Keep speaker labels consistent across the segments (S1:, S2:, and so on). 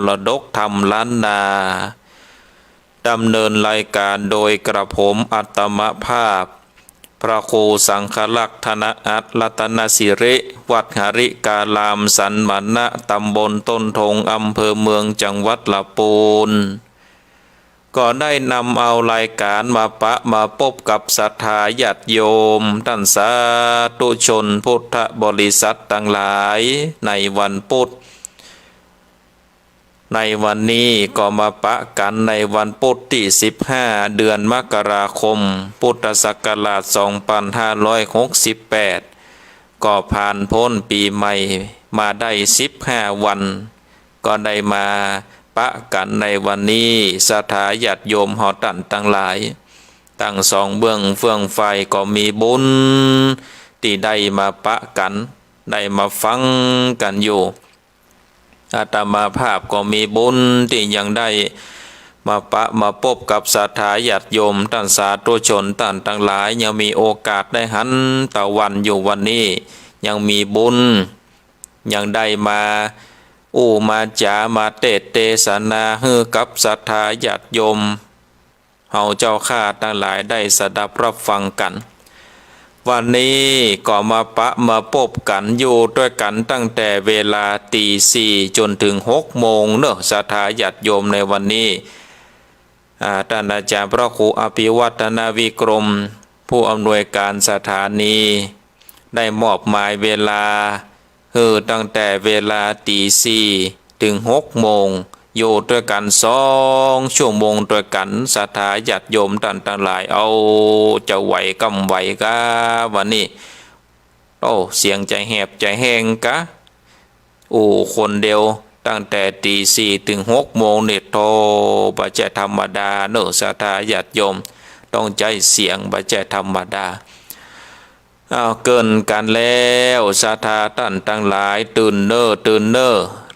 S1: รดกธรรมล้านนาดำเนินรายการโดยกระผมอัตมภาพพระครูสังฆลักษณอัตรัตนสิริวัดหริกาลามสันมณะตำบลต้นทงอำเภอเมืองจังหวัดละปูนก็ได้นำเอารายการมาพบกับศรัทธาญาติโยมท่านสาธุชนพุทธบริษัททั้งหลายในวันพุธในวันนี้ก็มาปะกันในวันพุธที่15เดือนมกราคมพุทธศักราช2568ก็ผ่านพ้นปีใหม่มาได้15วันก็ได้มาปะกันในวันนี้ศรัทธาญาติโยมหอตันทั้งหลายตั้งสองเบื้องเฟื่องไฟก็มีบุญที่ได้มาปะกันได้มาฟังกันอยู่อาตมาภาพก็มีบุญที่ยังได้มาพบกับศรัทธาญาติโยมท่านสาธุชนท่านทั้งหลายยังมีโอกาสได้หันตะวันอยู่วันนี้ยังมีบุญยังได้มามาจามาเทศนาให้กับศรัทธาญาติโยมเฮาเจ้าข้าทั้งหลายได้สดับรับฟังกันวันนี้ก็มาพบกันอยู่ด้วยกันตั้งแต่เวลาตีสี่จนถึง6 โมงเนอะศรัทธาญาติโยมในวันนี้ท่านอาจารย์พระครูอภิวัฒนาวิกรมผู้อำนวยการสถานีได้มอบหมายเวลาตั้งแต่เวลาตีสี่ถึง6 โมงอยู่ด้วยกัน2 ชั่วโมงด้วยกันศรัทธาญาติโยมท่านทั้งหลายเอาจะไหวกำไหวกะวันนี้เสียงใจแหบใจแห้งกะคนเดียวตั้งแต่ตีสี่ถึง6 โมงเนี่ยโทบัจเจธรรมดาเนอะศรัทธาญาติโยมต้องใจเสียงบัจเจธรรมดาเกินกันแล้วศรัทธาท่านทั้งหลายตื่นเน้อ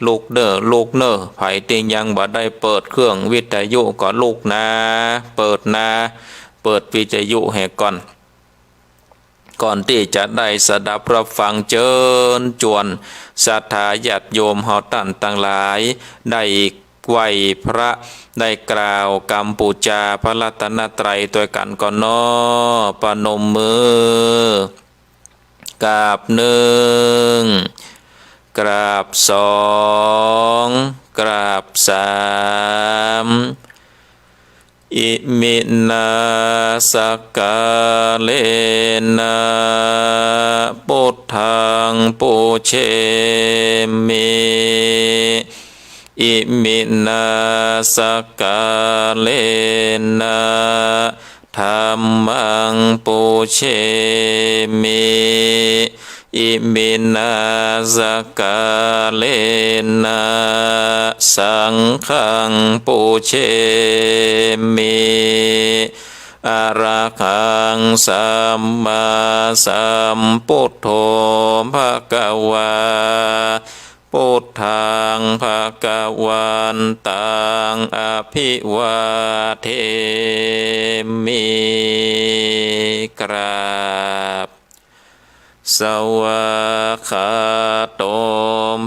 S1: ลุกเน้อไผที่ยังบ่ได้เปิดเครื่องวิทยุก็ลุกนะเปิดวิทยุให้ก่อนที่จะได้สดับรับฟังเจิญจวนศรัทธาญาติโยมเฮาท่านทั้งหลายได้ไหวพระได้กล่าวกรรมปูชาพระรัตนตรัยด้วยกันก่อนเนาะปนมมือกราบ1กราบ2กราบ3อิมินาสกาเลนะพุทธังปูเชมิอิมินาสกาเลนะธัมมังปูเชมิอิมินาสกาเลนะสังฆังปูเชมิอะระหังสัมมาสัมพุทโธภะคะวาพุทธังภะคะวันตังอภิวาเทมิกราบสวากขาโต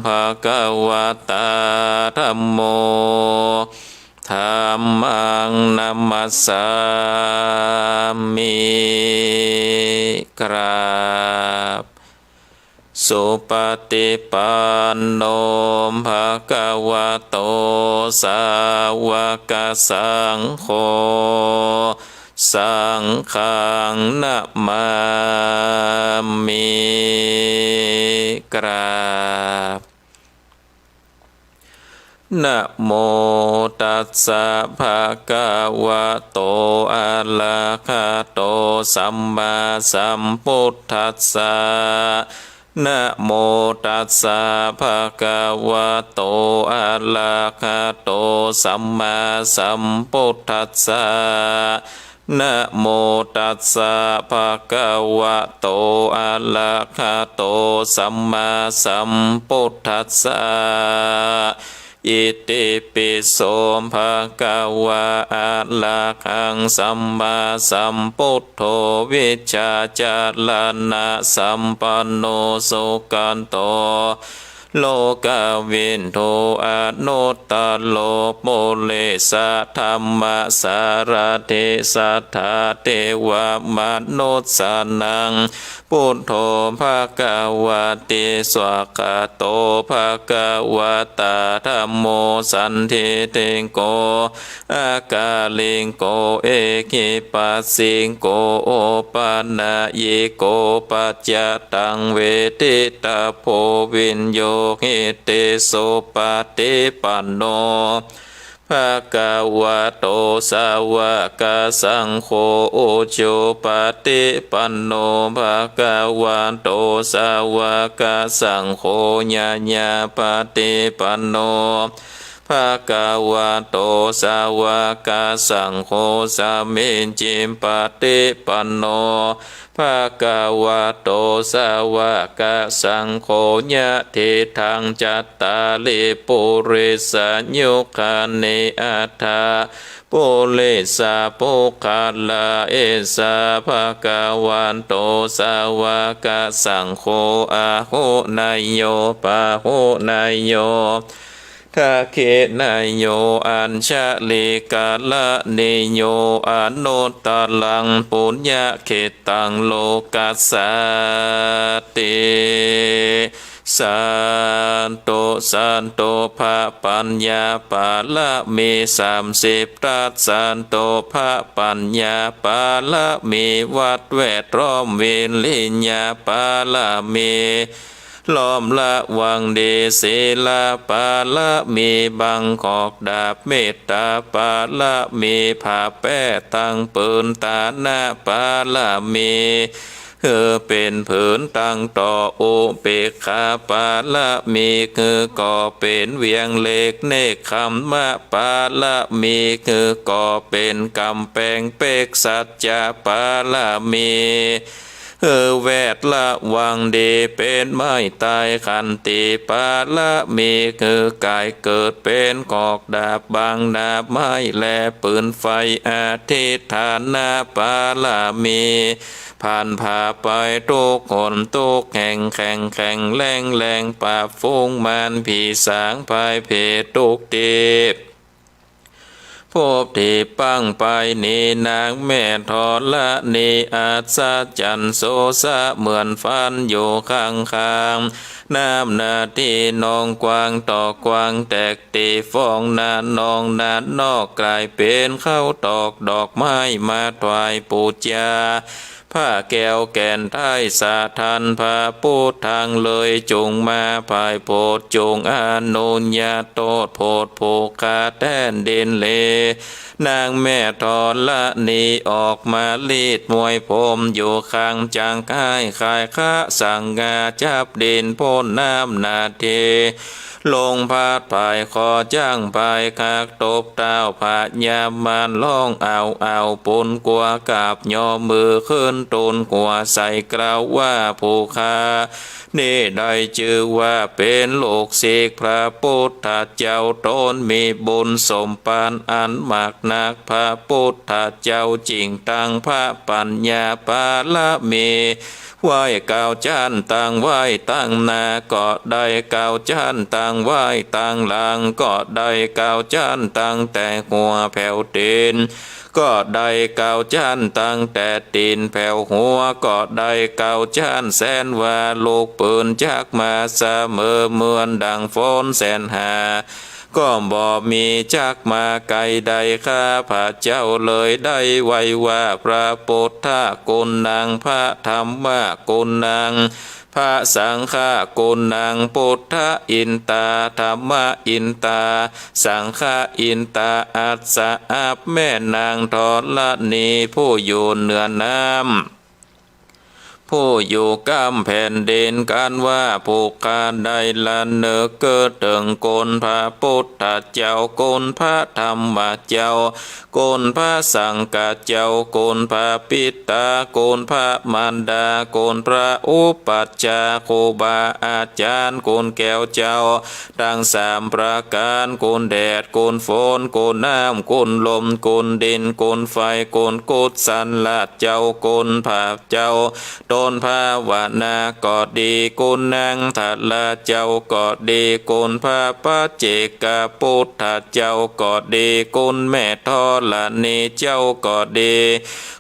S1: ภะคะวะตาธัมโมธัมมังนัมมัสสามิกราบสุปฏิปันโนภะคะวะโตสาวกสังโฆสังฆังนะมามิกราบนะโมตัสสะภะคะวะโตอะระหะโตสัมมาสัมพุทธัสสะนะโมตัสสะภะคะวะโตอะระหะโตสัมมาสัมพุทธัสสะนะโมตัสสะภะคะวะโตอะระหะโตสัมมาสัมพุทธัสสะอิติปิโสภะคะวะอะระหังสัมมาสัมพุทโธวิชชาจารณะสัมปันโนสุขันโต โลกาวินโทอนุตตโลโมเลสะธรรมสารเทสัทธาเทวมนุสสานังพุทโธภะคะวะเตสวากขาโตภะคะวะตาธัมโมสันทิเตโกอากาลิงโกเอกิปัสสิงโกโอปานะเยโกปัจจตังเวทิตาโพวินโยหิเตโสปะเตปันโนภะคะวะโตสาวกสังโฆโอโชปะเตปันโนภะคะวะโตสาวกสังโฆญะญาปะเตปันโนภะคะวะโตสาวกสังโฆสัมมิจจิปะเตปันโนภะคะวะโตสาวกสังโฆญะเทธังจัตตาลิปุริสยุคานิอัตถาปุริสาปุคาลาเอสาภะคะวันโตสาวกสังโฆอาหุนายโยปะหุนายโยทาเคนายโยอัญชลิกาละเนโยอนุตตลังปุญญเขตังโลกัสสติสันโตสันโตภะปัญญาปาละเม30รัตสันโตภะปัญญาปาละเมวัดแวดล้อมเวลิญญาปาละเมล้อมละวังเดเสลาปาละมีบังกอกดาบเมตตาปาละมีผ่าแป้ตั้งปืนตาหน้าปาละมีเป็นผืนตั้งต่อโอเปกขาปาละมีก่อเป็นเวียงเล็กเนกคำมะปาละมีก่อเป็นกำแพงเปกสัจจะปาละมีแวดละวังเดเป็นไม้ตายขันติปาละมีกายเกิดเป็นกอกดาบบางดาบไม้และปืนไฟอาทิตฐานาปาละมีผ่านผ่าไปทุกคนทุกแห่งแข่งแข่งแรงแรงป่าฟงมันผีสางภายเพทุกเดบพบที่ปังไปนีนางแม่ทอละนีอาศจันโซสะเหมือนฟันอยู่ข้างข้างน้ำนาที่นองกวางต่อกวางแตกตีฟองนานนองนานนอกกลายเป็นข้าวตอกดอกไม้มาถวายปูจาผ้าแก้วแก่นไทยสาทันพระพุทธทางเลยจงมาภายโพดจงอนุญญาโตดโพดโภคาแทนเด่นเลนางแม่ทอละนีออกมาลีดมวยผมอยู่ข้างจางค่ายขายค้าสั่งงาจับเด่นพ้นน้ำนาเทลงพาดภายคอจ้างภายคากตบเต้าผาญามานล่องเอาปนกลัวกับย่อมือขึ้นตนกลัวใส่กล่าวว่าผู้คานี่ได้ชื่อว่าเป็นโลกศิกพระพุทธเจ้าตนมีบุญสมปานอันมากนักพระพุทธเจ้าจริงตั้งพระปัญญาปาละเมไหว้เก้าจันตั้งไหว้ตั้งนาก็ได้เก้าจันตั้งไหว้ตั้งหลังก็ได้เก้าจันตั้งแต่หัวแผ่วตีนก็ได้เก้าจันตั้งแต่ตีนแผ่วหัวก็ได้เก้าจันแสนว่าลูกปืนจักมาเสมอเหมือนดังฝนแสนหาก็บ่มีจักมาไกลใดข้าพระเจ้าเลยได้ไว้ว่าพระพุทธกุณนางพระธรรมกุณนางพระสังฆกุณนางพุทธอินตาธรรมอินตาสังฆอินตาอัสสะอัปแม่นางทอละนีผู้อยู่เหนือน้ำผู้อยู่กำแผ่นดินกันว่าผู้การใดละเนอเกิดถึงโกนพระพุทธเจ้าโกนพระธรรมเจ้าโกนพระสังฆเจ้าโกนพระปิตาโกนพระมารดาโกนพระอุปัชฌาย์ครูบาอาจารย์โกนแก้วเจ้าทั้ง3ประการโกนแดดโกนฝนโกนน้ำโกนลมโกนดินโกนไฟโกนกุศลละเจ้าโกนพระเจ้าต นภาวนาก็ดีกุณังทัลละเจ้าก็ดีกุณพระปัจเจกพุทธเจ้าก็ดีกุณแม่ธรณีเจ้าก็ดี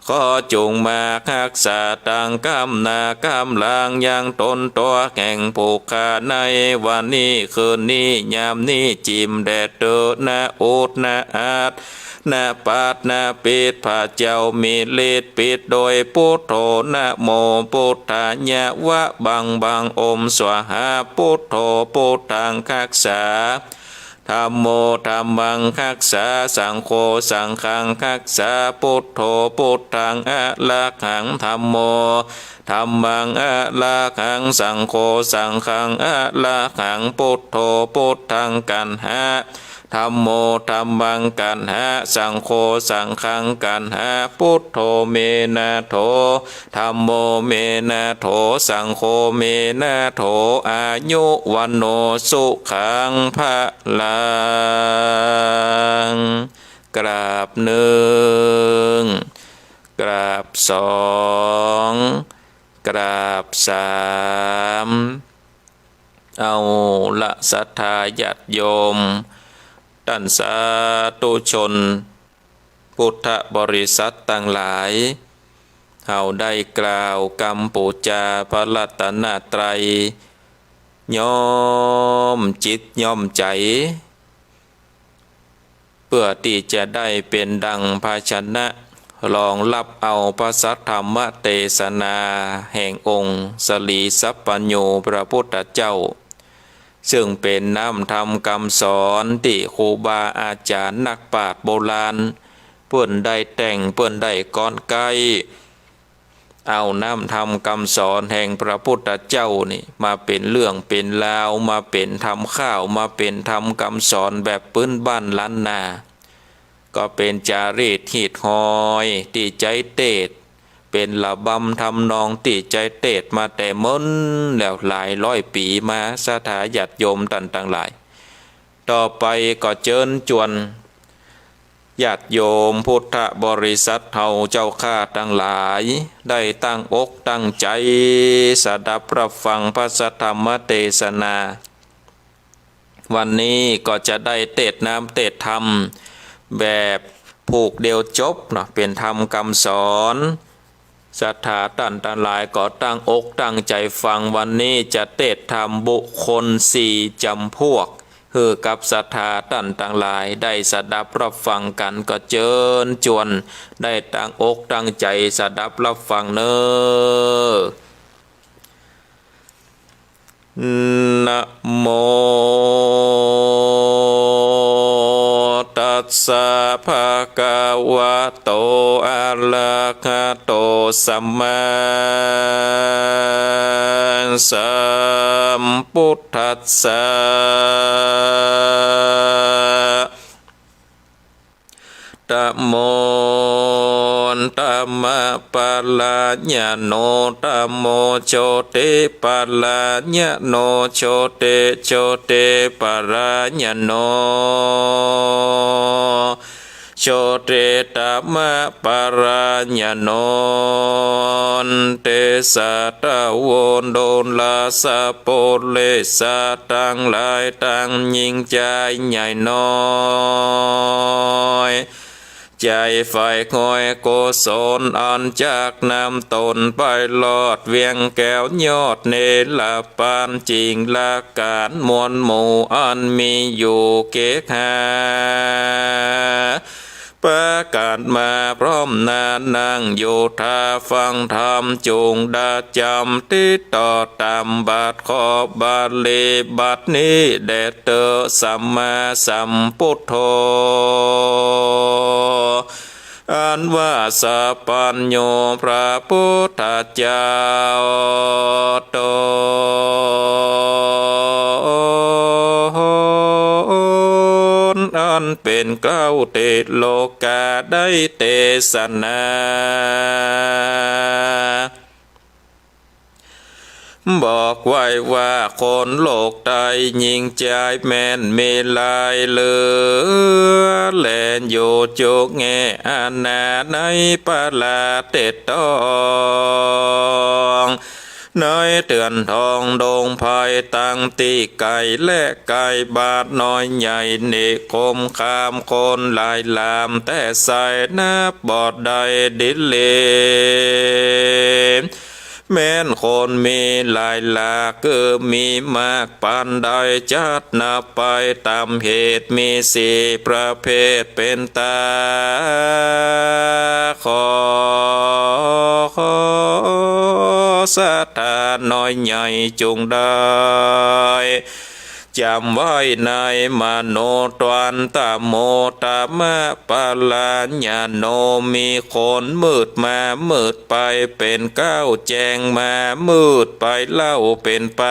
S1: ขอจงมารักษาตังกำนากำลังยังตนตัวแห่งผูกขาในวันนี้คืนนี้ยามนี้จิมแดดเดินนาอุดนาอาดนาปาดนาปิดพระเจ้ามีฤทธิ์ปิดโดยพุทโธนะโมพุทธายะวะบังอมสวหาพุทโธพุทธังรักษาธัมโมธัมมังรักษาสังโฆสังฆังรักษาพุทโธพุทธังอะระหังธัมโมธัมมังอะระหังสังโฆสังฆังอะระหังพุทโธพุทธังกันหะธัมโมธัมมังกันหะสังโฆสังฆังกันหะพุทโธเมนะโถธัมโมเมนะโถสังโฆเมนะโถอายุวันโนสุขังภะลังกราบหนึ่งกราบสองกราบสามเอาละศรัทธาญาติโยมท่านสาธุชนพุทธบริษัทต่างหลายเฮาได้กล่าวกรรมปูจาพระรัตนตรัยย่อมจิตย่อมใจเพื่อที่จะได้เป็นดังภาชนะรองรับเอาพระสัทธรรมเทศนาแห่งองค์สลีสัพปัญโญพระพุทธเจ้าซึ่งเป็นน้ำธรรมคำสอนที่ครูบาอาจารย์นักปราชญ์โบราณเพื่อนได้แต่งเพื่อนได้ก้อนไกเอาน้ำธรรมคำสอนแห่งพระพุทธเจ้านี่มาเป็นเรื่องเป็นราวมาเป็นธรรมข้าวมาเป็นธรรมคำสอนแบบพื้นบ้านล้านนาก็เป็นจารีตหีดหอยที่ใจเตดเป็นระบำทำนองติใจเตดมาแต่ม้นแล้วหลายร้อยปีมาสถาญาติโยมต่างหลายต่อไปก็เชิญจวนญาติโยมพุทธบริษัทเฮาเจ้าข้าทั้งหลายได้ตั้งอกตั้งใจสดับรับฟังพระสัทธรรมเทศนาวันนี้ก็จะได้เทศน้ำเทศธรรมแบบผูกเดียวจบเนาะเป็นธรรมคำสอนศรัทธาท่านทั้งหลายก็ตั้งอกตั้งใจฟังวันนี้จะเทศธรรมบุคคลสี่จำพวกคือกับศรัทธาท่านทั้งหลายได้สดับรับฟังกันก็เจิญจวนได้ตั้งอกตั้งใจสดับรับฟังเนอนะโมตัสสะภะคะวะโตอะระหะโตสัมมาสัมพุทธัสสะธัมโมธัมมะปัลลาญะโนธัมโมโชติปัลลาญะโนโชติโชติปัลลาญะโนโชติธัมมะปัลลาญะโนเตสะตะโวนโดนลาสะโปเลสะตั้งหลายตั้งยิ่งใจใหญ่น้อยใจไฟคอยโกศลอันจากน้ำตนไปลอดเวียงแก้วยอดเนลปานจริงละการมวลหมู่อันมีอยู่เกหาประกาศมาพร้อมนานั่งอยู่ท่าฟังธรรมจงดาจำที่ต่อตามบาทขอบาลีบัดนี้แด่เตอสัมมาสัมพุทโธอันว่าสัพพัญโญพระพุทธเจ้าตนอันเป็นเก้าเตโลกาได้เทศนาบอกไว้ว่าคนโลกใดยิ่งใจแม่นเมลายเหลือ แลนโยโจกแงอานาในปาลาเตตองน้อยเตือนทองดงภายตั้งตีไก่และไก่บาทน้อยใหญ่เนคมคามคนลายลามแต่ใส่นับบอดใดดิเลแม้นคนมีหลายหลากก็มีมากปานใดจัดนับไปตามเหตุมีสี่ประเภทเป็นตาขอสัทธาน้อยใหญ่จงได้จำไว้ในมโนตวันตาโมตามะปาลาญาโนมีคนมืดมามืดไปเป็นก้าวแจงมามืดไปเล่าเป็นไป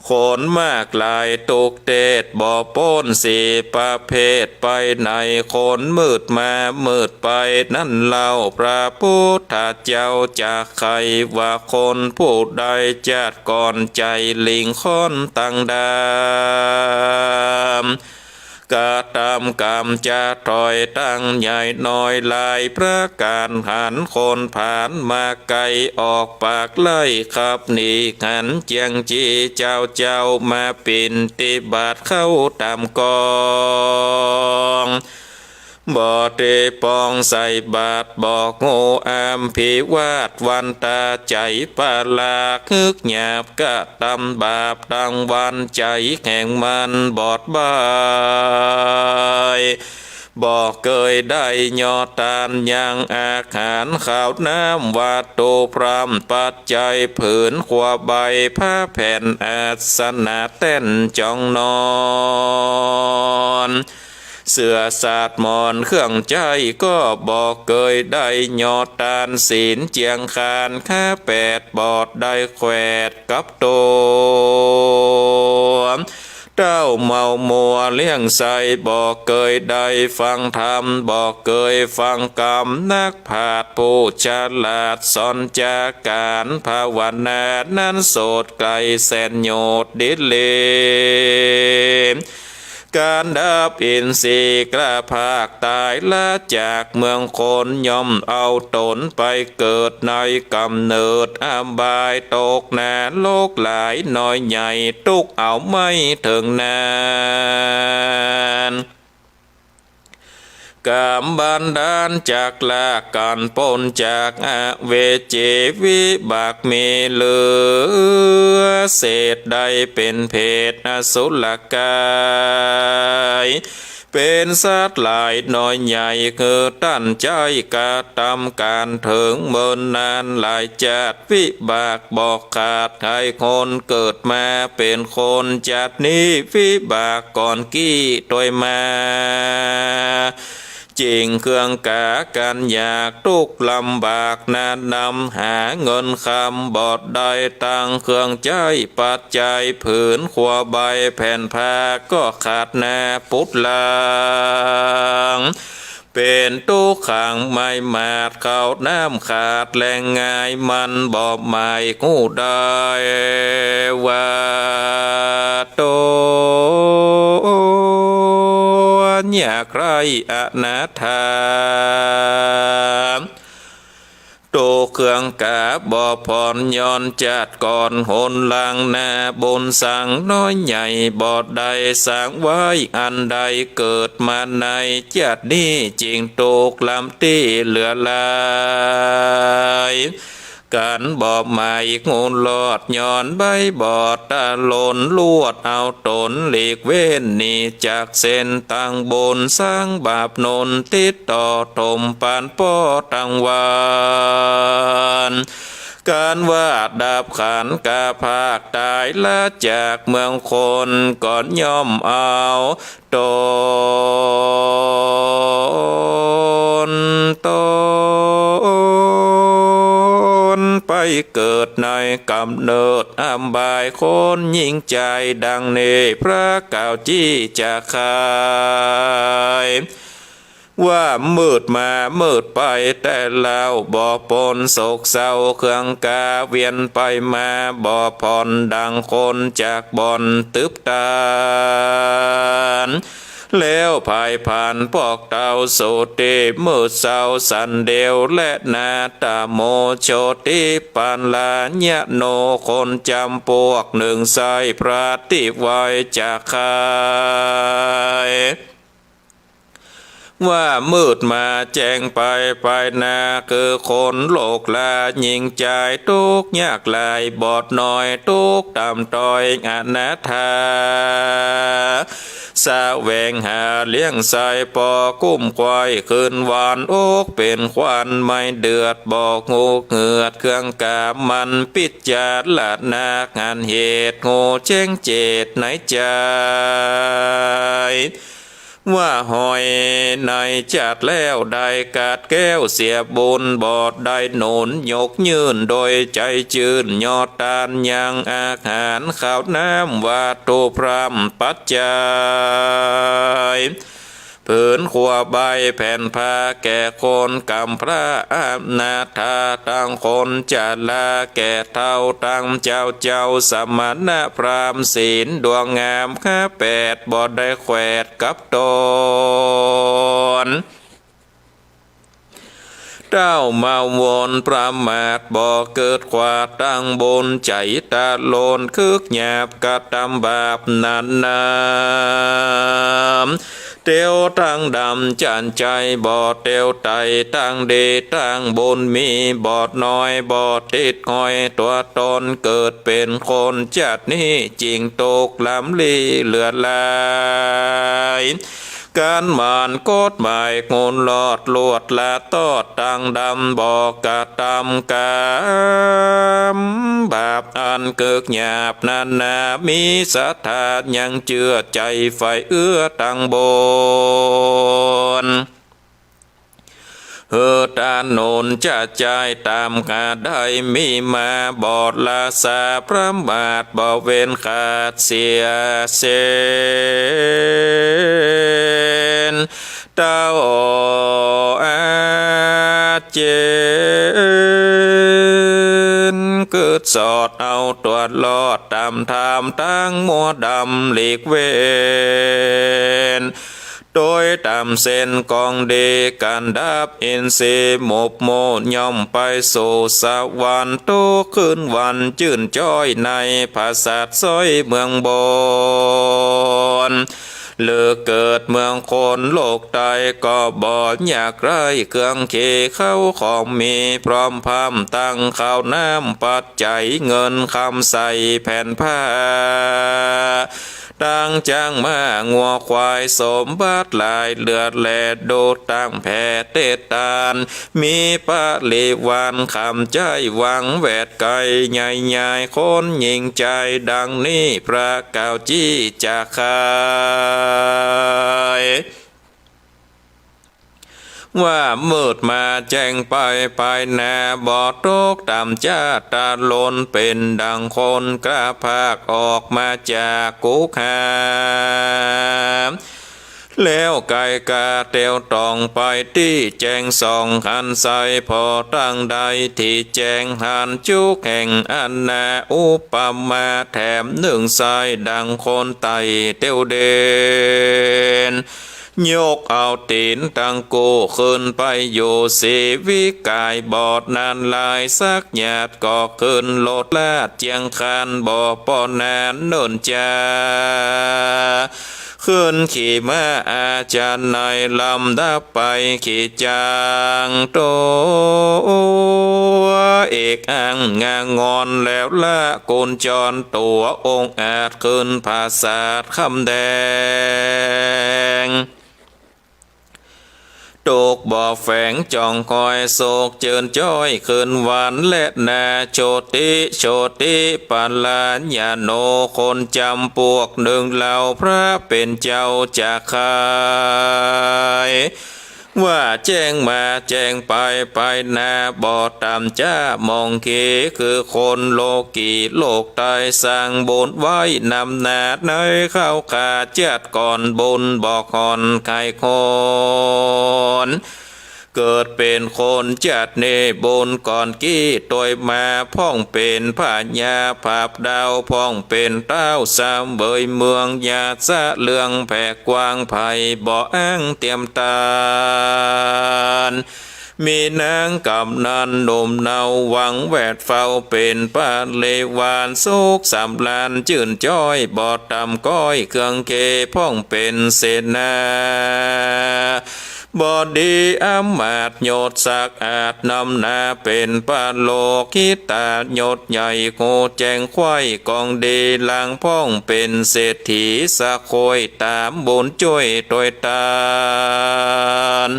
S1: คนมากลายตุกเตดบ่อป้นสี่ประเภทไปในคนมืดมามืดไปนั่นเล่าพระพุทธเจ้าจากใครว่าคนผู้ใดจัดก่อนใจลิงค้อนตั้งดามกะตามกรรมจะถอยตั้งใหญ่น้อยลายประการหันคนผ่านมาไกลออกปากไล่ขับหนีหันเจียงจีเจ้ามาปินติบาทเข้าตามกองบ่อเตปองใส่บาทบอกโง่อามพิวาดวันตาใจปาลาคึกหยาบกะตำบาปดังวันใจแห่งมันบอดบายบอกเกยได้ยอตานยังอาหารข้าวน้ำวัตถุพรำปัจจัยผืนขวาใบผ้าแผ่นอาสนะเต้นจองนอนเสือสาดมอนเครื่องใจก็บอกเกยได้ยอดตานศีลเจียงคานข้าแปดบอดได้แขวดกับตัวเต้าเมามัวเลี้ยงใสบอกเกยได้ฟังธรรมบอกเกยฟังกรรมนักผาดผู้ฉลาดสอนจากการภาวนานั้นโสดไกลแสนโยดดิเลการดับอินทรีย์กระภาคตายละจากเมืองคนย่อมเอาตนไปเกิดในกำเนิดอบายตกนานโลกหลายน้อยใหญ่ตุกเอาไม่ถึงนานกามบันดาลจากลาการปนจากอเวจีวิบากมีเหลือเศษใดเป็นเพศอสุรกายเป็นสัตว์หลายน้อยใหญ่คือตั้นใจกระทำการถึงเมินนานหลายจัดวิบากบอกขาดให้คนเกิดมาเป็นคนจัดนี้วิบากก่อนกี้โดยมาจริงเครื่องกากันอยากทุกลำบากนานนำหาเงินคำบอดได้ตั้งเครื่องใจปัจจัยผืนขวาใบแผ่นผ้าก็ขาดแน่พุทธลางเป็นตู้ขังไม่มาดเข้าน้ำขาดแรงง่ายมันบอกไม่กู้ได้ว่าโตอยากไรอนาถาโตเครื่องกาบอพรย้อนจัดก่อนหนลางนาบนสังน้อยใหญ่บอดใดสร้างไว้อันใดเกิดมาในจัดนี้จริงตกลำที่เหลือลายการบอบใหม่งูหลอดย้อนใบบอดตาลนลวดเอาตนหลีกเว้นหนีจากเส้นตั้งบนสร้างบาปนนติดต่อถมปานป้อตั้งวานการว่าดับขันกาภาคตายละจากเมืองคนก่อนย่อมเอาตนไปเกิดในกำเนิดอำบายคนยิ่งใจดังนี้พระกล่าวจี้จะขายว่ามืดมามืดไปแต่แล้วบ่ปนโศกเศร้าเครื่องกาเวียนไปมาบ่ผ่อนดังคนจากบ่อนตึบตาน แล้วภายผ่านพอกเต่าโสติมืดเศร้าสันเดียวและนาตาโมโชติปันลาญะโนคนจำพวกหนึ่งใสพระติไว้จากใครว่ามืดมาแจ้งไปภายนาคือคนโลกลายิงใจทุกยากลายบอดหน่อยทุกตำต้อยอนาถาสาแวงหาเลี้ยงใส่ปอกุ้มควายคืนวานอกเป็นควันไม่เดือดบอกงูเหงือดเครื่องกามันปิดจาดลาดนางานเหตุโง่เจ้งเจตไหนใจว่าหอยในจัดแล้วได้กาดแก้วเสียบุญบอดได้หนุนยกยืนโดยใจจืนยอดตานยังอาหารข้าวน้ำว่าตูพรำปัจจัยผืนขัวใบแผ่นผ้าแก่คนกำพระอานาถาตั้งคนจัดลาแก่เท่าตั้งเจ้าสมณะพรามศีลดวงงามข้าแปดบอดได้แขวดกับตนเจ้ามาวนประมาทบ่เกิดความตั้งบนใจตาโลนคึกหยาบกระทำบาปนันนามเตียวตั้งดำจันใจบ่เตียวไตตั้งดีตั้งบนมีบ่น้อยบ่ติดหอยตัวตนเกิดเป็นคนจัดนี้จริงตกลำลีเลือดลายการมานกฎหมายงนหลอดลวดละตอดตังดำบอกกะตำกามบาปอันเกิกหยาบนานามีศรัทธายังเชื่อใจไฟเอื้อตังบนตาโนนจะใจตามกาได้มีมาบอดลาสาพระบาทบ่เว้นขาดเสียเสนเต้าอาเจนเกิดสอดเอาตัวลอดตามทามตั้งมัวดำหลีกเวนโดยตามเส้นกองดีการดับอินทรีย์หมบโมย่อมไปสู่สวรรค์ทุกคืนวันจื่นจ้อยในภาษาซอยเมืองบนเลือเกิดเมืองคนโลกใดก็บ่อยากไรเครื่องเขเข้าของมีพร้อมพามตั้งข้าวน้ำปัจจัยเงินคำใส่แผ่นผ้าตั้งจ้างมางัวควายสมบัติหลายเลือดแลดโดดตั้งแผ่เตตานมีปะลิวันคำใจหวังแวดไกลใหญ่ๆคนยิงใจดังนี้พระเก่าจี้จะขายว่ามืดมาแจ้งไปภายนาบอดโรคตามจ้าตาลนเป็นดังคนกล้าภาคออกมาจากกุกหาแล้วกายกาเตียวตองไปที่แจงสองหันใสพอตั้งใดที่แจงหันจุกแห่งอันนาอุปมาแถมหนึ่งใสดังคนไตเตียวเด่นยกเอาตีนตั้งกูขึ้นไปอยู่สีวิกายบอดนานลายสักหยาดก็ขึ้นโลดลาดเจียงคานบ่อปอนานเนินจาขึ้นขี่ม้าอาจารย์ในลำดับไปขี่จางโตเอกอังงางอนแล้วละกุญจรตัวองค์อาจขึ้นภาษาคำแดงตกบ่อแฝงจองคอยโศกเจิญจ้อยคืนวันและนาโชติปัลลาญาโนคนจำพวกหนึ่งเหล่าพระเป็นเจ้าจะขายว่าแจ้งมาแจ้งไปนาบอดตามจ้ามองเกคือคนโลกีโลกใต้สร้างบนไว้นำนาดในเข้าขาจัดก่อนบนบอกก่อนไข่คน เกิดเป็นคนจัดเนบนก่อนกี้โดยมาพ่องเป็นพญาภาพดาวพ่องเป็นเต้าสามเบยเมืองยาสะเลืองแผ่กว้างไผ่บ่ออ้างเตรียมตามีนางกำนันหนุ่มเนาหวังแวดเฝ้าเป็นปาเลวานโศกสำลานจื่นจ้อยบอดตำก้อยเครื่องเกพ่องเป็นเสนาบอดีอำมาตย์โยดสักอาจนำนาเป็นปาโลกิตาโยดใหญ่โกแจงควายกองดีลางพ่องเป็นเศรษฐีสะโคยตามบุญช่วยโดยตาล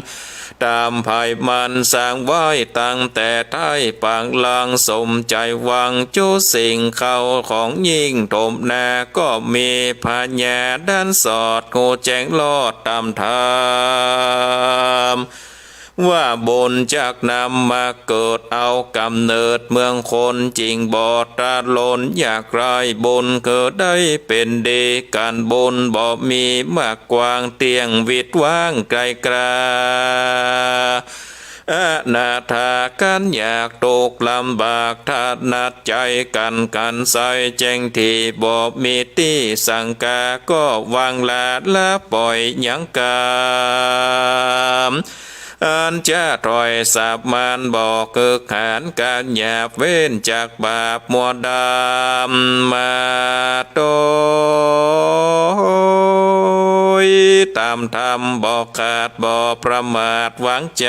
S1: ตามภายมันสร้างไว้ตั้งแต่ไทยปางลางสมใจวังจุสิ่งเข้าของยิ่งถมนาก็มีพญาด้านสอดโกแจงลอดตามธรรมว่าบนจากนำมาเกิดเอากำเนิดเมืองคนจริงบอดตาลนอยากไรบนเกิดได้เป็นดีการบนบ่มีมากกว้างเตียงวิดว่างไกลกรานาถากันอยากตกลำบากถ้านัดใจกันใส่แจ้งที่บ่มีที่สังกาก็วางละปล่อยยังกามอันจะถอยสาบมันบอกเกิดขานการหยาบเว้นจากบาปมัวดำมาโตยตามธรรมบอกขาดบ่ประมาทหวังใจ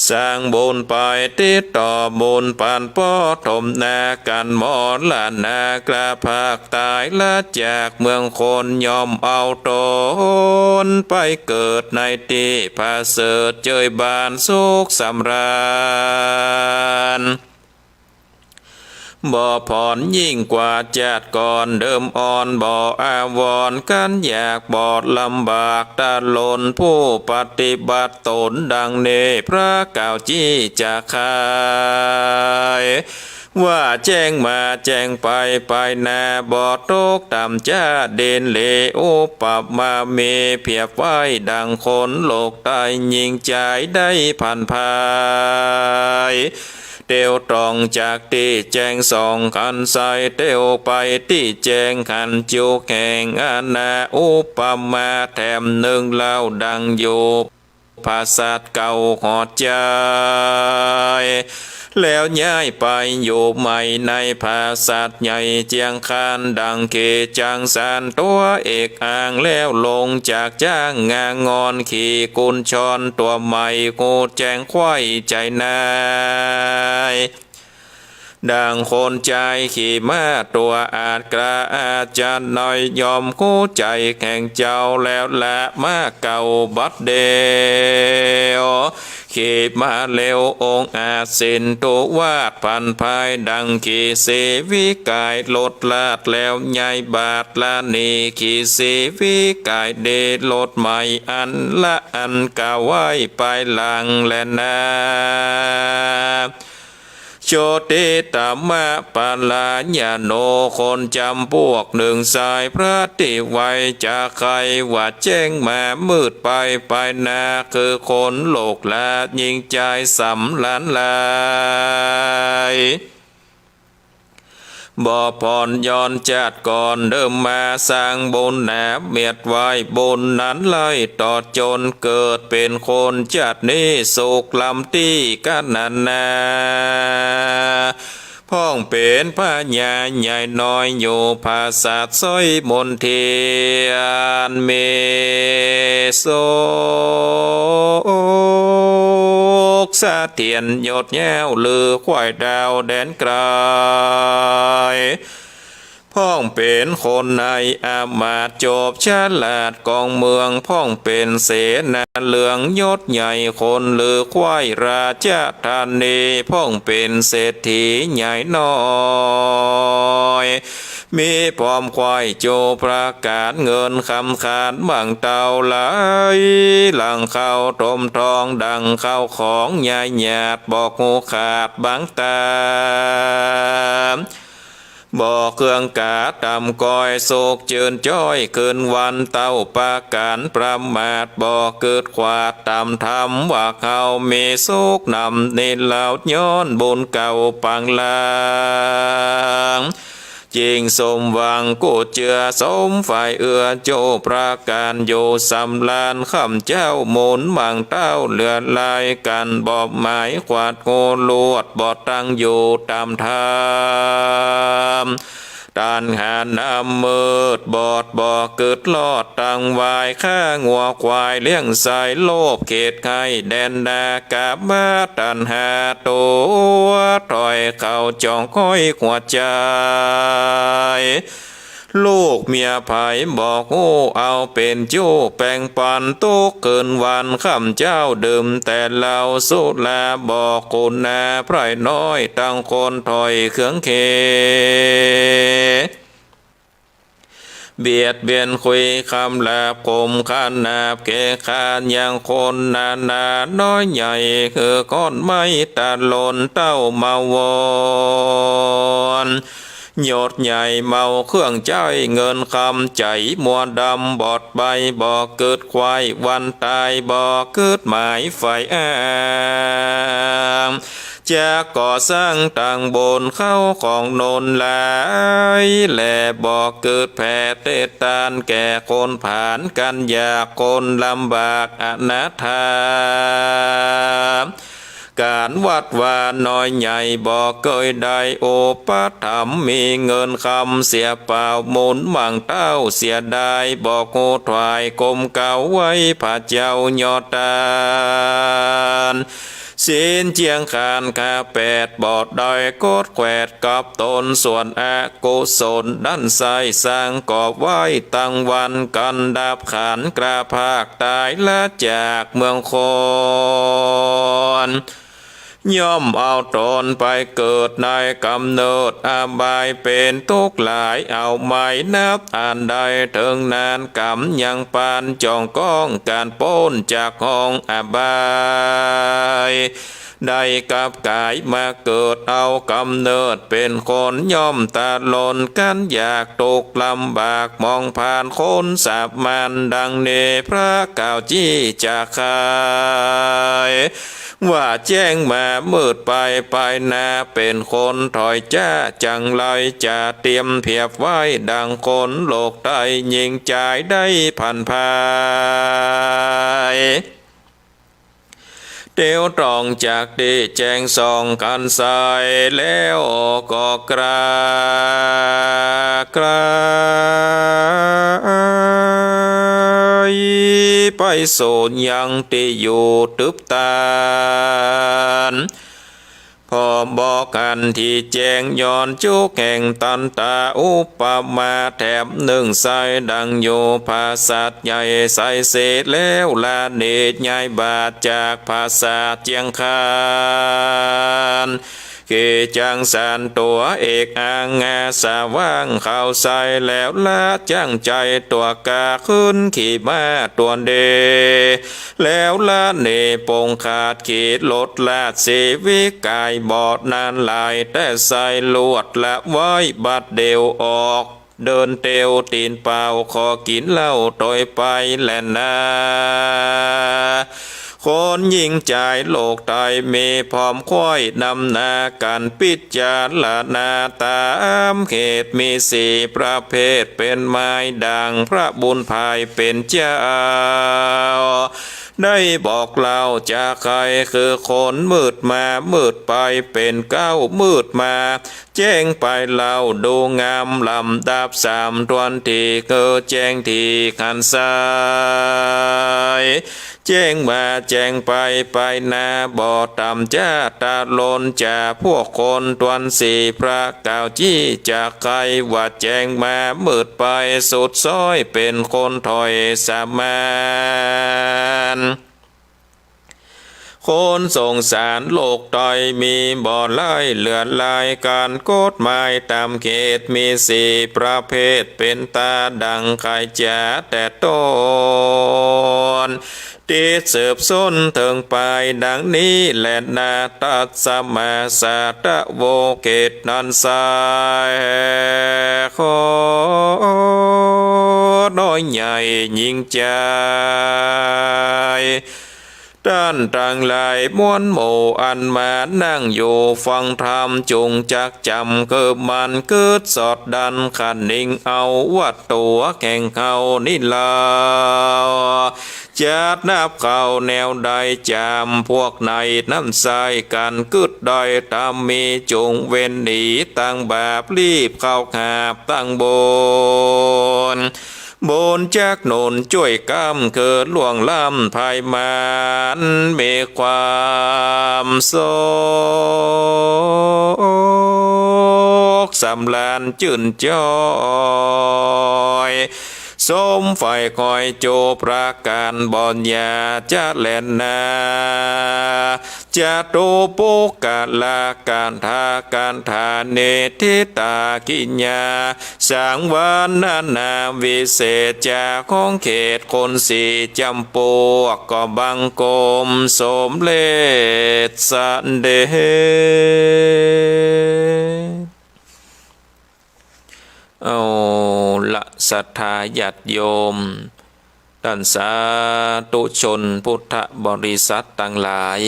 S1: สร้างบุญไปติดต่อบุญปานป้อถมนากันหมอลานากระภาคตายละจากเมืองคนยอมเอาตนไปเกิดในที่พาเสดเจยบานสุขสำราญบ่ผ่อนยิ่งกว่าจัดก่อนเดิมอ่อนบ่อาวรกันอยากบอดลำบากตาลนผู้ปฏิบัติตนดังเนพระกล่าวจี้จะขายว่าแจ้งมาแจ้งไปนาบ่ตกตามจ้าเด่นเลโอปับมาเมเพียบไว้ดังคนโลกตายยิงใจได้ผ่านภายเตียวตรองจากที่แจงสองขันใส่เตียวไปที่แจงขันจูแข่งอาณาอุปมาแถมหนึ่งเล่าดังอยู่ภาษาเก่าหอดใจแล้วย้ายไปอยู่ใหม่ในภาษาใหญ่เจียงคานดังเกจังสานตัวเอกอ่างแล้วลงจากจ้างงางอนขี่กุญชรตัวใหม่กูแจงควายใจนายดังคนใจขี่ม้าตัวอาจกระอาจจะน้อยยอมคู่ใจแข่งเจ้าแล้วละมาเก่าบัดเดียวขี่มาเร็วองค์อาจสินตัววาดพันภายดังขี่เสวิกายลดลาดแล้วใหญ่บาทละนีขี่เสวิกายเดลดใหม่อันละอันกาไว้ไปหลังและนาโชติตามะปาลาญาโนคนจำพวกหนึ่งสายพระติไวจะใครว่าแจ้งมามืดไปนาคือคนโลกลายิงใจสำลันลายบ่ผ่อนย้อนจัดก่อนเดิมมาสร้างบุญแนบเมียดไว้บุญนั้นไล่ต่อจนเกิดเป็นคนจัดนี้สุขลำที่กันนาพ่องเป็นพญาใหญ่น้อยอยู่ภาษาสร้อยมนเทียนเมโซสะเทียนยดแย้วลือควายดาวแดนไกลพ่องเป็นคนในอามาตย์จบฉลาดกองเมืองพ่องเป็นเสนาเหลืองยศใหญ่คนลือควายราชธานีพ่องเป็นเศรษฐีใหญ่น้อยมีพร้อมควายโจประกาศเงินคำขาดบางเต่าไหลหลังเข้าตมทองดังเข้าของใหญ่หยาดบอกหูขาดบางตา บ่อเครื่องกาดำก้อยโศกเจิญจ้อยเกินวันเต้าปาการประมาทบ่เกิดขวาดตำธรรมว่าเขาเมโศกนำเนรเหล่าย้อนบนเก่าปังลางจริงสมหวังกูเจือสมฝ่ายโจประการโยสำลานคำเจ้าหมุนมังเต้าเลือดลายกันบอบหมายขวาดโกลวดบอดตั้งอยู่ตามธรรมตานหาน้ำมืดบอดบ่อเกิดลอดตังวายข้างัวควายเลี้ยงสายโลภเขตไข่แดนดากามาตันหาตัวถอยเข้าจองค่อยหัวใจลูกเมียไผบอกโอ้เอาเป็นโจ้แปลงปันตุกเกินวันข้าเจ้าดื่มแต่เหล้าสุดลาบอกคนนาไพรน้อยตั้งคนถอยเครื่องเคเบียดเบียนคุยคำลาบคมขานนาบเกขานอย่างคนนาน้อยใหญ่คือก้อนไม้ตาลนเต้ามาวอนโยดใหญ่เมาเครื่องใจเงินคำใจมัวดำบอดใบบ่เกิดควายวันตายบ่เกิดหมายไฟจะก่อสร้างต่างบนเข้าของโนนหลายแลบ่เกิดแผ่เตตานแก่คนผ่านกันอยากคนลำบากอนาถาการวัดว่าน้อยใหญ่บอกเคยได้โอปัฏฐมมีเงินคำเสียเปล่าหมุนบังเต้าเสียได้บอกโคถวายกลมเก่าไว้พระเจ้ายอดตานสินเจียงคานคาแปดบอดดอยโคดแขวดกับตนส่วนอกุศลด้านซ้ายสร้างกอบไว้ตั้งวันกันดับขันกระภาคตายละจากเมืองคอนย่อมเอาตนไปเกิดในกำเนิดอบายเป็นทุกข์หลายเอาไม่นับอ่านได้ถึงนานกำยังปานจองก้องการป้นจากห้องอบายได้กับกายมาเกิดเอากำเนิดเป็นคนย่อมตาลนกันอยากตกลำบากมองผ่านคนสาบมันดังเนพระกล่าวจี้จากใครว่าแจ้งมามืดไปนาเป็นคนถอยจ้าจังเลยจะเตรียมเพียบไว้ดังคนโลกใต้ยิงใจได้พันภายเตียวตรองจากดีแจงส่องกันใสแล้วก็กรไปโซนยังที่อยู่ตึบตานพอบอกกันที่แจ้งย้อนจุกแห่งตันตาอุปมาแถบหนึ่งใสดังโยภาษัทใหญ่ใสเศษแล้วลาเนตใหญ่บาทจากภาษาเจียงคานเกจังสันตัวเอกอางาสาว่างเข้าใส่แล้วละจังใจตัวกาขึ้นขี่มาตัวเดแล้วละเนปงขาดขีดลดลาดสีวิกายบอดนานลายแต่ใส่ลวดละไว้บัดเดียวออกเดินเตียวตีนเปล่าขอกินเหล้าโดยไปแลนาคนยิ่งใจโลกไตมีพร้อมค่อยนำนาการพิจารณาตามเขตมีสี่ประเภทเป็นไม้ดังพระบุญภายเป็นเจ้าได้บอกเล่าจากใครคือคนมืดมามืดไปเป็นเก้ามืดมาแจ้งไปเล่าดูงามลำดับสามตวนที่เกิดแจ้งที่ขันสายแจ้งมาแจ้งไปนาบ่อตำจ้าตาลนจ่าพวกคนตวนสี่พระกล่าวจี้จากใครว่าแจ้งมามืดไปสุดซ้อยเป็นคนถอยสามานค คนสงสารโลกตอยมีบ่อไล่เลือดลายการกฎหมายตามเขตมีสี่ประเภทเป็นตาดังไข่จ๋าแต่ต้นติดสืบส้นถึงไปดังนี้แลนาตัสสมาสัตโวเกตนันสายขอน้อยใหญ่ยิ่งใจด้านต่างหลายมวลหมู่อันมานั่งอยู่ฟังธรรมจงจักจำคือมันเกิดสอดดันขันนิ่งเอาวัดตัวแข่งเขานี่ลาจัดนับเขาแนวใดจำพวกในน้ำใสกันกึดดอยตามมีจงเว้นหนีตั้งแบบรีบเข้าหาบตั้งบนจากโนนช่วยกำเกิดล่วงล้ำภายมันมีความโศกสำลานจื่นจ้อยสมไฟคอยโจประการบอนยาจะแลนนาจะโตปุกาลาการทาการทาเนทิตากิญญาสังวานนาวิเศษจาของเขตคนสีจำปวกก็บังกมสมเลศสันเดเอาละศรัทธาญาติโยมท่านสาธุชนพุทธบริษัทต่างหลาย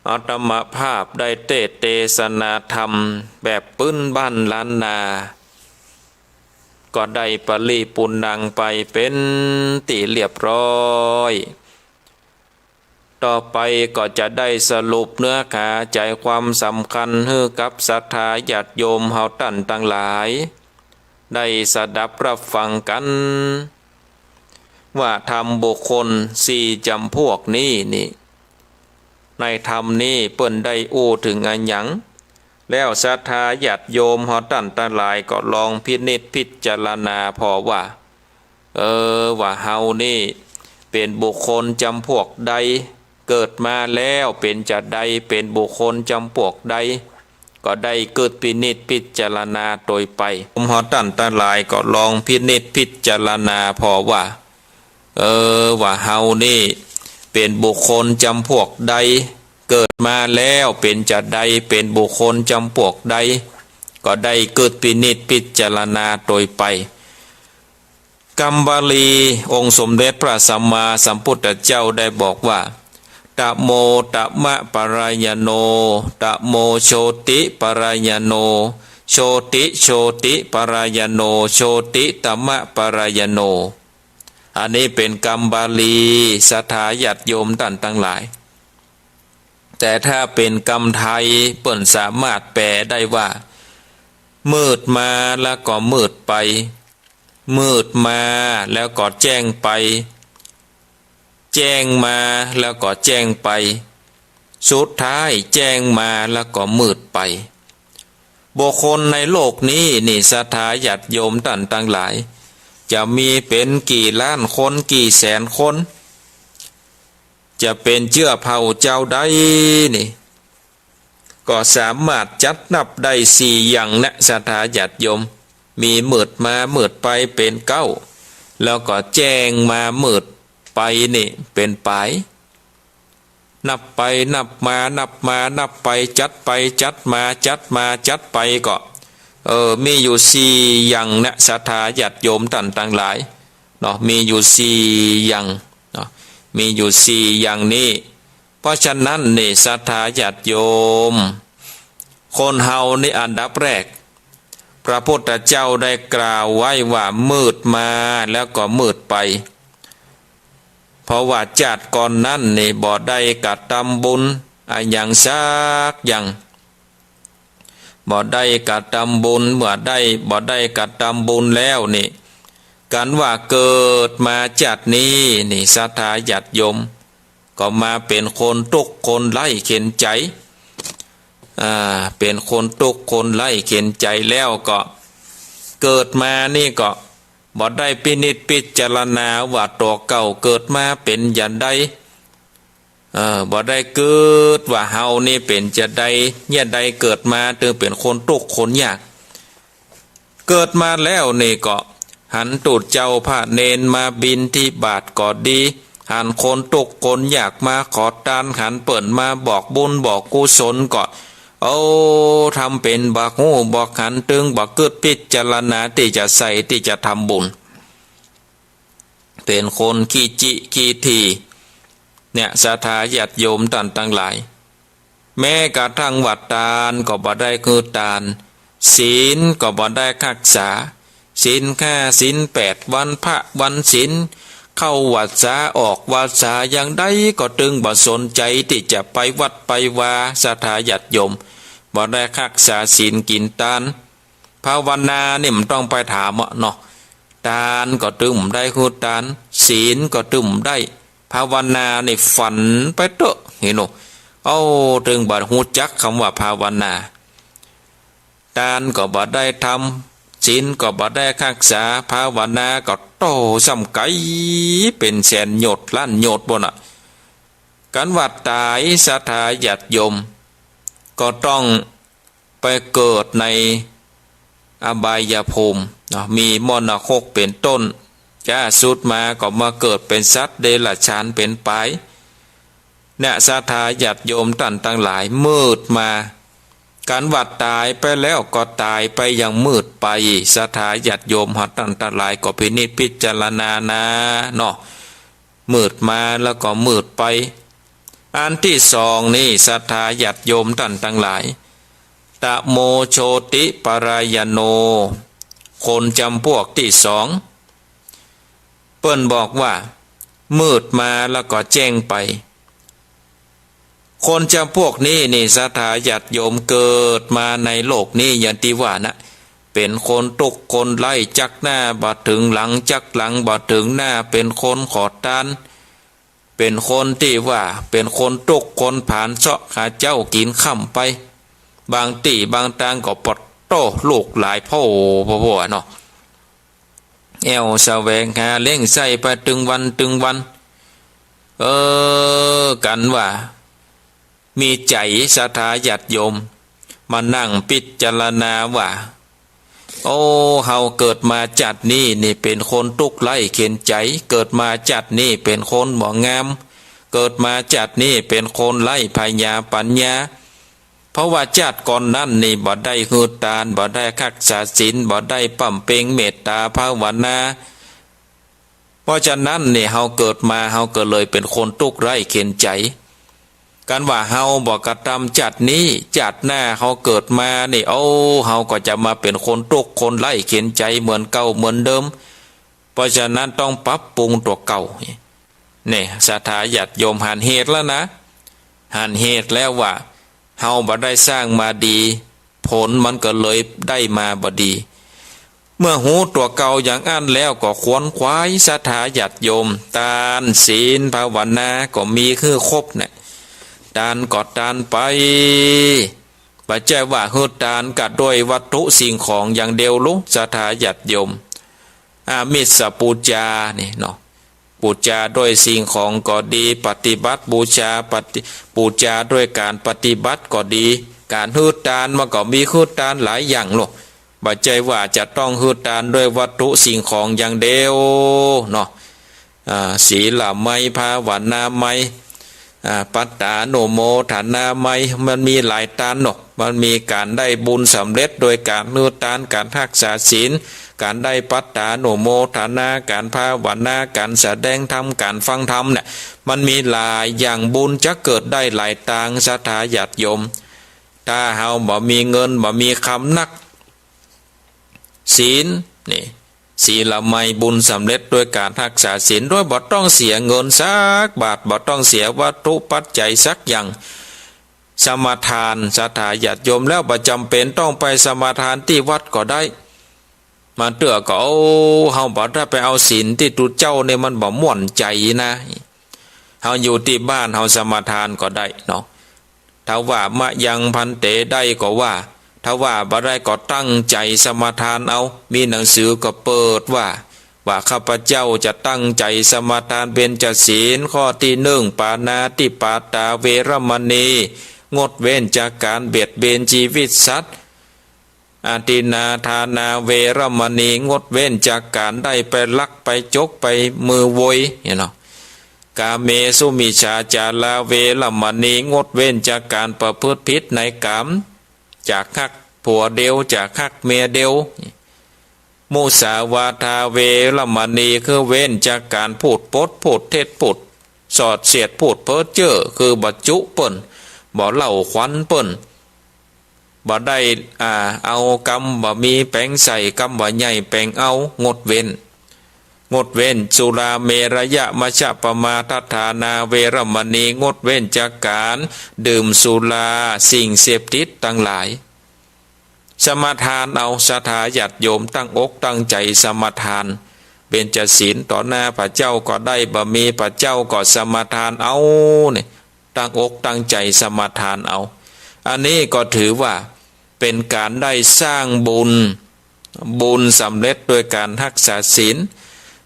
S1: อาตมาภาพได้เทศนาธรรมแบบปื้นบ้านล้านนาก็ได้ปลีปุณังไปเป็นตีเรียบร้อยต่อไปก็จะได้สรุปเนื้อหาใจความสำคัญให้กับศรัทธาญาติโยมเฮาท่านทั้งหลายได้สดับรับฟังกันว่าธรรมบุคคลสี่จำพวกนี้นี่ในธรรมนี้เปิ้นได้อู้ถึงอันหยังแล้วศรัทธาญาติโยมเฮาท่านทั้งหลายก็ลองพินิจพิจารณาพอว่าว่าเฮานี่เป็นบุคคลจำพวกใดเกิดมาแล้วเป็นจะใดเป็นบุคคลจำพวกใดก็ได้เกิดพินิจพิจารณาโดยไปผมหอตั้นตาลายก็ลองพินิจพิจารณาพอว่าว่าเฮานี่เป็นบุคคลจำพวกใดเกิดมาแล้วเป็นจะใดเป็นบุคคลจำพวกใดก็ได้เกิดพินิจพิจารณาโดยไปกัมบาลีองค์สมเด็จพระสัมมาสัมพุทธเจ้าได้บอกว่าตะโมตะมะปรายโนตะโมโชติปรายโนโชติโชติปรายโนโชติตะมะปรายโนอันนี้เป็นกัมบาลีศรัทธาญาติโยมท่านทั้งหลายแต่ถ้าเป็นกรรมไทยเปิ่นสามารถแปลได้ว่ามืดมาแล้วก็มืดไปมืดมาแล้วก็แจ้งไปแจ้งมาแล้วก็แจ้งไปสุดท้ายแจ้งมาแล้วก็มืดไปบุคคลในโลกนี้นี่ศรัทธาญาติโยมท่านทั้งหลายจะมีเป็นกี่ล้านคนกี่แสนคนจะเป็นเชื้อเผ่าเจ้าใดนี่ก็สามารถจัดนับได้สี่อย่างนะศรัทธาญาติโยมมีมืดมามืดไปเป็นเก้าแล้วก็แจ้งมามืดไปนี่เป็นปลายนับไปนับมานับมานับไปจัดไปจัดมาจัดมาจัดไปก็มีอยู่สี่อย่างนะศรัทธาญาติโยมท่านทั้งหลายเนาะมีอยู่สี่อย่างเนาะมีอยู่สี่อย่างนี้เพราะฉะนั้นนี่ศรัทธาญาติโยมคนเฮานี่อันดับแรกพระพุทธเจ้าได้กล่าวไว้ว่ามืดมาแล้วก็มืดไปเพราะว่าชาติก่อนนั้นนี่บ่ได้กระทำบุญอย่างซักอย่างบ่ได้กระทำบุญเมื่อได้บ่ได้กระทำบุญแล้วนี่กันว่าเกิดมาชาตินี้นี่ศรัทธาญาติโยมก็มาเป็นคนทุกข์คนไร้เข็นใจเป็นคนทุกข์คนไร้เข็นใจแล้วก็เกิดมานี่ก็บ่ได้พินิจพิจารณาว่าตัวเก่าเกิดมาเป็นอย่างใด บ่ได้เกิดว่าเฮานี่เป็นจะใดเนี่ยใดเกิดมาถึงเป็นคนทุกข์คนยากเกิดมาแล้วนี่ก็หันตูดเจ้าพระเนนมาบินที่บาทก็ดีหันคนทุกข์คนอยากมาขอทานหันเปิ่นมาบอกบุญบอกกุศลก็เอาทำเป็นบักหูบอกหันตึงบอกเกิดพิจารณาที่จะใส่ที่จะทำบุญเป็นคนขี้จิขี้ทีเนี่ยศรัทธาญาติโยมท่านทั้งหลายแม้กระทั่งวัดทานก็บ่ได้คือทานศีลก็บ่ได้รักษาศีลศีล8วันพระวันศีลเข้าวัดษาออกวัดษาอย่างใดก็ตึงบ่สนใจที่จะไปวัดไปวาศรัทธาญาติโยมบ่ได้รักษาศีลกินทานภาวนาเนี่ยมันต้องไปถามเนาะทานก็ตึงได้คือทานศีลก็ตึงได้ภาวนาในฝันไปเถอะเห็นหนูเอาถึงบ่ฮู้จักคำว่าภาวนาทานก็บ่ได้ทำศีลก็บ่ได้รักษาภาวนาก็โตซ้ำไกเป็นแสนโยชน์ล้านโยชน์บ่น่ะการวัดตายศรัทธาญาติโยมก็ต้องไปเกิดในอบายภูมิมีมรณะเป็นต้นจ้าสุดมาก็มาเกิดเป็นสัตว์เดรัจฉานเป็นปลายเนี่ยศรัทธาญาติโยมท่านทั้งหลายมืดมาการวัดตายไปแล้วก็ตายไปอย่างมืดไปศรัทธาญาติโยมท่านทั้งหลายก็พินิจพิจารณานะเนาะมืดมาแล้วก็มืดไปอันที่สองนี่ศรัทธาญาติโยมท่านทั้งหลายตะโมโชติปรายโนคนจำพวกที่สองเปิ้นบอกว่ามืดมาแล้วก็แจ้งไปคนจำพวกนี้นี่ศรัทธาญาติโยมเกิดมาในโลกนี้อย่างที่ว่านะเป็นคนตุกคนไล่จักหน้าบ่ถึงหลังจักหลังบ่ถึงหน้าเป็นคนขอทานเป็นคนที่ว่าเป็นคนตุกคนผ่านเสาะหาเจ้ากินค่ำไปบางตีบางทางก็ปดโตลูกหลายพ่อพ่อเนาะแอวแสวงหาเล่งใส่ไปตึงวันกันว่ามีใจศรัทธาญาติโยมมานั่งพิจารณาว่าโอ้เฮาเกิดมาจัดนี่เป็นคนทุกข์ไร้เข็นใจเกิดมาจัดนี่เป็นคนบ่งามเกิดมาจัดนี่เป็นคนไร้ปัญญาเพราะว่าจัดก่อนนั้นนี่บ่ได้คือทานบ่ได้รักษาศีลบ่ได้ปั่มเพ็งเมตตาภาวนาเพราะฉะนั้นนี่เฮาเกิดมาเฮาก็เลยเป็นคนทุกข์ไร้เข็นใจการว่าเฮาบ่กระทำจัดนี้จัดหน้าเฮาเกิดมานี่เฮาก็จะมาเป็นคนทุกข์คนไร้เข็นใจเหมือนเก่าเหมือนเดิมเพราะฉะนั้นต้องปรับปรุงตัวเก่านี่ศรัทธาญาติโยมหันเหตุแล้วนะหันเหตุแล้วว่าเฮาบ่ได้สร้างมาดีผลมันก็เลยได้มาบ่ดีเมื่อหูตัวเก่าอย่างอันแล้วก็ขวนขวายศรัทธาญาติโยมทานศีลภาวนาก็มีคือครบเนี่ยทานก็ทานไปปัจจัยว่าฮือทานกัดด้วยวัตถุสิ่งของอย่างเดียวลุศรัทธาญาติโยมอามิสปูจานี่เนาะปูจาด้วยสิ่งของก็ดีปฏิบัติบูชาปูจาด้วยการปฏิบัติก็ดีการฮือทานมันก็มีฮือทานหลายอย่างหรอกปัจจัยว่าจะต้องฮือทานด้วยวัตถุสิ่งของอย่างเดียวเนาะศีลไมภาวนาไมปัตตาโนโมฐานาไมมันมีหลายทานเนาะมันมีการได้บุญสำเร็จโดยการฮือทานการรักษาศีลการได้ปัตตาโนโมฐานาการภาวนาการแสดงธรรมการฟังธรรมเนี่ยมันมีหลายอย่างบุญจะเกิดได้หลายทางศรัทธาญาติโยมถ้าเฮาบ่มีเงินบ่มีคำนักศีลนี่ศีลไมบุญสำเร็จด้วยการรักษาศีลด้วยบ่ต้องเสียเงินสักบาทบ่ต้องเสียวัตถุปัจจัยสักอย่างสมาทานศรัทธาญาติโยมแล้วบ่จำเป็นต้องไปสมาทานที่วัดก็ได้มาเตือก็เฮาบ่ได้ไปเอาศีลที่ตุเจ้าเนี่ยมันบ่ม่วนใจนะเฮาอยู่ที่บ้านเฮาสมาทานก็ได้เนาะถ้าว่ามะยังพันเตได้ก็ว่าถ้าว่าบ่ได้ก็ตั้งใจสมาทานเอามีหนังสือก็เปิดว่า ว่าข้าพเจ้าจะตั้งใจสมาทานเบญจศีลข้อที่หนึ่งปาณาติปาตาเวรมณีงดเว้นจากการเบียดเบียนชีวิตสัตว์อาทินาทานาเวรมณีงดเว้นจากการได้ไปลักไปจกไปมือโวยเนาะกาเมสุมิชาจาลาเวรมณีงดเว้นจากการประพฤติผิดในกามจากฮักผัวเดียวจากฮักเมียเดียวมุสาวาทาเวรมณีคือเว้นจากการพูดปดพูดเท็จพูดสอดเสียดพูดเพ้อเจ้อคือบัจจุเปิ้นบ่เล่าขวัญเปิ้นบ่ได้เอากรรมบ่มีแปลงใส่กรรมบ่ใหญ่แปลงเอางดเว้นสุราเมรยะมัชฌะปมาทัฏฐานาเวรมณีงดเว้นจากการดื่มสุราสิ่งเสพติดทั้งหลายสมาทานเอาศรัทธาญาติโยมตั้งอกตั้งใจสมาทานเบญจศีลต่อหน้าพระเจ้าก็ได้บ่มีพระเจ้าก็สมาทานเอาเนี่ยตั้งอกตั้งใจสมาทานเอาอันนี้ก็ถือว่าเป็นการได้สร้างบุญสำเร็จโดยการรักษาศีล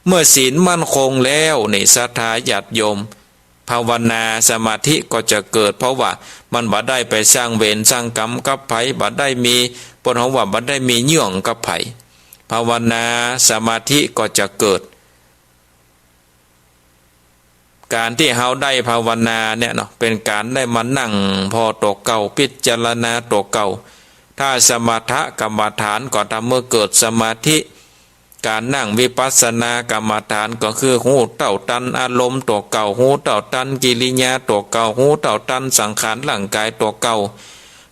S1: เมื่อศีลมั่นคงแล้วในศรัทธาญาติโยมภาวนาสมาธิก็จะเกิดเพราะว่ามันบ่ได้ไปสร้างเวรสร้างกรรมกับไผบ่ได้มีปนของว่าบ่ได้มีเยื่องกับไผภาวนาสมาธิก็จะเกิดการที่เฮาได้ภาวนาเนี่ยเนาะเป็นการได้มานั่งพอตัวเก่าพิจารณาตัวเก่าถ้าสมถกรรมฐานก็ทำเมื่อเกิดสมาธิการนั่งวิปัสสนากรรมฐานก็คือหูเต่าตันอารมณ์ตัวเก่าหูเต่าตันกิริยาตัวเก่าหูเต่าตันสังขารร่างกายตัวเก่า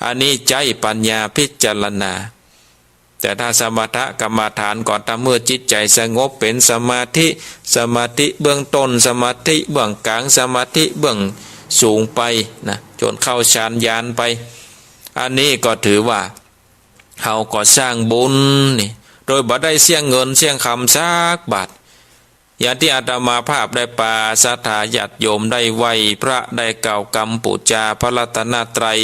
S1: อันนี้ใจปัญญาพิจารณาแต่ถ้าสมถกรรมฐานก่อนทำเมื่อจิตใจสงบเป็นสมาธิเบื้องต้นสมาธิเบื้องกลางสมาธิเบื้องสูงไปนะจนเข้าฌานญาณไปอันนี้ก็ถือว่าเขาก็สร้างบุญนี่โดยบ่ได้เสี่ยงเงินเสี่ยงคำสักบาทอย่างที่อาตมาภาพได้ปาศรัทธาญาติโยมได้ไหวพระได้กล่าวกรรมปูจาพระรัตนตรัย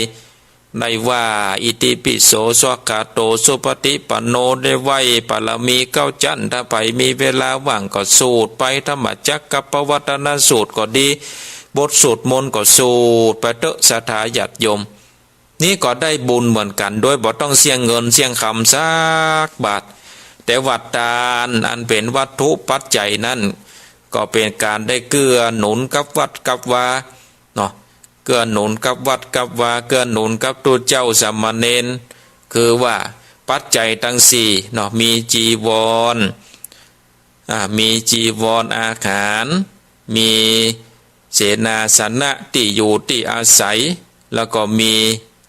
S1: ได้ว่าอิติปิโสสวากาโตสุปฏิปันโนได้ไหวปรมีเก้าจันถ้าไปมีเวลาว่างก็สูตรไปธรรมจักกับปวัตนสูตรก็ดีบทสวดมนต์ก็สูตรไปเถอะศรัทธาญาติโยมนี่ก็ได้บุญเหมือนกันโดยบ่ต้องเสี่ยงเงินเสี่ยงคำสักบาทแต่วัดทานอันเป็นวัตถุปัจจัยนั้นก็เป็นการได้เกื้อหนุนกับวัดกับวาเนาะเกื้อหนุนกับวัดกับวาเกื้อหนุนกับตัวเจ้าสามเณรคือว่าปัจจัยทั้งสี่เนาะมีจีวรอาหารมีเสนาสนะที่อยู่ที่อาศัยแล้วก็มี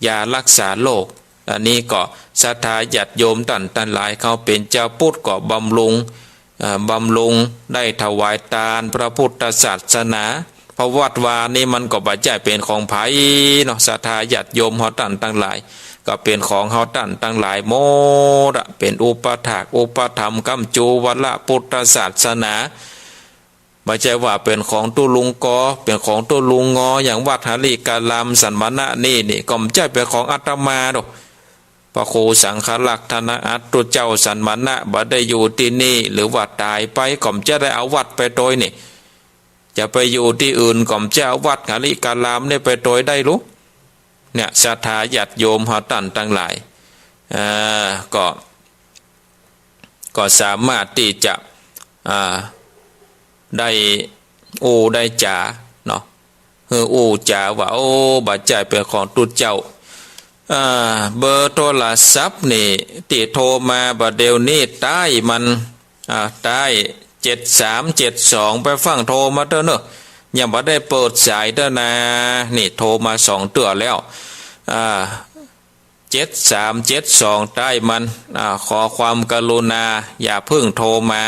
S1: ยารักษาโรคอันนี้ก็ศรัทธาญาติโยมตันหลายเขาเป็นเจ้าพุทธก็บำรุงได้ถวายทานพระพุทธศาสนาเพราะวัดวานี่มันก็บ่ใช่เป็นของไผเนาะศรัทธาญาติโยมเฮาตั้งหลายก็เป็นของเฮาตั้งหลายหมดเป็นอุปถากอุปธรรมกัมจูวัละพุทธศาสนาไม่ใช่ว่าเป็นของตุลุงกอเป็นของตุลุงงออย่างวัดหาริกาลามสันมณะนี่ก็ไม่ใช่เป็นของอาตมาดอกพระครูสังฆลักษณะอัตตุเจ้าสันมณะบ่ได้อยู่ที่นี่หรือว่าตายไปก็ไม่จะได้เอาวัดไปโดยนี่จะไปอยู่ที่อื่นก็ไม่จะเอาวัดหาริกาลามนี่ไปโดยได้รู้เนี่ยศรัทธาญาติโยมเฮาตั้งหลายก็สามารถที่จะได้จ่าเนาะจ่าว่าบ่ใจเป็นของตุเจ้าเบอร์โทรศัพท์นี่ที่โทรมาบัดเดี๋ยวนี้ใต้มันใต้7372ไปฟังโทรมาเด้อเนอะยังบ่ได้เปิดสายเด้อนะนี่โทรมา2เทื่อแล้ว7372ใต้มันขอความกรุณาอย่าเพิ่งโทรมา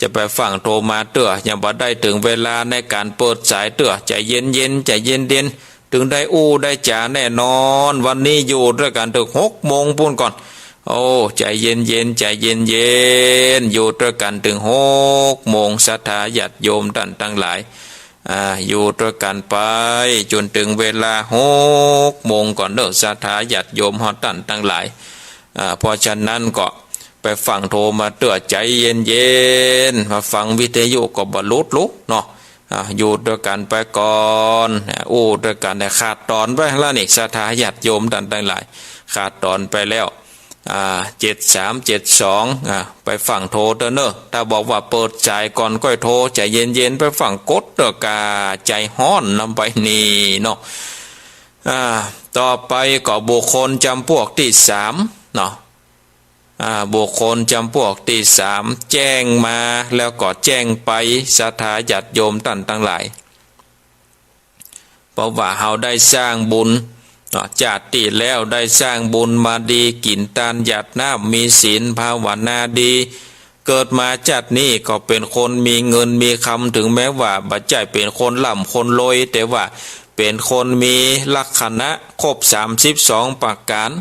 S1: จะไปฟังโทรมาเตื้อยังบ่ได้ถึงเวลาในการเปิดสายเตื้อใจเย็นใจเย็นถึงได้ได้จ่าแน่นอนวันนี้อยู่ด้วยกันถึง6 โมงปุ่นก่อนใจเย็นอยู่ด้วยกันถึง6 โมงศรัทธาญาติโยมตั้งหลายอยู่ด้วยกันไปจนถึงเวลา6 โมงก่อนเด้อศรัทธาญาติโยมเฮาตั้งหลายเพราะฉะนั้นก็ ไปฟังโทรมาเตือใจเย็นๆมาฟังวิทยุก็บ่ลุกเนาะอยู่ด้วยกันไปก่อนด้วยกันแต่ขาดตอนไปแล้วนี่ศรัทธาญาติโยมดันทั้งหลายขาดตอนไปแล้ว7372ไปฟังโทรเด้อเนอะถ้าบอกว่าเปิดใจก่อนก็โทรใจเย็นๆไปฟังกดเด้อกาใจฮ้อนนำไปนี่เนาะต่อไปก็บุคคลจำพวกที่3เนาะบุคคลจำพวกที่3แจ้งมาแล้วก็แจ้งไปศรัทธาญาติโยมท่านทั้งหลายเพราะว่าเฮาได้สร้างบุญชาติแล้วได้สร้างบุญมาดีกินทานหยาดน้ำมีศีลภาวนาดีเกิดมาชาตินี้ก็เป็นคนมีเงินมีคำถึงแม้ว่าบัดใจเป็นคนร่ำคนรวยแต่ว่าเป็นคนมีลักษณะครบ32ประการ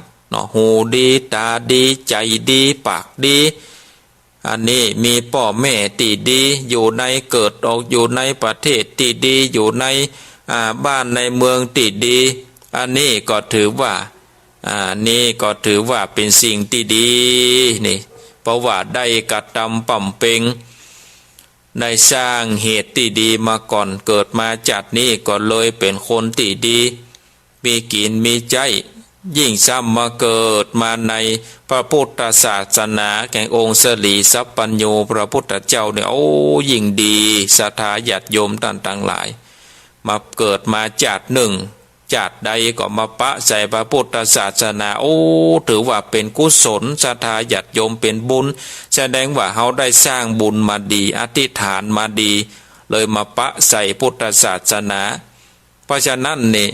S1: หูดีตาดีใจดีปากดีอันนี้มีพ่อแม่ที่ดีอยู่ในเกิดออกอยู่ในประเทศที่ดีอยู่ในบ้านในเมืองที่ดีอันนี้ก็ถือว่าเป็นสิ่งที่ดีนี่เพราะว่าได้กระทำปั่มเพ็งได้สร้างเหตุที่ดีมาก่อนเกิดมาจากนี้ก็เลยเป็นคนที่ดีมีกินมีใจยิ่งซ้ำมาเกิดมาในพระพุทธศาสนาแห่งองค์สลีสัพปัญโญพระพุทธเจ้าเนี่ยยิ่งดีศรัทธาญาติโยมท่านทั้งหลายมาเกิดมาจากหนึ่งจากใดก็มาปะใส่พระพุทธศาสนาถือว่าเป็นกุศลศรัทธาญาติโยมเป็นบุญแสดงว่าเขาได้สร้างบุญมาดีอธิษฐานมาดีเลยมาปะใส่พุทธศาสนาเพราะฉะนั้นนี่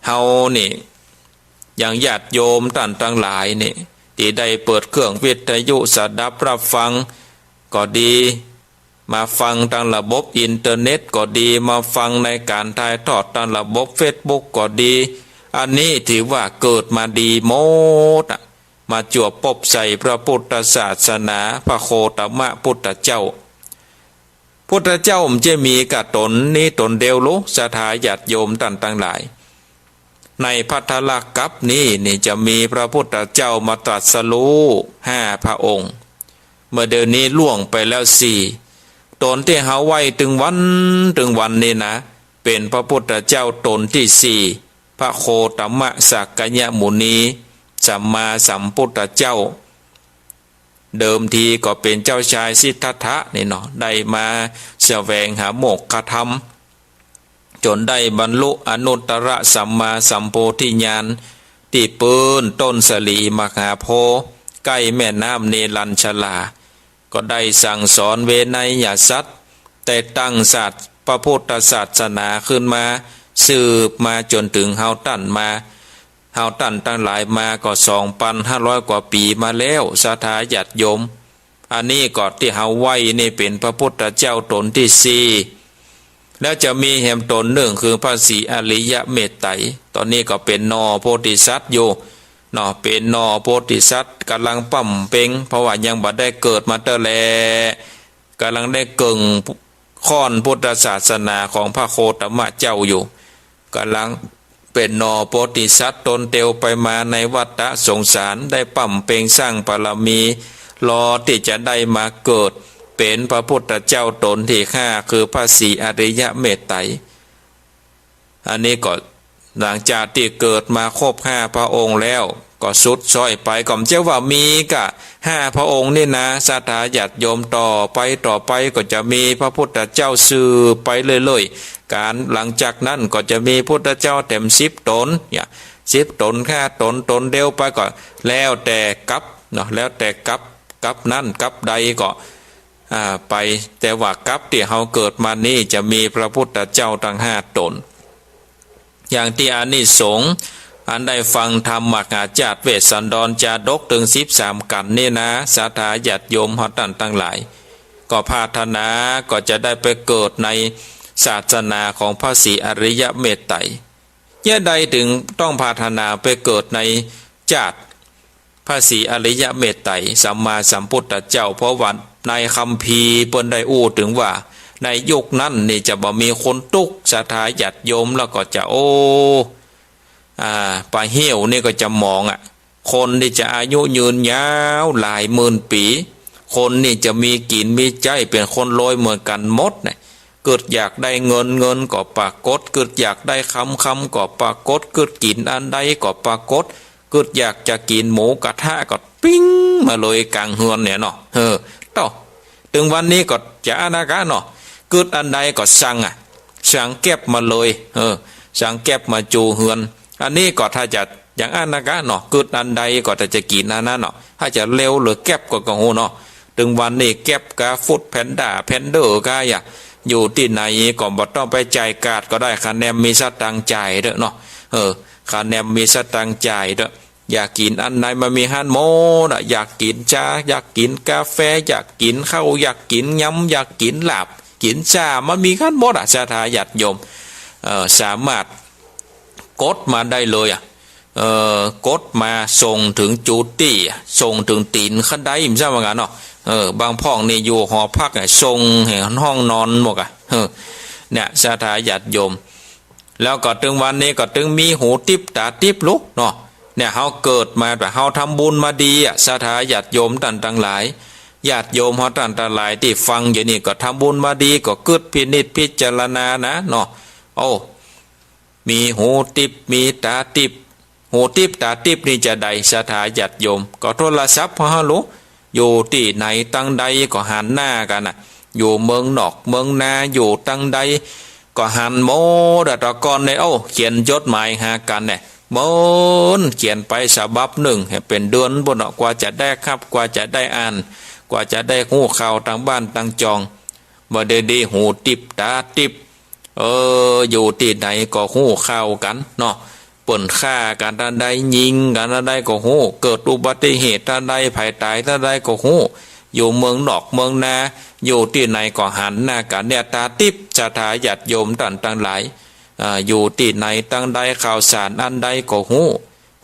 S1: เฮานี่อย่างญาติโยมท่านทั้งหลายนี่ที่ได้เปิดเครื่องวิทยุสดับรับฟังก็ดีมาฟังทางระบบอินเทอร์เน็ตก็ดีมาฟังในการถ่ายทอดทางระบบเฟซบุ๊กก็ดีอันนี้ถือว่าเกิดมาดีหมดมาจวบปบใส่พระพุทธศาสนาพระโคตมะพุทธเจ้ามันจะมีกับตนนี้ตนเดียวรู้ศรัทธาญาติโยมท่านทั้งหลายในพัทธลกัปนี้จะมีพระพุทธเจ้ามาตรัสรู้5 พระองค์เมื่อเดี๋ยวนี้ล่วงไปแล้ว4ตนที่เฮาไว้ถึงวันนี้นะเป็นพระพุทธเจ้าตนที่4พระโคตมะสักกยมุนีสัมมาสัมพุทธเจ้าเดิมทีก็เป็นเจ้าชายสิทธัตถะนี่เนาะได้มาแสวงหาโมกขธรรมจนได้บรรลุอนุตตรสัมมาสัมโพธิญาณที่ปืนต้นสลีมหาโพธิ์ใกล้แม่น้ำเนรัญชลาก็ได้สั่งสอนเวไนยสัตว์แต่ตั้งศาสตร์พระพุทธศาสนาขึ้นมาสืบมาจนถึงเฮาตั้นตั้งหลายมาก็ 2,500 กว่าปีมาแล้วศรัทธาญาติโยมอันนี้ก็ที่เฮาไว้นี่เป็นพระพุทธเจ้าตนที่4แล้วจะมีแห่งตนหนึ่งคือพระศรีอริยเมตไตรตอนนี้ก็เป็นนอโพธิสัตว์อยู่เป็นนอโพธิสัตว์กำลังปั่มเพ็งเพราะว่ายังบ่ได้เกิดมาเตอแลกำลังได้เก่งค้อนพุทธศาสนาของพระโคตมะเจ้าอยู่กำลังเป็นนอโพธิสัตว์ตนเตียวไปมาในวัฏสงสารได้ปั่มเพ็งสร้างบารมีรอที่จะได้มาเกิดเป็นพระพุทธเจ้าตนที่5คือพระศรีอริยเมตไตรอันนี้ก็หลังจากที่เกิดมาครบ5 พระองค์แล้วก็สุดซ้อยไปก็เจ้าว่ามีกะ5 พระองค์นี่นะศรัทธาญาติโยมต่อไปก็จะมีพระพุทธเจ้าสืบไปเรื่อยๆการหลังจากนั้นก็จะมีพุทธเจ้าเต็ม10 ตน10 ตน5 ตนเดียวไปก็แล้วแต่กับแล้วแต่กับนั่นกับใดก็ไปแต่ว่ากับที่เฮาเกิดมานี่จะมีพระพุทธเจ้าทั้ง5 ตนอย่างที่อานิสงส์อันได้ฟังธรรมมหาจารย์เวสสันดรจาดกถึง13 กันนี่นะศรัทธาญาติโยมเฮาท่านทั้งหลายก็พาธนาก็จะได้ไปเกิดในศาสนาของพระศรีอริยเมตไตรย่าใดถึงต้องพาธนาไปเกิดในจาติพระศรีอริยเมตไตรสัมมาสัมพุทธเจ้าเพราะว่าในคัมภีร์เปิ้นได้ถึงว่าในยุคนั้นนี่จะบ่มีคนตุกศรัทธาญาติโยมแล้วก็จะปลาเหี้ยวนี่ก็จะมอง คนที่จะอายุยืนยาวหลายหมื่นปีคนนี่จะมีกินมีใจเป็นคนรวยเหมือนกันหมดเนี่ยเกิดอยากได้เงินเงินก็ปรากฏเกิดอยากได้คำคำก็ปรากฏเกิดกินอันใดก็ปรากฏเกิดอยากจะกินหมูกระทะก็ปิ้งมาเลยกลางเฮือนเนี่ยเนาะต่อถึงวันนี้ก็จะนะคะเนาะเกิดอันใดก็สั่งเก็บมาเลยสั่งเก็บมาจูเฮือนอันนี้ก็ถ้าจะอย่างอันนะคะเนาะเกิดอันใดก็จะกินอันนั้นเนาะถ้าจะเร็วหรือเก็บก็โหเนาะถึงวันนี้เก็บกาฟุตแพนด้าแพนเดอร์กาอยู่ที่ไหนก็บ่ต้องไปจ่ายกาดก็ได้คะแนนมีสตังค์จ่ายเด้อเนาะคะแนนมีสตังค์จ่ายเด้ออยากกินอันไหนมามีฮันโมน่ะอยากกินชาอยากกินกาแฟอยากกินข้าวอยากกินยำอยากกินลาบกินชามันมีฮันหมดศรัทธาญาติโยมสามารถกดมาได้เลยกดมาส่งถึงจูตี้ส่งถึงตีนขันได้อิ่มใช่ไหมกันเนาะบางพ่องนี่อยู่หอพักส่งเห็นห้องนอนหมดเนี่ยศรัทธาญาติโยมแล้วก็ถึงวันนี้ก็ถึงมีหูทิพตาทิพลุกเนาะเนี่ยเขาเกิดมาแบบเขาทำบุญมาดีศรัทธาญาติโยมต่างหลายญาติโยมเขาต่างหลายที่ฟังอยู่นี่ก็ทำบุญมาดีก็เกิดพินิจพิจารณานะเนาะมีหูทิพมีตาทิพหูทิพตาทิพนี่จะใดศรัทธาญาติโยมก็โทรศัพท์พอรู้อยู่ที่ไหนตั้งใดก็หันหน้ากันอยู่เมืองนอกเมืองนาอยู่ตั้งใดก็หันโมดตะกอนในเขียนจดหมายหากันเนี่ยโมนเขียนไปฉบับหนึ่งเป็นเดือนบนกว่าจะได้ครับกว่าจะได้อ่านกว่าจะได้หูข่าวต่างบ้านต่างจองบ่ได้ดีหูติบตาติบอยู่ที่ไหนก็หูข่าวกันเนาะป่นฆ่ากันท่านใดยิงกันท่านใดก็หูเกิดอุบัติเหตุท่านใดภัยตายท่านใดก็หูอยู่เมืองนอกเมืองนาอยู่ที่ไหนก็หันหน้ากันเนี่ยตาติบศรัทธาญาติโยมต่างหลายอยู่ที่ไหนตั้งใดข่าวสารอันใดก็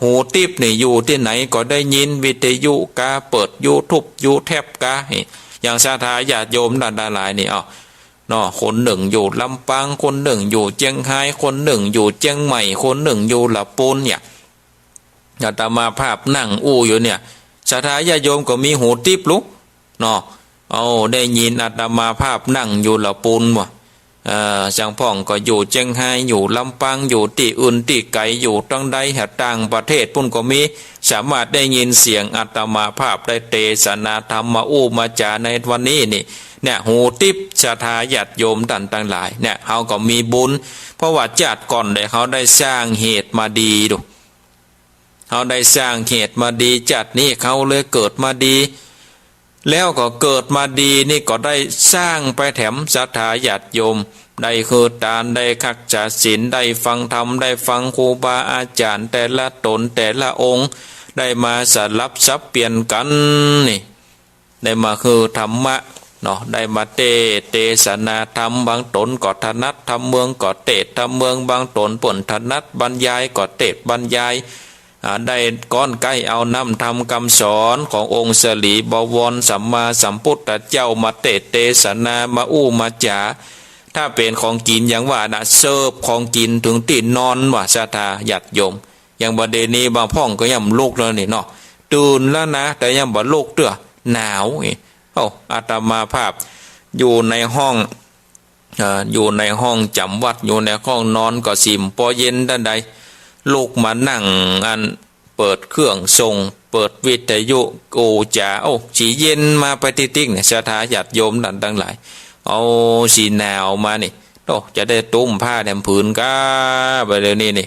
S1: หูติบนี่อยู่ที่ไหนก็ได้ยินวิทยุกาเปิดยูทูบยูแทบกาอย่างศรัทธาญาติโยมต่างหลายนี่เนาะคนหนึ่งอยู่ลำปางคนหนึ่งอยู่เชียงรายคนหนึ่งอยู่เชียงใหม่คนหนึ่งอยู่ลำพูนเนี่ยอาตมาภาพนั่งอยู่เนี่ยศรัทธาญาติโยมก็มีหูติบลุกเนาะได้ยินอาตมาภาพนั่งอยู่ลำพูนว่ะจังพ่องก็อยู่เชียงรายอยู่ลำปางอยู่ที่อื่นที่ไกลอยู่ตั้งใดต่างประเทศปุ่นก็มีสามารถได้ยินเสียงอาตมาภาพได้เทศนาธรรมมามาจาในวันนี้นี่เนี่ยหูติบศรัทธาญาติโยมต่างหลายเนี่ยเขาก็มีบุญเพราะว่าญาติก่อนได้เขาได้สร้างเหตุมาดีดูเขาได้สร้างเหตุมาดีจัดนี่เขาเลยเกิดมาดีแล้วก็เกิดมาดีนี่ก็ได้สร้างไปแถมศรัทธาญาติโยมได้คือตานได้คักษาศีลได้ฟังธรรมได้ฟังครูบาอาจารย์แต่ละตนแต่ละองค์ได้มาสลับซับเปลี่ยนกันนี่ได้มาคือธรรมะเนาะได้มาเทศนาธรรมบางตนก็ถนัดธรรมเมืองก็เทศธรรมเมืองบางตนป่นถนัดบรรยายก็เทศบรรยายได้ก้อนใกล้เอานำทำคำสอนขององค์สลีบวรสัมมาสัมพุทธเจ้ามาเทศนามามาจาถ้าเป็นของกินอย่างว่าเสิร์ฟของกินถึงตีนอนว่าศรัทธาญาติโยมอย่างประเด็นนี้บางพ่องก็ย่ำลูกแล้วนี่เนาะตื่นแล้วนะแต่ย่ำบ่ลูกเตื้อหนาวอาตมาภาพอยู่ในห้องจำวัดอยู่ในห้องนอนก็สิมพอเย็นด้านใดลูกมานั่งเปิดเครื่องส่งเปิดวิทยุจ๋าสีเย็นมาไปติ๊กเนี่ยศรัทธาญาติโยมต่างหลายสีหนาวมานี่จะได้ตุ้มผ้าแถมผืนก้าไปเดี๋ยวนี้นี่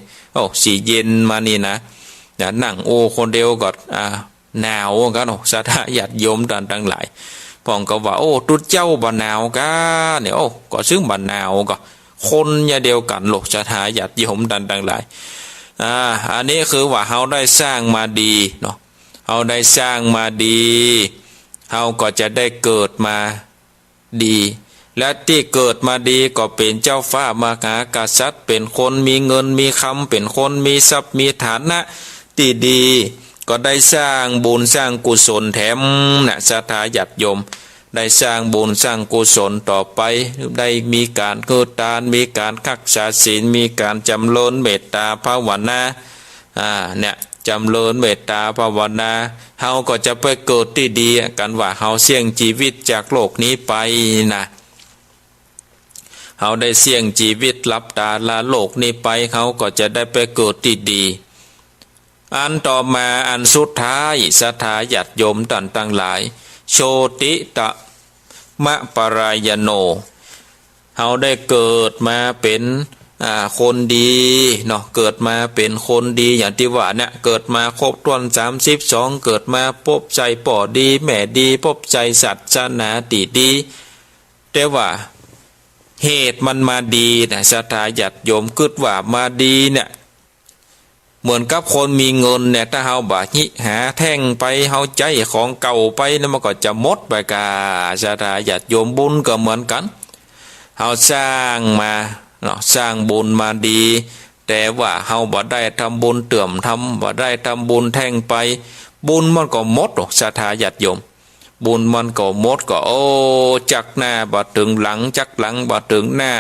S1: สีเย็นมานี่นะนั่งคนเดียวก็หนาวกันศรัทธาญาติโยมต่างหลายพ่องก็ว่าตุดเจ้าบ่หนาวก้าเนี่ยก็ซึ่งบ่หนาวก็คนอย่าเดียวกันศรัทธาญาติโยมต่างหลายอันนี้คือว่าเขาได้สร้างมาดีเนาะเขาได้สร้างมาดีเขาก็จะได้เกิดมาดีและที่เกิดมาดีก็เป็นเจ้าฟ้ามหากษัตริย์เป็นคนมีเงินมีคำเป็นคนมีทรัพย์มีฐานะที่ดีก็ได้สร้างบุญสร้างกุศลแถมศรัทธาญาติโยมได้สร้างบุญสร้างกุศลต่อไปได้มีการเกิดทานมีการรักษาศีลมีการจำเริญเมตตาภาวนาเนี่ยจ จำเริญเมตตาภาวนาเฮาก็จะไปเกิดที่ดีกันว่าเฮาเสี่ยงชีวิตจากโลกนี้ไปนะเฮาได้เสี่ยงชีวิตลับตาลาโลกนี้ไปเขาก็จะได้ไปเกิดที่ดีอันต่อมาอันสุดท้ายศรัทธาญาติโยมท่านทั้งหลายโชติตะมะปรายโนเฮาได้เกิดมาเป็นคนดีเนาะเกิดมาเป็นคนดีอย่างที่ว่าเนี่ยเกิดมาครบถ้วน32เกิดมาพบใจป่อดีแม่ดีพบใจศาสนาดีแต่ว่าเหตุมันมาดีนะศรัทธาญาติโยมคิดว่ามาดีเนี่ยเหมือนกับคนมีเงินเนี่ยถ้าเฮาบ่หิหาแท่งไปเฮาใจของเก่าไปแล้วมันก็จะหมดไปกาศรัทธาญาติโยมบุญก็เหมือนกันเฮาสร้างมาเนาะสร้างบุญมาดีแต่ว่าเฮาบ่ได้ทำบุญเตื่อมทำบ่ได้ทำบุญแท่งไปบุญมันก็หมดหรอกศรัทธาญาติโยมบุญมันก็หมดก็โอ้จักหน้าบ่ถึงหลังจักหลังบ่ถึงหน้า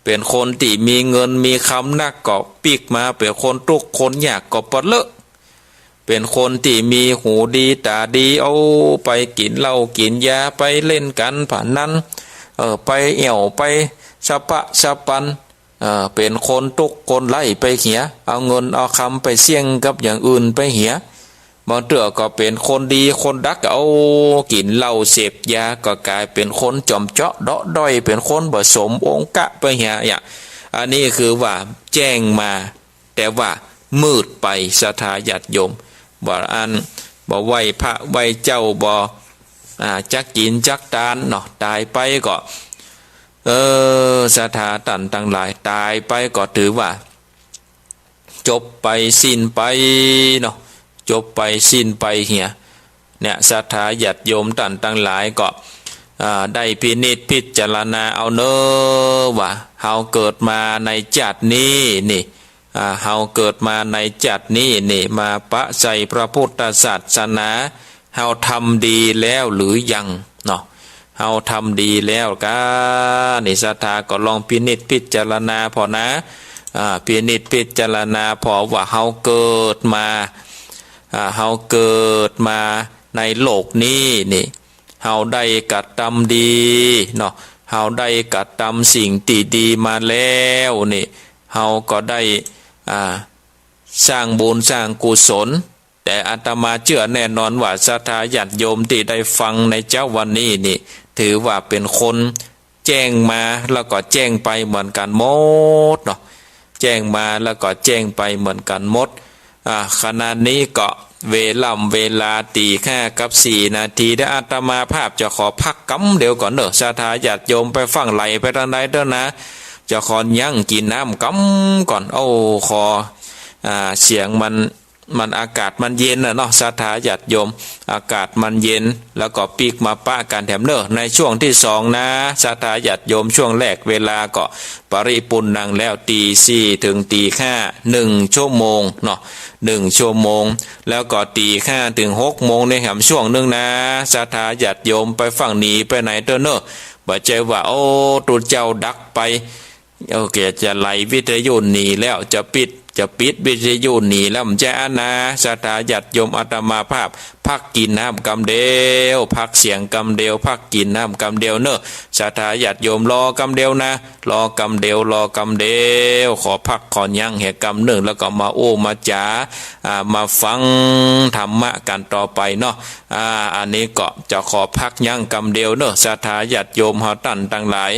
S1: เป็นคนที่มีเงินมีคำนักก็ปีกมาเป็นคนทุกคนยากก็ปะเลอะเป็นคนที่มีหูดีตาดีเอาไปกินเหล้ากินยาไปเล่นกันผ่านนั้นไปเอี่ยวไปสะปะสะปันเป็นคนทุกคนไล่ไปเหียเอาเงินเอาคำไปเสี่ยงกับอย่างอื่นไปเหียบางเถื่อก็เป็นคนดีคนดักเอากินเหล้าเสพยาก็กลายเป็นคนจอมเจาะเดาะด้อยเป็นคนผสมองค์กะไปเหียอย่างอันนี้คือว่าแจ้งมาแต่ว่ามืดไปศรัทธาญาติโยมบ่อันบ่ไหวพระไหวเจ้าบ่จักกินจักทานเนาะตายไปก็ศรัทธาตันทั้งหลายตายไปก็ถือว่าจบไปสิ้นไปเนาะจบไปสิ้นไปเหียเนี่ยศรัทธาญาติโยมท่านทั้งหลายก็ได้พินิจพิจารณาเอาเนอว่าเฮาเกิดมาในจัดนี้นี่เฮาเกิดมาในจัดนี้นี่มาปะใจพระพุทธศาสนาเฮาทำดีแล้วหรือยังเนาะเฮาทำดีแล้วกะนี่ศรัทธาก็ลองพินิจพิจารณาพอนะพินิจพิจารณาพอว่าเฮาเกิดมาเฮาเกิดมาในโลกนี้นี่เฮาได้กระทำดีเนาะเฮาได้กระทำสิ่งที่ดีมาแล้วนี่เฮาก็ได้สร้างบุญสร้างกุศลแต่อาตมาเชื่อแน่นอนว่าศรัทธาญาติโยมที่ได้ฟังในเจ้าวันนี้นี่ถือว่าเป็นคนแจ้งมาแล้วก็แจ้งไปเหมือนกันหมดเนาะแจ้งมาแล้วก็แจ้งไปเหมือนกันหมดขณะนี้ก็เวลาตี5:04ได้อาตมาภาพจะขอพักกำเดี๋ยวก่อนเนอะศรัทธาญาติโยมไปฟังไหลไปทางใดเด้อนะจะขอยั่งกินน้ำกำก่อนขอเสียงมันอากาศมันเย็นนะเนาะศรัทธาญาติโยมอากาศมันเย็นแล้วก็ปีกมาปะกันแถมเนอะในช่วงที่2นะศรัทธาญาติโยมช่วงแรกเวลาก็ปริปุณนังแล้วตี4ถึงตี5 1 ชั่วโมงเนาะ1 ชั่วโมงแล้วก็ตี5ถึง6 โมงในแหมช่วงนึงนะศรัทธาญาติโยมไปฝั่งหนีไปไหนเด้อเนอะบ่ใจว่าตุเจ้าดักไปโอเคจะไล่วิทยุหนีแล้วจะปิดวิทยุหนีแล้วมันจะนาศรัทธาญาติโยมอาตมาภาพพักกินน้ำกำเดียวพักเสียงกำเดียวพักกินน้ำกำเดียวเนอะศรัทธาญาติโยมรอกำเดียวนะรอกำเดียวขอพักขอยั่งเหตุกำหนึ่งแล้วก็มามาจ๋ามาฟังธรรมะกันต่อไปเนาะอันนี้ก็จะขอพักยั่งกำเดียวเนอะศรัทธาญาติโยมเฮาตั้นทั้งหลาย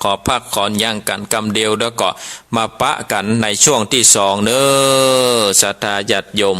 S1: ขอพักขอนย่างกันกำเดียวแล้วก็มาปะกันในช่วงที่2เน้อศรัทธาญาติโยม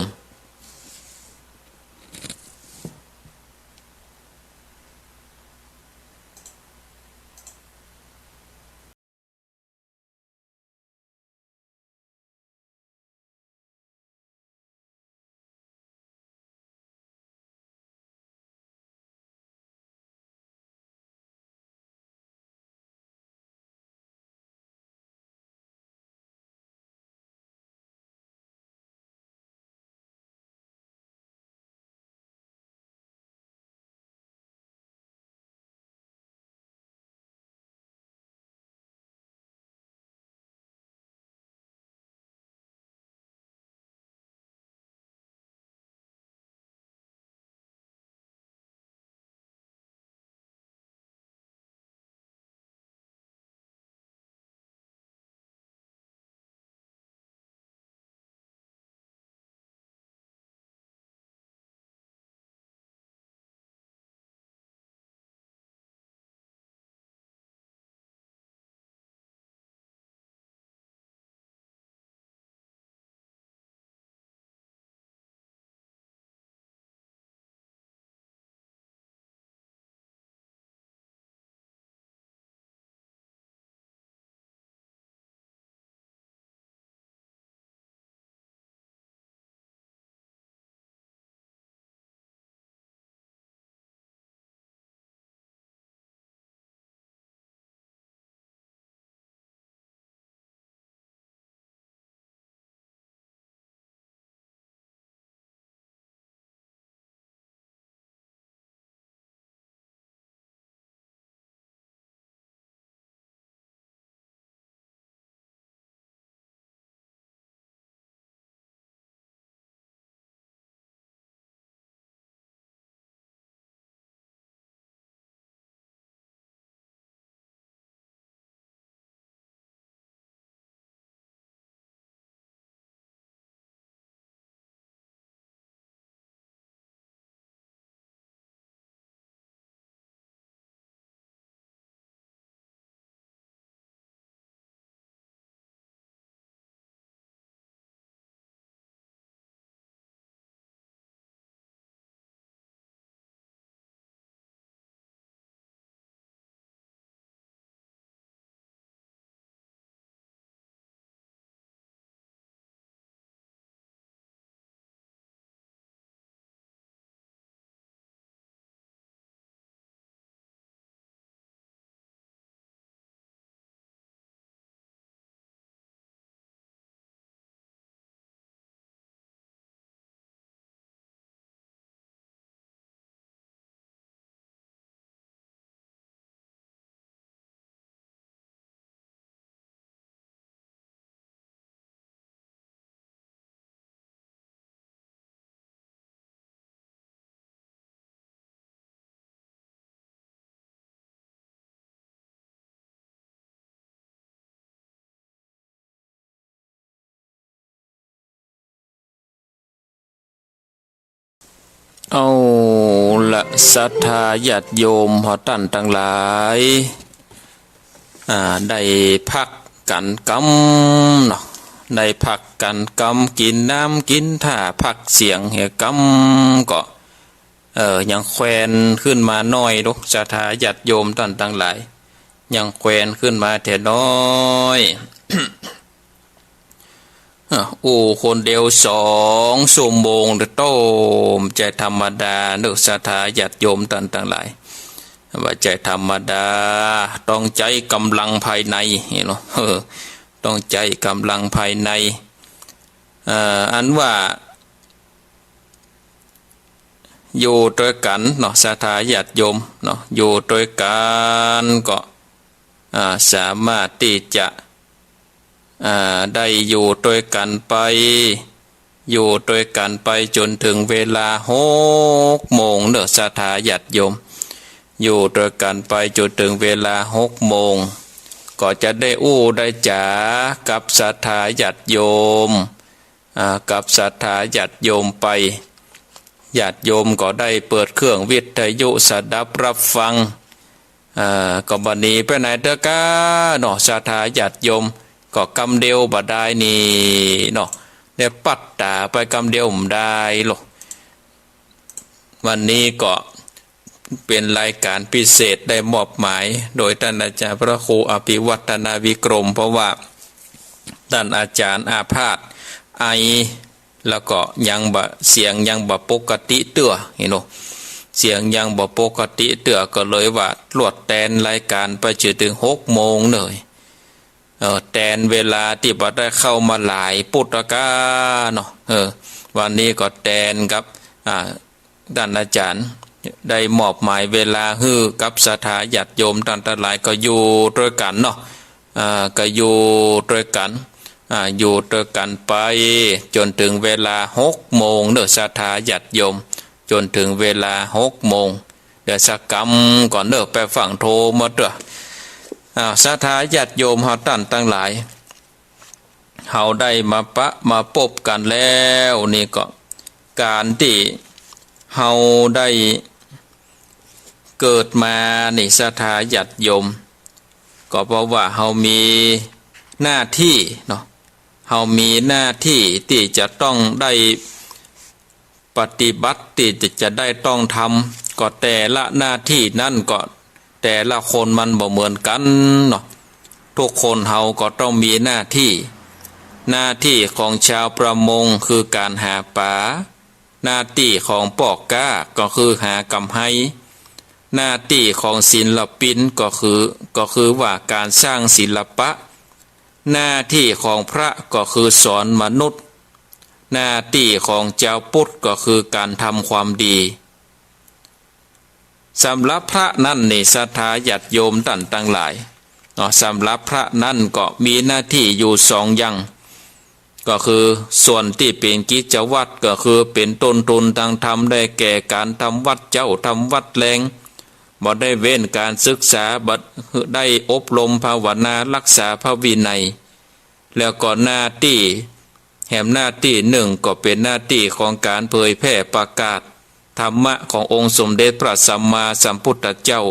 S1: เอาละศรัทธาญาติโยมหอตั้นทั้งหลายได้พักกันกำเนาะได้พักกันกำกินน้ำกินท่าพักเสียงเหี่ยกำก็ยังแควนขึ้นมาหน่อยลูกศรัทธาญาติโยมท่านทั้งหลายยังแควนขึ้นมาแถ่น้อยคนเดียว2 ชั่วโมงโต้มใจธรรมดาเนื้อศรัทธาญาติโยมท่านทั้งหลายว่าใจธรรมดาต้องใจกำลังภายในเนาะต้องใจกำลังภายในอันว่าอยู่ด้วยกันเนาะศรัทธาญาติโยมเนาะอยู่ด้วยกันก็สามารถที่จะได้อยู่ด้วยกันไปอยู่ด้วยกันไปจนถึงเวลา6 โมงเนอะศรัทธาญาติโยมอยู่ด้วยกันไปจนถึงเวลา6 โมงก็จะได้ได้จ๋ากับศรัทธาญาติโยมกับศรัทธาญาติโยมไปญาติโยมก็ได้เปิดเครื่องวิทยุสดับรับฟังก็บัดนี้ไปไหนเด้อกะเนาะศรัทธาญาติโยมก็กำเดียวบ่ได้นี่เนาะได้ปัดตาไปกำเดียวมได้หรอกวันนี้ก็เป็นรายการพิเศษได้มอบหมายโดยท่านอาจารย์พระครูอภิวัฒนาวิกรมเพราะว่าท่านอาจารย์อาพาธไอแล้วก็ยังบ่เสียงยังบ่ปกติเตื้อเห็นเนาะเสียงยังบ่ปกติเตื้อก็เลยว่าลวดแตนรายการไปจนถึง6 โมงเลยแตนเวลาที่บ่ได้เข้ามาหลายปุตตะกาเนาะวันนี้ก็แตนกับด้านอาจารย์ได้มอบหมายเวลาฮื้อกับศรัทธาญาติโยมท่านทั้งหลายก็อยู่ด้วยกันเนาะก็อยู่ด้วยกันอยู่ด้วยกันไปจนถึงเวลา6 โมงเด้อศรัทธาญาติโยมจนถึงเวลา6 โมงเดี๋ยวสักกรรมก่อนเด้อไปฟังโทรมาเด้อศรัทธาญาติโยมเฮาท่านทั้งหลายเฮาได้มาพบกันแล้วนี่ก็การที่เฮาได้เกิดมานี่ศรัทธาญาติโยมก็เพราะว่าเฮามีหน้าที่เนาะเฮามีหน้าที่ที่จะต้องได้ปฏิบัติที่จะได้ต้องทำก็แต่ละหน้าที่นั่นก็แต่ละคนมันบ่เหมือนกันเนาะทุกคนเฮาก็ต้องมีหน้าที่ของชาวประมงคือการหาปลาหน้าที่ของปอกก้าก็คือหากำไห้หน้าที่ของศิลปินก็คือว่าการสร้างศิลปะหน้าที่ของพระก็คือสอนมนุษย์หน้าที่ของเจ้าพุทธก็คือการทำความดีสำหรับพระนั่นนี่ศรัทธาญาติโยมท่านทั้งหลายสำหรับพระนั่นก็มีหน้าที่อยู่2 อย่างก็คือส่วนที่เป็นกิจวัตรก็คือเป็นต้นทุนทางธรรมได้แก่การทำวัดเจ้าทำวัดแรงบ่ได้เว้นการศึกษาบ่ได้อบรมภาวนารักษาพระวินัยแล้วก็หน้าที่หน้าที่1ก็เป็นหน้าที่ของการเผยแพร่ประกาศธรรมะขององค์สมเด็จพระสัมมาสัมพุทธเจ้า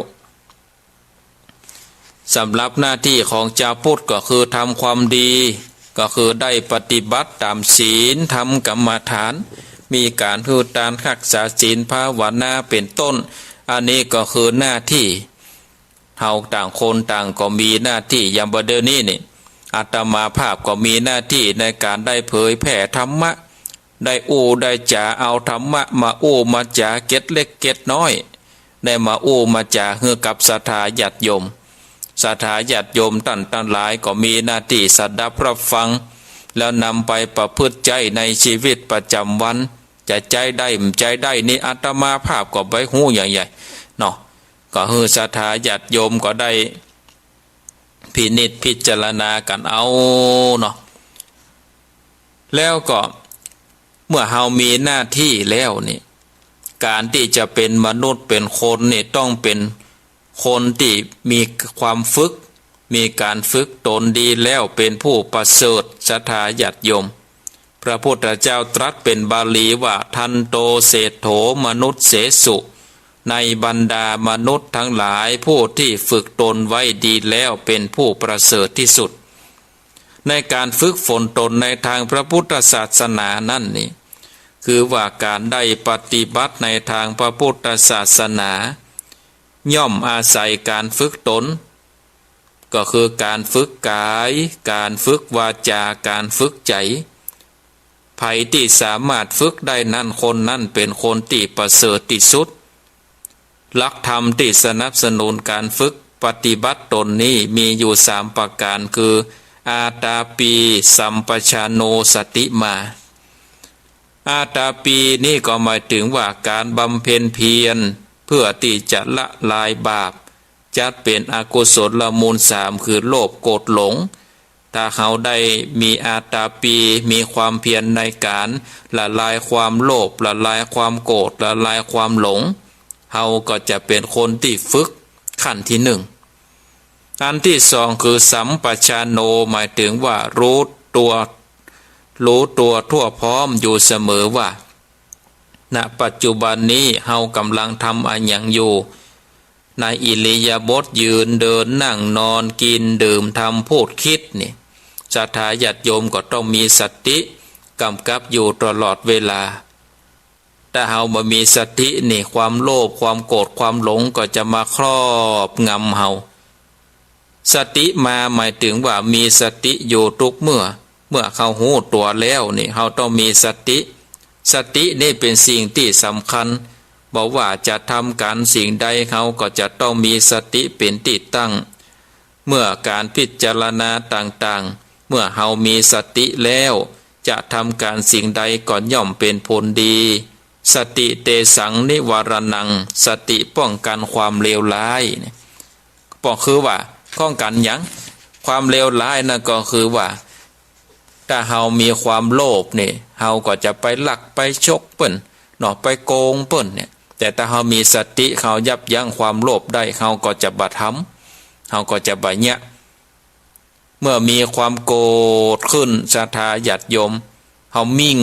S1: สำหรับหน้าที่ของชาวพุทธก็คือทำความดีก็คือได้ปฏิบัติตามศีลทำกรรมฐานมีการพูดการรักษาศีลภาวนาเป็นต้นอันนี้ก็คือหน้าที่เฮาต่างคนต่างก็มีหน้าที่อย่างบัดเดี๋ยวนี้นี่อาตมาภาพก็มีหน้าที่ในการได้เผยแผ่ธรรมะได้ได้จ่าเอาธรรมะมามาจ่าเก็ดเล็กเก็ดน้อยได้มามาจ่าเฮือกับศรัทธาญาติโยมศรัทธาญาติโยมท่านหลายก็มีหน้าที่สดับรับฟังแล้วนำไปประพฤติใจในชีวิตประจำวันจะใจได้นี่อาตมาภาพก็ไปหู้ใหญ่ๆเนาะก็คือศรัทธาญาติโยมก็ได้พินิจพิจารณากันเอาเนาะแล้วก็เมื่อเฮามีหน้าที่แล้วนี่การที่จะเป็นมนุษย์เป็นคนนี่ต้องเป็นคนที่มีความฝึกมีการฝึกตนดีแล้วเป็นผู้ประเสริฐศรัทธาญาติโยม พระพุทธเจ้าตรัสเป็นบาลีว่าทันโตเศรษโธมนุษย์เสสุในบรรดามนุษย์ทั้งหลายผู้ที่ฝึกตนไว้ดีแล้วเป็นผู้ประเสริฐที่สุดในการฝึกฝนตนในทางพระพุทธศาสนานั่นนี่คือว่าการได้ปฏิบัติในทางพระพุทธศาสนาย่อมอาศัยการฝึกตนก็คือการฝึกกายการฝึกวาจาการฝึกใจไผที่สามารถฝึกได้นั่นคนนั้นเป็นคนที่ประเสริฐที่สุดหลักธรรมที่สนับสนุนการฝึกปฏิบัติตนนี้มีอยู่3ประการคืออาตาปีสัมปชาโนสติมาอาตาปีนี่ก็หมายถึงว่าการบำเพ็ญเพียรเพื่อที่จะละลายบาปจัดเป็นอกุศลมูล3คือโลภโกรธหลงถ้าเขาได้มีอาตาปีมีความเพียรในการละลายความโลภละลายความโกรธละลายความหลงเขาก็จะเป็นคนที่ฝึกขั้นที่1อันที่2คือสัมปชาโนหมายถึงว่ารู้ตัวทั่วพร้อมอยู่เสมอว่าณปัจจุบันนี้เฮากำลังทำอะไรอย่างอยู่ในอิริยาบถยืนเดินนั่งนอนกินดื่มทำพูดคิดนี่ศรัทธาญาติโยมก็ต้องมีสติกำกับอยู่ตลอดเวลาถ้าเฮาบ่มีสตินี่ความโลภความโกรธความหลงก็จะมาครอบงำเฮาสติมาหมายถึงว่ามีสติอยู่ทุกเมื่อเขาหูตัวแล้วนี่เฮาต้องมีสตินี่เป็นสิ่งที่สำคัญบอกว่าจะทำการสิ่งใดเขาก็จะต้องมีสติเป็นที่ตั้งเมื่อการพิจารณาต่างๆเมื่อเฮามีสติแล้วจะทำการสิ่งใดก็ย่อมเป็นผลดีสติเตสังนิวรณังสติป้องกันความเลวร้ายก็คือว่าป้องกันหยังความเลวร้ายนั่นก็คือว่าถ้าเฮามีความโลภนี่เฮาก็จะไปลักไปชกเปิ้นไปโกงเปิ้นเนี่ยแต่ถ้าเฮามีสติเขายับยั้งความโลภได้เฮาก็จะบ่ทำเฮาก็จะบ่เนี่ยเมื่อมีความโกรธขึ้นศรัทธาญาติโยมเฮามิ่ง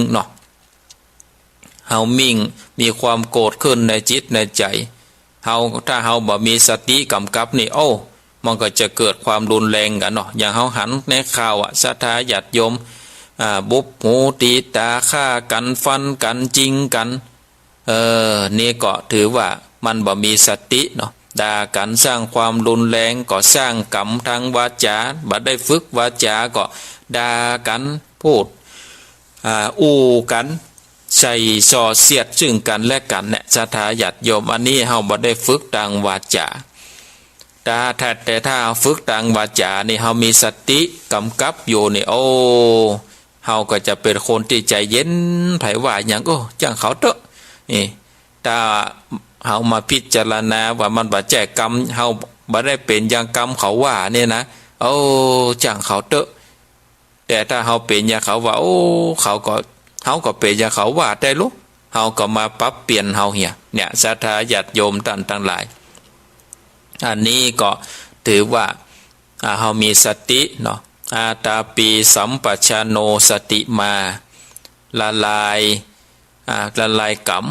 S1: เฮามิ่งมีความโกรธขึ้นในจิตในใจถ้าเฮาบ่มีสติกำกับนี่มันก็จะเกิดความรุนแรงกันอย่างเฮาหันในข่าวศรัทธาญาติโยมบุบหูตีตาฆ่ากันฟันกันจริงกันนี่ก็ถือว่ามันบ่มีสติด่ากันสร้างความรุนแรงก็สร้างกรรมทางวาจาบ่ได้ฝึกวาจาก็ด่ากันพูดอู้กันใส่ส่อเสียดซึ่งกันและกันเนี่ยศรัทธาญาติโยมอันนี้เฮาบ่ได้ฝึกทางวาจาแต่ถ้าฝึกทางวาจานี่เฮามีสติกำกับอยู่นี่เฮาก็จะเป็นคนที่ใจเย็นไผว่าหยังจังเขาเถอะนี่ถ้าเฮามาพิจารณาว่ามันบ่แจ้กรรมเฮาบ่ได้เป็นอย่างกรรมเขาว่าเนี่ยนะจังเขาเถอะแต่ถ้าเฮาเป็นอย่างเขาว่าเฮาก็เป็นอย่างเขาว่าได้ลูกเฮาก็มาปรับเปลี่ยนเฮาเนี่ยศรัทธาญาติโยมท่านทั้งหลายอันนี้ก็ถือว่าเฮามีสติอาตาปีสัมปชาโนสติมาละลายกรรม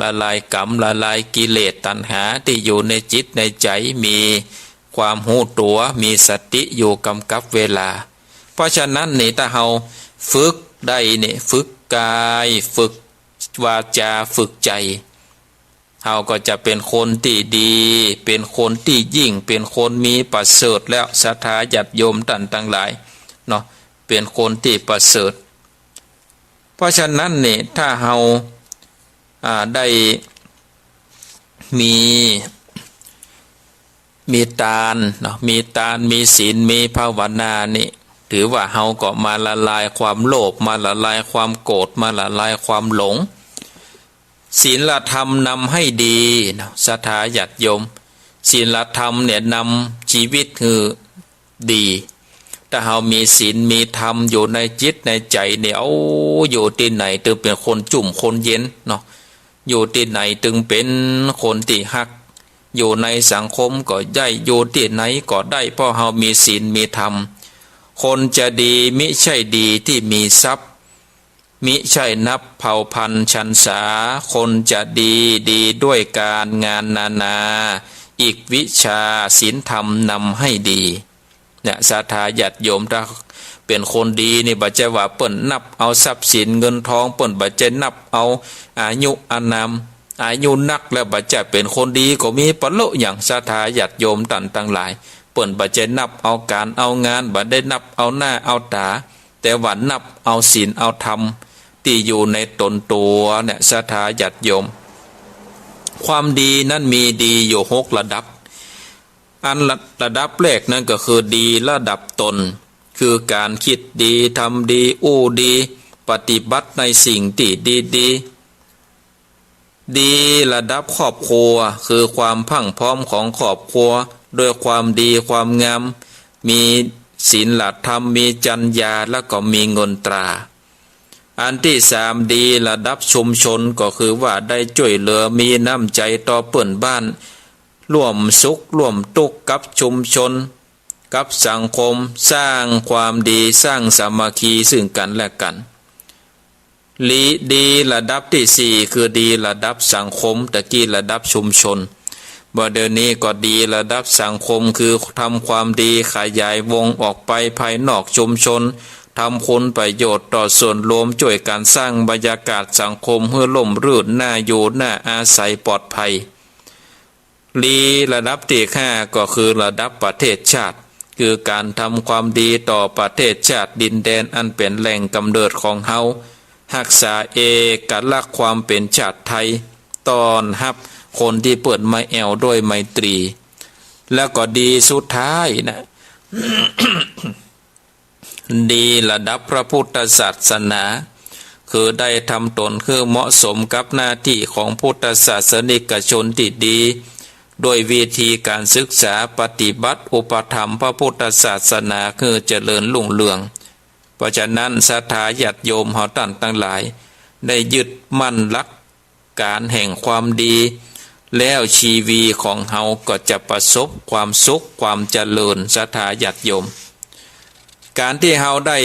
S1: ละลายกรรมละลายกิเลสตัณหาที่อยู่ในจิตในใจมีความหูตัวมีสติอยู่กำกับเวลาเพราะฉะนั้นนี่ถ้าเฮาฝึกได้นี่ฝึกกายฝึกวาจาฝึกใจเฮาก็จะเป็นคนที่ดีเป็นคนที่ยิ่งเป็นคนมีประเสริฐแล้วศรัทธาญาติโยมท่านทั้งหลายเป็นคนที่ประเสริฐเพราะฉะนั้นนี่ถ้าเฮาได้มีทานมีศีลมีภาวนานี่ถือว่าเฮาก็มาละลายความโลภมาละลายความโกรธมาละลายความหลงศีลธรรมนำให้ดีศรัทธาญาติโยมศีลธรรมเนี่ยนำชีวิตคือดีถ้าเฮามีศีลมีธรรมอยู่ในจิตในใจเนี่ยอยู่ที่ไหนถึงเป็นคนจุ่มคนเย็นอยู่ที่ไหนถึงเป็นคนที่ฮักอยู่ในสังคมก็ได้อยู่ที่ไหนก็ได้เพราะเฮามีศีลมีธรรมคนจะดีมิใช่ดีที่มีทรัพย์ มิใช่นับเผ่าพันธุ์ชันษาคนจะดีดีด้วยการงานนานาอีกวิชาศีลธรรมนำให้ดีเนี่ยศรัทธาญาติโยมถ้าเป็นคนดีนี่บัจจว่าเปิ่นนับเอาทรัพย์สินเงินทองเปิ่นบัจจนับเอาอายุอานามอายุนักแล้วบัจจะเป็นคนดีก็มีปะโลอย่างศรัทธาญาติโยมตันตั้งหลายเปิ่นบัจจนับเอาการเอางานบัดได้นับเอาหน้าเอาตาแต่ว่านับเอาศีลเอาธรรมที่อยู่ในตนตัวเนี่ยศรัทธาญาติโยมความดีนั้นมีดีอยู่6ระดับอันระดับแรกนั่นก็คือดีระดับตนคือการคิดดีทำดีอู้ดีปฏิบัติในสิ่งที่ดีดีระดับครอบครัวคือความพรั่งพร้อมของครอบครัวด้วยความดีความงามมีศีลธรรมมีจรรยาแล้วก็มีเงินตราอันที่3ดีระดับชุมชนก็คือว่าได้ช่วยเหลือมีน้ำใจต่อเพื่อนบ้านร่วมสุขร่วมทุกข์กับชุมชนกับสังคมสร้างความดีสร้างสามัคคีซึ่งกันและกันดีระดับที่4คือดีระดับสังคมตะกี้ระดับชุมชนบ่เดี๋ยวนี้ก็ดีระดับสังคมคือทำความดีขยายวงออกไปภายนอกชุมชนทำคุณประโยชน์ต่อส่วนรวมช่วยการสร้างบรรยากาศสังคมให้ร่มรื่นน่าอยู่น่าอาศัยปลอดภัยระดับที่5ก็คือระดับประเทศชาติคือการทำความดีต่อประเทศชาติดินแดนอันเป็นแหล่งกำเนิดของเฮารักษาเอกลักษณ์ความเป็นชาติไทยตอนรับคนที่เปิดไม้แอวด้วยไมตรีแล้วก็ดีสุดท้ายนะ ดีระดับพระพุทธศาสนาคือได้ทำตนคือเหมาะสมกับหน้าที่ของพุทธศาสนิกชนที่ดีโดยวิธีการศึกษาปฏิบัติอุปธรรมพระพุทธศาสนาคือเจริญรุ่งเรืองเพราะฉะนั้นศรัทธาญาติโยมเฮาท่านทั้งหลายได้ยึดมั่นหลักการแห่งความดีแล้วชีวีของเฮาก็จะประสบความสุขความเจริญศรัทธาญาติโยมการที่เฮาได้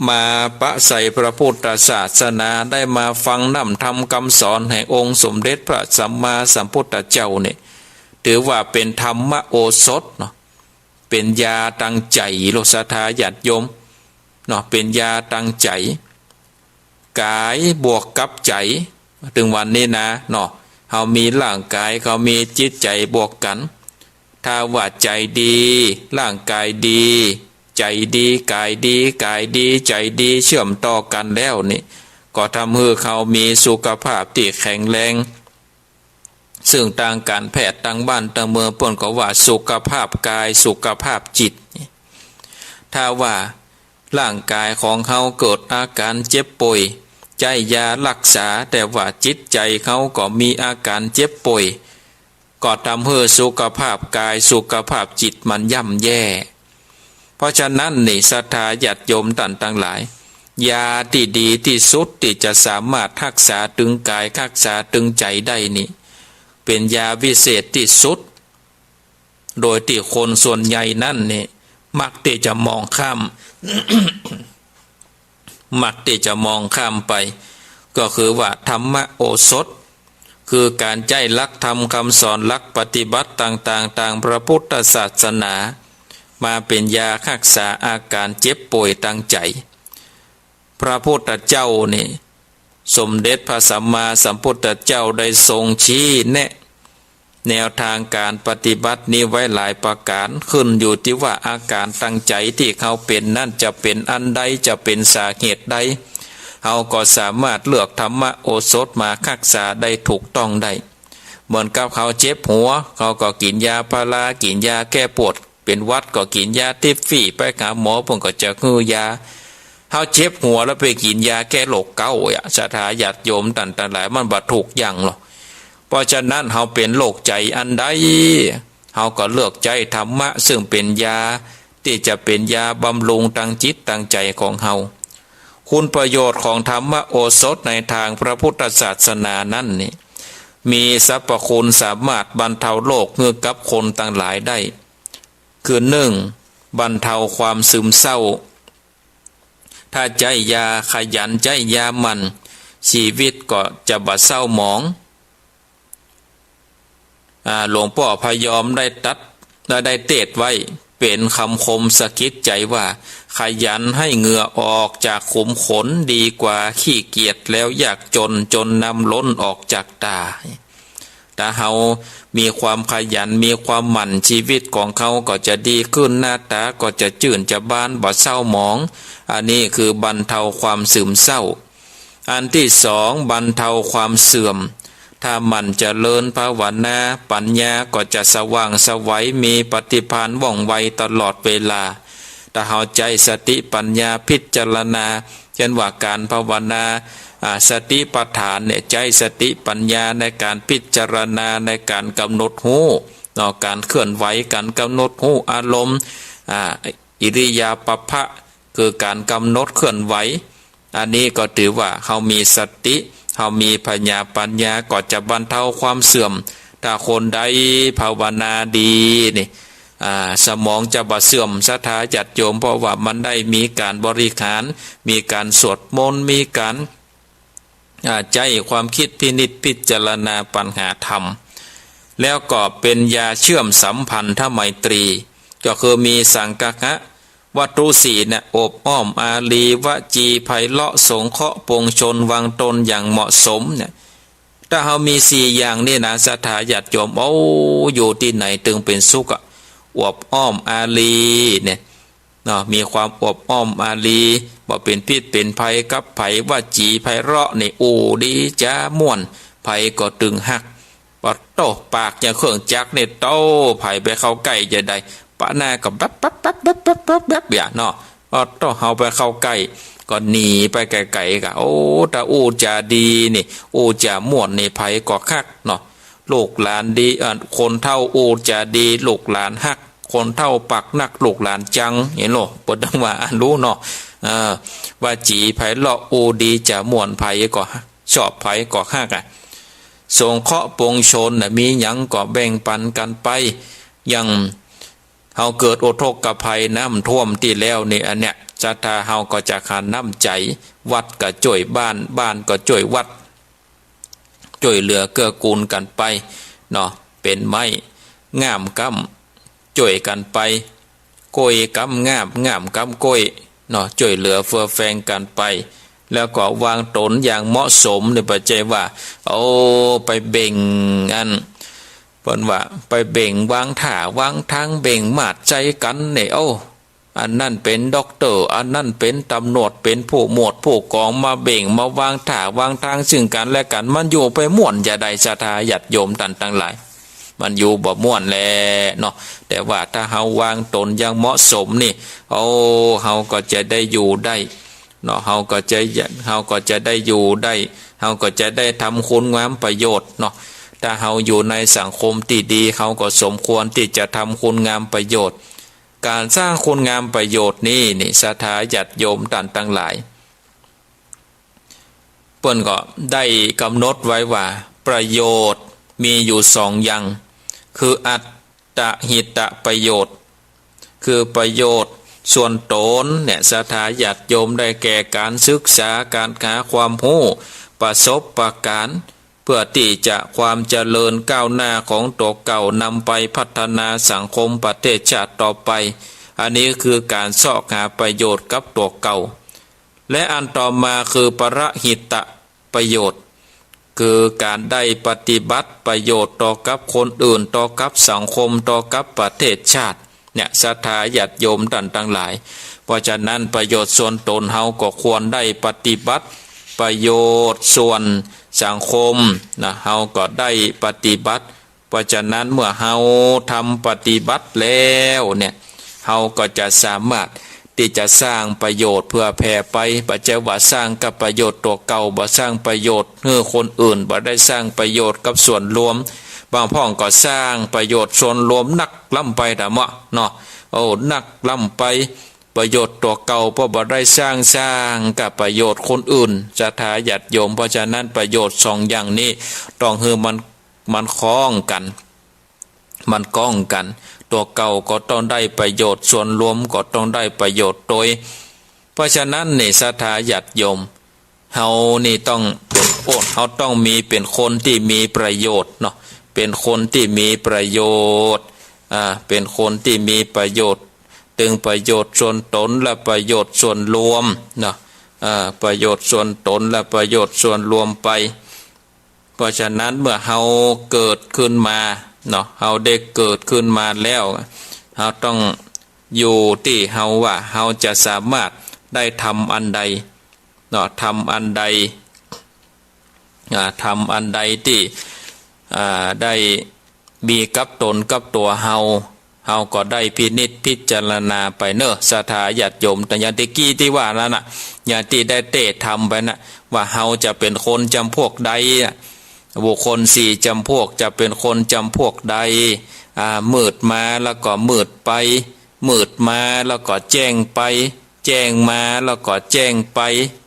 S1: มาปะใส่พระพุทธศาสนาได้มาฟังนำธรรมคำสอนแห่งองค์สมเด็จพระสัมมาสัมพุทธเจ้าเนี่ยถือว่าเป็นธรรมโอสถเนาะเป็นยาตั้งใจโลศรัทธาญาติโยมเนาะเป็นยาตั้งใจกายบวกกับใจถึงวันนี้นะเนาะเฮามีร่างกายเขามีจิตใจบวกกันถ้าว่าใจดีร่างกายดีใจดีกายดีกายดีใจดีเชื่อมต่อกันแล้วนี่ก็ทำให้เขามีสุขภาพที่แข็งแรงซึ่งทางการแพทย์ทางบ้านทางเมืองเพิ่นก็ว่าสุขภาพกายสุขภาพจิตถ้าว่าร่างกายของเขาเกิดอาการเจ็บป่วยใจยารักษาแต่ว่าจิตใจเขาก็มีอาการเจ็บป่วยก็ทำให้สุขภาพกายสุขภาพจิตมันย่ำแย่เพราะฉะนั้นนี่ศรัทธาญาติโยมท่านทั้งหลายยาที่ดีที่สุดที่จะสามารถรักษาตึงกายรักษาตึงใจได้นี่เป็นยาวิเศษที่สุดโดยที่คนส่วนใหญ่นั่นนี่มักที่จะมองข้าม มักที่จะมองข้ามไปก็คือว่าธรรมโอสถคือการใจรักธรรมคำสอนรักปฏิบัติต่างๆทางพระพุทธศาสนามาเป็นยารักษาอาการเจ็บป่วยทางใจพระพุทธเจ้านี่สมเด็จพระสัมมาสัมพุทธเจ้าได้ทรงชี้แนะแนวทางการปฏิบัตินี้ไว้หลายประการขึ้นอยู่ที่ว่าอาการตั้งใจที่เขาเป็นนั่นจะเป็นอันใดจะเป็นสาเหตุใดเขาก็สามารถเลือกธรรมโอสถมารักษาได้ถูกต้องได้เหมือนกับเขาเจ็บหัวเขาก็กินยาพารากินยาแก้ปวดเป็นหวัดก็กินยาทิฟฟี่ไปหาหมอผมก็จะฮือยาเขาเจ็บหัวแล้วไปกินยาแก้โรคเกาต์ศรัทธาญาติโยมต่างๆหลายมันบ่ถูกอย่างหรอกเพราะฉะนั้นเขาเป็นโรคใจอันใดเขาก็เลือกใจธรรมะซึ่งเป็นยาที่จะเป็นยาบำรุงทางจิตทางใจของเขาคุณประโยชน์ของธรรมโอสถในทางพระพุทธศาสนานั้นนี่มีสรรพคุณสามารถบรรเทาโรคเมื่อกับคนต่างหลายได้คือ1บรรเทาความซึมเศร้า ถ้าใจยาขยันใจยามันชีวิตก็จะบ่เศร้าหมองหลวงพ่อพยอมได้ได้เทศไว้เป็นคำคมสะกิดใจว่าขยันให้เหงื่อออกจากขุมขนดีกว่าขี้เกียจแล้วอยากจนนำล้นออกจากตาถ้าเฮามีความขยันมีความหมั่นชีวิตของเขาก็จะดีขึ้นหน้าตาก็จะจื่นจะบานบ่เศร้าหมองอันนี้คือบรรเทาความซึมเศร้าอันที่สองบรรเทาความเสื่อมถ้ามันเจริญภาวนาปัญญาก็จะสว่างไสวมีปฏิภาณว่องไวตลอดเวลาถ้าเฮาใจสติปัญญาพิจารณาเช่นว่าการภาวนาสติปัฏฐานเนี่ยใจสติปัญญาในการพิจารณาในการกำหนดหูการเคลื่อนไหวการกำหนดหูอารมณ์อิริยาบถคือการกำหนดเคลื่อนไหวอันนี้ก็ถือว่าเขามีสติเขามีปัญญาก็จะบรรเทาความเสื่อมถ้าคนใดภาวนาดีนี่สมองจะบ่เสื่อมศรัทธาญาติโยมเพราะว่ามันได้มีการบริหารมีการสวดมนต์มีการใจความคิดพินิจพิจารณาปัญหาธรรมแล้วก็เป็นยาเชื่อมสัมพันธไมตรีก็คือมีสังกักะวัตถุสี่เนี่ยอบอ้อมอารีวจีไพเราะสงเคราะห์ปวงชนวางตนอย่างเหมาะสมเนี่ยถ้าเรามีสี่อย่างนี่นะศรัทธาญาติโยมอยู่ที่ไหนตึงเป็นสุขอบอ้อมอารีเนี่ยมีความอบอ้อมอารีบ่เป็นพิษเป็นภัยกับไผว่าจีไพเราะนี่ดีจ้าม่วนไผก็ตึงหักปะโตปากอย่างเครื่องจักรเนี่ยโตไผไปเข้าใกล้จะได้ปะหน้ากับแบบอย่างเนาะโตเฮาไปเข้าใกล้ก็หนีไปไกลๆกะถ้าจะดีนี่จะม่วนนี่ไผก็คักเนาะลูกหลานดีคนเท่าจะดีลูกหลานฮักคนเท่าปักนักลูกหลานจังเห็นหรอปดังว่ารู้เนาะว่าจีไผเลาะดีจะม่วนไผก็ชอบไผก็ฮักสงเคราะห์ปวงชนมีหยังก็แบ่งปันกันไปยังเฮาเกิดอุทกภัยน้ำท่วมที่แล้วนี่อันเนี้ยศรัทธาเฮาก็จะขาดน้ำใจวัดก็ช่วยบ้านก็ช่วยวัดช่วยเหลือเกื้อกูลกันไปเนาะเป็นไม้งามกำช่วยกันไปโกยกำงามกำโกยเนาะช่วยเหลือเฟื่อแฟงกันไปแล้วก็วางตนอย่างเหมาะสมในปัจจัยว่าไปเบ่งอันเพิ่นว่าไปเบ่งวางท่าวางทางเบ่งมาดใจกันเนี่ยอันนั่นเป็นด็อกเตอร์อันนั่นเป็นตำรวจเป็นผู้หมวดผู้กองมาเบ่งมาวางท่าวางทางซึ่งกันและกันมันอยู่ไปม่วนจะได้ศรัทธาญาติโยมตั้งหลายมันอยู่บ่ม่วนแลเนาะแต่ว่าถ้าเฮาวางตนอย่างเหมาะสมนี่เฮาก็จะได้อยู่ได้เนาะเฮาก็จะได้อยู่ได้เฮาก็จะได้ทำคุณงามประโยชน์เนาะถ้าเฮาอยู่ในสังคมที่ดีเฮาก็สมควรที่จะทำคุณงามประโยชน์การสร้างคุณงามประโยชน์นี่ศรัทธาญาติโยมตั้งหลายเพิ่นก็ได้กำหนดไว้ว่าประโยชน์มีอยู่สองอย่างคืออัตตหิตประโยชน์คือประโยชน์ส่วนตนเนี่ยศรัทธาญาติโยมได้แก่การศึกษาการหาความรู้ประสบการณ์เพื่อที่จะความเจริญก้าวหน้าของตัวเก่านำไปพัฒนาสังคมประเทศชาติต่อไปอันนี้คือการเสาะหาประโยชน์กับตัวเก่าและอันต่อมาคือปรหิตประโยชน์คือการได้ปฏิบัติประโยชน์ต่อกับคนอื่นต่อกับสังคมต่อกับประเทศชาติเนี่ยศรัทธาญาติโยมตั้งหลายเพราะฉะนั้นประโยชน์ส่วนตนเฮาก็ควรได้ปฏิบัติประโยชน์ส่วนสังคมเฮาก็ได้ปฏิบัติเพราะฉะนั้นเมื่อเฮาทำปฏิบัติแล้วเนี่ยเฮาก็จะสามารถที่จะสร้างประโยชน์เพื่อแผ่ไปบ่ใช่ว่าสร้างกับประโยชน์ตัวเก่าบ่สร้างประโยชน์เพื่อคนอื่นบ่ได้สร้างประโยชน์กับส่วนรวมบางพ่องก็สร้างประโยชน์ส่วนรวมนักล้ำไปแต่เหมาะเนาะนักล้ำไปประโยชน์ตัวเก่าเพราะบ่ได้สร้างกับประโยชน์คนอื่นศรัทธาญาติโยมเพราะฉะนั้นประโยชน์สองอย่างนี้ต้องให้มันคล้องกันมันก้องกันตัวเก่าก็ต้องได้ประโยชน์ส่วนรวมก็ต้องได้ประโยชน์โดย เพราะฉะนั้นนี่ศรัทธาญาติโยมเฮานี่ต้องเป็นเฮาต้องมีเป็นคนที่มีประโยชน์เนาะเป็นคนที่มีประโยชน์เป็นคนที่มีประโยชน์ถึงประโยชน์ส่วนตนและประโยชน์ส่วนรวมเนาะประโยชน์ส่วนตนและประโยชน์ส่วนรวมไปเพราะฉะนั้นเมื่อเฮาเกิดขึ้นมาเนาะเฮาได้เกิดขึ้นมาแล้วเฮาต้องอยู่ที่เฮาว่าเฮาจะสามารถได้ทำอันใดเนาะทำอันใดทำอันใดที่ได้มีกับตนกับตัวเฮาก็ได้พินิจพิจารณาไปเนอะศรัทธาญาติโยมแต่อย่างที่กี้ที่ว่านั่นน่ะอย่างที่ได้เตะทำไปนะว่าเฮาจะเป็นคนจำพวกใดบุคคลสี่จำพวกจะเป็นคนจำพวกใดมืดมาแล้วก็มืดไปมืดมาแล้วก็แจ้งไปแจ้งมาแล้วก็แจ้งไป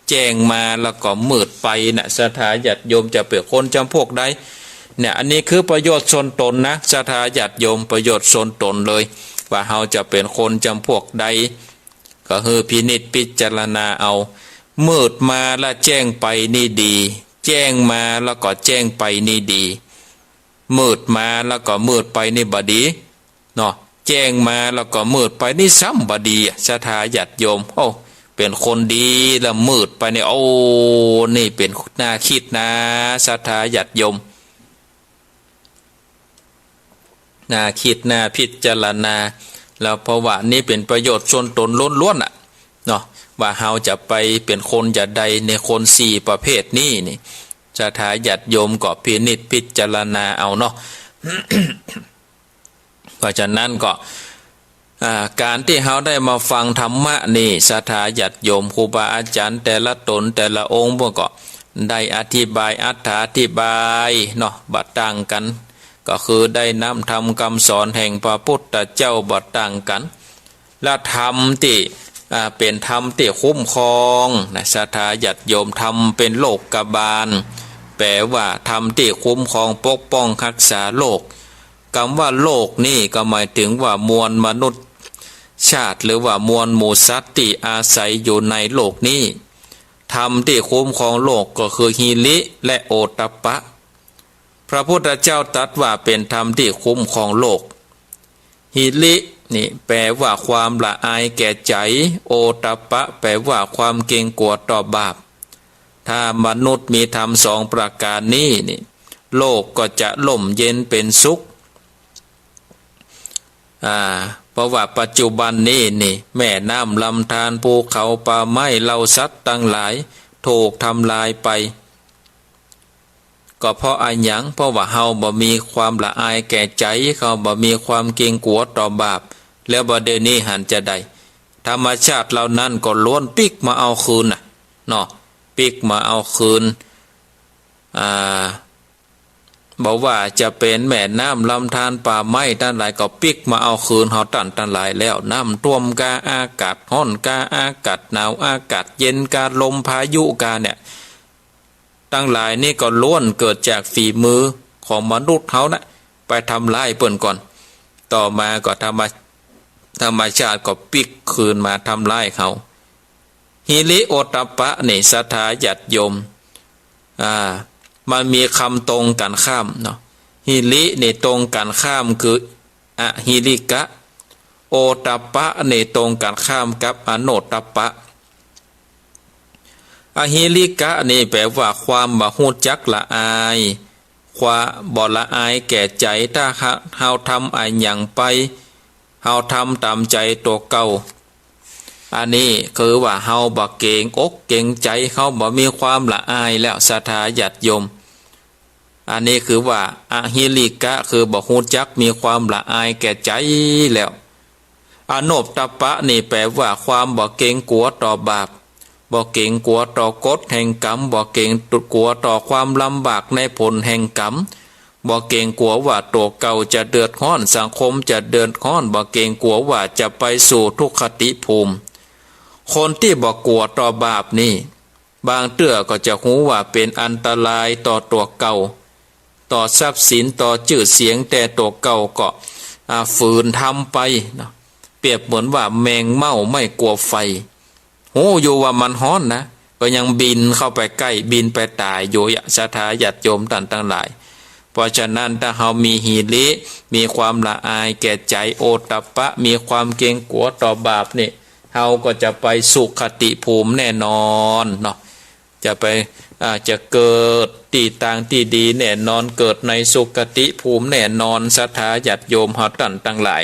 S1: แจ้งมาแล้วก็มืดไปนะศรัทธาญาติโยมจะเป็นคนจำพวกใดเนี่ยอันนี้คือประโยชน์ส่วนตนนะศรัทธาญาติโยมประโยชน์ส่วนตนเลยว่าเฮาจะเป็นคนจำพวกใดก็คือพินิจพิจารณาเอามืดมาแล้วแจ้งไปนี่ดีแจ้งมาแล้วก็แจ้งไปนี่ดีมืดมาแล้วก็มืดไปนี่บดีเนาะแจ้งมาแล้วก็มืดไปนี่ซ้ำบดีศรัทธาญาติโยมโอ้เป็นคนดีแล้วมืดไปนี่โอ้นี่เป็นน่าคิดนะศรัทธาญาติโยมน่าคิดน่าพิจารณาแล้วเพราะว่านี่เป็นประโยชน์ส่วนตนล้วนๆเนาะว่าเฮาจะไปเป็นคนจะใดในคนสี่ประเภทนี้นี่ศรัทธาญาติโยมก็พินิจพิจารณาเอาเนาะ เพราะฉะนั้นก็การที่เฮาได้มาฟังธรรมะนี่ศรัทธาญาติโยมครูบาอาจารย์แต่ละตนแต่ละองค์พวกก็ได้อธิบายอธิบายเนาะบัดต่างกันก็คือได้นำธรรมคำสอนแห่งพระพุทธเจ้าบัดต่างกันและธรรมที่เป็นธรรมที่คุ้มครองนะศรัทธาญาติโยมธรรมเป็นโลกบาลแปลว่าธรรมที่คุ้มครองปกป้องรักษาโลกคำว่าโลกนี่ก็หมายถึงว่ามวลมนุษย์ชาติหรือว่ามวลหมู่สัตว์ที่อาศัยอยู่ในโลกนี้ธรรมที่คุ้มครองโลกก็คือหิริและโอตตัปปะพระพุทธเจ้าตรัสว่าเป็นธรรมที่คุ้มครองโลกหิรินี่แปลว่าความละอายแก่ใจโอตตัปปะแปลว่าความเกรงกลัวต่อบาปถ้ามนุษย์มีธรรมสองประการนี้นี่โลกก็จะล่มเย็นเป็นสุขเพราะว่าปัจจุบันนี้นี่แม่น้ำลำธารภูเขาป่าไม้เหล่าสัตว์ทั้งหลายถูกทำลายไปก็เพราะอะไรหยังเพราะว่าเฮาบ่มีความละอายแก่ใจเขาบ่มีความเกรงกลัวต่อบาปแล้วบ่เดี๋ยวนี้หันจะได้ธรรมชาติเหล่านั้นก็ล้วนปิกมาเอาคืนน่ะเนาะปิกมาเอาคืนบอกว่าจะเป็นแม่น้ำลำธารป่าไม้ทั้งหลายก็ปิกมาเอาคืนเฮาทั้งหลายแล้วน้ำท่วมกาอากาศร้อนกาอากาศหนาวอากาศเย็นกาลมพายุกาเนี่ยตั้งหลายนี่ก็ล้วนเกิดจากฝีมือของมนุษย์เขานะไปทำลายเปิ้นก่อนต่อมาก็ธรรมชาติก็ปิกคืนมาทำลายเขาหิริโอตตัปปะนี่ศรัทธาญาติโยมมันมีคำตรงกันข้ามเนาะหิรินี่ตรงกันข้ามคืออหิริกะโอตตัปปะนี่ตรงกันข้ามกับอโนตตัปปะอหิริกะนี่แปลว่าความบ่ฮู้จักละอายความบ่ละอายแก่ใจถ้าเฮาทำอะไรอย่างไปเฮาทำตามใจตัวเก่าอันนี้คือว่าเฮาบ่เก่งอกเก่งใจเขาบ่มีความละอายแล้วศรัทธาญาติโยมอันนี้คือว่าอหิริกะคือบ่ฮู้จักมีความละอายแก่ใจแล้วอโนปตัปปะนี่แปลว่าความบ่เกรงกลัวต่อบาปบ่เกรงกลัวต่อกฎแห่งกรรมบ่เกรงกลัวต่อความลำบากในผลแห่งกรรมบ่เกรงกลัวว่าตัวเก่าจะเดือดร้อนสังคมจะเดือดร้อนบ่เกรงกลัวว่าจะไปสู่ทุกขติภูมิคนที่บ่กลัวต่อบาปนี่บางเตื้อก็จะหูว่าเป็นอันตรายต่อตัวเก่าต่อทรัพย์สินต่อชื่อเสียงแต่ตัวเก่าก็ฝืนทำไปนะเปรียบเหมือนว่าแมงเม่าไม่กลัวไฟห โอ้อยู่ว่ามันฮ้อนนะก็ยังบินเข้าไปใกล้บินไปตายอยู่ศรัทธาญาติโยมต่างทั้งหลายเพราะฉะนั้นถ้าเฮามีหิริมีความละอายแก่ใจโอตตัปปะมีความเกรงกลัวต่อบาปนี่เฮาก็จะไปสุขติภูมิแน่นอนเนาะจะไปจะเกิดที่ต่างที่ดีแน่นอนเกิดในสุขติภูมิแน่นอนศรัทธาญาติโยมเฮาท่านทั้งหลาย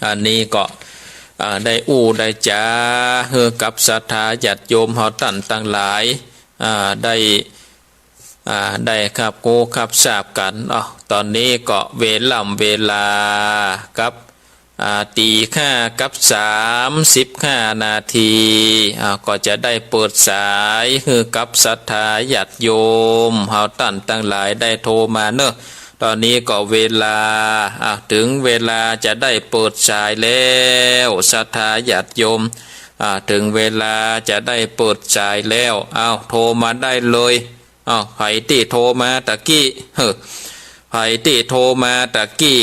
S1: อันนี้ก็ได้ได้จาเฮอกับศรัทธาญาติโยมเฮาท่านทั้งหลายได้ครับโกครับทราบกันตอนนี้ก็เวลากับตี5กับ35นาทีก็จะได้เปิดสายคือกับศรัทธาญาติโยมเฮาท่านทั้งหลายได้โทรมาเนอะตอนนี้ก็เวลาถึงเวลาจะได้เปิดสายแล้วศรัทธาญาติโยมถึงเวลาจะได้เปิดสายแล้วโทรมาได้เลยไผที่โทรมาตะกี้ไผที่โทรมาตะกี้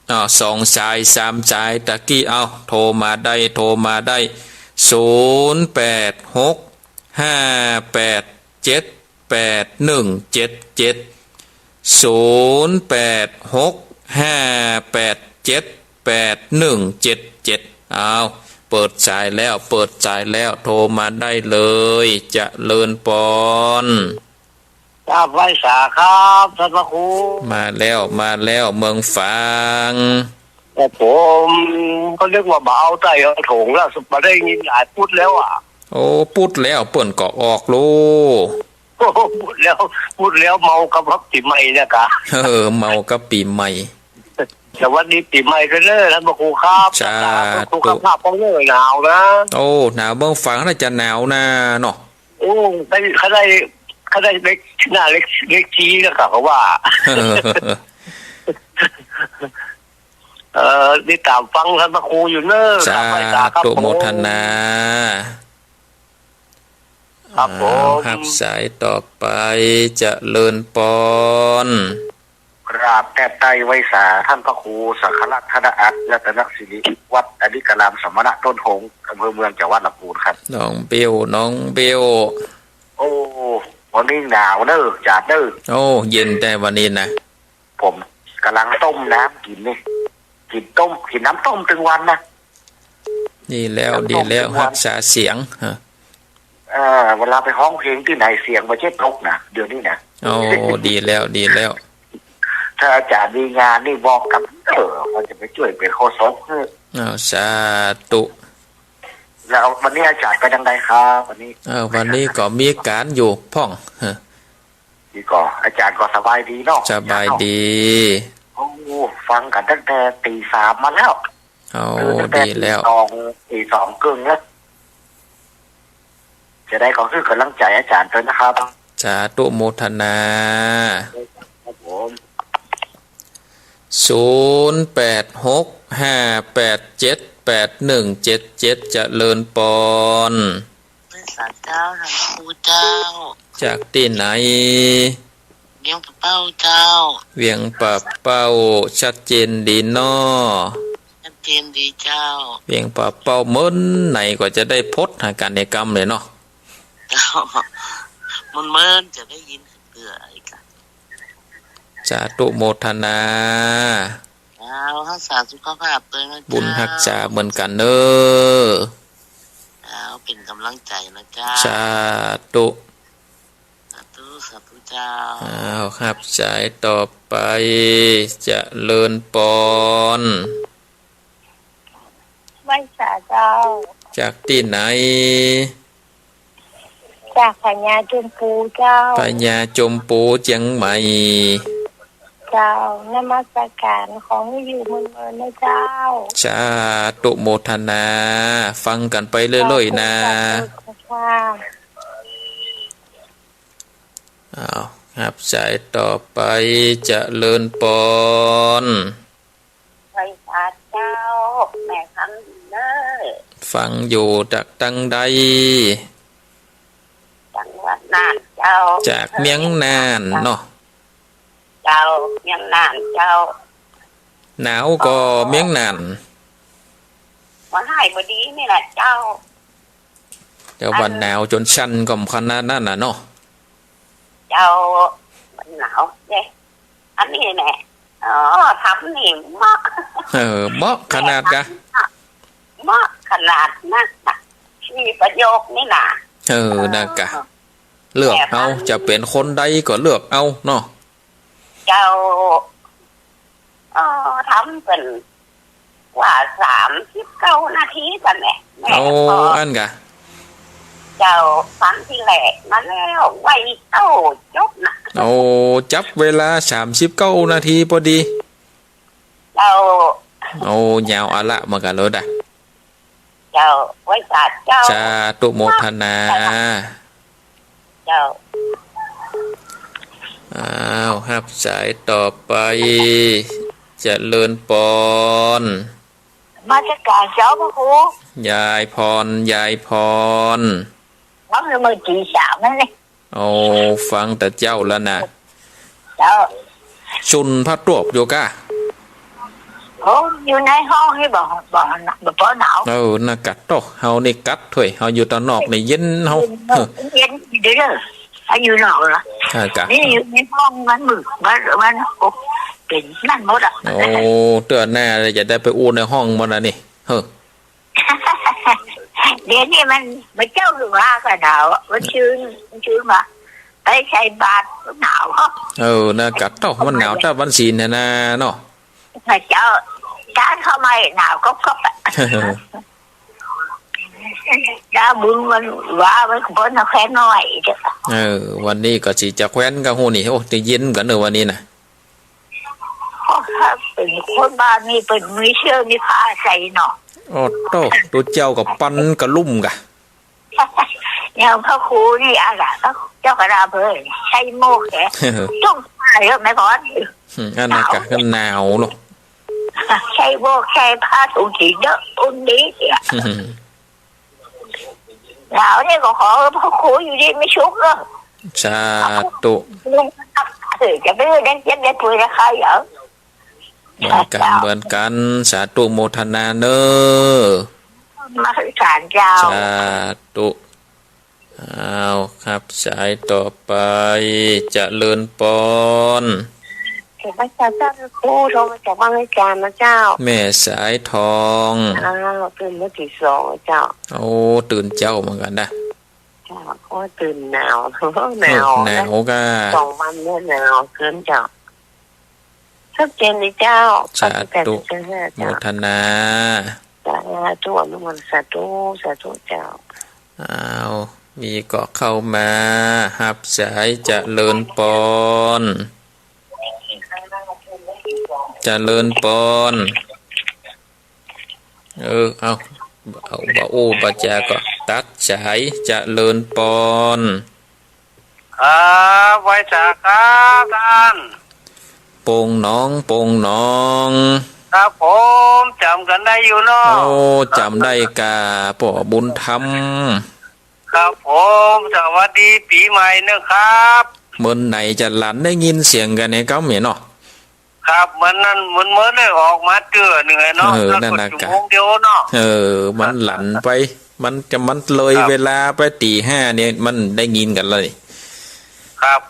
S1: 2 สาย 3 สายตะกี้โทรมาได้0865878177เปิดสายแล้วโทรมาได้เลยจะเลินปอน
S2: ไว้สาครับท่านพระครู
S1: มาแล้วเมืองฝาง
S2: แต่ผมก็เรียกว่าเบาใจเอาถงแล้วสุดมาได้ยินหลายพูดแล้ว
S1: โอ้พูดแล้วเปิ่นก็ออกโล
S2: พูดแล้วเมากับปีใหม่เนี่ยกะ
S1: เมากับปีใหม่
S2: แต่วันนี้ปีใหม่กันเลยท่านพระครูครับ
S1: จ้า
S2: ครูครับภาพของเนยหนาวนะ
S1: โอ้หนาวเมืองฝางน่าจะหนาวนะเนาะ
S2: โอ้เขาได้เล็กหน้าเล็กชี้นะครับเพราะว่านี่ตามฟังท่านพระครูอยู่เนอะ
S1: จ้าตุโมทนา
S2: ครับผม
S1: หับสายต่อไปจะเลินปอน
S2: กราบแทบไตไว้สาท่านพระครูสังฆรัตนอัตรัตนศิริวัดอดิกรามสมณะต้นหงส์อำเภอเมืองจังหวัดลำพูนครับ
S1: น้องเปียว
S2: โอ้วันนี้หนาวเนอะจัดเนอะ
S1: โอ้เย็นแต่วันนี้นะ
S2: ผมกำลังต้มน้ำกินนี่กินน้ำต้มถึงวันนะ
S1: ดีแล้วรักษาเสียง
S2: เวลาไปร้องเพลงที่ไหนเสียงไม่ใช่ตกนะเดี๋ยวนี้นะ
S1: โอ้ดีแล้ว
S2: ถ้าอาจารย์มีงานนี่บอกกับมันจะไปช่วยเป็นโฆษก
S1: สาธุ
S2: แล้ววันนี้อาจารย์ไปดังใดครับ
S1: วันนี้ก็มีการอยู่พ่อง
S2: ดีก่ออาจารย์ก็สบายดีเนาะ
S1: สบายดี
S2: โอ้ฟังกันตั้งแต่ตี 3มาแล้ว
S1: โอ้ดีแล้ว
S2: ตี 2 ครึ่งแล้วจะได้ขอคือกำลังใจอาจารย์ด้วยนะครับ
S1: สาธุโมทนา
S2: ครับผม
S1: 0865878177จะเลินปอน
S3: สาเจ้าท่านพระครูเจ้า
S1: จากที่ไหน
S3: เวียงปะเป้าเจ้า
S1: เวียงปะเป้าชัดเจนดีน้อ
S3: ชัดเจนดีเจ้า
S1: เวียงปะเป้ามื้อไหนก็จะได้พดหาการในกรรมเลยเนาะ
S3: เจ้ามันจะได้ยินเบื่ออะไรกัน
S1: สาธุโมทนา
S3: รักษาสุขภาพตัวนะเจ้า
S1: บุญรักษาเหมือนกันเนอะ
S3: เป็นกำลังใจนะเจ้า
S1: สาธุ
S3: เจ้า
S1: ครับสายต่อไปจะเลินปอน
S4: ไหว้สาเจ้า
S1: จากที่ไหน
S4: จากพญาจมพูเจ้า
S1: พญาจมพูเชียงใหม่
S4: เจ้านมัสการของอยู่เมืองนะเจ้า
S1: สาธุโมทนาฟังกันไปเรื่อยๆนะครับสายต่อไปจะเลินปอน
S4: ไหว้สาเจ้าแม่คำเนอ
S1: ฟังอยู่จากตั้งใด
S4: จังหวัดน่านเจ้า
S1: จากเมียงน่านเนาะ
S4: เจ้าเมียงน่านเจ้า
S1: หนาวก็เมียงน่าน
S4: มาให้พอดีนี่แหละเจ้า
S1: แต่วันหนาวจนชันก็ขนาดนั้นน่ะเนาะ
S5: เจ้ามันหนาวเนี่ยอันนี้แหละทำนี่เหมาะ
S1: เหมาะขนาดกะ
S5: เหมาะขนาดนั้นนะมีประโยคนี่นะ
S1: นะกะ เลือกเอาจะเป็นคนใดก็เลือกเอาเนาะ
S5: เจ้าทำเป็นว่า39 นาทีกันแหละแม่
S1: เอา
S5: พอ
S1: อันกะ
S5: เจ้าฟังที่แหลกมาแล้วไว้จบนะ
S1: เอาจับเวลา39 นาทีพอดี
S5: เจ้า
S1: เอายาวอะละมากันเลยด่ะ
S5: เจ้าไว้ศาสตร์เจ้า
S1: สาธุโมทนา
S5: เจ้า
S1: อ้าวครับสายต่อไปเจริญปอน
S4: มาจากการเจ้าพระครู
S1: ยายพรยายพร
S4: น้องเลยมือจีสามนั่นเลย
S1: เอาฟังแต่เจ้าแล้วนะ
S4: เจ้า
S1: ชุนพระตวบโยกะ
S4: โอ้อยู่ในห้องให้บอกหนาว
S1: น่ะกัดโตเฮานี่กัดถวยเฮาอยู่ตอนนอกนี่เย็นเฮา
S4: เย็นเดี๋ยวอายุนอกละ
S1: กะ
S4: นี่อยู่ในห้องมันมือมันโอ้เป็นนั่นหมดอ่ะ
S1: โอ้เตือนแน่เลยจะได้ไปอู้ในห้องมันนะนี่
S4: เดี๋ยวนี้มันเจ้าหรือว่าก็หนาวมันชื้นมาไปใช้บาตรหนาว
S1: น่ะกัดโตมันหนาวถ้าวันศีลเนี่ยนะเนาะ
S4: เจ้าการเข้ามาหนาวก็แบบดาบุญมันว่ามันก็น่าแค่น้อยจ้ะ
S1: วันนี้ก็สิจะแคว้นกับฮู้นี่โอ้จะเย็นกันเนอะวันนี้น่ะ
S4: ถ้าเป็นคนบ้านนี่เป็นมีเชื่อมีผ้าใส่เนาะ
S1: โอ้โตตัวเจ้ากับปั้นกับลุ่มกะ
S4: อย่างพระครูนี่อะไรเจ้ากระดาเบยใช้โมกแกต้องใส่เยอะไหมก่อน
S1: อันนั้นกะก็หนาวเนาะ
S4: ใช้โมกใช้ผ้าถุงสีเยอะอุ่นดีเนี่ยหนาวนี่ก็ขอพระครูอยู่ดีไม่ชุกเลย
S1: สาธุ
S4: ลุงจะไม่ได้เจ็บได้ป่วยได้ใครเหรอ
S1: เหมือนกันสาธุโมทนาเนอ
S4: มาสื่อสารเจ้า
S1: สาธุเอาครับสายต่อไปเจริญปอน
S4: เห็นพระเจ้าเจ้าครูโทรมาจากบ้านอาจารย์นะเจ้า
S1: แม่สายทอง
S4: ตื่นเมื่อที่2เจ้า
S1: โอ้ตื่นเจ้าเหมือนกันนะ
S4: เจ้าก็ตื่นหนาวหนาว
S1: หนาวก็
S4: 2 วันเนี่ยหนาวเกินเจ้าชัดเจนเลยเจ้า
S1: สาธุโมทนา
S4: สาธุอนุโมทนาสาธุเจ้า
S1: เอามีก็เข้ามาหับสายเจริญปอนเจริญปอนเอาบ่โอ้บ่จาก็ตัดสายเจริญปอน
S2: ครับไว้สาครับท่าน
S1: โป่งน้องโป่งน้อง
S2: ครับผมจำกันได้อยู่เนาะ
S1: โอ้จำได้กะป่อบุญธรรม
S2: ครับผมสวัสดีปีใหม่นะครับ
S1: เมื่อไหนจะหลันได้ยินเสียงกันเนี่ยก็เหมียนเนาะ
S2: ครับเหมือนนั้นเหมือนได้ออกมาเตือหนึ่งเนาะแล้ว
S1: นั่น
S2: กด
S1: น่ะ
S2: ชั่ว
S1: กะ
S2: โมงเดียวเนาะ
S1: มันหลันไป มันเลย
S2: ครับ
S1: เวลาไปตีห้าเนี่ยมันได้ยินกันเลย
S2: ครับ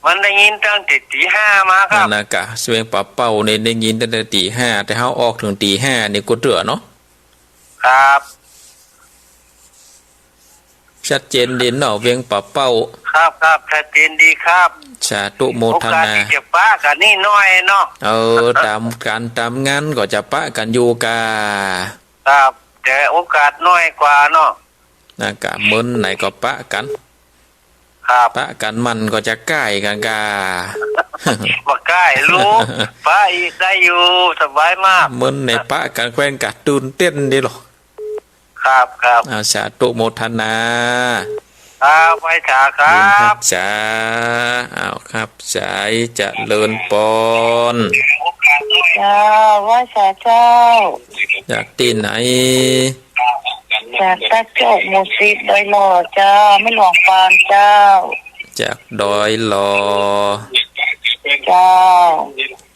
S2: มันได้ยินตั้งแต่ตี 5มาครั
S1: นั่
S2: บ
S1: นนะกะเสียงปะเป้าเนี่ยได้ยินตั้งแต่ตีห้าแต่เขาออกถึงตีห้าเนี่ยกูเตือเนาะ
S2: ครับ
S1: ชัดเจนเด่นเนาะเวียงปะเป้า
S2: ครับชัดเจนดีครับ
S1: สาธุโม
S2: โอ
S1: ท
S2: กาส
S1: นา
S2: ที่จะป้ากันนี่น้อยเนาะ
S1: ตามการตามงานก็จะปะกันอยู่กา
S2: ครับแต่โอกาสน้อยกว่าเนาะ
S1: นะกะมึนไหนก็ปะกัน
S2: ครับ
S1: ปะกันมันก็จะใกล้กันกา
S2: มาใกล้ลูกป้าอีกได้อยู่สบายมาก
S1: มึนในปะกันแคว้นกัดตื่นเต้นดิหรอ
S2: ครับ
S1: สาธุโมทนา
S2: ครับไว้ฉาครั
S1: บุญครับ
S2: บ
S1: จ้าเอาครับสายเจะเลินปอน
S4: เจ้าว่าเจ้า
S1: จากที่ไหน
S4: จากตะโจกหมู่10โดยหล่อเจ้าไม่หลวงปานเจ้า
S1: จากดอยหลอ
S4: เจ้า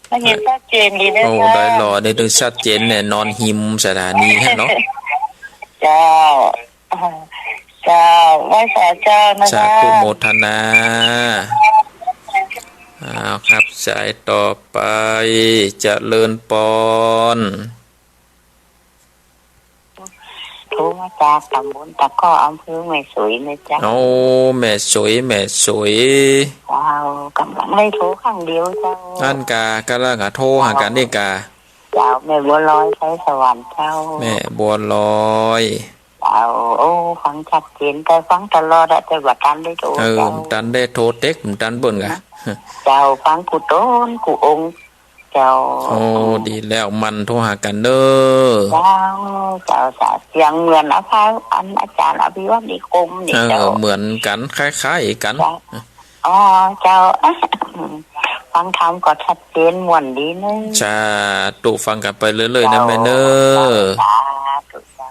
S4: ไม่เห็นชัดเจนดีนะ
S1: โอ้
S4: เจ้า
S1: ดอยหลอนี่ดูชัดเจนเนี่ยนอนหิมสถานีฮะเนาะ
S4: เจ้า ไหว้สาเจ้านะ
S1: สา
S4: คะ
S1: ธุโมทนาเอาครับสายต่อไปเจริญปอน
S4: โทรมาจากตำบลตะก้ออำเภอแม่สวยนะจ๊ะ
S1: เอาแม่สวยแม่สวย
S4: เจ้ากำลังได้โทรครั้งเดียวเจ้า
S1: อันกากะละกะโทรหากันนี่กา
S4: เจ้าแม่บัวลอยใช้สวรรค์เจ้า
S1: แม่บัวลอย
S4: เจ้าโอ้ฟังชัดเจนแต่ฟังตลอดอะแต่ว่าการได้โทร
S1: เออ
S4: เจ้า
S1: ตันได้โทรเต็กตันเบิ่นกะ
S4: เจ้าฟังกูโต้นกูองค์เจ้า
S1: โอ้ดีแล้วมันโทรหากันเด้อ
S4: เจ้าสาเสียงเหมือนอาภาอันอาจารย์อภิวัตนิคมนี่
S1: เอ
S4: เจ้า
S1: อเหมือนกันคล้ายๆกัน
S4: อ๋อเจ้า ฟังคำก็ชัดเจนม่วนดีนึง
S1: ชาตุฟังกันไปเรื่อยๆนะแม่เนอ
S4: สาธุเจ้า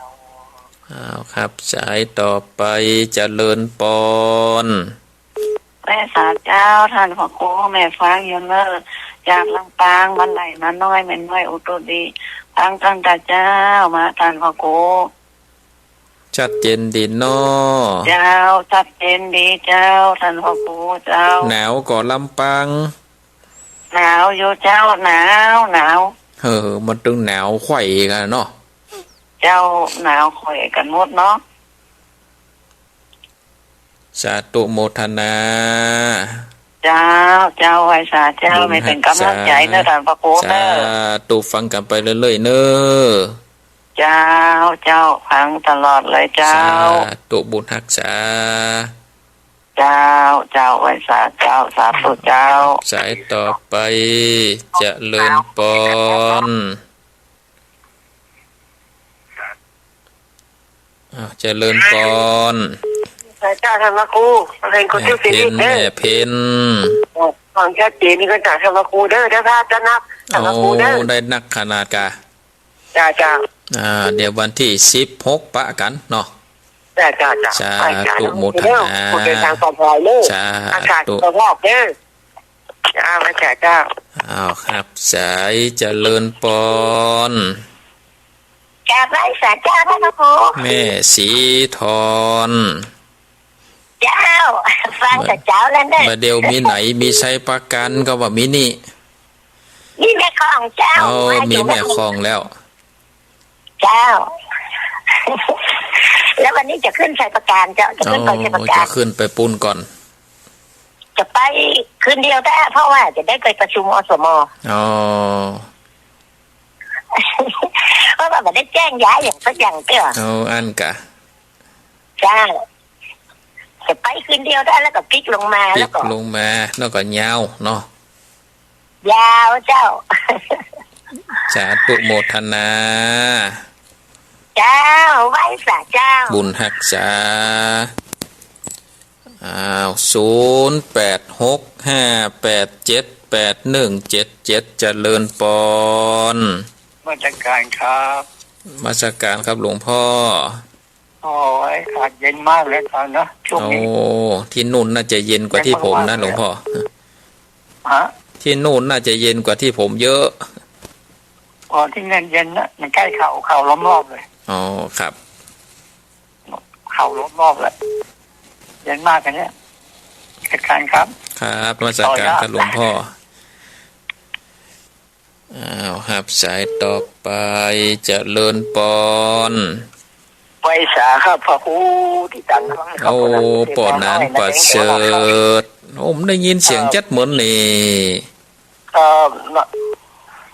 S1: เอาครับสายต่อไปเจริญปอน
S6: แม่สาเจ้าท่านพ่อครูแม่ฟังอยู่เนอจากลำปางมันไหลมาน้อยแม่น้อยอุตดีฟังตั้งแต่เจ้ามาท่านพ่อครู
S1: ชัดเจนดีเนาะ
S6: เจ้าชัดเจนดีเจ้าท่านพ่อครูเจ้า
S1: หนาวก่อลำปัง
S6: หนาวอยู่เจ้าหนาว
S1: มันตึงหนาวไข่กันเนาะ
S6: เจ้าหนาวข่อยกันหมดเนาะ
S1: สาธุโมทนา
S6: เจ้าไว้สาเจ้าไม่เป็นกำลังใจเนอะท่านพ่อครูเน
S1: สา
S6: อะ
S1: ธุฟังกันไปเรื่อยๆเนอะ
S6: เจ้าฟังตลอดเลยเจ้า
S1: สาธุบุญรักษา
S6: เจ้าไว้สาเจ้าสาธุเจ้า
S1: สายต่อไปเจริญปอนเจริญปอน
S5: สาเจ้าธรรมครูเรียนคนชื่อ
S1: เพ
S5: ฟิลิ
S1: น
S5: ปเด้
S1: แม่
S5: อ
S1: เพน
S5: ความชัดเจนนี่ก็จากธรรมครูเด้อถ้าพลาดจะนับธรรม
S1: โอ้
S5: ครูเด้อ
S1: ได้นักขนาดกะ
S5: จ้า
S1: เดี๋ยววันที่16ปะกันเนาะ
S5: จ้า
S1: สาธุโมทนา
S5: ผู้เดินทางปลอดภัยเลย
S1: สา
S5: อากาศ
S1: ธุ
S5: สภาพเด้อมาเจ้า
S1: อ้าวครับสายเจริญปอน
S4: กราบไหว้สาเจ้าท่านพระครู
S1: แม่สีทอน
S4: เจ้า ฟังแต่เจ้าแล้วเด้อ
S1: มาเดียวมีไหนมีใช้ประกันก็ว่ามีนี่
S4: นี่แม่ของเจ้า
S1: เอามีแม่คลองแล้ว
S4: เจ้า แล้ววันนี้จะขึ้นชัยประการเจ้าจะขึ้นไปชัยประกา
S1: จะ
S4: ร
S1: ขึ้นไปปูนก่อน
S4: จะไปคืนเดียวได้เพราะว่าจะได้ไปประชุมอสม
S1: อ๋อ
S4: เพราะว่ามันได้แจ้งย้ายอย่างสักอย่างเจ้า
S1: เอาอันกะ
S4: เจ้าจะไปคืนเดียวได้แล้วก็พลิกลงมา
S1: ปิ
S4: แล้ว
S1: ก
S4: ก็
S1: ลงมาแล้วก็ยาวเนาะ
S4: ยาวเจ้า
S1: สาธุโมทนา
S4: เจ้าไหว้สาเจ้า
S1: บุญหักษาอ้าว0865878177เจริญปอน
S2: มาจัดการครับ
S1: มาสการครับหลวงพ่อ
S2: โอ้ยอากาศเย็นมากเลยตอนนะช่วง
S1: โอ้
S2: นี้
S1: ที่นู่นน่าจะเย็นกว่าที่ผมนะหลวงพ่อ
S2: ฮะ
S1: ที่นู่นน่าจะเย็นกว่าที่ผมเยอะ
S2: อ๋อที่เย็นเย็นนะมันใกล้เข่าล้อมรอบเลย
S1: อ๋อครับ
S2: เข่าล้อมรอบเลยเย็นมากกันเนี่ยจัดการครับ
S1: ครับมาสการครับหลวงพ่ออ้าวครับสายต่อไปเจริญปอน
S2: ไว้สาครับพระครูที่ตัน
S1: โอ้ปอนนั้นประเสริฐผมได้ยินเสียงจัดเหมือนนี่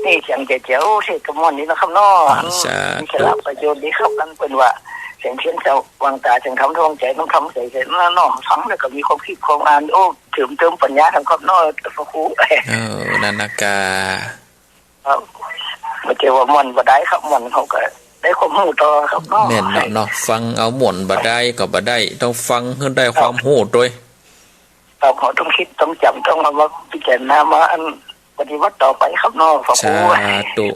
S2: นี่เสียงเจ๋วๆที่กระมอนนี้นะครับน้อมีฉลาดประโยชน์ดีครับกันเป็นว่าเสียงเทียนเจ้าวางตาเสียงคำทองใจต้องคำใส่เสร็จแล้วน้อฟังแล้วก็มีความคิดความอ่านโอ้เติมปัญญาทางครับน้อพระครู
S1: นานากา
S2: ครับมาเจอว่ามันบ่ได้ครับมันเขาก็ได้ความรู้ต่อครับน้อ
S1: แม่นเนาะฟังเอาหม่นบ่ได้ก็บ่ได้ต้องฟังให้ได้ความรู้ด้วย
S2: เราขอต้องคิดต้องจำต้องมาพิจารณามาอันปฏิวัติต่อไปครับน้อพระครู
S1: สาธุ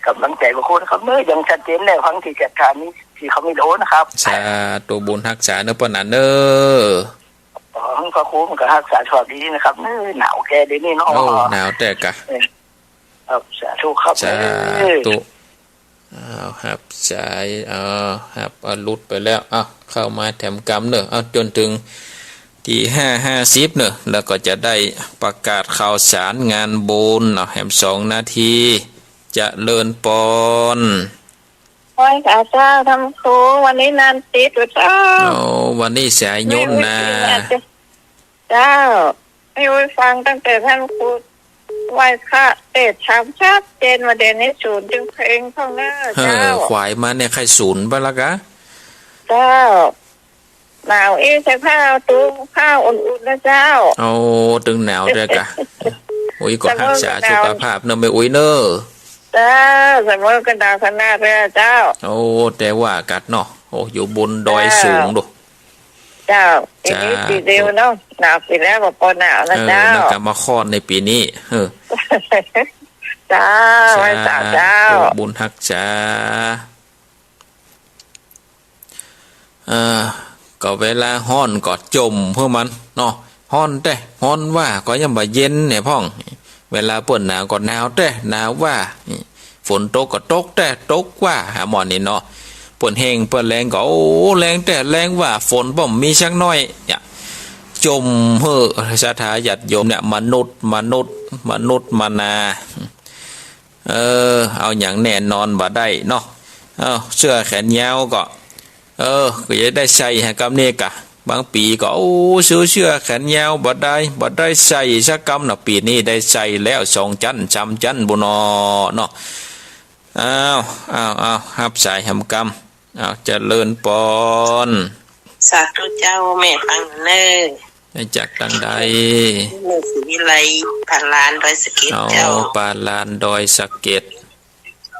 S2: กำลังใจพระครูนะครับเมื่อยังชัดเจนแล้วฟังที่จัดการนี้ที่เขาไม่โดนนะครับ
S1: สาธุบุญรักษาเนื้อปานนั้นเด้อ
S2: ของพระครูมันก็รักษาชอบดีนะครับเนื้อหนาวแกเดี๋ยวนี้น้อ
S1: โอ้หนาวแต่กะ
S2: ครับสาธุครับ
S1: สาธุอ้าว หับสายหับลุดไปแล้วเข้ามาแถมกรรมเนอะจนถึงที่5:50เนอะแล้วก็จะได้ประกาศข่าวสารงานบุญแหม2 นาทีจะเลินปอน
S6: โอ้ยอาเจ้าทำครูวันนี้นานติดเจ้า
S1: วันนี้สายยนนะ
S6: เจ้าไม่ไว้ฟังตั้งแต่ท่านครูไหว้พระเตะชามชัดเจนมาเดนในศูนย์จึงเพลงเข้าหน้าเจ้า
S1: ขวายมาเนี่ยใครศูนย์บ้างละกะ
S6: เจ้าหนาวใส่ผ้าตู้ผ้าอุ่นๆนะเจ้า
S1: ตึงหนาวด้วยกะอุ้ยก็รักษาสุขภาพเนอะไม่อุ้ยเนอะ
S6: เจ้าสมมติกันดาวขนาดเลยเจ้า
S1: แต่ว่ากัดเนาะอยู่บนดอยสูงดู
S6: เจ้าปีนี้ปีเดียวเนาะหนาวปีแล้วบอกปอหนาวนะเจ้า
S1: แล้วก็มาค้อนในปีนี้
S6: เจ้าไว้สาวเจ้า
S1: บุญฮักจ้าก็เวลาฮ้อนก็จมเพื่อมันเนาะฮ้อนแต่ฮ้อนว่าก็ยังบ่เย็นเนี่ยพ่องเวลาเปิดหนาวก็หนาวแต่หนาวว่าฝนตกก็ตกแต่ตกว่าหาหมอนนี่เนาะเปิดแห้งเปิดแรงก็แรงแต่แรงว่าฝนบ่มีชักน้อยเนี่ยจมศรัทธาญาติโยมเนี่ยมนุษย์มานาเอาอย่างแน่นอนบ่ได้เนาะเสื้อแขนยาวก็ก็จะได้ใส่ให้กับนี่กะบางปีก็ซื้อเสื้อแขนยาวบ่ได้ใส่สักกำปีนี้ได้ใส่แล้ว2 จัน3 จันบุนเนาะฮับสายหำกำเจริญปอน
S5: สาธุเจ้าแม่ฟังเน้อ
S1: จากดังใด
S5: แม่ศิวิไลปาลานดอยสะเก็ดเจ้า
S1: ปาลานดอยสะเก็ด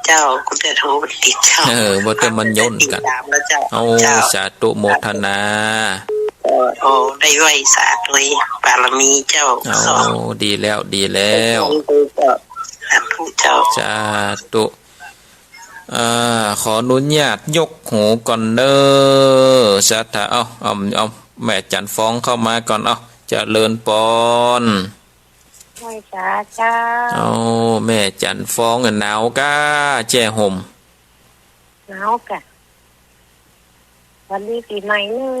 S5: เจ้ากูจะโทรติดเจ้า
S1: บ่จะมันย่นกันสาธุโมทนา
S5: ได้ไหวสาธุบารมีเจ้า
S1: ดีแล้ว
S5: สาธุเจ้า
S1: สาธุขออนุญาตยกหูก่อนเด้อสาธุเอาแม่จันฟ้องเข้ามาก่อนเจริญปอน
S6: ไหว้สาเจ้า
S1: แม่จันฟ้องหนาวก้าแจ้ห่ม
S6: หนาวกะวันดีปีใหม่เลย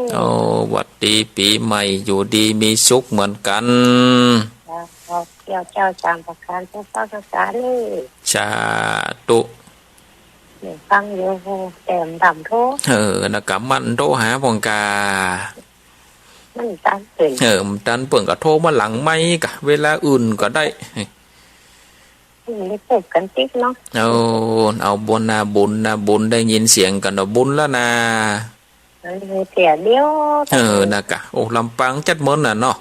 S1: วัดดีปีใหม่อยู่ดีมีสุขเหมือนกัน
S6: เจ้าตามประการเจ้าศึกษาเลย
S1: สาธุ
S6: ฟังเยอะแต้มดำโท
S1: นะกะมันโทหาพงกา
S6: มันตันเปิ่
S1: งตันเปิ่งก็โทรมาหลังไม่กะเวลาอื่นก็ได้
S6: ไม่เปิดกันติ๊กเนาะ
S1: เอาบุญนะบุญได้ยินเสียงกันบุญแล้วนะ
S6: เสียเดียว
S1: นะกะลำปางจัดมนน่ะเนาะ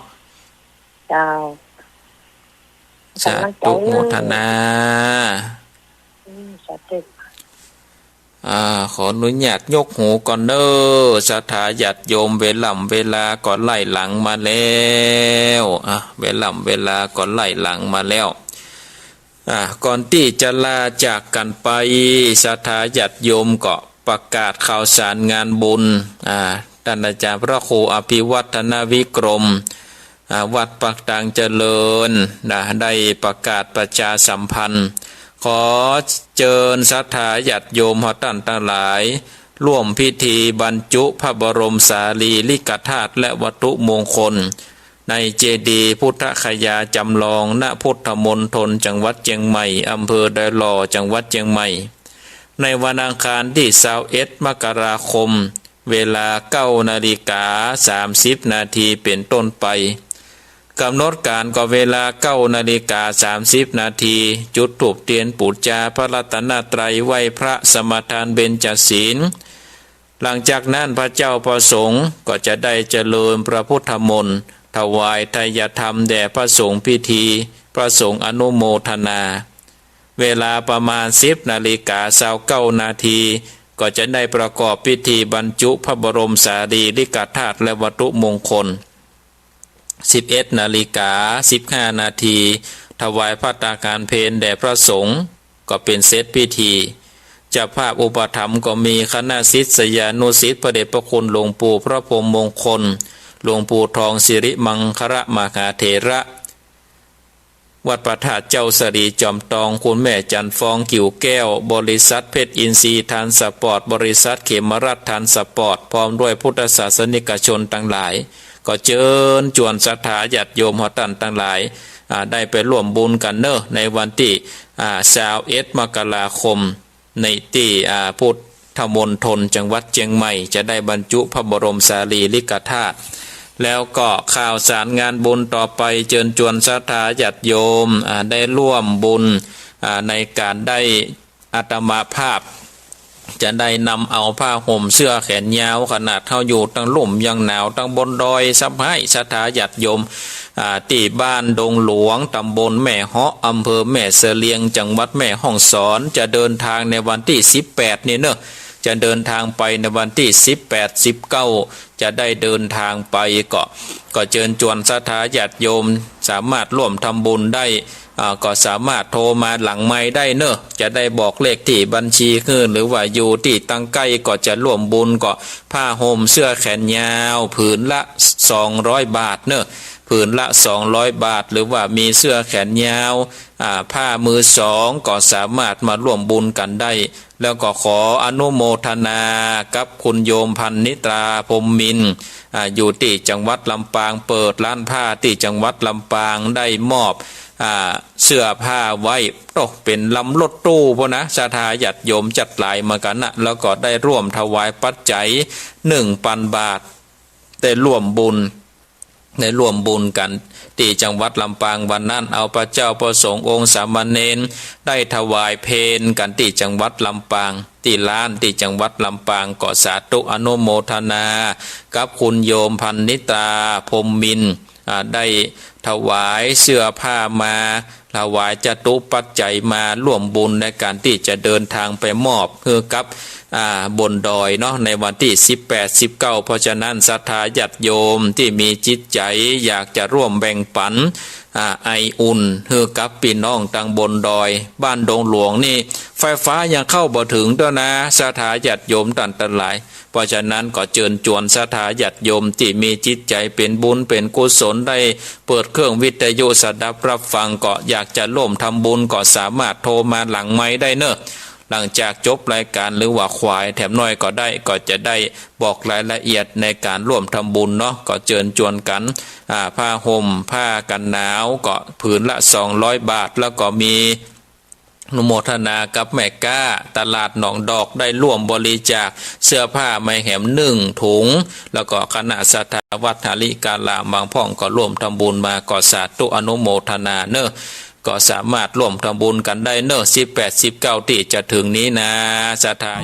S6: เจ้า
S1: สาธุโมทนา
S6: สาธุ
S1: ขออนุญาตยกหูก่อนเด้อศรัทธาญาติโยมเวลาก่อนไล่หลังมาแล้วเวลาก่อนไล่หลังมาแล้วก่อนที่จะลาจากกันไปศรัทธาญาติโยมก็ประกาศข่าวสารงานบุญท่านอาจารย์พระครูอภิวัฒนวิกรมวัดปักตางเจริญได้ประกาศประชาสัมพันธ์ขอเชิญศรัทธาญาติโยมท่านทั้งหลายร่วมพิธีบรรจุพระบรมสารีริกธาตุและวัตถุมงคลในเจดีย์พุทธคยาจำลองณพุทธมณฑลจังหวัดเชียงใหม่อำเภอดอยหล่อจังหวัดเชียงใหม่ในวันอังคารที่21 มกราคมเวลา 9:30 นาทีเป็นต้นไปกำหนดการก็เวลา 9:30 นาทีจุดธูปเทียนปูชาพระรัตนตรัยไหว้พระสมทานเบญจศีลหลังจากนั้นพระเจ้าประสงค์ก็จะได้เจริญพระพุทธมนต์ถวายทายธรรมแด่พระสงฆ์พิธีพระสงฆ์อนุโมทนาเวลาประมาณ 10:29 นาทีก็จะได้ประกอบพิธีบรรจุพระบรมสารีริกธาตุและวัตถุมงคล11:15 นาทีถวายภัตตาคารเพลแด่พระสงฆ์ก็เป็นเซตพิธีเจ้าภาพอุปถัมภ์ก็มีคณะศิษยานุศิษย์พระเดชพระคุณหลวงปู่พระพรหมมงคลหลวงปู่ทองสิริมังคระมหาเถระ วัดพระธาตุเจ้าสรีจอมตองคุณแม่จันฟองกิ่วแก้วบริษัทเพชรอินทรีย์ทานสปอร์ตบริษัทเขมรัตน์ทานสปอร์ตพร้อมด้วยพุทธศาสนิกชนทั้งหลายก็เชิญชวนศรัทธาญาติโยมเฮาตั้นทั้งหลายได้ไปร่วมบุญกันเนอะในวันที่21 มกราคมในที่พุทธมณฑลจังหวัดเชียงใหม่จะได้บรรจุพระบรมสารีริกธาตุแล้วก็ข่าวสารงานบุญต่อไปเชิญชวนศรัทธาญาติโยมได้ร่วมบุญในการได้อาตมาภาพจะได้นำเอาผ้าห่มเสื้อแขนยาวขนาดเท่าอยู่ตั้งลุ่มยังหนาวตั้งบนดอยซับให้ศรัทธาญาติโยมที่บ้านดงหลวงตำบลแม่เฮาะอำเภอแม่เสลียงจังหวัดแม่ฮ่องสอนจะเดินทางในวันที่18นี่เนอะจะเดินทางไปในวันที่18 19จะได้เดินทางไปก็เชิญชวนศรัทธาญาติโยมสามารถร่วมทำบุญได้ก็สามารถโทรมาหลังไมค์ได้เนอะจะได้บอกเลขที่บัญชีขึ้นหรือว่าอยู่ที่ตั้งใกล้ก็จะร่วมบุญก็ผ้าห่มเสื้อแขนยาวผืนละ200 บาทเนอะผืนละ200 บาทหรือว่ามีเสื้อแขนยาวผ้ามือสองก็สามารถมาร่วมบุญกันได้แล้วก็ขออนุโมทนากับคุณโยมพันนิตราพรหมมินทร์อยู่ที่จังหวัดลำปางเปิดร้านผ้าที่จังหวัดลำปางได้มอบเสื้อผ้าไว้เป็นลำรถตู้พนะศรัทธาญาติโยมจัดหลายมากันนะแล้วก็ได้ร่วมถวายปัจจัย 1,000 บาทได้ร่วมบุญกันที่จังหวัดลำปางวันนั้นเอาพระเจ้าประสงค์องค์สามเณรได้ถวายเพลกันที่จังหวัดลำปางที่ล้านที่จังหวัดลำปางก็สาธุอนุโมทนากับคุณโยมพันนิตาพรหมมินทร์ได้ถวายเสื้อผ้ามาถวายจตุปัจจัยมาร่วมบุญในการที่จะเดินทางไปมอบคือกับบนดอยเนาะในวันที่18 19เพราะฉะนั้นศรัทธาญาติโยมที่มีจิตใจอยากจะร่วมแบ่งปันไออุ่นคือกับพี่น้องตังบนดอยบ้านดงหลวงนี่ไฟฟ้ายังเข้าบ่ถึงด้วยนะศรัทธาญาติโยมตันหลายเพราะฉะนั้นก็เชิญชวนศรัทธาญาติโยมที่มีจิตใจเป็นบุญเป็นกุศลได้เปิดเครื่องวิทยุสดับรับฟังก็อยากจะร่วมทำบุญก็สามารถโทรมาหลังไมค์ได้เนอะหลังจากจบรายการหรือว่าควายแถมน้อยก็ได้ก็จะได้บอกรายละเอียดในการร่วมทำบุญเนาะก็เชิญชวนกันผ้าห่มผ้ากันหนาวก็ผืนละ200 บาทแล้วก็มีอนุโมทนากับแม่ก้าตลาดหนองดอกได้ร่วมบริจาคเสื้อผ้าไม้แหม1 ถุงแล้วก็คณะศรัทธาวัดหาริกาลามบางพ่องก็ร่วมทำบุญมาก็สาธุอนุโมทนาเนอะก็สามารถร่วมทำบุญกันได้เนอะ18 19ที่จะถึงนี้นะศรัทธา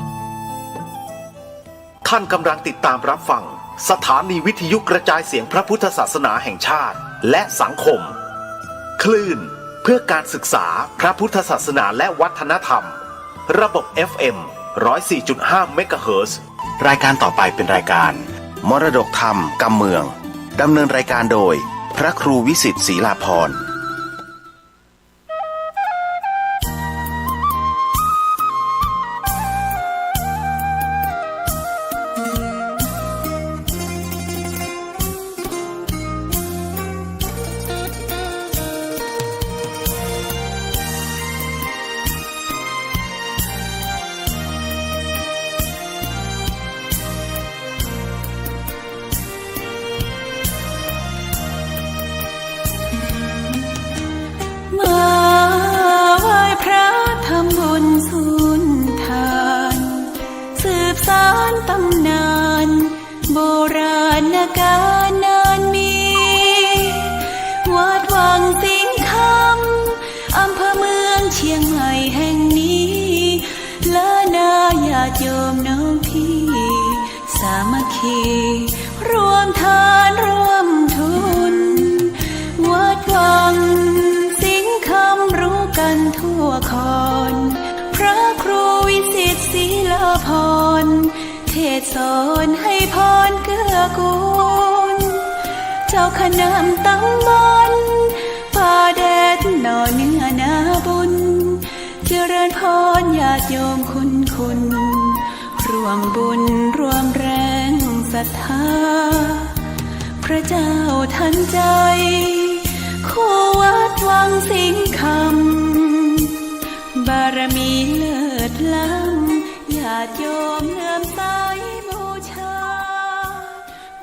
S7: ท่านกำลังติดตามรับฟังสถานีวิทยุกระจายเสียงพระพุทธศาสนาแห่งชาติและสังคมคลื่นเพื่อการศึกษาพระพุทธศาสนาและวัฒนธรรมระบบ FM 104.5 เมกะเฮิรตซ์รายการต่อไปเป็นรายการมรดกธรรมกำเมืองดำเนินรายการโดยพระครูวิสิทธิ์ศรีลาภรณ์
S8: ตำนานโบราณกาลนานมีวัดวังสิงห์คำอำเภอเมืองเชียงใหม่แห่งนี้และนาญาติโยมน้องพี่สามัคคีรวมทานร่วมทุนวัดวังสิงห์คำรู้กันทั่วคอนพระครูวิสิทธิ์ศรีลาภรณ์เทศสอนให้พรเกื้อกูลเจ้าคณะตำบลป่าแดดหน่อเนื้อนาบุญเจริญพรญาติโยมคุณร่วมบุญร่วมแรงศรัทธาพระเจ้าทันใจคู่วัด วังสิงคำบารมีเลิศล้ำญาติโยมเลื่อมใสบูชา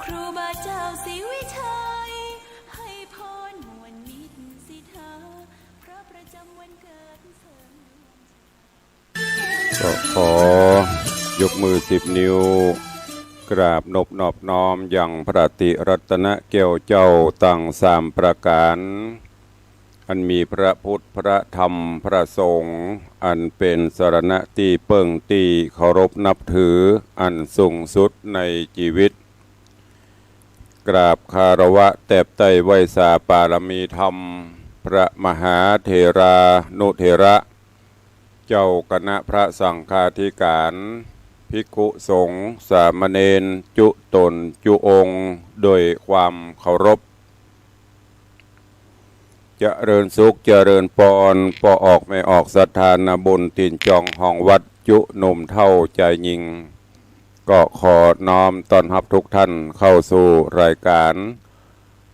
S8: ครูบาเจ้าศรีวิชัยให้พรมวลมิตรสิทธาพระประจำวันเกิดเสริม
S9: ก็ขอยกมือ10 นิ้วกราบนบนอบน้อมอย่างพระติรัตนแก้วเจ้าตั้ง3 ประการอันมีพระพุทธพระธรรมพระสงฆ์อันเป็นสรณะที่เปิ่งตีเคารพนับถืออันสูงสุดในชีวิตกราบคารวะแตบไตไวสาปารมีธรรมพระมหาเถรานุเถระเจ้าคณะพระสังฆาธิการภิกขุสงฆ์สามเณรจุตนจุองค์โดยความเคารพเจริญสุขเจริญปอนปอออกไม่ออกศรัทธานาบุญตินจองห้องวัดจุหนุ่มเท่าใจยิงก็ขอน้อมต้อนรับทุกท่านเข้าสู่รายการ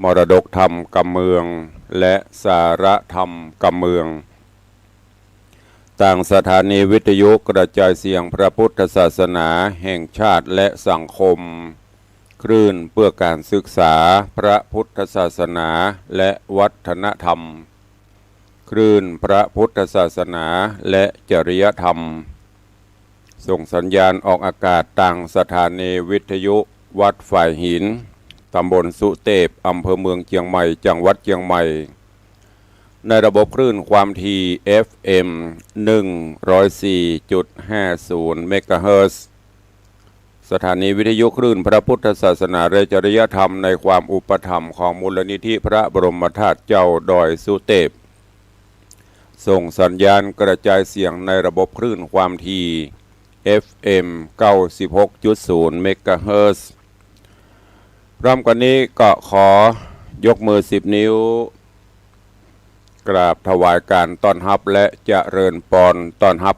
S9: มรดกธรรมกำเมืองและสาระธรรมกำเมืองต่างสถานีวิทยุกระจายเสียงพระพุทธศาสนาแห่งชาติและสังคมคลื่นเพื่อการศึกษาพระพุทธศาสนาและวัฒนธรรมคลื่นพระพุทธศาสนาและจริยธรรมส่งสัญญาณออกอากาศต่างสถานีวิทยุวัดฝ่ายหินตำบลสุเทพอำเภอเมืองเชียงใหม่จังหวัดเชียงใหม่ในระบบคลื่นความถี่ FM 104.50 เมกะเฮิรตซ์สถานีวิทยุคลื่นพระพุทธศาสนาและจริยธรรมในความอุปถัมภ์ของมูลนิธิพระบรมธาตุเจ้าดอยสุเทพส่งสัญญาณกระจายเสียงในระบบคลื่นความถี่ FM 96.0 เมกะเฮิรตซ์พร้อมกันนี้ก็ขอยกมือ10 นิ้วกราบถวายการต้อนรับและเจริญพรต้อนรับ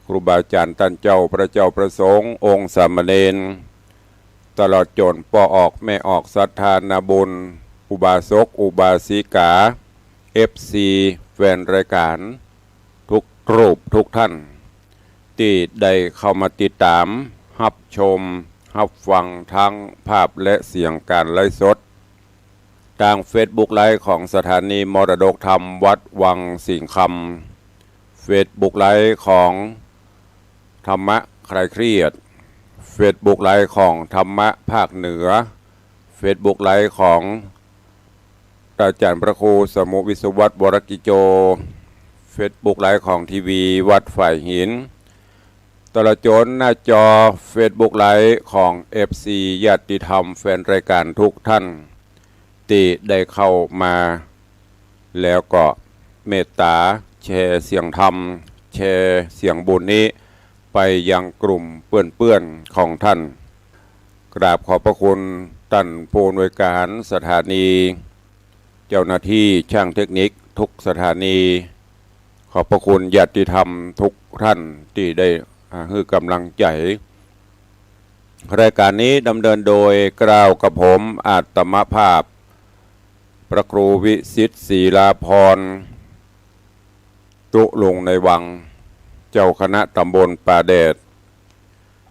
S9: ครูบาอาจารย์ท่านเจ้าพระเจ้าประสงค์องค์สามเณรตลอดจนปอออกแม่ออกศรัทธานาบุญอุบาสกอุบาสิกา FC แฟนรายการทุกรูปทุกท่านที่ได้เข้ามาติดตามรับชมรับฟังทั้งภาพและเสียงการไลฟ์สดทาง Facebook ไลฟ์ของสถานีมรดกธรรมวัดวังสิงคำ Facebook ไลฟ์ของธรรมะคลายเครียด Facebook ไลฟ์ของธรรมะภาคเหนือ Facebook ไลฟ์ของอาจารย์พระครูสมุวิศวัตรวรกิโจ Facebook ไลฟ์ของทีวีวัดฝ่ายหินตลอดจนหน้าจอ Facebook ไลฟ์ของ FC ญาติธรรมแฟนรายการทุกท่านที่ได้เข้ามาแล้วก็เมตตาแชร์เสียงธรรมแชร์เสียงบุญนี้ไปยังกลุ่มเพื่อนๆของท่านกราบขอบพระคุณท่านผู้อำนวยการสถานีเจ้าหน้าที่ช่างเทคนิคทุกสถานีขอบพระคุณญาติธรรมทุกท่านที่ได้ให้กำลังใจรายการนี้ดำเนินโดยกล่าวกับผมอาตมภาพพระครูวิสิทธิ์ศรีลาภรณ์ตุลงในวังเจ้าคณะตำบลป่าแดด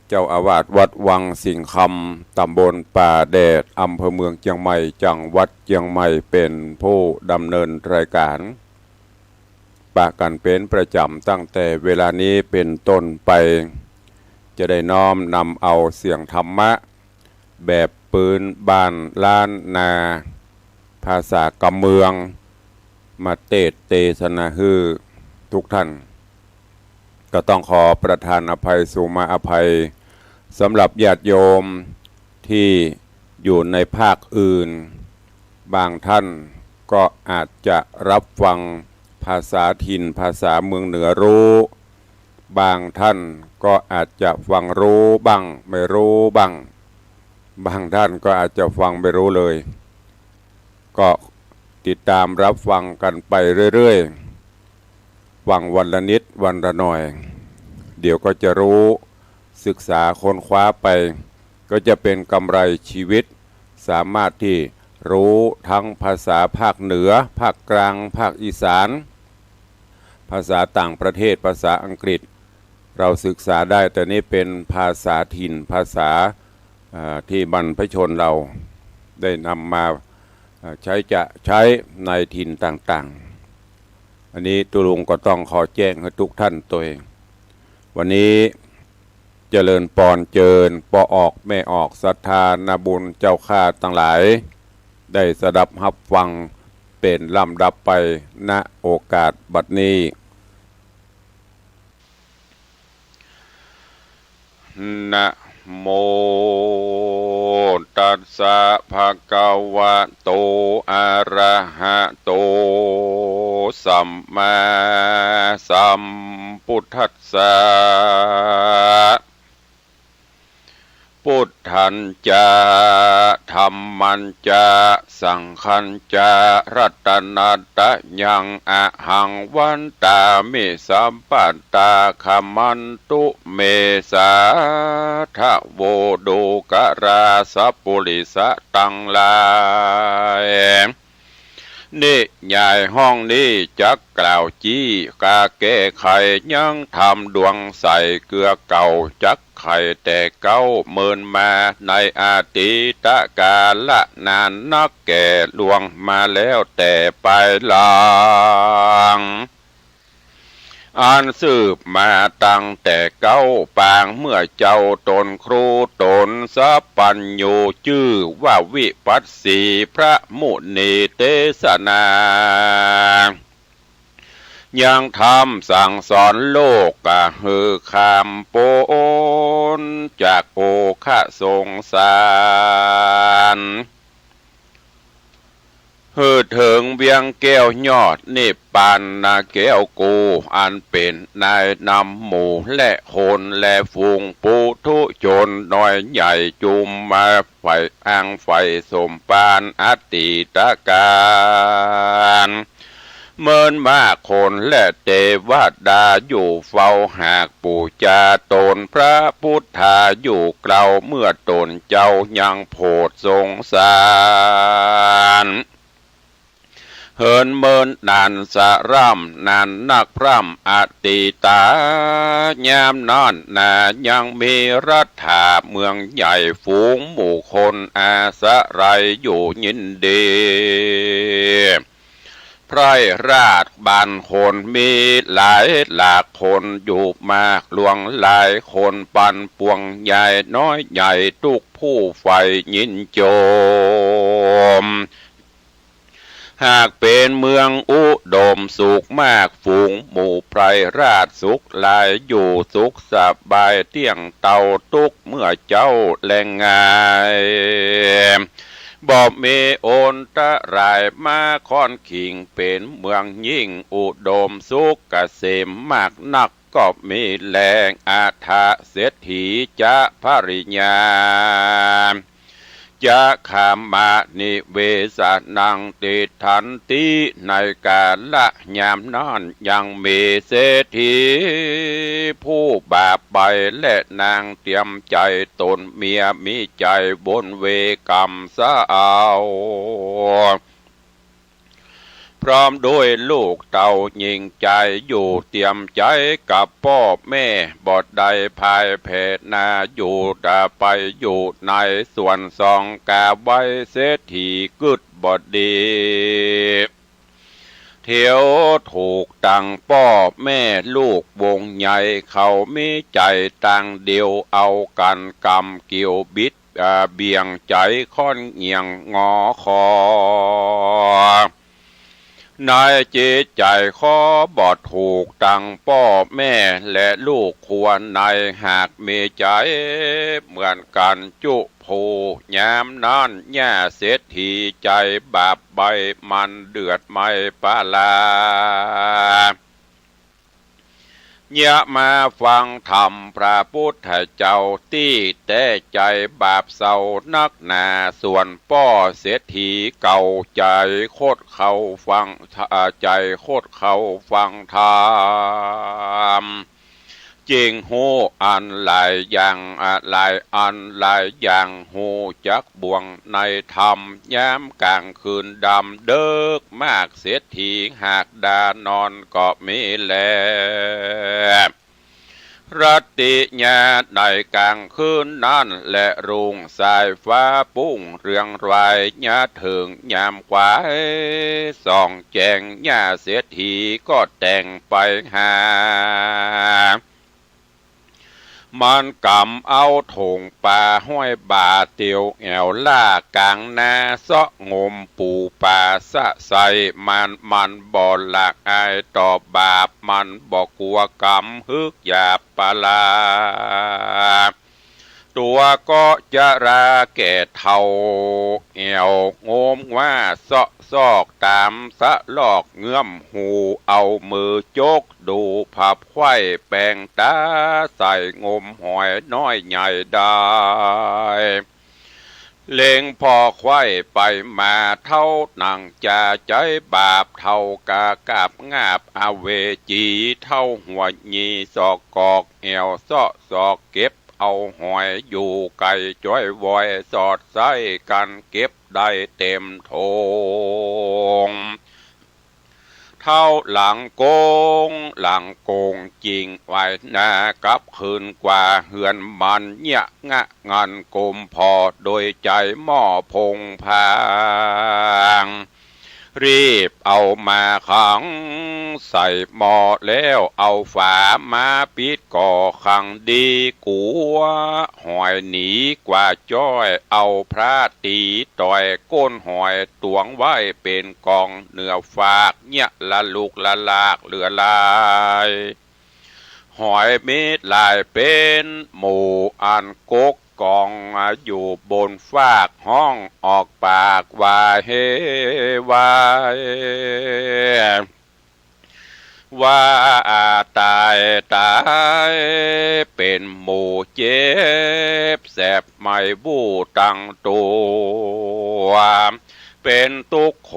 S9: เจ้าอาวาสวัดวังสิงคำตำบลป่าแดดอำเภอเมืองเชียงใหม่จังหวัดเชียงใหม่เป็นผู้ดำเนินรายการปะกันเป็นประจำตั้งแต่เวลานี้เป็นต้นไปจะได้น้อมนำเอาเสียงธรรมะแบบปืนบ้านล้านนาภาษากำเมืองมาเทศนาฮือทุกท่านก็ต้องขอประทานอภัยสุมาอภัยสำหรับญาติโยมที่อยู่ในภาคอื่นบางท่านก็อาจจะรับฟังภาษาถิ่นภาษาเมืองเหนือรู้บางท่านก็อาจจะฟังรู้บ้างไม่รู้บ้างบางท่านก็อาจจะฟังไม่รู้เลยก็ติดตามรับฟังกันไปเรื่อยๆฟังวันละนิดวันละหน่อยเดี๋ยวก็จะรู้ศึกษาค้นคว้าไปก็จะเป็นกำไรชีวิตสามารถที่ รู้ทั้งภาษาภาคเหนือภาคกลางภาคอีสานภาษาต่างประเทศภาษาอังกฤษเราศึกษาได้แต่นี่เป็นภาษาถิ่นภาษาที่บรรพชนเราได้นำมาใช้ในถิ่นต่างๆอันนี้ตุลุงก็ต้องขอแจ้งให้ทุกท่านตัวเองวันนี้เจริญปอนเจิญปอออกแม่ออกศรัทธานาบุญเจ้าข้าทั้งหลายได้สดับรับฟังเป็นลำดับไปณโอกาสบัดนี้นะโมตัสสะภะคะวะโตอะระหะโตสัมมาสัมพุทธัสสะพุทธันจะธัมมัญจะสังฆัญจะรัตนัตะยังอะหังวันตามิสัมปัตตาคัมมันตุเมสาทะโวโดกะราสัพปุริสะตังลายนี่ใหญ่ห้องนี้จักกล่าวจี้กาแก้ไขยังทำดวงใส่เกลือเก่าจักไข่แต่เก้าเมินมาในอาติตะกาละนานนักแก่ลวงมาแล้วแต่ไปหลังอันสืบมาตั้งแต่เก้าปางเมื่อเจ้าตนครูตนสัพปัญโยชื่อว่าวิปัสสีพระมุนีเทศนายังทำสั่งสอนโลกกะฮือคำโปนจากโอคะสงสารฮือถึงเวียงแก้วยอดนิพพานนาแก้วกูอันเป็นนายนำหมู่และคนและฝูงปุถุชนน้อยใหญ่จุมมาไฟอ้างไฟสมปานอติตการเมินมากคนและเทวดาอยู่เฝ้าหากปูจาตนพระพุทธาอยู่เกลาเมื่อตนเจ้ายังโพดสงสารเหินเมินนานสะร่ำนานนักพร่ำอติตายามนอนนายังมีรัฐาเมืองใหญ่ฝูงหมู่คนอาสะไรอยู่ยินดีไพร่ราชบ้านคนมีหลายหลากคนอยู่มากหลวงหลายคนปันปวงใหญ่น้อยใหญ่ทุกผู้ไฟยินโจมหากเป็นเมืองอุดมสุขมากฝูงหมู่ไพรราชสุขหลายอยู่สุขสบายเที่ยงเต่าทุกเมื่อเจ้าแรงงายบอกมีโอนตะรายมาค่อนขิงเป็นเมืองยิ่งอุดมสุขเกษมมากนักก็มีแรงอาถาเศรษฐีจะภริญญาจะขามมานิเวสนังติทันติในกาละยามนั้นยังมีเศรษฐีผู้บาปไปและนางเตรียมใจตนเมียมีใจบนเวกรรมสะเอาพร้อมด้วยลูกเต่ายิงใจอยู่เตรียมใจกับพ่อแม่บอดใดภายเพศนาอยู่ดาไปอยู่ในส่วนสองกาไว้เศรษฐีกึดบอดดีเที่ยวถูกตังพ่อแม่ลูกวงใหญ่เขามีใจตังเดียวเอากันกำเกี่ยวบิดเบี่ยงใจค่อนเงียงงอคอนายจิตใจขอบอดถูกตังพ่อแม่และลูกควรในหากมีใจเหมือนกันจุผูยามนั้นแย่เศรษฐีใจบาปใบมันเดือดไม่ปาลายะมาฟังธรรมพระพุทธเจ้าที่แต่ใจบาปเศร้านักหนาส่วนป้อเศรษฐีเก่าใจโคตรเขาฟังใจโคตรเขาฟังธรรม จริงหูอันหลายอย่างหลายอันหลายอย่างหูจักบ่วงในธรรมย้ำกลางคืนดำเดิกมากเสียทีหากดานอนก็มีแลรัตติญาในกลางคืนนั้นและรุงสายฟ้าปุ้งเรืองรายญาถึงยามกวายส่องแจงญาเสียทีก็แต่งไปหามันกำเอาถงป่าห้อยบาเตียวแอวล่ากลางนาเสาะงมปูป่าสะใสมันบ่หลักอายต่อบาปมันบ่กลัวกรรมฮึกหยาบปลาตัวก็จะราแก่เท่าแอวงมว่าเสาะซอกตามสะลอกเงื่อมหูเอามือจกดูผับไข่แปงตาใส่งมหอยน้อยใหญ่ได้เล็งพอไข่ไปมาเท่าหนังจะใจบาปเท่ากากาบงาบอเวจีเท่าหัวยีศอกกอกแอวเสาะศอกเก็บเอาหอยอยู่ไก่จ้อยวอยสอดไส้กันเก็บได้เต็มโถงเท่าหลังโกงจริงไว้นากับคืนกว่าเหือนมันเนี่ยงะงันกลมพอโดยใจหม้อพงพางรีบเอามาขังใส่หม้อแล้วเอาฝามาปิดก่อขังดีกัวหอยหนีกว่าจ้อยเอาพระตีต่อยก้นหอยตวงไว้เป็นกองเนื้อฝากเนี่ยละลูกละลากเหลือลายหอยมิดลายเป็นหมู่อันกกกองอยู่บนฟากห้องออกปากว่าเฮวายว่าตายเป็นหมู่เจ็บแสบไม่บู้ตั้งตัวเป็นตุกโข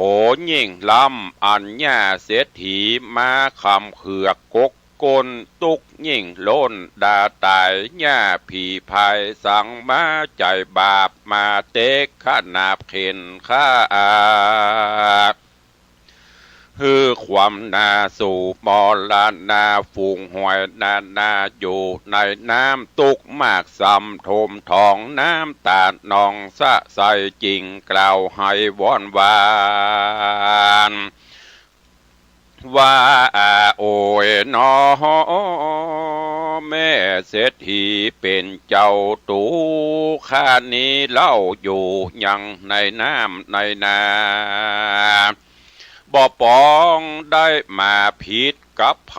S9: ยิ่งลำอันญาเสียถีมาคำเขือกกกก้นตุกยิ่งล้นดาตายญาผีภายสั่งมาใจบาปมาเตกขนาบเข็นข้าฮือความนาสู่มอลานาฝูงหอยนาอยู่ในน้ำตุกมากซ้ำทมทองน้ำตาดนองสะใสจริงกล่าวให้วอนวานว่าโอ้ยนอแม่เศรษฐีเป็นเจ้าตูข้านี้เล่าอยู่ยังในน้ำในนาบ่ปองได้มาผิดกับไผ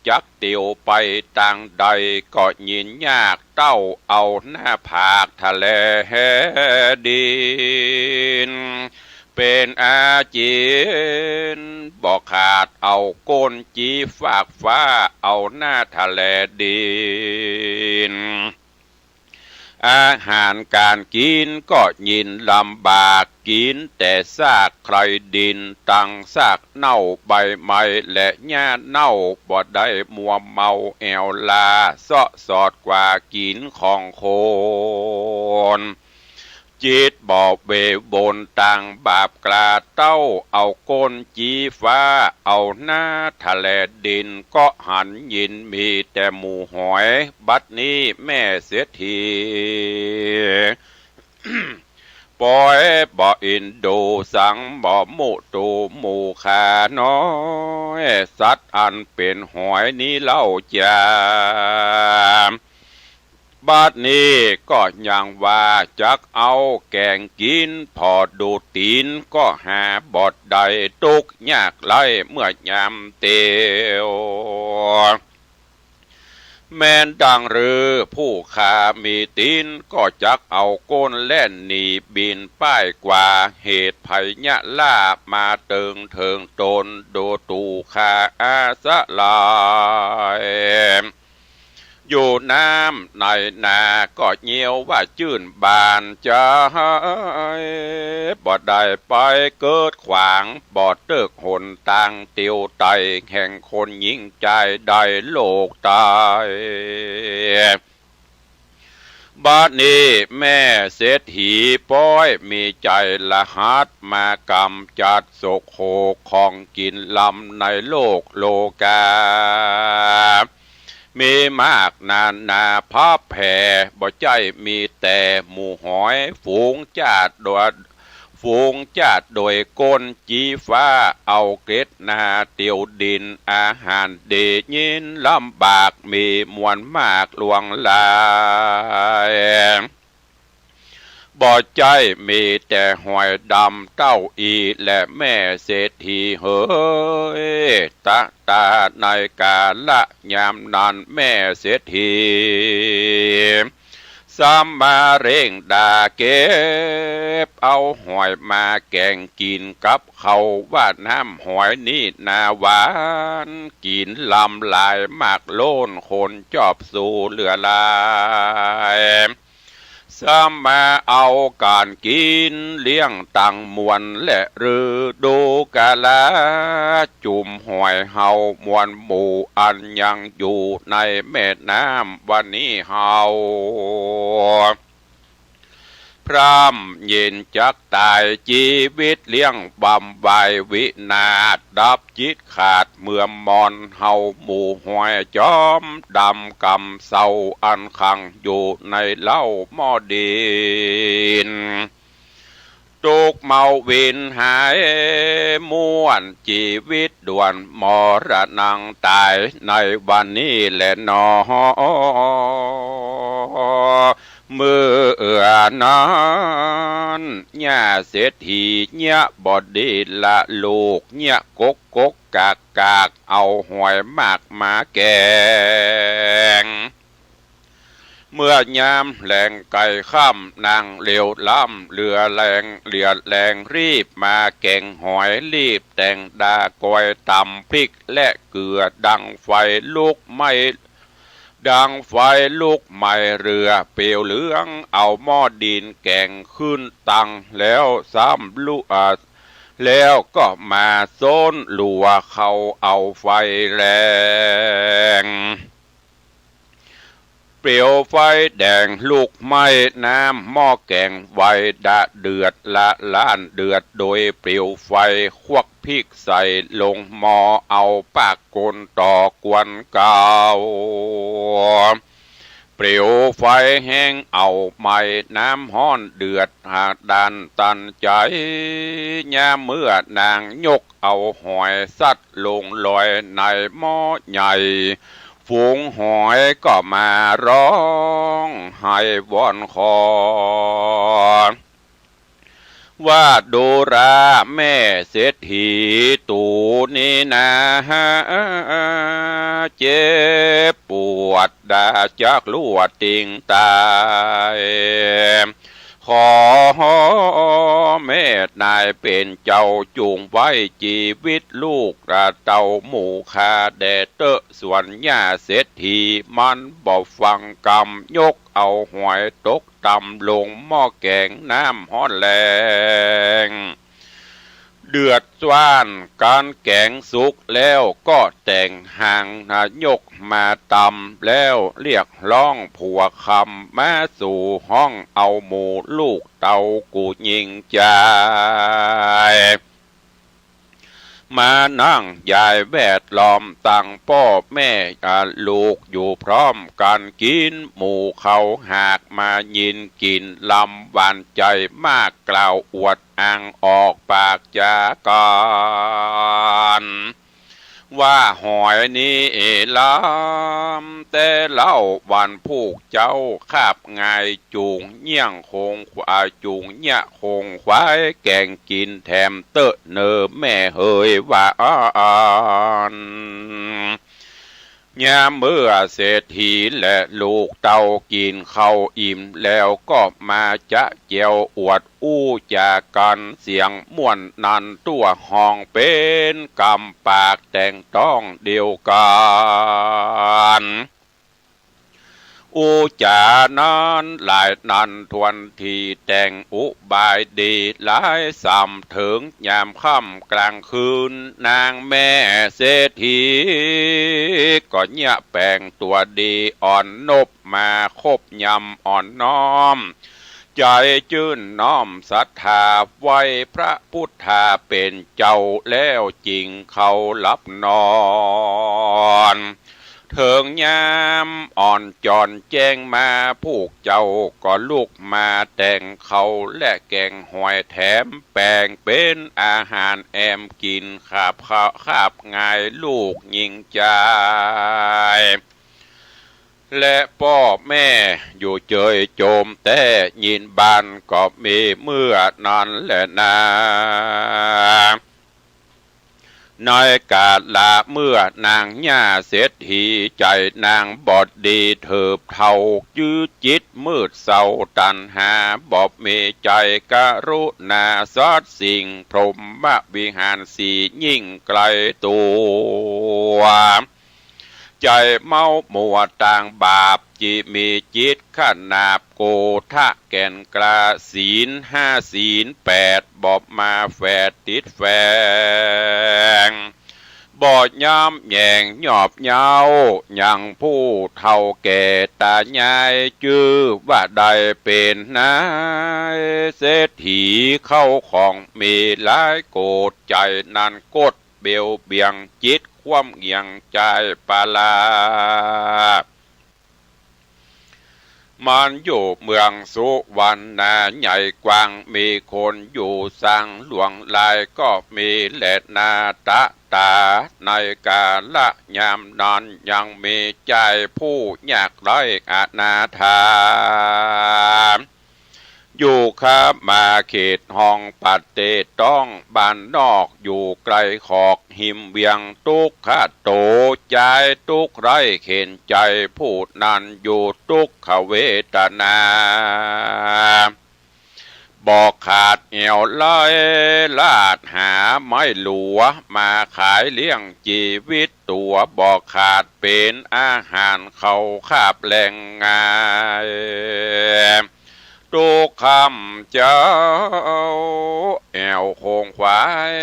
S9: จักเตียวไปต่างใดก็ยินยากเต้าเอาหน้าผากทะเลดินเป็นอาจีนบ่ขาดเอาก้นจีฝากฟ้าเอาหน้าทะเลดินอาหารการกินก็ยินลำบากกินแต่ซากใครดินตั้งซากเน่าใบไม้และหญ้าเน่าบ่ได้มัวเมาแอวลาเสาะสอดกว่ากินของคนจิตบ่เบบนต่างบาปกลาเต้าเอาก้นจีฟ้าเอาหน้าทะเลดินก็หันยินมีแต่หมูหอยบัดนี้แม่เสียที ปล่อยบ่อินดูสังบ่มุตูหมูขาน้อยสัตว์อันเป็นหอยนี้เล่าจามบัดนี้ก็ยังว่าจักเอาแกงกินพอดูตีนก็หาบอดใดตุกยากไล่เมื่อยามเตียวแม่นดังหรือผู้ขามีตีนก็จักเอาก้นแล่นหนีบินป้ายกว่าเหตุภัยยะล่ามาเติงเถิงตนโดตูขาอาสะลาย อยู่น้ำในนาก็เงียวว่าจื่นบานจะบ่ได้ไปเกิดขวางบ่เติกหนต่างเตียวไตแห่งคนยิ่งใจได้โลกตายบ้านนี้แม่เศรษฐีป้อยมีใจละหัดมากำจัดโศกโศกของกินลำในโลกโลกามีมากนาพับแผ่บ่ใจมีแต่หมู่หอยฝูงจัดโดยก้นจีฟ้าเอาเกล็ดนาเตียวดินอาหารเดยินลำบากมีมวลมากลวงลายบ่ใจมีแต่หอยดำเต้าอีและแม่เศรษฐีเฮ้ยตาในกาละยามนั้นแม่เศรษฐีสามมาเร่งด่าเก็บเอาหอยมาแกงกินกับเขาว่าน้ำหอยนี่นาหวานกินลำลายมากโล้นคนจอบสู่เหลือลายสามมาเอาการกินเลี้ยงตังมวลและฤดูกาลาจุ่มหอยเฮามวลหมู่อันยังอยู่ในแม่น้ำวันนี้เฮาพรำเย็นจักตายชีวิตเลี้ยงบำบายวินาศดับจิตขาดเมื่อมอนเฮาหมู่หอยจอมดำกำเศร้าอันขังอยู่ในเล่าหม้อดินตุกเมาวินหายม่วนชีวิตด่วนมรณังตายในวันนี้แหละนอเมื่อนั้นย่าเศรษฐีเนี่ยบอดีละลูกเนี่ยกกกากเอาหอยมากมาแกงเมื่อยามแหลงไก่ข้ามนางเหลียวล้ำเรือแรงรีบมาแกงหอยรีบแต่งดากอยตำพริกและเกลือดังไฟลุกไหม้เรือเปลวเหลืองเอาหม้อดินแกงขึ้นตังแล้วซ้ำลูกแล้วก็มาโซนลัวเขาเอาไฟแรงเปลวไฟแดงลูกไหม้น้ำหม้อแกงไวดะเดือดละล้านเดือดโดยเปลวไฟควักพริกใส่ลงหม้อเอาปากกลต่อกวนเก่าเปลวไฟแห้งเอาไม้น้ำห้อนเดือดหาดันตันใจยามเมื่อนางยกเอาหอยสัตว์ลงลอยในหม้อใหญ่ฝูงหอยก็มาร้องให้วอนขอว่าดูราแม่เศรษฐีตูนี้นะเจ็บปวดดาจากลวดติงตายขอแม่นายเป็นเจ้าจูงไว้ชีวิตลูกระเต่าหมู่คาแดเตอะส่วนย่าเศรษฐีมันบ่ฟังกำยกเอาหอยตกต่ำลงหม้อแกงน้ำฮ้อนแรงเดือดสว่านการแกงสุกแล้วก็แต่งหางนายกมาตำแล้วเรียกร้องผัวคำมาสู่ห้องเอาหมูลูกเต่ากูยิงใจมานั่งยายแวดล้อมตั้งพ่อแม่ลูกอยู่พร้อมกันกินหมูเขาหากมายินกินลำหวานใจมากกล่าวอวดอ้างออกปากจากกันว่าหอยนี้ลำแต่เล่าวันผูกเจ้าคาบง่ายจูงเยี่ยงคงควายจูงเนี่ยคงควายแกงกินแถมเตอะเนอแม่เฮยว่ายามเมื่อเศรษฐีและลูกเต่ากินข้าวอิ่มแล้วก็มาจะเจียวอวดอู้จากกันเสียงม่วนนันตัวห้องเป็นกำปากแต่งต้องเดียวกัน อุจานั้นหลายนันทวนทีแต่งอุบายดีหลายสำถึงยามค่ำกลางคืนนางแม่เศรษฐีก็เนี่ยแปลงตัวดีอ่อนนบมาคบยำอ่อนน้อมใจจื่นน้อมศรัทธาไว้พระพุทธาเป็นเจ้าแล้วจริงเขารับนอนเถิงยามอ่อนจอนแจ้งมาผูกเจ้าก็ลุกมาแต่งเขาและแกงหอยแถมแปลงเป็นอาหารแอมกินขาบข้าวขาบง่ายลูกยิงใจและพ่อแม่อยู่เจยโจมแต่ยินบานก็มีเมื่อนั้นแหละนาน้อยกาลละเมื่อนางย่าเศรษฐีใจนางบอดดีเถิบเท่ายื้อจิตมืดเศร้าตันหาบอบมีใจกรุณาสอดสิ่งพรหมวิหารสียิ่งไกลตัวใจเมามัวต่างบาปจิมีจิตขนาบโกทะแก่นกลาศีล5 ศีล 8บอบมาแฝดติดแฝงบอดย้ำแยงหยอบเยายังผู้เท่าแก่ตายายจื้อว่าได้เป็นนายเศรษฐีเข้าของมีหลายโกรธใจนันกดเบียวเบียงจิตความเงียงใจปาลามันอยู่เมืองสุวรรณาใหญ่กว้างมีคนอยู่สั่งหลวงลายก็มีแหลดนาตะตาในกาละยามนอนยังมีใจผู้ยากไร้อนาถาอยู่ครับมาเขตห้องปัดเตต้องบ้านนอกอยู่ไกลขอกหิมเวียงตุกขะโตใจตุกไร้เข็นใจพูดนันอยู่ตุกขเวทนาบอกขาดเอวลอยลาดหาไม้หลัวมาขายเลี้ยงชีวิตตัวบอกขาดเป็นอาหารเขาคาบแรงงายทุกคำเจ้าแอวคงควาย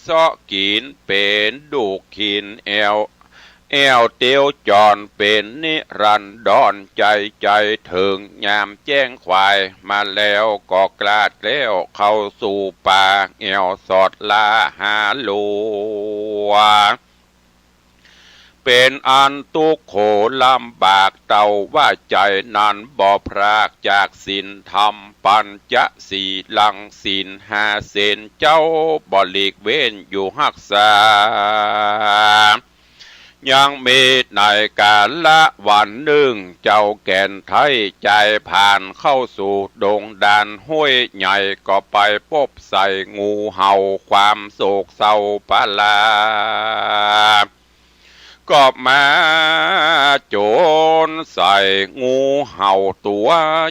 S9: ซอกินเป็นดูกขินแอวเตียวจอนเป็นนิรันดรใจถึงยามแจ้งควายมาแล้วก็กลาดแล้วเข้าสู่ป่าแอวสอดลาหาลัวเป็นอันตุกโขลำบากเต่าว่าใจนั้นบ่พรากจากศีลธรรมปัญจสีลังศีล5 เสนเจ้าบ่หลีกเว้นอยู่รักษายังมีในกาละวันหนึ่งเจ้าแก่นไทยใจผ่านเข้าสู่ดงดานห้วยใหญ่ก็ไปพบใส่งูเห่าความโศกเศร้าปาลาก็มาโจรใส่งูเห่าตัว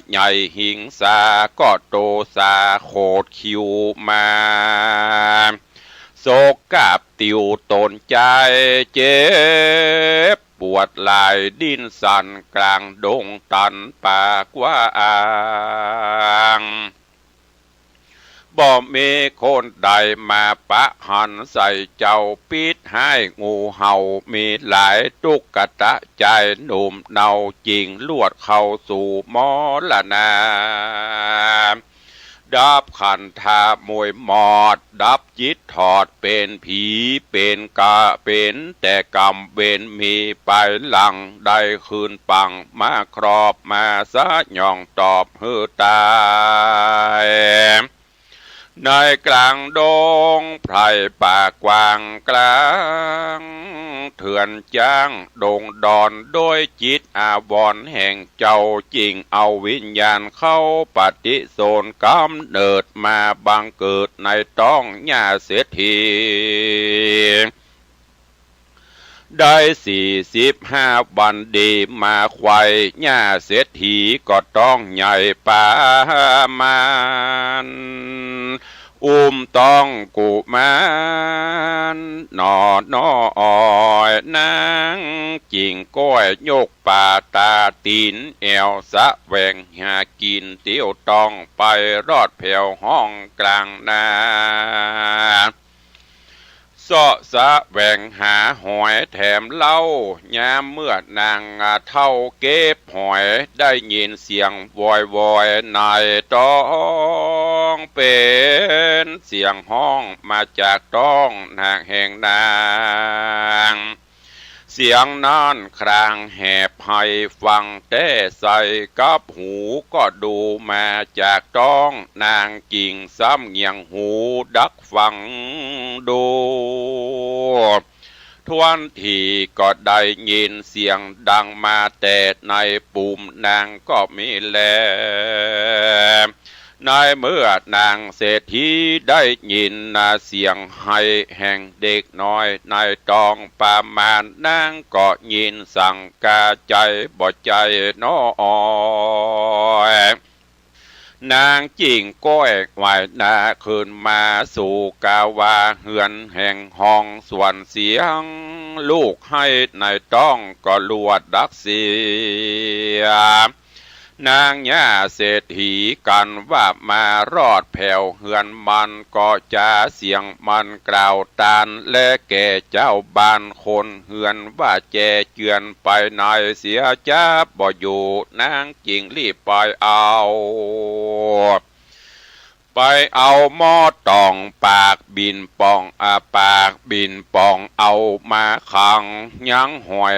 S9: ใหญ่หิงสาก็โตสาโคดคิวมาโศกกับติวตนใจเจ็บปวดลายดิ้นสั่นกลางดงตันปากว่าอ่างบ่มีคนใดมาปะหันใส่เจ้าปิดให้งูเห่ามีหลายตุกกะตะใจหนุ่มเนาจริงลวดเข้าสู่มรณาดับขันธามวยหมอดดับจิตถอดเป็นผีเป็นกะเป็นแต่กรรมเวนมีไปหลังได้คืนปังมาครอบมาซะย่องตอบฮือตายในกลางดงไพรป่ากว้างกลางเถื่อนจ้างดงดอนโดยจิตอาวรแห่งเจ้าจริงเอาวิญญาณเข้าปฏิโสนกำเนิดมาบังเกิดในต้องญาเศรษฐีได้45 วันดีมาควายญาเศรษฐีก็ต้องใหญ่ปามันอ ต้องกุมารนอนอ้อยนางจิงก้อยยกป่าตาตีนแอวสะแหวงหากินเตี้ยวต้องไปรอดแผ่วห้องกลางนาเสาะสะแหวงหาหอยแถมเล่ายามเมื่อนางเท่าเก็บหอยได้ยินเสียงวอยในต้องเป็นเสียงห้องมาจากต้องนางแห่งนางเสียงนั้นครางแหบให้ฟังแต่ใส่กับหูก็ดูมาจากต้องนางกิ่งซ้ำเงียงหูดักฟังดูทวนทีก็ได้ยินเสียงดังมาแต่ในปุ่มนางก็มีแลในเมื่อนางเศรษฐีได้ยินเสียงให้แห่งเด็กน้อยในตองประมาณนางก็ยินสั่งกาใจบ่ใจน้อยนางจิงก้อยไหวนาขึ้นมาสู่กาวาเฮือนแห่งห้องส่วนเสียงลูกให้ในต้องก็ลวดดักเสียนางย่าเศรษฐีกันว่ามารอดแผ่วเฮือนมันก็จะเสียงมันกล่าวตานและแก่เจ้าบ้านคนเฮือนว่าแจเจือนไปในเสียจ้าบ่อยู่นางจิงรีบไปเอาหม้อตองปากบินปองปากบินปองเอามาขังยังหอย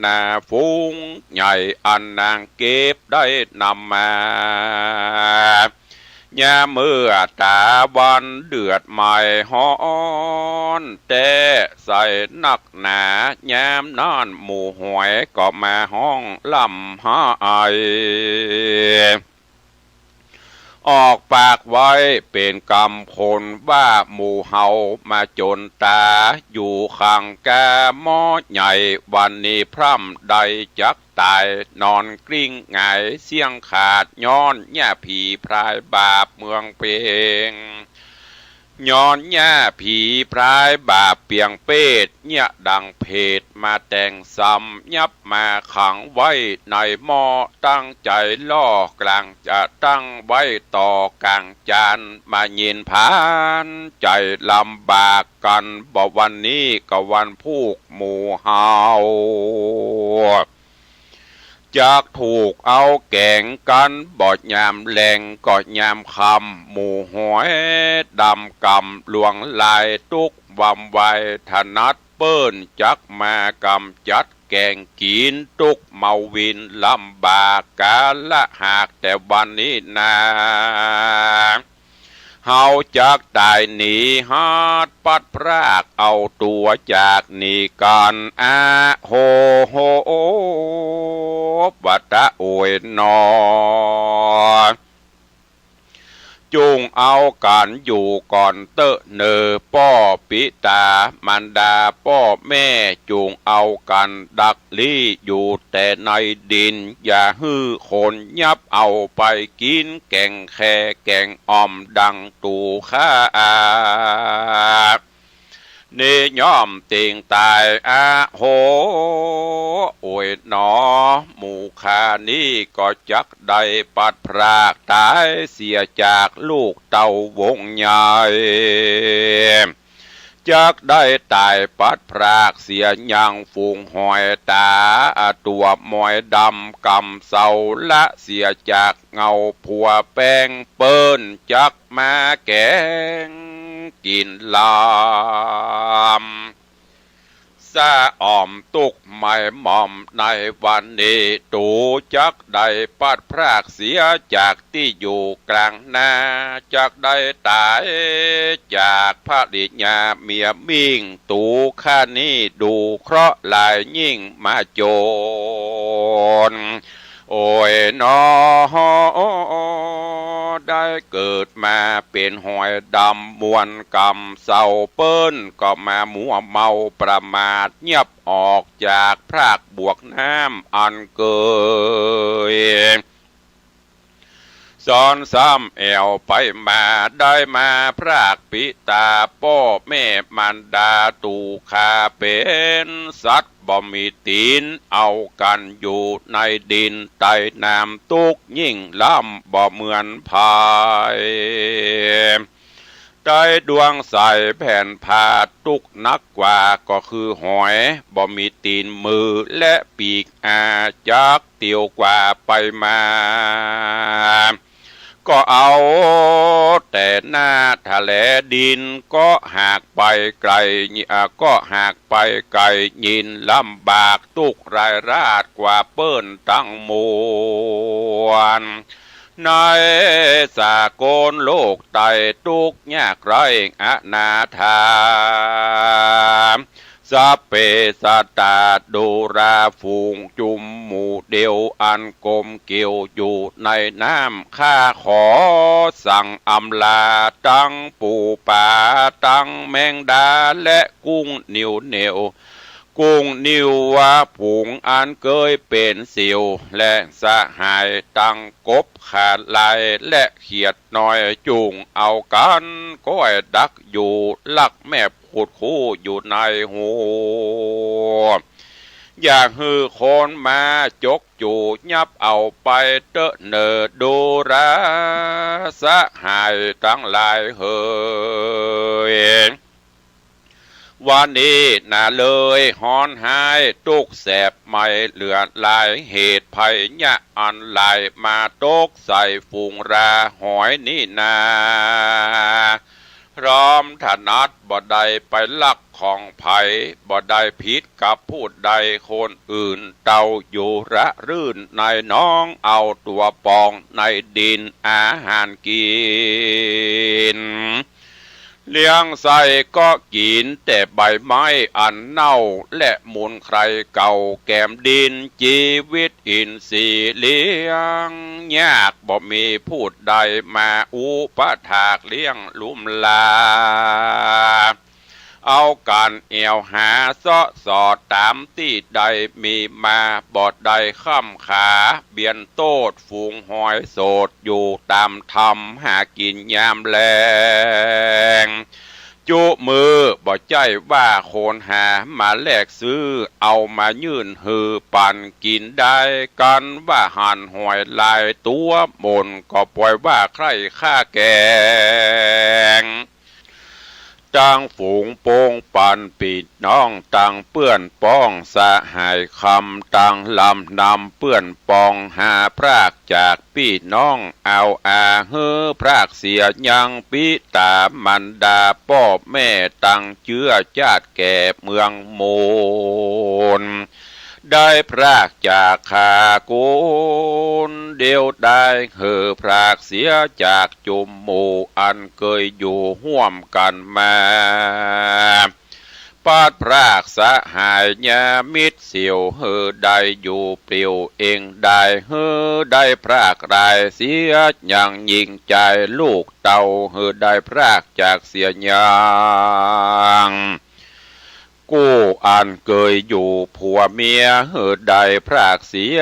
S9: นาฟุ้งใหญ่อันนางเก็บได้นำมาญาเมื่อตาวันเดือดใหม่ฮ้อนแต่ใส่นักหนายามนอนหมู่หวยก็มาห้องลำหาไอออกปากไว้เป็นกำคนว่าหมู่เฮามาจนตาอยู่ข้างแกหม้อใหญ่วันนี้พร่ำใดจักตายนอนกลิ้งหงายเสียงขาดย้อนแย่ผีพรายบาปเมืองเพงย้อนแย่ผีพรายบาปเปียงเป็ดเนี่ยดังเพดมาแต่งซ้ำยับมาขังไว้ในหม้อตั้งใจล่อกลางจะตั้งไว้ต่อกลางจานมาเย็นผานใจลำบากกันบ่วันนี้ก็วันพูกหมู่เฮาจากถูกเอาแกงกันบอดยามแรงก็ยามคำหมู่หอยดำกำหลวงลายตุกวำไวถนัดเปิ้นจักมากำจัดแกงกินตุกเมาวินลำบากกาละหากแต่วันนี้นาเฮาจากตายหนีฮาดปัดพรากเอาตัวจากหนีกันโฮวัตะโอยนอจุงเอากันอยู่ก่อนเตอะเนอป้อปิตามันดาป้อแม่จุงเอากันดักลี่อยู่แต่ในดินอย่าฮื้อคนยับเอาไปกินแกงแค่แกงอ่อมดังตูข้าเนย่อมติงตายโหโอยหนอหมู่ข้านี้ก็จักได้ปัดพรากตายเสียจากลูกเต่าวงใหญ่จักได้ตายปัดพรากเสียยังฝูงหอยตาตัวมอยดำกำเศร้าละเสียจากเงาผัวแป้งเปิ้นจักมาแกงกินลามซาอ่อมตุกไม่หม่อมในวันนี้ตูจักได้ปัดพรากเสียจากที่อยู่กลางนาจักได้ตายจากพระดิญาเมียมิ่งตูข้านี้ดูเคราะห์ลายยิ่งมาโจรโอ้ยนอได้เกิดมาเป็นหอยดำมวนกำเศร้าเปิ้นก็มามัวเมาประมาทเงียบออกจากพรากบวกน้ำอันเกย สอนซ้ำแอวไปมาได้มาพรากปิตาพ่อแม่มันดาตูคาเป็นสัตว์บ่มีตีนเอากันอยู่ในดินใต้น้ำตุกยิ่งล้ำบ่เหมือนพายได้ดวงใสแผ่นผ้าตุกนักกว่าก็คือหอยบ่มีตีนมือและปีกอาจักเตียวกว่าไปมาก็เอาแต่หน้าทะเลดินก็หากไปไกลก็หากไปไกลยินลำบากตุกรายราดกว่าเปิ้นตั้งมวลในสากลโลกไตตุกยากไรอนาถาสัพเพสัตตาดูราฝูงจุมหมู่เดียวอันกลมเกี่ยวอยู่ในน้ำข้าขอสั่งอำลาตั้งปูป่าตั้งแมงดาและกุ้งนิวเหนียวกุ้งนิวว่าผงอันเคยเป็นสิวและสหายตั้งกบขาดลายและเขียดน้อยจุงเอากันก้อยดักอยู่ลักแม่ขุดคู่อยู่ในหัวอยากฮือคนมาจกจูยับเอาไปเตอะเนอดูราสหายทั้งหลายเฮยวันนี้น่าเลยฮอนหายตุกแสบไม่เหลือหลายเหตุภัยยะอันหลายมาตกใส่ฝูงราหอยนี่นาพร้อมถนัดบ่ได้ไปลักของไผ่บ่ได้ผิดกับพูดใดคนอื่นเตาอยู่ระรื่นในน้องเอาตัวปองในดินอาหารกินเลี้ยงใส่ก็กินแต่ใบไม้อันเน่าและมูลใครเก่าแก้มดินชีวิตอินทรีย์เลี้ยงยากบ่มีพูดใดมาอุปถากเลี้ยงลุ่มลาเอาการเอวหาเสาะสอดตามที่ใดมีมาบอดใดข้ามขาเบียนโตดฝูงหอยโสดอยู่ตามธรรมหากินยามแลงจุมือบ่ใจว่าโคนหามาแลกซื้อเอามายื่นหือปั่นกินได้กันว่าหันหอยลายตัวมนก็ปล่อยว่าใครฆ่าแกงจังฝูงโป่งปันปิดน้องตังเปื้อนป้องสะหายคำตังลำนำเปื้อนปองหาพรากจากพี่น้องเอาอาเฮือพรากเสียยังปิตามันดาพ่อแม่ตังเชื้อชาติแก่เมืองโมนได้พรากจากขาโกนเดียวได้เหอพรากเสียจากจุมหมู่อันเคยอยู่ห่วมกันมาปาดพรากสะหายญามิตรเสียวเหอได้อยู่เปลี่ยวเองได้เหอได้พรากรายเสียอย่างยิ่งใจลูกเต่าเหอได้พรากจากเสียอย่างกู้อันเคยอยู่ผัวเมียเหือใดพรากเสีย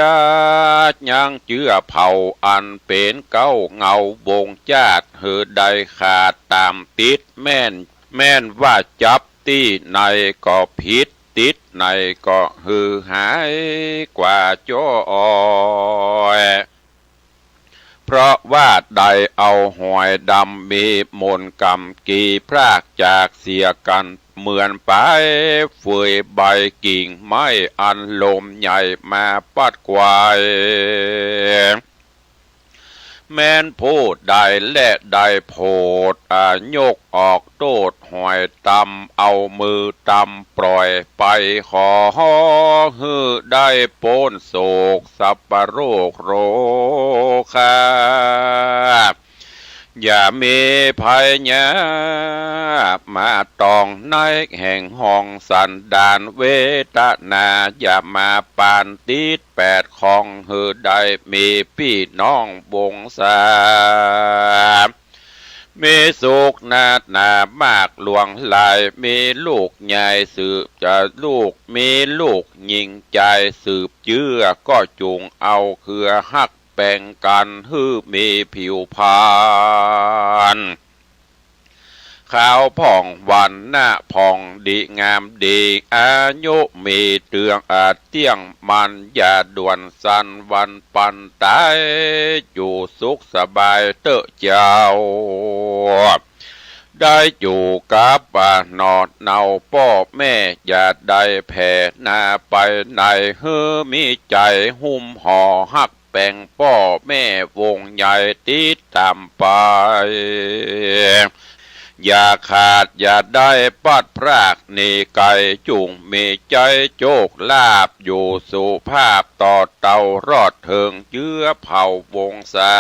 S9: ยังเจือเผาอันเป็นเก้าเงาวงจาดเหือใดขาดตามติดแม่นว่าจับตีในก็ผิดติดในก็หือหายกว่าจ้อยเพราะว่าใดเอาหอยดำมีมนกรรมกีพรากจากเสียกันเหมือนไปเฟยใบกิ่งไม้อันลมใหญ่มาปัดกวายแม้นพูดได้และได้โพดยกออกโตดหอยตำเอามือตำปล่อยไปขอฮือได้โปนโศกสัพพโรคโรคาอย่ามีภัยยามาตองในแห่งห้องสันดานเวทนาอย่ามาปานติดแปดของหือใดมีพี่น้องวงศามีสุขนาดหนามากหลวงหลายมีลูกใหญ่สืบจะลูกมีลูกยิงใจสืบเชื่อก็จุงเอาเครือหัก แป่งกันฮือมีผิวพรรณขาวผ่องวันหน้าผ่องดีงามดีอายุมีเตืองอาเตี้ยงมันอย่าด่วนสันวันปันตายอยู่สุขสบายเตอะเจ้าได้อยู่กับนอดเนาพ่อแม่อย่าได้แผ่หน้าไปไหนเฮือมีใจหุ้มห่อหักแป่งพ่อแม่วงใหญ่ติดตามไปอย่าขาดอย่าได้ปัดพรากนี่ไก่จุงมีใจโจกลาบอยู่สุภาพต่อเต่ารอดเถิงเยื้อเผ่าวงศา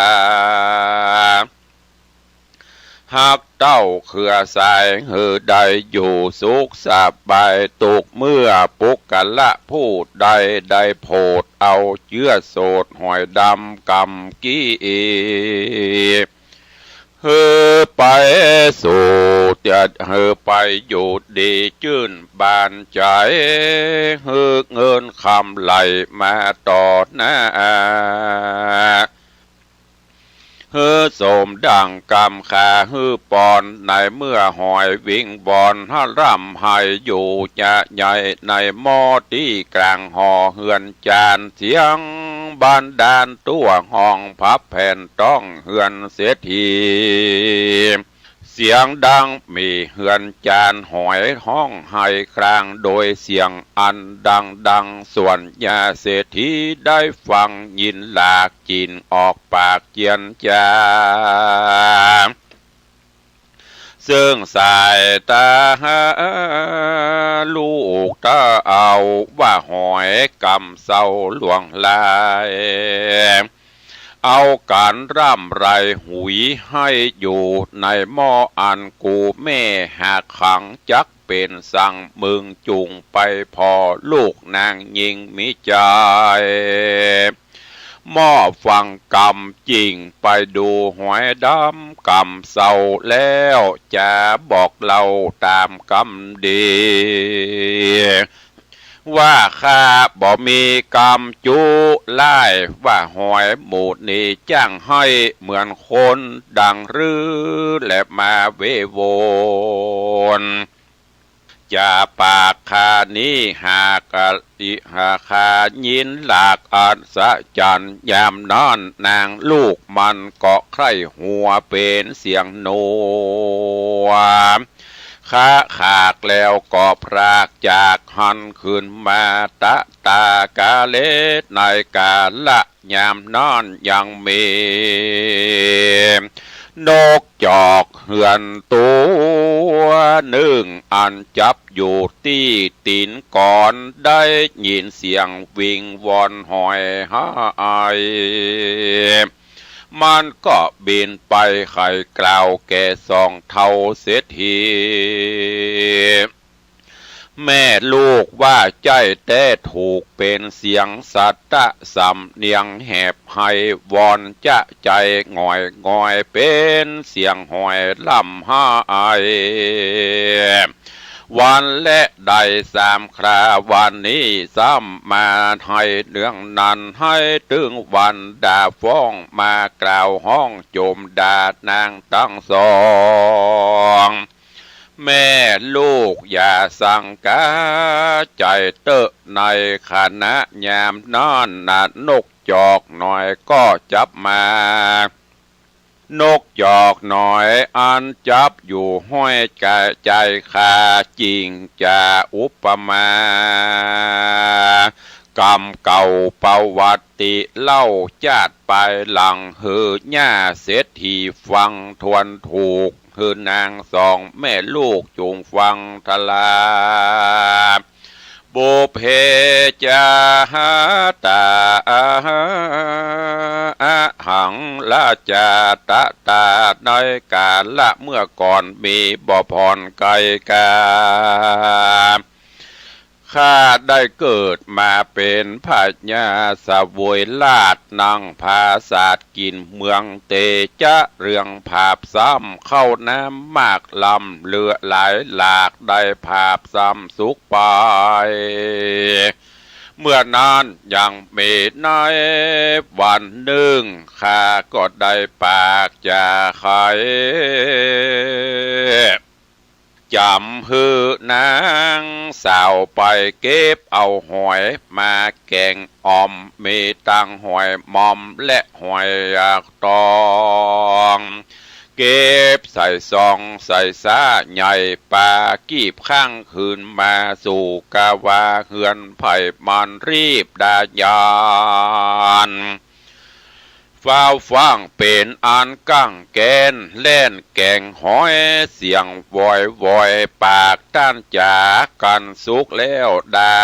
S9: หากเต้าเครือสายเหือใดอยู่สุขสบายตุกเมื่อปุกกะละพูดใดได้โพดเอาเชื้อโสดหอยดำกำกี้เฮือไปสู่จะเฮือไปอยู่ดีชื่นบานใจเฮือเงินคำไหลมาต่อหน้าเฮือสมดังกำขาเฮือปอนในเมื่อหอยวิ่งบอนฮะร่ำให้อยู่จะใหญ่ในหม้อที่กลางห่อเฮือนจานเสียงบานดานตัวห้องพับแผ่นต้องเฮือนเสียทีเสียงดังมีเฮือนจานหอยห้องให้ครางโดยเสียงอันดังส่วนยาเศรษฐีได้ฟังยินหลากจินออกปากเจียนจาซึ่งสายตาลูกตาเอาว่าหอยกำเศร้าหลวงลายเอาการร่ำไรหุยให้อยู่ในหม้ออันกูแม่หากขังจักเป็นสั่งมึงจุงไปพอลูกนางยิงมิใจหม้อฟังกำจริงไปดูหอยดำกำเศร้าแล้วจะบอกเราตามกำดีว่าข้าบ่มีกรรมจุไล่ว่าหอยหมูนี่จ้างให้เหมือนคนดังรือและมาเวโวนจะปากคานี้หากหาคายินหลากอัศจรรย์ยามนอนนางลูกมันเกาะไข่หัวเป็นเสียงโนข้าขากแล้วก็พรากจากหันขึ้นมาตะตากาเลสในกาละยามนอนยังมีนกจอกเหือนตัวหนึ่งอันจับอยู่ที่ตีนก่อนได้ยินเสียงวิงวอนหอยหายมันก็บินไปไข่กล่าวแก่สองเท่าเสียทีแม่ลูกว่าใจแต่ถูกเป็นเสียงสัตตะสำเนียงแหบให้วอนจะใจง่อยเป็นเสียงหอยลำห้ายวันและได้สามคราวันนี้ซ้ำมาให้เรื่องนั้นให้ถึงวันด่าฟ้องมากล่าวห้องโจมด่านางตั้งสองแม่ลูกอย่าสั่งกาใจเตอะในขณะยามนอนนัดนกจอกหน่อยก็จับมานกจอกหน่อยอันจับอยู่ห้อยใจขาจริงจะอุปมากรรมเก่าประวัติเล่าจาดไปหลังเฮือหญ้าเสียทีฟังทวนถูกคือนางสองแม่ลูกจงฟังทลาบุพเพจาตาหังละจาตะตาในกาละเมื่อก่อนมีบ่พรไกกาข้าได้เกิดมาเป็นพญาสวยลาดนั่งภาศาสกินเมืองเตจะเรื่องภาพซ้ำเข้าน้ำมากลำเลือหลายหลากได้ภาพซ้ำสุกไป เมื่อนานยังไม่ในวันหนึ่งข้าก็ได้ปากจะขายจำฮือนางสาวไปเก็บเอาหอยมาแกงอ่อมมีตังหอยมอมและหอยอยากตองเก็บใส่ซองใส่ซาใหญ่ปลากีบข้างคืนมาสู่กาวาเฮือนไผ่มันรีบดายานฟ้าวฟังเป็นอันกั้งแกนเล่นแกงหอยเสียงวอยวอยปากด้านจากกันสุกแล้วดา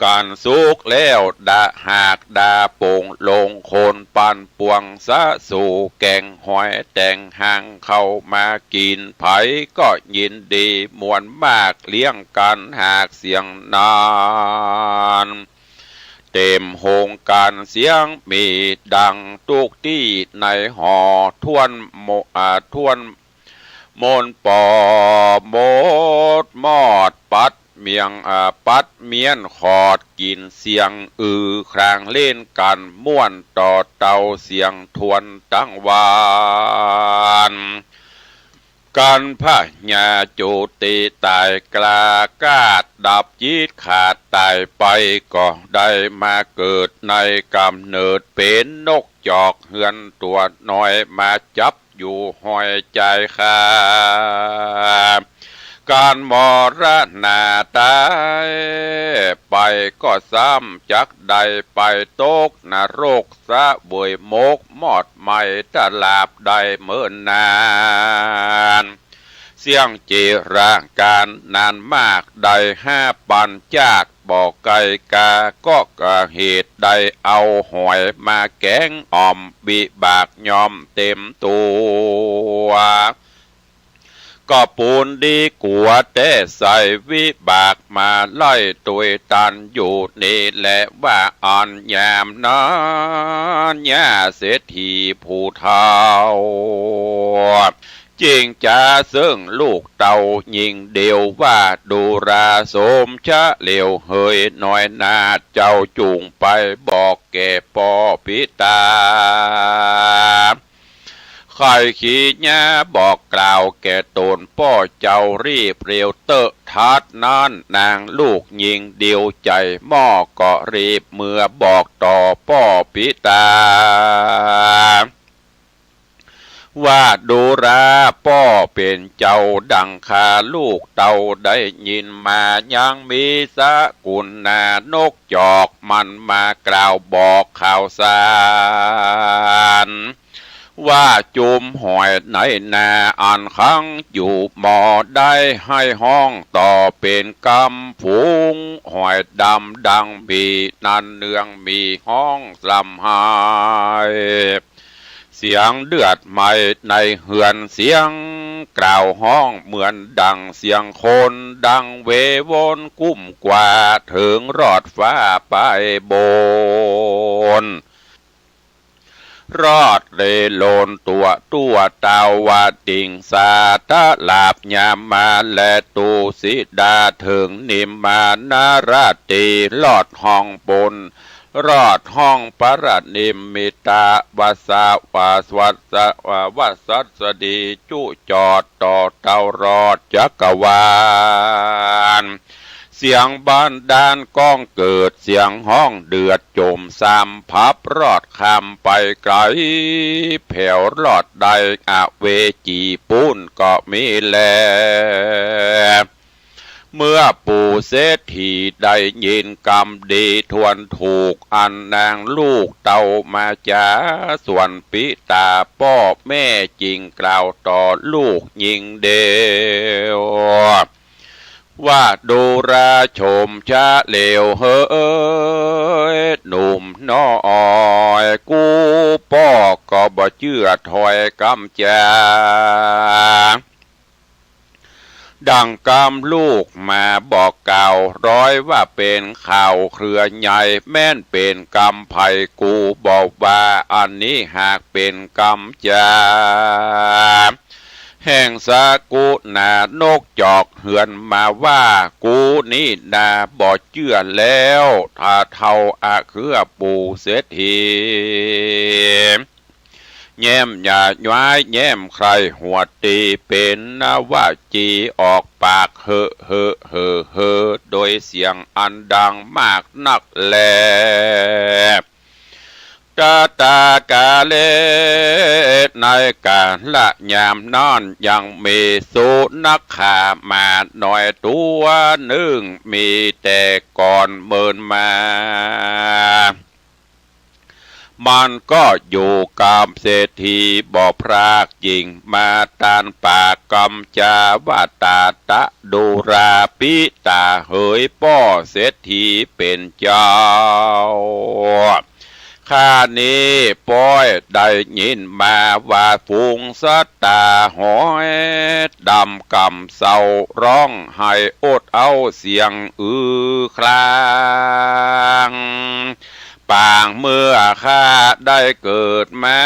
S9: กันสุกแล้วดาหากดาโป่งลงโคนปันปวงสะสู่แกงหอยแตงหางเข้ามากินไผก็ยินดีมวนมากเลี้ยงกันหากเสียงนานเต็มโฮงการเสียงมีดังตุกที่ในหอทวนมนปอโมดมอดปัดเมียงปัดเมียนขอดกินเสียงครางเล่นกันม่วนต่อเตาเสียงทวนตั้งวานการพะญาโจตีตายกลากาดดับจีดขาดตายไปก็ได้มาเกิดในกำเนิดเป็นนกจอกเฮือนตัวน้อยมาจับอยู่ห้อยใจขาการมรณาตายไปก็ซ้ำจักใดไปตกนรกสะบวยมกมอดไม่ตลาบใดเมื่อนานเสียงเจร่างการนานมากใด5 ปันจากบอกไกกาก็กะเหตุใดเอาหอยมาแกงอ่อมบิบากยอมเต็มตัวก็ปูนดีกว่าแต่ใส่วิบากมาไล่ตุยตันอยู่นี่แหละว่าอ่อนยามนั้นย่าเศรษฐีผู้เฒ่าจริงจะซึ่งลูกเต่ายิงเดียวว่าดูราสมชะเหลียวเฮยน้อยนาเจ้าจุงไปบอกแก่พ่อพิตาใครขี้ญาบอกกล่าวแก่ตนพ่อเจ้ารีบเร็วเตอะทัดนั้นนางลูกยิงเดียวใจหม้อก็รีบเมื่อบอกต่อพ่อพิตาว่าดูราพ่อเป็นเจ้าดังคาลูกเต่าได้ยินมายังมีสกุลนานกจอกมันมากล่าวบอกข่าวสารว่าจุมหอยในนาอันขังอยู่หมอได้ให้ห้องต่อเป็นกำฝูงหอยดำดังบีนันเนืองมีห้องลำหายเสียงเดือดไหมในเหือนเสียงกล่าวห้องเหมือนดังเสียงคนดังเววนกุ้มกว่าถึงรอดฟ้าไปบนรอดเรโลนตัวตาวาติงสาตะลาบยามมาและตูสิดาถึงนิมมานาราตีลอดห้องบนรอดห้องปรนิมมิตาวาสาวาสวัสวัสดีจุจอดต่อเตารอดจักรวาลเสียงบ้านดานก้องเกิดเสียงห้องเดือดจมซ้ำพับรอดคำไปไกลแผ่วรอดใดเวจีปุ้นก็มีแลเมื่อปู่เศรษฐีได้ยินกรรมดีทวนถูกอันนางลูกเต่ามาจาส่วนปิตาพ่อแม่จริงกล่าวต่อลูกยิงเดียวว่าดูราชมชะเลวเฮ้ยหนุ่มน้อยกูพ่อก็บ่เชื่อถอยกำจาดังกำลูกมาบอกกล่าวร้อยว่าเป็นข่าวเครือใหญ่แม่นเป็นกำไผ่กูบอกว่าอันนี้หากเป็นกำจา แห่งสากูนานกจอกเหือนมาว่ากูนี่นาบ่เชื่อแล้วถ้าเท่าอาคือปู่เศรษฐีแย้มอย่าย้ายแย้มใครหัวตีเป็นนว่าจีออกปากเฮอเฮอเฮอเฮอโดยเสียงอันดังมากนักแลกาตากาเลในการละยามนอนยังมีสุนักขามาหน่อยตัวหนึ่งมีแต่ก่อนเมินมามันก็อยู่กับเศรษฐีบ่พรากยิงมาตานปากกำจาว่าตาตะดูราปิตาเหยป้อเศรษฐีเป็นเจ้าข้านี้ป้อยได้ยินมาว่าฝูงสัตตาหอยดำกำเศร้าร้องให้อดเอาเสียงคลางปางเมื่อข้าได้เกิดมา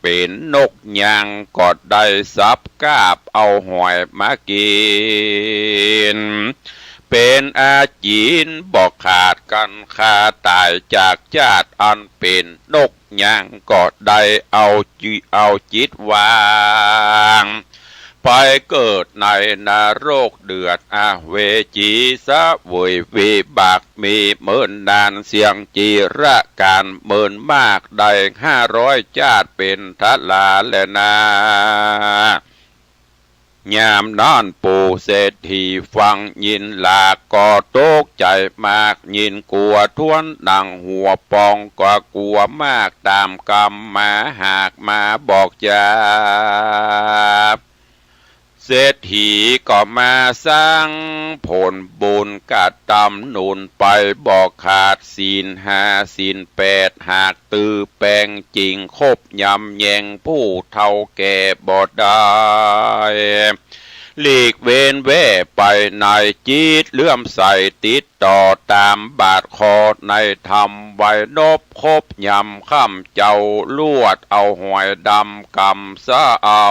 S9: เป็นนกยางกอดได้สับกาบเอาหอยมากินเป็นอาจีนบอกขาดกันข้าตายจากชาติอันเป็นนกยางกอดได้เอาจิตวางไปเกิดในนรกเดือดเวจีสะเวยวิบากมีเมินนานเสียงจีระการเมินมากได้500 ชาติเป็นทลาและนายามนอนปู่เศรษฐีฟังยินหลากก็ตกใจมากยินกลัวทวนดังหัวปองก็กลัวมากตามกรรมมาหากมาบอกจาเศรษฐีก็มาสร้างผลบุญกัดตำหนุนไปบอกขาดศีล5 ศีล8หากตือแปลงจริงคบยำแยงผู้เฒ่าแก่บ่ได้หลีกเว้นแว่ไปในจิตเลื่อมใสติดต่อตามบาทคอในธรรมไว้นบคบยำข้ามเจ้าลวดเอาหอยดำกำซะเอา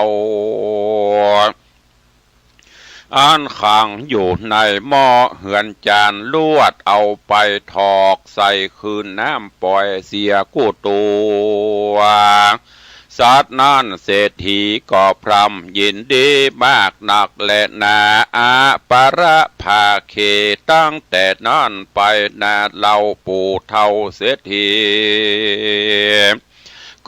S9: อันขังอยู่ในหม้อเหือนจานลวดเอาไปถอกใส่คืนน้ำปล่อยเสียกู้ตัวสัตว์นั้นเศรษฐีก็พรำยินดีมากนักและนาอาปะระภาเคตั้งแต่นั้นไปนาเล่าปู่เท่าเศรษฐี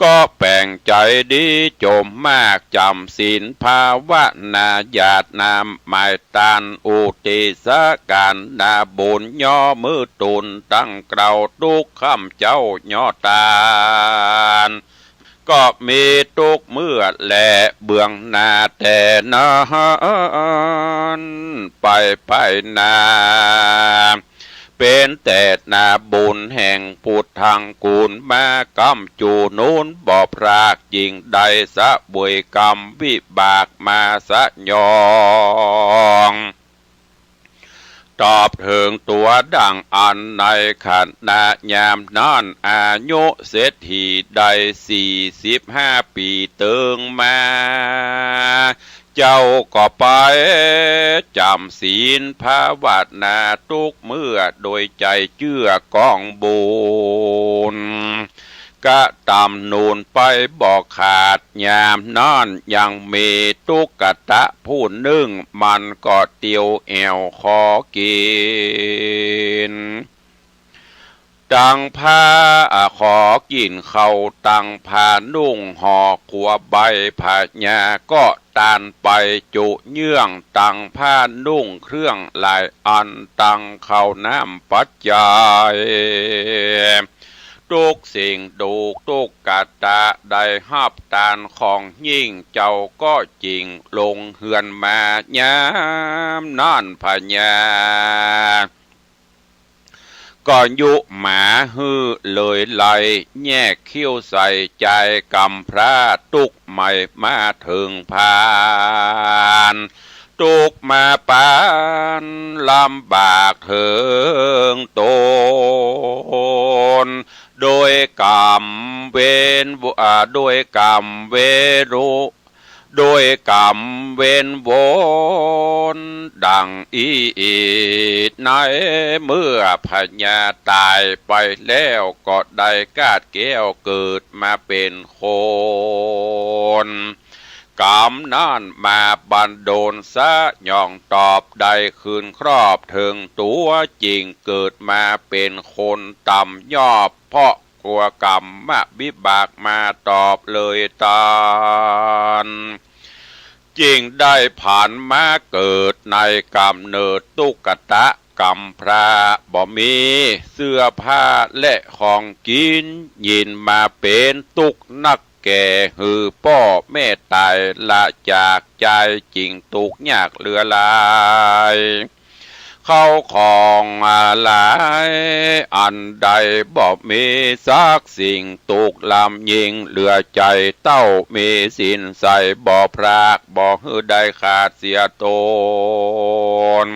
S9: ก็แปลงใจดีจมมากจำศีลภาวนาญาตินามหมายตานอุติสการนาบุญย่อมือตุนตั้งเกลาทุกคำเจ้าย่อตานก็มีทุกเมื่อและเบื้องหน้าแต่นานไปนาเป็นแต่นาบุญแห่งพุทธังกูลมากำจูนูนบ่พรากยิงใดสะบวยกรรมวิบากมาสะยองตอบถึงตัวดังอันในขันนายามนั้นอายุเศรษฐีได้45 ปีเติงมาเจ้าก็ไปจำศีลภาวนาทุกเมื่อโดยใจเชื่อกองบุญกะตำนูนไปบอกขาดยามนอนยังมีตุกตะผู้นึ่งมันก็เตียวแอวขอกินตังผ้าขอกินเขาตังผ้านุ่งห่อขัวใบผ้าหญ้าก็ตานไปจุเยื่องตังผ้านุ่งเครื่องหลายอันตังเข้าน้ำปัจจัยทุกสิ่งดูทุกกาตะได้หับตานของยิ่งเจ้าก็จริงลงเฮือนมายามนั่นพญาก่อนยุหมาฮือเลยไหลแยกคิ้วใส่ใจกำพระตุกใหม่มาถึงพานตุกมาปานลำบากเถิงตนโดยกรรมเวรโดยกรรมเวรุ โดยกรรมเวนวนดังอีในเมื่อพญาตายไปแล้วก็ได้กาดแก้วเกิดมาเป็นคนกรรมนั่นมาบันดลซะย่องตอบได้คืนครอบถึงตัวจริงเกิดมาเป็นคนต่ำยอบเพราะกลัวกรรมมาวิบากมาตอบเลยตานจริงได้ผ่านมาเกิดในกรรมเนิดตุกตะกรรมพระบ่มีเสื้อผ้าและของกินยินมาเป็นตุกนักแก่หือพ่อแม่ตายละจากใจจริงตุกยากเหลือหลายเข้าของหลายอันใดบ่มีสักสิ่งตุกลำยิงเหลือใจเต้ามีสินใส่บ่พรากบ่หือได้ขาดเสียตน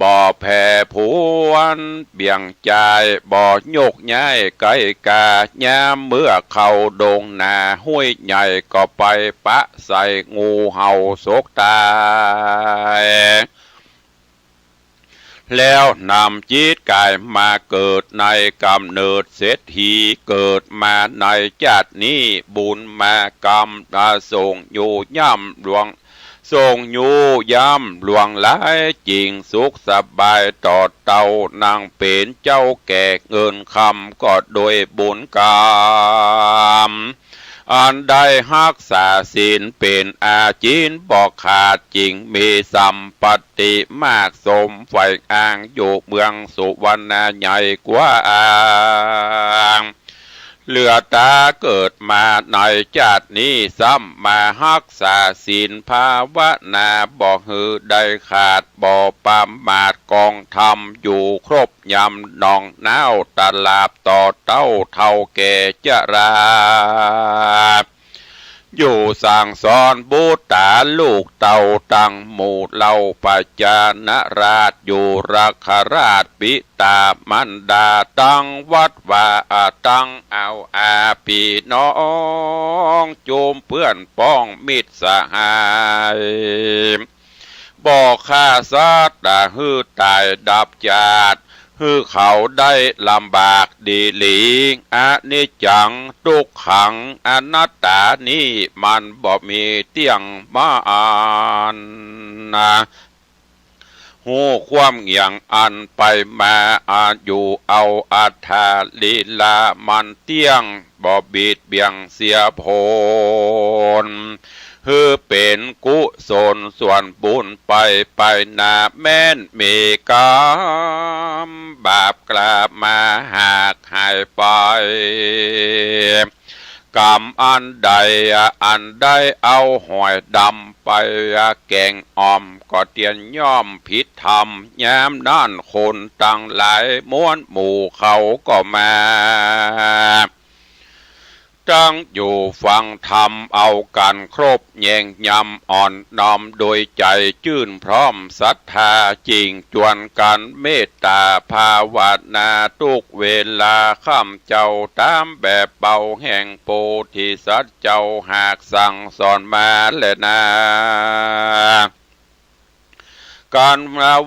S9: บ่แผ่ผวนเบี่ยงใจบ่โยกย้ายไกลกายามเมื่อเข้าดงนาห้วยใหญ่ก็ไปปะใส่งูเห่าสกตายแล้วนำจิตกายมาเกิดในกำเนิดเศรษฐีเกิดมาในชาตินี้บุญมากรรมส่งอยู่ย่ำหลวงส่งอยู่ย่ำหลวงหลายจริงสุขสบายต่อเต่านางเป็นเจ้าแก่เงินคำก็โดยบุญกรรมอันได้รักษาศีลเป็นอาจินบอกขาดจริงมีสัมปติมากสมไฟอ้างอยู่เมืองสุวรรณใหญ่กว่าอ่างเหลือตาเกิดมาในชาตินี้ซ้ำมารักษาศีลภาวนาบ่หือได้ขาดบ่ปามมาดกองธรรมอยู่ครบยำนองน้าวตลาบต่อเต้าเท่าแก่จราอยู่สั่งสอนบูตาลูกเต่าตั้งหมู่เล่าปัจจานราชอยู่รักราชปิตามันดาตั้งวัดว่าตั้งเอาอาปีน้องโจมเพื่อนป้องมิตรสหายบอกข้าสัตว์หือตายดับจาดฮือเขาได้ลำบากดีหลีอนิจจังทุกขังอนัตตานี้มันบ่มีเตียงมาอ่านหูความเงียงอันไปมาอยู่เอาอัฏฐาลีลามันเตียงบ่บิดเบียงเสียผลฮือเป็นกุศลส่วนบุญไปนาแม่นมีกรรมบาปกลับมาหากหายไปกรรมอันใดเอาหอยดำไปแกงอ่อมก็เตียนย่อมผิดธรรมยามนั่นคนตั้งหลายม้วนหมู่เขาก็มาตั้งอยู่ฟังธรรมเอากันครบแยงยำอ่อนน้อมโดยใจชื่นพร้อมศรัทธาจริงจวนกันเมตตาภาวนาทุกเวลาข้ามเจ้าตามแบบเบาแห่งโพธิสัตว์เจ้าหากสั่งสอนมาและนาการ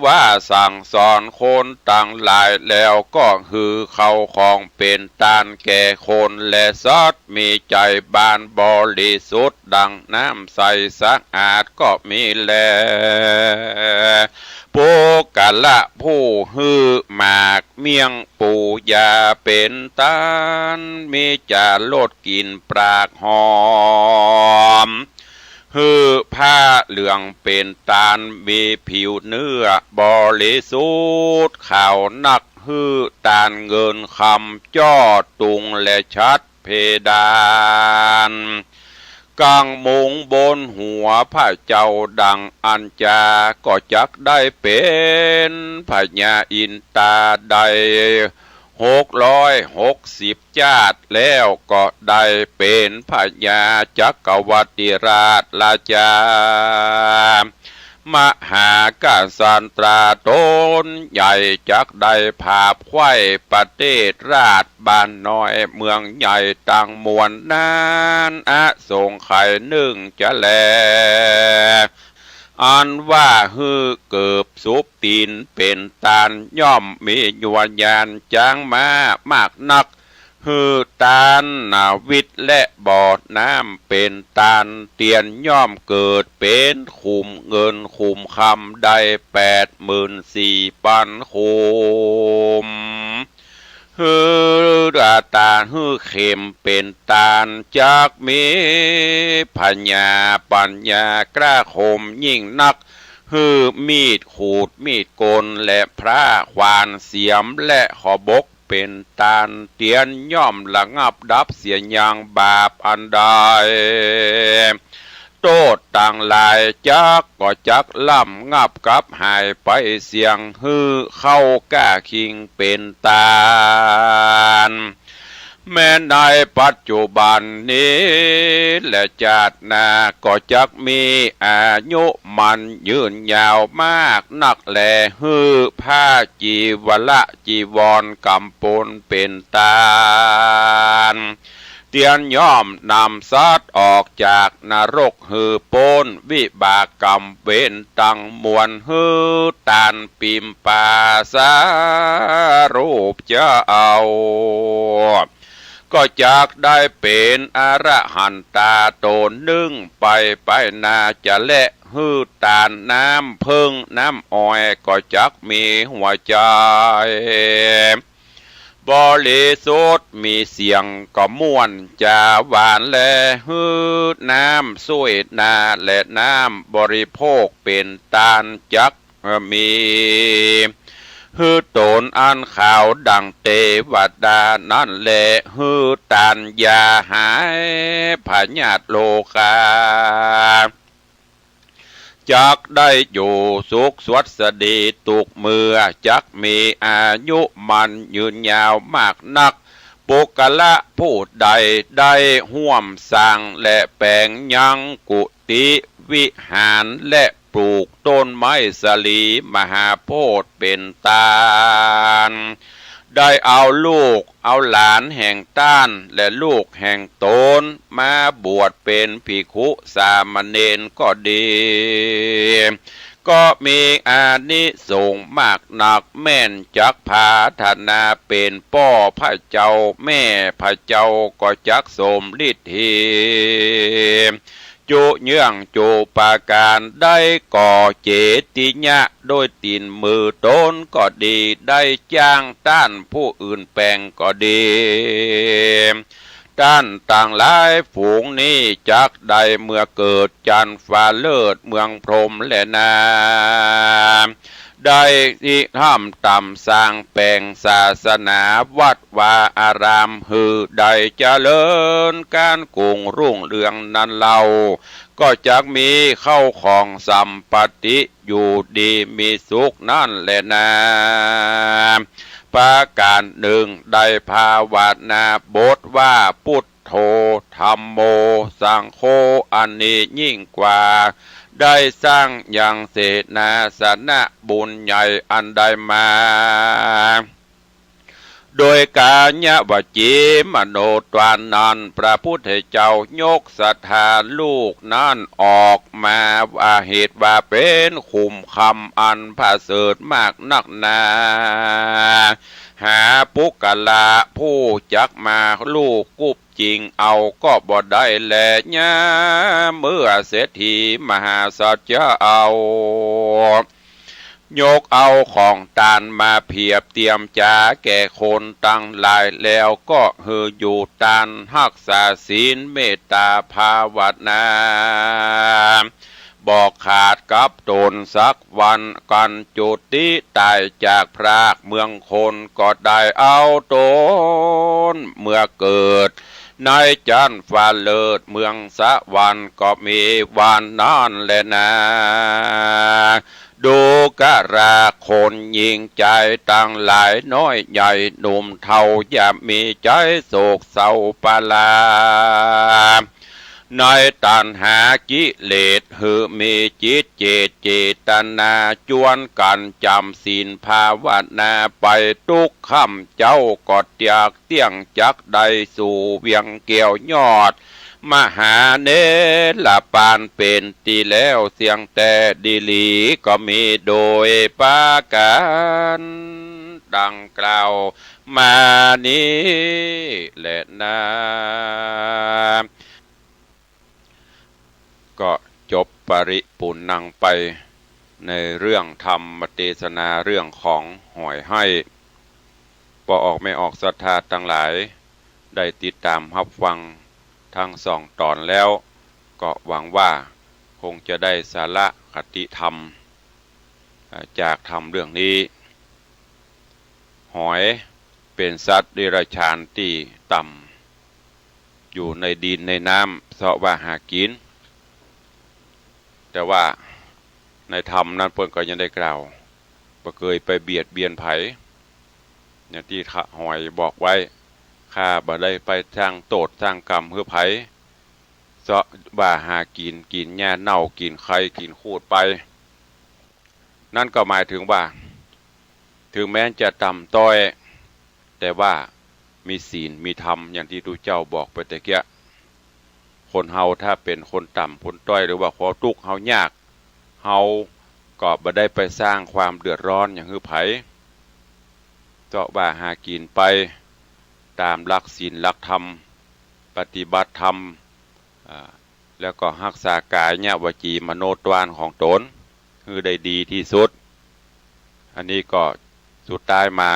S9: ว่าสั่งสอนคนต่างหลายแล้วก็คือเขาของเป็นตานแก่คนและสัตว์มีใจบานบริสุทธิ์ดังน้ำใสสะอาดก็มีแลผู้กะละผู้ฮือหมากเมียงปูยาเป็นตานมีจะโลดกินปรากหอมฮือผ้าเหลืองเป็นตาลมีผิวเนื้อบริสุทธิ์ขาวนักฮือตาลเงินคำจ้อตุงและชัดเพดานกลางมุงบนหัวพระเจ้าดังอัญจาก็จักได้เป็นพญาอินตาใด660ชาติแล้วก็ได้เป็นพญาจักรวรรดิราชราชา มหากษัตริย์ตนใหญ่จักได้ภาพไข่ประเทศราชบ้านน้อยเมืองใหญ่ต่างมวลนั้นส่งไข่นึ่งจะแลอันว่าฮือเกิบสุบตีนเป็นตาลย่อมมียวญาณจางมามากนักฮือตาลนาวิทย์และบอดน้ำเป็นตาลเตียนย่อมเกิดเป็นขุมเงินขุมคำได้84,000 ขุมฮือตาลฮือเข็มเป็นตาลจากมีปัญญากล้าคมยิ่งนักฮือมีดขูดมีดโกนและพระควานเสียมและขอบกเป็นตาลเตียนย่อมระงับดับเสียอย่างบาปอันใดโตดต่างลายจักก็จักล่ำงับกับหายไปเสียงฮือเข้าก้าคิงเป็นตาลแม้ในปัจจุบันนี้และชาติหน้าก็จักมีอายุมันยืนยาวมากนักแลฮือผ้าจีวละจีวรกำปนเป็นตาลเตียนย่อมนำสัตว์ออกจากนรกฮือโปนวิบากกรรมเว้นตังมวลฮือตานปิมปาสารูปจะเอาก็จากได้เป็นอรหันตาโตนึ่งไปนาจะและฮือตาลน้ำพึ่งน้ำอ้อยก็จักมีหัวใจบริสุทธิ์มีเสียงก็ม่วนจะหวานและฮือน้ำสุยนาและน้ำบริโภคเป็นตาลจักมีฮือโตนอันข่าวดังเทวดานั่นแหละฮือตานยาหายพญาติโลกาจักได้อยู่สุขสวัสดีตุกเมื่อจักมีอายุมันยืนยาวมากนักปุกละผู้ใดได้ห่วมสร้างและแปลงยังกุฏิวิหารและปลูกต้นไม้สลีมหาโพธิ์เป็นตาลได้เอาลูกเอาหลานแห่งต้านและลูกแห่งตนมาบวชเป็นภิกขุสามเณรก็ดีก็มีอานิสงส์มากหนักแม่นจักพาธนาเป็นพ่อพระเจ้าแม่พระเจ้าก็จักสมฤทธิจุเยื่องจุปาการได้ก่อเจติญะโดยตีนมือตนก็ดีได้จ้างต้านผู้อื่นแปลงก็ดีด้านต่างหลายฝูงนี้จักใดเมื่อเกิดจันฟ้าเลิศเมืองพรหมและนาได้ที่ทำต่ำสร้างแปลงศาสนาวัดวาอารามฮือได้เจริญการกุงรุ่งเรืองนั้นเล่าก็จักมีเข้าของสัมปติอยู่ดีมีสุขนั่นแหละนะประการหนึ่งได้ภาวนาบทว่าพุทโธธัมโมสังโฆอันนี้ยิ่งกว่าได้สร้างอย่างเศนาสนะบุญใหญ่อันใดมาโดยกาญวจีมโนตวานันพระพุทธเจ้ายกศรัทธาลูกนั้นออกมาว่าเหตุว่าเป็นขุมคำอันพระเสริฐมากนักหนาหาปุกลาผู้จักมาลูกกุบจริงเอาก็บ่ได้แลญะเมื่อเศรษฐีมหาสัจจะเอายกเอาของตานมาเพียบเตรียมจาแก่คนตั้งหลายแล้วก็ฮืออยู่ตานรักษาศีลเมตตาภาวนาบอกขาดกับตนสักวันกันจุติตายจากพรากเมืองคนก็ได้เอาตนเมื่อเกิดในจันฟ้าเลิศเมืองสวรรค์ก็มีวันนั้นแหละนะดูกะราคนยิงใจตั้งหลายน้อยใหญ่หนุ่มเฒ่าอย่ามีใจโศกเศร้าปลา ในตัณหากิเลสหือมีจิตเจตนาจวนกันจำศีลภาวนาไปทุกค่ำเจ้ากอดอยากเตี้ยงจักใดสู่เวียงเกี่ยวยอดมหาเนรปานเป็นตีแล้วเสียงแต่ดีลีก็มีโดยปาการดังกล่าวมานี้แหละนะก็จบปริปุณนังไปในเรื่องธรรมเทศนาเรื่องของหอยให้พอออกไม่ออกศรัทธาทั้งหลายได้ติดตามรับฟังทั้ง2 ตอนแล้วก็หวังว่าคงจะได้สาระคติธรรมจากธรรมเรื่องนี้หอยเป็นสัตว์เดรัจฉานที่ต่ำอยู่ในดินในน้ำเสาะว่าหากินแต่ว่าในธรรมนั้นเพิ่นก็ยังได้กล่าวบ่เคยไปเบียดเบียนไผอย่างที่หอยบอกไว้ข้าบ่ได้ไปสร้างโทษสร้างกรรมเพื่อไผเสาะว่าหากินหญ้าเน่ากินไข่กินคูดไปนั่นก็หมายถึงว่าถึงแม้จะต่ำต้อยแต่ว่ามีศีลมีธรรมอย่างที่ทุกเจ้าบอกไปแต่เกี้ยคนเฮาถ้าเป็นคนต่ำคนต้อยหรือว่าขอทุกข์เฮายากเฮาก็บ่ได้ไปสร้างความเดือดร้อนอย่างหือไผเจาะว่าหากินไปตามหลักศีลหลักธรรมปฏิบัติธรรมแล้วก็รักษากายญวจีมโนทวารของตนคือได้ดีที่สุดอันนี้ก็สุดท้ายมา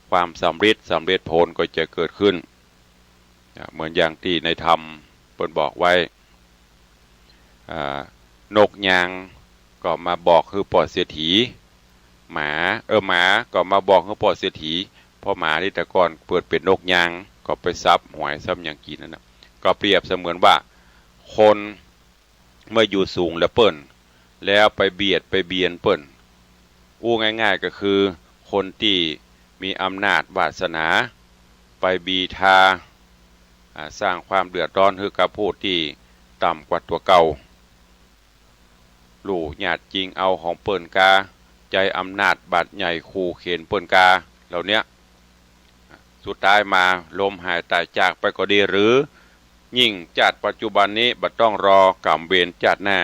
S9: ความสำเร็จผลก็จะเกิดขึ้นเหมือนอย่างที่ในธรรมเพิ่นบอกไว้นกยางก็มาบอกคือปอดเสียถีหมาก็มาบอกคือปอดเสียถีเพราะหมาที่แต่ก่อนเปิดเป็นนกยางก็ไปซับหวยซับอย่างกินนั่นนะก็เปรียบเสมือนว่าคนเมื่ออยู่สูงแล้วเปิ้นแล้วไปเบียนเปิ้นอู้ง่ายๆก็คือคนที่มีอำนาจวาสนาไปบีทาสร้างความเดือดร้อนให้กับผู้ที่ต่ำกว่าตัวเก่าลู่ญาติจริงเอาของเปิ้นกาใจอำนาจบาดใหญ่ขู่เข็นเปิ้นกาเหล่านี้สุดท้ายมาล้มหายตายจากไปก็ดีหรือยิ่งจัดปัจจุบันนี้บัดต้องรอกรรมเวรจัดหน้า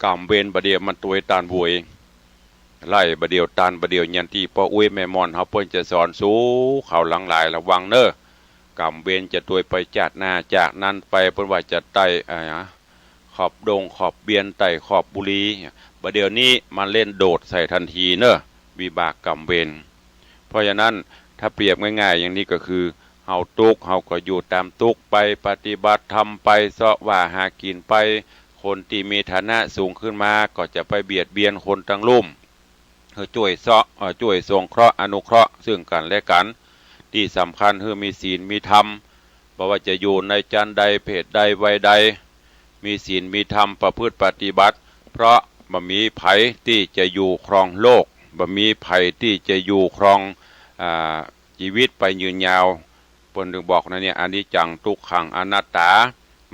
S9: กรรมเวรบดเดียวมันตัวตานบวยไล่บดเดียวตานบดเดียวยันที่พ่ออุ้ยแม่มอนเขาเปิ้นจะสอนสู้เขาหลังหลายระวังเน้อกรรมเวรจะตัวไปจัดหน้าจากนั้นไปเปิ้นว่าจะไต่ขอบดงขอบเบียนไต่ขอบบุรีบดเดียวนี้มันเล่นโดดใส่ทันทีเน้อวิบากกรรมเวรเพราะฉะนั้นถ้าเปรียบง่ายๆอย่างนี้ก็คือเฮาตุกเฮาก็อยู่ตามตุกไปปฏิบัติธรรมไปเสาะว่าหากินไปคนที่มีฐานะสูงขึ้นมาก็จะไปเบียดเบียนคนทั้งลุ่มช่วยสงเคราะห์อนุเคราะห์ซึ่งกันและกันที่สำคัญคือมีศีลมีธรรมบ่ว่าจะอยู่ในจันใดเพศใดวัยใดมีศีลมีธรรมประพฤติปฏิบัติเพราะบ่มีภัยที่จะอยู่ครองโลกบ่มีภัยที่จะอยู่ครองชีวิตไปยืนยาวเพิ่นถึงบอกนะเนี่ยอนิจจังทุกขังอนัตตา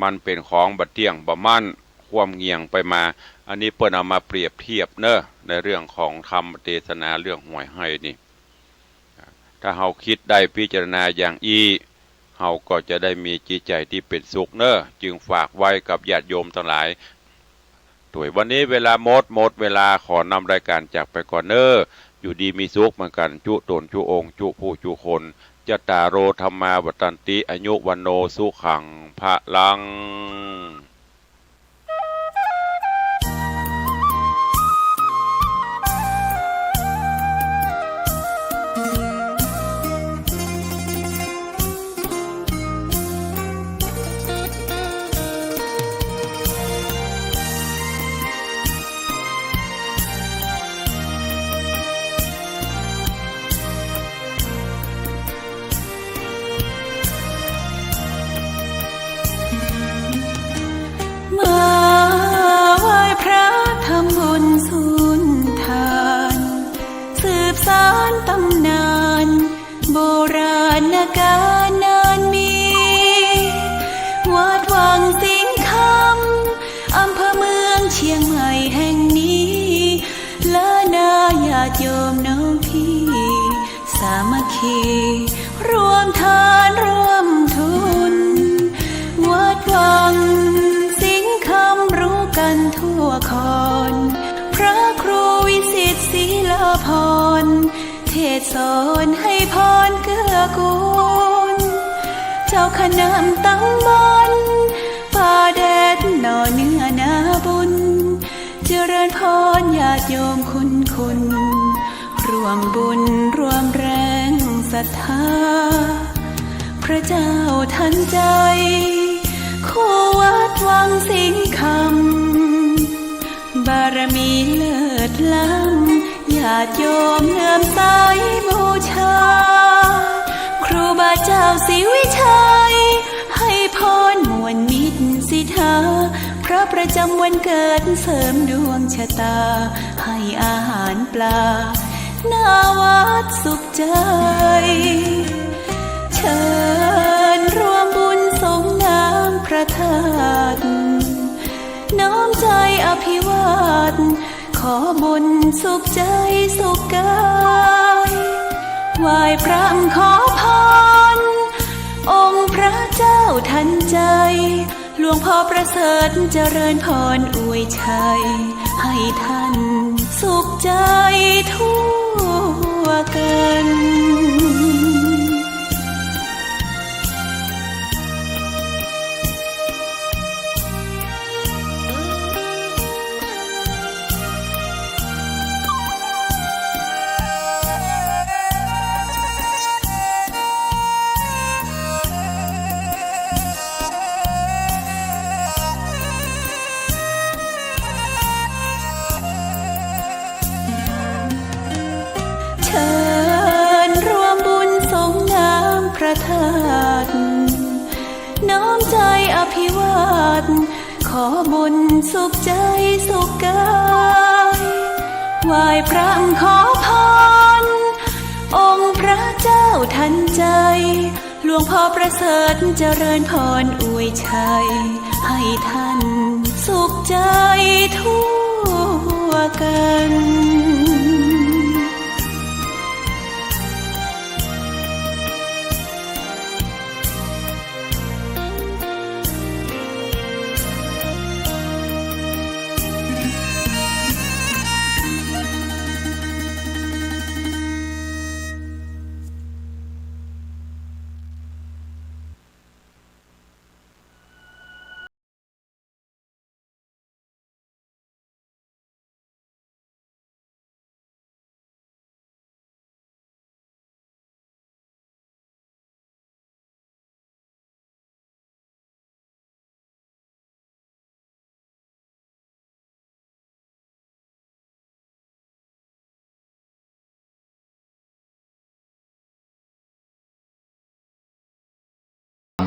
S9: มันเป็นของบ่เที่ยงบ่มั่นความเงี่ยงไปมาอันนี้เพิ่นเอามาเปรียบเทียบเนอะในเรื่องของธรรมเทศนาเรื่องหวยให้นี่ถ้าเฮาคิดได้พิจารณาอย่างเฮาก็จะได้มีจิตใจที่เป็นสุขเนอะจึงฝากไว้กับญาติโยมทั้งหลายตัววันนี้เวลาหมดเวลาขอนำรายการจากไปก่อนเนอะอยู่ดีมีสุขเหมือนกันจุตนจุองค์จุผู้จุคนจตารโอธรรมาวัฏันติอายุวันโนสุขังพะลัง
S8: ติโยมน้องพี่สามัคคีรวมทานรวมทุนวัดวังสิงห์คำรู้กันทั่วคอนพระครูวิสิตศิลาพรเทศสอนให้พรเกื้อกูลเจ้าคณะตำบลป่าแดดหน่อเนื้อนาบุญเจริญพรญาติโยมคุณร่วมบุญร่วมแรงศรัทธาพระเจ้าทันใจคู่วัดวังสิงห์คำบารมีเลิศล้ำญาติโยมเลื่อมใสบูชาครูบาเจ้าศรีวิชัยให้พรมวลมิตรสิทธาพระประจำวันเกิดเสริมดวงชะตาให้อาหารปลาหน้าวัดสุขใจเชิญรวมบุญสงน้ำพระธาตุน้อมใจอภิวาทขอบุญสุขใจสุขกายไหว้พระขอพรองค์พระเจ้าทันใจหลวงพ่อประเสริฐเจริญพรอวยชัยให้ท่านสุขใจทั่วกันเชิญรวมบุญสงน้ำพระธาตุน้อมใจอภิวาทขอบุญสุขใจสุขกายไหว้พระขอพรองค์พระเจ้าทันใจหลวงพ่อประเสริฐเจริญพรอวยชัยให้ท่านสุขใจทั่วกัน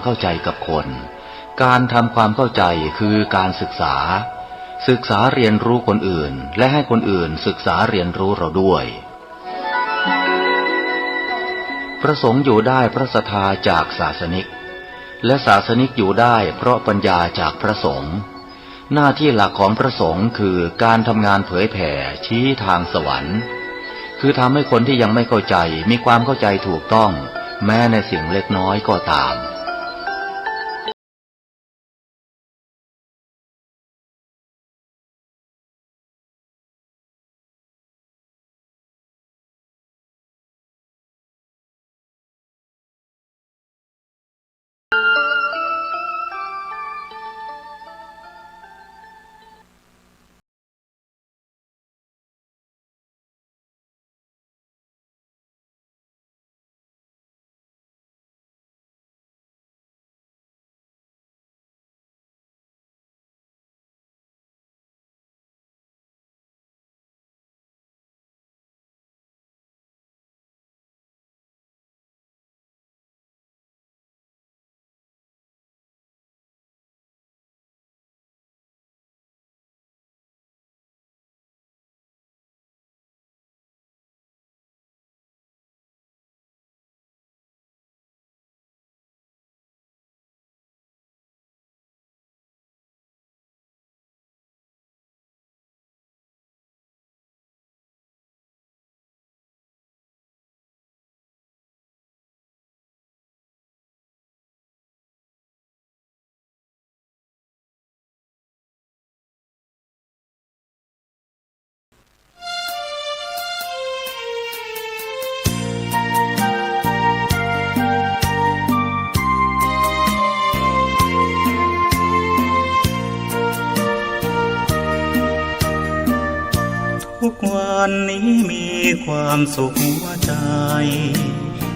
S10: เข้าใจกับคน การทำความเข้าใจคือการศึกษาเรียนรู้คนอื่นและให้คนอื่นศึกษาเรียนรู้เราด้วยพระสงฆ์อยู่ได้เพราะศรัทธาจากศาสนิกและศาสนิกอยู่ได้เพราะปัญญาจากพระสงฆ์หน้าที่หลักของพระสงฆ์คือการทำงานเผยแผ่ชี้ทางสวรรค์คือทำให้คนที่ยังไม่เข้าใจมีความเข้าใจถูกต้องแม้ในสิ่งเล็กน้อยก็ตาม
S11: วันนี้มีความสุขหัวใจ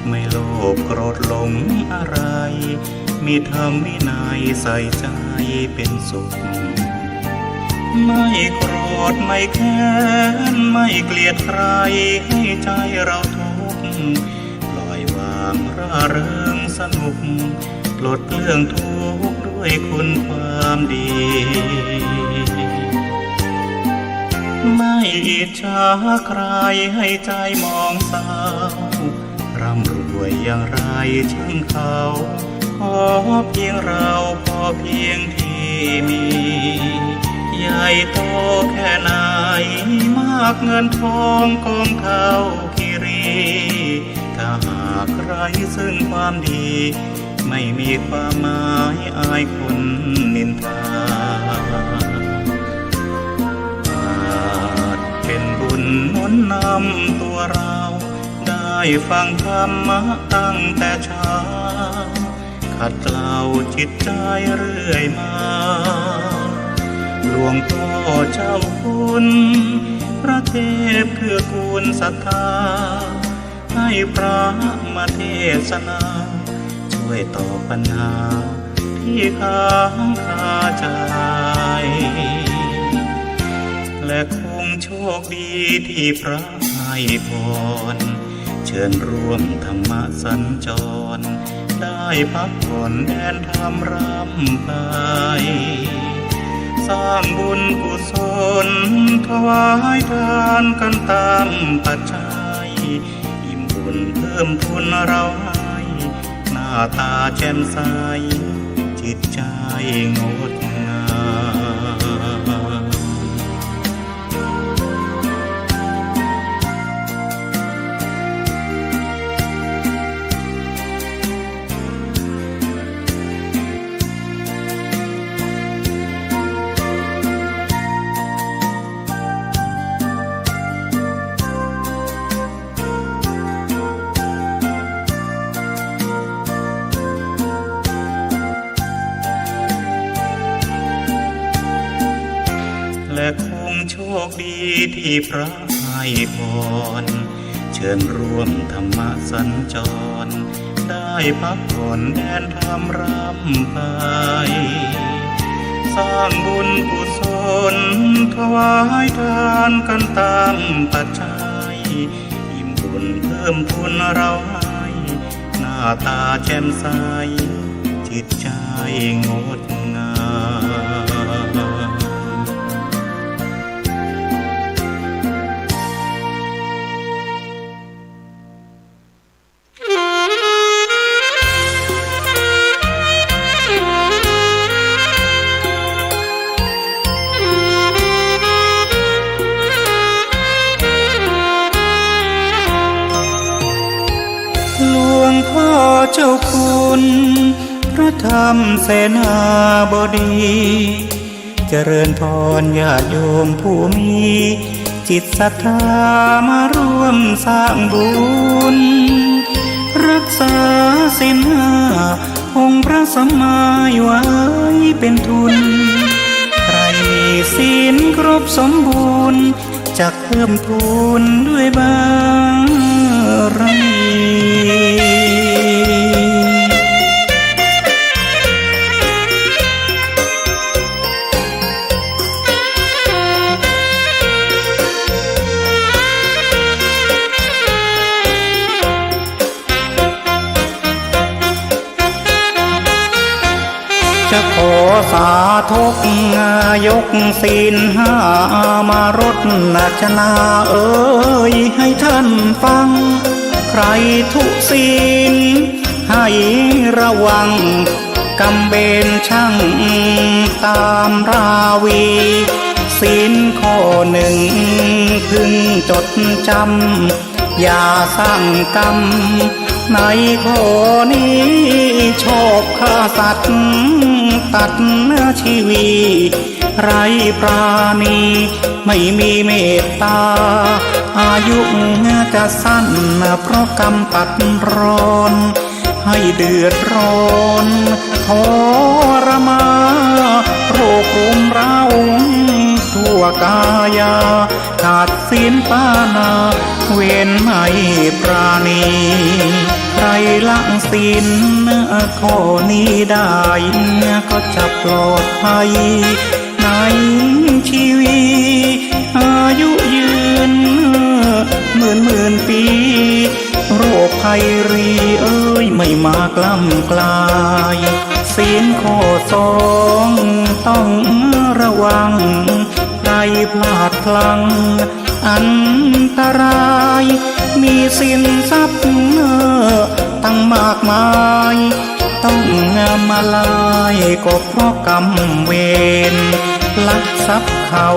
S11: ไม่โลภโกรธหลงอะไรมีธรรมวินัยใส่ใจเป็นสุขไม่โกรธไม่แค้นไม่เกลียดใครให้ใจเราทุกข์ปล่อยวางร่าเริงสนุกปลดเปลื้องทุกข์ด้วยคุณความดีไม่อิจฉาใครให้ใจมองเศร้าร่ำรวยอย่างไรช่างเขาขอเพียงเราพอเพียงที่มีใหญ่โตแค่ไหนมากเงินทองกองเท่าคิรีถ้าหากใครซึ่งความดีไม่มีความหมายอายคนนินทาเป็นบุญหนุนนำตัวเราได้ฟังธรรมะตั้งแต่เช้าขัดเกลาจิตใจเรื่อยมาหลวงพ่อเจ้าคุณพระเทพคือกูลศรัทธาให้พระมาเทศนาช่วยตอบปัญหาที่ค้างคาใจและคงโชคดีที่พระให้พรเชิญร่วมธรรมสัญจรได้พักผ่อนแดนธรรมรำไปสร้างบุญกุศลถวายทานกันตามปัจจัยอิ่มบุญเพิ่มพูนเราให้หน้าตาแจ่มใสจิตใจงดงามและคงโชคดีที่พระให้พรเชิญร่วมธรรมสัญจรได้พักผ่อนแดนธรรมรำไปสร้างบุญกุศลถวายทานกันตามปัจจัยอิ่มบุญเพิ่มพูนเราให้หน้าตาแจ่มใสจิตใจงดงามเจ้าคุณพระธรรมเสนาบดีเจริญพรญาติโยมผู้มีจิตศรัทธามาร่วมสร้างบุญรักษาศีลห้าองค์พระสัมมาไว้เป็นทุนใครมีศีลครบสมบูรณ์จะเพิ่มพูนด้วยบารมี จะขอสาธุยกศีลห้ามารดนาชนาเอ่ยให้ท่านฟังใครทุศีลให้ระวังกำเบนช่างตามราวีศีลข้อหนึ่งพึงจดจำอย่าสร้างกรรมในข้อนี้ชอบฆ่าสัตว์ตัดเนื้อชีวีไร้ปราณีไม่มีเมตตาอายุจะสั้นเพราะกรรมตัดร้อนให้เดือดร้อนทรมานโรครุมเร้าทั่ว กายาขาดศีลปานาเว้นไม่ปราณีใครละศีลข้อนี้ได้ก็จะปลอดภัยในชีวิตอายุยืนหมื่นปีโรคภัยรีไม่มากล้ำกลายศีลข้อสองต้องระวังใครพลาดพลั้งอันตรายมีสินทรัพย์ตั้งมากมายต้องมาลายก็เพราะกรรมเวรลักทรัพย์เขา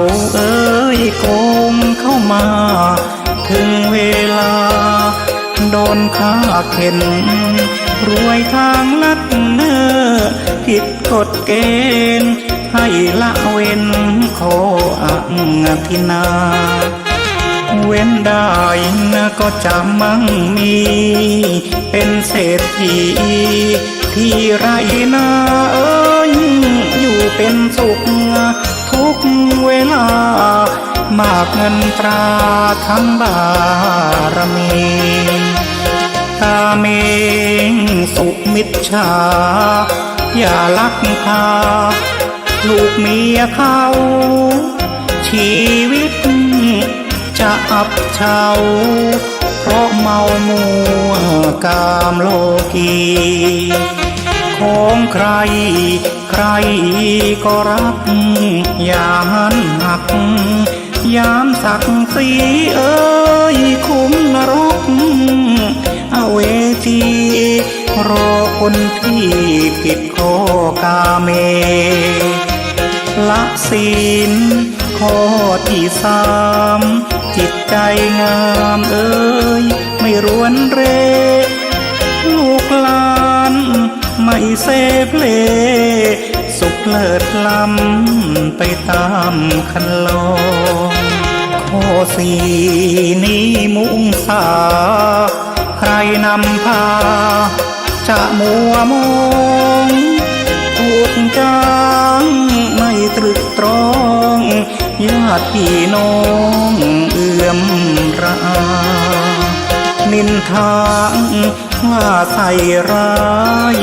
S11: โกงเข้ามาถึงเวลาโดนฆ่าเข็นรวยทางลัดผิดกฎเกณฑ์ให้ละเว้นขออธินาเว้นได้ก็จะมั่งมีเป็นเศรษฐีที่ไรนาอยู่เป็นสุขทุกเวลามากเงินตราทั้งบารมีตาเมงสุมิจฉาอย่าลักพาลูกเมียเขาชีวิตจะอับเฉาเพราะเมามัวกามโลกีของใครใครก็รักอย่าหันหักยามศักดิ์ศรีคุ้มนรกเอาเวทีรอคนที่ผิดข้อกาเมละศีลข้อที่สามจิตใจงามไม่รวนเรลูกหลานไม่เสเพลสุขเลิศล้ำไปตามคันลองข้อสี่นี้มุ่งสาใครนำพาจะมัวมองพูดจางไม่ตรึกตรองญาติพี่น้องเอื้อมระอานินทาว่าใส่ร้าย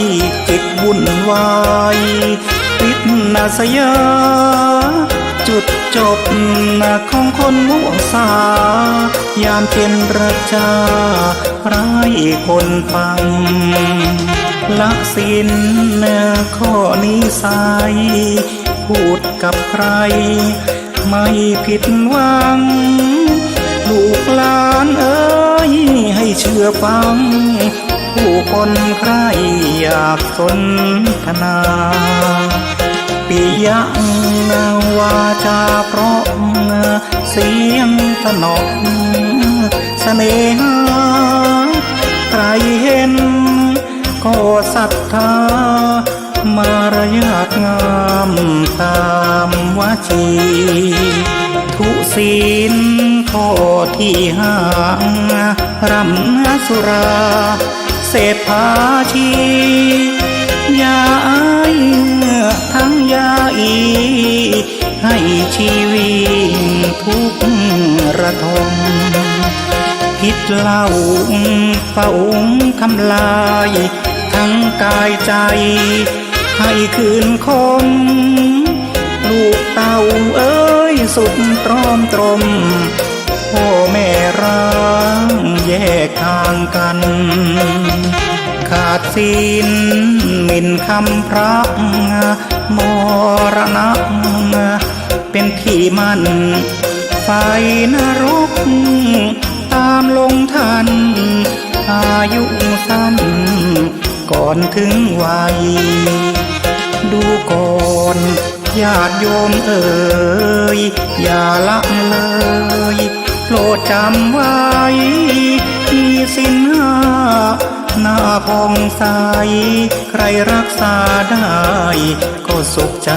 S11: จิตวุ่นวายปิดนาสยาจุดจบของคนมัวสายามเป็นระจาร้ายคนฟังละศีลข้อนิสัยพูดกับใครไม่ผิดหวังลูกหลานให้เชื่อฟังผู้คนใครอยากสนทนาปิยะวาจาเพราะเสียงตนอกเสน่หาใครเห็นก็ศรัทธามารยาทงามตามวจีทุศีลข้อที่ห้ารำสุราเสพภาชียาไอทั้งยาอีให้ชีวิตทุกระทมคิดเล่าเฝ้าทำลายทั้งกายใจให้คืนคมลูกเต่าสุดตรอมตรมพ่อแม่ร้างแยกทางกันขาดศีลหมิ่นคำพระมรณะเป็นที่มั่นไฟนรกตามลงทันอายุสั้นก่อนถึงวัยดูก่อนญาติโยมอย่าละเลยโปรดจำไว้มีศีลห้าหน้าผ่องใสใครรักษาได้ก็สุขใจ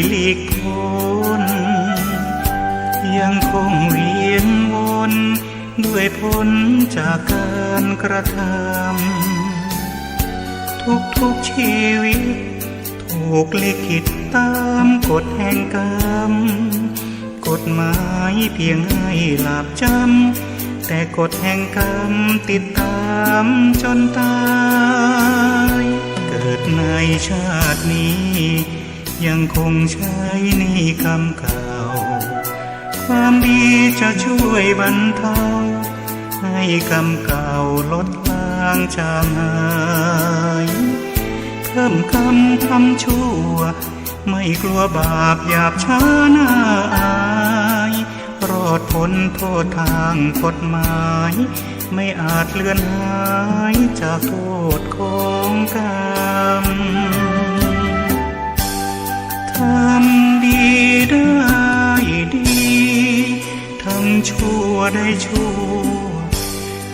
S11: หลีกพ้นยังคงเวียนวนด้วยผลจากการกระทำทุกชีวิตถูกลิขิตตามกฎแห่งกรรมกฎหมายเพียงให้หลาบจำแต่กฎแห่งกรรมติดตามจนตายเกิดในชาตินี้ยังคงใช้หนี้กรรมเก่าความดีจะช่วยบรรเทาให้กรรมเก่าลดลางจางหายเพิ่มกรรมทำชั่วไม่กลัวบาปหยาบช้าหน้าอายรอดพ้นโทษทางกฎหมายไม่อาจเลือนหายจากโทษของกรรมทำดีได้ดีทำชั่วได้ชั่ว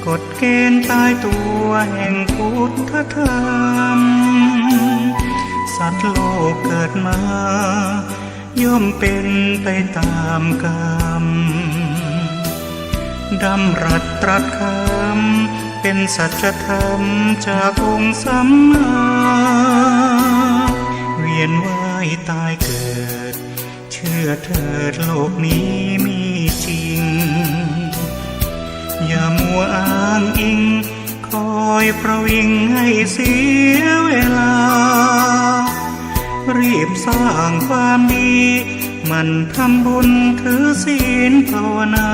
S11: กฎเกณฑ์ตายตัวแห่งพุทธธรรมสัตว์โลกเกิดมาย่อมเป็นไปตามกรรมดำรัสตรัสคำเป็นสัจธรรมจากองค์สัมมาเวียนว่ายตายเกิดเชื่อเถิดโลกนี้มีจริงอย่ามัวอ้างอิงคอยประวิงให้เสียเวลารีบสร้างความดีมันทำบุญถือศีลภาวนา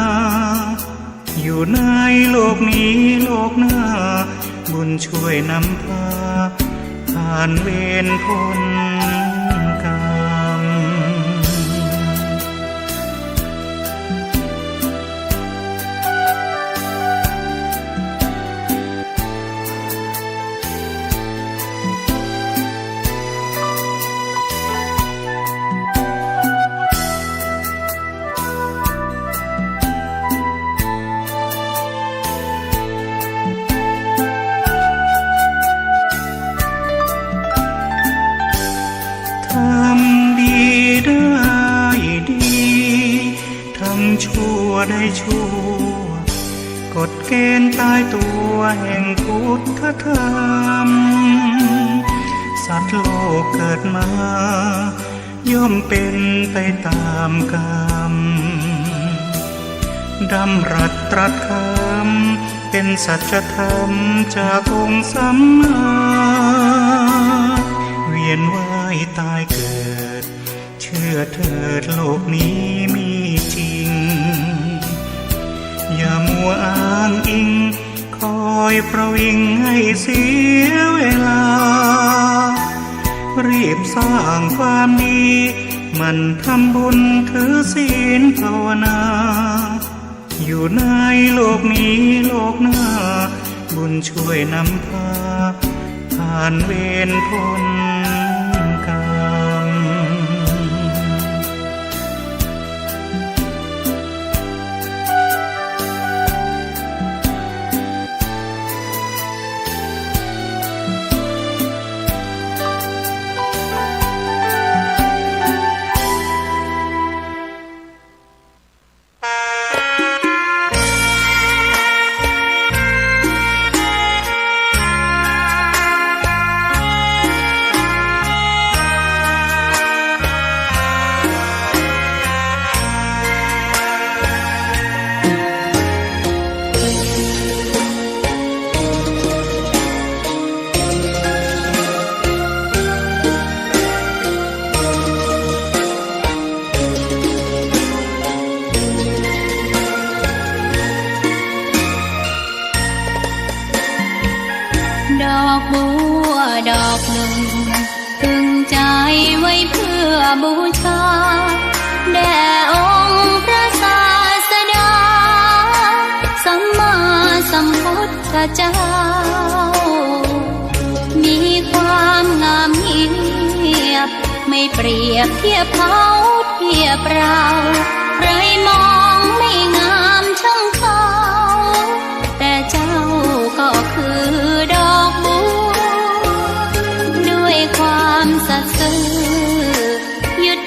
S11: อยู่ในโลกนี้โลกหน้าบุญช่วยนำพาผ่านเวรพ้นกรรมชั่วได้ชั่วกฎเกณฑ์ตายตัวแห่งพุทธธรรมสัตว์โลกเกิดมาย่อมเป็นไปตามกรรมดำรัสตรัสคำเป็นสัจธรรมจากองค์สัมมาเวียนว่ายตายเกิดเชื่อเถิดโลกนี้มีจริงอย่ามัวอ้างอิงคอยประวิงให้เสียเวลารีบสร้างความดีมันทำบุญถือศีลภาวนาอยู่ในโลกนี้โลกหน้าบุญช่วยนำพาผ่านเวรพ้นกรรม
S8: บูชาแด่องค์พระศาสดาสัมมาสัมพุทธเจ้ามีความงามเงียบไม่เปรียบเทียบเขาเทียบเราใครมองไม่งามช่างเขาแต่เจ้าก็คือดอกบัวด้วยความสัตย์ซื่อยึด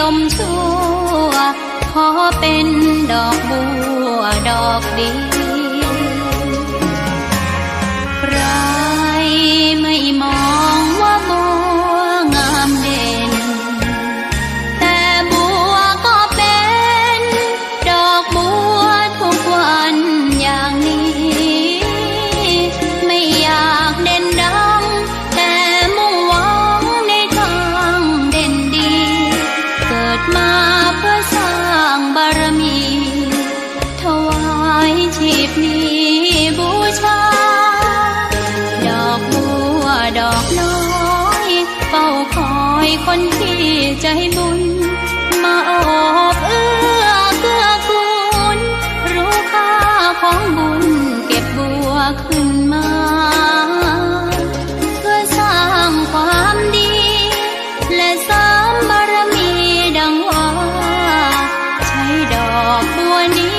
S8: สมชั่วขอเป็นดอกบัวดอกเดียวใครไม่มองว่าบัวงามเด่นแต่บัวก็เป็นดอกบัวทุกวันอย่างนี้ไม่อยากเด่นดังแต่มุ่งหวังในทางเด่นดีเกิดมาเพื่อสร้างบารมีถวายชีพนี้บูชาดอกบัวดอกน้อยเฝ้าคอยคนที่ใจบุญมาโอบเอื้อเกื้อกูลรู้ค่าของบุญเก็บบัวขึ้นมาเพื่อสร้างความดีและเสริมบารมีดังว่าใช้ดอกบัวนี้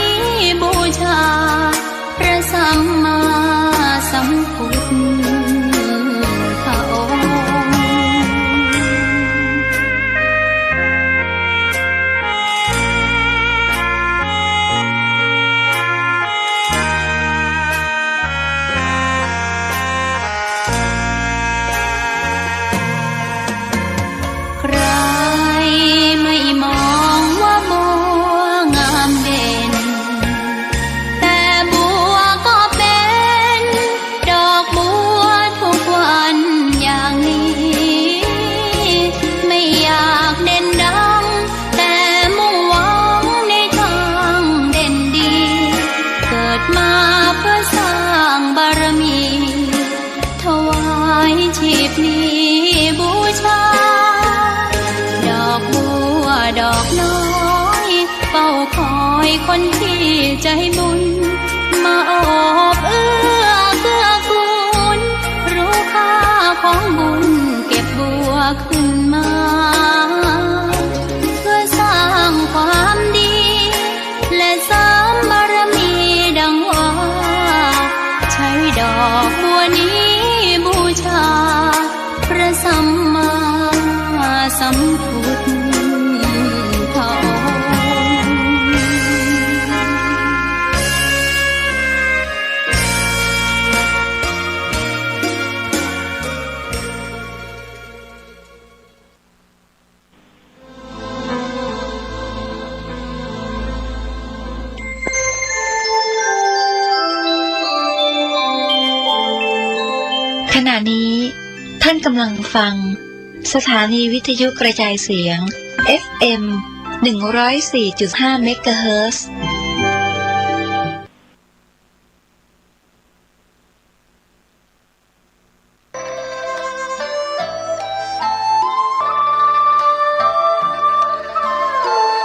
S8: บูชาพระสัมมาสัมพุทธองค์ ใครไม่มองว่าบัวงามเด่นแต่บัวก็เป็นดอกบัวทุกวันอย่างนี้ไม่อยากเด่นดังแต่มุ่งหวังในทางเด่นดีเกิดมาเพื่อสร้างบารมีถวายชีพนี้บูชาดอกบัวดอกน้อยเฝ้าคอยคนที่ใจบุญมาโอบเอื้อเกื้อกูลรู้ค่าของบุญเก็บบัวขึ้นมาเพื่อสร้างความดีและเสริมบารมีดังว่าใช้ดอกบัวนี้บูชาพระสัมมาสัมพุทธองค์
S12: ขณะนี้ท่านกำลังฟังสถานีวิทยุกระจายเสียง FM 104.5 เมกะเฮิรตซ์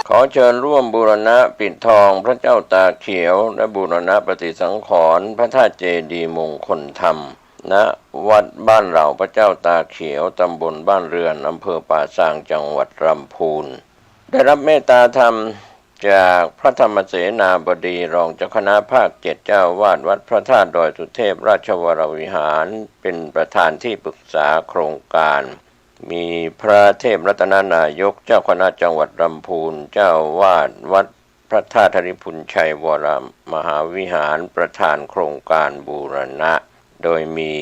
S9: ขอเชิญร่วมบูรณะปิดทองพระเจ้าตากเขียวและบูรณะปฏิสังขรณ์พระธาตุเจดีย์มงคลธรรมณวัดบ้านเหล่าพระเจ้าตากเขียวตำบลบ้านเรือนอำเภอป่าซางจังหวัดลำพูนได้รับเมตตาธรรมจากพระธรรมเสนาบดีรองเจ้าคณะภาค7เจ้าวาดวัดพระธาตุดอยสุเทพราชวรวิหารเป็นประธานที่ปรึกษาโครงการมีพระเทพรัตนนายกเจ้าคณะจังหวัดลำพูนเจ้าวาดวัดพระธาตุธริพุนชัยวรมหาวิหารประธานโครงการบูรณะโดยมี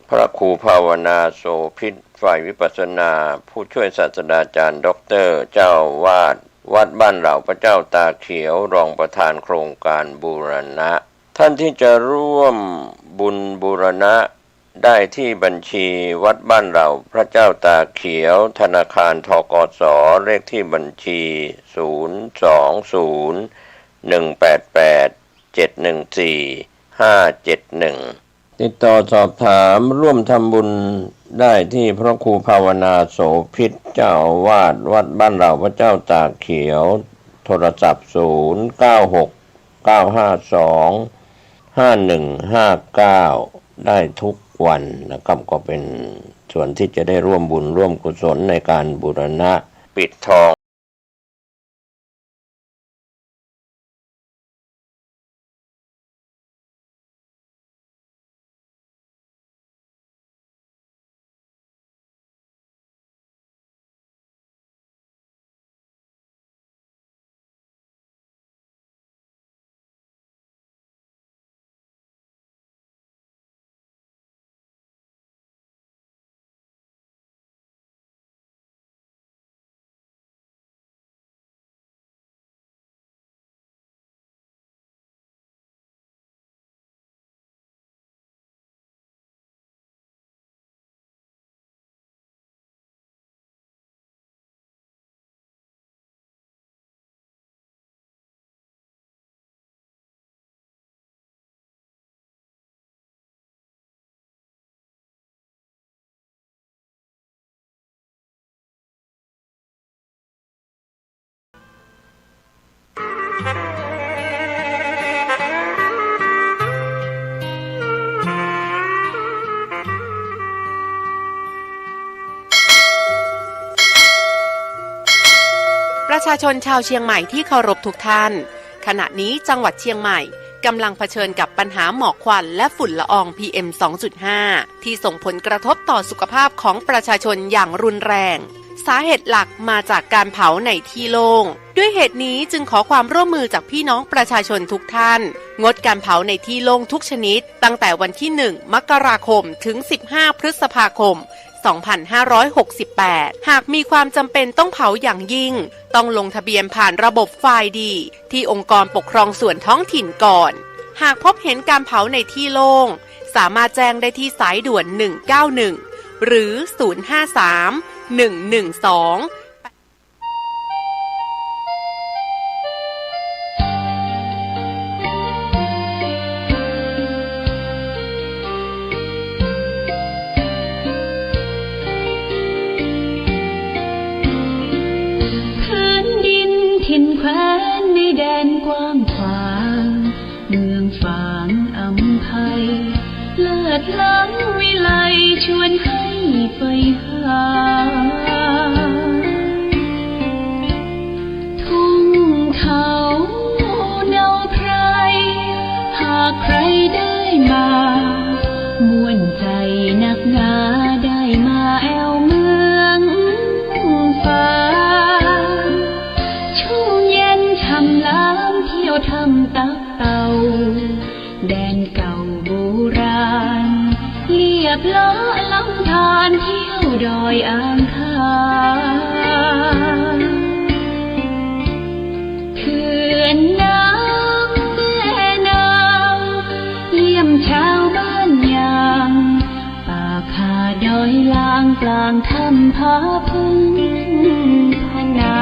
S9: พระครูภาวนาโสภิตฝ่ายวิปัสสนาผู้ช่วยศาสตราจารย์ด็อกเตอร์เจ้าวาดวัดบ้านเหล่าพระเจ้าตาเขียวรองประธานโครงการบูรณะท่านที่จะร่วมบุญบูรณะได้ที่บัญชีวัดบ้านเราพระเจ้าตากเขียวธนาคารธกสเลขที่บัญชี020188714 ติดต่อสอบถามร่วมทำบุญได้ที่พระครูภาวนาโสภิตเจ้าอาวาสวัดบ้านเราพระเจ้าตากเขียวโทรศัพท์0969525159ได้ทุกวันนะครับก็เป็นส่วนที่จะได้ร่วมบุญร่วมกุศลในการบูรณะปิดทอง
S13: ประชาชนชาวเชียงใหม่ที่เคารพทุกท่านขณะนี้จังหวัดเชียงใหม่กำลังเผชิญกับปัญหาหมอกควันและฝุ่นละออง PM 2.5 ที่ส่งผลกระทบต่อสุขภาพของประชาชนอย่างรุนแรงสาเหตุหลักมาจากการเผาในที่โล่งด้วยเหตุนี้จึงขอความร่วมมือจากพี่น้องประชาชนทุกท่านงดการเผาในที่โล่งทุกชนิดตั้งแต่วันที่ 1 มกราคมถึง 15 พฤษภาคม 2568 หากมีความจำเป็นต้องเผาอย่างยิ่งต้องลงทะเบียนผ่านระบบไฟล์ดีที่องค์กรปกครองส่วนท้องถิ่นก่อนหากพบเห็นการเผาในที่โล่งสามารถแจ้งได้ที่สายด่วน 191 หรือ 053-112
S8: ถิ่นแคว้นในแดนกว้างขวางเมืองฝางอำไพเลิศล้ำวิไลชวนให้ไปหาทุ่งเขาเนาไพรหากใครได้มาม่วนใจนักหนาได้มาแอวเมืองฟ้าทำล้ำเที่ยวทำตักเต่าแดนเก่าโบราณเรียบล้อลำธารเที่ยวดอยอ่างขางเขื่อนน้ำแม่นางเยี่ยมชาวบ้านยางป่าคาดอยลางกลางทำผาพึ่งพนา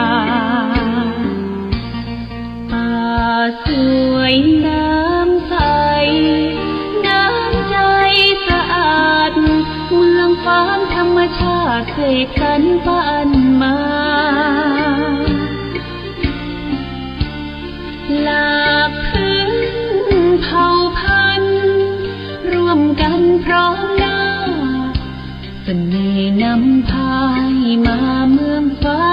S8: สวยน้ำใสน้ำใจสะอาดเมืองฟ้าธรรมชาติเสกสรรปั้นมาหลากพื้นเผ่าพันธุ์ร่วมกันพร้อมหน้าเสน่ห์นำพายมาเมืองฟ้า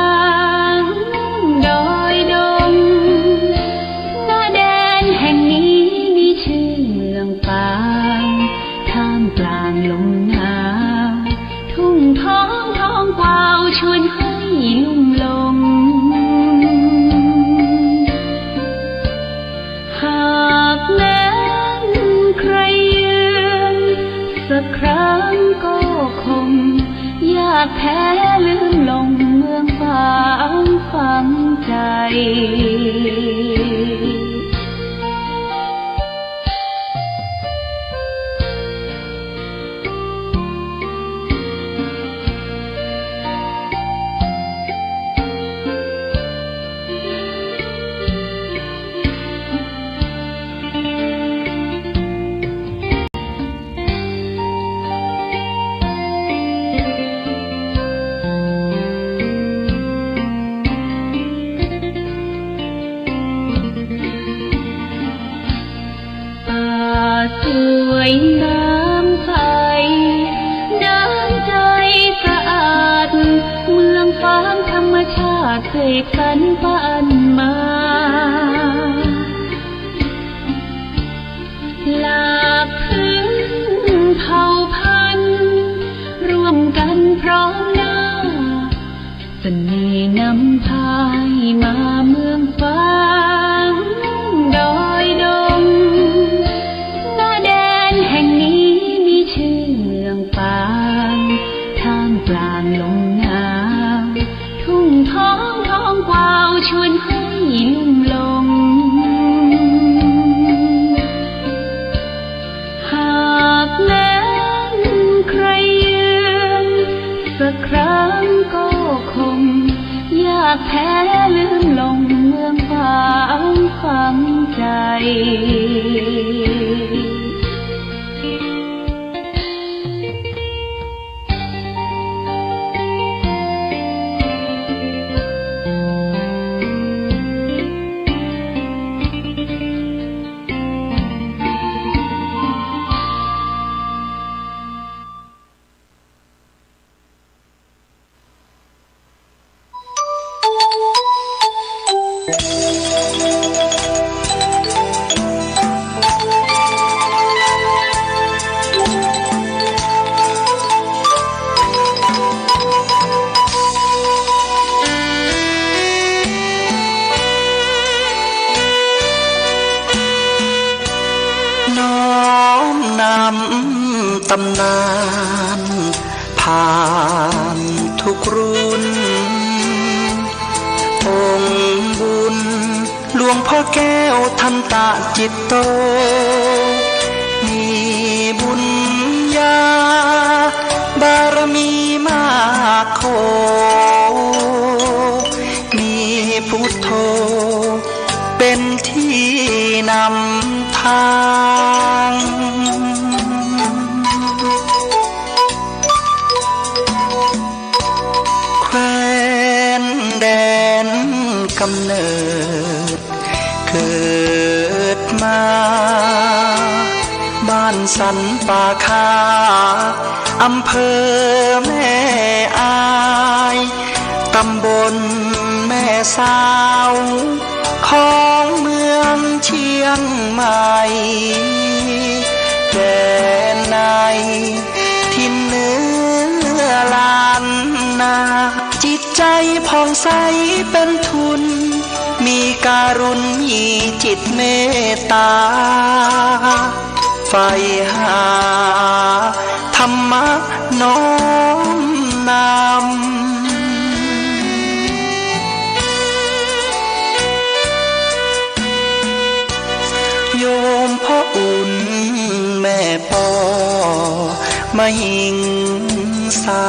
S8: ดอยดงแห่งนี้มีชื่อเมืองฝางท่ามกลางลมหนาวทุ่งท้องท้องกวาวชวนให้ลุ่มลงหากแม้นใครยืนสักครั้งก็คงอยากแพ้ลืมลงเมืองฝางฝังใจสวยน้ำใสน้ำใจสะอาดเมืองฟ้าธรรมชาติเสกสรรปั้นมาหลากพื้นเผ่าพันธุ์ร่วมกันพร้อมหน้าเสน่ห์นำพายมาเมืองฟ้าดอยดงแห่งนี้มีชื่อเมืองฝางท่ามกลางลมหนาวทุ่งท้องท้องกวาวชวนให้ลุ่มลงหากแม้นใครยืนสักครั้งก็คงอยากแพ้ลืมลงเมืองฝางฝังใจ
S11: ตำนานผ่านทุกรุ่นองค์บุญหลวงพ่อแก้วทันตะจิตโตมีบุญญาบารมีมากโขมีพุทโธเป็นที่นำทางแคว้นแดนกำเนิดเกิดมาบ้านสันป่าคาอำเภอแม่อายตำบลแม่สาวของเมืองเชียงใหม่แดนในถิ่นเหนือลานนาจิตใจผ่องใสเป็นทุนมีการุณมีจิตเมตตาใฝ่หาธรรมะน้อมนำโยมพ่ออุ่นแม่ปอมาหิงสา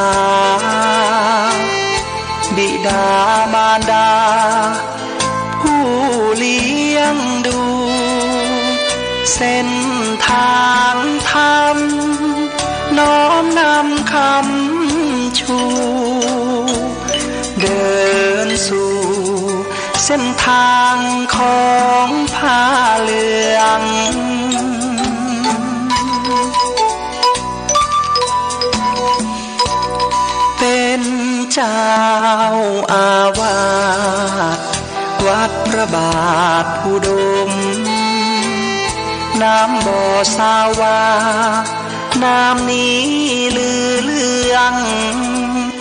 S11: บิดามารดาผู้เลี้ยงดูเส้นทางธรรมน้อมนำคำชูเดินสู่เส้นทางของผ้าเหลืองเป็นเจ้าอาวาสวัดพระบาทอุดมน้ำบ่อสาวาน้ำนี้ลือเลือง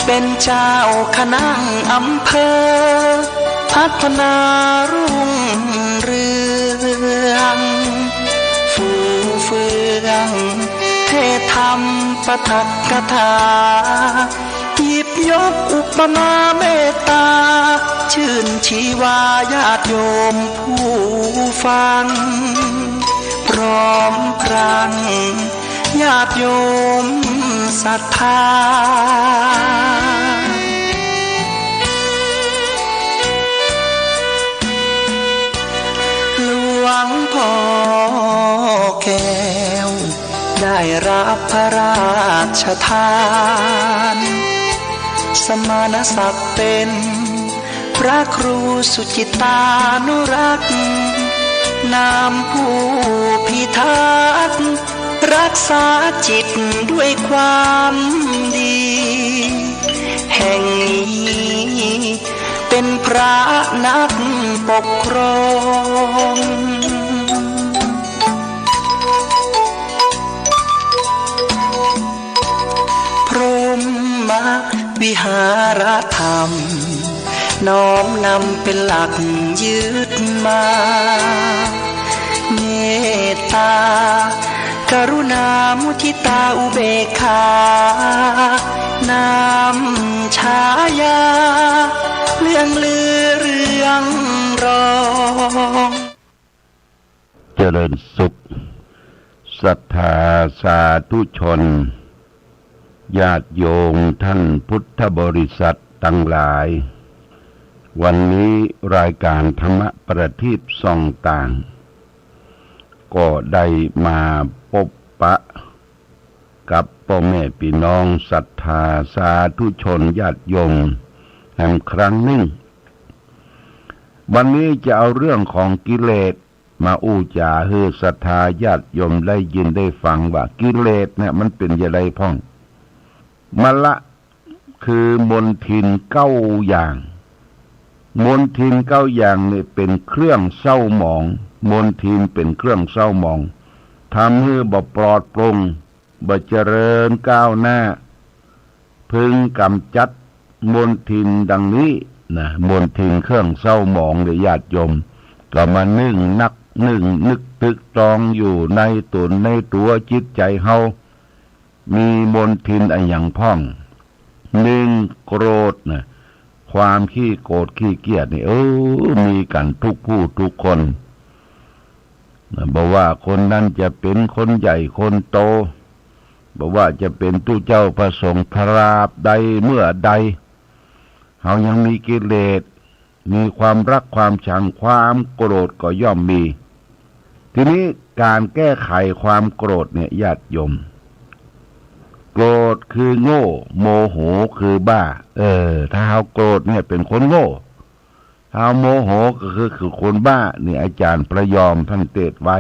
S11: เป็นเจ้าคณะอำเภอพัฒนารุ่งเรืองฟูเฟืองเทศธรรมปทักกถาหยิบยกอุปมาเมตตาชื่นชีวาญาติโยมผู้ฟังพร้อมพรังญาติโยมศรัทธาหลวงพ่อแก้วได้รับพระราชทานสมณศักดิ์เป็นพระครูสุจิตานุรักษ์นามผู้พิทักษ์รักษาจิตด้วยความดีแห่งนี้เป็นพระนักปกครองพรหมวิหารธรรมน้อมนำเป็นหลักยึดมาเมตตากรุณามุทิตาอุเบกขานำฉายาเรื่องลือเรื่องรอง
S9: เจริญสุขศรัทธาสาธุชนญาติโยมท่านพุทธบริษัททั้งหลายวันนี้รายการธรรมประทีปส่องต่างก็ได้มาพบปะกับพ่อแม่พี่น้องศรัทธาสาธุชนญาติโยมแห่งครั้งหนึ่งวันนี้จะเอาเรื่องของกิเลสมาอู้จาให้ศรัทธาญาติโยมได้ยินได้ฟังว่ากิเลสเนี่ยมันเป็นอย่างไรพ่องมละคือมลทิน9 อย่างมลทิน9 อย่างนี่เป็นเครื่องเศร้าหมองมลทินเป็นเครื่องเศร้าหมองทำให้บ่ปลอดโปร่งบ่เจริญก้าวหน้าพึงกำจัดมลทินดังนี้นะมลทินเครื่องเศร้าหมองเลยญาติโยมก็มานึ่งนึกตึกตรองอยู่ในตนในตัวจิตใจเฮา
S14: มีมนทินอันอย่างพ่องหนึ่งโกรธนะความขี้โกรธขี้เกียจนี่มีกันทุกผู้ทุกคนบอกว่าคนนั้นจะเป็นคนใหญ่คนโตบอกว่าจะเป็นตู้เจ้าประสงค์ตราบใดเมื่อใดเขายังมีกิเลสมีความรักความชังความโกรธก็ย่อมมีทีนี้การแก้ไขความโกรธเนี่ยญาติโยมโกรธคือโง่โมโหคือบ้าถ้าเขาโกรธเนี่ยเป็นคนโง่ถ้าโมโหก็คือคนบ้านี่อาจารย์ประยอมท่านเทศไว้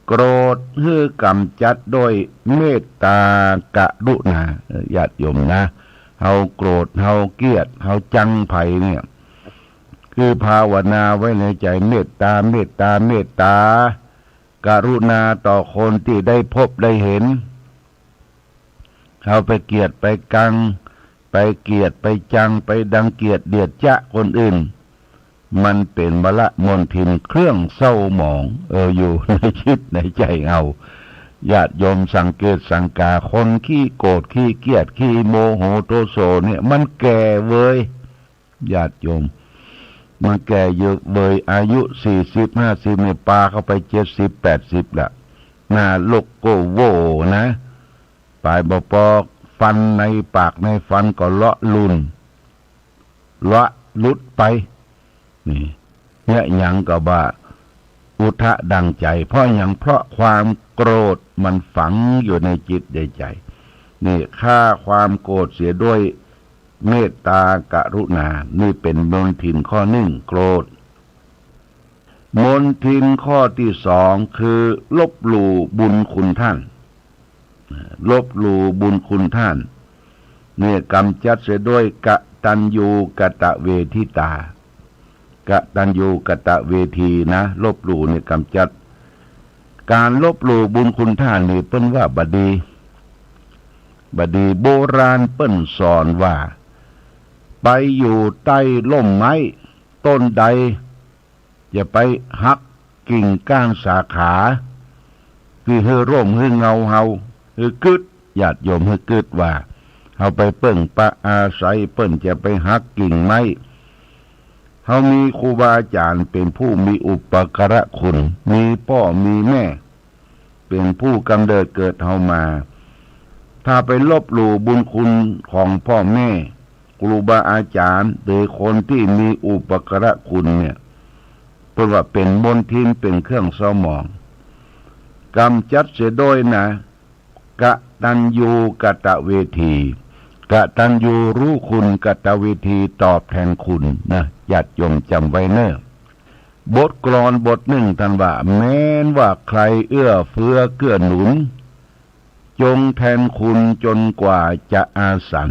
S14: โกรธคือกำจัดโดยเมตตากรุณาญาติโยมนะเฮาโกรธเฮาเกลียดเฮาจังไผเนี่ยคือภาวนาไว้ในใจเมตตาเมตตาเมตตากรุณาต่อคนที่ได้พบได้เห็นเฮาไปเกลียดไปกังไปเกลียดไปจังไปดังเกลียดเดียดจะคนอื่นมันเป็นมละมนทินเครื่องเศร้าหมองอยู่ในจิตในใจเอาญาติโยมสังเกตสังกาคนขี้โกรธขี้เกลียดขี้โมโหโทโสเนี่ยมันแก่เว้ยญาติโยมมันแก่เยอะเว้ยอายุ40-50เนี่ยปาเข้าไป70-80ละหน้าโลกโกโวนะปลายบ่ปอกฟันในปากในฟันก็เลาะลุนเลาะลุดไปนี่เนี่ยหยังก็ว่าอุทะดังใจเพราะหยังเพราะความโกรธมันฝังอยู่ในจิตในใจนี่ฆ่าความโกรธเสียด้วยเมตตากรุณานี่เป็นมนทินข้อหนึ่งโกรธมนทินข้อที่สองคือลบหลู่บุญคุณท่านลบหลู่บุญคุณท่านเนี่ยกำจัดเสียด้วยกตัญญูกตเวทิตากตัญญูกตเวทีนะลบหลู่เนี่ยกำจัดการลบหลู่บุญคุณท่านนี่เปิ้นว่าบดีโบราณเปิ้นสอนว่าไปอยู่ใต้ร่มไม้ต้นใดอย่าไปหักกิ่งก้านสาขาคือเฮอร่มเฮอเงาเฮาเฮอกึดญาติโยมเฮอกึดว่าเฮาไปเปิ้งปะอาศัยเปิ้นจะไปหักกิ่งไม้เฮามีครูบาอาจารย์เป็นผู้มีอุปการะคุณมีพ่อมีแม่เป็นผู้กำเนิดเกิดเฮามาถ้าไปลบหลู่บุญคุณของพ่อแม่ครูบาอาจารย์หรือคนที่มีอุปการะคุณเนี่ยเพราะว่าเป็นมนทินเป็นเครื่องเศร้าหมองกำจัดเสียโดยนะกตัญญูกตเวทีกตัญญูรู้คุณกตเวทีตอบแทนคุณนะญาติโยมจำไว้เนอะบทกลอนบทหนึ่งท่านว่าแม้นว่าใครเอื้อเฟื้อเกื้อหนุนจงแทนคุณจนกว่าจะอาสัน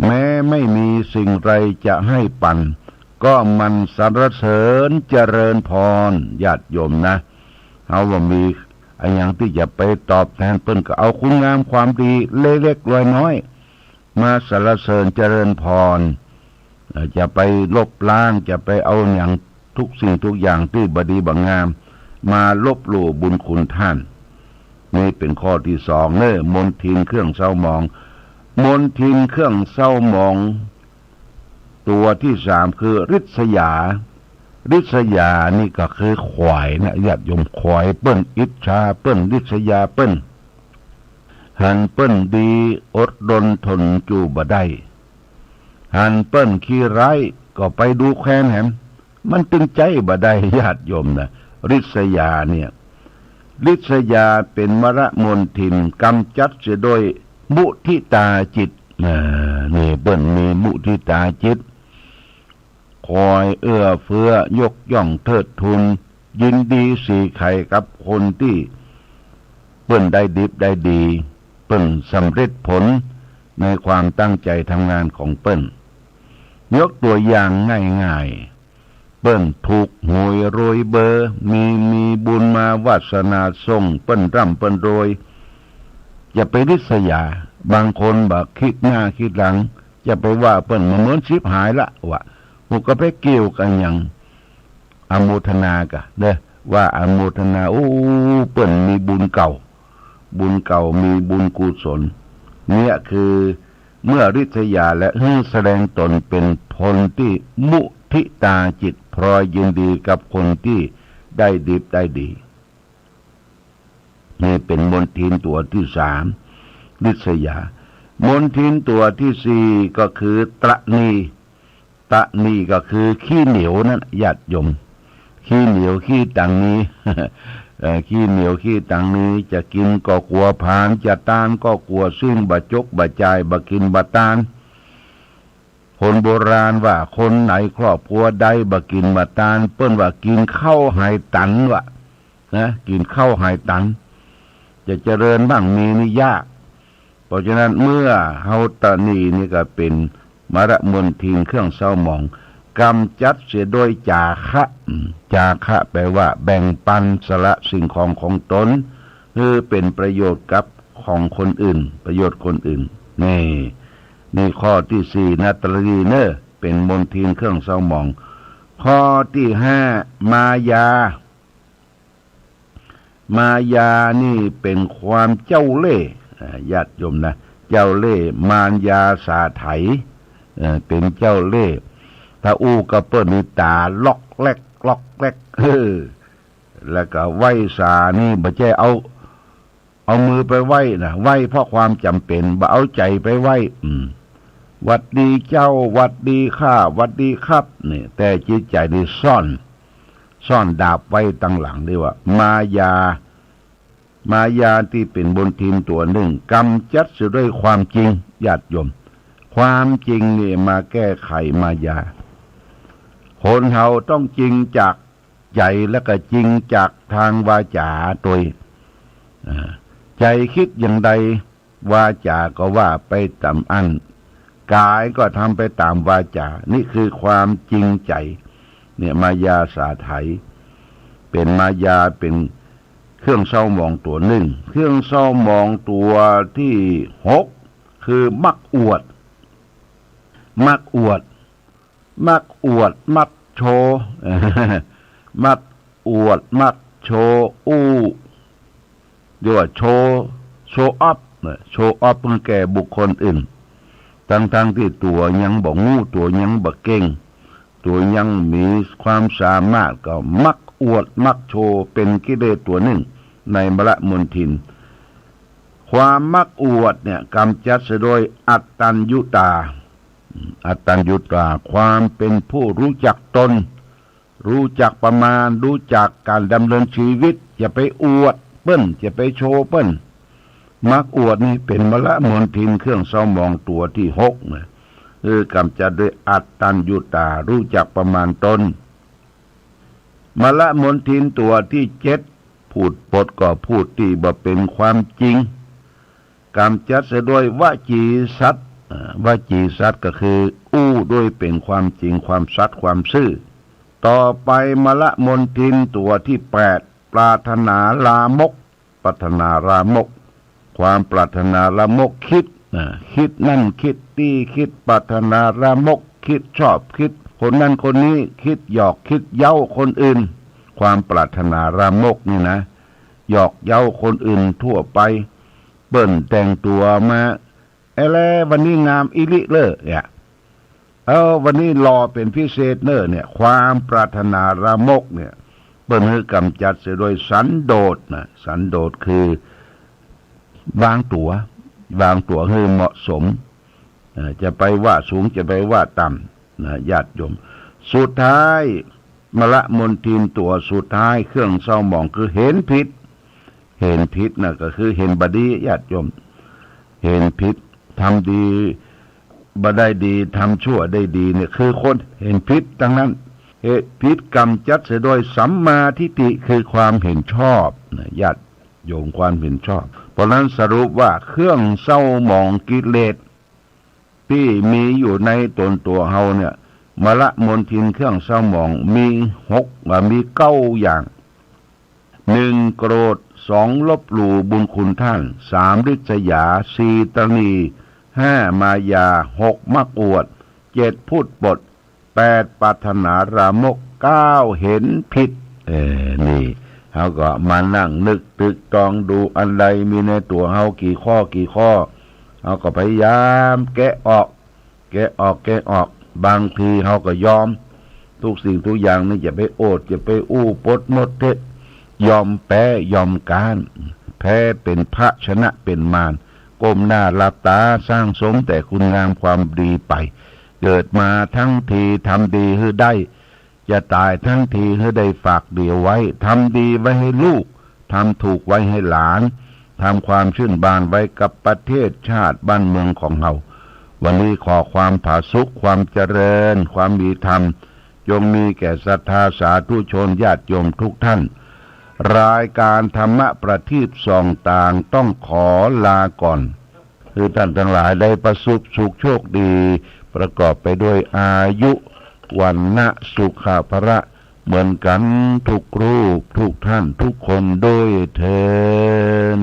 S14: แม้ไม่มีสิ่งไรจะให้ปันก็มันสรรเสริญเจริญพรญาติโยมนะเอาว่ามีอะไรอย่างที่จะไปตอบแทนเพิ่นก็เอาคุณงามความดีเล็กๆน้อยๆมาสรรเสริญเจริญพรจะไปลบล้างจะไปเอาอย่างทุกสิ่งทุกอย่างที่บดีบังงามมาลบหลู่บุญคุณท่านนี่เป็นข้อที่สองเนี่ยมนทินเครื่องเศร้าหมองมนทินเครื่องเศร้าหมองตัวที่สามคือริษยานี่ก็คือขวายนะญาติโยมขวายเปิ้นอิจฉาเปิ้นริษยาเปิ้นหันเปิ้นดีอดดนทนจูบ่ได้หันเปิ้นขี้ร้ายก็ไปดูแค้นแหมมันตึงใจบ่ได้ญาติโยมนะริษยาเนี่ยริษยาเป็นมรมนทินกำจัดเสียโดยมุทิตาจิตนี่เปิ้นมีมุทิตาจิตคอยเอื้อเฟื้อยกย่องเทิดทูนยินดีสีไข่กับคนที่เปิ้นได้ดิบได้ดีเปิ้นสำเร็จผลในความตั้งใจทำงานของเปิ้นยกตัวอย่างง่ายๆเปิ้นถูกหวยรวยเบอร์มีบุญมาวาสนาส่งเปิ้นร่ำเปิ้นรวยอย่าไปริษยาบางคนบอกคิดหน้าคิดหลังจะไปว่าเปิ้นเหมือนชิบหายละวะพวกก็ไปเกี่ยวกันอย่างอโมทนากะเด้อว่าอโมทนาเปิ้นมีบุญเก่า บุญเก่ามีบุญกุศลเนี่ยคือเมื่อริษยาและแสดงตนเป็นพลที่มุทิตาจิตพลอยยินดีกับคนที่ได้ดิบได้ดีนี่เป็นมนทินตัวที่สามริษยามนทินตัวที่สี่ก็คือตระณีตระณีก็คือขี้เหนียวนั่นญาติโยมขี้เหนียวขี้ตังนี้ ขี้เหนียวขี้ตังนี้จะกินก็กลัวผานจะตานก็กลัวซึ่งบะจกบะจายบะกินบะตานคนโบราณว่าคนไหนครอบครัวใดบะกินบะตานเปิ้นว่ากินข้าวหายตันวะนะกินข้าวหายตันจะเจริญบ้างมีนี่ยากเพราะฉะนั้นเมื่อเฮาตะนีนี่ก็เป็นมรมนทินเครื่องเศร้าหมองกำจัดเสียโดยจาคะจาคะแปลว่าแบ่งปันสละสิ่งของตนคือเป็นประโยชน์กับของคนอื่นประโยชน์คนอื่นนี่ข้อที่สี่นะตระนีเนอเป็นมนทินเครื่องเศร้าหมองข้อที่ห้ามายานี่เป็นความเจ้าเล่ห์ญาติโยมนะเจ้าเล่ห์มารยาสาไถเป็นเจ้าเล่ห์ถ้าอู้กระเปิ้นตาล็อกแลกแล้วก็ไหว้สานี่บ่ใช่เอามือไปไหว้นะไหว้เพราะความจำเป็นบ่เอาใจไปไหว้หวัดดีเจ้าหวัดดีข้าหวัดดีครับนี่แต่จิตใจนี่ซ่อนดาบไว้ตั้งหลังด้วยว่ามายาที่เป็นบนทินตัวหนึ่งกำจัดเสียด้วยความจริงญาติโยมความจริงนี่มาแก้ไขมายาคนเฮาต้องจริงจากใจและก็จริงจากทางวาจาตัวใจคิดอย่างใดวาจาก็ว่าไปตามอันกายก็ทำไปตามวาจานี่คือความจริงใจเนี่ยมายาสาไถเป็นมายาเป็นเครื่องเศร้าหมองตัวหนึ่งเครื่องเศร้าหมองตัวที่หกคือมักอวดมักโชว์มักอวดมักโชว์เรียกว่าโชว์อัพเพื่อแก่บุคคลอื่นทั้งที่ตัวยังบ่งูตัวยังบ่เก่งตัวยังมีความสามารถก็มักอวดมักโชว์เป็นกิเลสตัวหนึ่งในมรมนทินความมักอวดเนี่ยกำจัดเสียโดยอัตตัญญุตาความเป็นผู้รู้จักตนรู้จักประมาณรู้จักการดำเนินชีวิตอย่าไปอวดเปิ้นอย่าไปโชว์เปิ้นมักอวดนี่เป็นมรมนทินเครื่องเศร้าหมองตัวที่หกนะคือกำจัดด้วยอัตตัญญุตารู้จักประมาณตนมรมนทินตัวที่เจ็ดพูดปดก็พูดที่บ่เป็นความจริงกำจัดเสียด้วยวจีสัตย์ก็คืออู้ด้วยเป็นความจริงความสัตย์ความซื่อต่อไปมรมนทินตัวที่แปดปรารถนาลามกความปรารถนาลามกคิดนั่นคิดนี่คิดปรารถนาลามกคิดชอบคิดคนนั้นคนนี้คิดหยอกคิดเย้าคนอื่นความปรารถนาลามกนี่นะหยอกเย้าคนอื่นทั่วไปเปิ้นแต่งตัวมาวันนี้งามอิลิเลยเนี่ยวันนี้รอเป็นพิเศษเนอเนี่ยความปรารถนาลามกเนี่ยเปิ้นคือกำจัดเสียโดยสันโดษนะสันโดษคือวางตัวให้เหมาะสมจะไปว่าสูงจะไปว่าต่ำนะญาติโยมสุดท้ายมรมนทินตัวสุดท้ายเครื่องเศร้าหมองคือเห็นผิดนะก็คือเห็นบดีญาติโยมเห็นผิดทำดีบ่ได้ดีทำชั่วได้ดีเนี่ยคือคนเห็นผิดทั้งนั้นเหตุผิดกรรมจัดเสียโดยสัมมาทิฏฐิคือความเห็นชอบนะญาติโยมความเห็นชอบเพราะนั้นสรุปว่าเครื่องเศร้าหมองกิเลสที่มีอยู่ในตนตัวเฮาเนี่ยมรมนทินเครื่องเศร้าหมองมีมี9อย่าง1โกรธ2ลบหลู่บุญคุณท่าน3ริษยา4ตระณี5มายา6มักอวด7พูดปด8ปรารถนาลามก9เห็นผิดนี่ เขาก็มานั่งนึกตึกตองดูอันใดมีในตัวเขากี่ข้อเขาก็พยายามแกะออกบางทีเขาก็ยอมทุกสิ่งทุกอย่างนี่จะไปโอดจะไปอู้ปดมดเท็จยอมแพ้ยอมการแพ้เป็นพระชนะเป็นมารก้มหน้าหลับตาสร้างสมแต่คุณงามความดีไปเกิดมาทั้งทีทำดีให้ได้จะตายทั้งทีให้ได้ฝากดีไว้ทำดีไว้ให้ลูกทำถูกไว้ให้หลานทำความชื่นบานไว้กับประเทศชาติบ้านเมืองของเราวันนี้ขอความผาสุกความเจริญความมีธรรมจงมีแก่ศรัทธาสาธุชนญาติโยมทุกท่านรายการธรรมะประทีปส่องต่างต้องขอลาก่อนคือท่านทั้งหลายได้ประสบสุขโชคดีประกอบไปด้วยอายุวันนะสุขภระเหมือนกันทุกรูปทุกท่านทุกคนด้วยเถิด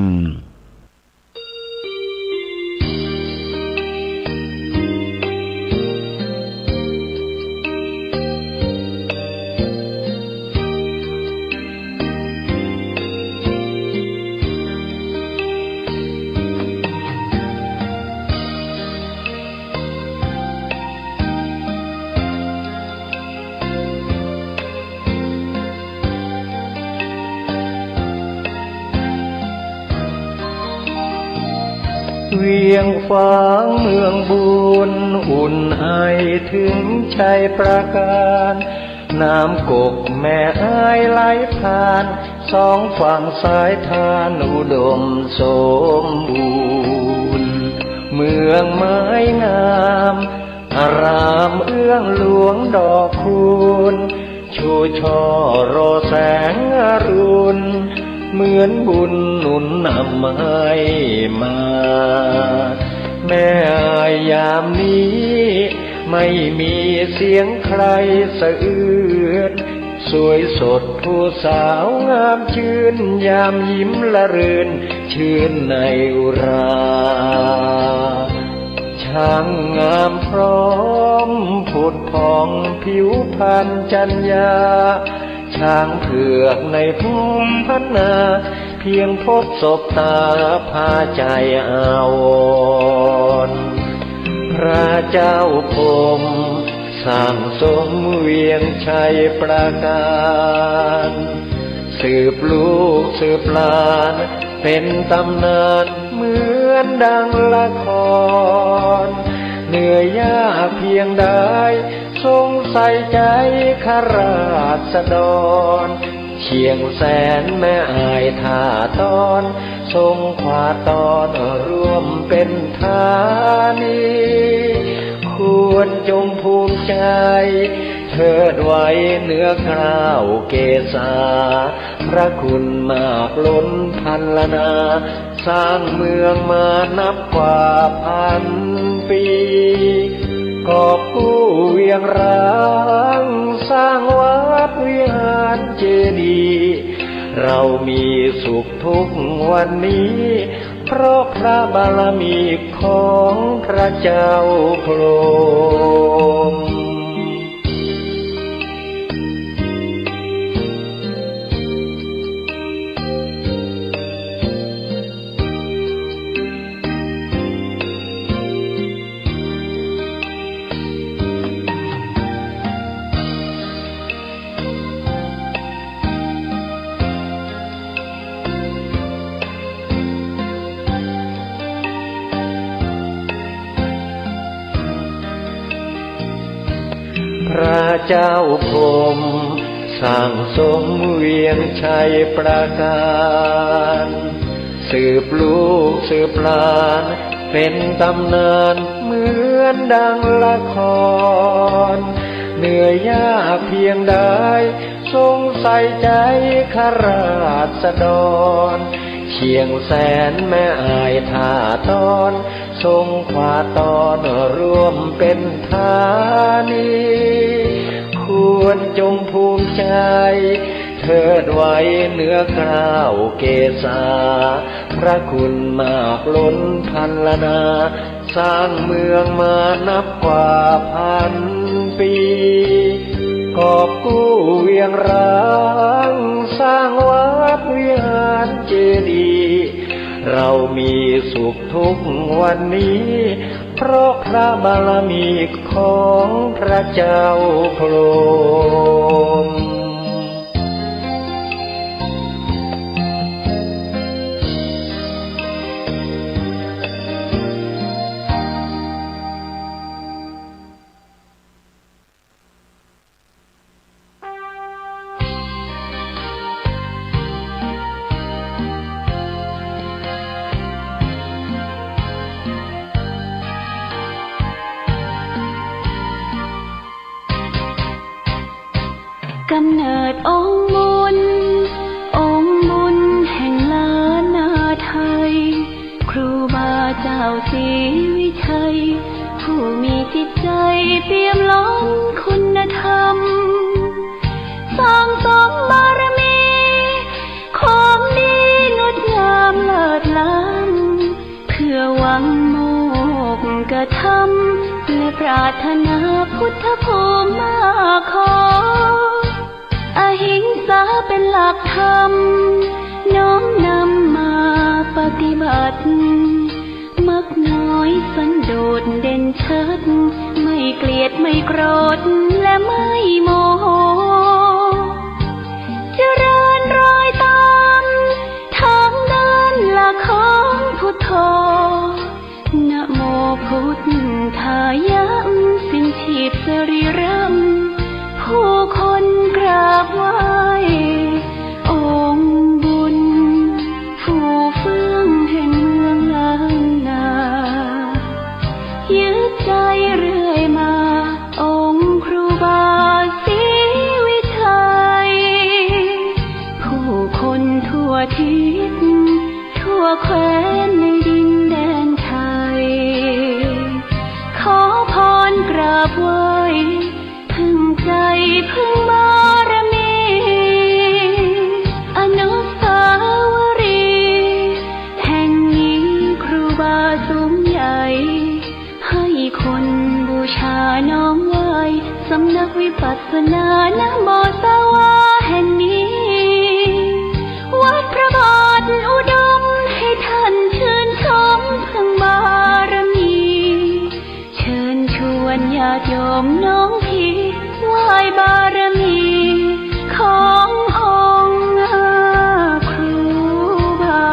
S11: เวียงฟ้างเมืองบุญอุ่นไอถึงชัยประการน้ำกกแม่อายไหลผ่านสองฝั่งสายทานอุดมสมบูรณ์เมืองไม้งามอารามเอื้องหลวงดอกคูณชูช่อรอแสงอรุณเหมือนบุญหนุนนำให้มาแม่อายยามนี้ไม่มีเสียงใครสะอื้นสวยสดผู้สาวงามชื่นยามยิ้มละรื่นชื่นในอุราช่างงามพร้อมผุดผ่องผิวพรรณจัญญาช้างเผือกในภูมิพันนาเพียงพบศพตาพาใจอาวรณ์พระเจ้าพรหมสร้างสมเวียงชัยประการสืบลูกสืบหลานเป็นตำนานเหมือนดังละครเหนื่อยยากเพียงใดทรงใส่ใจข้าราษฎรเชียงแสนแม่อายท่าตอนทรงขวาตอนร่วมเป็นธานีควรจงภูมิใจเทิดไว้เหนือกล้าวเกศาพระคุณมากล้นพันละนาสร้างเมืองมานับกว่าพันปีกอบกู้เวียงร้างสร้างวัดวิหารเจดีย์เรามีสุขทุกวันนี้เพราะพระบารมีของพระเจ้าพรหมพระเจ้าพรหมสร้างสมเวียงชัยประการสืบลูกสืบหลานเป็นตำนานเหมือนดังละครเหนื่อยยากเพียงใดทรงใส่ใจข้าราษฎรเชียงแสนแม่อายท่าตอนทรงขวาตอนร่วมเป็นธานีควรจงภูมิใจเทิดไว้เหนือกล้าวเกศาพระคุณมากล้นพันละนาสร้างเมืองมานับกว่าพันปีกอบกู้เวียงร้างสร้างวัด
S15: เรามีสุขทุกวันนี้เพราะพระบารมีของพระเจ้าพรหม
S8: กำเนิดองค์บุญแห่งล้านนาไทยครูบาเจ้าศรีวิชัยผู้มีจิตใจเปี่ยมล้นคุณธรรมสร้างสมบารมีของดีงดงามเลิศล้ำเพื่อหวังโมกกระทำและปรารถนาพุทธภูมิมาขออหิงสาเป็นหลักธรรมน้อมนำมาปฏิบัติมักน้อยสันโดษเด่นชัดไม่เกลียดไม่โกรธและไม่โมโหเจริญรอยตามทางนั้นละของพุทโธนะโมพุทธายะสิ้นชีพสรีรัมผู้คนกราบไหว้องค์บุญผู้เฟื่องแห่งเมืองล้านนายึดใจเรื่อยมาองค์ครูบาศรีวิชัยผู้คนทั่วทิศทั่วแคว้นในดินแดนไทยขอพรกราบไหว้พึ่งใจพึ่งบารมีอนุสาวรีย์แห่งนี้ครูบาสูงใหญ่ให้คนบูชาน้อมไหว้สำนักวิปัสสนานะโมสวาแห่งนี้วัดพระบาทอุดมให้ท่านชื่นชมพึ่งบารมีเชิญชวนญาติโยมน้องพี่ไหว้บารมีขององค์ครูบา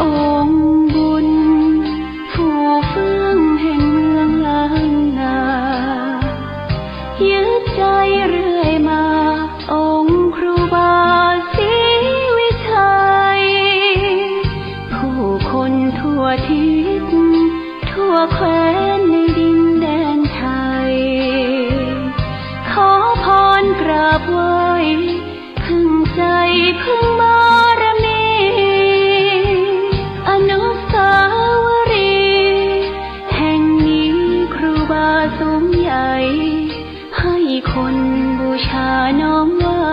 S8: องค์บุญผู้เฟื่องแห่งเมืองล้านนายึดใจเรื่อยมาองค์ครูบาศรีวิชัยผู้คนทั่วทิศทั่วแคว้นในดินแดนไทยขอพรกราบไหว้พึ่งใจพึ่งบารมีอนุสาวรีย์แห่งนี้ครูบาสูงใหญ่ให้คนบูชาน้อมไหว้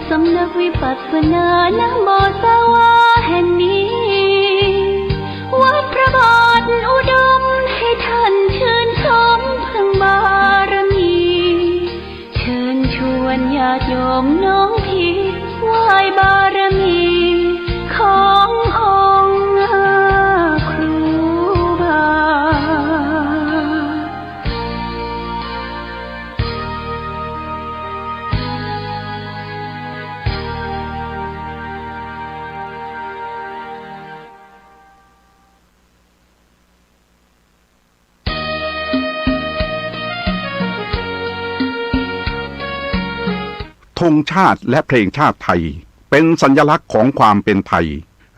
S8: สำนักวิปัสสนานะโมสวาแห่งนี้วัดพระบาทอุดมให้ท่านชื่นชมพึ่งบารมีเชิญชวนญาติโยมน้องพี่ไหว้บารมีขององค์ครูบา
S16: ธงชาติและเพลงชาติไทยเป็นสัญลักษณ์ของความเป็นไทย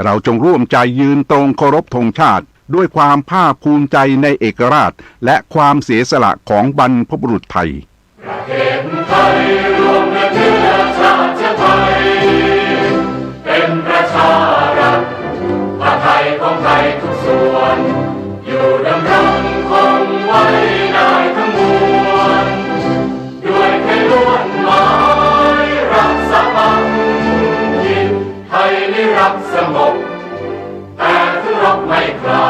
S16: เราจงร่วมใจยืนตรงเคารพธงชาติด้วยความภาคภูมิใจในเอกราชและความเสียสละของบรรพบุรุษไทย
S17: ประเทศไทยรวมเชื้อชาติไทยเป็นประชารัฐผ้าไทยของไทยทุกส่วนอยู่ดำรงคงไว้ได้ทั้งมวลด้วยเพลล้วนหมายรักษาพันยินไทยนิรักสงบแต่ถึงรบไม่คลา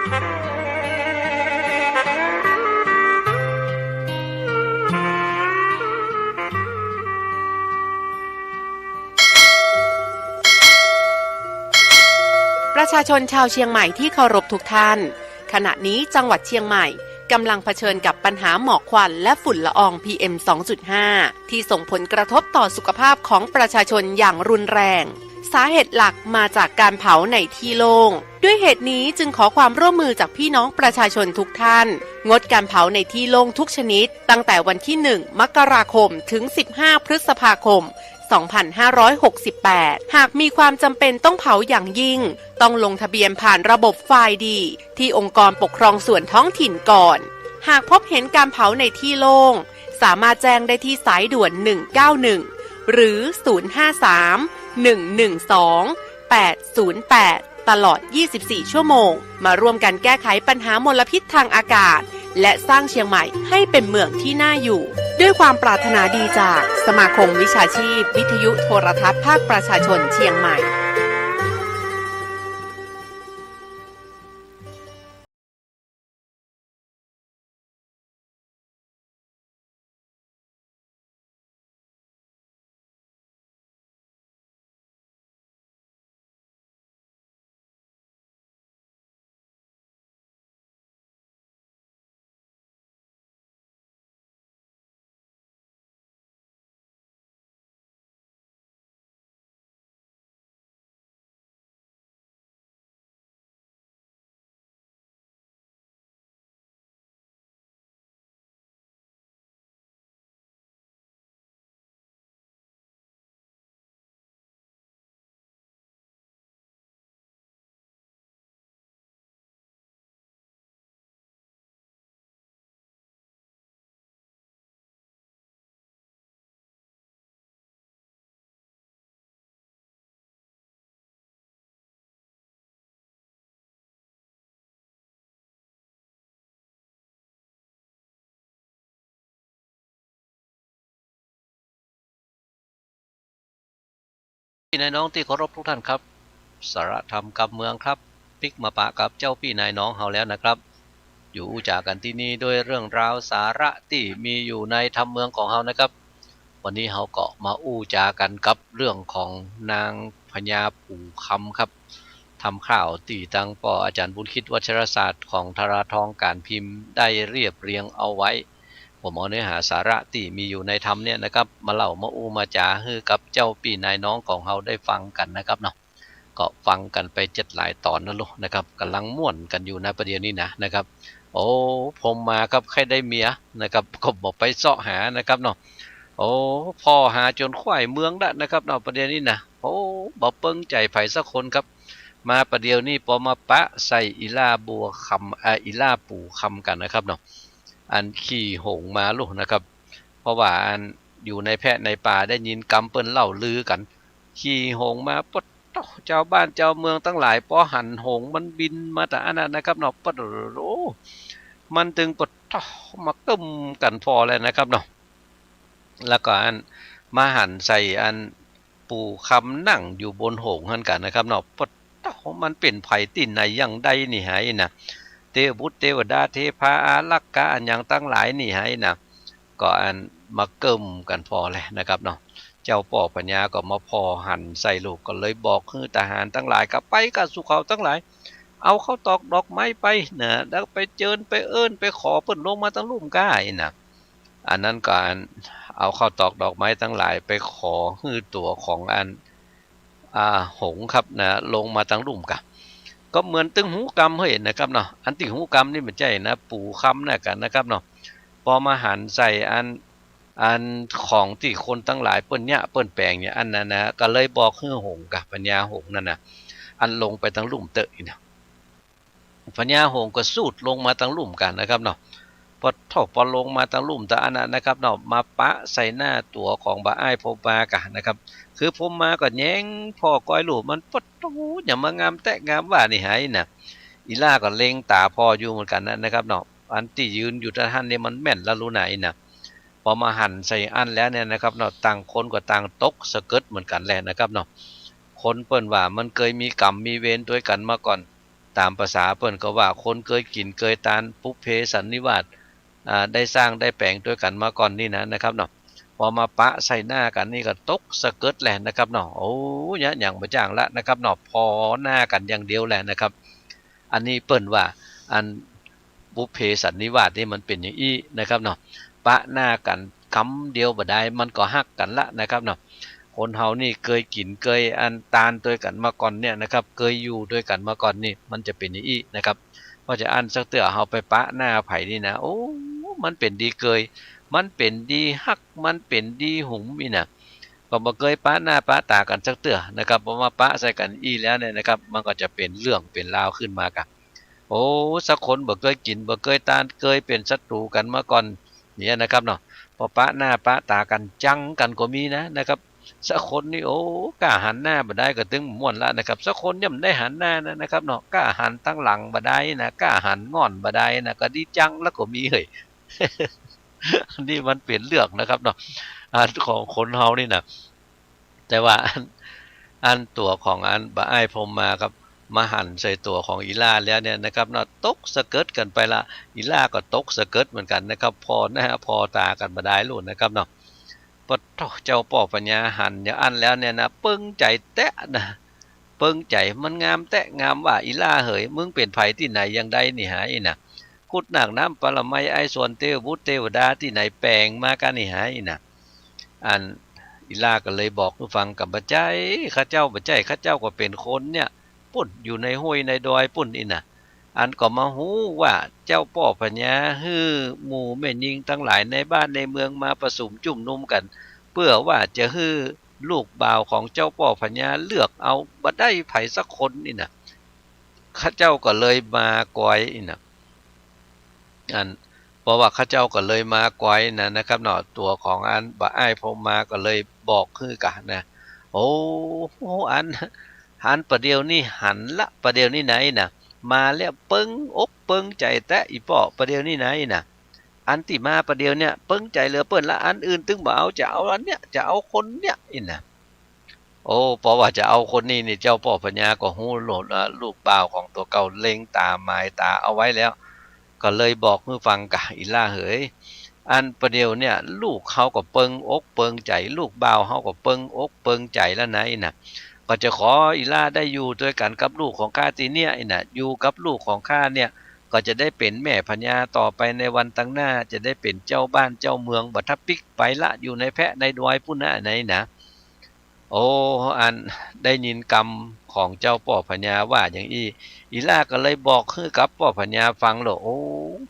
S13: ประชาชนชาวเชียงใหม่ที่เคารพทุกท่านขณะนี้จังหวัดเชียงใหม่กำลังเผชิญกับปัญหาหมอกควันและฝุ่นละออง PM 2.5 ที่ส่งผลกระทบต่อสุขภาพของประชาชนอย่างรุนแรงสาเหตุหลักมาจากการเผาในที่โล่งด้วยเหตุนี้จึงขอความร่วมมือจากพี่น้องประชาชนทุกท่านงดการเผาในที่โล่งทุกชนิดตั้งแต่วันที่ 1 มกราคมถึง 15 พฤษภาคม 2568 หากมีความจำเป็นต้องเผาอย่างยิ่งต้องลงทะเบียนผ่านระบบไฟล์ดีที่องค์กรปกครองส่วนท้องถิ่นก่อนหากพบเห็นการเผาในที่โล่งสามารถแจ้งได้ที่สายด่วน 191 หรือ 053-112-808 ตลอด 24 ชั่วโมงมาร่วมกันแก้ไขปัญหามลพิษทางอากาศและสร้างเชียงใหม่ให้เป็นเมืองที่น่าอยู่ด้วยความปรารถนาดีจากสมาคมวิชาชีพวิทยุโทรทัศน์ภาคประชาชนเชียงใหม่
S18: พี่นายน้องที่เคารพทุกท่านครับสาระธรรมกับเมืองครับปิกมาปะกับเจ้าพี่นายน้องเฮาแล้วนะครับอยู่จากกันที่นี่ด้วยเรื่องราวสาระที่มีอยู่ในธรรมเมืองของเฮานะครับวันนี้เฮาก็มาจากันกับเรื่องของนางพญาปู่คำครับทำข่าวตีตังปออาจารย์บุญคิดวัชรศาสตร์ของธาราทองการพิมพ์ได้เรียบเรียงเอาไว้ผมเอาเนื้อหาสาระที่มีอยู่ในธรรมเนี่ยนะครับมาเล่ามามาจาให้กับเจ้าพี่นายน้องของเฮาได้ฟังกันนะครับเนาะก็ฟังกันไป7หลายตอนนะลูกนะครับกำลังม่วนกันอยู่ในประเดี๋ยวนี้นะครับโอ้ผมมาครับใครได้เมียนะครับก็บอกไปเสาะหานะครับเนาะโอ้พ่อหาจนควายเมืองได้นะครับเนาะประเดี๋ยวนี้นะโอ้บ่เปิ้งใจไผสักคนครับมาประเดี๋ยวนี้พอมาปะใส่อีลาบัวคำอีลาปู่คำกันนะครับเนาะอันขี่หงมาลูกนะครับเพราะว่าอันอยู่ในแพะในป่าได้ยินกำเปิ้นเล่าลือกันขี่หงมาปดเจ้าบ้านเจ้าเมืองตั้งหลายป้อหันหงมันบินมาแต่อันนั้นนะครับเนาะปดโอ้มันตึงปดมาตึมกันพอเลยนะครับเนาะแล้วก็อันมาหันใส่อันปู่คำนั่งอยู่บนหงหันกันนะครับเนาะปดมันเป็นไผ่ติ่นในอย่างใดนี่หายนะเทวบุตรเทวดาเทพาอารักษาอันอย่างตั้งหลายนี่ให้นะก็อันมาเกิ่มกันพอเลยนะครับเนาะเจ้าป่อปัญญาก็มาพอหันใส่ลูกก็เลยบอกคือทหารทั้งหลายก็ไปกับสุเขาทั้งหลายเอาเข้าตอกดอกไม้ไปนะแล้วไปเจิญไปเอิ้นไปขอเปิ้นลงมาตั้งลุ่มก้านะอันนั้นก็อันเอาเข้าตอกดอกไม้ทั้งหลายไปขอคือตัวของอันหงครับนะลงมาตั้งลุ่มกะก็เหมือนตึงหูกรรมเห็นนะครับเนาะอันตึงหูกรรมนี่มันใจนะปู่คำนะกันนะครับเนาะพอมาหันใส่อันของที่คนตั้งหลายเปิ้นเนี่ยเปิ้นแปลงเนี่ยอันนั้นนะก็เลยบอกคือหงกับปัญญาหงนั่นนะอันลงไปตั้งลุ่มเตยนะปัญญาหงก็สูดลงมาตั้งลุ่มกันนะครับเนาะพอลงมาตั้งลุ่มแต่อันนั้นนะครับเนาะมาปะใส่หน้าตัวของบ่าอ้ายพบากันนะครับคือผมมาก็แย้งพ่อก้อยลูกมันปดอย่ามางามแตะงามว่านี่หายนะอีล่าก็เล็งตาพ่ออยู่เหมือนกันนะครับเนาะอันที่ยืนอยู่ท่านเนี่ยมันแม่นละรู้ไหนนะพอมาหั่นใส่อันแล้วเนี่ยนะครับเนาะต่างคนก็ต่างตกสะเกิดเหมือนกันแหละนะครับเนาะคนเปิ้นว่ามันเคยมีกรรมมีเวรด้วยกันมาก่อน ตามภาษาเปิ้นก็ว่าคนเคยกินเคยทานปุพเพสันนิวาสได้สร้างได้แปลงด้วยกันมาก่อนนี่นะครับเนาะพอมาปะใส่หน้ากันนี่ก็ตกสะเกิดแหละนะครับเนาะโอ้ยอย่างบ่จ้างละนะครับเนาะพอหน้ากันอย่างเดียวแหละนะครับอันนี้เปิ้นว่าอันปุพเพสันนิวาสนี่มันเป็นอย่างอี้นะครับเนาะปะหน้ากันคำเดียวบ่ได้มันก็ฮักกันละนะครับเนาะคนเฮานี่เคยกินเคยอันตานด้วยกันมาก่อนเนี่ยนะครับเคยอยู่ด้วยกันมาก่อนนี่มันจะเป็นอย่างอี้นะครับพอจะอันสักเตื้อเฮาไปปะหน้าไผนี่นะโอ้มันเป็นดีเคยมันเป็นดีฮักมันเป็นดีหุมอีน่ะก็บ่เคยปะหน้าปะตากันสักเตื้อนะครับพอมาปะใส่กันอีแล้วเนี่ยนะครับมันก็จะเป็นเรื่องเป็นราวขึ้นมากะโอ้สักคนบ่เคยกินบ่เคยตานเคยเป็นศัตรูกันมาก่อนเนี่ยนะครับเนาะพอปะหน้าปะตากันจังกันก็มีนะครับสักคนนี่โอ้กล้าหันหน้าบ่ได้ก็ถึงม่วนละนะครับสักคนย่ำได้หันหน้านะครับเนาะกล้าหันตั้งหลังบ่ได้นะกล้าหันงอนบ่ได้นะก็ดีจังแล้วก็มีเฮ้ย นี่มันเปลี่ยนเรื่องนะครับเนาะของคนเฮานี่นะแต่ว่าอันตัวของอันบ่อ้ายพรหมมาครับมาหั่นใส่ตัวของอีล่าแล้วเนี่ยนะครับเนาะตกสะเกิดกันไปละอีล่าก็ตกสะเกิดเหมือนกันนะครับพอหน้าพอตากันบ่ได้ลุ้นนะครับเนาะปะเจ้าป่อปัญญาหั่นอย่างอันแล้วเนี่ยนะปึ้งใจแตะนะปึ้งใจมันงามแตะงามว่าอีล่าเหยมึงเป็นไผที่ไหนยังใดนี่หาอีน่ะกุดหนักน้ำปรมัยไอส่วนเทวบุตรเทวดาที่ไหนแปลงมากันนี่หาอีน่ะอันอีล่าก็เลยบอกผู้ฟังกับบัจใจข้าเจ้าบัจใจข้าเจ้าก็เป็นคนเนี่ยปุ่นอยู่ในห้วยในดอยปุ่นอีน่ะอันก็มาหูว่าเจ้าป่อปัญญาฮือหมู่แม่ยิงทั้งหลายในบ้านในเมืองมาประสุมจุ่มนุมกันเพื่อว่าจะฮือลูกบ่าวของเจ้าป่อปัญญาเลือกเอาบ่ได้ไผสักคนนี่น่ะข้าเจ้าก็เลยมากอยอีน่ะอันเพราะว่าข้าเจ้าก็เลยมากอยนะครับเนาะตัวของอันบ่อ้ายพรหมมาก็เลยบอกคือกันนะโอ้อันหันประเดี๋ยวนี้หันละประเดี๋ยวนี้ไหนน่ะมาแล้วปึ้งอกปึ้งใจแตะอีป่อประเดี๋ยวนี้ไหนน่ะอันที่มาประเดี๋ยวเนี่ยปึ้งใจเหลือเปิ้นละอันอื่นตึงบ่เอาจะเอาอันเนี้ยจะเอาคนเนี้ยอีน่ะโอ้เพราะว่าจะเอาคนนี้นี่เจ้าป่อปัญญาก็ฮู้โหลดลูกบ่าวของตัวเก่าเล็งตาหมายตาเอาไว้แล้วก็เลยบอกให้ฟังกะอีล่าเหยอันประเดี๋ยวเนี่ยลูกเขาก็เปิงอกเปิงใจลูกบ่าวเขาก็เปิงอกเปิงใจแล้วนะอีน่ะก็จะขออีล่าได้อยู่ด้วยกันกับลูกของข้าตีเนี่ยอีน่ะอยู่กับลูกของข้าเนี่ยก็จะได้เป็นแม่พญาต่อไปในวันตั้งหน้าจะได้เป็นเจ้าบ้านเจ้าเมืองบัดทับปิกไปละอยู่ในแพะในดอยพุ่นน่ะไหนนะโอ้อันได้ยินกรรมของเจ้าป่อพญาว่าอย่างอีล่าก็เลยบอกคือกับป่อพญาฟังหรอโอ้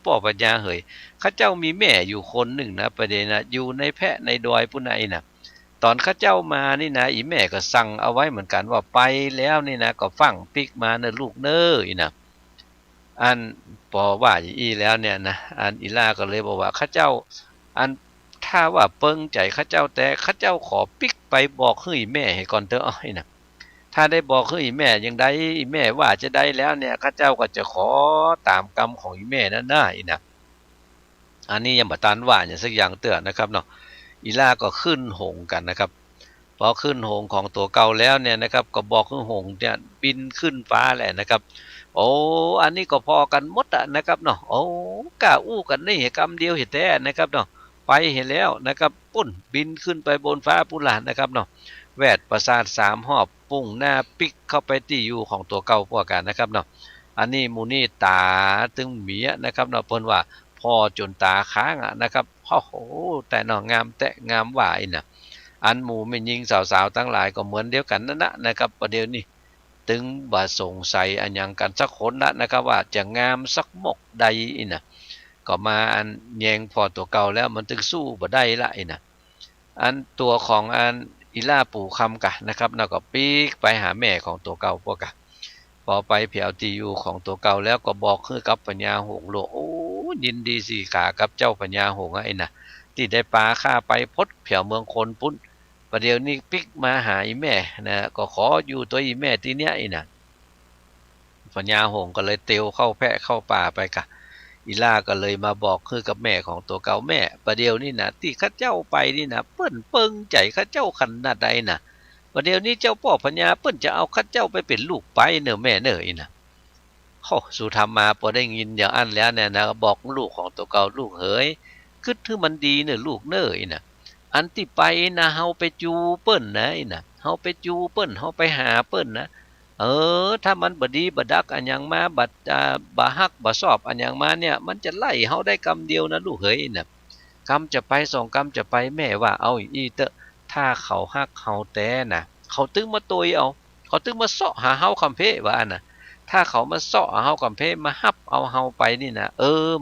S18: ป่อพญาเหยข้าเจ้ามีแม่อยู่คนหนึ่งนะประเด็นนะอยู่ในแพะในดอยพุ่นน่ะน่ะตอนข้าเจ้ามานี่นะอีแม่ก็สั่งเอาไว้เหมือนกันว่าไปแล้วนี่นะก็ฟังปิกมาเนอะลูกเนออีนะอันพอว่าอีแล้วเนี่ยนะอันอีล่าก็เลยบอกว่าข้าเจ้าอันถ้าว่าเปิ้งใจข้าเจ้าแต่ข้าเจ้าขอปิกไปบอกให้แม่ให้ก่อนเถอะอ้อยนะถ้าได้บอกให้แม่ยังได้แม่ว่าจะได้แล้วเนี่ยข้าเจ้าก็จะขอตามกรรมของอีแม่นั่นได้นะอันนี้ยังบ่ตันว่าอย่างสักอย่างเตือนนะครับเนาะอีล่าก็ขึ้นหงกันนะครับพอขึ้นหงของตัวเก่าแล้วเนี่ยนะครับก็บอกขึ้นหงเนี่ยบินขึ้นฟ้าแหละนะครับโอ้อันนี้ก็พอกันหมดอะนะครับเนาะโอ้กล้าอู้กันนี่กรรมเดียวเห็นแท้นะครับเนาะไปเห็นแล้วนะครับปุ่นบินขึ้นไปบนฟ้าปุ่นหลานนะครับเนาะแวดประสาท3 หอบปุ่งหน้าปิกเข้าไปที่อยู่ของตัวเก่าพวกกันนะครับเนาะอันนี้มูนี่ตาตึงหมีนะครับเนาะเพิ่นว่าพอจนตาค้างนะครับโอ้โหแต่เนาะงามแต่งามหวายน่ะอันหมู่ไม่ยิงสาวๆทั้งหลายก็เหมือนเดียวกันนั่นนะครับประเดี๋ยวนี้ตึงบ่สงสัยอันยังกันสักคนละนะครับว่าจะงามสักหมกใดอีน่ะก็มาอันแยงพอตัวเก่าแล้วมันตึงสู้บ่ได้ละอีน่ะอันตัวของอันอีล่าปู่คำกะนะครับแล้วก็ปีกไปหาแม่ของตัวเก่าพวกกะพอไปเพียวตีอยู่ของตัวเก่าแล้วก็บอกคือกับปัญญาหงโลโอ้ยินดีสิขากับเจ้าปัญญาหงไอ้น่ะที่ได้ปลาข้าไปพดเพียวเมืองคนปุ้นประเดี๋ยวนี้ปิกมาหาอีแม่นะก็ขออยู่ตัวอีแม่ที่เนี้ยอีน่ะปัญญาหงก็เลยเตียวเข้าแพะเข้าป่าไปกะอีล่าก็เลยมาบอกคือกับแม่ของตัวเก่าแม่ประเดี๋ยวนี้นะที่ข้าเจ้าไปนี่นะเปิ้นเปิงใจข้าเจ้าขนาดใดน่ะประเดี๋ยวนี้เจ้าพ่อพญาเปิ้นจะเอาข้าเจ้าไปเป็นลูกไปเนอะแม่เนอะอีน่ะ โอ้สุธรรมมาพอได้ยินอย่างอันแล้วเนี่ยนะบอกลูกของตัวเก่าลูกเฮ้ยคือถือมันดีเนี่ยลูกเน้อน่ะอันที่ไปนะเฮาไปจูเปิ้นนะน่ะเฮาไปจูเปิ้นเฮาไปหาเปิ้นนะถ้ามันบดีบดักอันยังมาบัดบ่ฮักบ่ชอบอันยังมาเนี่ยมันจะไล่เฮาได้กำเดียวนะลูกเฮ้ยน่ะกำจะไป2กำจะไปแม่ว่าเอาอีเตอะถ้าเขาฮักเฮาแต่น่ะเขาตึงมาตยเอาเขาตึงมาเสาะหาเฮาคำเพว่าน่ะถ้าเขามาเสาะเฮาคำเพมาฮับเอาเฮาไปนี่นะ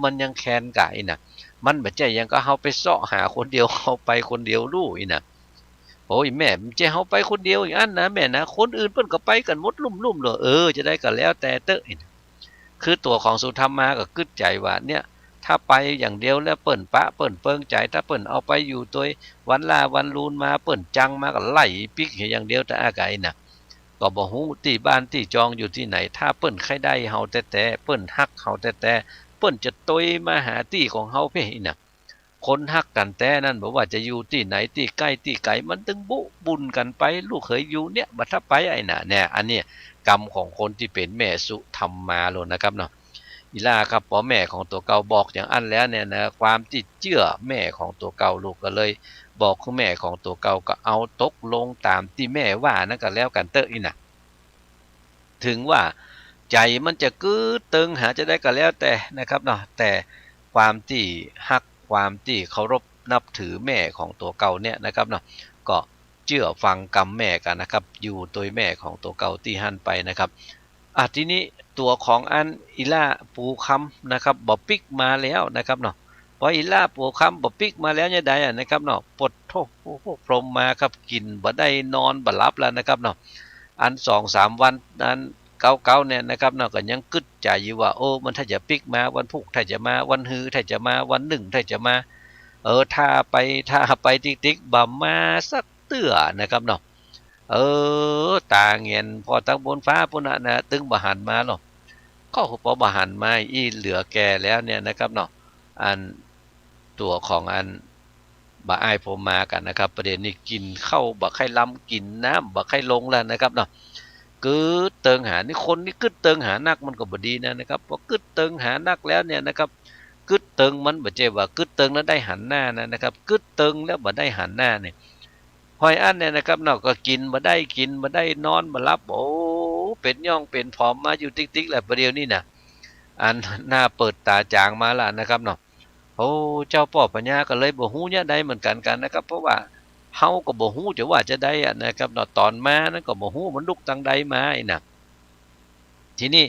S18: มันยังแค้นไก่น่ะมันบ่ใจยังก็เฮาไปเสาะหาคนเดียวเฮาไปคนเดียวลูกอีน่ะโอ้ยแม่มันจะเฮาไปคนเดียวอย่างนั้นนะแม่นะคนอื่นเพิ่นก็ไปกันหมดลุ่มๆเลยจะได้ก็แล้วแต่เตอะคือตัวของสุธรรมมาก็กึดใจว่าเนี่ยถ้าไปอย่างเดียวแล้วเปิ้นปะเปิ้นเปิงใจถ้าเปิ้นเอาไปอยู่ตัววันลาวันลูนมาเปิ้นจังมาก็ไล่ปิกอย่างเดียวแต่อากาศน่ะก็บ่ฮู้ที่บ้านที่จองอยู่ที่ไหนถ้าเปิ้นใครได้เฮาแต่เปิ้นฮักเฮาแต่เปิ้นจะตยมาหาที่ของเฮาเพ่น่ะคนฮักกันแต่นั่นบ่ว่าจะอยู่ที่ไหนที่ใกล้ที่ไกลมันตึงบุญกันไปลูกเคยอยู่เนี่ยบัดถ้าไปไอ้น่ะเนี่ยอันนี้กรรมของคนที่เป็นแม่สุธรรมมาโลนะครับเนาะอีล่าครับพ่อแม่ของตัวเก่าบอกอย่างอันแล้วเนี่ยนะความที่เชื่อแม่ของตัวเก่าลูกก็เลยบอกคุณแม่ของตัวเก่าก็เอาตกลงตามที่แม่ว่านั่นก็แล้วกันเตอะอีน่ะถึงว่าใจมันจะกื้อตึงหาจะได้ก็แล้วแต่นะครับเนาะแต่ความที่ฮักความที่เคารพนับถือแม่ของตัวเก่าเนี่ยนะครับเนาะก็เชื่อฟังกรรมแม่กันนะครับอยู่ตัวแม่ของตัวเก่าที่หั่นไปนะครับทีนี้ตัวของอันอิล่าปูคำนะครับบ่ปิกมาแล้วนะครับเนาะพออิล่าปูคำบ่ปิกมาแล้วเนี่ยได้นะครับเนาะปดโทพรมมาครับกินบ่ได้นอนบ่หลับแล้วนะครับเนาะอัน 2-3 วันนั้นเก่าๆเนี่ยนะครับเนาะก็ยังกึดใจอยู่ว่ามันถ้าจะปิกมาวันพุธถ้าจะมาวันฮือถ้าจะมาวันหนึ่งถ้าจะมาถ้าไปติ๊กๆบ่มาสักเตื้อนะครับเนาะตาเงียนพอตั้งบนฟ้าพุ่นนะตึงบ่หันมาหรอกก็พอบ่หันมาอีเหลือแก่แล้วเนี่ยนะครับเนาะอันตัวของอันบ่อ้ายผมมากันนะครับประเด็นนี้กินเข้าบ่ใครล้ำกินน้ำบ่ใครลงแล้วนะครับเนาะกึดเติงหานี่คนนี่กึดเติงหานักมันก็บ่ดีนะครับพอกึดเติงหานักแล้วเนี่ยนะครับกึดเติงมันบ่ใช่ว่ากึดเติงแล้วได้หันหน้านะครับกึดเติงแล้วบ่ได้หันหน้าเนี่ยหอยอันเนี่ยนะครับเนาะก็กินบ่ได้นอนบ่หลับเป็นย่องเป็นผอมมาอยู่ติ๊กๆแหละประเดี๋ยวนี้น่ะอันหน้าเปิดตาจางมาละนะครับเนาะเจ้าพ่อปัญญาก็เลยบ่ฮู้เนี่ยได้เหมือนกันนะครับเพราะว่าเฮาก็บ่ฮู้จะว่าจะได้นะครับเนาะตอนมานั้นก็บ่ฮู้มันลุกทางใดมาน่ะทีนี้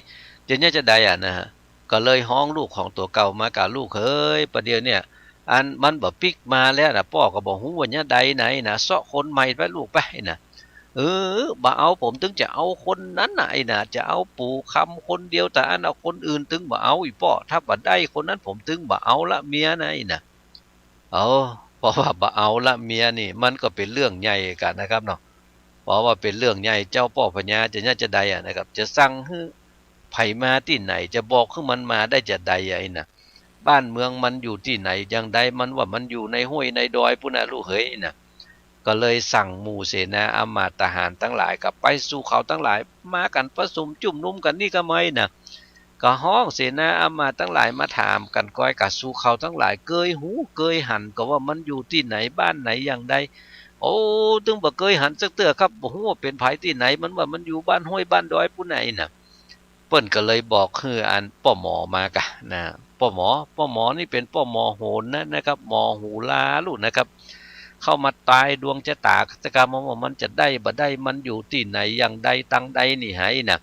S18: จะได้นะฮะก็เลยฮ้องลูกของตัวเก่ามากับลูกเฮ้ยประเดี๋ยวเนี่ยอันมันบ่ปิกมาแล้วนะพ่อก็บ่ฮู้ว่าเนี่ยใดไหนนะเซาะคนใหม่ไปลูกไปนะบ่เอาผมถึงจะเอาคนนั้นน่ะน่ะจะเอาปู่คำคนเดียวแต่อันเอาคนอื่นถึงบ่เอาอีพ่อถ้าบ่ได้คนนั้นผมถึงบ่เอาละเมียน่ะน่ะเพราะว่าบ่เอาละเมียนี่มันก็เป็นเรื่องใหญ่กันนะครับเนาะเพราะว่าเป็นเรื่องใหญ่เจ้าพ่อพญาจะได้นะครับจะสั่งให้ไผมาที่ไหนจะบอกให้มันมาได้จะได้น่ะบ้านเมืองมันอยู่ที่ไหนอย่างใดมันว่ามันอยู่ในห้วยในดอยพุ่นน่ะลูกเฮ้ยน่ะก็เลยสั่งหมู่เสนาอำมาตย์ทหารทั้งหลายกับไปสู่เขาทั้งหลายมากันประชุมจุ่มนุมกันนี่ก็ไม่น่ะก็ห้องเสนาอำมาตย์ทั้งหลายมาถามกันก้อยกับสู่เขาทั้งหลายเกยหูเกยหันก็ว่ามันอยู่ที่ไหนบ้านไหนอย่างใดตึงบ่เกยหันสักเตื้อครับบ่ฮู้ว่าเป็นไผที่ไหนมันว่ามันอยู่บ้านห้วยบ้านดอยผู้ไหนน่ะเปิ้นก็เลยบอกคืออันป้อหมอมากะนะป้อหมอนี่เป็นป้อหมอโหนนะครับหมอหูลาลูกนะครับเข้ามาตายดวงชะตาชะกรรมว่ามันจะได้บ่ได้มันอยู่ที่ไหนอย่างใดตังใดนี่ให้น่ะ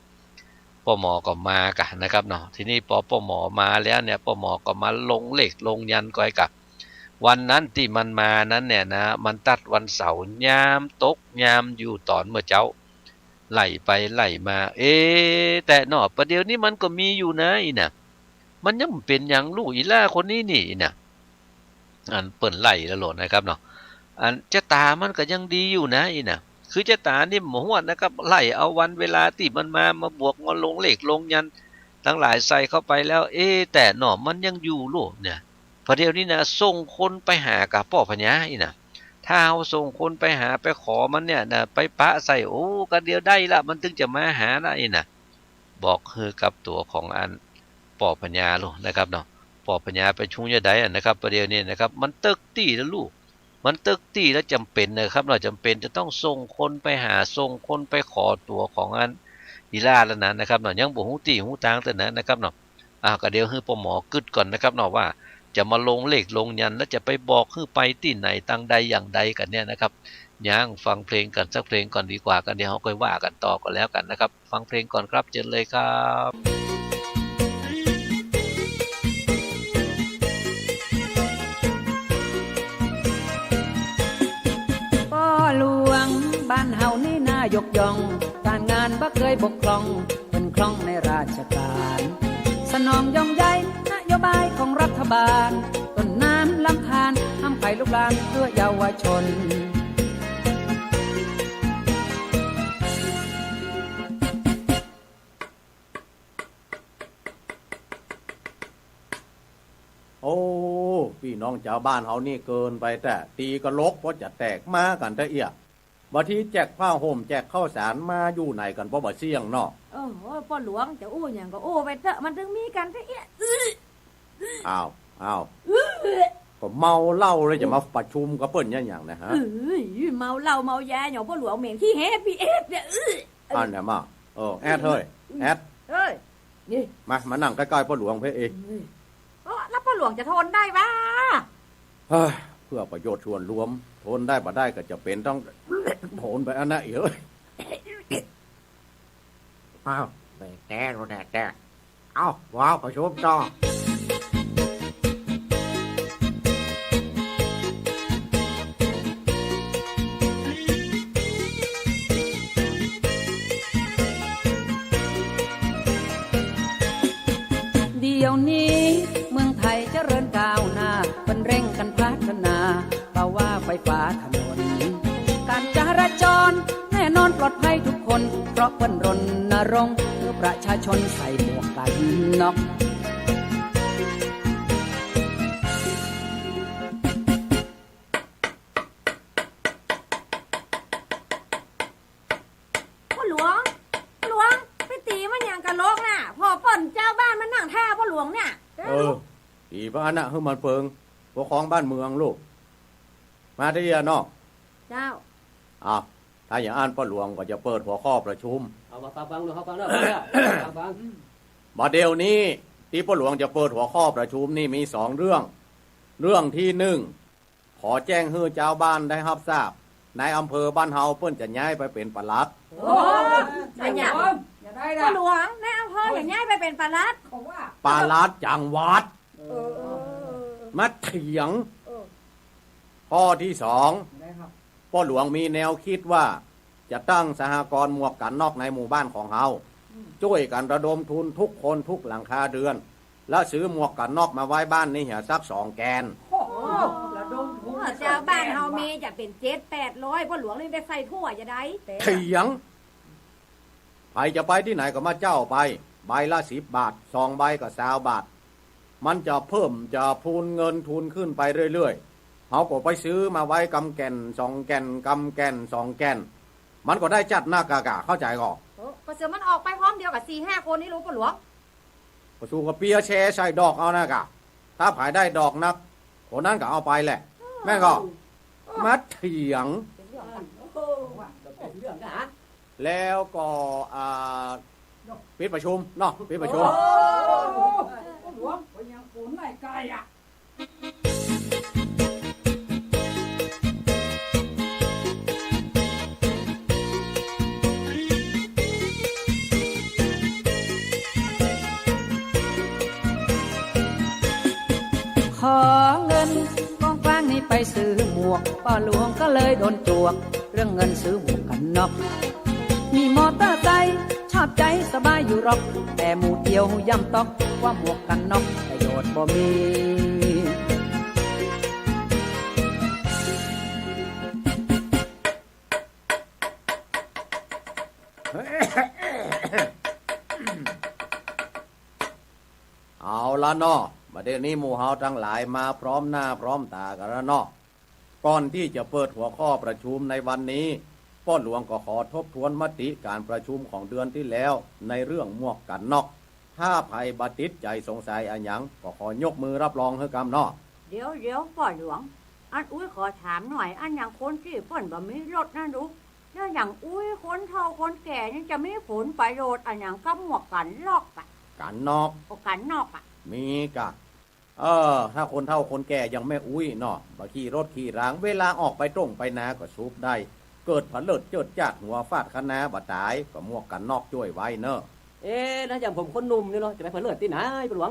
S18: ป้อหมอก็มากะนะครับเนาะทีนี้พอป้อหมอมาแล้วเนี่ยป้อหมอก็มาลงเลขลงยันก้อยกับวันนั้นที่มันมานั้นเนี่ยนะมันตัดวันเสาร์ยามตกยามอยู่ตอนเมื่อเจ้าไล่ไปไล่มาแต่เนาะประเดี๋ยวนี้มันก็มีอยู่นะอีน่ะมันยังเป็นอย่างลูกอีล่าคนนี้นี่น่ะอันเปิ้นไล่แล้วโหลดนะครับเนาะอันเจ้าตามันก็ยังดีอยู่นะอีน่ะคือเจ้าตานี่หมวดนะครับไล่เอาวันเวลาที่มันมาบวกมาลงเลขลงยันทั้งหลายใส่เข้าไปแล้วแต่เนาะมันยังอยู่ลูกเนี่ยประเดี๋ยวนี้นะส่งคนไปหากับพ่อพญาอีน่ะถ้าเอาส่งคนไปหาไปขอมันเนี่ยนะไปปะใส่ก็เดียวได้ละมันถึงจะมาหาได้น่ะ บอกคือกับตัวของอันปอปัญญาลูกนะครับเนาะปอปัญญาไปชุงยาใดนะครับประเดี๋ยวนี้นะครับมันตึกตี้แล้วลูกมันตึกตี้แล้วจำเป็นนะครับเราจำเป็นจะต้องส่งคนไปหาส่งคนไปขอตัวของอันอีล่าแล้วนะครับเนาะยังบ่ฮู้ตี้ฮู้ตางแต่นะครับเนาะก็เดี๋ยวให้ปหมอกึดก่อนนะครับเนาะว่าจะมาลงเลขลงยันแล้วจะไปบอกคือไปที่ไหนตังใดอย่างใดกันเนี่ยนะครับย่างฟังเพลงกันสักเพลงก่อนดีกว่ากันเดี๋ยวเราค่อยว่ากันต่อกันแล้วกันนะครับฟังเพลงก่อนครับเชิญเลยครับ
S19: พ่อหลวงบ้านเฮานี่น่ายกย่องการงานบ่เคยบกพร่องเป็นคล่องในราชการสนองย่องใยนโยบายของรัฐบาลต้นน้ำลำธารห้ามไผ่ลุกลามเพื่อเยาวชน
S20: โอ้พี่น้องชาวบ้านเฮานี่เกินไปแต่ตีกระลกเพราะจะแตกมากันแต่เอียบางทีแจกผ้าห่มแจกข้าวสารมาอยู่ไหนกันเพราะบ่เสี่ยงเนาะ
S21: พ่อหลวงจะอู้อย่างก็อู้ไปเถอะมันถึงมีกันแต่เอีย
S20: อ้าวก็เมาเหล้าเลยจะมาประชุมกับเปิ้นอย่างนะฮะ
S21: เมาเหล้าเมายาอย่างพ่อหลวงเหม็นขี้เฮฟพี่เอฟเนี่ย
S20: อันเนี่ยมาแอดเฮ้ยแอด
S21: นี่
S20: มานั่งใกล้ๆพ่อหลวงเพ่เอง
S21: แล้วพ่อหลวงจะทนได้ปะ
S20: เพื่อประโยชน์ส่วนรวมทนได้บ่ได้ก็จะเป็นต้องทนไปอันนั้นอีก
S22: อ้าวแต่เอาว้าวประชุมต่อ
S19: เดี๋ยวนี้เมืองไทยเจริญก้าวหน้าเป็นเร่งกันพัฒนาเพราะว่าไฟฟ้าถนนการจราจรแน่นอนปลอดภัยทุกคนเพราะเพิ่นรณรงค์เพื่อประชาชนใส่หมวกกันน็อก
S21: พ่อหลวงไปตีมันอย่างกะโลกน่ะพอป่นเจ้าบ้านมันนั่งท่าพ่อหลวงเนี่ย
S20: ตีบ้านน่ะให้มันเฟิงปกครองบ้านเมืองลูกมาที่เนาะ
S21: เจ้า
S20: ถ้าอย่างอ่านพ่อหลวงก็จะเปิดหัวข้อประชุม
S22: เอามาฟังดูเขาฟังเด้อฟัง
S20: บัดเดี๋ยวนี้ที่พ่อหลวงจะเปิดหัวข้อประชุมนี่มี2เรื่องที่1ขอแจ้งให้เจ้าบ้านได้รับทราบในอำเภอบ้านเฮาเปิ้นจะย้ายไปเป็นปลัด
S21: อย่าได้พ่อหลวงในอำเภออย่าย้ายไปเป็นปลัด
S20: ปลัดจังหวัดมาเถียงข้อที่2พ่อหลวงมีแนวคิดว่าจะตั้งสหกรณ์หมวกกันน็อกในหมู่บ้านของเฮาช่วยกันระดมทุนทุกคนทุกหลังคาเดือนแล้วซื้อหมวกกันน็อกมาไว้บ้านนี่เหี่ยสัก2 แกน
S21: ระดมทุนเจ้าบ้านเฮามีจะเป็น700-800พ่อหลวงเลยได้ใส่ทั่วจะได้
S20: เถียงใครจะไปที่ไหนก็มาเจ้าไปใบละ10 บาท2 ใบก็20 บาทมันจะเพิ่มจะพูนเงินทุนขึ้นไปเรื่อยๆเขาก็ไปซื้อมาไว้กำแก่น2 แก่นกำแก่น2 แก่นมันก็ได้จัดหน้ากากเข้าใจก่อน
S21: ก็เสือมันออกไปพร้อมเดียวกับ4-5 คนนี่รู้ป่ะหลวง
S20: ก็สู้กับเปียแชร์ใส่ดอกเอานะกะถ้าผายได้ดอกนักคนนั้นก็เอาไปแหละแม่ก็มัดเถียงแล้วก็ปิดประชุมเนาะปิดประชุม
S21: หลวงยังฝนไหลไกลอ่ะ
S19: ขอเงินกองกลางนี้ไปซื้อหมวกพ่อหลวงก็เลยโดนจวกเรื่องเงินซื้อหมวกกันน็อกมีมอเตอร์ไซค์ชอบใจสบายอยู่หรอกแต่หมู่เดียวย่ำตอกว่าหมวกกันน็อกประโยชน์บ่มี
S20: เอาละเนาะประเด็นนี้หมู่เฮาทั้งหลายมาพร้อมหน้าพร้อมตากันแล้วเนาะก่อนที่จะเปิดหัวข้อประชุมในวันนี้ ป้อหลวงก็ขอทบทวนมติการประชุมของเดือนที่แล้วในเรื่องหมวกกันน็อกถ้าภัยบัติดใจสงสัยอันหยังก็ขอยกมือรับรองให้กำนอ
S21: เดี๋ยวพ่อหลวงอันอุ้ยขอถามหน่อยอันอย่างคนที่เปิ้นบ่มีรถนะลูกแล้วอย่างอุ้ยคนเฒ่าคนแก่นี่จะมีผลประโยชน์อันอย่างกับหมวกกันน็อกอ่ะ
S20: กันนอก
S21: กันน็อกอ่ะ
S20: มีกะถ้าคนเฒ่าคนแก่ยังไม่อุ้ยเนาะบ่ขี่รถขี่รางเวลาออกไปตรงไปนาก็สูบได้เกิดผลเลิดเจิดจัดหัวฟาดคะนาบ่ตายก็หมวกกันนอกช่วยไว้เนอะ
S3: แล้วอย่างผมคนหนุ่มนี่เนาะจะไปเผลิดที่ไหนปหลวง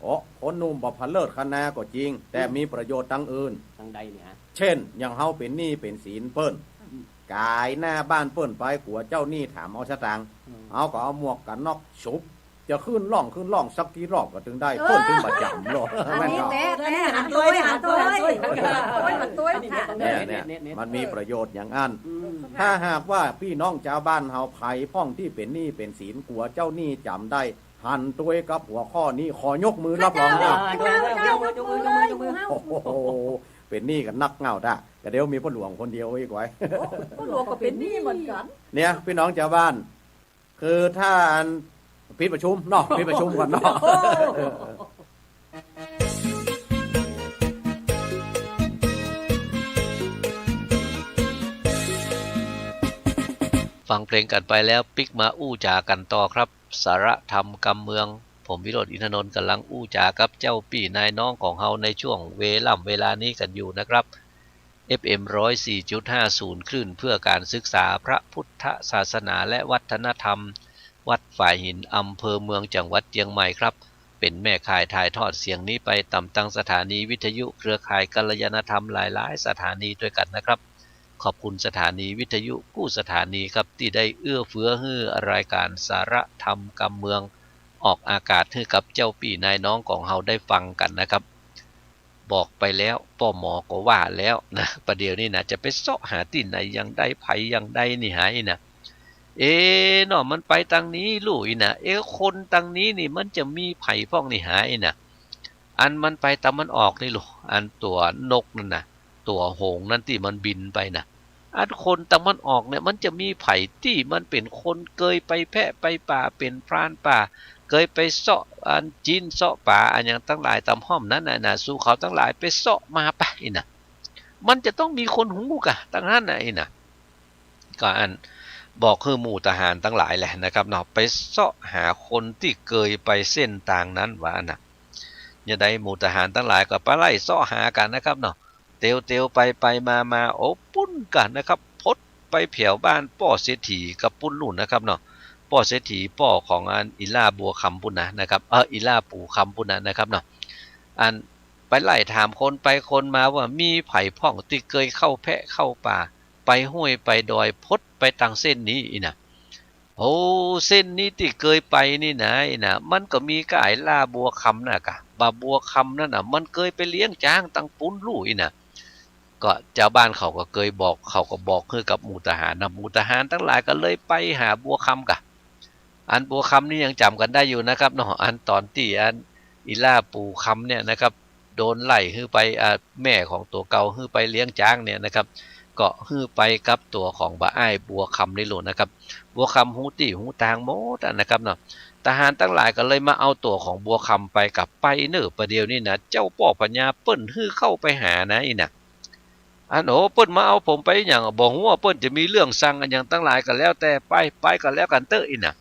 S20: โอ้คนหนุ่มบ่ผลเลิดคะนาก็จริงแต่มีประโยชน์ตั้งอื่น
S3: ทางใดเนี่ย
S20: เช่นอย่างเฮาเป็นหนี้เป็นศีลเปิ้นกายหน้าบ้านเปิ้นไปกัวเจ้าหนี้ถามเอาสตางค์เอาก็เอาหมวกกันนอกฉุบจะขึ้นล่องสักกี่รอบก็ถึงได้เปิ้นถึงประจำหรอกแม่น
S21: หันตัว
S20: เนี่ยมันมีประโยชน์อย่างอันถ้าหากว่าพี่น้องชาวบ้านเฮาไผพ่องที่เป็นหนี้เป็นศีลกัวเจ้าหนี้จำได้หันตัวกับหัวข้อนี้ขอยกมือรับรองนะโอ้โหเป็นหนี้กันนักเงาได้แต่เดี๋ยวมีพ่อหลวงคนเดียวอีกไว้
S21: พ่อหลวงก็เป็นหนี้เหมือนกัน
S20: เนี่ยพี่น้องชาวบ้านคือถ้าปิดประชุมเนาะปิดประชุมก่อนเนาะ
S18: ฟังเพลงกันไปแล้วปิกมาอู้จากันต่อครับสาระธรรมกำเมืองผมวิโรจน์อินทนนท์กำลังอู้จากับเจ้าปี่นายน้องของเฮาในช่วงเวลานี้กันอยู่นะครับ FM 104.50 คลื่นเพื่อการศึกษาพระพุทธศาสนาและวัฒนธรรมวัดฝ่ายหินอำเภอเมืองจังหวัดเชียงใหม่ครับเป็นแม่ข่ายถ่ายทอดเสียงนี้ไปตามตั้งสถานีวิทยุเครือข่ายกัลยาณธรรมหลายๆสถานีด้วยกันนะครับขอบคุณสถานีวิทยุกู้สถานีครับที่ได้เอื้อเฟื้อให้รายการสาระธรรมกำเมืองออกอากาศให้กับเจ้าปี่นายน้องของเฮาได้ฟังกันนะครับบอกไปแล้วป้อหมอก็ว่าแล้วนะประเดี๋ยวนี้นะจะไปเสาะหาที่ไหนยังได้ไผยังได้นี่หายนะเนาะมันไปทางนี้ลุยนะคนทางนี้นี่มันจะมีไผพ้องนี่หายนะอันมันไปตามมันออกนี่ลูกอันตัวนกนั่นนะตัวหงนั่นที่มันบินไปนะอันคนตามมันออกเนี่ยมันจะมีไผที่มันเป็นคนเคยไปแพะไปป่าเป็นพรานป่าเคยไปเสาะอันจีนเสาะป่าอันอย่างตั้งหลายตามห้อมนั้นนะสู่เขาตั้งหลายไปเสาะมาไปนะมันจะต้องมีคนหูกะตั้งนั้นนะก็อันบอกคือหมู่ทหารทั้งหลายแหละนะครับเนาะไปเสาะหาคนที่เคยไปเส้นทางนั้นว่านะอย่าได้หมู่ทหารทั้งหลายก็ไปไล่เสาะหากันนะครับเนาะเตียวไปมาโอ้ปุ้นกันนะครับพดไปแผ่วบ้านป้อเศรษฐีกับปุ้นนู่นนะครับเนาะป้อเศรษฐีป้อของอันอิล่าบัวคำปุ้นนะครับอิล่าปู่คำปุ้นนะครับเนาะอันไปไล่ถามคนไปคนมาว่ามีไผ่พ่องที่เคยเข้าแพะเข้าป่าไปห้วยไปดอยพดไปทางเส้นนี้นะโอ้เส้นนี้ที่เคยไปนี่นะมันก็มีกายล่าบัวคำนะกะบาบัวคำนั่นน่ะมันเคยไปเลี้ยงจ้างตั้งปุ้นลู่นะก็เจ้าบ้านเขาก็เคยบอกเขาก็บอกคือกับหมู่ทหารนะหมู่ทหารทั้งหลายก็เลยไปหาบัวคำกะอันบัวคำนี่ยังจำกันได้อยู่นะครับเนาะอันตอนที่อันอิล่าปู่คำเนี่ยนะครับโดนไล่ฮื้อไปแม่ของตัวเก่าฮื้อไปเลี้ยงจ้างเนี่ยนะครับก็ฮื้อไปกับตัวของบ่าอ้ายบัวคำนี่โลนะครับบัวคำหูตี้หูตางโมดนะครับเนาะทหารทั้งหลายก็เลยมาเอาตัวของบัวคำไปกับไปเนื้อประเดี๋ยวนี้นะเจ้าป่อปัญญาเปิ้นฮื้อเข้าไปหานะอีน่ะอันโอ้เปิ้นมาเอาผมไปอย่างบอกว่าเปิ้นจะมีเรื่องสั่งกันอย่างทั้งหลายกันแล้วแต่ไปกันแล้วกันเตออีน่ะ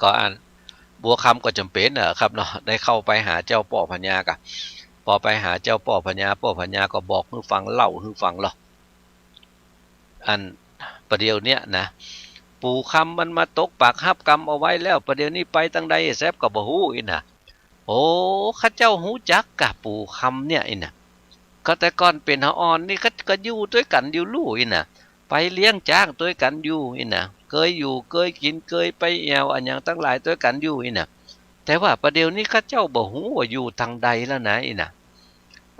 S18: ก็อันบัวคำก็จำเป็นครับเนาะได้เข้าไปหาเจ้าป่อปัญญากะพอไปหาเจ้าป่อปัญญาก็บอกให้ฟังเล่าให้ฟังหรออันประเดี๋ยวเนี้ยนะปู่คำมันมาตกปากฮับกรรมเอาไว้แล้วประเดี๋ยวนี้ไปตั้งใดแซบกับบ่ฮู้อีน่ะโอ้ข้าเจ้าฮู้จักกะปู่คำเนี่ยอีน่ะก็แต่ก่อนเป็นหาอ่อนนี่ก็อยู่ด้วยกันอยู่ลู่อีน่ะไปเลี้ยงจ้างด้วยกันอยู่อีน่ะเคยอยู่เคยกินเคยไปแอวอันอย่างตั้งหลายด้วยกันอยู่อีน่ะแต่ว่าประเดี๋ยวนี้ข้าเจ้าบ่ฮู้ว่าอยู่ทางใดแล้วนะอีน่ะ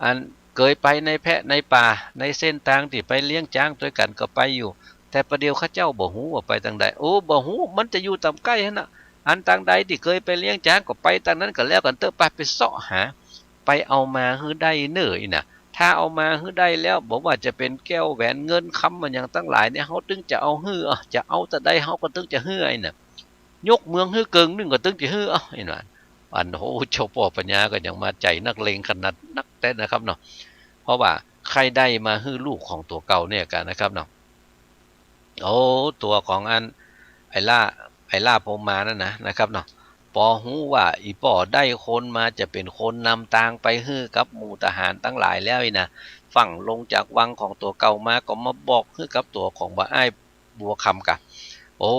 S18: อันเคยไปในแพะในป่าในเส้นทางที่ไปเลี้ยงจ้างด้วยกันก็ไปอยู่แต่ประเดี๋ยวข้าเจ้าบ่ฮู้ว่าไปทางใดโอ้บ่ฮู้มันจะอยู่ต่ำใกล้หั่นน่ะอันทางใดที่เคยไปเลี้ยงจ้างก็ไปทางนั้นก็แล้วกันเตอไปเสาะหาไปเอามาฮื้อได้เน้ออีน่ะ ถ้าเอามาฮื้อได้แล้วบอกว่าจะเป็นแก้วแหวนเงินคำมันอย่างตั้งหลายเนี่ยเฮาตึงจะเอาฮื้อจะเอาแต่ได้เฮาก็ตึงจะฮื้อไอ้น่ะยกเมืองฮื้อเกิงนึงก็ตึงจะฮื้อไอ้น่ะอันโหเจ้าพ่อปัญญาก็ยังมาใจนักเลงขนาดนักแต่นะครับเนาะเพราะว่าใครได้มาฮื้อลูกของตัวเก่าเนี่ยกันนะครับเนาะโอ้ตัวของอันไอ้ล่าพมมานั่นนะครับเนาะปอหูว่าอีป่อได้คนมาจะเป็นคนนำทางไปฮื้อกับหมู่ทหารตั้งหลายแล้วอีนะฝั่งลงจากวังของตัวเก่ามาก็มาบอกฮื้อกับตัวของบ่อ้ายบัวคำกันโอ้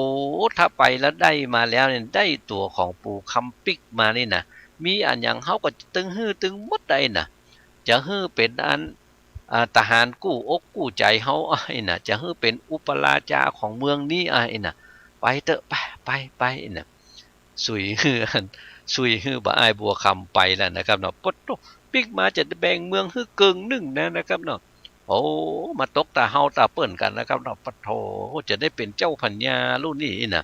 S18: ถ้าไปแล้วได้มาแล้วเนี่ยได้ตัวของปู่คำปิกมานี่นะมีอันอย่างเฮาก็ตึงฮื้อตึงหมดได้นะจะฮื้อเป็นอันทหารกู้อกกู้ใจเฮาไอ้น่ะจะฮื้อเป็นอุปราชาของเมืองนี้ไอ้น่ะไปเถอะไปน่ะสุยฮือบ่อ้ายบัวคำไปแล้วนะครับเนาะปดปิกมาจะแบ่งเมืองฮื้อเกิงนึงนะครับเนาะโอ้มาตกตาเฮาตาเปิ้นกันนะครับเนาะปะโถจะได้เป็นเจ้าพัญญารุ่นนี้น่ะ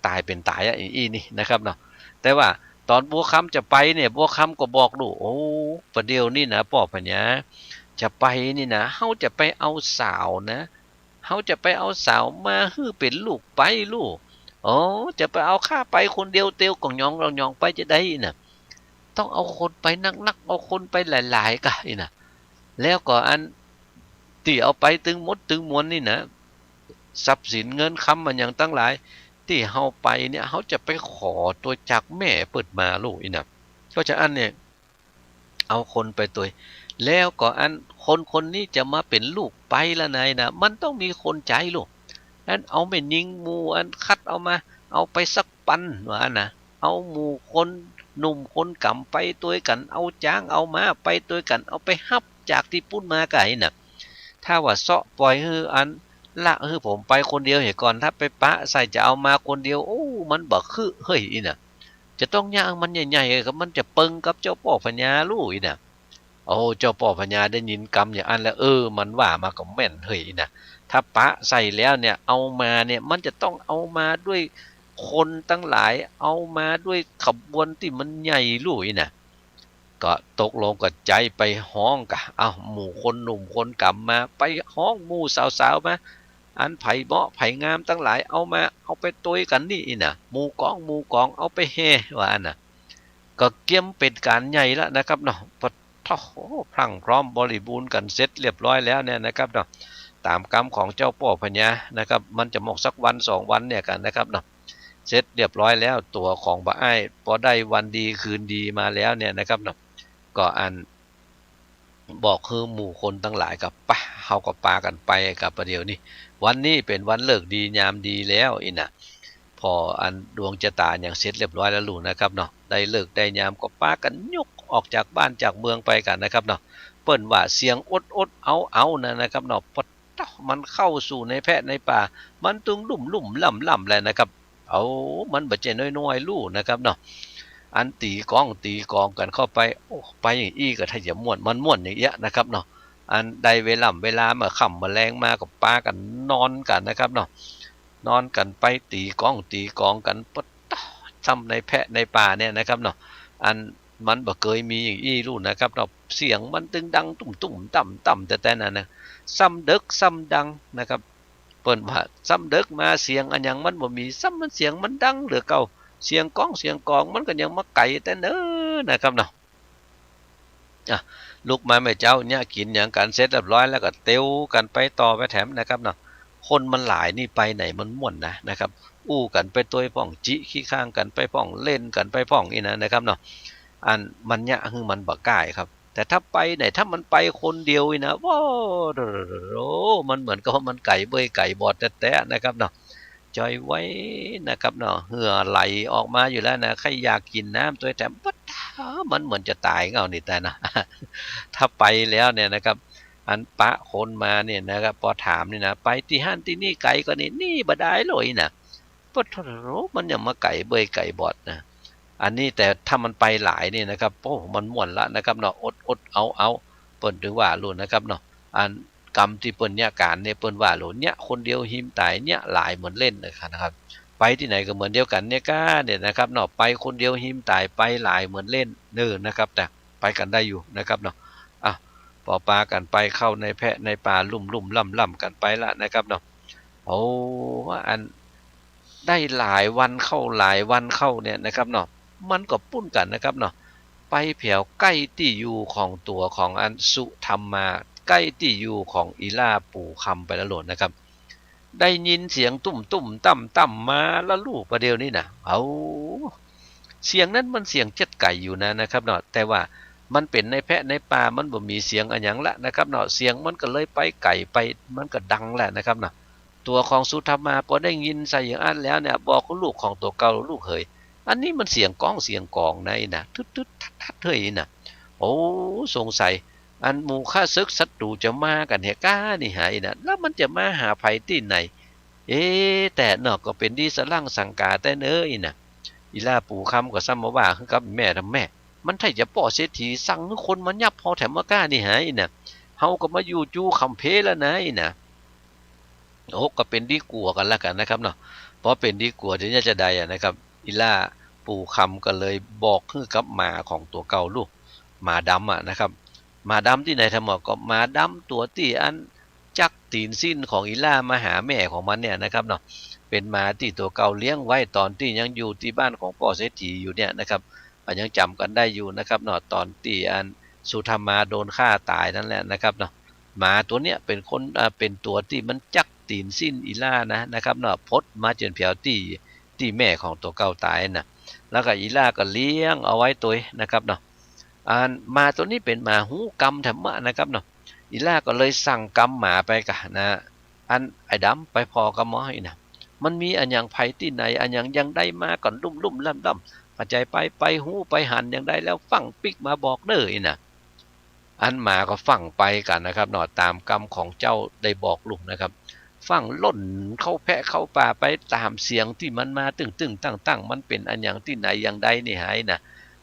S18: ตายเป็นตายอีนี่นะครับเนาะแต่ว่าตอนบัวคำจะไปเนี่ยบัวคำก็บอกลูกโอ้ประเดี๋ยวนี่นะพ่อพัญญาจะไปนี่นะเฮาจะไปเอาสาวนะเฮาจะไปเอาสาวมาฮื้อเป็นลูกไปลูกโอ้จะไปเอาข้าไปคนเดียวเตียวกองยองเรายองไปจะได้น่ะต้องเอาคนไปนักเอาคนไปหลายๆกันน่ะแล้วก็อันที่เอาไปตึงมดตึงมวลนี่นะทรัพย์สินเงินคำมันอย่างตั้งหลายที่เฮาไปเนี่ยเฮาจะไปขอตัวจากแม่เปิดมาลูกอีน่ะก็จะอันเนี่ยเอาคนไปตัวแล้วก็อันคนนี้จะมาเป็นลูกไปละนายนะมันต้องมีคนใจลูกอันเอาไม่ยิงหมู่อันคัดเอามาเอาไปสักปันว่านะเอาหมู่คนหนุ่มคนกำไปตัวกันเอาจ้างเอามาไปตัวกันเอาไปฮับจากที่ปุ้นมาไก่น่ะถ้าว่าเซาะปล่อยฮืออันละฮือผมไปคนเดียวเหตุก่อนถ้าไปปะใส่จะเอามาคนเดียวโอ้มันบ่คือเฮ้ยอีน่ะจะต้องย่างมันใหญ่ๆกับมันจะเปิงกับเจ้าพ่อพญาลูกอีน่ะโอ้เจ้าพ่อพญาได้ยินกรรมอย่างอันแล้วมันว่ามาก็แม่นเฮ้ยน่ะถ้าปะใส่แล้วเนี่ยเอามาเนี่ยมันจะต้องเอามาด้วยคนตั้งหลายเอามาด้วยขบวนที่มันใหญ่ลุยน่ะก็ตกลงกับใจไปห้องกะเอาหมู่คนหนุ่มคนกำมาไปห้องหมู่สาวๆมาอันไผ่เหมาะไผ่งามตั้งหลายเอามาเอาไปตุยกันนี่น่ะหมู่กองเอาไปแห่ว่าน่ะก็เกี่ยมเป็นการใหญ่แล้วนะครับเนาะปะท้อพรั่งพร้อมบริบูรณ์กันเสร็จเรียบร้อยแล้วเนี่ยนะครับเนาะตามกรรมของเจ้าพ่อพญานะครับมันจะหมกสักวัน2 วันเนี่ยกันนะครับเนาะเสร็จเรียบร้อยแล้วตัวของบ่อ้ายพอได้วันดีคืนดีมาแล้วเนี่ยนะครับเนาะก็อันบอกคือหมู่คนทั้งหลายกับปะเฮาก็ปากันไปกับประเดี๋ยวนี้วันนี้เป็นวันเลิกดียามดีแล้วอีน่ะพออันดวงชะตาอย่างเสร็จเรียบร้อยแล้วลูกนะครับเนาะได้เลิกได้ยามก็ปากันยกออกจากบ้านจากเมืองไปกันนะครับเนาะเปิ้นว่าเสียงอดเอานะครับเนาะมันเข้าสู่ในแพะในป่ามันตึงลุ่มล่ำเลยนะครับเอามันบ่ใจน้อยๆลูกนะครับเนาะอันตีกองกันเข้าไปโอ้ไปอย่างอี้ก็ถ้าจะม่วนมันม่วนอย่างเงี้ยนะครับเนาะอันใดเวลามาค่ำมาแรงมากับปากันนอนกันนะครับเนาะนอนกันไปตีกองกันปดซ้ำในแพะในป่าเนี่ยนะครับเนาะอันมันบ่เคยมีอย่างอี้ลูกนะครับเนาะเสียงมันตึงดังตุ่มต่ำแต่นั่นนะซ้ำดึกซ้ำดังนะครับเปิ้นว่าซ้ำดึกมาเสียงอันยังมันบ่มีซ้ำมันเสียงมันดังเหลือเก่าเสียงกองมันก็ยังมาไก่แต่เน้อนะครับเนาะลูกมาแม่เจ้าเนี่ยกินอย่างกันเสร็จเรียบร้อยแล้วก็เตียวกันไปต่อไปแถมนะครับเนาะคนมันหลายนี่ไปไหนมันม่วนนะครับอู้กันไปตัวพ่องจิขี้ข้างกันไปพ่องเล่นกันไปพ่องนี่นะครับเนาะอันมันเนี่ยคือมันบ่กล้าครับแต่ถ้าไปไหนถ้ามันไปคนเดียวนะว้าวมันเหมือนกับมันไก่เบยไก่บอดแท้ๆนะครับเนาะจอยไว้นะครับเนาะเหงื่อไหลออกมาอยู่แล้วนะใครอยากกินน้ำตัวแต่มันเหมือนจะตายเงานี่แต่นะถ้าไปแล้วเนี่ยนะครับอันปะคนมาเนี่ยนะครับพอถามนี่นะไปที่ห้านที่นี่ไก่ก็นี่บ่ได้เลยนะปะโถมันยังมาไก่เบยไก่บอดนะอันนี้แต่ถ้ามันไปหลายนี่นะครับโอ้มันม่วนละนะครับเนาะอดเอาเปิ้นถึงว่ารู้นะครับเนาะอันกรรมที่เปิ้นเนี่ยการเนี่ยเปิ้นว่ารู้เนี่ยคนเดียวหิมตายเนี่ยหลายเหมือนเล่นนะครับไปที่ไหนก็เหมือนเดียวกันเนี่ยก้าเนี่ยนะครับเนาะไปคนเดียวหิมตายไปหลายเหมือนเล่นนะครับแต่ไปกันได้อยู่นะครับเนาะ ปอปลากันไปเข้าในแพะในป่าลุ่มล่ำกันไปละนะครับเนาะโอ้อันได้หลายวันเข้าเนี่ยนะครับเนาะมันก็ปุ้นกันนะครับเนาะไปเผียวใกล้ที่อยู่ของตัวของอันสุธรรมาใกล้ที่อยู่ของอีล่าปู่คำไปแล้วโหลดนะครับได้ยินเสียงตุ่มต่ำมาแล้วลูกประเดี๋ยวนี้นะเอาเสียงนั้นมันเสียงเจ็ดไก่อยู่นะครับเนาะแต่ว่ามันเป็นในแพะในป่ามันบ่มีเสียงอันหยังละนะครับเนาะเสียงมันก็เลยไปไก่ไปมันก็ดังแหละนะครับเนาะตัวของสุธรรมาพอได้ยินใส่อย่างอันแล้วเนี่ยบอกลูกของตัวเก่าลูกเฮยอันนี้มันเสียงก้องในนะทึดทัดเฮยนะโอ้สงสัยอันหมู่ข้าศึกศัตรูจะมากันเหก้านี่หายนะแล้วมันจะมาหาภัยที่ไหนแต่เนาะก็เป็นดีสลั่งสังกาแต่เนยนะอีล่าปู่คำก็ซ้ำมาว่าคือกับแม่ทำแม่มันไทยจะป่อเศรษฐีสั่งคนมันยับพอแถมมาก้านี่หายนะเฮาก็มาอยู่จูคำเพแล้วนะโอ้ก็เป็นดีกลัวกันแล้วกันนะครับเนาะเพราะเป็นดีกลัวที่จะได้นะครับอีล่าปู่คำก็เลยบอกคือกับหมาของตัวเก่าลูกหมาดำนะครับหมาดำที่ไหนทำหมอก็หมาดำตัวที่อันจักตีนสิ้นของอีล่ามาหาแม่ของมันเนี่ยนะครับเนาะเป็นหมาที่ตัวเก่าเลี้ยงไว้ตอนที่ยังอยู่ที่บ้านของป่อเศรษฐีอยู่เนี่ยนะครับยังจำกันได้อยู่นะครับเนาะตอนที่อันสุธรรมาโดนฆ่าตายนั่นแหละนะครับเนาะหมาตัวเนี้ยเป็นคนเป็นตัวที่มันจักตีนสิ้นอีล่านะครับเนาะพดมาจนเพียวที่แม่ของตัวเก่าตายนะแล้วก็อีล่าก็เลี้ยงเอาไว้ตัวนะครับเนาะมาตัวนี้เป็นหมาหูกำธรรมะนะครับเนาะอีล่าก็เลยสั่งกำหมาไปกะนะอันไอ้ดำไปพอกำหมอให้นะมันมีอันอย่างไผที่ไหนอันอย่างยังได้มาก่อนลุ่มล่ำปัจจัยไปหูไปหันอย่างได้แล้วฟังปิกมาบอกเด้อนะอันหมาก็ฟังไปกันนะครับเนาะตามกรรมของเจ้าได้บอกลุงนะครับฟังล่นเข้าแพะเข้าป่าไปตามเสียงที่มันมาตึงตั้งมันเป็นอันอย่างที่ไหนอย่างใดนี่หายนะ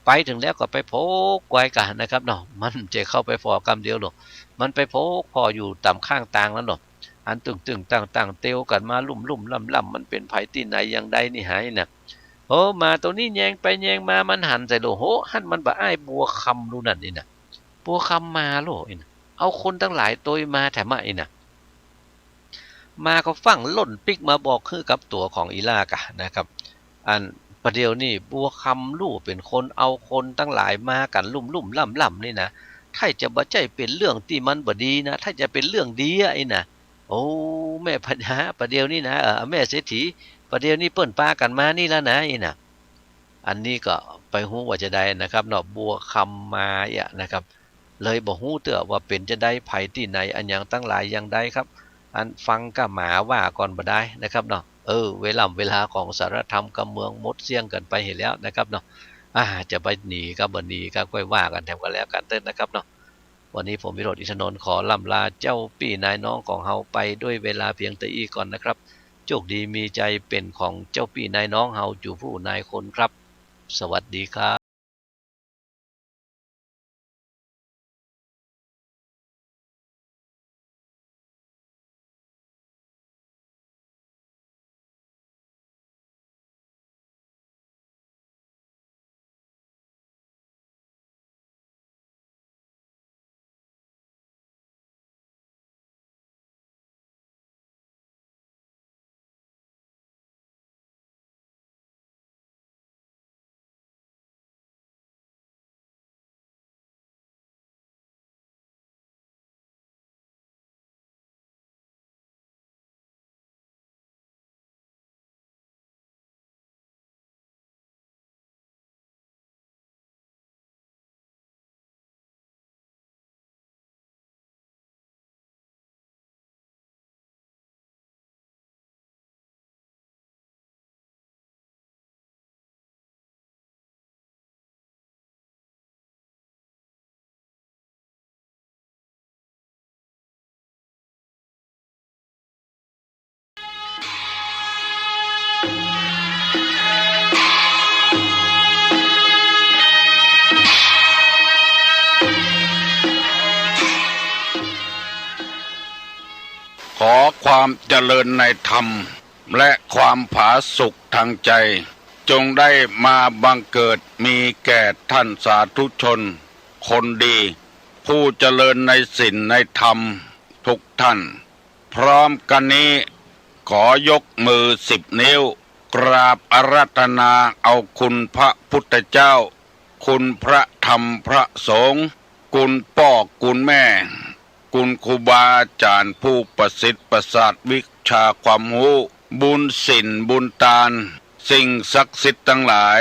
S18: ไปถึงแล้วก็ไปโพกไว้กันนะครับเนาะมันจะเข้าไปฟอกรรมเดียวหรอกมันไปโพกพออยู่ต่ำข้างต่างแล้วเนาะอันตึงตั้งเตียวกันมาลุ่มล่ำมันเป็นไผที่ไหนอย่างใดนี่หายนะโอ้มาตัวนี้แยงไปแยงมามันหันใส่โลโหหันมันบ่อ้ายบัวคำรู้นั่นนี่นะบัวคำมาโลอินะเอาคนตั้งหลายตัวมาแถมอินะมาก็ฟังล่นปิกมาบอกคือกับตัวของอีลากะนะครับอันประเดี๋ยวนี่บัวคำลู่เป็นคนเอาคนตั้งหลายมากันลุ่มล่ำนี่นะถ้าจะบ่ใจเป็นเรื่องที่มันบ่ดีนะถ้าจะเป็นเรื่องดีไอ้นะโอ้แม่พญาประเดี๋ยวนี่นะแม่เศรษฐีประเดี๋ยวนี้เปิ้นปากันมานี่แล้วนะไอ้นะอันนี้ก็ไปฮู้ว่าจะได้นะครับเนาะบัวคำมานะครับเลยบ่ฮู้เตื้อว่าเป็นจะได้ไผที่ไหนอันอย่างตั้งหลายอย่างใดครับอันฟังกับหมาว่าก่อนบ่ได้นะครับเนาะเวลาของสารธรรมกับเมืองมดเสี่ยงกันไปเห็นแล้วนะครับเนาะจะไปหนีก็บ่หนีก็ค่อยว่ากันแถมกันแล้วกันเต้นนะครับเนาะวันนี้ผมวิโรจน์อินทนนท์ขอล่ำลาเจ้าพี่นายน้องของเฮาไปด้วยเวลาเพียงแต่อีก่อนนะครับโชคดีมีใจเป็นของเจ้าพี่นายน้องเฮาจู่ผู้นายคนครับสวัสดีครับ
S2: ขอความเจริญในธรรมและความผาสุกทางใจจงได้มาบังเกิดมีแก่ท่านสาธุชนคนดี ผู้เจริญในศีลในธรรมทุกท่าน พร้อมกันนี้ขอยกมือ10 นิ้วกราบอาราธนาเอาคุณพระพุทธเจ้าคุณพระธรรมพระสงฆ์คุณพ่อคุณแม่คุณครูบาอาจารย์ผู้ประสิทธิ์ประสาทวิชาความรู้บุญศีลบุญทานสิ่งศักดิ์สิทธิ์ทั้งหลาย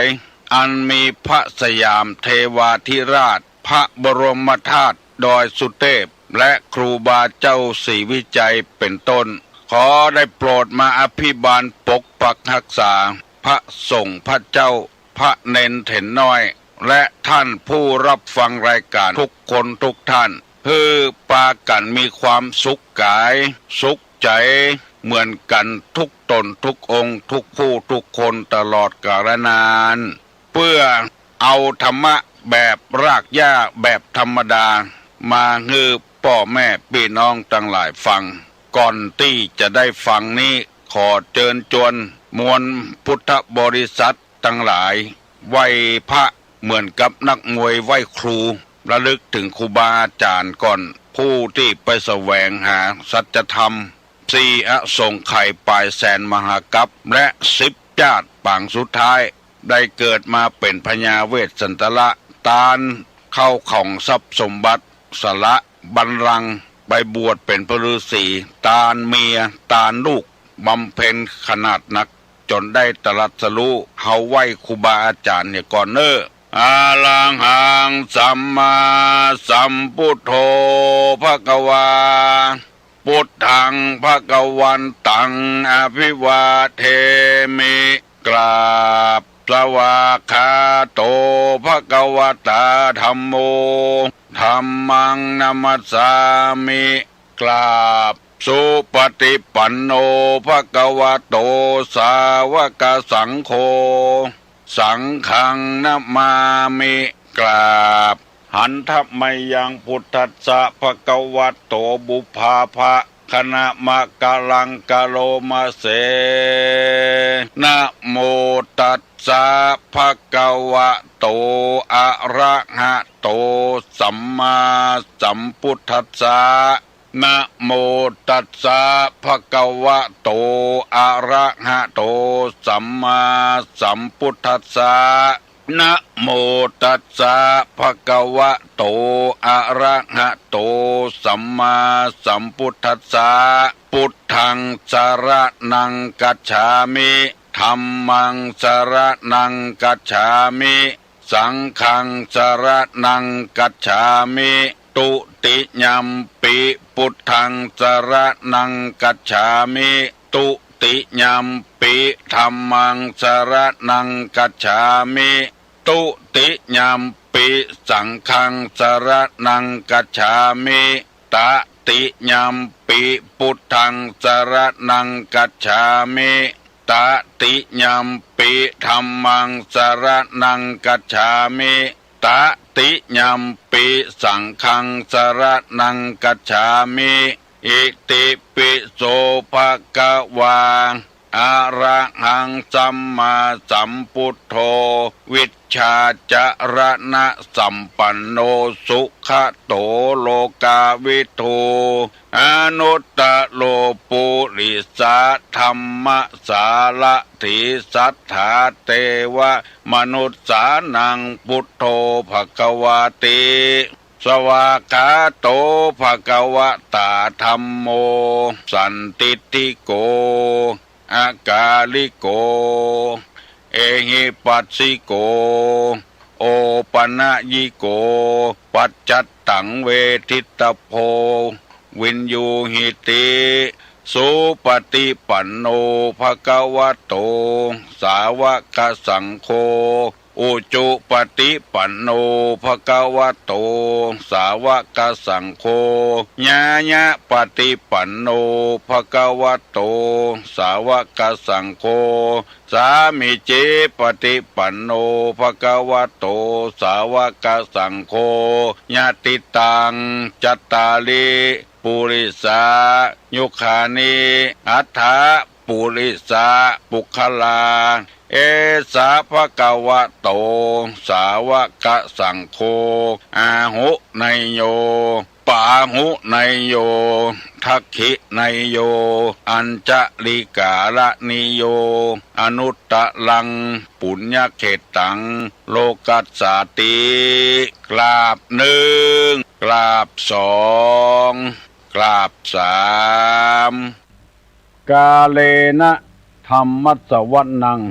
S2: อันมีพระสยามเทวาธิราชพระบรมธาตุดอยสุเทพและครูบาเจ้าศรีวิจัยเป็นต้นขอได้โปรดมาอภิบาลปกปักรักษาพระสงฆ์พระเจ้าพระเนนเถนน้อยและท่านผู้รับฟังรายการทุกคนทุกท่านเพื่อปากันมีความสุขกายสุขใจเหมือนกันทุกตนทุกองค์ทุกผู้ทุกคนตลอดกาลนานเพื่อเอาธรรมะแบบรากหญ้าแบบธรรมดามาฮือพ่อแม่พี่น้องทั้งหลายฟังก่อนที่จะได้ฟังนี้ขอเชิญชวนมวลพุทธบริษัททั้งหลายไหว้พระเหมือนกับนักมวยไหว้ครูระลึกถึงครูบาอาจารย์ก่อนผู้ที่ไปแสวงหาสัจธรรม4 อสงไขยปลายแสนมหากัปและ10 ญาติปางสุดท้ายได้เกิดมาเป็นพญาเวสสันตละตาลเข้าของทรัพย์สมบัติสละบัลลังก์ไปบวชเป็นพระฤาษีตาลเมียตาลลูกบำเพ็ญขนาดนักจนได้ตรัสรู้เฮาไหว้ครูบาอาจารย์เนี่ยก่อนเนออาลังหังสัมมาสัมพุทโธภควาพุทธังภควันตังอภิวาเทมิกราบสวากขาโตภควตาธัมโมธัมมังนัมมัสสามิกราบสุปฏิปันโนภควโตสาวกสังโฆสังฆังนะมามิกราบหันทัพไมยังพุทธัสสะภควโตบุพาภะคณะมะกะลังกะโลมาเสนะโมตัสสะภะคะวะโตอะระหะโตสัมมาสัมพุทธัสสะนะโมตัสสะภะคะวะโตอะระหะโตสัมมาสัมพุทธัสสะนะโมตัสสะภะคะวะโตอะระหะโตสัมมาสัมพุทธัสสะพุทธังสรณังกัจฉามิธัมมังสรณังกัจฉามิสังฆังสรณังกัจฉามิตุติยัมปิพุทธังสรณังกัจฉามิตุติยัมปิธัมมังสรณังกัจฉามิตุติยัมปิสังฆังสรณังกัจฉามิตติยัมปิพุทธังสรณังกัจฉามิตติยัมปิธัมมังสรณังกัจฉามิตติยัมปิสังฆังสรณังกัจฉามิอิติปิโสภะคะวาอะระหังสัมมาสัมพุทโธวิชชาจรณะสัมปันโนสุขโตโลกาวิทูอนุตตโลปุริสาธัมมสาละถิสัทธาเทวมนุษสานังพุทโธภควาติสวากขาโตภควตาธัมโมสันติติโกอากาลิโกเอหิปัสสิโกโอปนะยิโกปัจจัตตังเวทิตโพวินยูหิติสุปฏิปันโนภควโตสาวกสังโฆอุจุปฏิปันโนภควโตสาวกสังโฆญาญะปฏิปันโนภควโตสาวกสังโฆสามิจิปฏิปันโนภควโตสาวกสังโฆญาติตังจัตตาลิปุริสายุคานิอัฏฐปุริสาปุคลา เอสาภะคะวะโตสาวกสังโฆอาหุไนโยปาหุไนโยทักขิไนโยอัญจลิกาละนิโยอนุตตะลังปุญญเขตังโลกัสสาติกราบหนึ่งกราบสองกราบสามกาเลนะธรรมัสสวนัง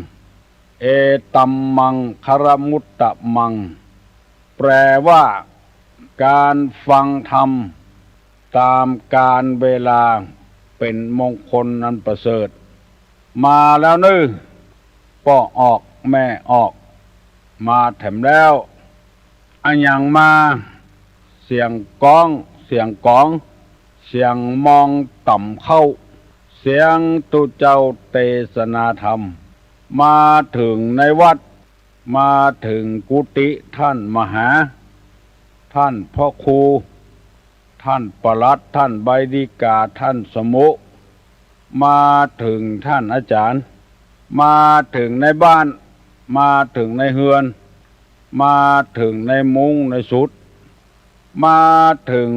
S2: เอตัมมังคารมุตตะมังแปลว่าการฟังธรรมตามการเวลาเป็นมงคลอันประเสริฐมาแล้วนึพ่อออกแม่ออกมาแถมแล้วอันยังมาเสียงก้องเสียงก้องเสียงมองต่ำเข้าเสียงตุเจ้าเทศนาธรรมมาถึงในวัดมาถึงกุฏิท่านมหาท่านพ่อครูท่านปลัดท่านใบดิกาท่านสมุมาถึงท่านอาจารย์มาถึงในบ้านมาถึงในเฮือนมาถึงในมุ้งในสุดมาถึง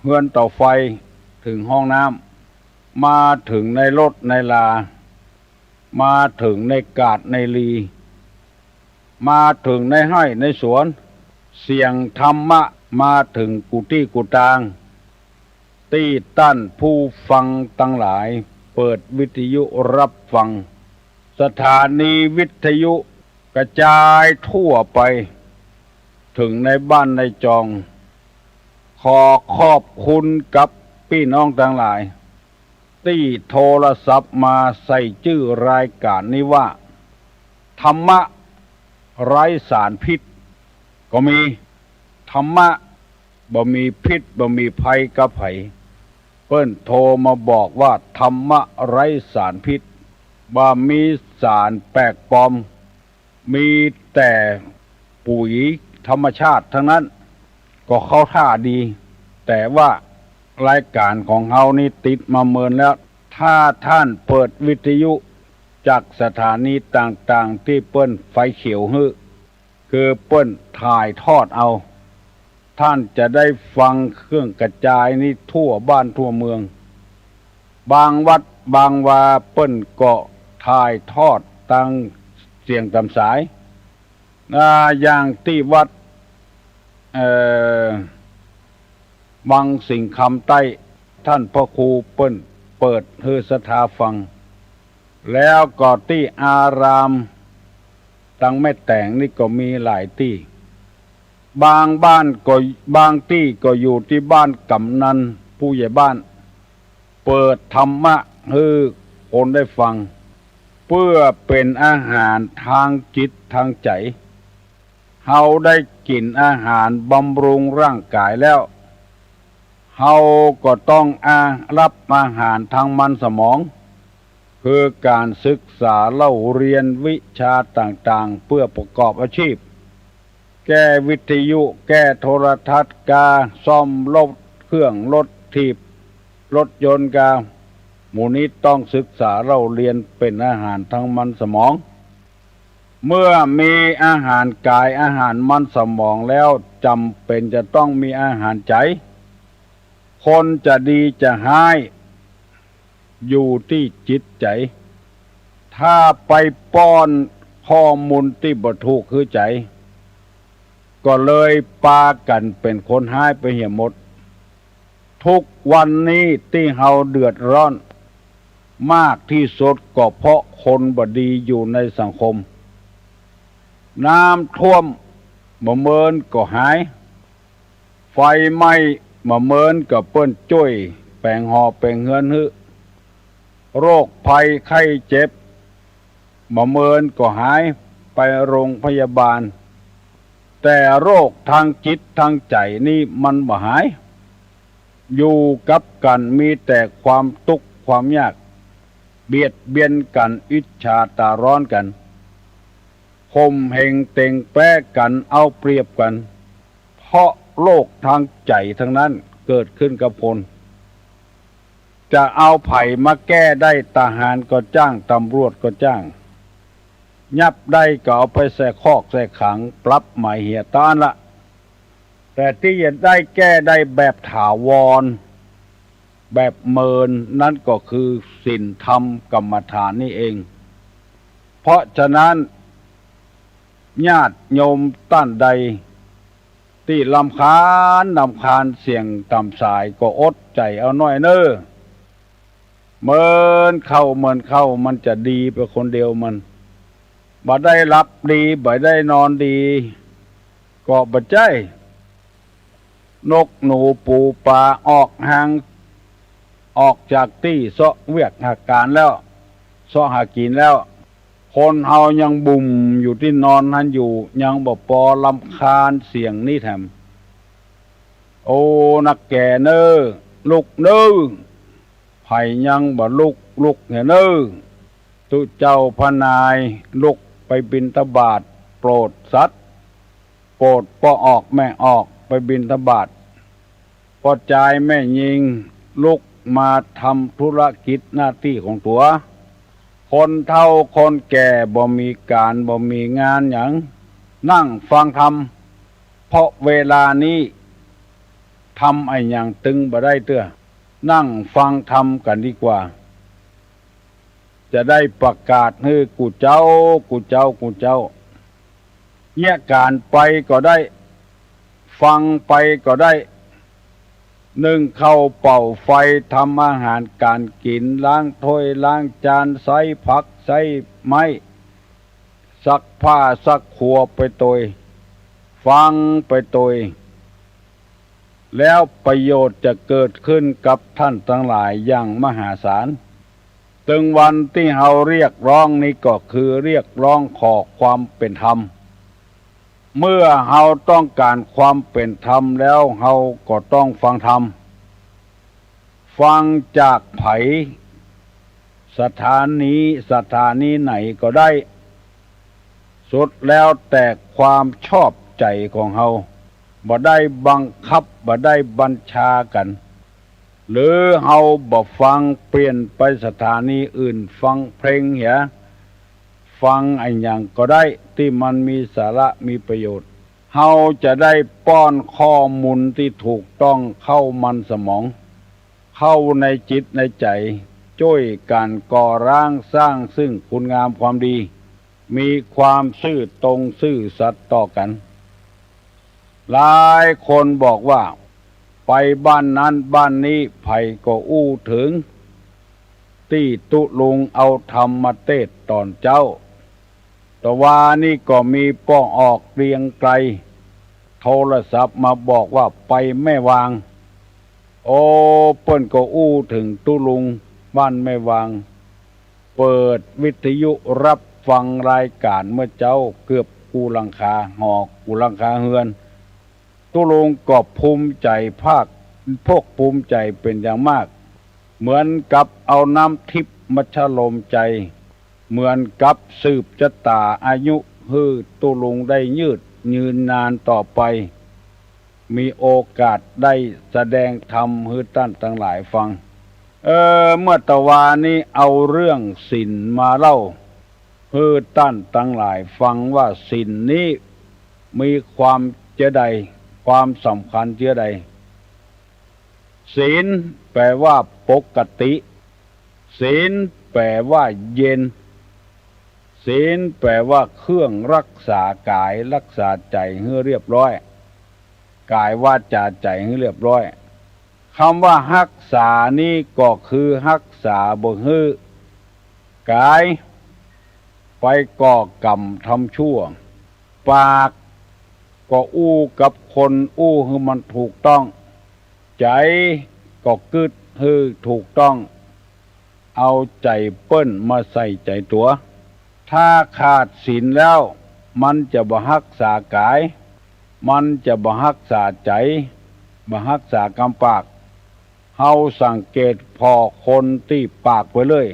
S2: เฮือนเตาไฟถึงห้องน้ำมาถึงในรถในลามาถึงในกาดในลีมาถึงในไร่ในสวนเสียงธรรมะมาถึงกุฏิกุฏางตี้ตั้นผู้ฟังตั้งหลายเปิดวิทยุรับฟังสถานีวิทยุกระจายทั่วไปถึงในบ้านในจองขอขอบคุณกับพี่น้องทั้งหลายที่โทรศัพท์มาใส่ชื่อรายการนี้ว่าธรรมะไร้สารพิษก็มีธรรมะบ่มีพิษบ่มีภัยกับไผเปิ้นโทรมาบอกว่าธรรมะไร้สารพิษบ่มีสารแปลกปลอมมีแต่ปุ๋ยธรรมชาติทั้งนั้นก็เข้าท่าดีแต่ว่ารายการของเฮานี่ติดมาเมินแล้วถ้าท่านเปิดวิทยุจากสถานีต่างๆที่เปิ้นไฟเขียวฮึคือเปิ้นถ่ายทอดเอาท่านจะได้ฟังเครื่องกระจายนี่ทั่วบ้านทั่วเมืองบางวัดบางวาเปิ้นก็ถ่ายทอดตั้งเสียงตามสายอย่างที่วัดวังสิงห์คำใต้ท่านพ่อครูเปิ้นเปิดเฮือสถาฟังแล้วก็ที่อารามตั้งแม่แต่งนี่ก็มีหลายที่บางบ้านก็บางที่ก็อยู่ที่บ้านกำนันผู้ใหญ่บ้านเปิดธรรมะให้คนได้ฟังเพื่อเป็นอาหารทางจิตทางใจเฮาได้กินอาหารบำรุงร่างกายแล้วเฮาก็ต้องรับอาหารทางมันสมองคือการศึกษาเล่าเรียนวิชาต่างๆเพื่อประกอบอาชีพแก้วิทยุแก้โทรทัศน์กาซ่อมรถเครื่องรถถีบรถยนต์กาหมู่นี้ต้องศึกษาเล่าเรียนเป็นอาหารทางมันสมองเมื่อมีอาหารกายอาหารมันสมองแล้วจำเป็นจะต้องมีอาหารใจคนจะดีจะร้ายอยู่ที่จิตใจถ้าไปป้อนข้อมูลที่บ่ถูกคือใจก็เลยปากันเป็นคนร้ายไปเหี่ยหมดทุกวันนี้ที่เฮาเดือดร้อนมากที่สุดก็เพราะคนบ่ดีอยู่ในสังคมน้ำท่วมบ่เมินก็หายไฟไหม้บ่เมินก็เปิ้นจ้วยแปลงหอแปลงเฮือนฮึโรคภัยไข้เจ็บบ่เมินก็หายไปโรงพยาบาลแต่โรคทางจิตทางใจนี่มันบ่หายอยู่กับกันมีแต่ความทุกข์ความยากเบียดเบียนกันอิจฉาตาร้อนกันข่มเหงเต็งแป้กันเอาเปรียบกันเพราะโรคทางใจทั้งนั้นเกิดขึ้นกับคนจะเอาไผ่มาแก้ได้ทหารก็จ้างตำรวจก็จ้าง
S4: ยับได้ก็เอาไปใส่คอกใส่ขังปรับหมายเหียต้านละแต่ที่จะได้แก้ได้แบบถาวรแบบเมินนั่นก็คือศีลธรรมกรรมฐานนี่เองเพราะฉะนั้นญาติโยมต้านใดที่ลำคาญเสียงต่ำสายก็อดใจเอาหน่อยเนอะเมินเข้ามันจะดีไปคนเดียวมันบ่ได้รับดีบ่ได้นอนดีก็บ่ใจนกหนูปูปลาออกห่างออกจากที่เสาะเวียกหาการแล้วเสาะหากินแล้วคนเฮายังบุ่มอยู่ที่นอนนั้นอยู่ยังบ่พอลำคาญเสียงนี่แถมโอ้นักแก่เนอลุกเนอไผยังบ่ลุกเนอตุเจ้าพนายลุกไปบิณฑบาตโปรดสัตว์โปรดพ่อออกแม่ออกไปบิณฑบาตพอใจายแม่ยิงลุกมาทำธุรกิจหน้าที่ของตัวคนเฒ่าคนแก่บ่มีการบ่มีงานหยังนั่งฟังธรรมเพราะเวลานี้ทำไอ้หยังตึงบ่ได้เตื้อนั่งฟังธรรมกันดีกว่าจะได้ประกาศให้กูเจ้าเนี่ยการไปก็ได้ฟังไปก็ได้นึ่งเข้าเป่าไฟทำอาหารการกินล้างถ้วยล้างจานใส่ผักใส่ไม้ซักผ้าซักครัวไปตัวฟังไปตัวแล้วประโยชน์จะเกิดขึ้นกับท่านทั้งหลายอย่างมหาศาลถึงวันที่เฮาเรียกร้องนี้ก็คือเรียกร้องขอความเป็นธรรมเมื่อเฮาต้องการความเป็นธรรมแล้วเฮาก็ต้องฟังธรรมฟังจากไผสถานีไหนก็ได้สุดแล้วแต่ความชอบใจของเฮาบ่ได้บังคับบ่ได้บัญชากันหรือเฮาบ่ฟังเปลี่ยนไปสถานีอื่นฟังเพลงเหียฟังไอ้หยังก็ได้ที่มันมีสาระมีประโยชน์เฮาจะได้ป้อนข้อมูลที่ถูกต้องเข้ามันสมองเข้าในจิตในใจช่วยการก่อร่างสร้างซึ่งคุณงามความดีมีความซื่อตรงซื่อสัตย์ต่อกันหลายคนบอกว่าไปบ้านนั้นบ้านนี้ไผก็อู้ถึงที่ตุลุงเอาธรรมมาเทศตอนเจ้าแต่ว่านี่ก็มีป้อออกเรียงไกลโทรศัพท์มาบอกว่าไปแม่วางโอ้เปิ้นก็อู้ถึงตุลุงบ้านแม่วางเปิดวิทยุรับฟังรายการเมื่อเจ้าเกือบกูหลังคาหอกกูหลังคาเฮือนตุลุงก็ภูมิใจพวกภูมิใจเป็นอย่างมากเหมือนกับเอาน้ำทิพย์มาฉลมใจเหมือนกับสืบชะตาอายุฮือตุลุงได้ยืนนานต่อไปมีโอกาสได้แสดงธรรมฮือท่านทั้งหลายฟังเมื่อตะวานี้เอาเรื่องศีลมาเล่าฮือท่านทั้งหลายฟังว่าศีลนี้มีความเจใดความสำคัญเจใดศีลแปลว่าปกติศีลแปลว่าเย็นศีลแปลว่าเครื่องรักษากายรักษาใจให้เรียบร้อยกายวาจาใจให้เรียบร้อยคำว่ารักษานี่ก็คือรักษาบ่ให้กายไปก่อกรรมทำชั่วปากก็อู้กับคนอู้ให้มันถูกต้องใจก็กึดให้ถูกต้องเอาใจเปิ้นมาใส่ใจตัวถ้าขาดศีลแล้วมันจะบ่รักษากายมันจะบ่รักษาใจบ่รักษากำปากเฮาสังเกตพอคนที่ปากไว้เลย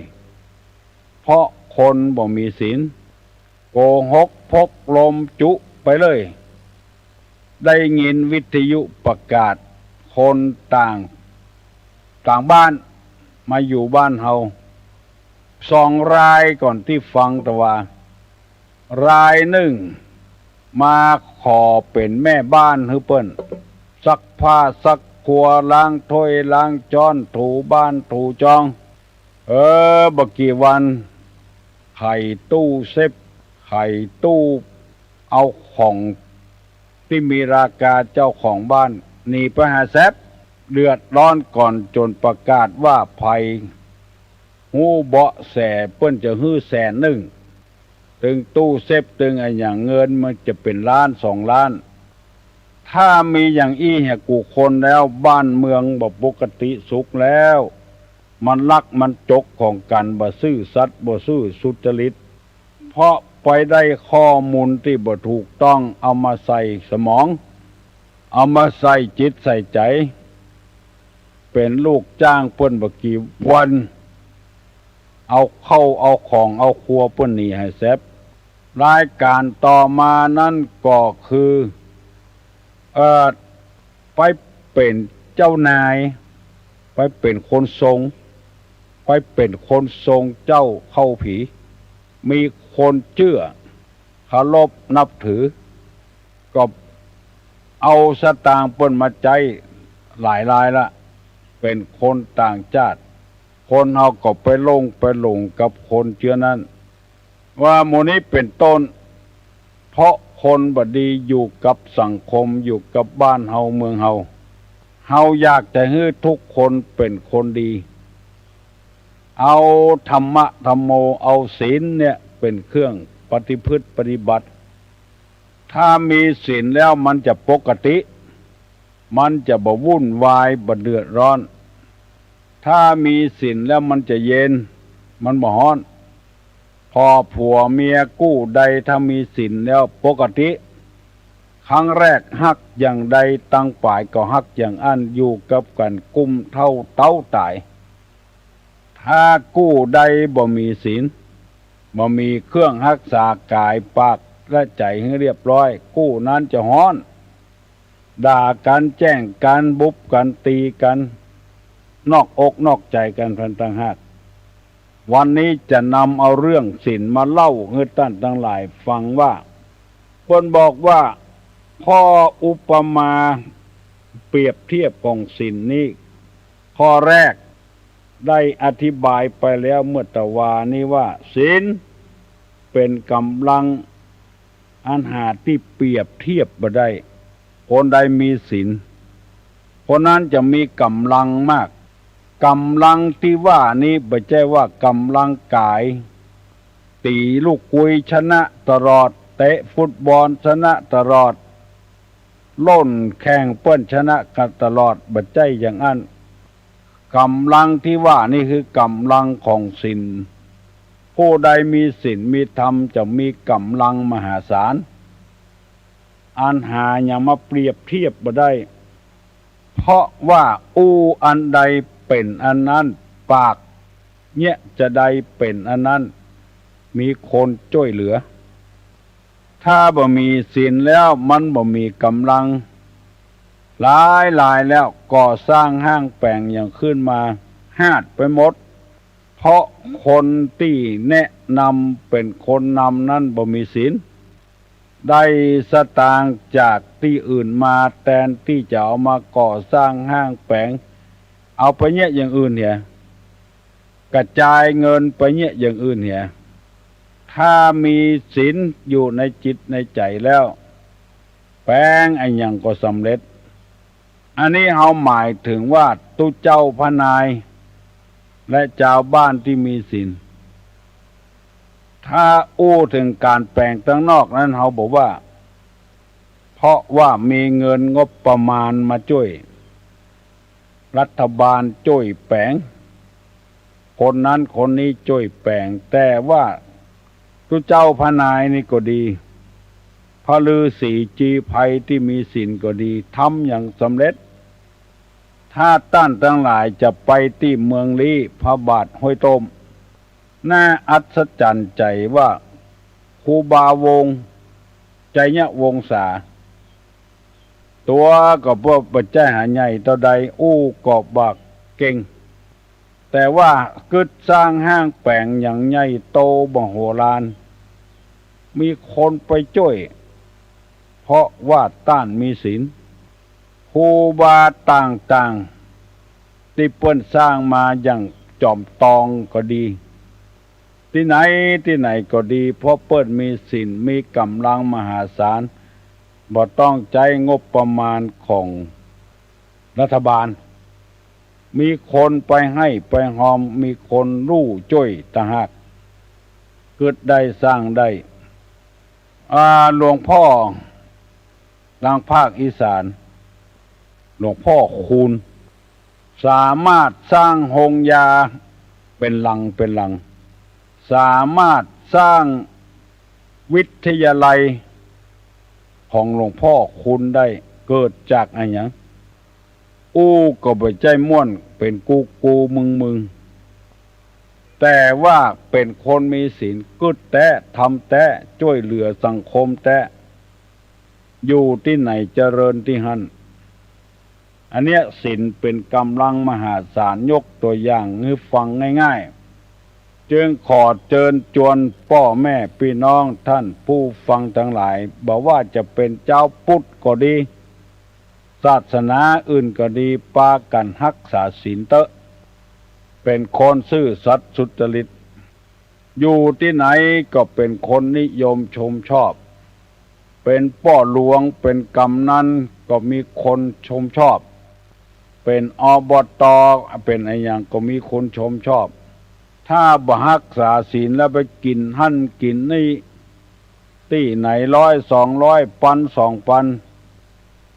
S4: เพราะคนบ่มีศีลโกหกพกลมจุไปเลยได้ยินวิทยุประกาศคนต่างบ้านมาอยู่บ้านเฮา2 รายก่อนที่ฟังแต่ว่า รายหนึ่งมาขอเป็นแม่บ้านให้เปิ้นซักผ้าซักครัวล้างถ้วยล้างจ้อนถูบ้านถูจองบักกี่วันไข่ตู้เซฟไข่ตู้เอาของที่มีราคาเจ้าของบ้านหนีไปหาแซบเดือดร้อนก่อนจนประกาศว่าภัยหูเบาะแสเปิ้นจะฮื้อ100,000ตึงตู้เซฟตึงไอ้อย่างเงินมันจะเป็นล้าน2 ล้านถ้ามีอย่างอี้แหกูคนแล้วบ้านเมืองบ่ปกติสุขแล้วมันลักมันจกของกันบ่ซื่อสัตย์บ่ซื่อสุจริตเพราะไปได้ข้อมูลที่บ่ถูกต้องเอามาใส่สมองเอามาใส่จิตใส่ใจเป็นลูกจ้างเปิ้นบ่กี่วันเอาเข้าเอาของเอาครัวเปิ้นนี่ให้แซบรายการต่อมานั้นก็คือไปเป็นเจ้านายไปเป็นคนทรงไปเป็นคนทรงเจ้าเข้าผีมีคนเชื่อเคารพนับถือก็เอาสตางค์เปิ้นมาใจหลายรายละเป็นคนต่างชาติคนเอาก็ไปหลงกับคนเชื่อนั้นว่าหมู่นี้เป็นต้นเพราะคนบดีอยู่กับสังคมอยู่กับบ้านเฮาเมืองเฮาอยากจะให้ทุกคนเป็นคนดีเอาธรรมะธรรมโมเอาศีลเนี่ยเป็นเครื่องปฏิพฤติปฏิบัติถ้ามีศีลแล้วมันจะปกติมันจะบ่วุ่นวายบ่เดือดร้อนถ้ามีศีลแล้วมันจะเย็นมันบ่ร้อนพอผัวเมียกู้ใดถ้ามีศีลแล้วปกติครั้งแรกฮักอย่างใดตั้งป่ายก็ฮักอย่างอันอยู่กับกันกุมเท่าเต้าตายถ้ากู้ใดบ่มีศีลบ่มีเครื่องรักษากายปากและใจให้เรียบร้อยกู้นั้นจะฮ้อนด่ากันแจ้งกันบุบกันตีกันนอกอกนอกใจกันพันต่างหากวันนี้จะนำเอาเรื่องศีลมาเล่าให้ท่านทั้งหลายฟังว่าคนบอกว่าข้ออุปมาเปรียบเทียบของศีลนี้ข้อแรกได้อธิบายไปแล้วเมื่อตะวานี้ว่าศีลเป็นกำลังอันหาที่เปรียบเทียบบ่ได้คนใดมีศีลคนนั้นจะมีกำลังมากกำลังที่ว่านี้ไม่ใช่ว่ากำลังกายตีลูกกุยชนะตลอดเตะฟุตบอลชนะตลอดล่นแข่งเปิ้นชนะกันตลอดไม่ใช่อย่างนั้นกำลังที่ว่านี่คือกำลังของศีลผู้ใดมีศีลมีธรรมจะมีกำลังมหาศาลอันหาอย่ามาเปรียบเทียบบ่ได้เพราะว่าอันใดเป็นอันนั้นปากเนี่ยจะได้เป็นอันนั้นมีคนช่วยเหลือถ้าบ่มีศีลแล้วมันบ่มีกำลังหลายแล้วก่อสร้างห้างแปลงอย่างขึ้นมาหาดไปหมดเพราะคนที่แนะนำเป็นคนนำนั้นบ่มีศีลได้สตางค์จากที่อื่นมาแทนที่จะเอามาก่อสร้างห้างแปลงเอาไปเนี่ยอย่างอื่นเนี่ยกระจายเงินไปเนี่ยอย่างอื่นเนี่ยถ้ามีศีลอยู่ในจิตในใจแล้วแปลงไอ้อย่างก็สำเร็จอันนี้เขาหมายถึงว่าตุเจ้าพนายและเจ้าบ้านที่มีศีลถ้าถึงการแปลงตั้งนอกนั้นเขาบอกว่าเพราะว่ามีเงินงบประมาณมาช่วยรัฐบาลช่วยแปลงคนนั้นคนนี้ช่วยแปลงแต่ว่าตุเจ้าพนายนี่ก็ดีพระฤาษีจีไพที่มีศีลก็ดีทำอย่างสำเร็จถ้าต้านทั้งหลายจะไปที่เมืองลี้พระบาทห้วยต้มน่าอัศจรรย์ใจว่าครูบาวงใจเนี่ยวงศาตัวก็พวกปัจจัยหาใหญ่ต่อใดก็บักเก่งแต่ว่ากึดสร้างห้างแปลงอย่างใหญ่โตมโหฬาร มีคนไปช่วยเพราะว่าต้านมีศีลครูบาต่างๆที่เปิ้นสร้างมาอย่างจอมตองก็ดีที่ไหนก็ดีเพราะเปิ้นมีศีลมีกำลังมหาศาลบ่ต้องใช้งบประมาณของรัฐบาลมีคนไปให้ไปหอมมีคนรู้ช่วยตะหักเกิดได้สร้างได้หลวงพ่อทางภาคอีสานหลวงพ่อคูณสามารถสร้างโรงยาเป็นหลังสามารถสร้างวิทยาลัยของหลวงพ่อคูณได้เกิดจากอะไรอย่างก็บ่ใจม่วนเป็นกูมึงแต่ว่าเป็นคนมีศีลกึดแท้ทำแท้ช่วยเหลือสังคมแท้อยู่ที่ไหนเจริญที่หันอันเนี้ยศีลเป็นกำลังมหาศาลยกตัวอย่างให้ฟังง่ายๆจึงขอเชิญชวนพ่อแม่พี่น้องท่านผู้ฟังทั้งหลายบอกว่าจะเป็นเจ้าพุทธก็ดีศาสนาอื่นก็ดีปากันรักษาศีลเตอะเป็นคนซื่อสัตย์สุจริตอยู่ที่ไหนก็เป็นคนนิยมชมชอบเป็นพ่อหลวงเป็นกำนันก็มีคนชมชอบเป็นอบต.เป็นอะไรอย่างก็มีคนชมชอบถ้าบ่รักษาศีลแล้วไปกินหั่นกินนี่ที่ไหน100 200ปัน2ปัน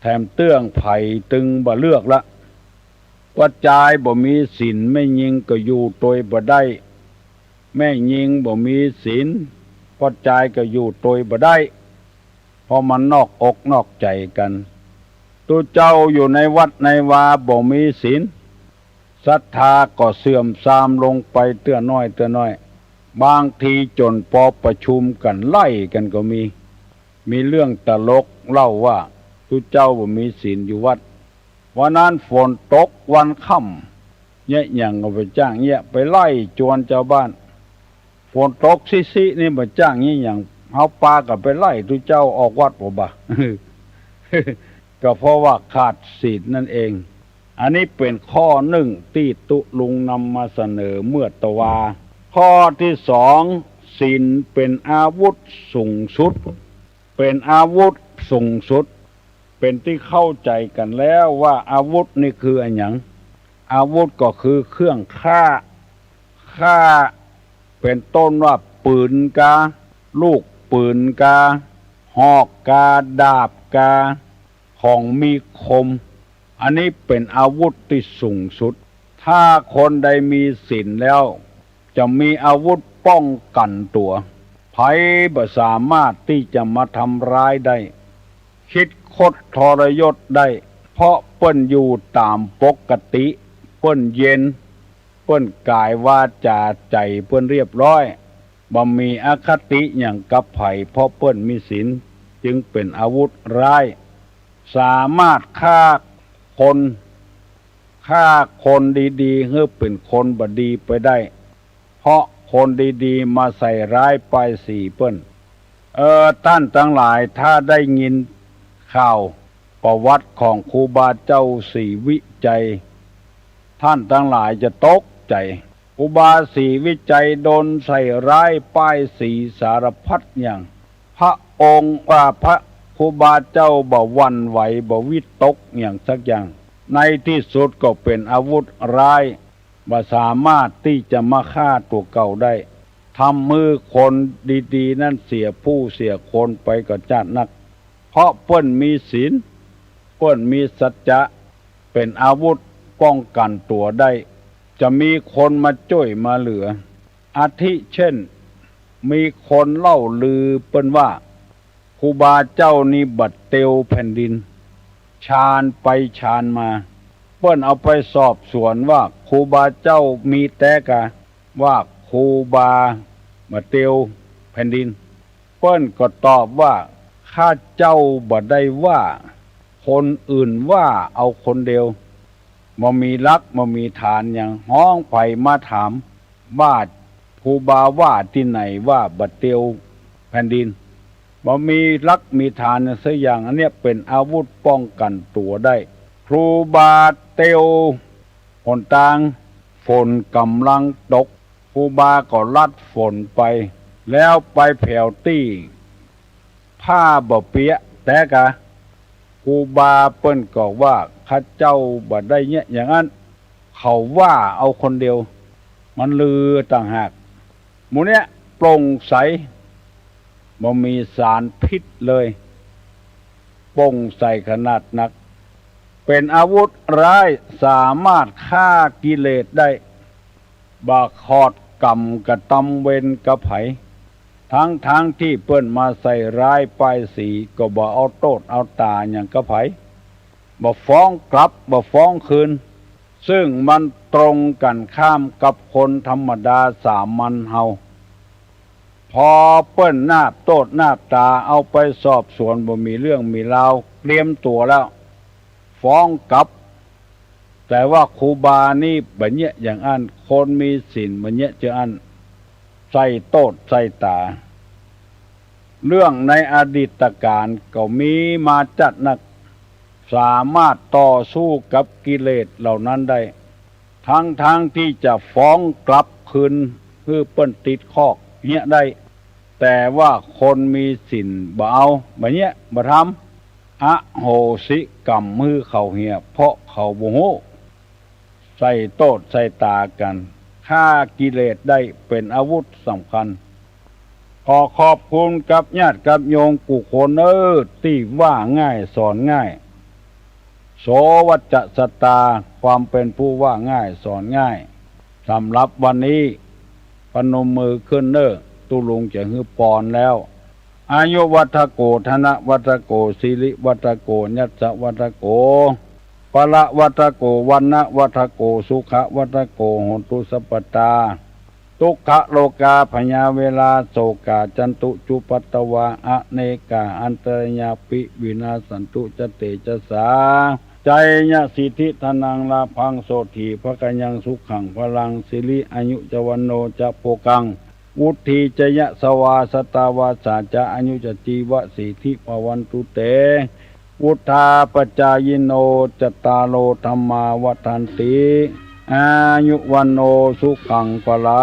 S4: แถมเตื้องไผ่ตึงบ่เลือกละว่าจายบ่มีศีลไม่ยิงก็อยู่โดยบ่ได้แม่ยิงบ่มีศีลว่าจายก็อยู่โดยบ่ได้เพราะมันนอกอกนอกใจกันตัวเจ้าอยู่ในวัดในวาบ่มีศีลศรัทธาก็เสื่อมทรามลงไปเตื้อน้อยบางทีจนพอประชุมกันไล่กันก็มีเรื่องตลกเล่าว่าตัวเจ้าบ่มีศีลอยู่วัดวันนั้นฝนตกวันค่ำเนี่ยอย่างก็ไปจ้างเนี่ยไปไล่จวนชาวบ้านฝนตกซินี่มาจ้างนี่อย่างเฮาปากับไปไล่ตัวเจ้าออกวัดบ่บ่ะ ก็เพราะว่าขาดศีลนั่นเองอันนี้เป็นข้อหนึ่งที่ตุลุงนำมาเสนอเมื่อตะวาข้อที่สองศีลเป็นอาวุธสูงสุดเป็นอาวุธสูงสุดเป็นที่เข้าใจกันแล้วว่าอาวุธนี่คืออะไรอย่างอาวุธก็คือเครื่องฆ่าเป็นต้นว่าปืนกาลูกปืนกาหอกกาดาบกาของมีคมอันนี้เป็นอาวุธที่สูงสุดถ้าคนใดมีศีลแล้วจะมีอาวุธป้องกันตัวภัยบ่สามารถที่จะมาทำร้ายได้คิดคดทรยศได้เพราะเปิ้นอยู่ตามปกติเปิ้นเย็นเปิ้นกายวาจาใจเปิ้นเรียบร้อยบ่มีอคติอย่างกับไผเพราะเปิ้นมีศีลจึงเป็นอาวุธร้ายสามารถฆ่าคนดีๆให้เป็นคนบดีไปได้เพราะคนดีๆมาใส่ร้ายป้ายสีเปิ้นท่านทั้งหลายถ้าได้ยินข่าวประวัติของครูบาเจ้าศรีวิจัยท่านทั้งหลายจะตกใจครูบาศรีวิจัยโดนใส่ร้ายป้ายสีสารพัดอย่างพระองค์พระครูบาเจ้าบ่หวั่นไหวบ่วิตกอย่างสักอย่างในที่สุดก็เป็นอาวุธร้ายบ่สามารถที่จะมาฆ่าตัวเก่าได้ทำมือคนดีๆนั่นเสียผู้เสียคนไปก็จัดนักเพราะเปิ้นมีศีลเปิ้นมีสัจจะเป็นอาวุธป้องกันตัวได้จะมีคนมาช่วยมาเหลืออาทิเช่นมีคนเล่าลือเปิ้นว่าครูบาเจ้านี่บัดเตียวแผ่นดินชาญไปชาญมาเปิ้นเอาไปสอบสวนว่าครูบาเจ้ามีแต่กะว่าครูบาบัดเตียวแผ่นดินเปิ้นก็ตอบว่าข้าเจ้าบ่ได้ว่าคนอื่นว่าเอาคนเดียวบ่มีลักบ่มีฐานอย่างห้องไผมาถามว่าครูบาว่าที่ไหนว่าบัดเตียวแผ่นดิน บ่มีลักมีฐานสักอย่างอันเนี้ยเป็นอาวุธป้องกันตัวได้ครูบาเตียวหนทางฝนกำลังตกครูบาก็ลัดฝนไปแล้วไปแผ่วตี้ผ้าบ่เปียแต่กะครูบาเปิ้นก็ว่าข้าเจ้าบ่ได้เนี่ยอย่างนั้นเขาว่าเอาคนเดียวมันลือต่างหากหมู่เนี้ยโปร่งใสบ่มีสารพิษเลยโปร่งใสขนาดนักเป็นอาวุธร้ายสามารถฆ่ากิเลสได้บาคอดกรรมกระตำเวรกระไผทั้งที่เปิ้นมาใส่ร้ายป้ายสีก็บ่เอาโทษเอาตาอย่างกระไผบ่ฟ้องกลับบ่ฟ้องคืนซึ่งมันตรงกันข้ามกับคนธรรมดาสามัญเฮาพอเปิ้นหน้าโทษหน้าตาเอาไปสอบสวนบ่มีเรื่องมีราวเตรียมตัวแล้วฟ้องกลับแต่ว่าครูบานี่บัญญัติอย่างอันคนมีศีลบัญญัติจะอันใส่โทษใส่ตาเรื่องในอดีตการก็มีมาจัดนักสามารถต่อสู้กับกิเลสเหล่านั้นได้ทั้งที่จะฟ้องกลับคืนเพื่อเปิ้นติดคอกเนี่ยได้แต่ว่าคนมีศีลบ่เอาบัญญัติบ่ทำอโหสิกรรมมือเขาเหียเพราะเขาบ่ฮู้ใส่โทษใส่ตากันฆ่ากิเลสได้เป็นอาวุธสำคัญขอขอบคุณกับญาติกับโยมกุคนที่ว่าง่ายสอนง่ายโสวัจจะสตาความเป็นผู้ว่าง่ายสอนง่ายสำหรับวันนี้พนมมือขึ้นตุลุงจะฮือปอนแล้วอายุวัฏโกธนวัฏโกสิริวัฏโกยัสสะวัฏโกปละวัฏโกวันนะวัฏโกสุขวัฏโกโหตุสัพพตาทุกขโลกาพญาเวลาโสกาจันตุจุปัตตวาอเนกาอันตรญาปิวินาสันตุจเตจสาใจญะสิทธิธนังลาพังโสถีภกยังสุขังพลังสิริอายุจวันโนจะโปกังวุธีจยะสวาสตาวาสาจะอายุจจีวะสิทธิภวันตุเตวุธาปจายโนจตาโลธรรมาวัฏันติอายุวันโนสุขังพลา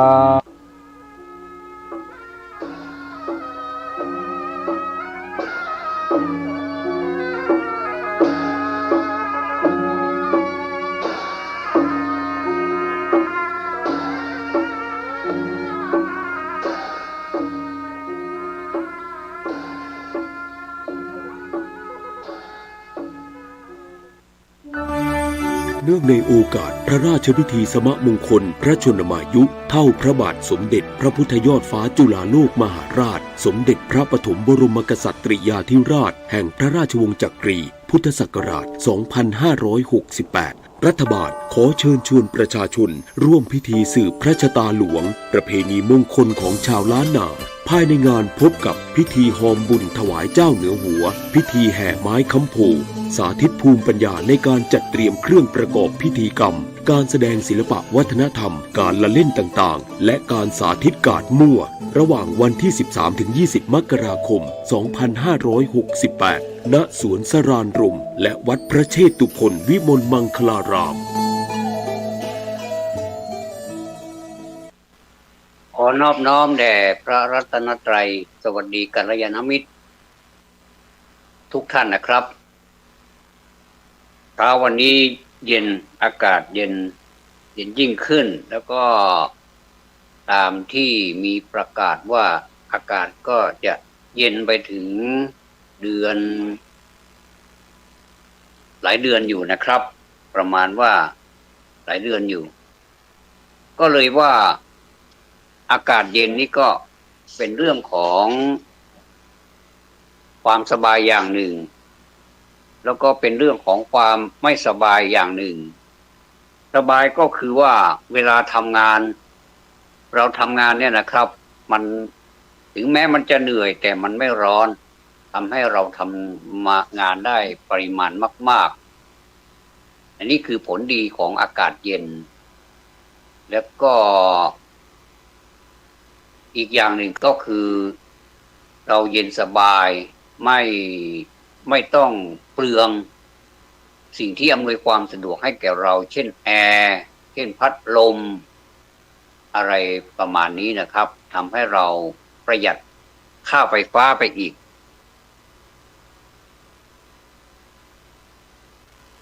S5: เนื่องในโอกาสพระราชพิธีสมมงคลพระชนมายุเท่าพระบาทสมเด็จพระพุทธยอดฟ้าจุฬาโลกมหาราชสมเด็จพระปฐมบรมกษัตริยาธิราชแห่งพระราชวงศ์จักรีพุทธศักราช 2568 รัฐบาลขอเชิญชวนประชาชนร่วมพิธีสืบพระชะตาหลวงประเพณีมงคลของชาวล้านนาภายในงานพบกับพิธีหอมบุญถวายเจ้าเหนือหัวพิธีแห่ไม้ค้ำโพสาธิตภูมิปัญญาในการจัดเตรียมเครื่องประกอบพิธีกรรมการแสดงศิลปะวัฒนธรรมการละเล่นต่างๆและการสาธิตการ์ดมั่วระหว่างวันที่ 13-20 มกราคม 2568 ณ สวนสรานรมและวัดพระเชตุพนวิมลมังคลาราม
S6: ขอนอบน้อมแด่พระรัตนตรัยสวัสดีกัลยาณมิตรทุกท่านนะครับเช้าวันนี้เย็นอากาศเย็นยิ่งขึ้นแล้วก็ตามที่มีประกาศว่าอากาศก็จะเย็นไปถึงเดือนหลายเดือนอยู่นะครับประมาณว่าหลายเดือนอยู่ก็เลยว่าอากาศเย็นนี่ก็เป็นเรื่องของความสบายอย่างหนึ่งแล้วก็เป็นเรื่องของความไม่สบายอย่างหนึ่งสบายก็คือว่าเวลาทำงานเราทำงานเนี่ยนะครับมันถึงแม้มันจะเหนื่อยแต่มันไม่ร้อนทำให้เราทำงานได้ปริมาณมากๆอันนี้คือผลดีของอากาศเย็นแล้วก็อีกอย่างหนึ่งก็คือ เราเย็นสบายไม่ต้องเปลืองสิ่งที่อำนวยความสะดวกให้แก่เราเช่นแอร์เช่นพัดลมอะไรประมาณนี้นะครับทำให้เราประหยัดค่าไฟฟ้าไปอีก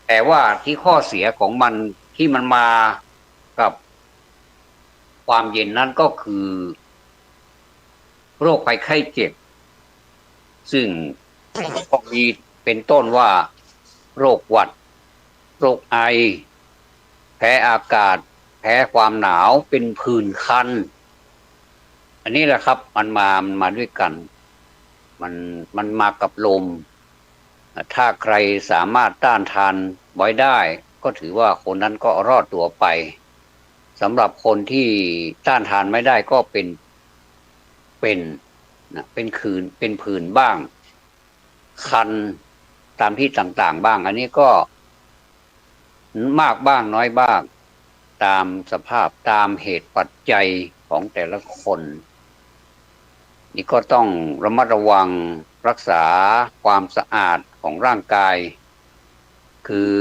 S6: แต่ว่าที่ข้อเสียของมันที่มันมากับความเย็นนั้นก็คือโรคภัยไข้เจ็บซึ่งก็มีเป็นต้นว่าโรคหวัดโรคไอแพ้อากาศแพ้ความหนาวเป็นผื่นคันอันนี้แหละครับมันมาด้วยกันมันมากับลมถ้าใครสามารถต้านทานไว้ได้ก็ถือว่าคนนั้นก็รอดตัวไปสำหรับคนที่ต้านทานไม่ได้ก็เป็นผื่นบ้างคันตามที่ต่างๆบ้างอันนี้ก็มากบ้างน้อยบ้างตามสภาพตามเหตุปัจจัยของแต่ละคนนี่ก็ต้องระมัดระวังรักษาความสะอาดของร่างกายคือ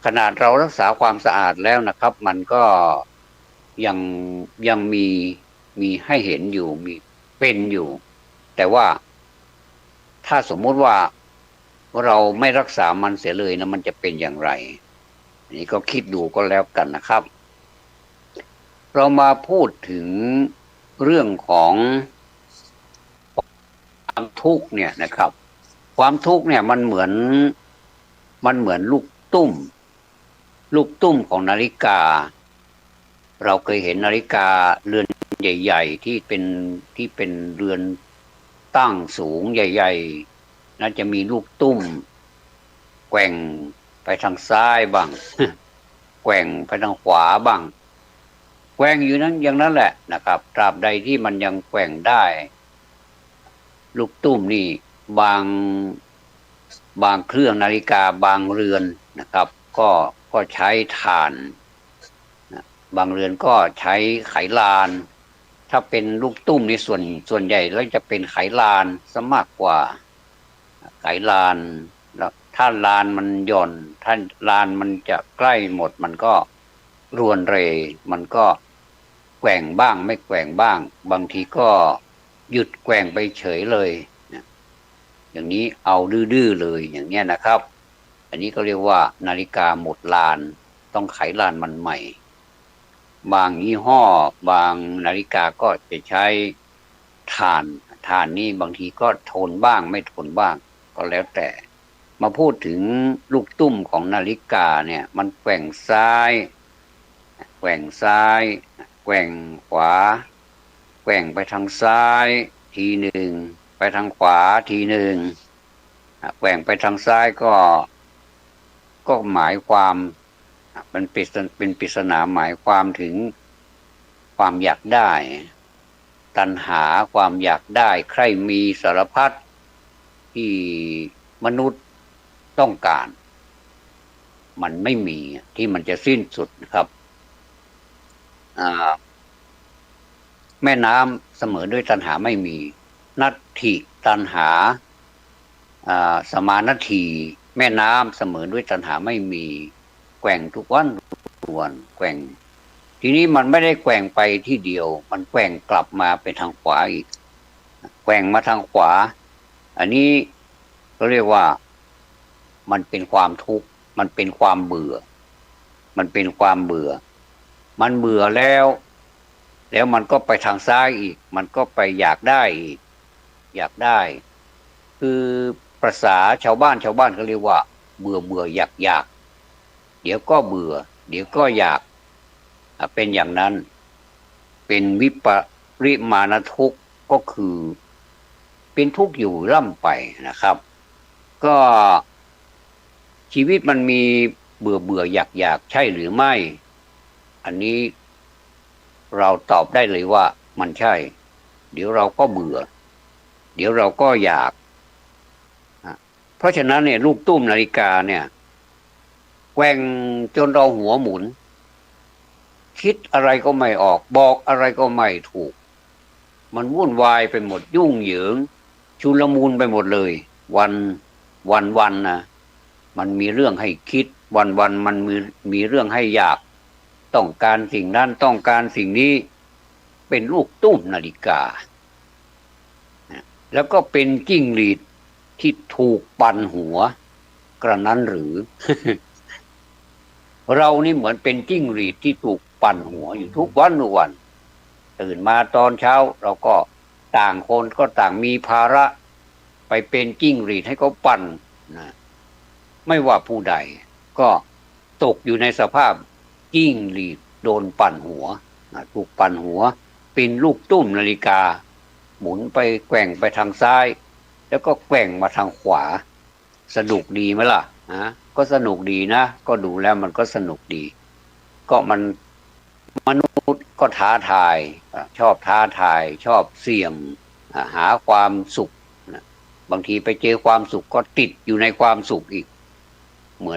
S6: ขนาดเรารักษาความสะอาดแล้วนะครับมันก็ยังมีให้เห็นอยู่มีเป็นอยู่แต่ว่าถ้าสมมุติว่าเราไม่รักษามันเสียเลยนะมันจะเป็นอย่างไรอันนี้ก็คิดดูก็แล้วกันนะครับเรามาพูดถึงเรื่องของความทุกข์เนี่ยนะครับความทุกข์เนี่ยมันเหมือนลูกตุ้มของนาฬิกาเราเคยเห็นนาฬิกาเรือนใหญ่ๆที่เป็นเรือนตั้งสูงใหญ่ๆน่าจะมีลูกตุ้มแกว่งไปทางซ้ายบ้าง แกว่งไปทางขวาบ้างแกว่งอยู่นั้นอย่างนั้นแหละนะครับตราบใดที่มันยังแกว่งได้ลูกตุ้มนี่บางเครื่องนาฬิกาบางเรือนนะครับก็ใช้ถ่านบางเรือนก็ใช้ไขลานถ้าเป็นลูกตุ้มในส่วนใหญ่แล้วจะเป็นไขลานซะมากกว่าไขลานแล้วถ้าลานมันหย่อนถ้าลานมันจะใกล้หมดมันก็รวนเรมันก็แกว่งบ้างไม่แกว่งบ้างบางทีก็หยุดแกว่งไปเฉยเลยอย่างนี้เอาดื้อๆเลยอย่างเนี้ยนะครับอันนี้ก็เรียกว่านาฬิกาหมดลานต้องไขลานมันใหม่บางยี่ห้อบางนาฬิกาก็จะใช้ถ่านนี่บางทีก็ทนบ้างไม่ทนบ้างก็แล้วแต่มาพูดถึงลูกตุ้มของนาฬิกาเนี่ยมันแกว่งซ้ายแกว่งขวาแกว่งไปทางซ้ายทีหนึ่งไปทางขวาทีหนึ่งแกว่งไปทางซ้ายก็หมายความเป็นปริศนาหมายความถึงความอยากได้ตัณหาความอยากได้ใครมีสารพัดที่มนุษย์ต้องการมันไม่มีที่มันจะสิ้นสุดครับแม่น้ำเสมอด้วยตัณหาไม่มีนัตถิตัณหาสมานัตถีแม่น้ำเสมอด้วยตัณหาไม่มีแกว่งทุกวันแกว่งทีนี้มันไม่ได้แกว่งไปที่เดียวมันแกว่งกลับมาไปทางขวาอีกแกว่งมาทางขวาอันนี้ก็เรียกว่ามันเป็นความทุกข์มันเป็นความเบื่อมันเป็นความเบื่อมันเบื่อแล้วมันก็ไปทางซ้ายอีกมันก็ไปอยากได้อีกอยากได้คือภาษาชาวบ้านเขาเรียกว่าเบื่ออยากเดี๋ยวก็เบื่อเดี๋ยวก็อยากเป็นอย่างนั้นเป็นวิปริมาณทุกข์ก็คือเป็นทุกข์อยู่ร่ำไปนะครับก็ชีวิตมันมีเบื่ออยากใช่หรือไม่อันนี้เราตอบได้เลยว่ามันใช่เดี๋ยวเราก็เบื่อเดี๋ยวเราก็อยากเพราะฉะนั้นเนี่ยลูกตุ้มนาฬิกาเนี่ยแกว่งจนเราหัวหมุนคิดอะไรก็ไม่ออกบอกอะไรก็ไม่ถูกมันวุ่นวายไปหมดยุ่งเหยิง ชุลมุนไปหมดเลยวันนะมันมีเรื่องให้คิดวันมันมีเรื่องให้อยากต้องการสิ่งนั้นต้องการสิ่งนี้เป็นลูกตุ้มนาฬิกาแล้วก็เป็นจิ้งหรีดที่ถูกปั่นหัวกระนั้นหรือ เรานี่เหมือนเป็นจิ้งหรีดที่ถูกปั่นหัวอยู่ทุกวันตื่นมาตอนเช้าเราก็ต่างคนก็ต่างมีภาระไปเป็นจิ้งหรีดให้เขาปั่นนะไม่ว่าผู้ใดก็ตกอยู่ในสภาพจิ้งหรีดโดนปั่นหัวถูกปั่นหัวเป็นลูกตุ้มนาฬิกาหมุนไปแกว่งไปทางซ้ายแล้วก็แกว่งมาทางขวาสนุกดีไหมล่ะก็สนุกดีนะก็ดูแล้วมันก็สนุกดีก็มันมนุษย์ก็ท้าทายชอบท้าทายชอบเสี่ยงหาความสุขบางทีไปเจอความสุขก็ติดอยู่ในความสุขอีกเหมื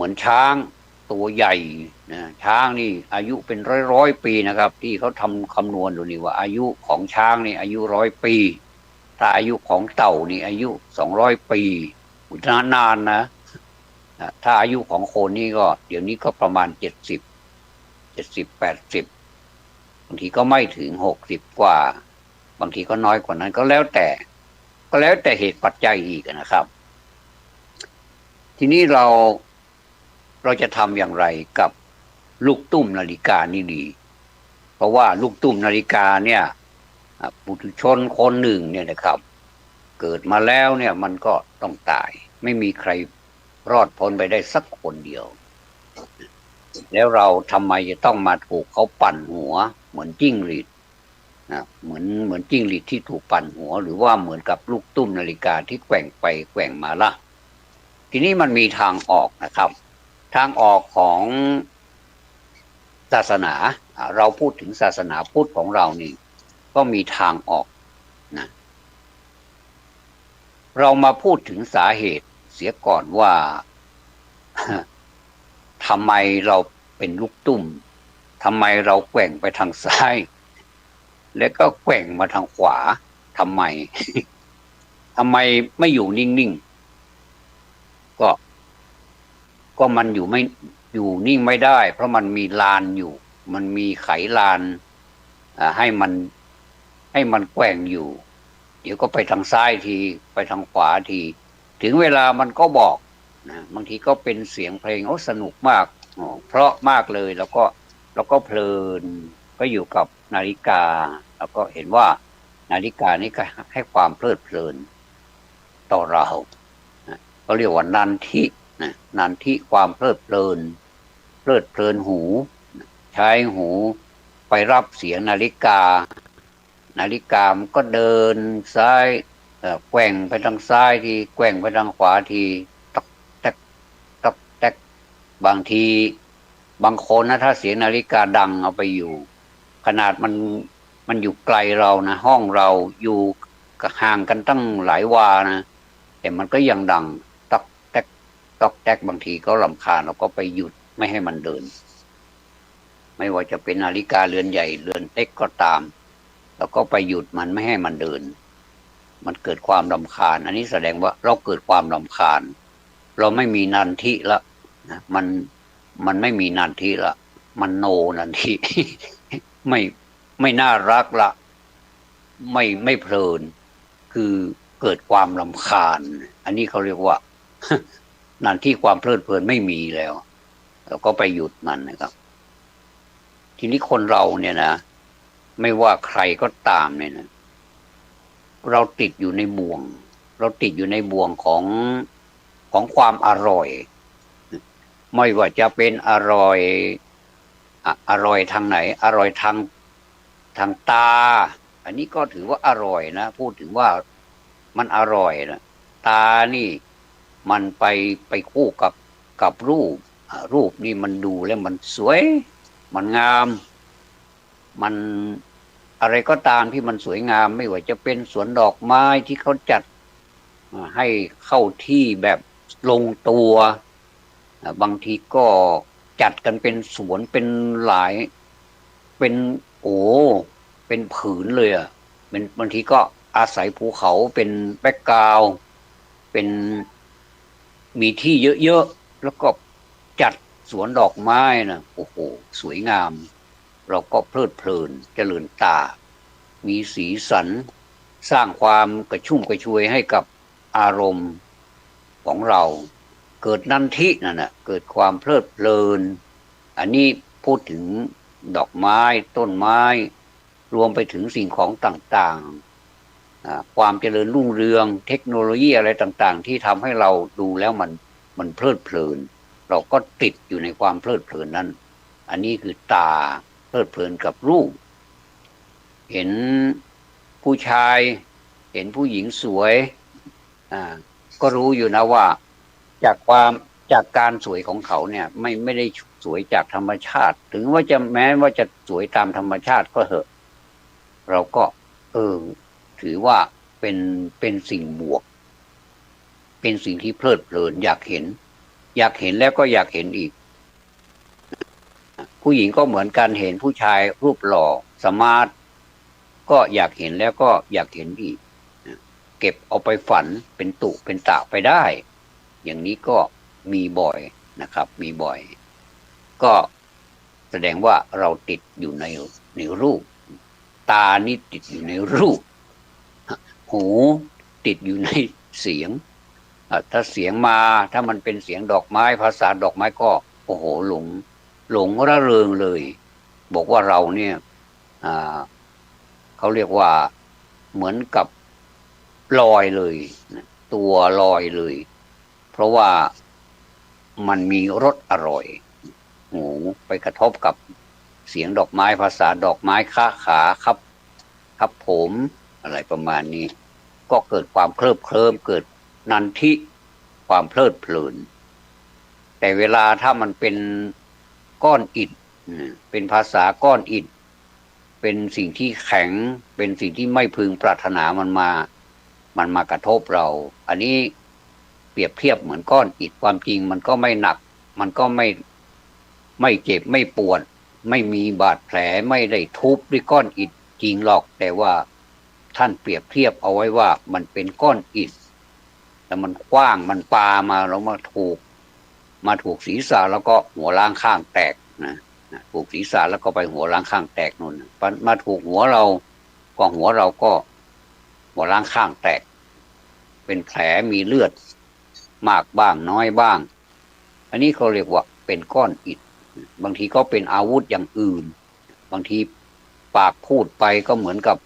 S6: อนช้างตัวใหญ่นะช้างนี่อายุเป็นร้อยปีนะครับที่เขาทำคำนวณดูนี่ว่าอายุของช้างนี่อายุ100 ปีถ้าอายุของเต่านี่อายุ200 ปีนานนะถ้าอายุของคนนี่ก็เดี๋ยวนี้ก็ประมาณ70 80บางทีก็ไม่ถึง60กว่าบางทีก็น้อยกว่านั้นก็แล้วแต่เหตุปัจจัยอีกนะครับทีนี้เราจะทำอย่างไรกับลูกตุ้มนาฬิกานี่ดีเพราะว่าลูกตุ้มนาฬิกาเนี่ยปุถุชนคนหนึ่งเนี่ยนะครับเกิดมาแล้วเนี่ยมันก็ต้องตายไม่มีใครรอดพ้นไปได้สักคนเดียวแล้วเราทำไมจะต้องมาถูกเขาปั่นหัวเหมือนจิ้งหรีดนะเหมือนจิ้งหรีดที่ถูกปั่นหัวหรือว่าเหมือนกับลูกตุ้มนาฬิกาที่แกว่งไปแกว่งมาล่ะทีนี้มันมีทางออกนะครับทางออกของศาสนาเราพูดถึงศาสนาพุทธของเรานี่ก็มีทางออกนะเรามาพูดถึงสาเหตุเสียก่อนว่า ทำไมเราเป็นลูกตุ้มทำไมเราแกว่งไปทางซ้ายแล้วก็แกว่งมาทางขวาทำไม ทำไมไม่อยู่นิ่งๆก็มันอยู่นิ่งไม่ได้เพราะมันมีลานอยู่มันมีไขลานให้มันแกว่งอยู่เดี๋ยวก็ไปทางซ้ายทีไปทางขวาทีถึงเวลามันก็บอกนะบางทีก็เป็นเสียงเพลงสนุกมากเพราะมากเลยแล้วก็เพลินก็อยู่กับนาฬิกาแล้วก็เห็นว่านาฬิกานี้ก็ให้ความเพลิดเพลินต่อเราก็เรียกว่านันทินันทิความเพลิดเพลินหูใช้หูไปรับเสียงนาฬิกามันก็เดินซ้ายแกว่งไปทางซ้ายทีแกว่งไปทางขวาทีตอกแตกตอกแตกบางทีบางคนนะถ้าเสียงนาฬิกาดังเอาไปอยู่ขนาดมันอยู่ไกลเรานะห้องเราอยู่ห่างกันตั้งหลายวานะแต่มันก็ยังดังตอกแตกตอกแตกบางทีก็รำคาญเราก็ไปหยุดไม่ให้มันเดินไม่ว่าจะเป็นนาฬิกาเรือนใหญ่เรือนเล็กก็ตามแล้วก็ไปหยุดมันไม่ให้มันเดินมันเกิดความรำคาญอันนี้แสดงว่าเราเกิดความรำคาญเราไม่มีนันทิละนะมันไม่มีนันทิละมันโนนันทิ ไม่น่ารักละไม่เพลินคือเกิดความรำคาญอันนี้เขาเรียกว่า นันทิความเพลิดเพลินไม่มีแล้วเราก็ไปหยุดมันนะครับทีนี้คนเราเนี่ยนะไม่ว่าใครก็ตามเนี่ยนะเราติดอยู่ในบ่วงของความอร่อยไม่ว่าจะเป็นอร่อยทางไหนอร่อยทางตาอันนี้ก็ถือว่าอร่อยนะพูดถึงว่ามันอร่อยนะตานี่มันไปคู่กับรูปนี่มันดูแล้วมันสวยมันงามมันอะไรก็ตามที่มันสวยงามไม่ว่าจะเป็นสวนดอกไม้ที่เขาจัดให้เข้าที่แบบลงตัวบางทีก็จัดกันเป็นสวนเป็นหลายเป็นเป็นผืนเลยอ่ะบางทีก็อ อาศัยภูเขาเป็นแบ็กกราวด์เป็นมีที่เยอะๆแล้วก็จัดสวนดอกไม้นะโอ้โหสวยงามเราก็เพลิดเพลินเจริญตามีสีสันสร้างความกระชุ่มกระชวยให้กับอารมณ์ของเราเกิดนันทินั่นน่ะเกิดความเพลิดเพลินอันนี้พูดถึงดอกไม้ต้นไม้รวมไปถึงสิ่งของต่างๆความเจริญรุ่งเรืองเทคโนโลยีอะไรต่างๆที่ทำให้เราดูแล้วมันเพลิดเพลินเราก็ติดอยู่ในความเพลิดเพลินนั้นอันนี้คือตาเพลิดเพลินกับรูปเห็นผู้ชายเห็นผู้หญิงสวยก็รู้อยู่นะว่าจากการสวยของเขาเนี่ยไม่ได้สวยจากธรรมชาติถึงว่าจะแม้ว่าจะสวยตามธรรมชาติก็เถอะเราก็ถือว่าเป็นสิ่งบวกเป็นสิ่งที่เพลิดเพลินอยากเห็นแล้วก็อยากเห็นอีกผู้หญิงก็เหมือนกันเห็นผู้ชายรูปหล่อสมาร์ทก็อยากเห็นแล้วก็อยากเห็นอีกเก็บเอาไปฝันเป็นตุเป็นตะไปได้อย่างนี้ก็มีบ่อยนะครับมีบ่อยก็แสดงว่าเราติดอยู่ในรูปตานี่ติดอยู่ในรูปหูติดอยู่ในเสียงถ้าเสียงมาถ้ามันเป็นเสียงดอกไม้ภาษาดอกไม้ก็โอ้โหหลงระเริงเลยบอกว่าเราเนี่ยเขาเรียกว่าเหมือนกับลอยเลยตัวลอยเลยเพราะว่ามันมีรสอร่อยหูไปกระทบกับเสียงดอกไม้ภาษาดอกไม้ค้าขาครับผมอะไรประมาณนี้ก็เกิดความเคลิบเคลิ้มเกิดนันทิความเพลิดเพลินแต่เวลาถ้ามันเป็นก้อนอิฐเป็นภาษาก้อนอิฐเป็นสิ่งที่แข็งเป็นสิ่งที่ไม่พึงปรารถนามันมากระทบเราอันนี้เปรียบเทียบเหมือนก้อนอิฐความจริงมันก็ไม่หนักมันก็ไม่เจ็บไม่ปวดไม่มีบาดแผลไม่ได้ทุบด้วยก้อนอิฐจริงหรอกแต่ว่าท่านเปรียบเทียบเอาไว้ว่ามันเป็นก้อนอิฐแต่มันกว้างมันปามาแล้วมาถูกศีรษะแล้วก็หัวล้างข้างแตกนะถูกศีรษะแล้วก็ไปหัวล้างข้างแตกนู่นมาถูกหัวเราก็หัวเราก็หัวล้างข้างแตกเป็นแผลมีเลือดมากบ้างน้อยบ้างอันนี้เขาเรียกว่าเป็นก้อนอิฐบางทีก็เป็นอาวุธอย่างอื่นบางทีปากพูดไปก็เหมือนกับ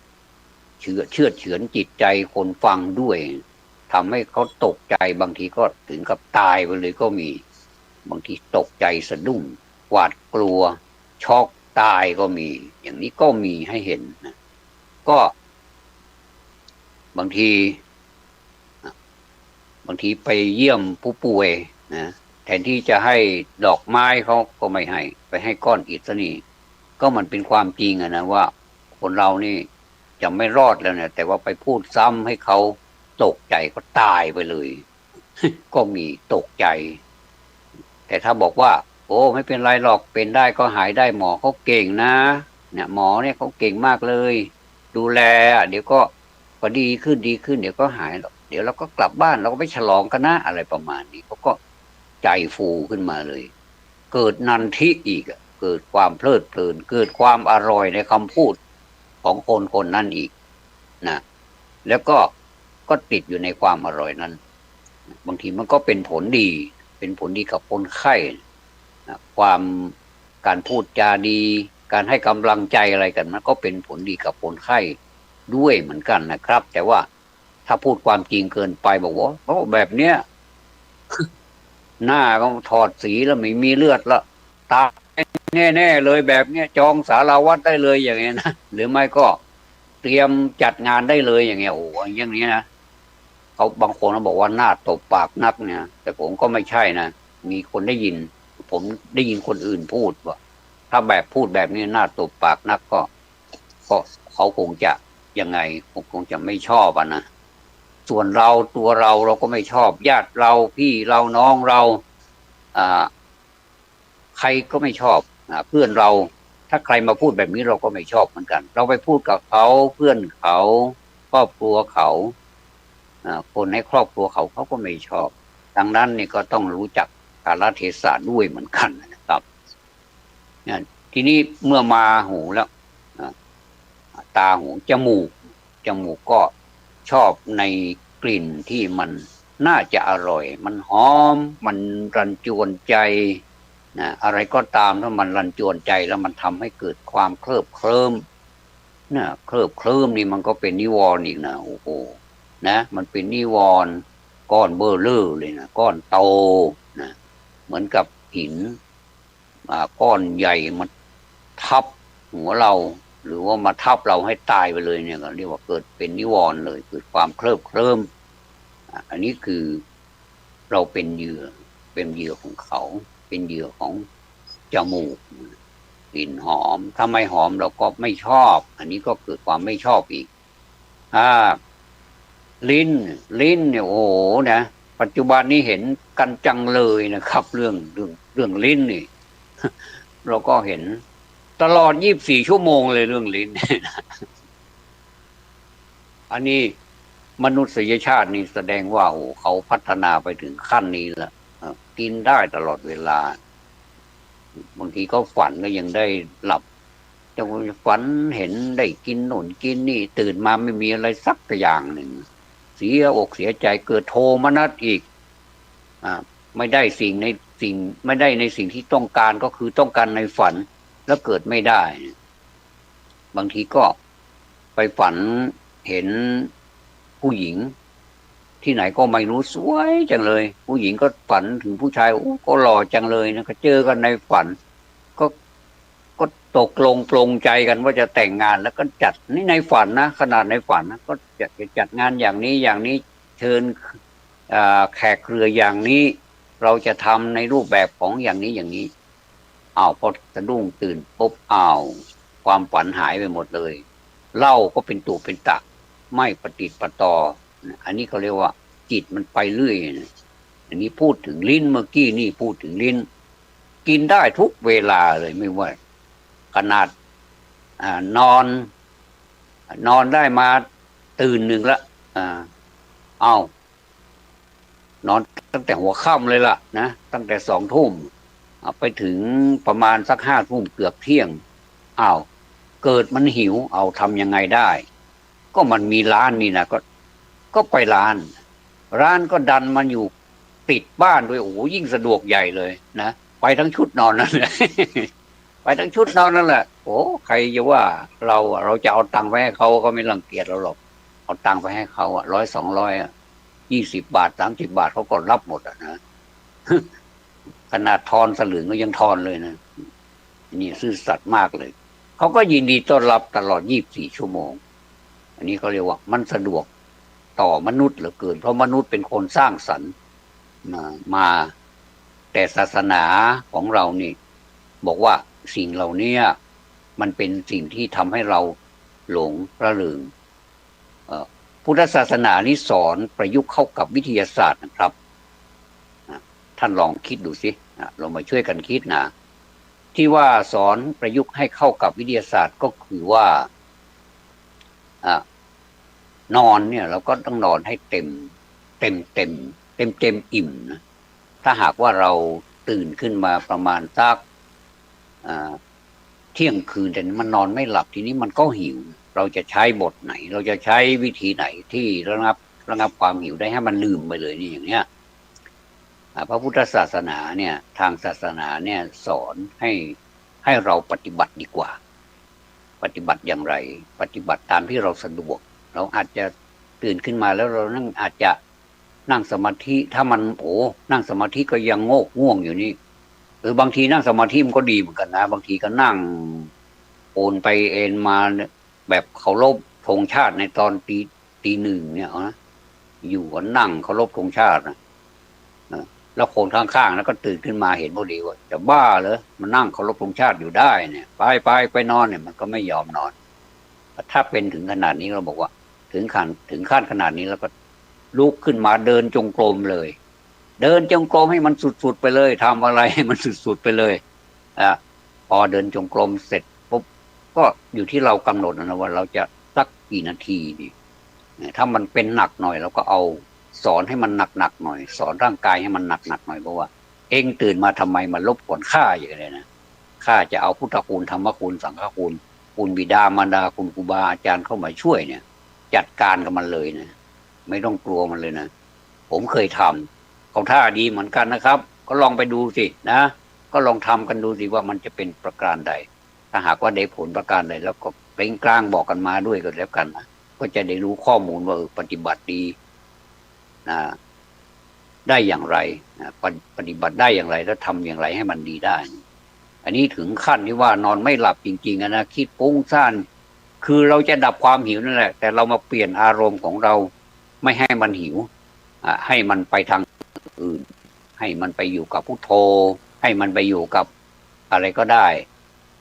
S6: เชือดเฉือนจิตใจคนฟังด้วยทำให้เขาตกใจบางทีก็ถึงกับตายไปเลยก็มีบางทีตกใจสะดุ้งหวาดกลัวช็อกตายก็มีอย่างนี้ก็มีให้เห็นนะก็บางทีไปเยี่ยมผู้ป่วยนะแทนที่จะให้ดอกไม้เขาก็ไม่ให้ไปให้ก้อนอิฐซะนี่ก็มันเป็นความจริงนะว่าคนเรานี่จะไม่รอดแล้วเนี่ยแต่ว่าไปพูดซ้ำให้เขาตกใจก็ตายไปเลย ก็มีตกใจแต่ถ้าบอกว่าโอ้ไม่เป็นไรหรอกเป็นได้ก็หายได้หมอเขาเก่งนะเนี่ยหมอเนี่ยเขาเก่งมากเลยดูแลเดี๋ยวก็ดีขึ้นเดี๋ยวก็หายหรอกเดี๋ยวเราก็กลับบ้านเราก็ไปฉลองกันนะอะไรประมาณนี้เขาก็ใจฟูขึ้นมาเลยเกิดนันทิอีกเกิดความเพลิดเพลินเกิดความอร่อยในคำพูดของคนนั้นอีกนะแล้วก็ติดอยู่ในความอร่อยนั้นบางทีมันก็เป็นผลดีกับคนไข้นะการพูดจาดีการให้กำลังใจอะไรกันมันก็เป็นผลดีกับคนไข้ด้วยเหมือนกันนะครับแต่ว่าถ้าพูดความจริงเกินไปบอกว่าโอ้แบบเนี้ย หน้าก็ถอดสีแล้วไม่มีเลือดละตายแน่ๆเลยแบบเนี้ยจองสาราวัดได้เลยอย่างเงี้ยนะหรือไม่ก็เตรียมจัดงานได้เลยอย่างเงี้ยโอ้อย่างนี้นะเขาบางคนเขาบอกว่าหน้าตบปากนักเนี่ยแต่ผมก็ไม่ใช่นะมีคนได้ยินผมได้ยินคนอื่นพูดว่าถ้าแบบพูดแบบนี้หน้าตบปากนักก็เขาคงจะยังไงคงจะไม่ชอบอ่ะนะส่วนตัวเราก็ไม่ชอบญาติเราพี่เราน้องเราใครก็ไม่ชอบเพื่อนเราถ้าใครมาพูดแบบนี้เราก็ไม่ชอบเหมือนกันเราไปพูดกับเขาเพื่อนเขา ครอบครัวเขาคนในครอบครัวเขาก็ไม่ชอบดังนั้นนี่ก็ต้องรู้จักกาลเทศะด้วยเหมือนกันนะครับทีนี้เมื่อมาหูแล้วตาหูจมูกก็ชอบในกลิ่นที่มันน่าจะอร่อยมันหอมมันรันจวนใจนะอะไรก็ตามถ้ามันรันจวนใจแล้วมันทำให้เกิดความเคลิบเคลิ้มนะเคลิบเคลิ้มนี่มันก็เป็นนิวรณ์อีกนะโอ้โหนะมันเป็นนิวรณ์ก้อนเบอร์เลอร์เลยนะก้อนโตนะเหมือนกับหินก้อนใหญ่มาทับหัวเราหรือว่ามาทับเราให้ตายไปเลยเนี่ยก็เรียกว่าเกิดเป็นนิวรณ์เลยเกิดความเคลิบเคลิ้มอันนี้คือเราเป็นเหยื่อของเขาเป็นเหยื่อของจมูกกลิ่นหอมถ้าไม่หอมเราก็ไม่ชอบอันนี้ก็เกิดความไม่ชอบอีกลิ้นเนี่ยโอ้โหนะปัจจุบันนี้เห็นกันจังเลยนะครับเรื่องลิ้นนี่เราก็เห็นตลอด24 ชั่วโมงเลยเรื่องลิ้นอันนี้มนุษยชาตินี่แสดงว่าโอ้เขาพัฒนาไปถึงขั้นนี้แล้วกินได้ตลอดเวลาบางทีก็ฝันก็ยังได้หลับแต่ฝันเห็นได้กินโน่นกินนี่ตื่นมาไม่มีอะไรสักอย่างหนึ่งเสียอกเสียใจเกิดโทมนัสอีกไม่ได้ไม่ได้ในสิ่งที่ต้องการก็คือต้องการในฝันแล้วเกิดไม่ได้บางทีก็ไปฝันเห็นผู้หญิงที่ไหนก็ไม่รู้สวยจังเลยผู้หญิงก็ฝันถึงผู้ชายก็หล่อจังเลยนะก็เจอกันในฝันก็ตกลงปลงใจกันว่าจะแต่งงานแล้วก็จัดนี่ในฝันนะขนาดในฝันนะก็จะจัดงานอย่างนี้เชิญแขกเครืออย่างนี้เราจะทำในรูปแบบของอย่างนี้พอสะดุ้งตื่นปุ๊บความฝันหายไปหมดเลยเล่าก็เป็นตัวเป็นตะไม่ปฏิติดประต่ออันนี้เขาเรียกว่าจิตมันไปเรื่อยอันนี้พูดถึงลิ้นเมื่อกี้นี่พูดถึงลิ้นกินได้ทุกเวลาเลยไม่ว่าขนาดนอนได้มาตื่นหนึ่งละนอนตั้งแต่หัวค่ำเลยล่ะนะตั้งแต่2 ทุ่มไปถึงประมาณสัก5 ทุ่มเกือบเที่ยงเกิดมันหิวทำยังไงได้ก็มันมีร้านนี่นะก็ไปร้านก็ดันมันอยู่ติดบ้านด้วยโอ้โหยิ่งสะดวกใหญ่เลยนะไปทั้งชุดนอนนั่นแหละ ไปทั้งชุดนอนนั่นแหละโอ้ใครจะว่าเราจะเอาตังค์ไปให้เขาก็ไม่รังเกียจเราหรอกเอาตังค์ไปให้เขา100 200 20 บาท30 บาทเขาก็รับหมดนะ ขนาดทอนสลึงก็ยังทอนเลยนะนี่ซื่อสัตย์มากเลยเขาก็ยินดีต้อนรับตลอด24 ชั่วโมงอันนี้เขาเรียกว่ามันสะดวกต่อมนุษย์เหลือเกินเพราะมนุษย์เป็นคนสร้างสรรค์มาแต่ศาสนาของเรานี่บอกว่าสิ่งเหล่านี้มันเป็นสิ่งที่ทำให้เราหลงระลึงพุทธศาสนานี่สอนประยุกต์เข้ากับวิทยาศาสตร์นะครับท่านลองคิดดูสิเรามาช่วยกันคิดนะที่ว่าสอนประยุกต์ให้เข้ากับวิทยาศาสตร์ก็คือว่านอนเนี่ยเราก็ต้องนอนให้เต็มอิ่มนะถ้าหากว่าเราตื่นขึ้นมาประมาณสักเที่ยงคืนแต่มันนอนไม่หลับทีนี้มันก็หิวเราจะใช้บทไหนเราจะใช้วิธีไหนที่ระงับความหิวได้ให้มันลืมไปเลยนี่อย่างเนี้ยพระพุทธศาสนาเนี่ยทางศาสนาเนี่ยสอนให้เราปฏิบัติดีกว่าปฏิบัติอย่างไรปฏิบัติตามที่เราสะดวกเราอาจจะตื่นขึ้นมาแล้วเราอาจจะนั่งสมาธิถ้ามันนั่งสมาธิก็ยังง่วงอยู่นี่บางทีนั่งสมาธิมันก็ดีเหมือนกันนะบางทีก็นั่งโอนไปเอ็นมาแบบเคารพธงชาติในตอนตีหนึ่งเนี่ยนะอยู่ก็นั่งเคารพธงชาตินะแล้วคนข้างๆแล้วก็ตื่นขึ้นมาเห็นพอดีว่าจะบ้าเหรอมันนั่งเคารพธงชาติอยู่ได้เนี่ยไปนอนเนี่ยมันก็ไม่ยอมนอนถ้าเป็นถึงขนาดนี้เราบอกว่าถึงขั้นขนาดนี้แล้วก็ลุกขึ้นมาเดินจงกรมเลยเดินจงกรมให้มันสุดๆไปเลยทำอะไรให้มันสุดๆไปเลยพอเดินจงกรมเสร็จปุ๊บก็อยู่ที่เรากำหนดนะว่าเราจะสักกี่นาทีดี ถ้ามันเป็นหนักหน่อยเราก็เอาสอนให้มันหนักหน่อยสอนร่างกายให้มันหนักหน่อยเพราะว่าเองตื่นมาทำไมมารบกวนข้าอย่างนี้นะข้าจะเอาพุทธคุณธรรมคุณสังฆคุณคุณบิดามารดาคุณครูบาอาจารย์เข้ามาช่วยเนี่ยจัดการกับมันเลยนะไม่ต้องกลัวมันเลยนะผมเคยทำเขาท่าดีเหมือนกันนะครับก็ลองไปดูสินะก็ลองทำกันดูสิว่ามันจะเป็นประการใดถ้าหากว่าได้ผลประการใดแล้วก็เร่งกลางบอกกันมาด้วยกันแล้วกันนะก็จะได้รู้ข้อมูลว่าปฏิบัติดีนะได้อย่างไรนะปฏิบัติได้อย่างไรแล้วทำอย่างไรให้มันดีได้อันนี้ถึงขั้นที่ว่านอนไม่หลับจริงๆนะคิดฟุ้งซ่านคือเราจะดับความหิวนั่นแหละแต่เรามาเปลี่ยนอารมณ์ของเราไม่ให้มันหิวให้มันไปทางอื่นให้มันไปอยู่กับพุทโธให้มันไปอยู่กับอะไรก็ได้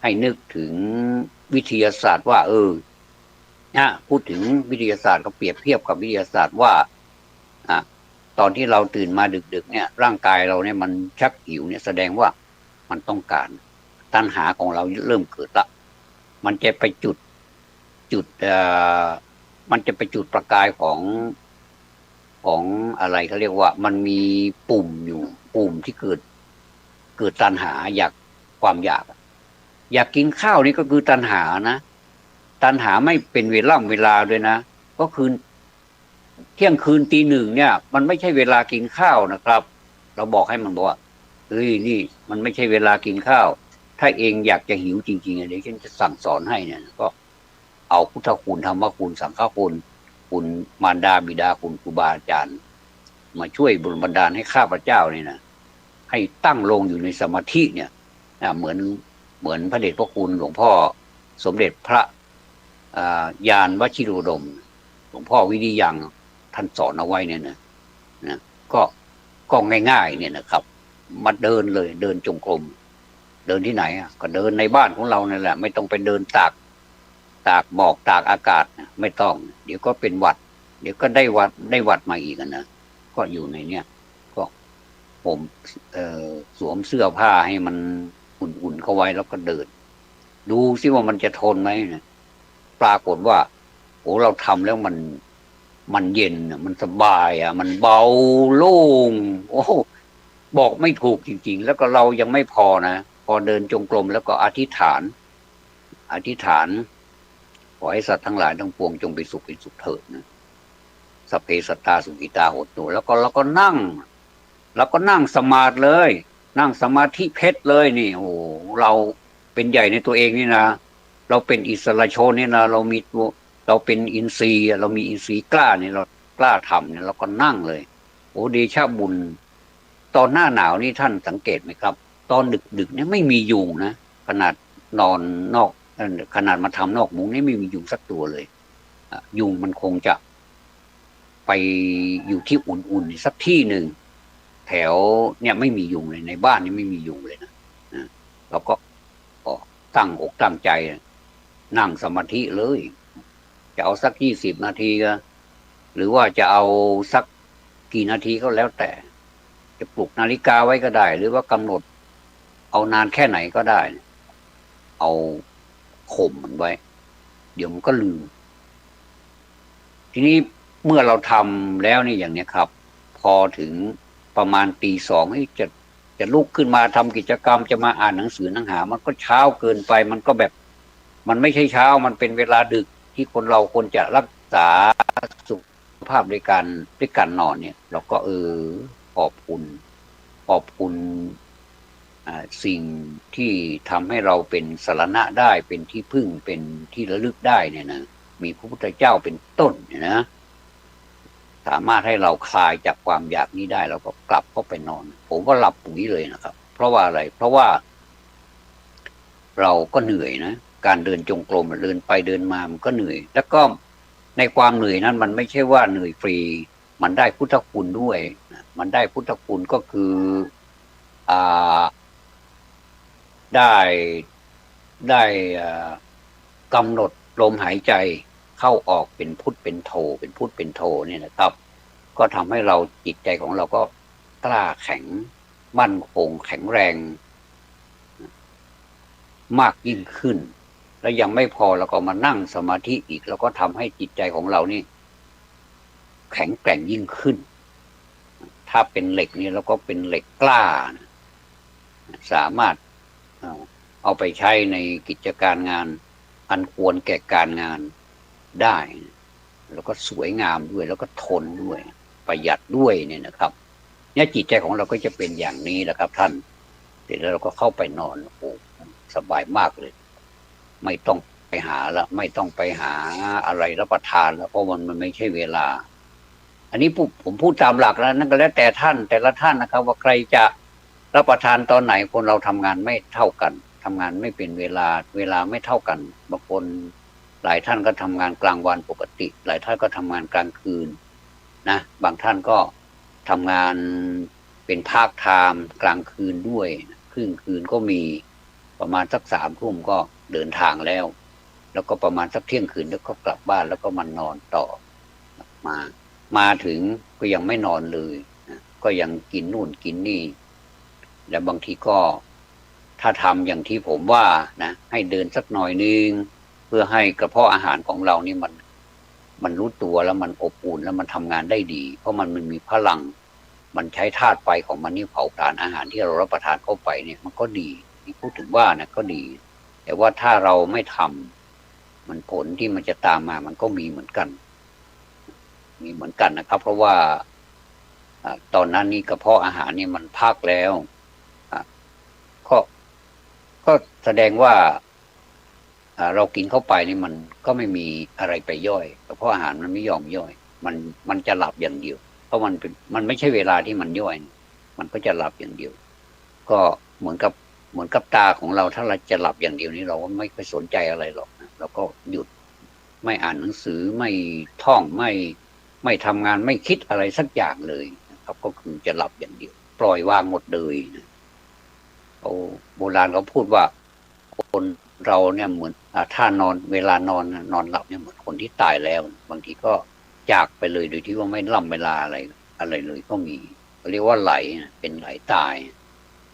S6: ให้นึกถึงวิทยาศาสตร์ว่าพูดถึงวิทยาศาสตร์ก็เปรียบเทียบกับวิทยาศาสตร์ว่าตอนที่เราตื่นมาดึกๆเนี่ยร่างกายเราเนี่ยมันชักหิวเนี่ยแสดงว่ามันต้องการตัณหาของเราเริ่มเกิดละมันจะไปจุดมันจะไปจุดประกายของอะไรเขาเรียกว่ามันมีปุ่มอยู่ปุ่มที่เกิดตัณหาอยากความอยากกินข้าวนี่ก็คือตัณหานะตัณหาไม่เป็นเวลาด้วยนะก็คือเที่ยงคืนตีหนึ่งเนี่ยมันไม่ใช่เวลากินข้าวนะครับเราบอกให้มันบอกว่าเฮ้ยนี่มันไม่ใช่เวลากินข้าวถ้าเองอยากจะหิวจริงๆเดี๋ยวฉันจะสั่งสอนให้เนี่ยก็เอาพุทธคุณธรรมคุณสังฆคุณคุณมารดาบิดาคุณครูบาอาจารย์มาช่วยบุญบันดาลให้ข้าพเจ้านี่นะให้ตั้งลงอยู่ในสมาธิเนี่ยเหมือนพระเดชพระคุณหลวงพ่อสมเด็จพระยานวชิโรดมหลวงพ่อวิริยังท่านสอนเอาไว้เนี่ยนะก็ง่ายๆเนี่ยนะครับมาเดินเลยเดินจงกรมเดินที่ไหนก็เดินในบ้านของเรานั่นแหละไม่ต้องไปเดินตากหมอกตากอากาศไม่ต้องเดี๋ยวก็เป็นหวัดเดี๋ยวก็ได้หวัดมาอีกนะก็อยู่ในเนี้ยก็ผมสวมเสื้อผ้าให้มันอุ่นๆเข้าไว้แล้วก็เดินดูซิว่ามันจะทนไหมนะปรากฏว่าโอ้เราทำแล้วมันเย็นมันสบายมันเบาโล่งโอ้บอกไม่ถูกจริงๆแล้วก็เรายังไม่พอนะพอเดินจงกรมแล้วก็อธิษฐานขอให้สัตว์ทั้งหลายทั้งปวงจงไปสุขเถิดนะสัพเพสัตตาสุขิตาโหตุแล้วก็นั่งสมาธิเลยนั่งสมาธิเพชรเลยนี่โอ้เราเป็นใหญ่ในตัวเองนี่นะเราเป็นอิสระชนนี่นะเราเป็นอินทรีย์เรามีอินทรีย์กล้าเนี่ยเรากล้าทำเนี่ยเราก็นั่งเลยโอ้เดชะบุญตอนหน้าหนาวนี่ท่านสังเกตไหมครับตอนดึกเนี่ยไม่มียุงนะขนาดนอนนอกขนาดมาทำนอกมุ้งนี่ไม่มียุงสักตัวเลยยุงมันคงจะไปอยู่ที่อุ่นๆสักที่หนึ่งแถวเนี่ยไม่มียุงเลยในบ้านนี่ไม่มียุงเลยนะเราก็ตั้งอกตั้งใจนั่งสมาธิเลยจะเอาสัก20 นาทีก็หรือว่าจะเอาสักกี่นาทีก็แล้วแต่จะปลุกนาฬิกาไว้ก็ได้หรือว่ากำหนดเอานานแค่ไหนก็ได้เอาข่มมันไว้เดี๋ยวมันก็ลืมทีนี้เมื่อเราทำแล้วนี่อย่างนี้ครับพอถึงประมาณตีสองจะลุกขึ้นมาทำกิจกรรมจะมาอ่านหนังสือหนังหามันก็เช้าเกินไปมันก็แบบมันไม่ใช่เช้ามันเป็นเวลาดึกที่คนเราควรจะรักษาสุขภาพด้วยการนอนเนี่ยเราก็ขอบคุณสิ่งที่ทำให้เราเป็นสรณะได้เป็นที่พึ่งเป็นที่ระลึกได้เนี่ยนะมีพระพุทธเจ้าเป็นต้นเนี่ยนะสามารถให้เราคลายจากความอยากนี้ได้เราก็กลับเข้าไปนอนผมก็หลับปุ๋ยเลยนะครับเพราะว่าอะไรเพราะว่าเราก็เหนื่อยนะการเดินจงกรมเดินไปเดินมามันก็เหนื่อยแล้วก็ในความเหนื่อยนั้นมันไม่ใช่ว่าเหนื่อยฟรีมันได้พุทธคุณด้วยมันได้พุทธคุณก็คือได้กำหนดลมหายใจเข้าออกเป็นพุทเป็นโธเนี่ยนะครับก็ทำให้เราจิตใจของเราก็กล้าแข็งมั่นคงแข็งแรงมากยิ่งขึ้นและยังไม่พอเราก็มานั่งสมาธิอีกแล้วก็ทำให้จิตใจของเรานี่ แข็งแกร่งยิ่งขึ้นถ้าเป็นเหล็กนี่เราก็เป็นเหล็กกล้านะสามารถเอาไปใช้ในกิจการงานอันควรแก่การงานได้แล้วก็สวยงามด้วยแล้วก็ทนด้วยประหยัดด้วยเนี่ยนะครับเนี่ยจิตใจของเราก็จะเป็นอย่างนี้แหละครับท่านเสร็จแล้วเราก็เข้าไปนอนโอ้สบายมากเลยไม่ต้องไปหาแล้วไม่ต้องไปหาอะไรรับประทานแล้วเพราะมันไม่ใช่เวลาอันนี้ผมพูดตามหลักแล้วนั่นก็แล้วแต่ท่านแต่ละท่านนะครับว่าใครจะรับประทานตอนไหนคนเราทำงานไม่เท่ากันทำงานไม่เป็นเวลาไม่เท่ากันบางคนหลายท่านก็ทำงานกลางวันปกติหลายท่านก็ทำงานกลางคืนนะบางท่านก็ทำงานเป็นพาร์ทไทม์กลางคืนด้วยครึ่งคืนก็มีประมาณสัก3 ทุ่มก็เดินทางแล้วก็ประมาณสักเที่ยงคืนแล้วก็กลับบ้านแล้วก็มานอนต่อมาถึงก็ยังไม่นอนเลยก็ยังกินนู่นกินนี่แล้วบางทีก็ถ้าทำอย่างที่ผมว่านะให้เดินสักหน่อยนึงเพื่อให้กระเพาะอาหารของเรานี่มันรู้ตัวแล้วมันอบอุ่นแล้วมันทำงานได้ดีเพราะมันมีพลังมันใช้ธาตุไฟของมันนี่เผาผลาญอาหารที่เรารับประทานเข้าไปเนี่ยมันก็ดีที่พูดถึงว่านะก็ดีแต่ว่าถ้าเราไม่ทำมันผลที่มันจะตามมามันก็มีเหมือนกันนะครับเพราะว่าตอนนั้นนี่กระเพาะอาหารนี่มันพักแล้วก็แสดงว่าเรากินเข้าไปนี่มันก็ไม่มีอะไรไปย่อยกระเพาะอาหารมันไม่ยอมย่อยมันจะหลับอย่างเดียวเพราะมันไม่ใช่เวลาที่มันย่อยมันก็จะหลับอย่างเดียวก็เหมือนกับตาของเราถ้าเราจะหลับอย่างเดียวนี้เราก็ไม่ไปสนใจอะไรหรอกเราก็หยุดไม่อ่านหนังสือไม่ท่องไม่ทำงานไม่คิดอะไรสักอย่างเลยนะครับก็คือจะหลับอย่างเดียวปล่อยวางหมดเลยนะโบราณเขาพูดว่าคนเราเนี่ยเหมือนถ้านอนเวลานอนหลับเนี่ยเหมือนคนที่ตายแล้วบางทีก็จากไปเลยโดยที่ว่าไม่ล่ำเวลาอะไรเลยก็มีเรียกว่าไหลเป็นไหลตาย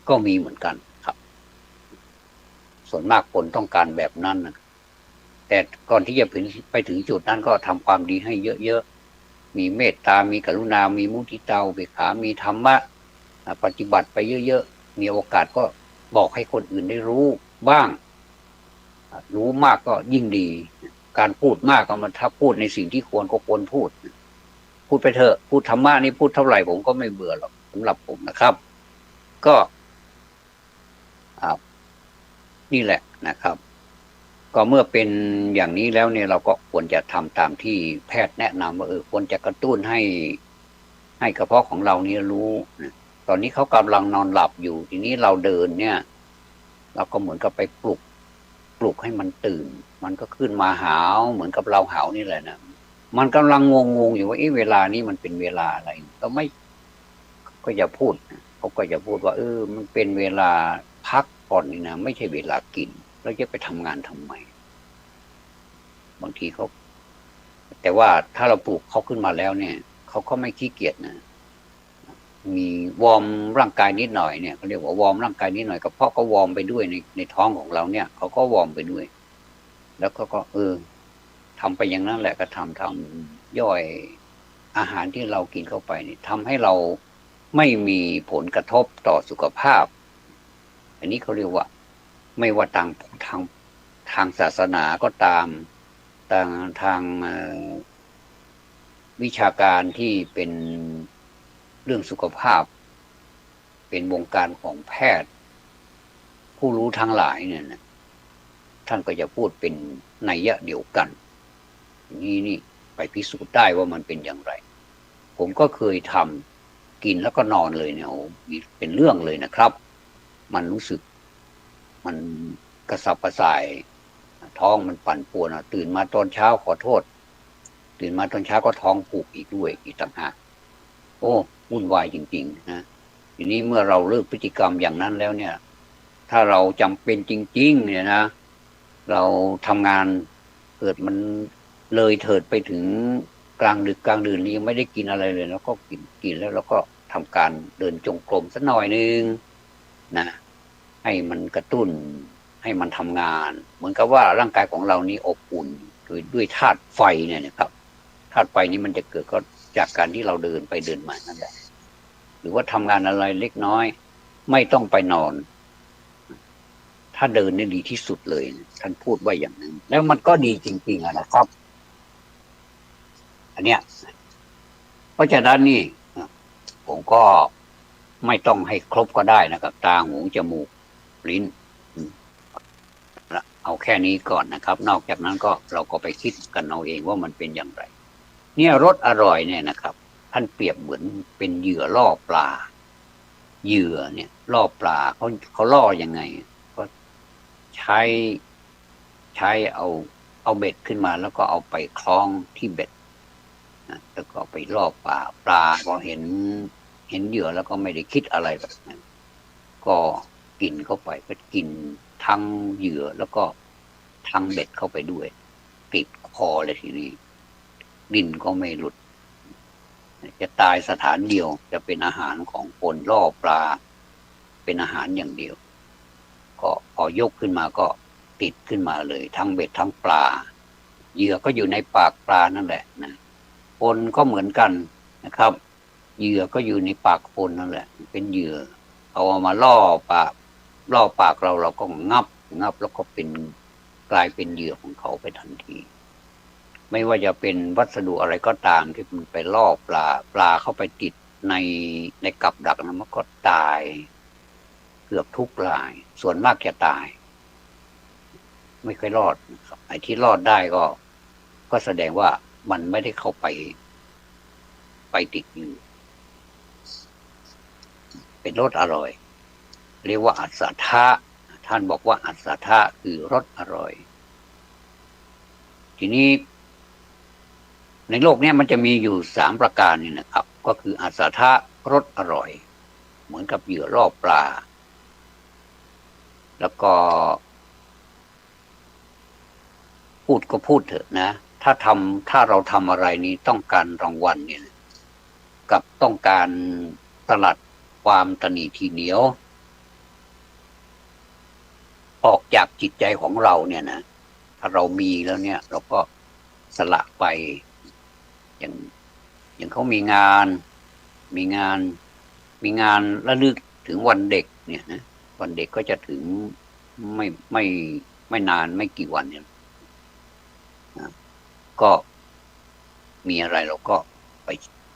S6: ก็มีเหมือนกันครับส่วนมากคนต้องการแบบนั้นนะแต่ก่อนที่จะไปถึงจุดนั้นก็ทำความดีให้เยอะๆมีเมตตามีกรุณามีมุทิตาอุเบกขามีธรรมะปฏิบัติไปเยอะๆมีโอกาสก็บอกให้คนอื่นได้รู้บ้างรู้มากก็ยิ่งดีการพูดมากก็มันถ้าพูดในสิ่งที่ควรก็ควรพูดไปเถอะพูดธรรมะนี่พูดเท่าไหร่ผมก็ไม่เบื่อหรอกสำหรับผมนะครับก็นี่แหละนะครับก็เมื่อเป็นอย่างนี้แล้วเนี่ยเราก็ควรจะทำตามที่แพทย์แนะนำว่าควรจะกระตุ้นให้กระเพาะของเรานี่รู้นะตอนนี้เขากำลังนอนหลับอยู่ทีนี้เราเดินเนี่ยเราก็เหมือนกับไปปลุกให้มันตื่นมันก็ขึ้นมาหาวเหมือนกับเราหาวนี่แหละนะมันกำลังงงอยู่ว่าเวลานี้มันเป็นเวลาอะไรก็อย่าพูดเขาก็อย่าพูดว่ามันเป็นเวลาพักผ่อนนี่นะไม่ใช่เวลากินเราจะไปทำงานทำไมบางทีเขาแต่ว่าถ้าเราปลุกเขาขึ้นมาแล้วเนี่ยเขาก็ไม่ขี้เกียจนะมีวอร์มร่างกายนิดหน่อยเนี่ยเขาเรียกว่าวอร์มร่างกายนิดหน่อยกระเพาะก็วอร์มไปด้วยในท้องของเราเนี่ยเขาก็วอร์มไปด้วยแล้วก็ทำไปอย่างนั้นแหละก็ทำย่อยอาหารที่เรากินเข้าไปนี่ทำให้เราไม่มีผลกระทบต่อสุขภาพอันนี้เขาเรียกว่าไม่ว่าทางศาสนาก็ตามทางวิชาการที่เป็นเรื่องสุขภาพเป็นวงการของแพทย์ผู้รู้ทั้งหลายเนี่ยนะท่านก็จะพูดเป็นนัยยะเดียวกันนี่ไปพิสูจน์ได้ว่ามันเป็นอย่างไรผมก็เคยทำกินแล้วก็นอนเลยเนี่ยเป็นเรื่องเลยนะครับมันรู้สึกมันกระสับกระส่ายท้องมันปั่นป่วนตื่นมาตอนเช้าขอโทษตื่นมาตอนเช้าก็ท้องผูกอีกด้วยอีกต่างหากวุ่นวายจริงๆนะทีนี้เมื่อเราเลิกพฤติกรรมอย่างนั้นแล้วเนี่ยถ้าเราจำเป็นจริงๆเนี่ยนะเราทำงานเกิดมันเลยเถิดไปถึงกลางดึกกลางดื่นนี่ยังไม่ได้กินอะไรเลยแล้วก็กินแล้วเราก็ทำการเดินจงกรมสักหน่อยนึงนะให้มันกระตุ้นให้มันทำงานเหมือนกับว่าร่างกายของเรานี้อบอุ่นด้วยธาตุไฟเนี่ยนะครับธาตุไฟนี้มันจะเกิดก็ จากการที่เราเดินไปเดินมานั่นแหละหรือว่าทำงานอะไรเล็กน้อยไม่ต้องไปนอน ถ้าเดินนี่ดีที่สุดเลยท่านพูดไว้อย่างนั้นแล้วมันก็ดีจริงๆนะครับอันเนี้ยเพราะฉะนั้นนี่ผมก็ไม่ต้องให้ครบก็ได้นะครับตาหูจมูกลิ้นเอาแค่นี้ก่อนนะครับนอกจากนั้นก็เราก็ไปคิดกันเอาเองว่ามันเป็นอย่างไรเนี่ยรสอร่อยเนี่ยนะครับท่านเปรียบเหมือนเป็นเหยื่อล่อปลาเหยื่อเนี่ยล่อปลาเขาล่อยังไงก็ใช้เอาเบ็ดขึ้นมาแล้วก็เอาไปคล้องที่เบ็ดแล้วก็ไปล่อปลาพอเห็นเหยื่อแล้วก็ไม่ได้คิดอะไรแบบนั้นก็กินเข้าไปก็กินทั้งเหยื่อแล้วก็ทั้งเบ็ดเข้าไปด้วยติดคอเลยทีนี้ดิ้นก็ไม่หลุดจะตายสถานเดียวจะเป็นอาหารของคนล่อปลาเป็นอาหารอย่างเดียวก็พอยกขึ้นมาก็ติดขึ้นมาเลยทั้งเบ็ดทั้งปลาเหยื่อก็อยู่ในปากปลานั่นแหละนะคนก็เหมือนกันนะครับเหยื่อก็อยู่ในปากคนนั่นแหละเป็นเหยื่อเอามาล่อปากเราก็งับแล้วก็เป็นกลายเป็นเหยื่อของเขาไปทันทีไม่ว่าจะเป็นวัสดุอะไรก็ตามที่มันไปล่อปลาเข้าไปติดในกับดักนะมันก็ตายเกือบทุกรายส่วนมากจะตายไม่เคยรอดไอ้ที่รอดได้ก็แสดงว่ามันไม่ได้เข้าไปติดอยู่เป็นรสอร่อยเรียกว่าอัศทะท่านบอกว่าอัศทะคือรสอร่อยทีนี้ในโลกนี้มันจะมีอยู่3ประการนี่นะครับก็คืออัศทะรสอร่อยเหมือนกับเหยื่อล่อปลาแล้วก็พูดก็พูดเถอะนะถ้าเราทำอะไรนี้ต้องการรางวัลเนี่ยกับต้องการตลาดความตนีทีเหนียวออกจากจิตใจของเราเนี่ยนะถ้าเรามีแล้วเนี่ยเราก็สละไปอย่างเขามีงานระลึกถึงวันเด็กเนี่ยนะวันเด็กก็จะถึงไม่นานไม่กี่วันเนี่ยก็มีอะไรเราก็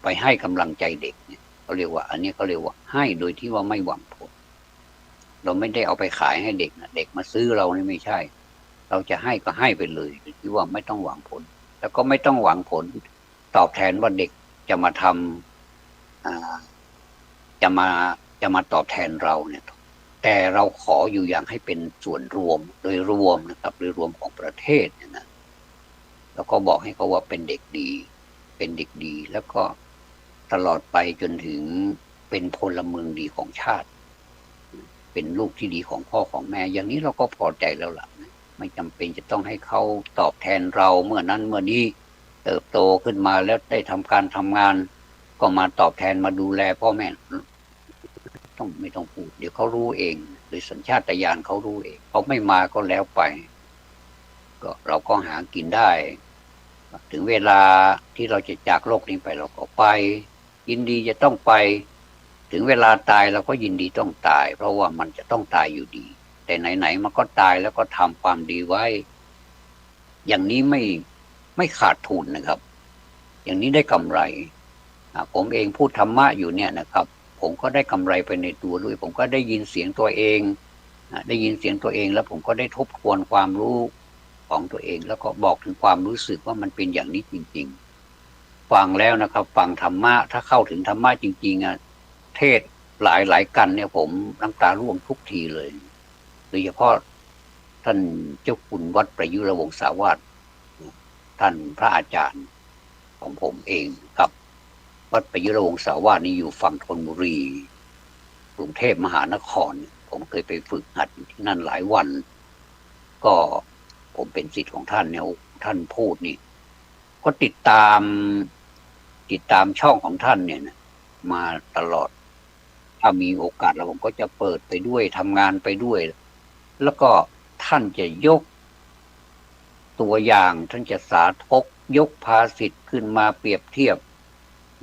S6: ไปให้กำลังใจเด็กเนี่ยเขาเรียกว่าอันนี้เขาเรียกว่าให้โดยที่ว่าไม่หวังผลเราไม่ได้เอาไปขายให้เด็กนะเด็กมาซื้อเรานี่ไม่ใช่เราจะให้ก็ให้ไปเลยโดยที่ว่าไม่ต้องหวังผลแล้วก็ไม่ต้องหวังผลตอบแทนว่าเด็กจะมาทำจะมาตอบแทนเราเนี่ยแต่เราขออยู่อย่างให้เป็นส่วนรวมโดยรวมนะครับโดยรวมของประเทศเนี่ยนะแล้วก็บอกให้เขาว่าเป็นเด็กดีแล้วก็ตลอดไปจนถึงเป็นพลเมืองดีของชาติเป็นลูกที่ดีของพ่อของแม่อย่างนี้เราก็พอใจแล้วล่ะไม่จำเป็นจะต้องให้เขาตอบแทนเราเมื่อนั้นเมื่อนี้เติบโตขึ้นมาแล้วได้ทำการทำงานก็มาตอบแทนมาดูแลพ่อแม่ไม่ต้องพูดเดี๋ยวเขารู้เองโดยสัญชาตญาณเขารู้เองเขาไม่มาก็แล้วไปก็เราก็หากินได้ถึงเวลาที่เราจะจากโลกนี้ไปเราก็ไปยินดีจะต้องไปถึงเวลาตายเราก็ยินดีต้องตายเพราะว่ามันจะต้องตายอยู่ดีแต่ไหนๆมันก็ตายแล้วก็ทำความดีไว้อย่างนี้ไม่ขาดทุนนะครับอย่างนี้ได้กำไรผมเองพูดธรรมะอยู่เนี่ยนะครับผมก็ได้กำไรไปในตัวด้วยผมก็ได้ยินเสียงตัวเองแล้วผมก็ได้ทบทวนความรู้ของตัวเองแล้วก็บอกถึงความรู้สึกว่ามันเป็นอย่างนี้จริงๆฟังแล้วนะครับฟังธรรมะถ้าเข้าถึงธรรมะจริงๆเทศหลายกันเนี่ยผมน้ำตาร่วงทุกทีเลยโดยเฉพาะท่านเจ้าคุณวัดประยุรวงศาวาสท่านพระอาจารย์ของผมเองกับวัดประยุรวงศาวาสนี่อยู่ฝั่งธนบุรีกรุงเทพมหานครผมเคยไปฝึกหัดที่นั่นหลายวันก็ผมเป็นศิษย์ของท่านเนี่ยท่านพูดนี่ก็ติดตามช่องของท่านเนี่ยนะมาตลอดถ้ามีโอกาสแล้วผมก็จะเปิดไปด้วยทำงานไปด้วยแล้วก็ท่านจะยกตัวอย่างท่านจะสาธกยกภาษิตขึ้นมาเปรียบเทียบ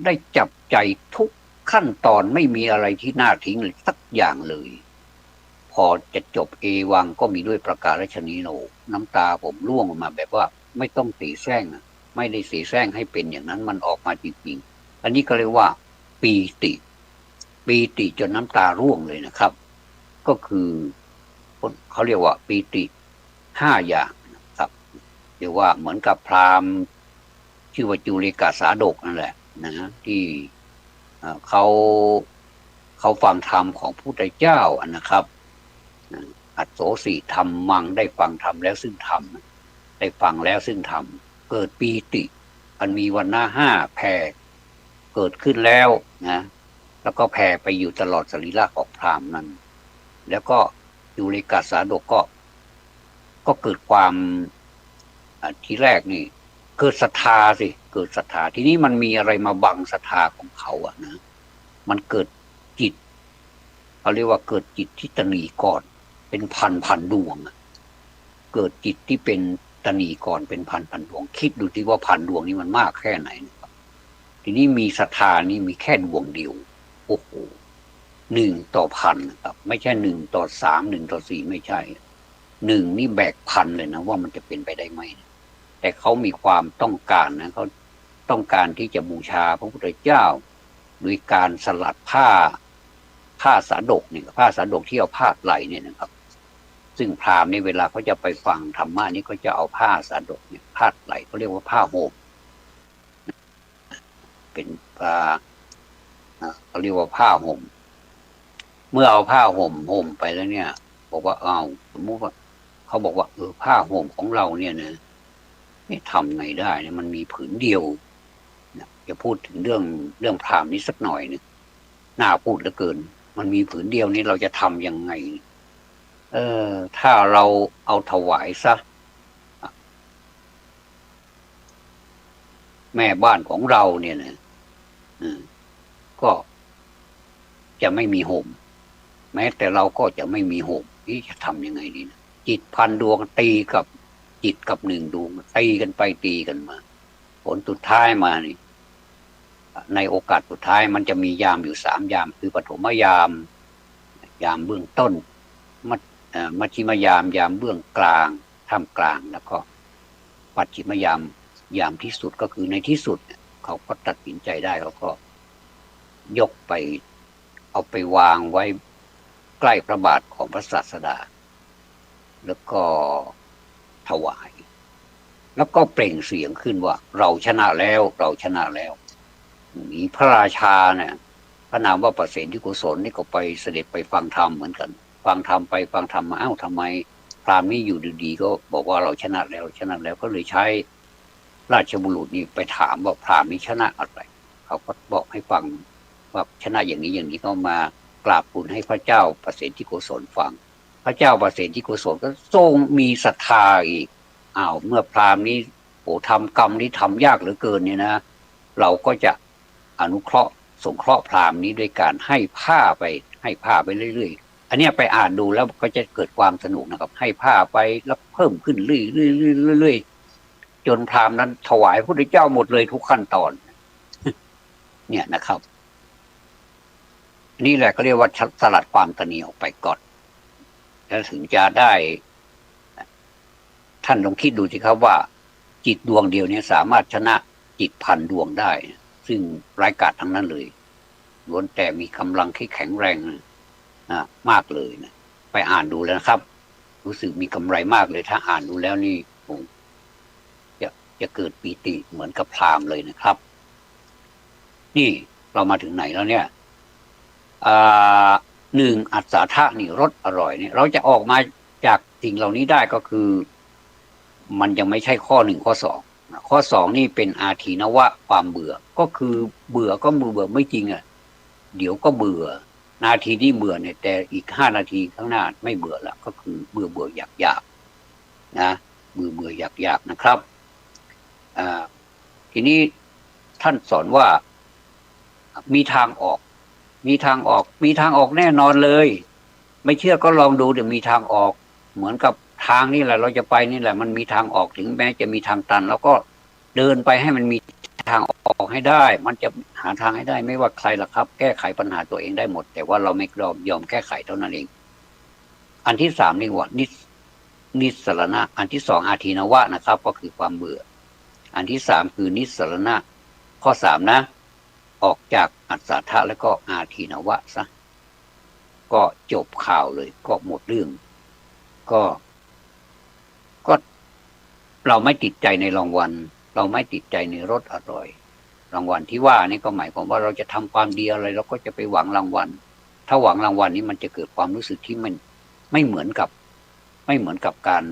S6: ได้จับใจทุกขั้นตอนไม่มีอะไรที่น่าทิ้งเลยสักอย่างเลยพอจะจบเอวังก็มีด้วยประกาศชนีโนน้ำตาผมร่วงออกมาแบบว่าไม่ต้องตีแซงไม่ได้สีแซงให้เป็นอย่างนั้นมันออกมาจริงๆอันนี้ก็เรียกว่าปีติจนน้ำตาร่วงเลยนะครับก็คือเขาเรียกว่าปีติ5 อย่างนะครับเรียกว่าเหมือนกับพราหมณ์ชื่อว่าจุลิกาสาดกนั่นแหละนะที่เขาฟังธรรมของพระพุทธเจ้านะครับอัตโสสิธรรมมังได้ฟังธรรมแล้วซึ่งธรรมได้ฟังแล้วซึ่งธรรมเกิดปีติอันมีวรรณะ5แผ่เกิดขึ้นแล้วนะแล้วก็แผ่ไปอยู่ตลอดสรีระของพราหมณ์นั้นแล้วก็จุลิกาสาดกก็เกิดความทีแรกนี่เกิดศรัทธาสิเกิดศรัทธาทีนี้มันมีอะไรมาบังศรัทธาของเขาอะนะมันเกิดจิตเขาเรียกว่าเกิดจิตที่ตนีก่อนเป็นพันดวงเกิดจิตที่เป็นตนีก่อนเป็นพันดวงคิดดูที่ว่า1,000 ดวงนี้มันมากแค่ไหนนะครับทีนี้มีศรัทธานี่มีแค่ดวงเดียวโอ้โห1 ต่อ 1,000นะครับไม่ใช่1 ต่อ 3 1 ต่อ 4ไม่ใช่1นี่แบก1,000เลยนะว่ามันจะเป็นไปได้ไหมแต่เขามีความต้องการนะเขาต้องการที่จะบูชาพระพุทธเจ้าโดยการสลัดผ้าสาดกเนี่ยผ้าสาดกที่เอาผ้าไหลเนี่ยนะครับซึ่งพราหมณ์ในเวลาเขาจะไปฟังธรรมะนี่เขาจะเอาผ้าสาดกเนี่ยผ้าไหลเขาเรียกว่าผ้าห่มเป็นผ้าเขาเรียกว่าผ้าห่มเมื่อเอาผ้าห่มไปแล้วเนี่ยบอกว่าเอาสมมติว่าเขาบอกว่าผ้าห่มของเราเนี่ยนะนี่ทำไงได้เนี่ยมันมีผืนเดียวจะพูดถึงเรื่องพราหมณ์นี้สักหน่อยนึงน่าพูดเหลือเกินมันมีผืนเดียวนี้เราจะทำยังไงถ้าเราเอาถวายซะแม่บ้านของเราเนี่ยนะก็จะไม่มีห่มแม้แต่เราก็จะไม่มีห่มนี่จะทำยังไงดีนะจิต1,000 ดวงตีกับจิตกับ1 ดวงตีกันไปตีกันมาผลสุดท้ายมานี่ในโอกาสสุดท้ายมันจะมียามอยู่3 ยามคือปฐมยามเบื้องต้นมัชฌิมยามเบื้องกลางท่ามกลางแล้วก็ปัจฉิมยามที่สุดก็คือในที่สุดเขาก็ตัดสินใจได้เขาก็ยกไปเอาไปวางไว้ใกล้พระบาทของพระศาสดาแล้วก็ถวายแล้วก็เปล่งเสียงขึ้นว่าเราชนะแล้วมีพระราชาเนี่ยพระนามว่าประเสนที่กุศลนี่ก็ไปเสด็จไปฟังธรรมเหมือนกันฟังธรรมไปฟังธรรมมาทำไมพราหมณ์นี้อยู่ดีๆก็บอกว่าเราชนะแล้วก็เลยใช้ราชบุรุษนี่ไปถามว่าพราหมณ์นี้ชนะอะไรเขาก็บอกให้ฟังว่าชนะอย่างนี้ก็มากราบทูลให้พระเจ้าประเสนที่กุศลฟังพระเจ้าประเสนที่กุศลก็ทรงมีศรัทธาอีกเมื่อพราหมณ์นี้ทำกรรมนี้ทำยากเหลือเกินเนี่ยนะเราก็จะอนุเคราะห์สงเคราะห์พราหมณ์นี้ด้วยการให้ผ้าไปเรื่อยๆอันนี้ไปอ่านดูแล้วก็จะเกิดความสนุกนะครับให้ผ้าไปแล้วเพิ่มขึ้นเรื่อยๆจนพราหมณ์นั้นถวายพระพุทธเจ้าหมดเลยทุกขั้นตอนเนี่ยนะครับนี่แหละก็เรียกว่าสลัดความตนีออกไปก่อนแล้วถึงจะได้ท่านลองคิดดูสิครับว่าจิตดวงเดียวนี้สามารถชนะจิต1,000 ดวงได้ซึ่งร้ายกาจทั้งนั้นเลยล้วนแต่มีกำลังที่แข็งแรงมากเลยนะไปอ่านดูแล้วนะครับรู้สึกมีกำไรมากเลยถ้าอ่านดูแล้วนี่จะเกิดปีติเหมือนกับพราหมณ์เลยนะครับนี่เรามาถึงไหนแล้วเนี่ย1อัศทะนี่รสอร่อยเนี่ยเราจะออกมาจากสิ่งเหล่านี้ได้ก็คือมันยังไม่ใช่ข้อ1ข้อ2ข้อ2นี่เป็นอาทีนวะความเบื่อก็คือเบื่อก็เบื่อไม่จริงเดี๋ยวก็เบื่อนาทีนี้เบื่อเนี่ยแต่อีก5 นาทีข้างหน้าไม่เบื่อแล้วก็คือเบื่ออยากนะเบื่ออยากนะครับทีนี้ท่านสอนว่ามีทางออกแน่นอนเลยไม่เชื่อก็ลองดูเดี๋ยวมีทางออกเหมือนกับทางนี่แหละเราจะไปนี่แหละมันมีทางออกถึงแม้จะมีทางตันแล้วก็เดินไปให้มันมี ทางออกให้ได้มันจะหาทางให้ได้ไม่ว่าใครล่ะครับแก้ไขปัญหาตัวเองได้หมดแต่ว่าเราไม่ยอมแก้ไขเท่านั้นเองอันที่สามนี่ว่านิสสรณะอันที่สองอาทีนวะนะครับก็คือความเบื่ออันที่สามคือนิสสรณะข้อสามนะออกจากอัศทะแล้วก็อาทีนวะซะก็จบข่าวเลยก็หมดเรื่องก็เราไม่ติดใจในรางวัลเราไม่ติดใจในรสอร่อยรางวัลที่ว่านี่ก็หมายความว่าเราจะทำความดีอะไรเราก็จะไปหวังรางวัลถ้าหวังรางวัลนี้มันจะเกิดความรู้สึกที่มันไม่เหมือนกับการ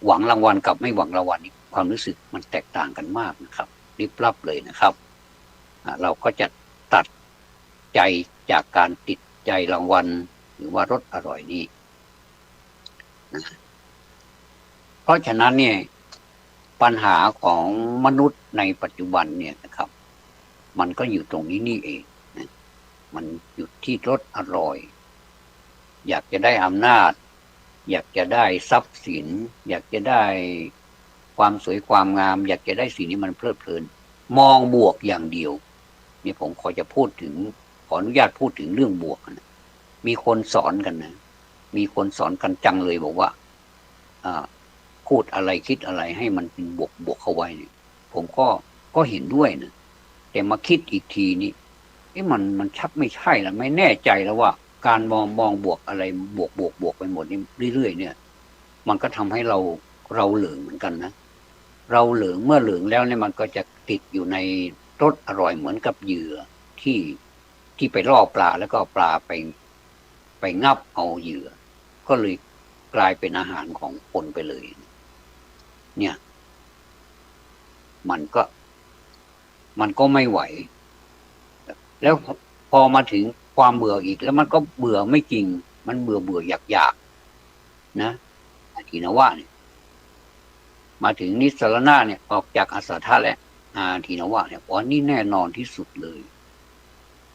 S6: หวังรางวัลกับไม่หวังรางวัลนี้ความรู้สึกมันแตกต่างกันมากนะครับริบลับเลยนะครับเราก็จะตัดใจจากการติดใจรางวัลหรือว่ารสอร่อยนี้เพราะฉะนั้นเนี่ยปัญหาของมนุษย์ในปัจจุบันเนี่ยนะครับมันก็อยู่ตรงนี้นี่เองนะมันอยู่ที่รสอร่อยอยากจะได้อำนาจอยากจะได้ทรัพย์สินอยากจะได้ความสวยความงามอยากจะได้สิ่งนี้มันเพลิดเพลินมองบวกอย่างเดียวนี่ผมขออนุญาตพูดถึงเรื่องบวกนะมีคนสอนกันนะมีคนสอนกันจังเลยบอกว่าพูดอะไรคิดอะไรให้มันเป็นบวกเข้าไว้เนี่ยผมก็เห็นด้วยนะแต่มาคิดอีกทีนี่มันชักไม่ใช่แล้วไม่แน่ใจแล้วว่าการมองบวกอะไรบวกไปหมดนี่เรื่อยๆเนี่ยมันก็ทำให้เราเหลืองเหมือนกันนะเราเหลืองเมื่อเหลืองแล้วเนี่ยมันก็จะติดอยู่ในรสอร่อยเหมือนกับเหยื่อที่ไปล่อปลาแล้วก็ปลาไปงับเอาเหยื่อก็เลยกลายเป็นอาหารของคนไปเลยเนี่ยมันก็ไม่ไหวแล้วพอมาถึงความเบื่ออีกแล้วมันก็เบื่อไม่จริงมันเบื่ออยากนะอาทินวะเนี่ยมาถึงนิสสรณะเนี่ยออกจากอาสาทะและอาทินวะเนี่ยนี่แน่นอนที่สุดเลย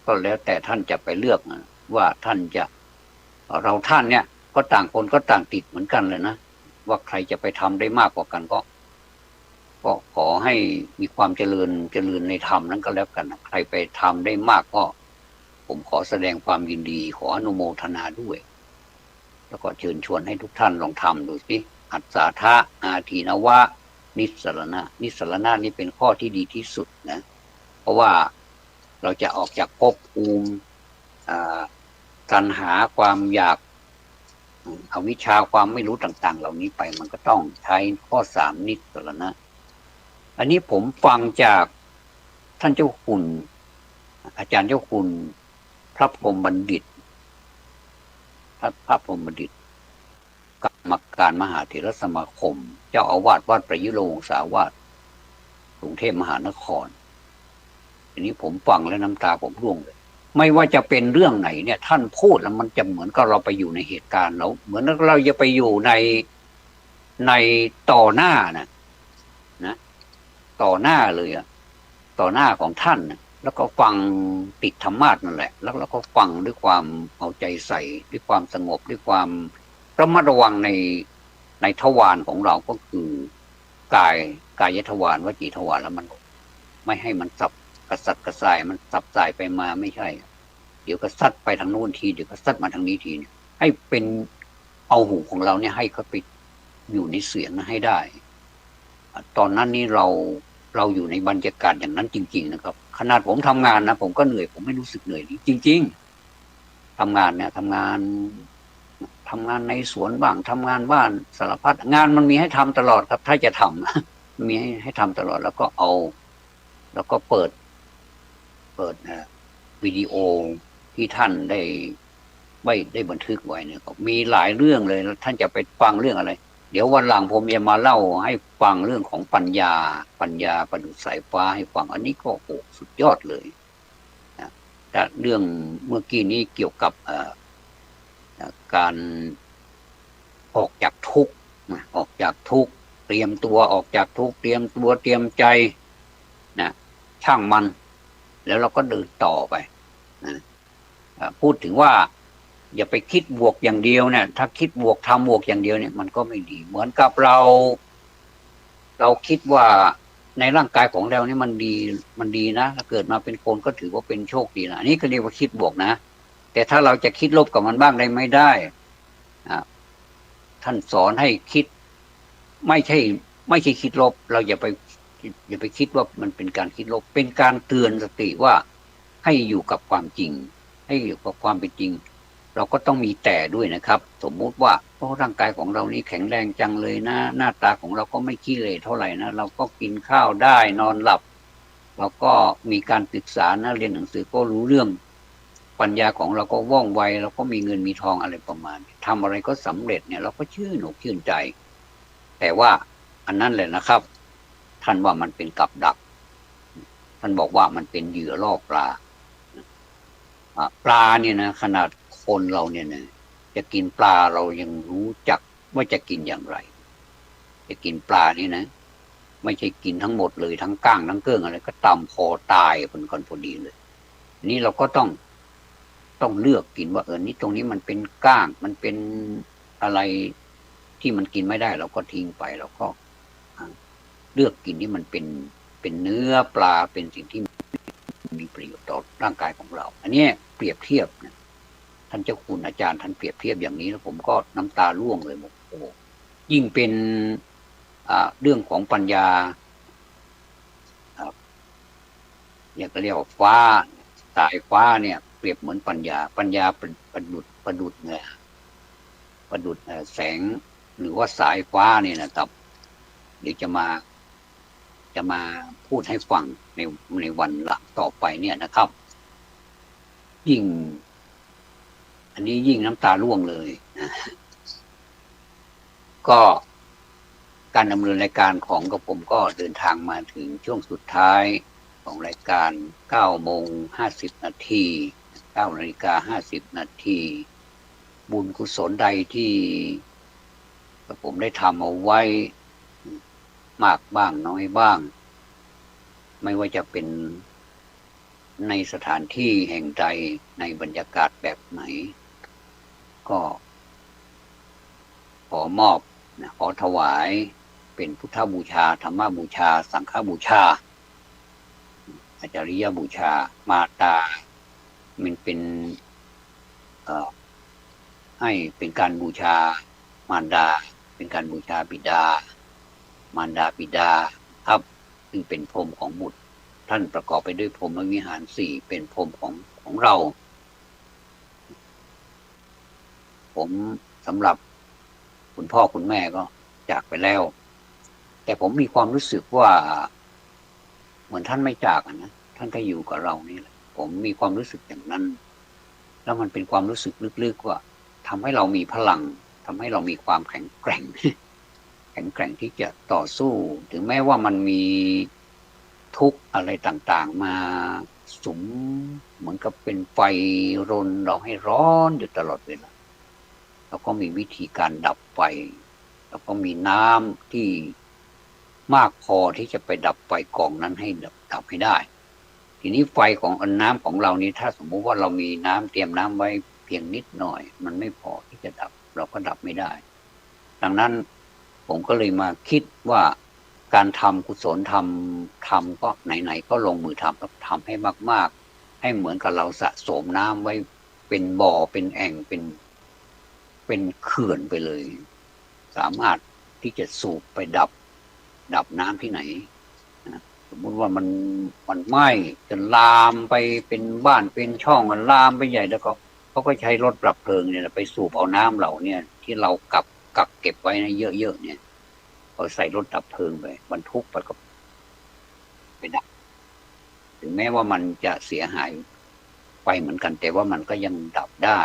S6: ก็แล้วแต่ท่านจะไปเลือกนะว่าท่านเนี่ยก็ต่างคนก็ต่างติดเหมือนกันเลยนะว่าใครจะไปทำได้มากกว่ากันก็ขอให้มีความเจริญในธรรมนั้นก็แล้วกันใครไปทำได้มากก็ผมขอแสดงความยินดีขออนุโมทนาด้วยแล้วก็เชิญชวนให้ทุกท่านลองทำดูสิอัศทะอาทีนวะนิสสรณะนี่เป็นข้อที่ดีที่สุดนะเพราะว่าเราจะออกจากภพภูมิตัณหาความอยากอวิชชาความไม่รู้ต่างๆเหล่านี้ไปมันก็ต้องใช้ข้อสามนิสสรณะอันนี้ผมฟังจากท่านเจ้าคุณอาจารย์เจ้าคุณพระพรหมบัณฑิตพระพรหมบัณฑิตกรรมการมหาเถรสมาคมเจ้าอาวาสวัดประยุรวงศาวาสกรุงเทพมหานครอันนี้ผมฟังแล้วน้ำตาผมร่วงเลยไม่ว่าจะเป็นเรื่องไหนเนี่ยท่านพูดแล้วมันจะเหมือนกับเราไปอยู่ในเหตุการณ์เราเหมือนเราจะไปอยู่ในต่อหน้านะต่อหน้าเลยอะต่อหน้าของท่านนะแล้วก็ฟังติดธรรมาสนั่นแหละแล้วเราก็ฟังด้วยความเอาใจใส่ด้วยความสงบด้วยความระมัดระวังในทวารของเราก็คือกายทวารวจีทวารแล้วมันไม่ให้มันสับกระสัดกระส่ายมันสับสายไปมาไม่ใช่เดี๋ยวก็ซัดไปทางโน้นทีเดี๋ยวก็ซัดมาทางนี้ทีให้เป็นเอาหูของเราเนี่ยให้เขาไปอยู่ในเสียงให้ได้ตอนนั้นนี่เราอยู่ในบรรยากาศอย่างนั้นจริงๆนะครับขนาดผมทำงานนะผมก็เหนื่อยผมไม่รู้สึกเหนื่อยจริงๆทำงานในสวนบ้างทำงานบ้านสารพัดงานมันมีให้ทำตลอดครับถ้าจะทำมีให้ทำตลอดแล้วก็เปิดวิดีโอที่ท่านได้บันทึกไว้เนี่ยมีหลายเรื่องเลยท่านจะไปฟังเรื่องอะไรเดี๋ยววันหลังผมจะมาเล่าให้ฟังเรื่องของปัญญาประดุจสายฟ้าให้ฟังอันนี้ก็สุดยอดเลยแต่เรื่องเมื่อกี้นี้เกี่ยวกับการออกจากทุกข์เตรียมตัวออกจากทุกข์เตรียมตัวเตรียมใจนะช่างมันแล้วเราก็เดินต่อไปนะพูดถึงว่าอย่าไปคิดบวกอย่างเดียวเนี่ยถ้าคิดบวกทำบวกอย่างเดียวเนี่ยมันก็ไม่ดีเหมือนกับเราคิดว่า ในร่างกายของเรานี่มันดีนะถ้าเกิดมาเป็นคนก็ถือว่าเป็นโชคดีนะอันนี้ก็เรียกว่าคิดบวกนะแต่ถ้าเราจะคิดลบกับมันบ้างได้ไม่ได้ท่านสอนให้คิดไม่ใช่คิดลบเราอย่าไปคิดว่ามันเป็นการคิดลบเป็นการเตือนสติว่าให้อยู่กับความจริงให้อยู่กับความเป็นจริงเราก็ต้องมีแต่ด้วยนะครับสมมุติว่าร่างกายของเรานี่แข็งแรงจังเลยนะหน้าตาของเราก็ไม่ขี้เหร่เท่าไหร่นะเราก็กินข้าวได้นอนหลับเราก็มีการศึกษานะเรียนหนังสือก็รู้เรื่องปัญญาของเราก็ว่องไวเราก็มีเงินมีทองอะไรประมาณทำอะไรก็สำเร็จเนี่ยเราก็ชื่นอกชื่นใจแต่ว่าอันนั้นแหละนะครับท่านว่ามันเป็นกับดักท่านบอกว่ามันเป็นเหยื่อล่อปลาปลาเนี่ยนะขนาดคนเราเนี่ยนะจะกินปลาเรายังรู้จักว่าจะกินอย่างไรจะกินปลานี่นะไม่ใช่กินทั้งหมดเลยทั้งก้างทั้งเกลืองอะไรก็ตำพอตายเป็นคนพอดีเลยนี่เราก็ต้องเลือกกินว่านี่ตรงนี้มันเป็นก้างมันเป็นอะไรที่มันกินไม่ได้เราก็ทิ้งไปเราก็เลือกกินที่มันเป็นเนื้อปลาเป็นสิ่งที่มีประโยชน์ต่อร่างกายของเราอันนี้เปรียบเทียบนะท่านเจ้าคุณอาจารย์ท่านเปรียบเทียบอย่างนี้แล้วผมก็น้ำตาร่วงเลยบอกโอ้ยิ่งเป็นเรื่องของปัญญาอยากจะเรียกว่าฟ้าสายฟ้าเนี่ยเปรียบเหมือนปัญญาประดุจเนี่ยประดุจแสงหรือว่าสายฟ้าเนี่ยนะครับเดี๋ยวจะมาพูดให้ฟังในวันหลังต่อไปเนี่ยนะครับยิ่งอันนี้ยิ่งน้ำตาร่วงเลยนะก็การดำเนินรายการของกับผมก็เดินทางมาถึงช่วงสุดท้ายของรายการ9:50 นาที9:50 นาทีบุญกุศลใดที่ผมได้ทำเอาไว้มากบ้างน้อยบ้างไม่ว่าจะเป็นในสถานที่แห่งใดในบรรยากาศแบบไหนก็ขอมอบขอถวายเป็นพุทธบูชาธรรมบูชาสังฆบูชาอาจาริยบูชามาตามันเป็นให้เป็นการบูชามารดาเป็นการบูชาบิดามารดาบิดาครับซึ่งเป็นพรหมของบุตรท่านประกอบไปด้วยพรหมวิหาร4เป็นพรหมของเราผมสำหรับคุณพ่อคุณแม่ก็จากไปแล้วแต่ผมมีความรู้สึกว่าเหมือนท่านไม่จากนะท่านก็อยู่กับเรานี่แหละผมมีความรู้สึกอย่างนั้นแล้วมันเป็นความรู้สึกลึกๆว่าทำให้เรามีพลังทำให้เรามีความแข็งแกร่งที่จะต่อสู้ถึงแม้ว่ามันมีทุกข์อะไรต่างๆมาสุมเหมือนกับเป็นไฟรนเราให้ร้อนอยู่ตลอดเวลาเราก็มีวิธีการดับไฟแล้วก็มีน้ำที่มากพอที่จะไปดับไฟกองนั้นให้ดับให้ได้ทีนี้ไฟของน้ำของเรานี้ถ้าสมมุติว่าเรามีน้ำเตรียมน้ำไว้เพียงนิดหน่อยมันไม่พอที่จะดับเราก็ดับไม่ได้ดังนั้นผมก็เลยมาคิดว่าการทำกุศลทำก็ไหนๆก็ลงมือทำแล้วทำให้มากๆให้เหมือนกับเราสะสมน้ำไว้เป็นบ่อเป็นแอ่งเป็นเขื่อนไปเลยสามารถที่จะสูบไปดับน้ำที่ไหนนะสมมติว่ามันไหม้จนลามไปเป็นบ้านเป็นช่องมันลามไปใหญ่แล้วก็เขาก็ใช้รถดับเพลิงเนี่ยไปสูบเอาน้ำเหล่าเนี่ยที่เรากักเก็บไว้นะเยอะๆเนี่ยเขาใส่รถดับเพลิงไปบรรทุกไปกับไปดับถึงแม้ว่ามันจะเสียหายไปเหมือนกันแต่ว่ามันก็ยังดับได้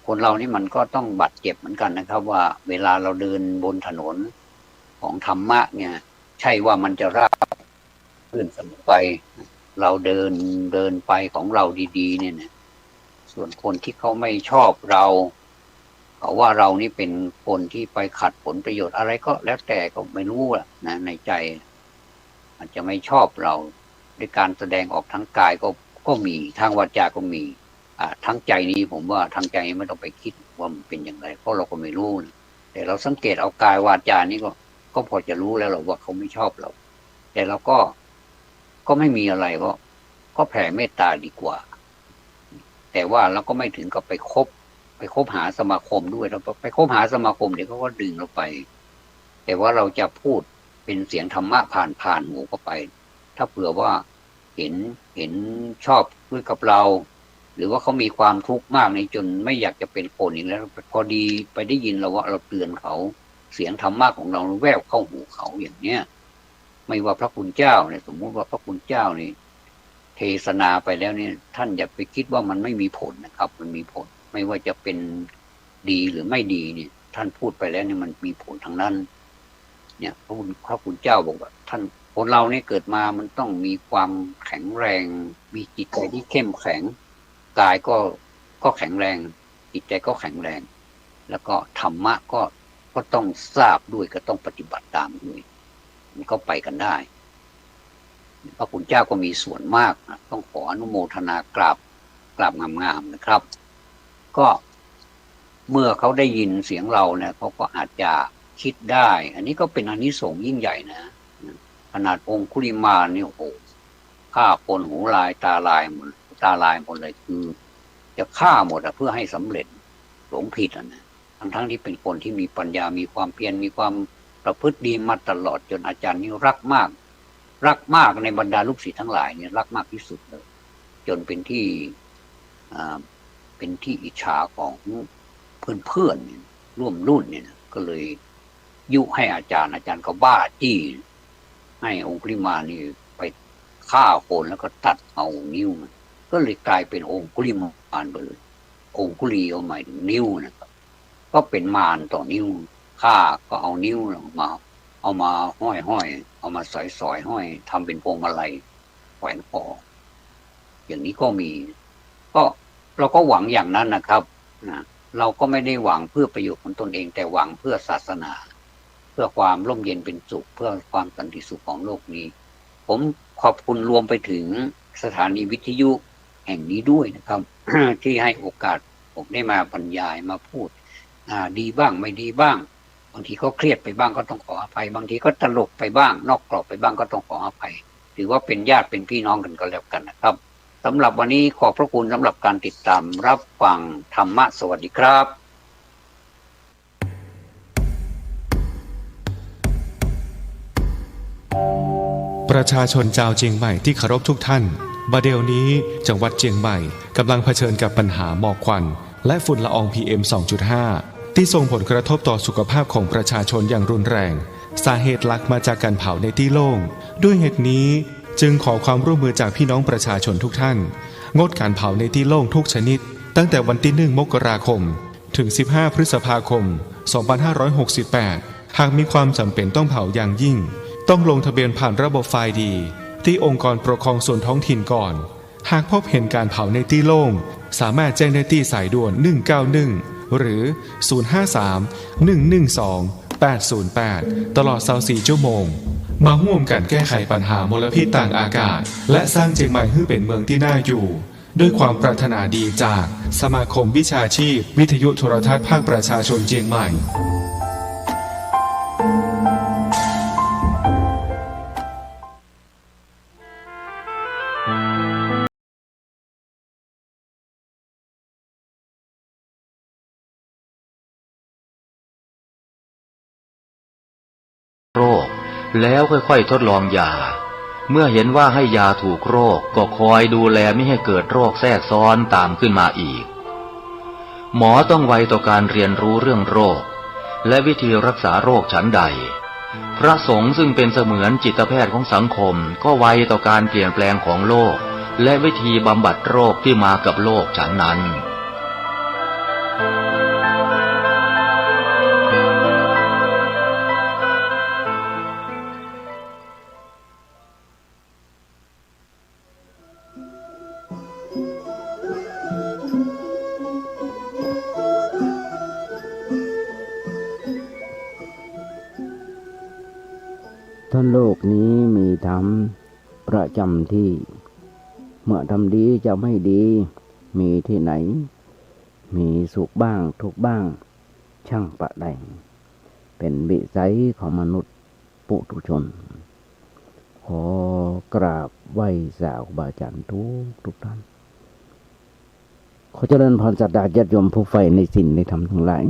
S6: คนเรานี่มันก็ต้องบาดเจ็บเหมือนกันนะครับว่าเวลาเราเดินบนถนนของธรรมะเนี่ยใช่ว่ามันจะราบรื่นเสมอไปเราเดินไปของเราดีๆเนี่ยนะส่วนคนที่เขาไม่ชอบเราเขาว่าเรานี่เป็นคนที่ไปขัดผลประโยชน์อะไรก็แล้วแต่ก็ไม่รู้นะในใจอาจจะไม่ชอบเราด้วยการแสดงออกทางกายก็มีทางวาจาก็มีทั้งใจนี้ผมว่าทางใจไม่ต้องไปคิดว่ามันเป็นอย่างไรเพราะเราก็ไม่รู้นะแต่เราสังเกตเอากายวาจานี้ก็พอจะรู้แล้วหรอกว่าเขาไม่ชอบเรา แต่เราก็ไม่มีอะไรก็แผ่เมตตาดีกว่าแต่ว่าเราก็ไม่ถึงกับไปคบหาสมาคมด้วยเราไปคบหาสมาคมเดี๋ยวเขาก็ดึงเราไปแต่ว่าเราจะพูดเป็นเสียงธรรมะผ่านหูเข้าไปถ้าเผื่อว่าเห็นชอบด้วยกับเราหรือว่าเขามีความทุกข์มากในจนไม่อยากจะเป็นคนอีกแล้วพอดีไปได้ยินเราว่าเราเตือนเขาเสียงธรรมะของเราแววเข้าหูเขาอย่างเนี้ยไม่ว่าพระคุณเจ้าเนี่ยสมมุติว่าพระคุณเจ้านี่เทศนาไปแล้วเนี่ยท่านอย่าไปคิดว่ามันไม่มีผลนะครับมันมีผลไม่ว่าจะเป็นดีหรือไม่ดีเนี่ยท่านพูดไปแล้วเนี่ยมันมีผลทั้งนั้นเนี่ยพระคุณเจ้าบอกว่าท่านคนเราเนี่ยเกิดมามันต้องมีความแข็งแรงมีจิตใจที่เข้มแข็งกายก็แข็งแรงจิตใจก็แข็งแรงแล้วก็ธรรมะก็ต้องทราบด้วยก็ต้องปฏิบัติตามด้วยมันก็ไปกันได้พระคุณเจ้าก็มีส่วนมากนะต้องขออนุโมทนากราบงามๆนะครับก็เมื่อเขาได้ยินเสียงเราเนี่ยเขาก็อาจจะคิดได้อันนี้ก็เป็นอานิสงส์ยิ่งใหญ่นะขนาดองคุลิมานเนี่ยโอ้ฆ่าคนหูลายตาลายหมดเลยคือจะฆ่าหมดเพื่อให้สำเร็จหลงผิดนะทั้งที่เป็นคนที่มีปัญญามีความเพียรมีความประพฤติดีมาตลอดจนอาจารย์นี่รักมากในบรรดาลูกศิษย์ทั้งหลายเนี่ยรักมากที่สุดเลยจนเป็นที่อิจฉาของเพื่อนเนี่ยร่วมรุ่นเนี่ยก็เลยยุให้อาจารย์ก็บ้าจี้ให้องคุลิมานนี่ไปฆ่าคนแล้วก็ตัดเอานิ้วมันก็เลยกลายเป็นองคุลิมานไปเลยองคุลีเอาหมายถึงนิ้วนะครับก็เป็นมารต่อนิ้วฆ่าก็เอานิ้วเอามาห้อยเอามาสอยห้อยทำเป็นพวงมาลัยแขวนคออย่างนี้ก็มีก็เราก็หวังอย่างนั้นนะครับนะเราก็ไม่ได้หวังเพื่อประโยชน์ของตนเองแต่หวังเพื่อศาสนาเพื่อความร่มเย็นเป็นสุขเพื่อความสันติสุขของโลกนี้ผมขอบคุณรวมไปถึงสถานีวิทยุแห่งนี้ด้วยนะครับ ที่ให้โอกาสผมได้มาบรรยายมาพูดดีบ้างไม่ดีบ้างบางทีก็เครียดไปบ้างก็ต้องขออภัยบางทีก็ตลกไปบ้างนอกกรอบไปบ้างก็ต้องขออภัยถือว่าเป็นญาติเป็นพี่น้องกันก็แล้วกันนะครับสำหรับวันนี้ขอบพระคุณสำหรับการติดตามรับฟังธรรมะสวัสดีครับ
S1: ประชาชนชาวเชียงใหม่ที่เคารพทุกท่านบัดเดี๋ยวนี้จังหวัดเชียงใหม่กำลังเผชิญกับปัญหาหมอกควันและฝุ่นละออง PM 2.5 ที่ส่งผลกระทบต่อสุขภาพของประชาชนอย่างรุนแรงสาเหตุหลักมาจากการเผาในที่โล่งด้วยเหตุนี้จึงขอความร่วมมือจากพี่น้องประชาชนทุกท่านงดการเผาในที่โล่งทุกชนิดตั้งแต่วันที่ 1 มกราคมถึง 15 พฤษภาคม 2568 หากมีความจำเป็นต้องเผาอย่างยิ่งต้องลงทะเบียนผ่านระบบไฟล์ดีที่องค์กรปกครองส่วนท้องถิ่นก่อนหากพบเห็นการเผาในที่โล่งสามารถแจ้งได้ที่สายด่วน 191 หรือ 053-112-808 ตลอด 24 ชั่วโมงมาร่วมกันแก้ไขปัญหามลพิษต่างอากาศและสร้างเชียงใหม่ให้เป็นเมืองที่น่าอยู่ด้วยความปรารถนาดีจากสมาคมวิชาชีพวิทยุโทรทัศน์ภาคประชาชนเชียงใหม่
S10: โรคแล้วค่อยๆทดลองยาเมื่อเห็นว่าให้ยาถูกโรคก็คอยดูแลไม่ให้เกิดโรคแทรกซ้อนตามขึ้นมาอีกหมอต้องไวต่อการเรียนรู้เรื่องโรคและวิธีรักษาโรคฉันใดพระสงฆ์ซึ่งเป็นเสมือนจิตแพทย์ของสังคมก็ไวต่อการเปลี่ยนแปลงของโลกและวิธีบำบัดโรคที่มากับโลกฉันนั้น
S7: ถ้าโลกนี้มีธรรมประจำที่เมื่อทำดีจะไม่ดีมีที่ไหนมีสุขบ้างทุกข์บ้างช่างประใดเป็นวิสัยของมนุษย์ปุถุชนค ขอกราบไหว้สาวบาอาจารย์ทุกท่านขอเจริญพรศรัทธาญาติโยมผู้ใฝ่ในศีลในธรรมทั้งหลาย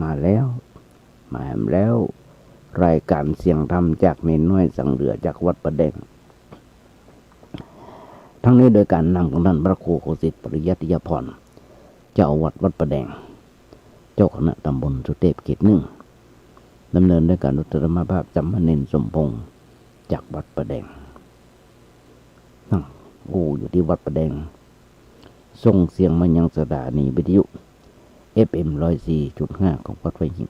S7: มาแล้วรายการเสียงธรรมจากเนนน้อยสังเหลือจากวัดประแดงทั้งนี้โดยการนำของท่านพระครูโคสิทธิ์ปริยัติยพรเจ้าวัดวัดประแดงเจ้าคณะตำบลสุเทพเขตหนึ่งดำเนินด้วยการอุตตรมภาพจำมเนรสมพงษ์จากวัดประแดงนั่งอยู่ที่วัดประแดงส่งเสียงมายังสถานีวิทยุ FM 104.5 ของวัดไฟหิน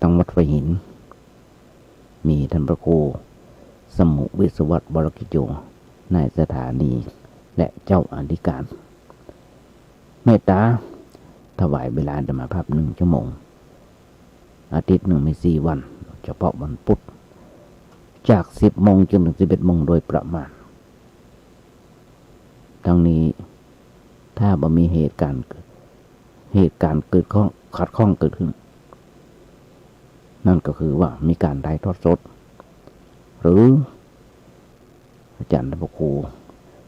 S7: ตั้งวัดไฟหินมีท่านพระครูสมุวิศวัตบรกิโจนายสถานีและเจ้าอธิการเมตตาถวายเวลาธรรมภาพ1 ชั่วโมงอาทิตย์หนึ่งมี4 วันเฉพาะวันพุธจาก 10 โมงจนถึง 11 โมงโดยประมาณทั้งนี้ถ้าบ่มีเหตุการณ์เกิดขัดข้องเกิดขึ้นนั่นก็คือว่ามีการถ่ายทอดสดหรืออาจารย์พระครู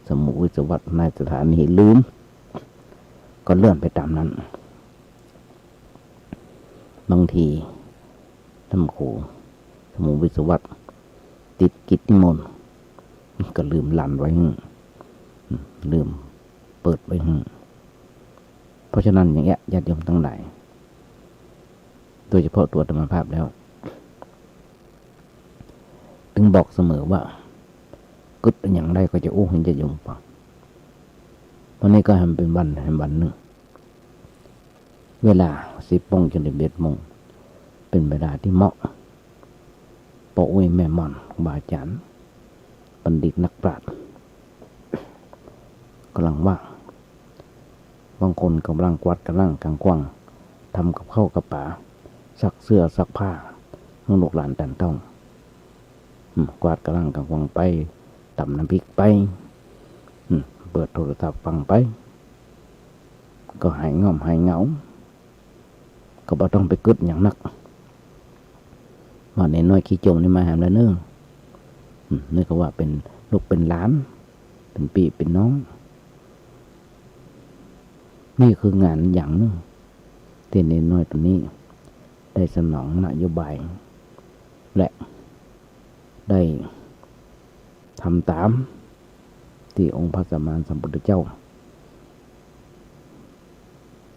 S7: สมุวิศวัตในสถานีลืมก็เลื่อนไปตามนั้นบางทีท่านครูสมุวิศวัตติดกิจนิมนต์ก็ลืมลั่นไว้ลืมเปิดไว้เพราะฉะนั้นอย่างเงี้ยญาติโยมทั้งหลายโดยเฉพาะตัวธรรมภาพแล้วถึงบอกเสมอว่ากึศอย่างไรก็จะอู้ให้ญาติโยมฟังวันนี้ก็ทำเป็นวันหนึ่งเวลา 10 โมงจนถึง 11 โมงเป็นเวลาที่เหมาะปะอุ้ยแม่ม่อนบาอาจารย์บัณฑิตนักปราชญ์กำลังว่างบางคนกำลังกวาดกำลังกลางกว้างทำกับข้าวกับป่าซักเสื้อซักผ้าให้ลูกหลานแต่นต้องกวาดกำลังกลางกว้างไปตำน้ำพริกไปเปิดโทรศัพท์ฟังไปก็หายง่อมหายเหงาก็บ่ต้องไปกึดอย่างนักว่าในน้อยขี้โจมนี่มาหามแล้วเนื่องนี่ก็ว่าเป็นลูกเป็นหลานเป็นพี่เป็นน้องนี่คืองานอย่างนึงที่ในน้อยตัวนี้ได้สนองนโยบายและได้ทำตามที่องค์พระสัมมาสัมพุทธเจ้า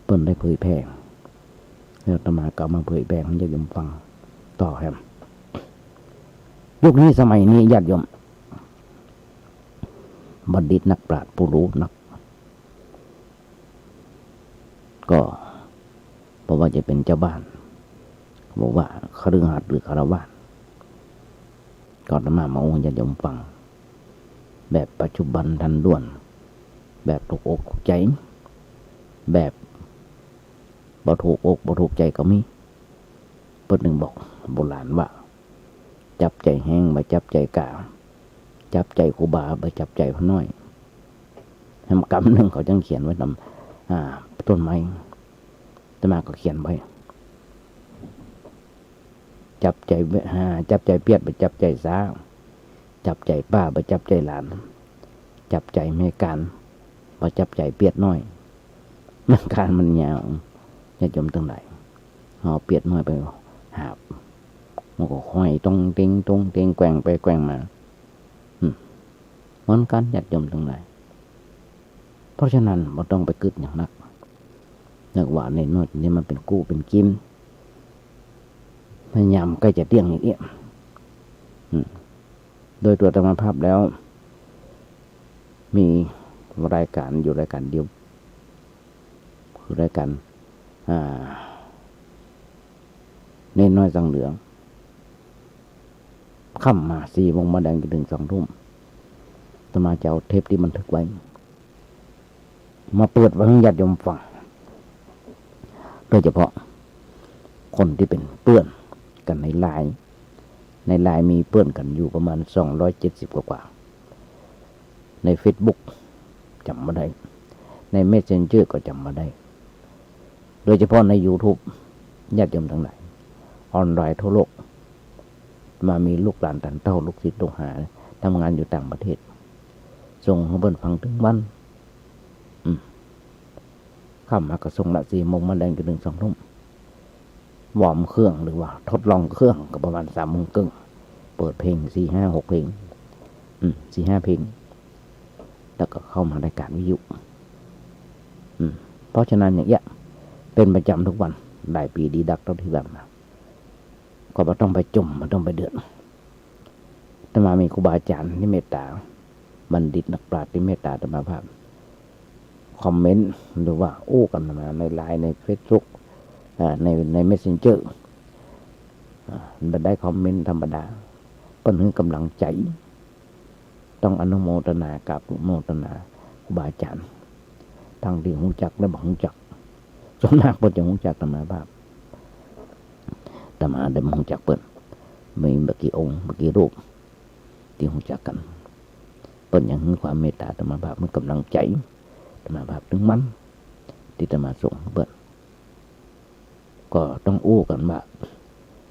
S7: เพิ่นได้เผยแผ่แล้วอาตมาก็มาเผยแผ่ให้ญาติโยมฟังต่อครับยุคนี้สมัยนี้ญาติโยมบัณฑิตนักปราชญ์ผู้รู้นักก็บอกว่าจะเป็นเจ้าบ้านบอกว่าคฤหัสถ์หรือคฤหัสถ์ก่อนมาองค์ญาติโยมฟังแบบปัจจุบันทันด่วนแบบถูกอกถูกใจแบบบ่ถูกอกบ่ถูกใจก็มีเพิ่นหนึ่งบอกโบราณว่าจับใจแห้งบ่จับใจกะจับใจครูบาบ่จับใจพระน้อยทำกรรมหนึ่งเขาจังเขียนไว้นำต้นไม้แต่มาก็เขียนไว้จับใจจับใจเปียดบ่จับใจสาวจับใจป้าบ่จับใจหลานจับใจแม่การบ่จับใจเปียดน้อยแม่การมันยาวญาติโยมทั้งหลายเอาเปียดน้อยไปหาบมันก็ห้อยตรงเต็งแกว่งไปแกว่งมาเหมือนกันญาติโยมทั้งหลายเพราะฉะนั้นบ่ต้องไปกึดอย่างนักนึกว่าในน้อยนี่มันเป็นกู้เป็นกิมพยายามใกล้จะเตี้ยงอย่างเงี้ยโดยตัวธรรมภาพแล้วมีรายการอยู่รายการเดียวคือรายการเน้นน้อยสังเหลืองค่ำมา4 โมงมาแดงจนถึง 2 ทุ่มอาตมาจะเอาเทปที่บันทึกไว้มาเปิดไว้ให้ญาติโยมฟังโดยเฉพาะคนที่เป็นเพื่อนกันในไลน์มีเพื่อนกันอยู่ประมาณ270กว่าใน Facebook จำมาได้ใน Messenger ก็จำมาได้โดยเฉพาะใน YouTube ญาติโยมทั้งหลายออนไลน์ทั่วโลก มามีลูกหลานต่างเต้าลูกศิษย์ลูกหาทำงานอยู่ต่างประเทศส่งให้เบิ่นฟังถึงวันข้ามมากระทรงละ4 โมงมาแรงจนถึง2 ทุ่มวอร์มเครื่องหรือว่าทดลองเครื่องก็ประมาณ3 โมงครึ่งเปิดเพลง4, 5, 6 เพลง4, 5 เพลงแล้วก็เข้ามารายการวิทยุเพราะฉะนั้นอย่างเงี้ยเป็นประจำทุกวันได้ปีดีดักเท่าที่แบบมาก็ไม่ต้องไปจมไม่ต้องไปเดือดแต่มามีครูบาอาจารย์ที่เมตตาบัณฑิตนักปราชญ์ที่เมตตาธรรมภาพคอมเมนต์หรือว่าอู้กันมาในไลน์ในเฟซบุ๊กในเมสเซนเจอร์มันได้คอมเมนต์ธรรมดาเปิ้นให้กำลังใจต้องอนุโมทนากับโมทนาครูบาอาจารย์ทั้งที่หูจักและบ่หูจักส่วนมากเปิ้นจะหูจักธรรมภาพแต่มาได้บ่หูจักเปิ้นมีเมื่อกี้องค์เมื่อกี้รูปที่หูจักกันเปิ้นยังมีความเมตตาธรรมภาพมันกำลังใจธรรมภาพถึงมันที่จะมาส่งเปิ้นก็ต้องอู้กันว่า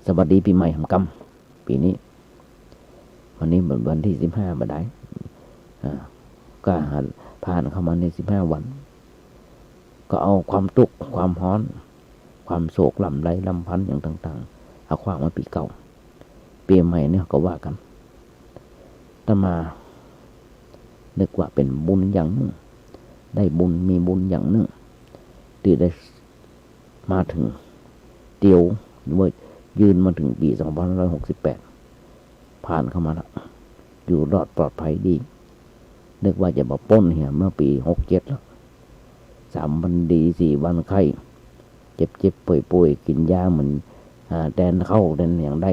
S7: สวัสดีปีใหม่หำกำปีนี้วันนี้เป็นวันที่15บัดใดก็ผ่านเข้ามาใน15 วันก็เอาความทุกข์ความฮ้อนความโศกลำไรลำพันธ์อย่างต่างๆเอาความมาปีเก่าปีใหม่เนี่ยก็ว่ากันแต่มานึกว่าเป็นบุญอย่างหนึ่งได้บุญมีบุญอย่างหนึ่งที่ได้มาถึงเตียวว่ายืนมาถึงปี2568ผ่านเข้ามาแล้วอยู่รอดปลอดภัยดีนึกว่าจะมาป้นเหี้ยเมื่อปี67แล้ว3 วันดี4 วันไข้เจ็บป่วยกินยาเหมือนแดนเข้าแดนอย่างได้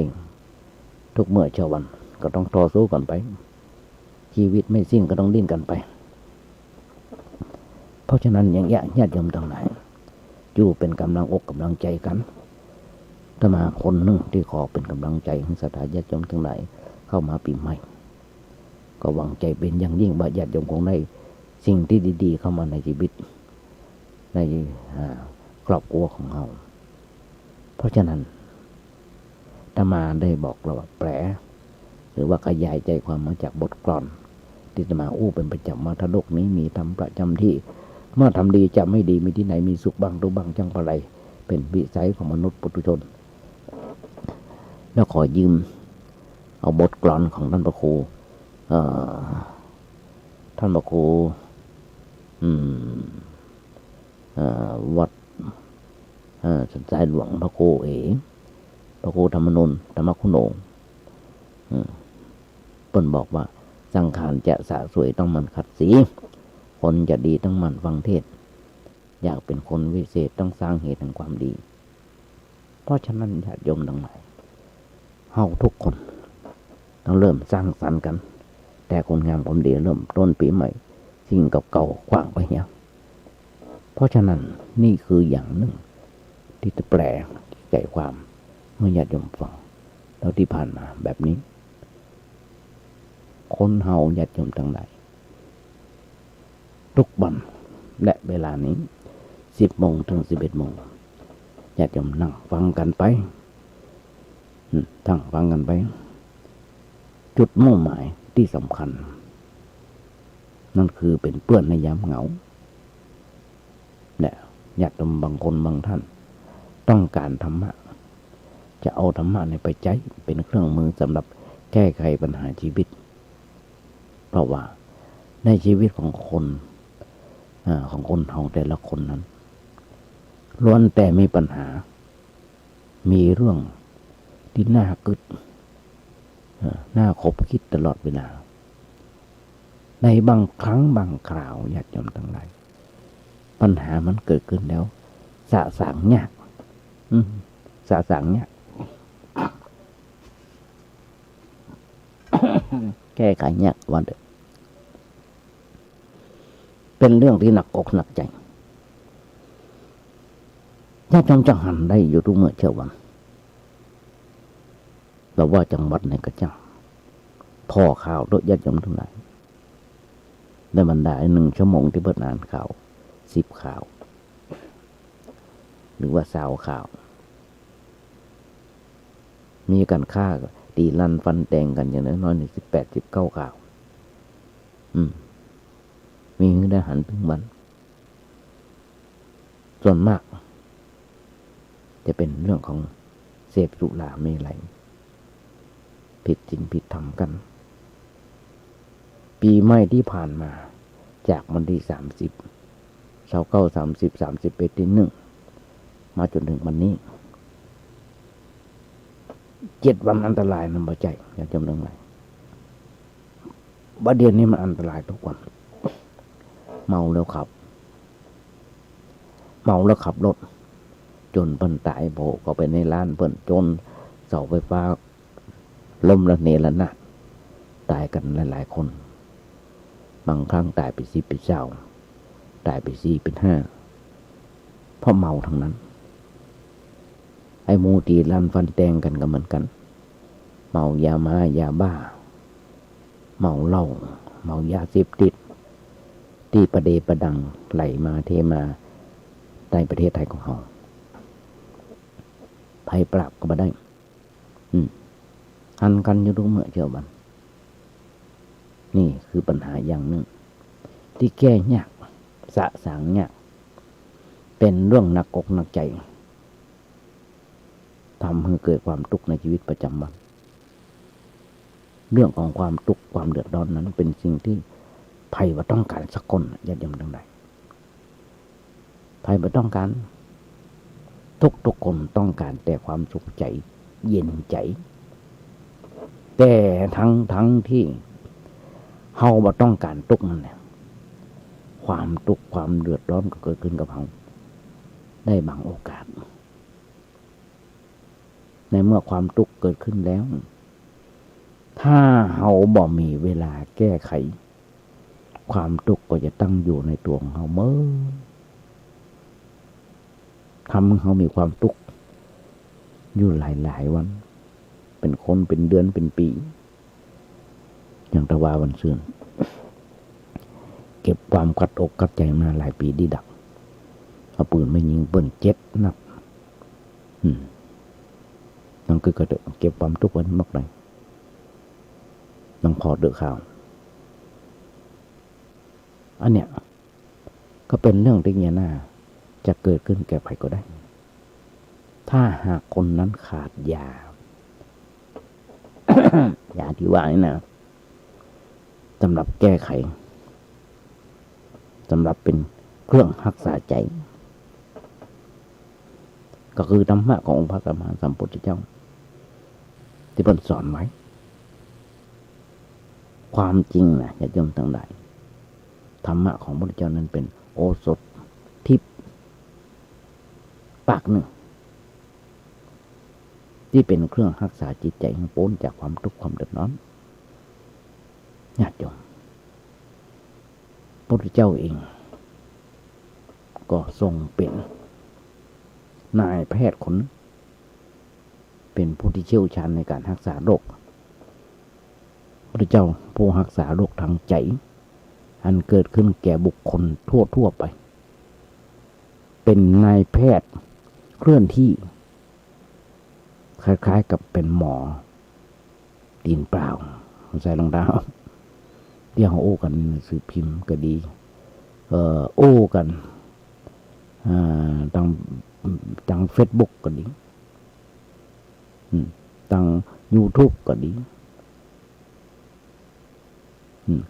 S7: ทุกเมื่อเช้าวันก็ต้องต่อสู้กันไปชีวิตไม่สิ้นก็ต้องดิ้นกันไปเพราะฉะนั้นอย่างญาติโยมทั้งหลายอยู่เป็นกำลังอกกำลังใจกันถ้ามาคนหนึ่งที่ขอเป็นกำลังใจให้ศรัทธาญาติโยมทั้งหลายเข้ามาปีใหม่ก็หวังใจเป็นอย่างยิ่งว่าญาติโยมคงได้สิ่งที่ดีๆเข้ามาในชีวิตในครอบครัวของเราเพราะฉะนั้นถ้ามาได้บอกเราว่าแปลหรือว่าขยายใจความมาจากบทกลอนที่จะมาอู้เป็นประจำมาทโลกนี้มีธรรมประจำที่เมื่อทำดีจะไม่ดีมีที่ไหนมีสุขบ้างทุกบ้างจังอะไรเป็นวิสัยของมนุษย์ปุถุชนแล้วขอยืมเอาบทกลอนของท่านพระครูวัดสันทรายหลวงพระครูพระครูธรรมนนท์ธรรมคุโนเปิ้นบอกว่าสังขารจะสะสวยต้องมันขัดสีคนจะดีต้องมันฟังเทศอยากเป็นคนวิเศษต้องสร้างเหตุแห่งความดีเพราะฉะนั้นญาติโยมทั้งหลายเฮาทุกคนต้องเริ่มสร้างสรรค์กันแต่คนงามความดีเริ่มต้นปีใหม่สิ่งเก่าๆขว้างไปเนี่ยเพราะฉะนั้นนี่คืออย่างหนึ่งที่จะแปลใจความเมื่อญาติโยมฟังแล้วที่ผ่านมาแบบนี้คนเฮาญาติโยมทั้งหลายทุกวันและเวลานี้10 โมงถึง 11 โมงญาติโยมนั่งฟังกันไปตั้งฟังกันไปจุดมุ่งหมายที่สำคัญนั่นคือเป็นเพื่อนในยามเหงาและญาติโยมบางคนบางท่านต้องการธรรมะจะเอาธรรมะในไปใช้เป็นเครื่องมือสำหรับแก้ไขปัญหาชีวิตเพราะว่าในชีวิตของคนเฮาแต่ละคนนั้นล้วนแต่มีปัญหามีเรื่องที่น่ากึดน่าคบคิดตลอดเวลาในบางครั้งบางคราวญาติโยมทั้งหลายปัญหามันเกิดขึ้นแล้วสะสางยากสะสางยาก แก้ไขยากวันเดียวเป็นเรื่องที่หนักอกหนักใจญาติโยมจังหันได้อยู่ทุกเมื่อเช้าวันเราว่าจังหวัดไหนก็จังพ่อข่าวโดยญาติโยมทั้งหลายในบรรดา1 ชั่วโมงที่เปิดอ่านข่าว10 ข่าวหรือว่า20 ข่าวมีการฆ่า ตีลั่นฟันแตงกันอย่างน้อยๆ18-19 ข่าวมีเงินได้หันถึงวันส่วนมากจะเป็นเรื่องของเสพสุราเมลัยผิดศีลผิดธรรมกันปีใหม่ที่ผ่านมาจากวันที่30 29 30 31ที่1มาจนถึงวันนี้7 วันอันตรายนำมาใจอย่าจำเรื่องไหนบัดเดี๋ยวนี้มันอันตรายทุกวันเมาแล้วขับรถจนเพิ่นตายโผล่เข้าไปในร้านเพิ่นจนเสาไฟฟ้าล้มระเนระนาดตายกันหลายๆคนบางครั้งตายไป10เป็น20ตายไป4เป็น5เพราะเมาทั้งนั้นไอ้หมูตีลั่นฟันแตงกันก็เหมือนกันเมายามายาบ้าเมาเหล้าเมายาเสพติดที่ประเดประดังไหลมาเทมาในประเทศไทยของเราภัยปราบก็มาได้หันกันอยู่ทุกเมื่อเช้าวันนี่คือปัญหาอย่างหนึ่งที่แก้ยากสะสางยากเป็นเรื่องหนักอกหนักใจทำให้เกิดความทุกข์ในชีวิตประจำวันเรื่องของความทุกข์ความเดือดร้อนนั้นเป็นสิ่งที่ภัยว่าต้องการสักคนญาติโยมทั้งหลายภัยว่าต้องการทุกคนต้องการแต่ความสุขใจเย็นใจแต่ทั้งที่เฮาบ่ต้องการทุกข์นั่นแหละความทุกข์ความเดือดร้อนก็เกิดขึ้นกับเฮาได้บางโอกาสในเมื่อความทุกข์เกิดขึ้นแล้วถ้าเฮาบ่มีเวลาแก้ไขความทุกข์ก็จะตั้งอยู่ในตัวของเฮาเมื่อทำให้เขามีความทุกข์อยู่หลายวันเป็นคนเป็นเดือนเป็นปีอย่างตะวาวันซื่นเก็บความกัดอกกัดใจมาหลายปีดีดักเอาปืนมายิงเปิ้น7 นัดนั่นคือกระเดาเก็บความทุกข์ไว้มากเลยต้องพอเดือดข่าวอันเนี้ยก็เป็นเรื่องที่เนี่ยน่าจะเกิดขึ้นแก่ใครก็ได้ถ้าหากคนนั้นขาดยา ยาที่ว่านี่นะสำหรับแก้ไขสำหรับเป็นเครื่องรักษาใจก็คือธรรมะขององค์พระสัมมาสัมพุทธเจ้าที่เพิ่นสอนไว้ความจริงนะญาติโยมทั้งหลายธรรมะของพระพุทธเจ้านั้นเป็นโอสถทิพย์ปากหนึ่งที่เป็นเครื่องรักษาจิตใจให้พ้นจากความทุกข์ความเดือดร้อนญาติโยมพระพุทธเจ้าเองก็ทรงเป็นนายแพทย์คนเป็นผู้ที่เชี่ยวชาญในการรักษาโรคพระเจ้าผู้รักษาโรคทางใจอันเกิดขึ้นแก่บุคคลทั่วไปเป็นนายแพทย์เคลื่อนที่คล้ายๆกับเป็นหมอตีนเปล่าใส่รองเท้าที่เขาโอ้กันในสื่อพิมพ์ก็ดีโอ้กันทางเฟซบุ๊กก็ดีทาง YouTube ก็ดี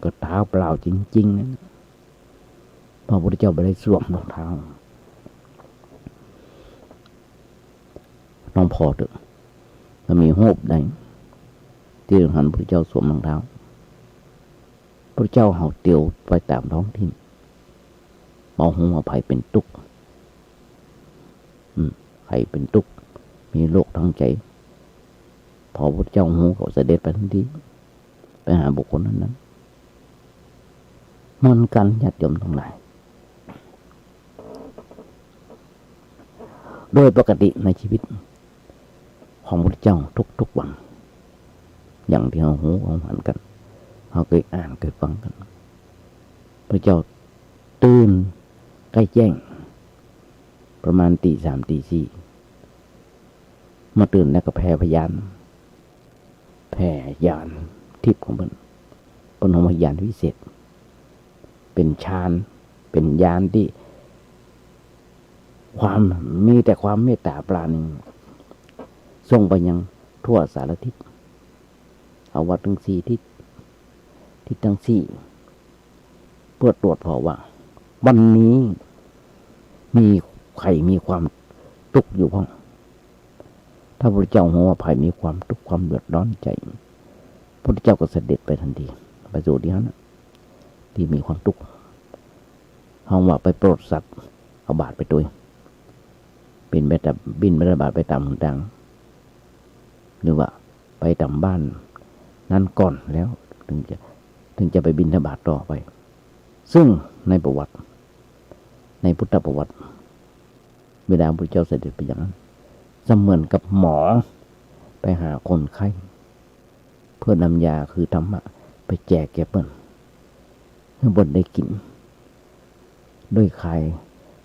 S7: ก็เท้าเปล่าจริงๆนะพระพุทธเจ้าไม่ได้สวมรองเท้าน้องพอเถอะถ้ามีโฮบได้ที่หันพระเจ้าสวมรองเท้าพระเจ้าเห่าเตียวไปตามท้องถิ่นเมาหัวภัยเป็นทุกข์ใครเป็นทุกข์มีโรคทางใจพอพระเจ้าหูเขาเสด็จไปทันทีไปหาบุคคลนั้นมันกันญาติโยมทั้งหลายโดยปกติในชีวิตของพระเจ้าทุกวันอย่างที่เราหูเราหันกันเราเคยอ่านเคยฟังกันพระเจ้าตื่นใกล้แจ้งประมาณตี 3 ตี 4มาตื่นแล้วก็แผ่พยาน แผ่ญาณทิพย์ของเพิ่นเป็นหมญาณวิเศษเป็นฌานเป็นญาณที่ความมีแต่ความเมตตาปราณีส่งไปยังทั่วสารทิศเอาวัดทั้งสี่ทิศทั้งสี่เพื่อตรวจพอว่าวันนี้มีใครมีความทุกข์อยู่บ้างถ้าพระเจ้าหัวภัยมีความทุกข์ความเดือดร้อนใจพระเจ้าก็เสด็จไปทันทีไปสู่ที่นั้นที่มีความทุกข์ห้องว่าไปโปรดสัตว์เอาบาตรไปตัวบินไปบาตรไปตามต่างหรือว่าไปตามบ้านนั้นก่อนแล้วถึงจะไปบิณฑบาตต่อไปซึ่งในประวัติในพุทธประวัติเวลาพระเจ้าเสด็จไปอย่างนั้นเสมือนกับหมอไปหาคนไข้เพื่อนำยาคือธรรมะไปแจกแก่เปิ้นให้เปิ้นได้กินด้วยคลาย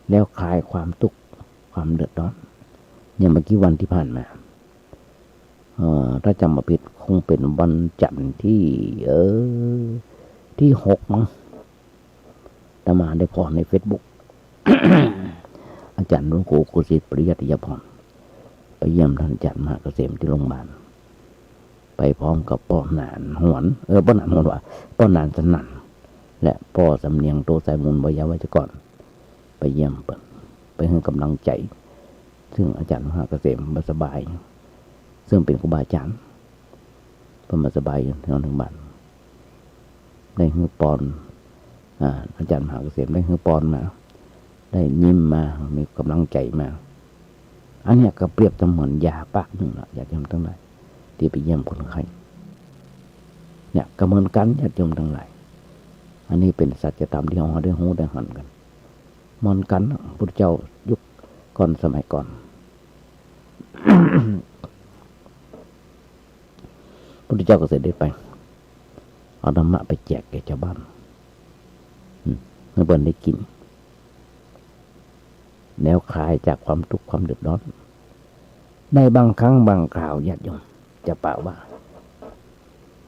S7: แล้วคลายความทุกข์ความเดือดร้อนอย่างเมื่อกี้วันที่ผ่านมาถ้าจำไม่ผิดคงเป็นวันจันทร์ที่6มั้งแต่มาได้พอใน Facebook อาจารย์หลวงปู่กุศิษฐ์ปริยัติยพรไปเยี่ยมท่านอาจารย์มหาเกษมที่โรงพยาบาลไปพร้อมกับป้อหนานหวนป้อหนานหวนว่าป้อหนานสนั่นและป้อสำเนียงโตสายมูลวิยาวัจกรไปเยี่ยมไปให้กำลังใจซึ่งอาจารย์มหาเกษมมาสบายซึ่งเป็นครูบาอาจารย์เป็นมาสบายอยู่ที่โรงพยาบาลได้ฮือปอนอาจารย์มหาเกษมได้ฮือปอนมาได้ยิ้มมามีกำลังใจมาอันนี้ก็เปรียบเสมือนยาปากหนึ่งละอยากทำทั้งหลายที่ไปเยี่ยมคนไข้เนี่ยก็เหมือนกันญาติโยมทั้งหลายอันนี้เป็นสัจธรรมที่เราได้หูได้หันกันเหมือนกันพุทธเจ้ายุคก่อนสมัยก่อน พุทธเจ้าก็เสด็จไปเอาธรรมะไปแจกแก่ชาวบ้านเมื่อเบิ่นได้กินแล้วคลายจากความทุกข์ความเดือดร้อนในบางครั้งบางคราวญาติโยมจะป่าว่า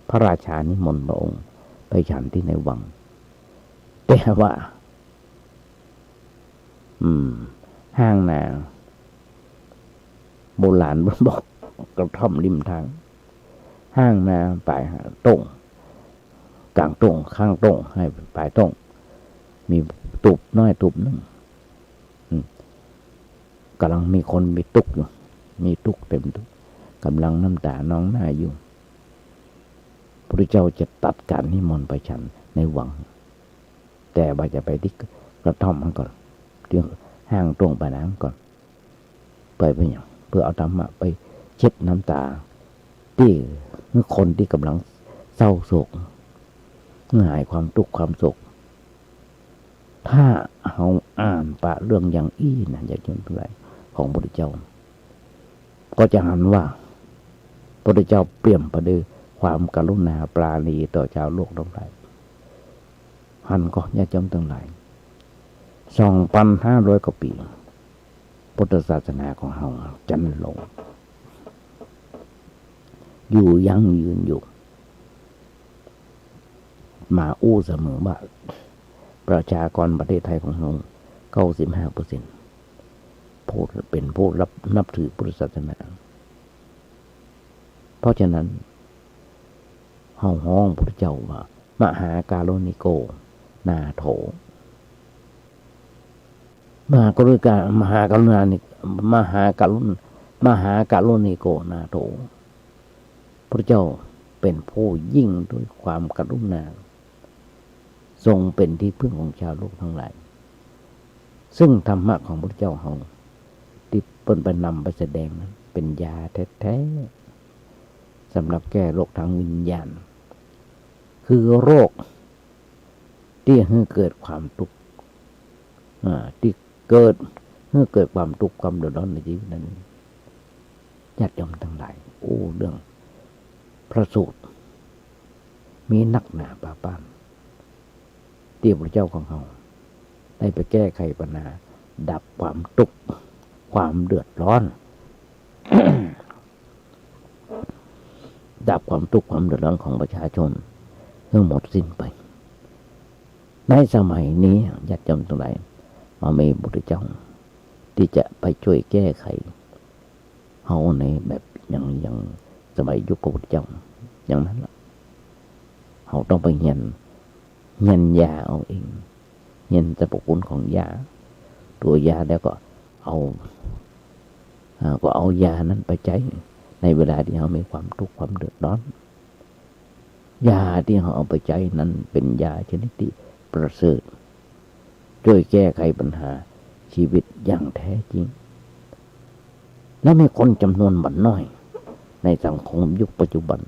S7: พระราชานิมนต์พระองค์ไปฉันที่ในวังแต่ว่าห้างนาโบราณบอกกระท่อมริมทางห้างนาปลายตรงกลางตรงข้างตรงให้ปลายตรงมีตุบน้อยตุบนึงกำลังมีคนมีตุกอยู่มีตุกเต็มตุกกำลังน้ำตาน้องหน้าอยู่พระเจ้าจะตัดการนิมนต์ไปฉันในวังแต่ว่าจะไปที่กระท่อมมันก่อนที่ห้างตรงไปน้ำก่อนไปอย่างเพื่อเอาธรรมะไปเช็ดน้ำตาที่เมื่อคนที่กำลังเศร้าโศกหายความทุกข์ความโศกถ้าเอาอ่านปะเรื่องอย่างอี้นะอย่าจนไรของพระพุทธเจ้าก็จะหันว่าพระพุทธเจ้าเปี่ยมประด้วยความกรุณาปราณีต่อชาวโลกทั้งหลายหันก็ญาติโยมทั้งหลาย 2,500 กว่าปีพุทธศาสนาของเราจันลงอยู่ยั่งยืนอยู่มาอู้เสมอว่าประชากรประเทศไทยของเรา 95% ผู้เป็นผู้นับถือพุทธศาสนาเพราะฉะนั้นห้องพุทธเจ้าว่ามหาการุณิโกนาโถมหาการุณิโกนาโถพระเจ้าเป็นผู้ยิ่งด้วยความกรุณาทรงเป็นที่พึ่งของชาวโลกทั้งหลายซึ่งธรรมะของพระเจ้าเราที่เปิ้นไปนำไปแสดงนั้นเป็นยาแท้ๆสำหรับแก้โรคทางวิญญาณคือโรคที่ให้เกิดความทุกข์ที่เกิดความทุกข์ความเดือดร้อนในชีวิตนั้นญาติโยมทั้งหลายเรื่องพระสูตรมีนักหนาป่าป้านที่พระเจ้าของเราได้ไปแก้ไขปัญหาดับความทุกข์ความเดือดร้อน พ ดับความทุกข์ความเดือดร้อนของประชาชนเมื่อหมดสิ้นไปในสมัยนี้ญาติโยมทั้งหลายมามีบุตรเจ้าที่จะไปช่วยแก้ไขเฮาในแบบอย่างสมัยยุคพระพุทธเจ้าอย่างนั้นล่ะเฮาต้องไปเงียนยาเอาเองเงียนสรรพคุณของยาตัวยาแล้วก็เอายานั้นไปใช้ในเวลาที่เรามีความทุกข์ความเดือดร้อนยาที่เราเอาไปใช้นั้นเป็นยาชนิดที่ประเสริฐช่วยแก้ไขปัญหาชีวิตอย่างแท้จริงและมีคนจำนวนไม่น้อยในสังคมยุคปัจจุบัน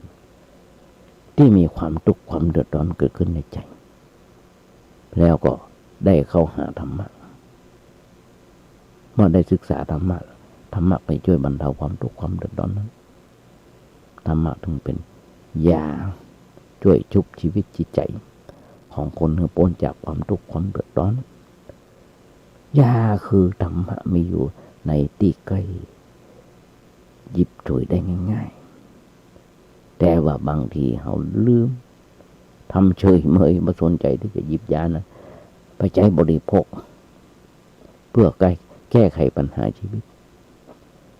S7: ที่มีความทุกข์ความเดือดร้อนเกิดขึ้นในใจแล้วก็ได้เข้าหาธรรมะเมื่อได้ศึกษาธรรมะไปช่วยบรรเทาความทุกข์ความเดือดร้อนนั้นธรรมะถึงเป็นยาช่วยชุบชีวิตจิตใจของคนให้พ้นจากความทุกข์ความเดือดร้อนยาคือธรรมะมีอยู่ในที่ใกล้หยิบฉวยได้ง่ายๆแต่ว่าบางทีเขาลืมทำเฉยเมยไม่สนใจที่จะหยิบยานะไปใช้บริโภคเพื่อแก้ไขปัญหาชีวิต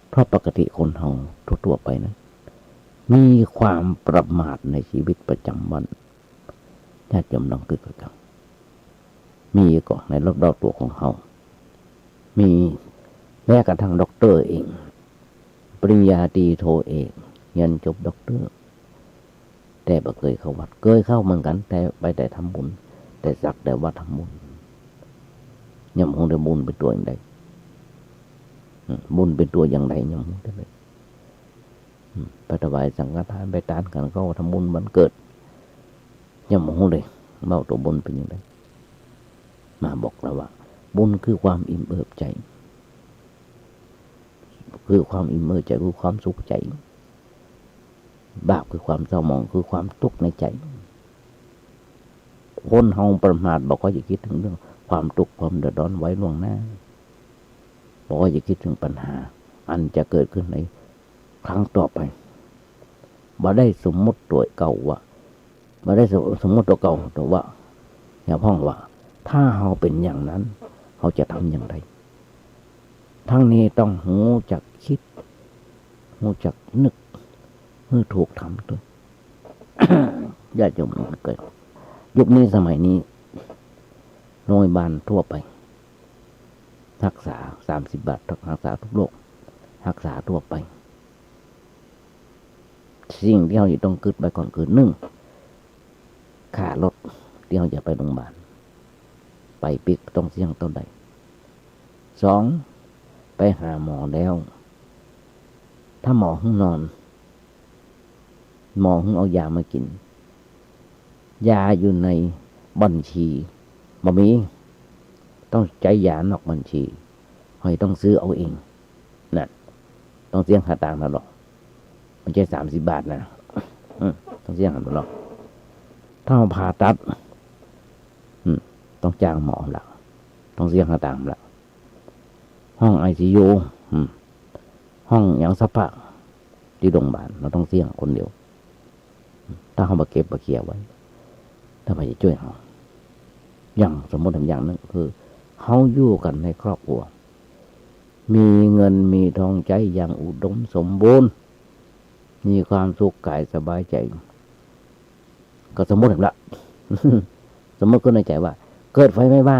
S7: เพราะปกติคนเราทั่วไปนะมีความประมาทในชีวิตประจำวันญาติโยมลองคิดกันมีก็ในรอบๆตัวของเรามีแม้กระทั่งด็อกเตอร์เองปริญญาตรีโทเอกเรียนจบด็อกเตอร์แต่บ่เคยเข้าวัดเคยเข้าเหมือนกันแต่ไปแต่ทำบุญแต่สักแต่ว่าทำบุญยังคงได้บุญเป็นตัวอย่างใดบุญเป็นตัวอย่างไรยังคงได้ไปถวายสังฆทานไปทานกันก็ทำบุญวันเกิดยังคงเลยเมาตัวบุญเป็นอย่างไรมาบอกเราว่าบุญคือความอิ่มเอิบใจคือความอิ่มเอิบใจคือความสุขใจบาปคือความเศร้าหมองคือความทุกข์ในใจคนเฮาประมาทบอกว่าอย่าคิดถึงเรื่องความทุกข์ความเดือดร้อนไว้ล่วงหน้าบอกว่าอย่าคิดถึงปัญหาอันจะเกิดขึ้นในครั้งต่อไปบ่ได้สมมติตัวเก่าว่าบ่ได้สมมติตัวเก่าตัวว่าอย่าพ้องว่าถ้าเฮาเป็นอย่างนั้นเฮาจะทำอย่างไรทั้งนี้ต้องหูจักคิดหูจักนึกเมื่อถูกทำตัว ญาติโยมเกิดยุคนี้สมัยนี้โรงพยาบาลทั่วไปรักษา30 บาทรักษาทุกโรครักษาทั่วไปสิ่งที่เราต้องคิดไปก่อนคือ1ค่ารถที่เราจะไปโรงพยาบาลไปปิกต้องเสี่ยงเท่าใด2ไปหาหมอแล้วถ้าหมอให้นอนหมอให้เอายามากินยาอยู่ในบัญชีบ่มีต้องใช้ยานอกบัญชีหอยต้องซื้อเอาเองนั่นต้องเสี่ยงค่าต่างตลอดมันใช่30 บาทนะต้องเสี่ยงตลอดถ้าผ่าตัดต้องจ้างหมอละต้องเสี่ยงค่าต่างละห้อง ICU ห้องอย่างสภาพที่โรงพยาบาลเราต้องเสี่ยงคนเดียวถ้าเขามาเก็บมาเคลียร์ไว้ถ้าไปช่วยเขาอย่างสมมติอย่างนึงคือเขาอยู่กันในครอบครัวมีเงินมีทองใจอย่างอุดมสมบูรณ์มีความสุขกายสบายใจก็สมมติละ สมมติก็ในใจว่าเกิดไฟไหม้บ้า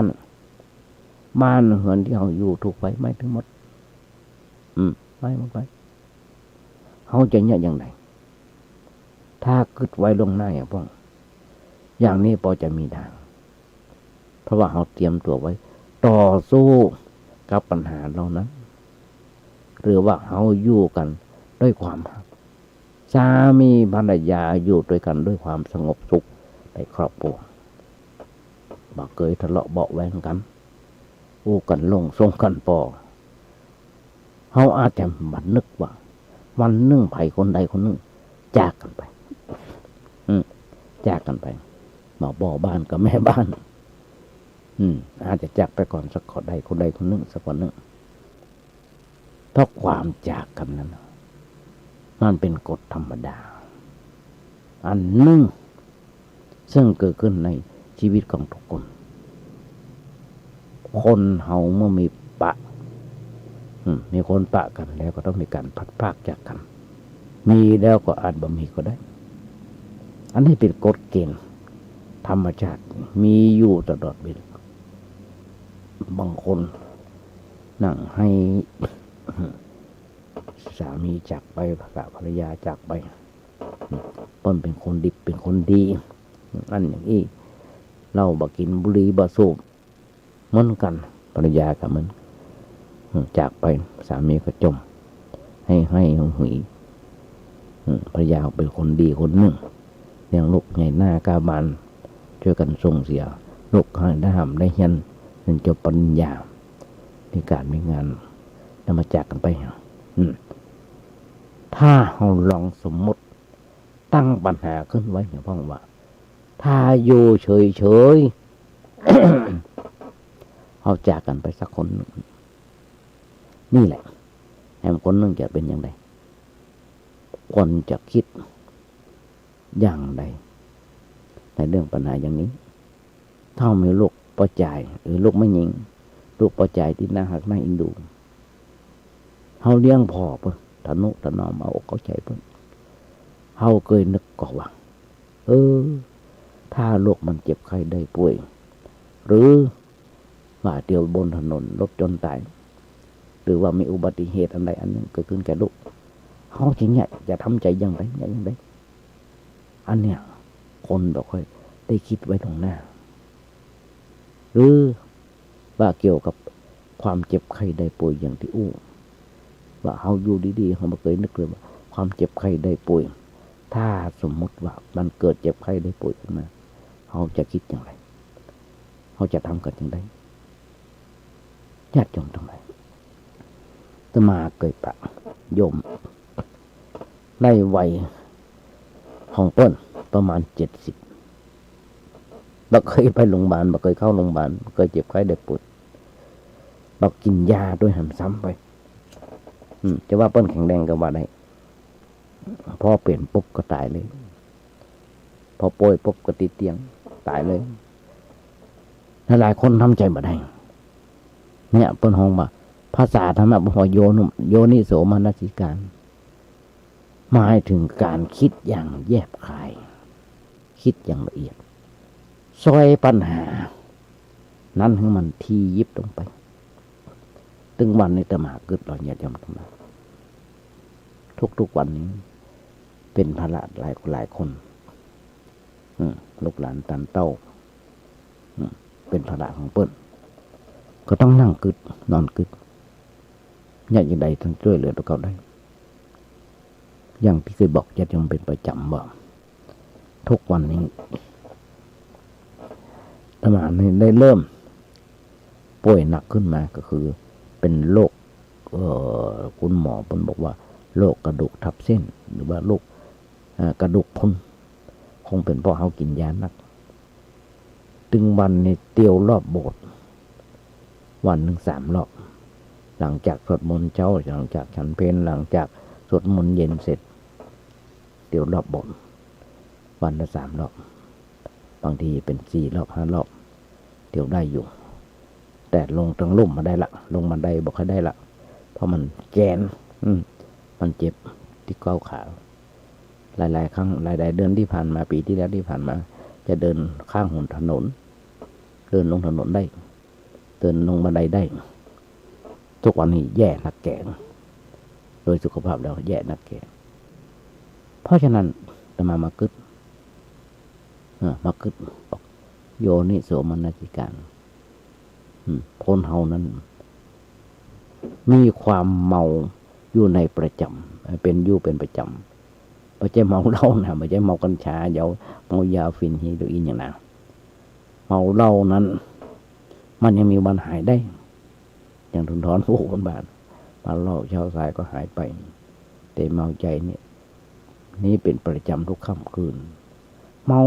S7: นเงินที่เขาอยู่ถูกไฟไหม้ทั้งหมดไหม้หมดไปเขาจะเนี่ยอย่างไรถ้าคิดไว้ลงหน้าอย่างนี้พอจะมีทางเพราะว่าเขาเตรียมตัวไว้ต่อสู้กับปัญหาเหล่านั้นหรือว่าเขาอยู่กันด้วยความสามีภรรยาอยู่ด้วยกันด้วยความสงบสุขในครอบครัวบ่เคยทะเลาะเบาะแว้งกันอู้กันลงส่งกันปอเขาอาจจะบัดนึกว่าวันหนึ่งไผคนใดคนหนึ่งจากกันไปจากกันไปมาบ่บ้านกับแม่บ้านอาจจะจากไปก่อนสักคนใดคนหนึ่งสักคนหนึ่งเพราะความจากกันนั้นมันเป็นกฎธรรมดา อันหนึ่งซึ่งเกิดขึ้นในชีวิตของทุกคนคนเฮาเมื่อมีปะมีคนปะกันแล้วก็ต้องมีการพัดพรากจากกันมีแล้วก็อาจบ่มีก็ได้อันนี้เป็นกฎเกณฑ์ธรรมชาติมีอยู่ตลอดเวลาบางคนนั่งให้สามีจากไปภรรยาจากไปเปิ้นเป็นคนดิบเป็นคนดีอันอย่างนี้เราบ่กินบุหรี่บ่สูบเหมือนกันภรรยาก็เหมือนจากไปสามีก็จมให้หุยภรรยาเป็นคนดีคนหนึ่งเลี้ยงลูกใหญ่หน้ากาบานช่วยกันส่งเสียลูกให้ได้ทำได้เฮียนจบปริญญามีการมีงานแล้วมาจากกันไปถ้าเราลองสมมติตั้งปัญหาขึ้นไว้อย่างพ่อว่าถ้าอยู่เฉยๆ เอาจากกันไปสักคนนึงนี่แหละแอมคนนึงจะเป็นอย่างไรคนจะคิดอย่างใดในเรื่องปัญหาอย่างนี้ถ้ามีลูกปอใจหรือลูกไม่ยิงลูกปอใจที่น่าหักน่าอินดูเขาเลี้ยงพ่อเพิ่นทนุถนอมเอาอกเอาใจเพิ่นเขาเคยนึกก่อว่าถ้าลูกมันเจ็บไข้ได้ป่วยหรือว่าเดียวบนถนนรถจนตายหรือว่ามีอุบัติเหตุอันใดอันหนึ่งเกิดขึ้นแก่ลูกเขาจริงเนี่ยจะทำใจอย่างไรอย่างไรอันเนี้ยคนเราค่อยได้คิดไว้ตรงหน้าหรือว่าเกี่ยวกับความเจ็บไข้ได้ป่วยอย่างที่ว่าเขาอยู่ดีๆเขาไม่เคยนึกเลยว่าความเจ็บไข้ได้ป่วยถ้าสมมติว่ามันเกิดเจ็บไข้ได้ป่วยขึ้นมาเขาจะคิดอย่างไรเขาจะทำกันอย่างไรญาติโยมทั้งหลายอาตมาเคยปะโยมในวัยของเปิ้นประมาณ70บ่เคยไปโรงพยาบาลบ่เคยเข้าโรงพยาบาลบ่เคยเจ็บไข้ได้ป่วยบ่กินยาด้วยหันซ้ำไปจะว่าเปิ้นแข็งแรงก็ว่าได้พอเปลี่ยนปุ๊บก็ตายเลยพอป่วยปุ๊บก็ติดเตียงตายเลยหลายคนทำใจบ่ได้เนี่ยเปิ้นฮ้องว่าภาษาธรรมะบ่โยนิโสมนสิการหมายถึงการคิดอย่างแยบคายคิดอย่างละเอียดซอยปัญหานั้นให้มันทียิบลงไปตึงวันในตมหาเกิดเราเนี่ยจำทำไมทุกวันนี้เป็นภาระหลายคนลูกหลานตันเต้าเป็นภาระของเปิ้นก็ต้องนั่งกึดนอนกึดอย่างใดทั้งช่วยเหลือตัวเขาได้อย่างที่เคยบอกจะยังเป็นประจำว่าทุกวันนี้ธรรมะนี่ได้เริ่มป่วยหนักขึ้นมาก็คือเป็นโรคคุณหมอเพิ่นบอกว่าโรคกระดูกทับเส้นหรือว่าโรคกระดูกพรุนคงเป็นเพราะเขากินยาหนักตึงวันในเตียวรอบโบสถ์วันหนึ่ง3 รอบหลังจากสวดมนต์เช้าหลังจากฉันเพลหลังจากสวดมนต์เย็นเสร็จเตียวรอบโบสถ์วันละ3 รอบบางทีเป็น4 รอบ5 รอบเตียวได้อยู่แต่ลงทางลุ่มมาได้ละลงมาได้บอกให้ได้ละเพราะมันแกนมันเจ็บที่เก้าขาหลายๆครั้งหลายๆเดือนที่ผ่านมาปีที่แล้วที่ผ่านมาจะเดินข้างถนนเดินลงถนนได้เดินลงบันไดได้ทุกวันนี้แย่นักแก่โดยสุขภาพแล้วแย่นักแก่เพราะฉะนั้นจะมากึดบอกโยนิโสมนสิการคนเฮานั้นมีความเมาอยู่ในประจำเป็นประจำไม่ใช่เมาเหล้านะไม่ใช่เมากัญชาเมายาฟินฮีโรอีนอย่างนั้นเมาเหล้านั้นมันยังมีวันหายได้อย่างทุนทอนผู้คนบ้านมาเหล้าเช้าสายก็หายไปแต่เมาใจเนี่ยนี่เป็นประจำทุกค่ำคืนเมา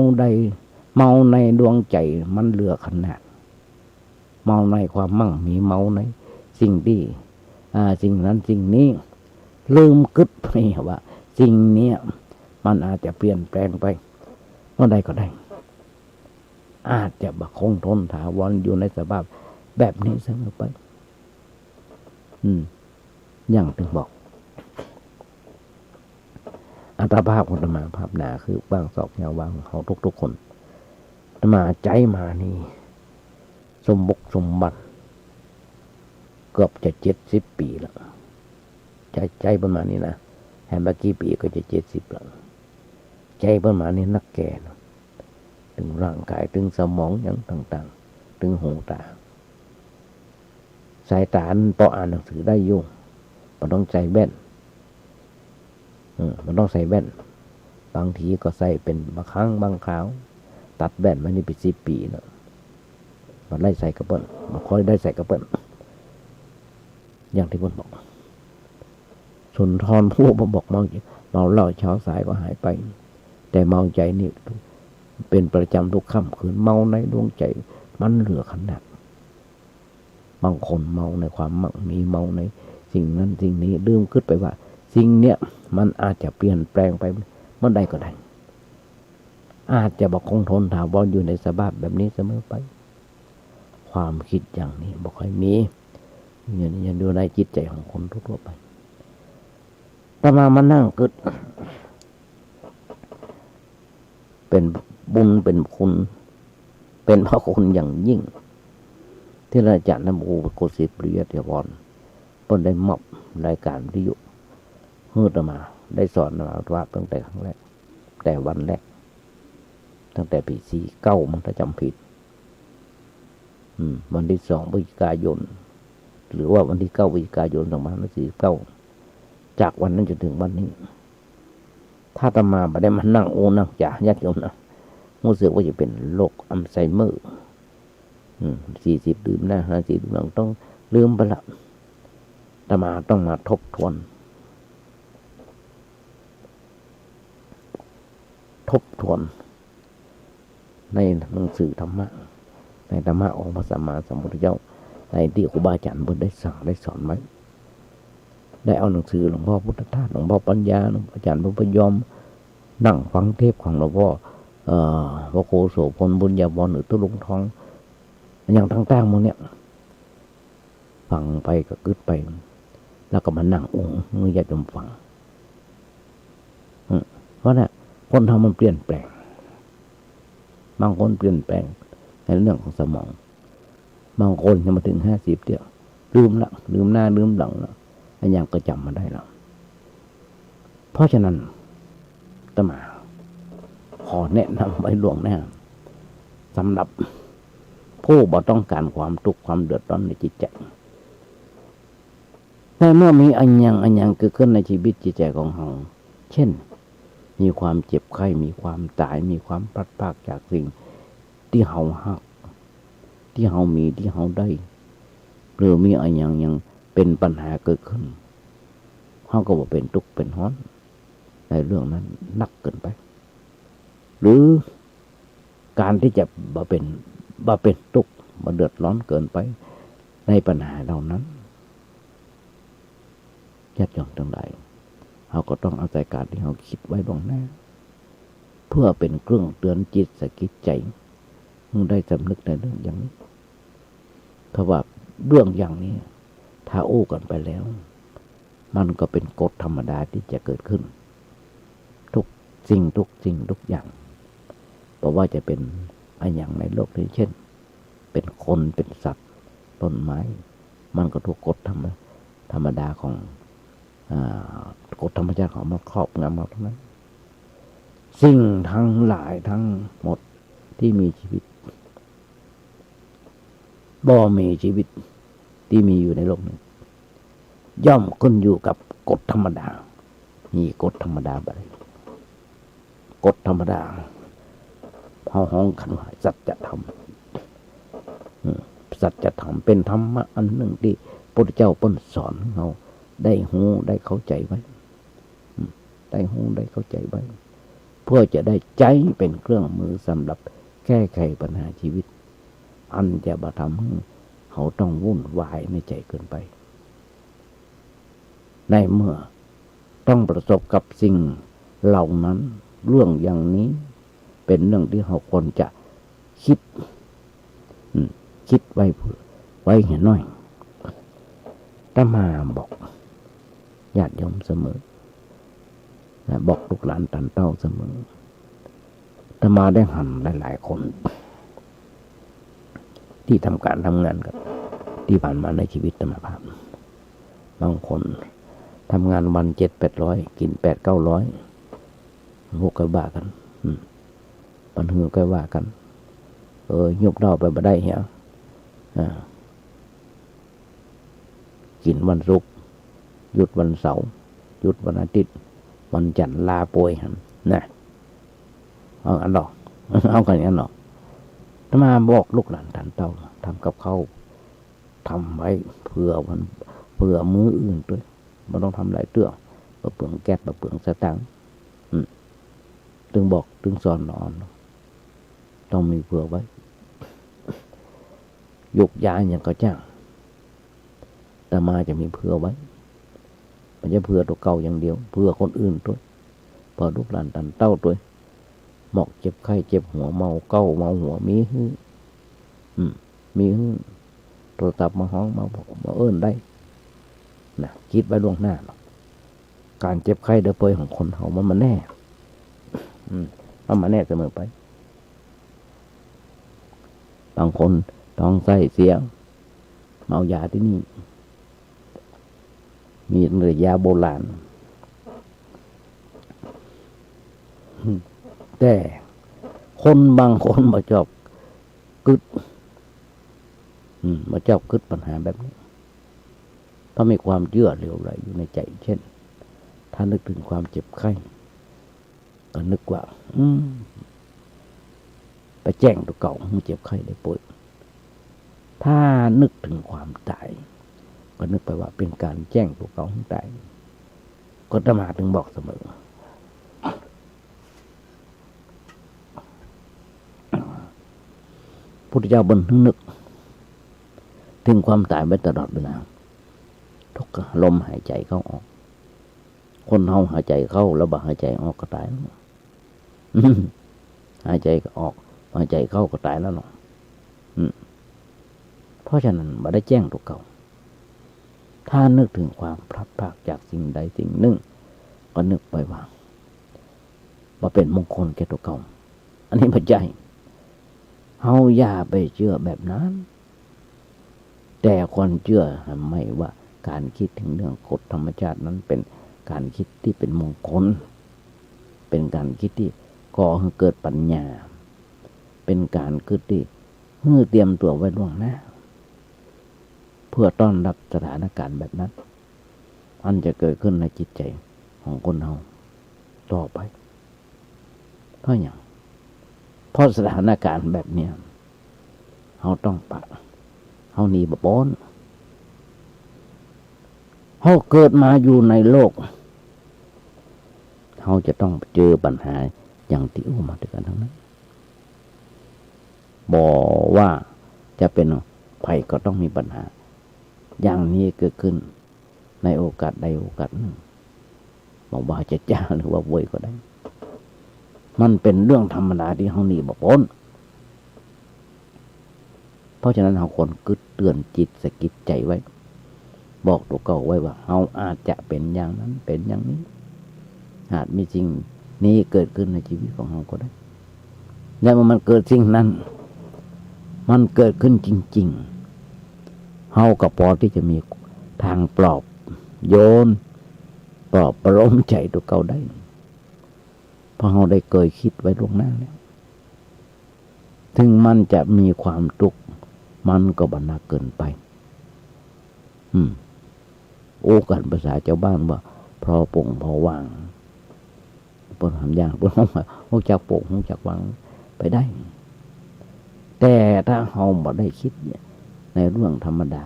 S7: ในดวงใจมันเหลือขนาดเมาในความมั่งมีเมาในสิ่งที่สิ่งนั้นสิ่งนี้ลืมกึดไปว่าสิ่งนี้มันอาจจะเปลี่ยนแปลงไป เมื่อใดก็ได้ อาจจะคงทนถาวรอยู่ในสภาพแบบนี้เสมอไปอย่างถึงบอกอัตภาพของอาตมาภาพหนาคือบางศอกยาววางของเขาทุกๆคนอาตมาใจมานี่สมบุกสมบัติเกือบจะ70 ปีแล้วใจประมาณนี้นะแฮมเบอร์กี่ปีก็จะ70แล้วใจประมาณนี้นักแก่นะถึงร่างกายถึงสมองอย่างต่างๆถึงหูตาสายตาพออ่านหนังสือได้ยุ่งมันต้องใส่แว่นมันต้องใส่แว่นบางทีก็ใส่เป็นบางครั้งบางคราวตัดแว่นมานี่เป็น10 ปีแล้วมันไล่ใส่กระเปิ้ลมันค่อยได้ใส่กระเปิ้ลอย่างที่ผมบอกสุนทรภู่บอกเมาเหล้าเช้าสายก็หายไปแต่เมาใจนี่เป็นประจำทุกค่ำคืนเมาในดวงใจมันเหลือขนาดบางคนเมาในความมั่งมีเมาในสิ่งนั้นสิ่งนี้ลืมคิดไปว่าสิ่งเนี้ยมันอาจจะเปลี่ยนแปลงไปเมื่อใดก็ได้อาจจะคงทนถาวรอยู่ในสภาพแบบนี้เสมอไปความคิดอย่างนี้บ่ค่อยมีอย่างดูในจิตใจของคนทั่วไปต่อมานั่งกึดเป็นบุญเป็นคุณเป็นพระคุณอย่างยิ่งที่อาจารย์นโมโกศิปริยติวรเพิ่นได้มอบรายการวิทยุให้อาตมาได้สอนอาตมาตั้งแต่ครั้งแรกแต่วันแรกตั้งแต่ปี49มันถ้าจำผิดวันที่2 พฤศจิกายนหรือว่าวันที่9 พฤศจิกายน2549จากวันนั้นจนถึงวันนี้ถ้าอาตมาไม่ได้มานั่งนั่งจ่าญาติโยมนะรู้สึกว่าจะเป็นโรคอัลไซเมอร์40 ดื่มหน้า50 ดื่มหลังต้องลืมไปละอาตมาต้องมาทบทวนในหนังสือธรรมะในธรรมะของพระสัมมาสัมพุทธเจ้าในที่ครูบาอาจารย์เพิ่นได้สั่งได้สอนไว้ได้เอาหนังสือหลวงพ่อพุทธทาสหลวงพ่อปัญญาหลวงพ่ออาจารย์พระยอมนั่งฟังเทปของหลวงพ่อพระโคโสพลบุญญาบรหรือตุลุงทองอย่างต่างๆหมดเนี่ยฟังไปก็กึดไปแล้วก็มานั่งมือญาติโยมฟังเพราะน่ะคนทำมันเปลี่ยนแปลงบางคนเปลี่ยนแปลงในเรื่องของสมองบางคนจะมาถึง50เดียวลืมหน้าลืมหลังแล้วอันอย่างก็จำมาได้แล้วเพราะฉะนั้นอาตมาขอแนะนำไว้ล่วงหน้าสำหรับผู้บ่ต้องการความทุกข์ความเดือดร้อนในจิตใจแต่เมื่อมีอันยังเกิดขึ้นในชีวิตจิตใจของเราเช่นมีความเจ็บไข้มีความตายมีความพลัดพรากจากสิ่งที่เราหักที่เรามีที่เราได้หรือมีอันยังเป็นปัญหาเกิดขึ้นเขาก็บอกเป็นทุกข์เป็นร้อนในเรื่องนั้นนักเกินไปหรือการที่จะมาเป็นทุกข์มาเดือดร้อนเกินไปในปัญหาเหล่านั้นญาติโยมทั้งหลายเราก็ต้องอาศัยการที่เราคิดไว้ล่วงหน้าเพื่อเป็นเครื่องเตือนจิตสะกิดใจมึงได้สำนึกในเรื่องอย่างนี้เพราะว่าเรื่องอย่างนี้ถ้าโอ้กันไปแล้วมันก็เป็นกฎธรรมดาที่จะเกิดขึ้นทุกสิ่งทุกอย่างเพราะว่าจะเป็นอะไรอย่างในโลกนี้เช่นเป็นคนเป็นสัตว์ต้นไม้มันก็ถูกกฎธรรมดาของกฎธรรมชาติของมันครอบงำเราทั้งนั้นสิ่งทั้งหลายทั้งหมดที่มีชีวิตบ่มีชีวิตที่มีอยู่ในโลกนี้ย่อมขึ้นอยู่กับกฎธรรมดามีกฎธรรมดาอะไรกฎธรรมดาห้องขันธ์สัจธรรมเป็นธรรมะอันหนึ่งที่พระพุทธเจ้าเพิ่นสอนเราได้หูได้เข้าใจไว้ได้หูได้เข้าใจไว้เพื่อจะได้ใจเป็นเครื่องมือสำหรับแก้ไขปัญหาชีวิตอันจะมาทำให้เขาต้องวุ่นวายในใจเกินไปในเมื่อต้องประสบกับสิ่งเหล่านั้นเรื่องอย่างนี้ เป็นเรื่องที่เราควรจะคิดคิดไว้เห็นหน่อยอาตมาบอกญาติโยมเสมอและบอกลูกหลานตันเต้าเสมออาตมาได้หันหลายๆคนที่ทำการทำงานกับที่ผ่านมาในชีวิตอาตมาภาพบางคนทำงานวัน700-800กิน800-900พวกก็ว่ากันปัญหาก็ว่ากันยกดอกไปบ่ได้เหี้ยกินวันศุกร์หยุดวันเสาร์หยุดวันอาทิตย์วันจันทร์ลาป่วยหั่นนะเอาอันดอกเอากันอย่างนั้นหรอกถ้ามาบอกลูกหลานท่านเต้าทำกับเขาทำไว้เผื่อมื้ออื่นด้วยไม่ต้องทำหลายเตื้อบ่เปลืองแก๊สบ่เปลืองสตางค์ถึงบอกถึงสอนนอนต้องมีเผื่อไว้ยกยาอย่างก็จ้างแต่มาจะมีเผื่อไว้มันจะเผื่อตัวเก่าอย่างเดียวเผื่อคนอื่นด้วยพอลูกหลานตันเต้าด้วยหมอกเจ็บไข้เจ็บหัวเมาเก้าเมาหัวมีฮื้อมีฮื้อโทรศัพท์มาห้องมาบอกมาเอิ้นได้นะคิดไว้ล่วงหน้าหรอกการเจ็บไข้เดือเปยของคนเขามันแน่มันมาแน่เสมอไปบางคนท้องไส้เสียเมายาที่นี่มีเลยยาโบราณแต่คนบางคนมาชอบกึดมาชอบกึดปัญหาแบบนี้เพราะมีความเชื่อเหลวไหลอยู่ในใจเช่นถ้านึกถึงความเจ็บไข้ก็นึกว่าไปแจ้งตัวเก่ามันเจ็บไข้ได้ป่วยถ้านึกถึงความตายก็นึกไปว่าเป็นการแจ้งตัวเก่าให้ตายก็อาตมาถึงบอกเสมอพุทธเจ้าบนถึงนึกถึงความตายไว้ตลอดเวลาทุกลมหายใจเข้าออกคนเฮาหายใจเข้าแล้วบ่หายใจออกก็ตายแล้วหายใจก็ออกหายใจเข้าก็ตายแล้วเนาะเพราะฉะนั้นบ่ได้แจ้งตัวเก่าถ้านึกถึงความพลัดพรากจากสิ่งใดสิ่งหนึ่งก็นึกไปว่าเป็นมงคลแก่ตัวเก่าอันนี้ไม่ใช่เฮาอย่าไปเชื่อแบบนั้นแต่คนเชื่อไม่ว่าการคิดถึงเรื่องกฎธรรมชาตินั้นเป็นการคิดที่เป็นมงคลเป็นการคิดที่ก่อให้เกิดปัญญาเป็นการคิดที่เพื่อเตรียมตัวไว้ล่วงหน้าเพื่อต้อนรับสถานการณ์แบบนั้นมันจะเกิดขึ้นในจิตใจของคนเราต่อไปเพราะอย่างเพราะสถานการณ์แบบนี้เราต้องปะเราหนีบ่พ้นเราเกิดมาอยู่ในโลกเราจะต้องเจอปัญหาอย่างที่อู้มาด้วยกันทั้งนั้นบอกว่าจะเป็นภัยก็ต้องมีปัญหาอย่างนี้เกิดขึ้นในโอกาสใดโอกาสหนึ่งบอกว่าจะจ้าหรือว่าเว้ยก็ได้มันเป็นเรื่องธรรมดาที่เราหนีบ่พ้นเพราะฉะนั้นเราควรกึศเตือนจิตสะกิดใจไว้บอกตัวเก่าไว้ว่าเราอาจจะเป็นอย่างนั้นเป็นอย่างนี้อาจมีสิ่งนี้เกิดขึ้นในชีวิตของเราก็ได้และเมื่อมันเกิดสิ่งนั้นมันเกิดขึ้นจริงๆเฮาก็พอที่จะมีทางปลอบโยนปลอบประโลมใจตัวเก่าได้เพราะเราได้เคยคิดไว้ล่วงหน้าแล้วถึงมันจะมีความทุกข์มันก็บ่หนักเกินไปโอ้กันภาษาเจ้าบ้านว่าพอป่งพอวางปนทำอย่างปนห้องจักโป่งห้องจักวางไปได้แต่ถ้าเราบ่ได้คิดในเรื่องธรรมดา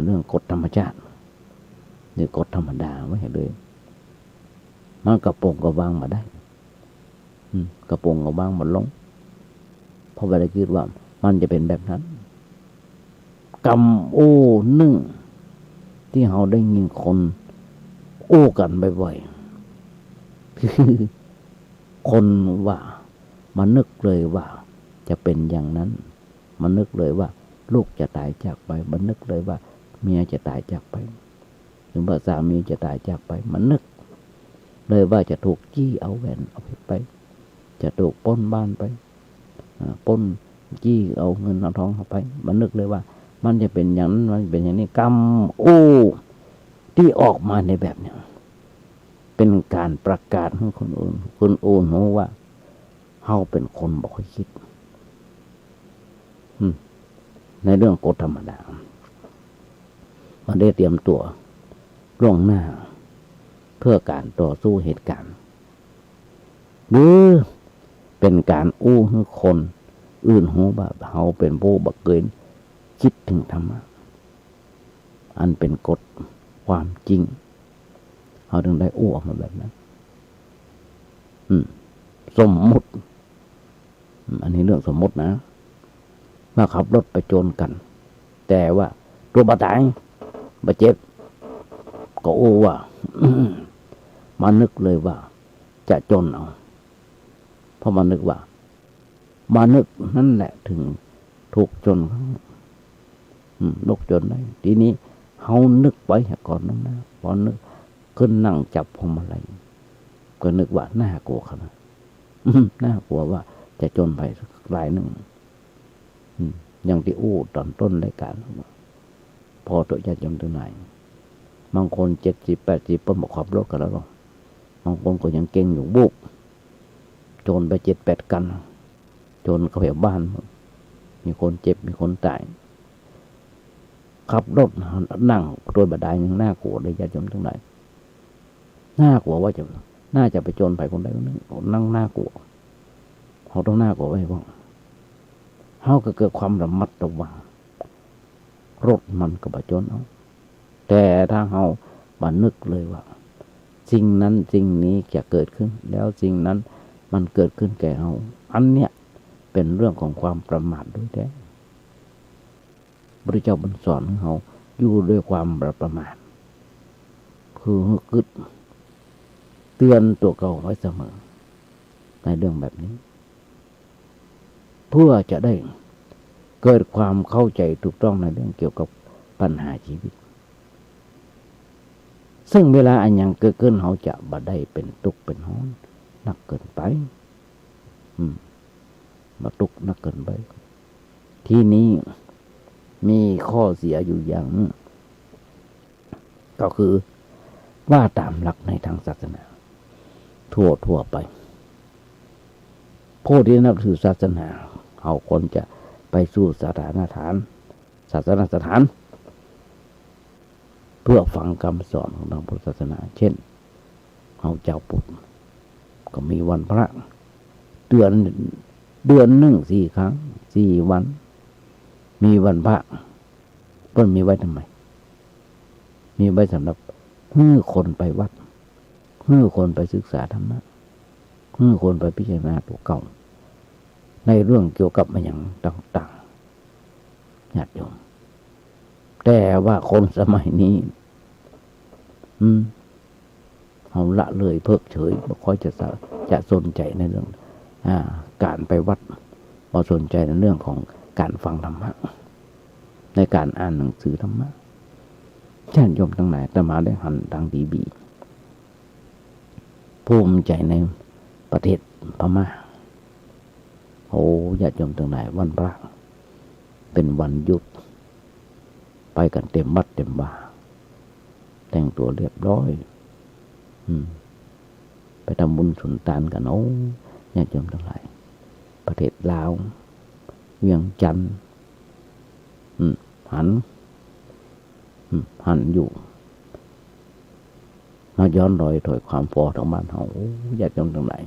S7: เรื่องกฎธรรมชาติหรือกฎธรรมดาไว้เลยมันกระโปรงก็วางมาได้กระโปรงก็วางมาลงเพราะเวลาคิดว่ามันจะเป็นแบบนั้นกรรมโอ้นึ่งที่เราได้ยินคนโอ้กันบ่อยๆคือคนว่า มานึกเลยว่าจะเป็นอย่างนั้นมานึกเลยว่าลูกจะตายจากไปมานึกเลยว่าเมียจะตายจากไปหรือว่าสามีจะตายจากไปมานึกเลยว่าจะถูกจี้เอาแหวนเอาไปจะถูกปล้นบ้านไปปล้นจี้เอาเงินเอาทองเอาไปมานึกเลยว่ามันจะเป็นอย่างนั้นมันเป็นอย่างนี้กรรมที่ออกมาในแบบนี้เป็นการประกาศให้คนอื่นรู้ว่าเฮาเป็นคนบ่ค่อยคิดในเรื่องกฎธรรมดามันได้เตรียมตัวล่วงหน้าเพื่อการต่อสู้เหตุการณ์หรือเป็นการให้คนอื่นรู้ว่าเฮาเป็นผู้บ่เคยคิดถึงธรรมะอันเป็นกฎความจริงเฮาถึงได้ออกมาแบบนั้นสมมุติอันนี้เรื่องสมมุตินะว่าขับรถไปโจรกัน แต่ว่าตัวบาดตายบาดเจ็บก็ว่ามานึกเลยว่าจะจนเอาเพราะมานึกว่ามานึกนั่นแหละถึงถูกจนลกจนได้ทีนี้เฮานึกไว้ก่อนนะพอนึกขึ้นนั่งจับพวงมาลัยก็นึกว่าน่ากลัวขนาดน่ากลัวว่าจะจนไปรายหนึ่งอย่างที่ตอนต้นรายการพอตัวจะจนถึงไหนบางคน70-80ป้นบอกขับรถกันแล้วหรอบางคนก็ยังเก่งอยู่บุกโจรไป7-8กันโจรเข้าไปบ้านมีคนเจ็บมีคนตายขับรถนั่งโดยบันไดยังน่ากลัวเลยจะจนถึงไหนน่ากลัวว่าน่าจะไปโจรไปคนใดคนหนึ่งนั่งน่ากลัวเขาต้องน่ากลัวไว้บ้างเขาก็เกิดความระมัดระวังรถมันก็บาดจนเอาแต่ถ้าเขาบันนึกเลยว่าสิ่งนั้นสิ่งนี้จะเกิดขึ้นแล้วสิ่งนั้นมันเกิดขึ้นแก่เขาอันเนี้ยเป็นเรื่องของความประมาทด้วยแท้พระเจ้าบัญสอนของเขาอยู่ด้วยความประมาทคือกึดเตือนตัวเขาไว้เสมอในเรื่องแบบนี้เพื่อจะได้เกิดความเข้าใจถูกต้องในเรื่องเกี่ยวกับปัญหาชีวิตซึ่งเวลาอันยังเกิดขึ้นเขาจะบ่ได้เป็นทุกข์เป็นร้อนหนักเกินไปมาทุกข์หนักเกินไปที่นี้มีข้อเสียอยู่อย่างก็คือว่าตามหลักในทางศาสนาทั่วไปผู้ที่นับถือศาสนาเขาคนจะไปสู่ศาสนสถานเพื่อฟังคำสอนของทางพุทธศาสนาเช่นเขาเจ้าพุทธก็มีวันพระเดือนหนึ่ง4 ครั้ง4 วันมีวันพระก็มีไว้ทำไมมีไว้สำหรับให้คนไปวัดให้คนไปศึกษาธรรมะให้คนไปพิจารณาตัวเก่าในเรื่องเกี่ยวกับมันอย่างต่างๆญาติโยมแต่ว่าคนสมัยนี้เขาละเลยเพิกเฉยไม่ค่อยจะสนใจในเรื่องการไปวัดบ่สนใจในเรื่องของการฟังธรรมะในการอ่านหนังสือธรรมะญาติโยมทั้งหลายอาตมาได้หันทางดีภูมิใจในประเทศพม่าญาติโยมทั้งหลายวันพระเป็นวันหยุดไปกันเต็มวัดเต็มว่าแต่งตัวเรียบร้อยไปทำบุญสุนทานกันญาติโยมทั้งหลายประเทศลาวเวียงจันทร์หันอยู่มาย้อนรอยถอยความฟอของบ้านเขาญาติโยมทั้งหลาย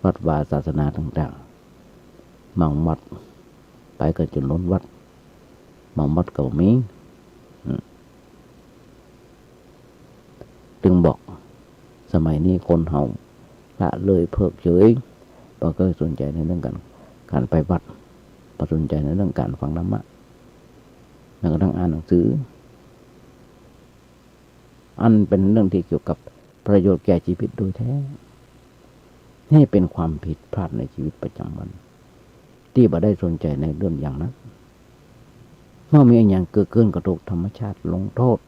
S7: วัดวาศาสนาต่างๆบางวัดไปก็จนล้นวัดบางวัดก็มีจึงบอกสมัยนี้คนเฮาละเลยเพิกเฉยบ่เคยสนใจในเรื่องการไปวัดบ่สนใจในเรื่องการฟังธรรมะแม้กระทั่งอ่านหนังสืออันเป็นเรื่องที่เกี่ยวกับประโยชน์แก่ชีวิตโดยแท้ นี่เป็นความผิดพลาดในชีวิตประจำวันที่บ่ได้สนใจในเรื่องอย่างนั้นเมื่อมีอย่างเกิดขึ้นกระทบธรรมชาติลงโทษ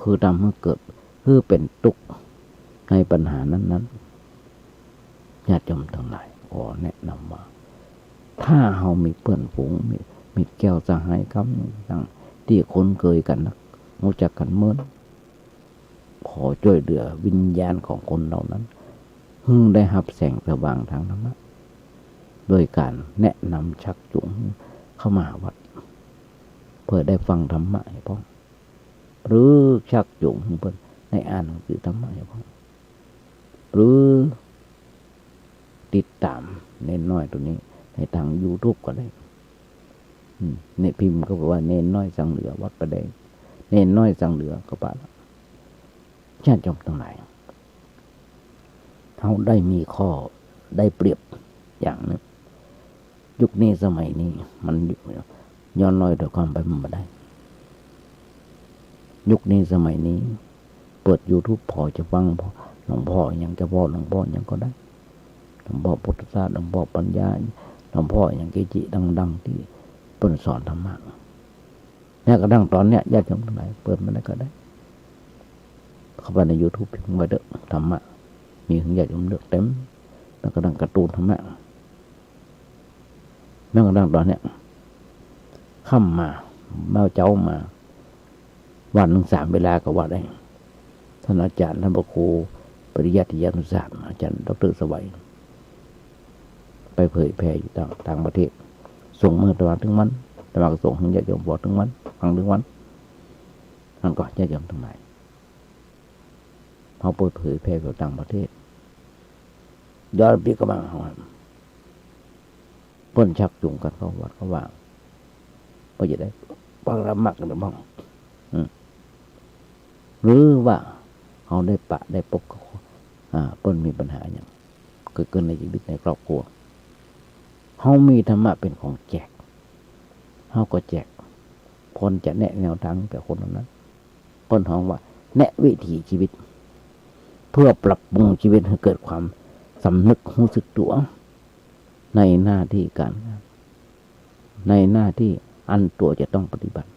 S7: คือทำให้เกิดคือเป็นทุกข์ในปัญหานั้นๆญาติโยมทั้งหลายขอแนะนำว่าถ้าเรามีเพื่อนฝูงมีแก้วสหายครับอย่างที่คุ้นเคยกันนะรู้จักกันเมื่อขอช่วยเหลือวิญญาณของคนเหล่านั้นได้รับแสงสว่างทางธรรมะโดยการแนะนำชักจูงเข้ามาวัดเพื่อได้ฟังธรรมะให้พ่อหรือชักจูงเพื่อได้อ่านหนังสือธรรมะให้พ่อหรือติดตามเน้นน้อยตัวนี้ในทาง YouTube ก็ได้ในพิมพ์ก็บอกว่าเน้นน้อยสังเหลือวัดประเดงเน้นน้อยสังเหลือก็ป่าญาติโยมทั้งหลายเขาได้มีข้อได้เปรียบอย่างนึงยุคนี้สมัยนี้มันย้อนรอยต่อความไปมันไม่ได้ยุคนี้สมัยนี้เปิด YouTube พอจะฟังพอหลวงพ่ออย่างจะพ่อหลวงพ่ออย่างก็ได้หลวงพ่อพุทธศาสตร์หลวงพ่อปัญญาหลวงพ่ออย่างเกจิดังๆที่เปิดสอนธรรมะแม้กระทั่งตอนเนี้ยญาติโยมทั้งหลายเปิดมันได้ก็ได้เข้าไปใน YouTube พิมพ์ไว้เด้อธรรมะมีถึงญาติโยมเลือกเต็มแล้วก็ดังการ์ตูนธรรมะแม้กระทั่งตอนเนี้ยค่ำมาเมื่อเจ้ามาวันหนึ่ง3 เวลาก็ว่าได้ท่านอาจารย์ท่านพระครูปริยัติยานุศาสตร์อาจารย์ดร.สวัยไปเผยแผ่อยู่ต่างประเทศส่งเมื่อตะวันถึงวันตะวันก็ส่งถึงญาติโยมบอกถึงวันฟังถึงวันนั่นก็ญาติโยมทั้งหลายเขาเปิดเผยแผ่อยู่ต่างประเทศย้อนปีกำลังเขาเพิ่นชักจูงกันเข้าวัดเขาว่าพอจะได้ฟังธรรมะกันหรือเปล่าหรือว่าเขาได้ปะได้ปกเพิ่นมีปัญหาอย่างเกิดขึ้นในชีวิตในครอบครัวเขามีธรรมะเป็นของแจกเขาก็แจกคนจะแนะแนวทางแต่คนนั้นเพิ่นห้องว่าแนะวิถีชีวิตเพื่อปรับปรุงชีวิตให้เกิดความสำนึกรู้สึกตัวในหน้าที่การงานในหน้าที่อันตัวจะต้องปฏิบัติ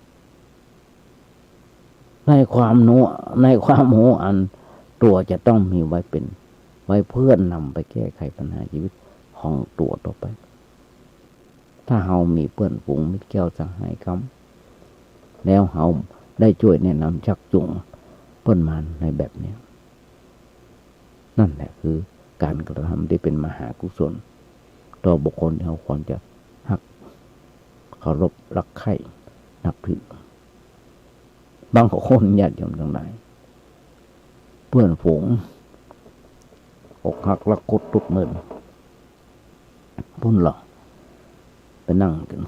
S7: ในความโหอันตัวจะต้องมีไว้เป็นไว้เพื่อนนำไปแก้ไขปัญหาชีวิตของตัวต่อไปถ้าเฮามีเพื่อนฝูงมิตรแก้วสหายคำแล้วเฮาได้ช่วยแนะนำชักจูงเพื่อนมาในแบบนี้นั่นแหละคือการกระทำที่เป็นมหากุศลต่อบุคคลที่เขาควรจะฮักเคารพรักใคร่นับถือบางคนญาติโยมทั้งหลายเพื่อนฝูงอกหักรักคุดทุกเมื่อพุ่นหรอไปนั่งกัน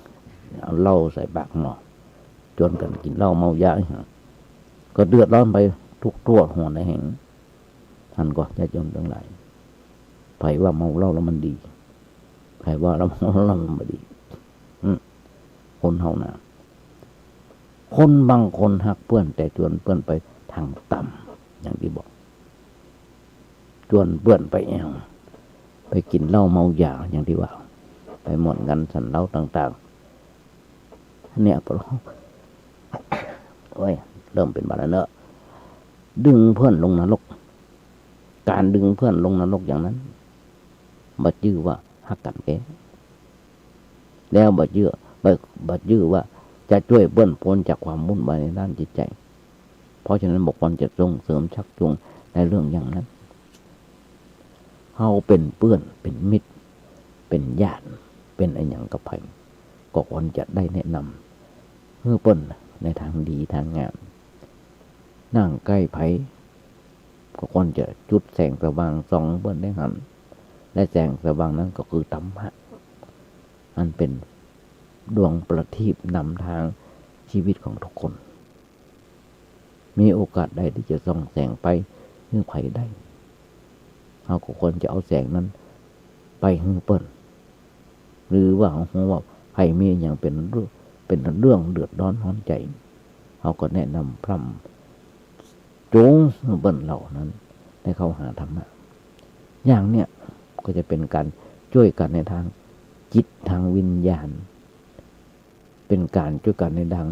S7: เอาเหล้าใส่ปากหม้อจนกันกินเหล้าเมายาก็เดือดร้อนไปทุกตัวหัวในแห่งท่านก็ญาติโยมทั้งหลายไผว่าเมาเหล้าแล้วมันดีไผว่าเราเมาแล้วมันไม่ดีคนเฮานะคนบางคนหักเพื่อนแต่ชวนเพื่อนไปทางต่ำอย่างที่บอกชวนเพื่อนไปแอวไปกินเหล้าเมายาอย่างที่ว่าไปหมดกันสันเหล้าต่างๆเนี่ยพอโอ้ยเริ่มเป็นบาดเนอะดึงเพื่อนลงนรกการดึงเพื่อนลงนรกอย่างนั้นบัดยื้อว่าหักกันแกแล้วบัดยื้อว่าจะช่วยเบื้องพ้นจากความวุ่นวายในด้านจิตใจเพราะฉะนั้นบุคคลจะส่งเสริมชักจูงในเรื่องอย่างนั้นเฮาเป็นเพื่อนเป็นมิตรเป็นญาติเป็นอะไรอย่างกับไผก็ควรจะได้แนะนำเพื่อเปิ้นในทางดีทางงามนั่งใกล้ไผก็ควรจะจุดแสงสว่างส่องเปิ้นได้หันและแสงสว่างนั้นก็คือธรรมะอันเป็นดวงประทีปนำทางชีวิตของทุกคนมีโอกาสใดที่จะส่องแสงไปให้ไผได้เราก็ควรจะเอาแสงนั้นไปให้เปิ้นหรือว่าว่าไผมีอย่างเป็นเรื่องเดือดร้อนร้อนใจเราก็แนะนำพร่ำจูงเปิ้นเหล่านั้นให้เข้าหาธรรมะอย่างเนี้ย ก็จะเป็นการช่วยกันในทางจิตทางวิญญาณเป็นการช่วยกันในทาง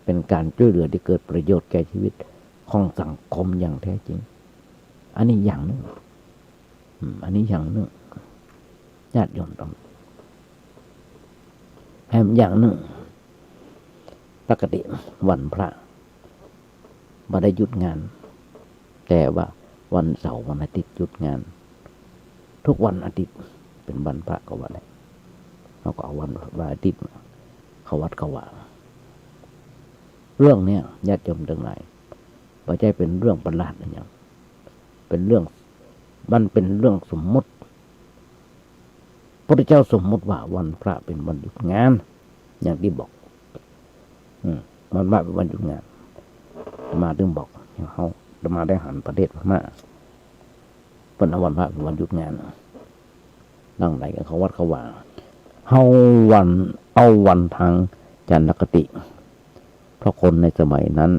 S7: เป็นการช่วยเหลือที่เกิดประโยชน์แก่ชีวิตของสังคมอย่างแท้จริงอันนี้อย่างหนึ่งอันนี้อย่างหนึ่งญาติโยมต้องแถมอย่างหนึ่งปกติวันพระไม่ได้หยุดงานแต่ว่าวันเสาร์วันอาทิตย์หยุดงานทุกวันอาทิตย์เป็นวันพระก็ว่าได้เราก็เอาวันอาทิตย์เขาวัดเขาว่าเรื่องเนี้ยญาติโยมทั้งหลายไม่ใช่เป็นเรื่องประหลาดอะไรอย่างเป็นเรื่องมันเป็นเรื่องสมมติพระพุทธเจ้าสมมติว่าวันพระเป็นวันหยุดงานอย่างที่บอกวันพระเป็นวันหยุดงานมาถึงบอกอย่างเขามาได้หันประเทศพม่าเป็นวันพระเป็นวันหยุดงานนั่งไหนกันเขาวัดเขาว่าเอาวันทางจันทคติเพราะคนในสมัยนั้น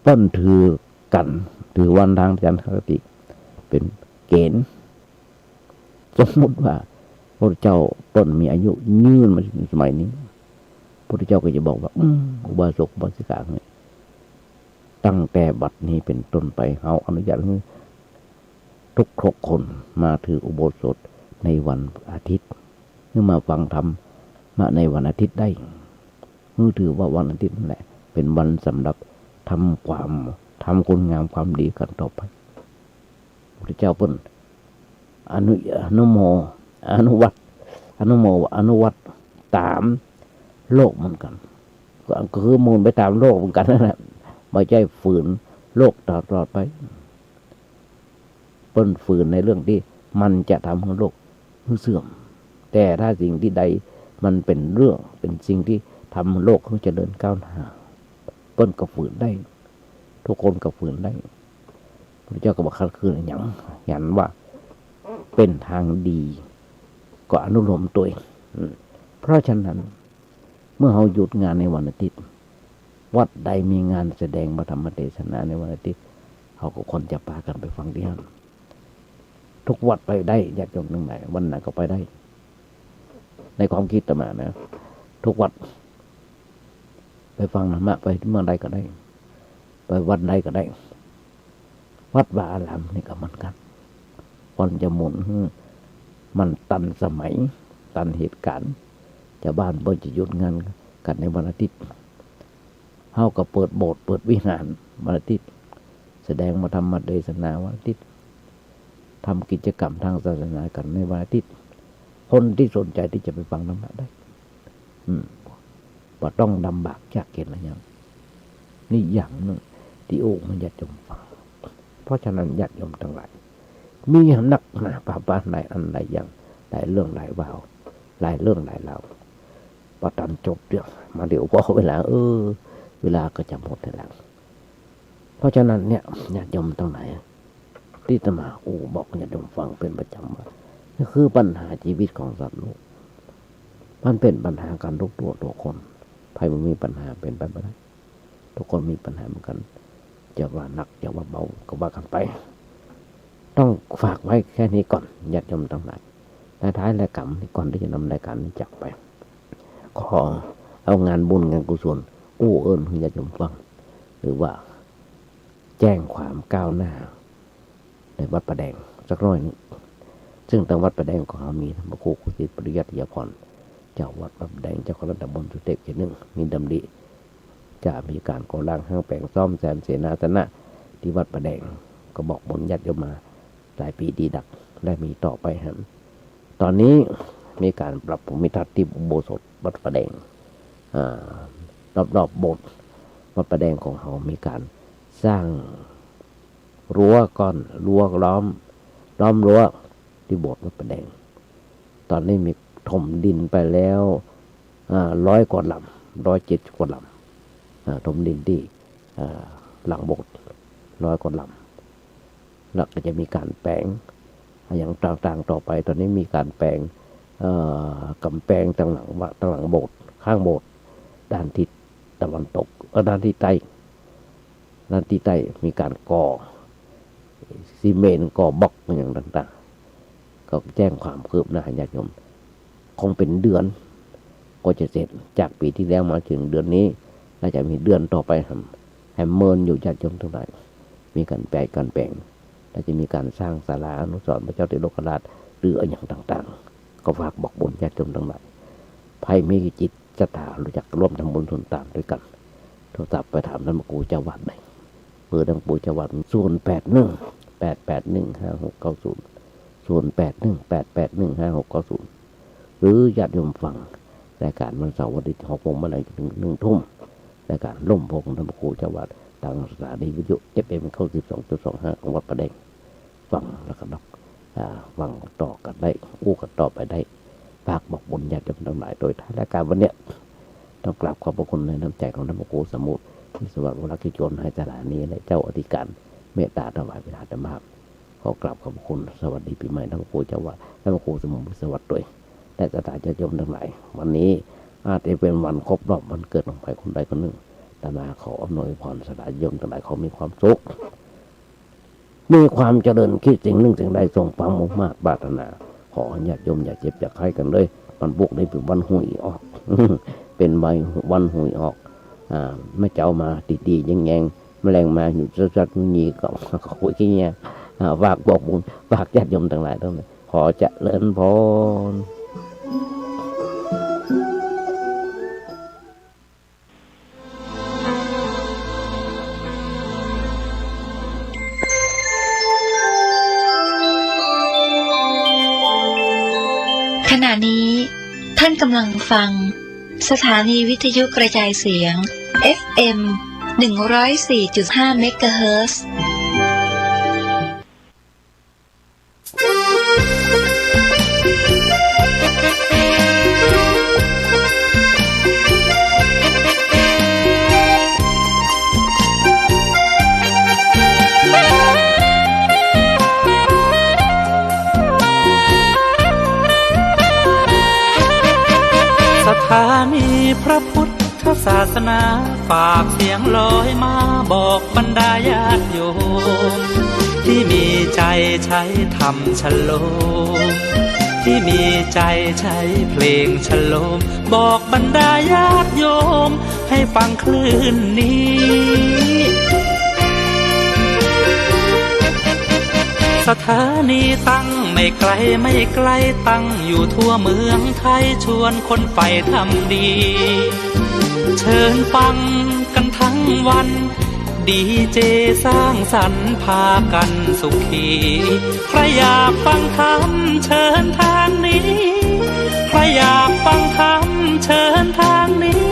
S7: เปิ้นถือวันทางจันทคติเป็นเกณฑ์สมมติว่าพระเจ้าเปิ้นมีอายุยืนมาถึงสมัยนี้พระเจ้าก็จะบอกว่าอุบาสกอุบาสิกาเนี่ยตั้งแต่บัดนี้เป็นต้นไปเขาอนุญาตให้ทุกคนมาถืออุโบสถในวันอาทิตย์หรือมาฟังธรรมมาในวันอาทิตย์ได้ถือว่าวันอาทิตย์นั่นแหละเป็นวันสำหรับทำคุณงามความดีกันต่อไปพระเจ้าเพิ่นอนุวัตตามโลกเหมือนกันก็คือมูลไปตามโลกเหมือนกันนั่นแหละไม่ใช่ฝืนโลกตลอดไปเปิ้นฝืนในเรื่องที่มันจะทำให้โลกเสื่อมแต่ถ้าสิ่งที่ใดมันเป็นเรื่องเป็นสิ่งที่ทำให้โลกเขาเจริญก้าวหน้าเปิ้นก็ฝืนได้ทุกคนก็ฝืนได้พระเจ้าก็บอกคัดคืนอย่างว่าเป็นทางดีก็อนุโลมตัวเองเพราะฉะนั้นเมื่อเราหยุดงานในวันอาทิตย์วัดใดมีงานแสดงพระธรรมเทศนาในวันอาทิตย์เขาก็คนจะพากันไปฟังที่นั่นทุกวัดไปได้ญาติโยมทั้งหลายวันไหนก็ไปได้ในความคิดต่อมานะทุกวัดไปฟังธรรมะไปเมื่อใดก็ได้ไปวันใดก็ได้วัดวาอารามนี่ก็เหมือนกันวันจะหมุนมันตันสมัยตันเหตุการณ์ชาวบ้านเพิ่นจะหยุดงานกันในวันอาทิตย์เฮาก็เปิดโบสถ์เปิดวิหารวันอาทิตย์แสดงมาธรรมเทศนาวันอาทิตย์ทำกิจกรรมทางศาสนากันในวันอาทิตย์คนที่สนใจที่จะไปฟังธรรมะได้บ่ต้องลำบากยากเย็นอะไรอย่างนี่อย่างนึงที่มันญาติโยมฟังเพราะฉะนั้นญาติโยมทั้งหลายมีนักหนาป่าบ้านหลายอันหลายอย่างหลายเรื่องหลายวาวหลายเรื่องหลายราวพอตันจบเรื่องมาเดี๋ยวพอเวลาเวลาก็จะหมดแล้วเพราะฉะนั้นเนี่ยญาติโยมทั้งหลายที่อาตมาบอกญาติโยมฟังเป็นประจำว่านี่คือปัญหาชีวิตของสัตว์โลกมันเป็นปัญหาการทุกตัวคนใครมันมีปัญหาเป็นไปไม่ได้ทุกคนมีปัญหาเหมือนกันจะว่าหนักจะว่าเบาก็ว่ากันไปต้องฝากไว้แค่นี้ก่อนญาติโยมทั้งหลายท้ายรายการก่อนที่จะนำรายการนี้จักไปขอเอางานบุญงานกุศลเอิญให้ญาติโยมฟังหรือว่าแจ้งความก้าวหน้าในวัดประแดงสักร้อยนึงซึ่งทางวัดประแดงของเรามีพระครูกุศิษฐ์ปริยัติยาพรเจ้าวัดประแดงเจ้าคณะตำบลสุเทพเขต 1มีดำริจะมีการก่อร่างห้างแปลงซ่อมแซมเสนาสนะที่วัดประแดงก็บอกบนญาติโยมมาหลายปีดีดักและมีต่อไปครับตอนนี้มีการปรับภูมิทัศน์ที่อุโบสถวัดประแดงรอบโบสถ์วัดประแดงของเขามีการสร้างรั้วล้อมรั้วที่โบสถ์วัดประแดงตอนนี้มีถมดินไปแล้ว100 กว่าลำ170 กว่าลำถมดินที่หลังโบสถ์100 กว่าลำแล้วก็จะมีการแปลงอย่างต่างๆต่อไปตอนนี้มีการแปลงกำแพงต่างหลังโบสถ์ข้างโบสถ์ด้านทิศตะวันตกด้านทิศใต้มีการก่อซีเมนต์ก่อบล็อกอย่างต่าง ก็แจ้งความคืบหน้าญาติโยมคงเป็นเดือนก็จะเสร็จจากปีที่แล้วมาถึงเดือนนี้น่าจะมีเดือนต่อไปแฮมเมินอยู่ญาติโยมทั้งหลายมีการแปลงและจะมีการสร้างศาลาอนุสรณ์พระเจ้าติโลกราชหรืออย่างต่างๆก็ฝากบอกบุญญาติโยมทั้งหลายใครมีจิตศรัทธารู้จักร่วมทำบุญส่วนต่างด้วยกันโทรศัพท์ไปถามท่านพระครูเจ้าวัดเลยเบอร์ท่านพระครูเจ้าวัด081-881-5690 หรือญาติโยมฟังรายการวันเสาร์วันอาทิตย์6 โมงถึง 1 ทุ่มรายการล่มโพงท่านพระครูเจ้าวัดทางสถานีวิทยุ FM 92.25 ของวัดประแดงฟังแล้วก็ฟังต่อกันได้อู้กันต่อไปได้ฝากบอกบุญญาติโยมทั้งหลายโดยท้ายรายการวันเนี้ยต้องกราบขอบพระคุณในน้ำใจของท่านพระครูสมุทรที่สวัสดิ์วรกิจชนให้สถานีและเจ้าอธิการเมตตาถวายเวลาธรรมะขอกราบขอบพระคุณสวัสดีปีใหม่ท่านพระครูเจ้าวัดท่านพระครูสมุทรสวัสดิ์ด้วยและสถานญาติโยมทั้งหลายวันนี้อาจจะเป็นวันครบรอบวันเกิดของใครคนใดคนหนึ่งแต่มาขออำนวยพรสถานญาติโยมทั้งหลายเขามีความสุขมีความเจริญคิดสิ่งหนึ่งสิ่งใดส่งความมุ่งมั่นปรารถนาขอญาติโยมอย่าเจ็บอย่าไข้กันเลยวันบุกได้เป็นวันหุยออก เป็นใบวันหุยออกไม่เจ้ามาดีๆแยงๆแมลงมาอยู่สักๆนี่ก็คุยแค่นี้ฝากบอกบุญฝากญาติโยมทั้งหลายทั้งนั้นขอเจริญพร
S9: ขณะนี้ท่านกำลังฟังสถานีวิทยุกระจายเสียง FM 104.5 เมกะเฮิรตซ์
S11: สถานีพระพุทธศาสนาฝากเสียงลอยมาบอกบรรดาญาติโยมที่มีใจใช้ธรรมฉโลมที่มีใจใช้เพลงฉโลมบอกบรรดาญาติโยมให้ฟังคลื่นนี้สถานีตั้งไม่ไกลตั้งอยู่ทั่วเมืองไทยชวนคนใฝ่ทำดีเชิญฟังกันทั้งวันดีเจสร้างสรรค์พากันสุขีใครอยากฟังธรรมเชิญทางนี้ใครอยากฟังธรรมเชิญทางนี้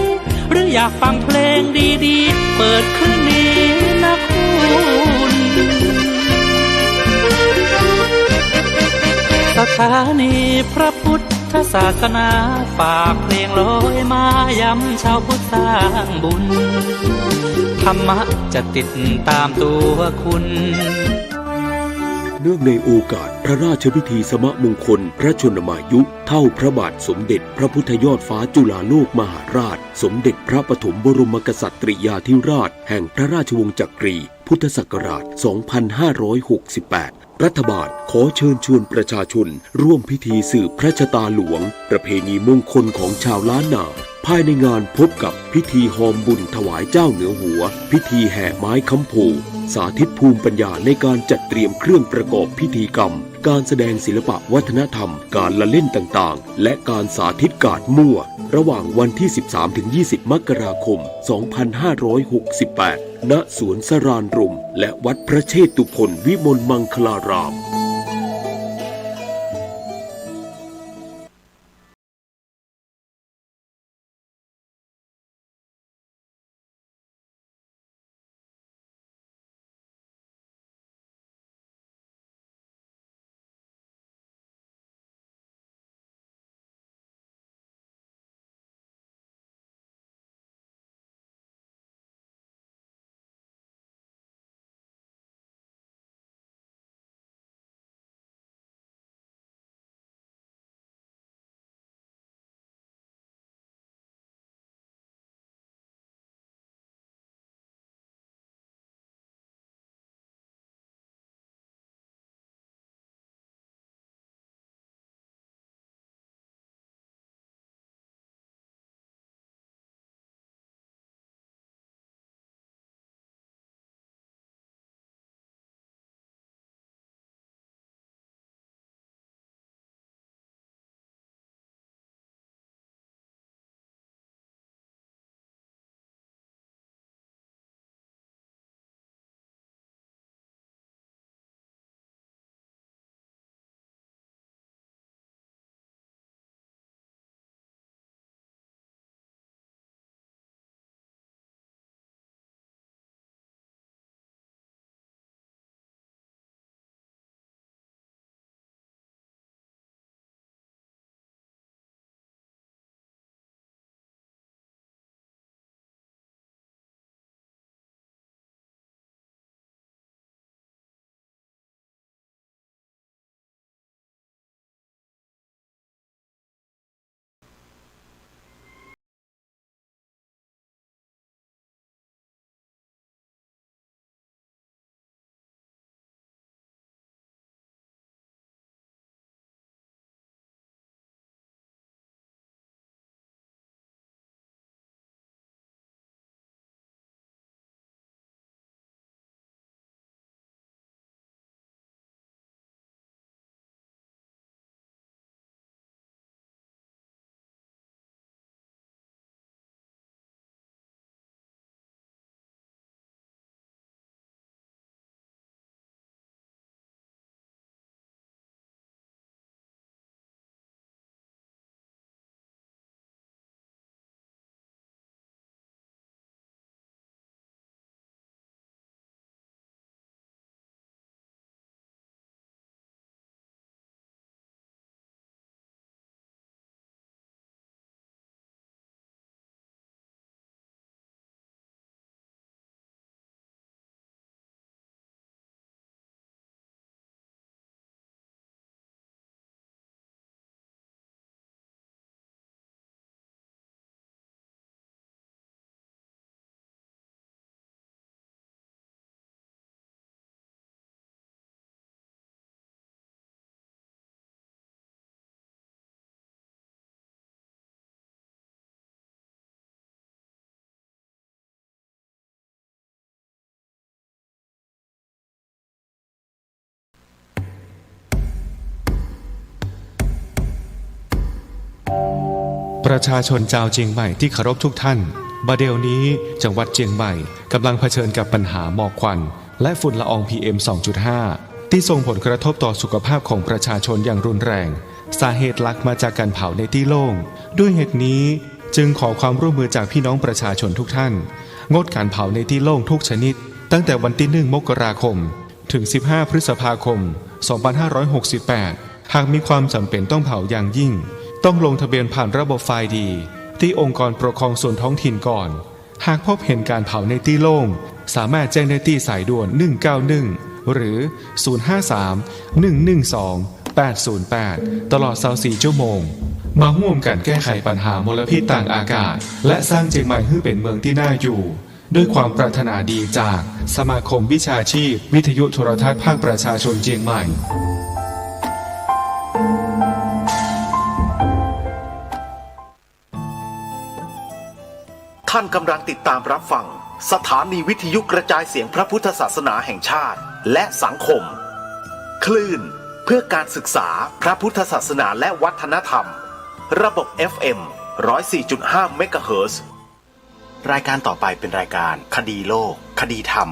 S11: หรืออยากฟังเพลงดีๆเปิดคืนนี้นะคุณสถานีพระพุทธศาสนาฝากเพลงลอยมาย้ำชาวพุทธสร้างบุญธรรมะจะติดตามตัวคุณ
S5: เนื่องในโอกาสพระราชพิธีสมมงคลพระชนมายุเท่าพระบาทสมเด็จพระพุทธยอดฟ้าจุฬาโลกมหาราชสมเด็จพระปฐมบรมกษัตริยาธิราชแห่งพระราชวงศ์จักรีพุทธศักราช 2568 รัฐบาลขอเชิญชวนประชาชนร่วมพิธีสืบพระชะตาหลวงประเพณีมงคลของชาวล้านนาภายในงานพบกับพิธีหอมบุญถวายเจ้าเหนือหัวพิธีแห่ไม้ค้ำโพสาธิตภูมิปัญญาในการจัดเตรียมเครื่องประกอบพิธีกรรมการแสดงศิลปะวัฒนธรรมการละเล่นต่างๆและการสาธิตการมั่วระหว่างวันที่ 13-20 มกราคม 2568 ณ สวนสรานรมและวัดพระเชตุพนวิมลมังคลาราม
S1: ประชาชนชาวเจียงใหม่ที่เคารพทุกท่านบัดเดี๋ยวนี้จังหวัดเจียงใหม่กำลังเผชิญกับปัญหาหมอกควันและฝุ่นละออง PM 2.5 ที่ส่งผลกระทบต่อสุขภาพของประชาชนอย่างรุนแรงสาเหตุหลักมาจากการเผาในที่โล่งด้วยเหตุนี้จึงขอความร่วมมือจากพี่น้องประชาชนทุกท่านงดการเผาในที่โล่งทุกชนิดตั้งแต่วันที่1 มกราคมถึง15 พฤษภาคม 2568 หากมีความจำเป็นต้องเผาอย่างยิ่งต้องลงทะเบียนผ่านระบบไฟล์ดีที่องค์กรปกครองส่วนท้องถิ่นก่อนหากพบเห็นการเผาในที่โล่งสามารถแจ้งได้ที่สายด่วน191หรือ 053-112-808 ตลอด24 ชั่วโมงมาร่วมกันแก้ไขปัญหามลพิษต่างอากาศและสร้างเจียงใหม่ให้เป็นเมืองที่น่าอยู่ด้วยความปรารถนาดีจากสมาคมวิชาชีพวิทยุโทรทัศน์ภาคประชาชนเจียงใหม่
S12: ท่านกำลังติดตามรับฟังสถานีวิทยุกระจายเสียงพระพุทธศาสนาแห่งชาติและสังคมคลื่นเพื่อการศึกษาพระพุทธศาสนาและวัฒนธรรมระบบ FM 104.5 เมกะเฮิรตซ์รายการต่อไปเป็นรายการคดีโลกคดีธรรม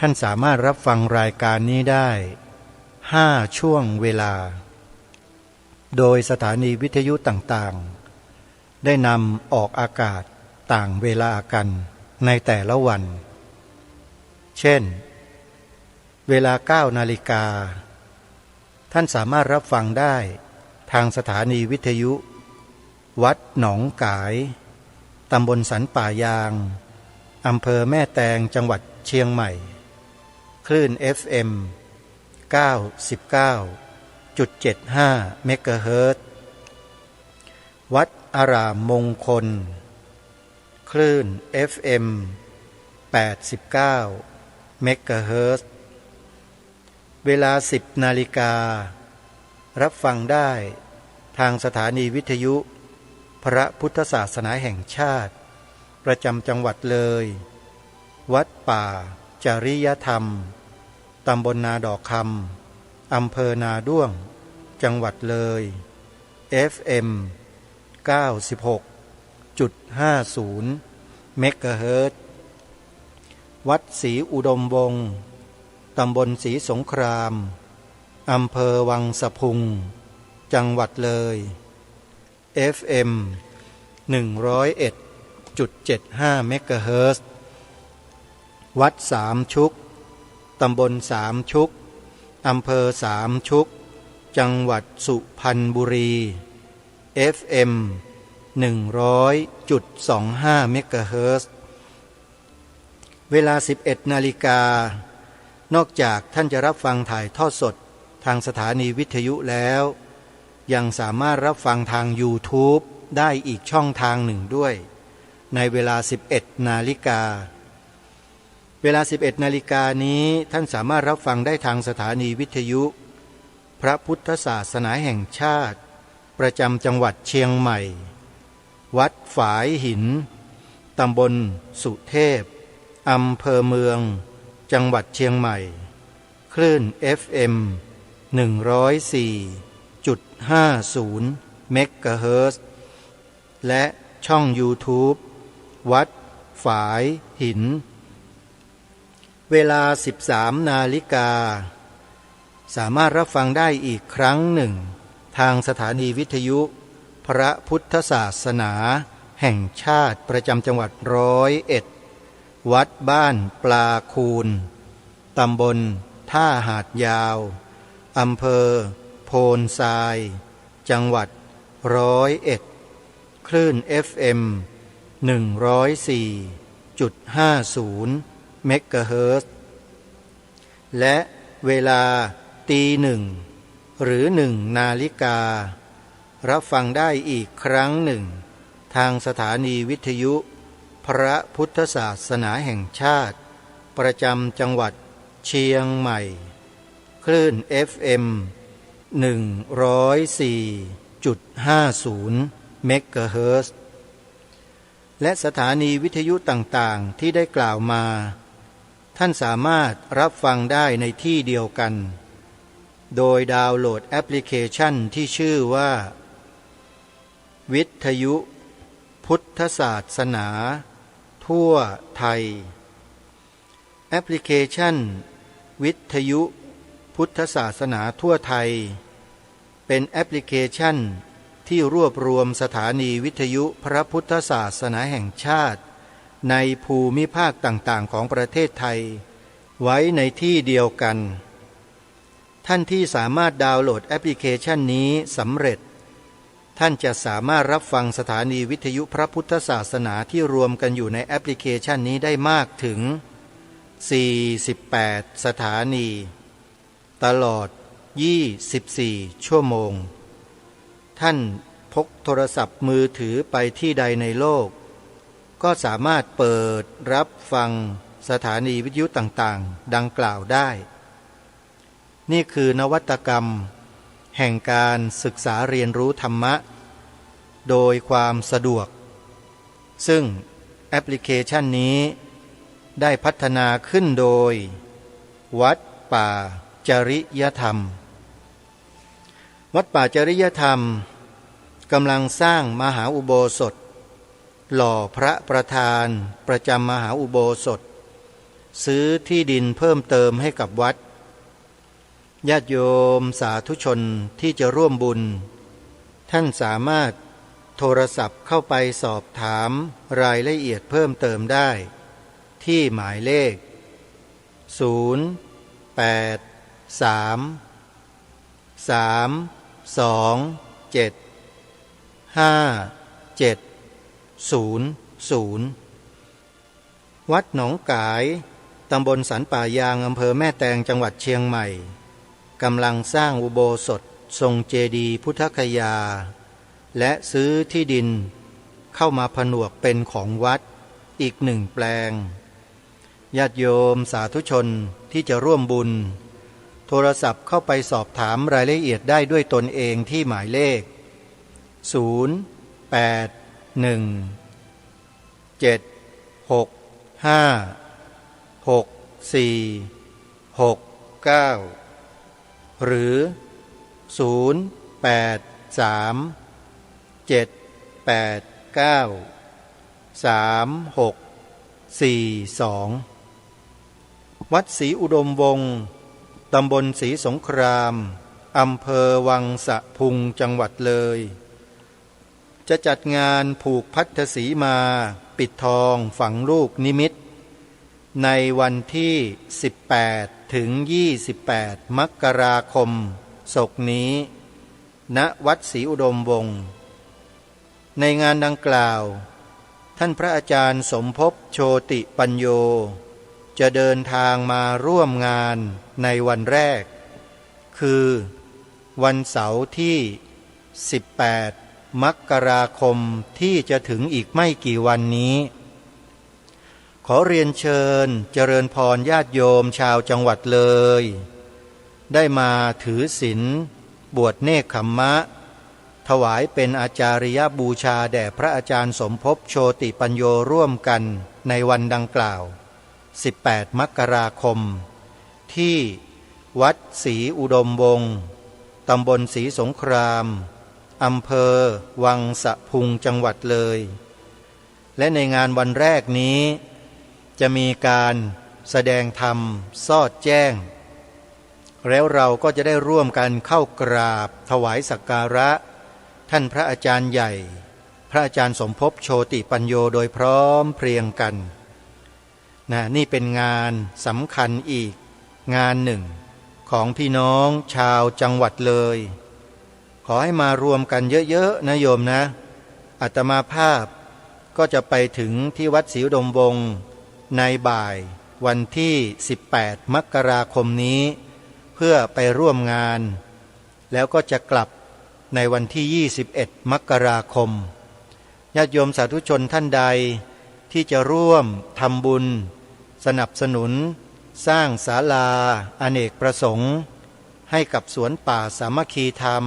S14: ท่านสามารถรับฟังรายการนี้ได้5 ช่วงเวลาโดยสถานีวิทยุต่างๆได้นำออกอากาศต่างเวลากันในแต่ละวันเช่นเวลา 9 นาฬิกาท่านสามารถรับฟังได้ทางสถานีวิทยุวัดหนองกายตำบลสันป่ายางอำเภอแม่แตงจังหวัดเชียงใหม่คลื่น FM 99.75 เมกะเฮิรตซ์วัดอารามมงคลคลื่น FM 89 เมกะเฮิรตซ์เวลา 10 นาฬิการับฟังได้ทางสถานีวิทยุพระพุทธศาสนาแห่งชาติประจำจังหวัดเลยวัดป่าจริยธรรมตำบลนาดอกคำอำเภอนาด้วงจังหวัดเลย FM 96.50 เมกะเฮิรตซ์วัดศรีอุดมวงศ์ตำบลศรีสงครามอำเภอวังสะพุงจังหวัดเลย FM 101.75 เมกะเฮิรตซ์วัดสามชุกตำบลสามชุกอำเภอสามชุกจังหวัดสุพรรณบุรี FM 100.25 เมกะเฮิรตซ์เวลา 11 นาฬิกานอกจากท่านจะรับฟังถ่ายทอดสดทางสถานีวิทยุแล้วยังสามารถรับฟังทาง YouTube ได้อีกช่องทางหนึ่งด้วยในเวลา 11 นาฬิกา เวลา 11 นาฬิกานี้ท่านสามารถรับฟังได้ทางสถานีวิทยุพระพุทธศาสนาแห่งชาติประจำจังหวัดเชียงใหม่วัดฝายหินตำบลสุเทพอำเภอเมืองจังหวัดเชียงใหม่คลื่น FM 104.50 เมกะเฮิรตซ์และช่อง YouTube วัดฝายหินเวลา 13 นาฬิกาสามารถรับฟังได้อีกครั้งหนึ่งทางสถานีวิทยุพระพุทธศาสนาแห่งชาติประจำจังหวัด101วัดบ้านปลาคูนตำบลท่าหาดยาวอำเภอโพนทรายจังหวัด101คลื่น FM 104.50 เมกะเฮิรตซ์และเวลา 1:00 หรือ 1 นาฬิการับฟังได้อีกครั้งหนึ่งทางสถานีวิทยุพระพุทธศาสนาแห่งชาติประจำจังหวัดเชียงใหม่คลื่น FM 104.50 เมกะเฮิรตซ์และสถานีวิทยุต่างๆที่ได้กล่าวมาท่านสามารถรับฟังได้ในที่เดียวกันโดยดาวน์โหลดแอปพลิเคชันที่ชื่อว่าวิทยุพุทธศาสนาทั่วไทยแอปพลิเคชันวิทยุพุทธศาสนาทั่วไทยเป็นแอปพลิเคชันที่รวบรวมสถานีวิทยุพระพุทธศาสนาแห่งชาติในภูมิภาคต่างๆของประเทศไทยไว้ในที่เดียวกันท่านที่สามารถดาวน์โหลดแอปพลิเคชันนี้สำเร็จท่านจะสามารถรับฟังสถานีวิทยุพระพุทธศาสนาที่รวมกันอยู่ในแอปพลิเคชันนี้ได้มากถึง48 สถานีตลอด24 ชั่วโมงท่านพกโทรศัพท์มือถือไปที่ใดในโลกก็สามารถเปิดรับฟังสถานีวิทยุต่างๆดังกล่าวได้นี่คือนวัตกรรมแห่งการศึกษาเรียนรู้ธรรมะโดยความสะดวกซึ่งแอปพลิเคชันนี้ได้พัฒนาขึ้นโดยวัดป่าจริยธรรมวัดป่าจริยธรรมกำลังสร้างมหาอุโบสถหล่อพระประธานประจำมหาอุโบสถซื้อที่ดินเพิ่มเติมให้กับวัดญาติโยมสาธุชนที่จะร่วมบุญท่านสามารถโทรศัพท์เข้าไปสอบถามรายละเอียดเพิ่มเติมได้ที่หมายเลข083-327-5700วัดหนองกายตำบลสันป่ายางอำเภอแม่แตงจังหวัดเชียงใหม่กำลังสร้างอุโบสถทรงเจดีย์พุทธคยาและซื้อที่ดินเข้ามาผนวกเป็นของวัดอีก1 แปลงญาติโยมสาธุชนที่จะร่วมบุญโทรศัพท์เข้าไปสอบถามรายละเอียดได้ด้วยตนเองที่หมายเลข081-765-6469หรือ083-789-3642วัดศรีอุดมวงศ์ตำบลศรีสงครามอำเภอวังสะพุงจังหวัดเลยจะจัดงานผูกพัทธสีมาปิดทองฝังลูกนิมิตในวันที่18 ถึง 28 มกราคมศกนี้ณวัดศรีอุดมวงศ์ในงานดังกล่าวท่านพระอาจารย์สมภพโชติปัญโยจะเดินทางมาร่วมงานในวันแรกคือวันเสาร์ที่18 มกราคมที่จะถึงอีกไม่กี่วันนี้ ขอเรียนเชิญเจริญพรญาติโยมชาวจังหวัดเลย ได้มาถือศีลบวชเนกขัมมะถวายเป็นอาจาริยบูชาแด่พระอาจารย์สมภพโชติปัญโยร่วมกันในวันดังกล่าว18 มกราคมที่วัดศรีอุดมวงศ์ตำบลศรีสงครามอำเภอวังสะพุงจังหวัดเลยและในงานวันแรกนี้จะมีการแสดงธรรมสอดแจ้งแล้วเราก็จะได้ร่วมกันเข้ากราบถวายสักการะท่านพระอาจารย์ใหญ่พระอาจารย์สมภพโชติปัญโยโดยพร้อมเพรียงกันนี่เป็นงานสำคัญอีกงานหนึ่งของพี่น้องชาวจังหวัดเลยขอให้มารวมกันเยอะๆนะโยมนะอาตมาภาพก็จะไปถึงที่วัดศรีอุดมวงศ์ในบ่ายวันที่18 มกราคมนี้เพื่อไปร่วมงานแล้วก็จะกลับในวันที่21 มกราคมญาติโยมสาธุชนท่านใดที่จะร่วมทำบุญสนับสนุนสร้างศาลาอเนกประสงค์ให้กับสวนป่าสามัคคีธรรม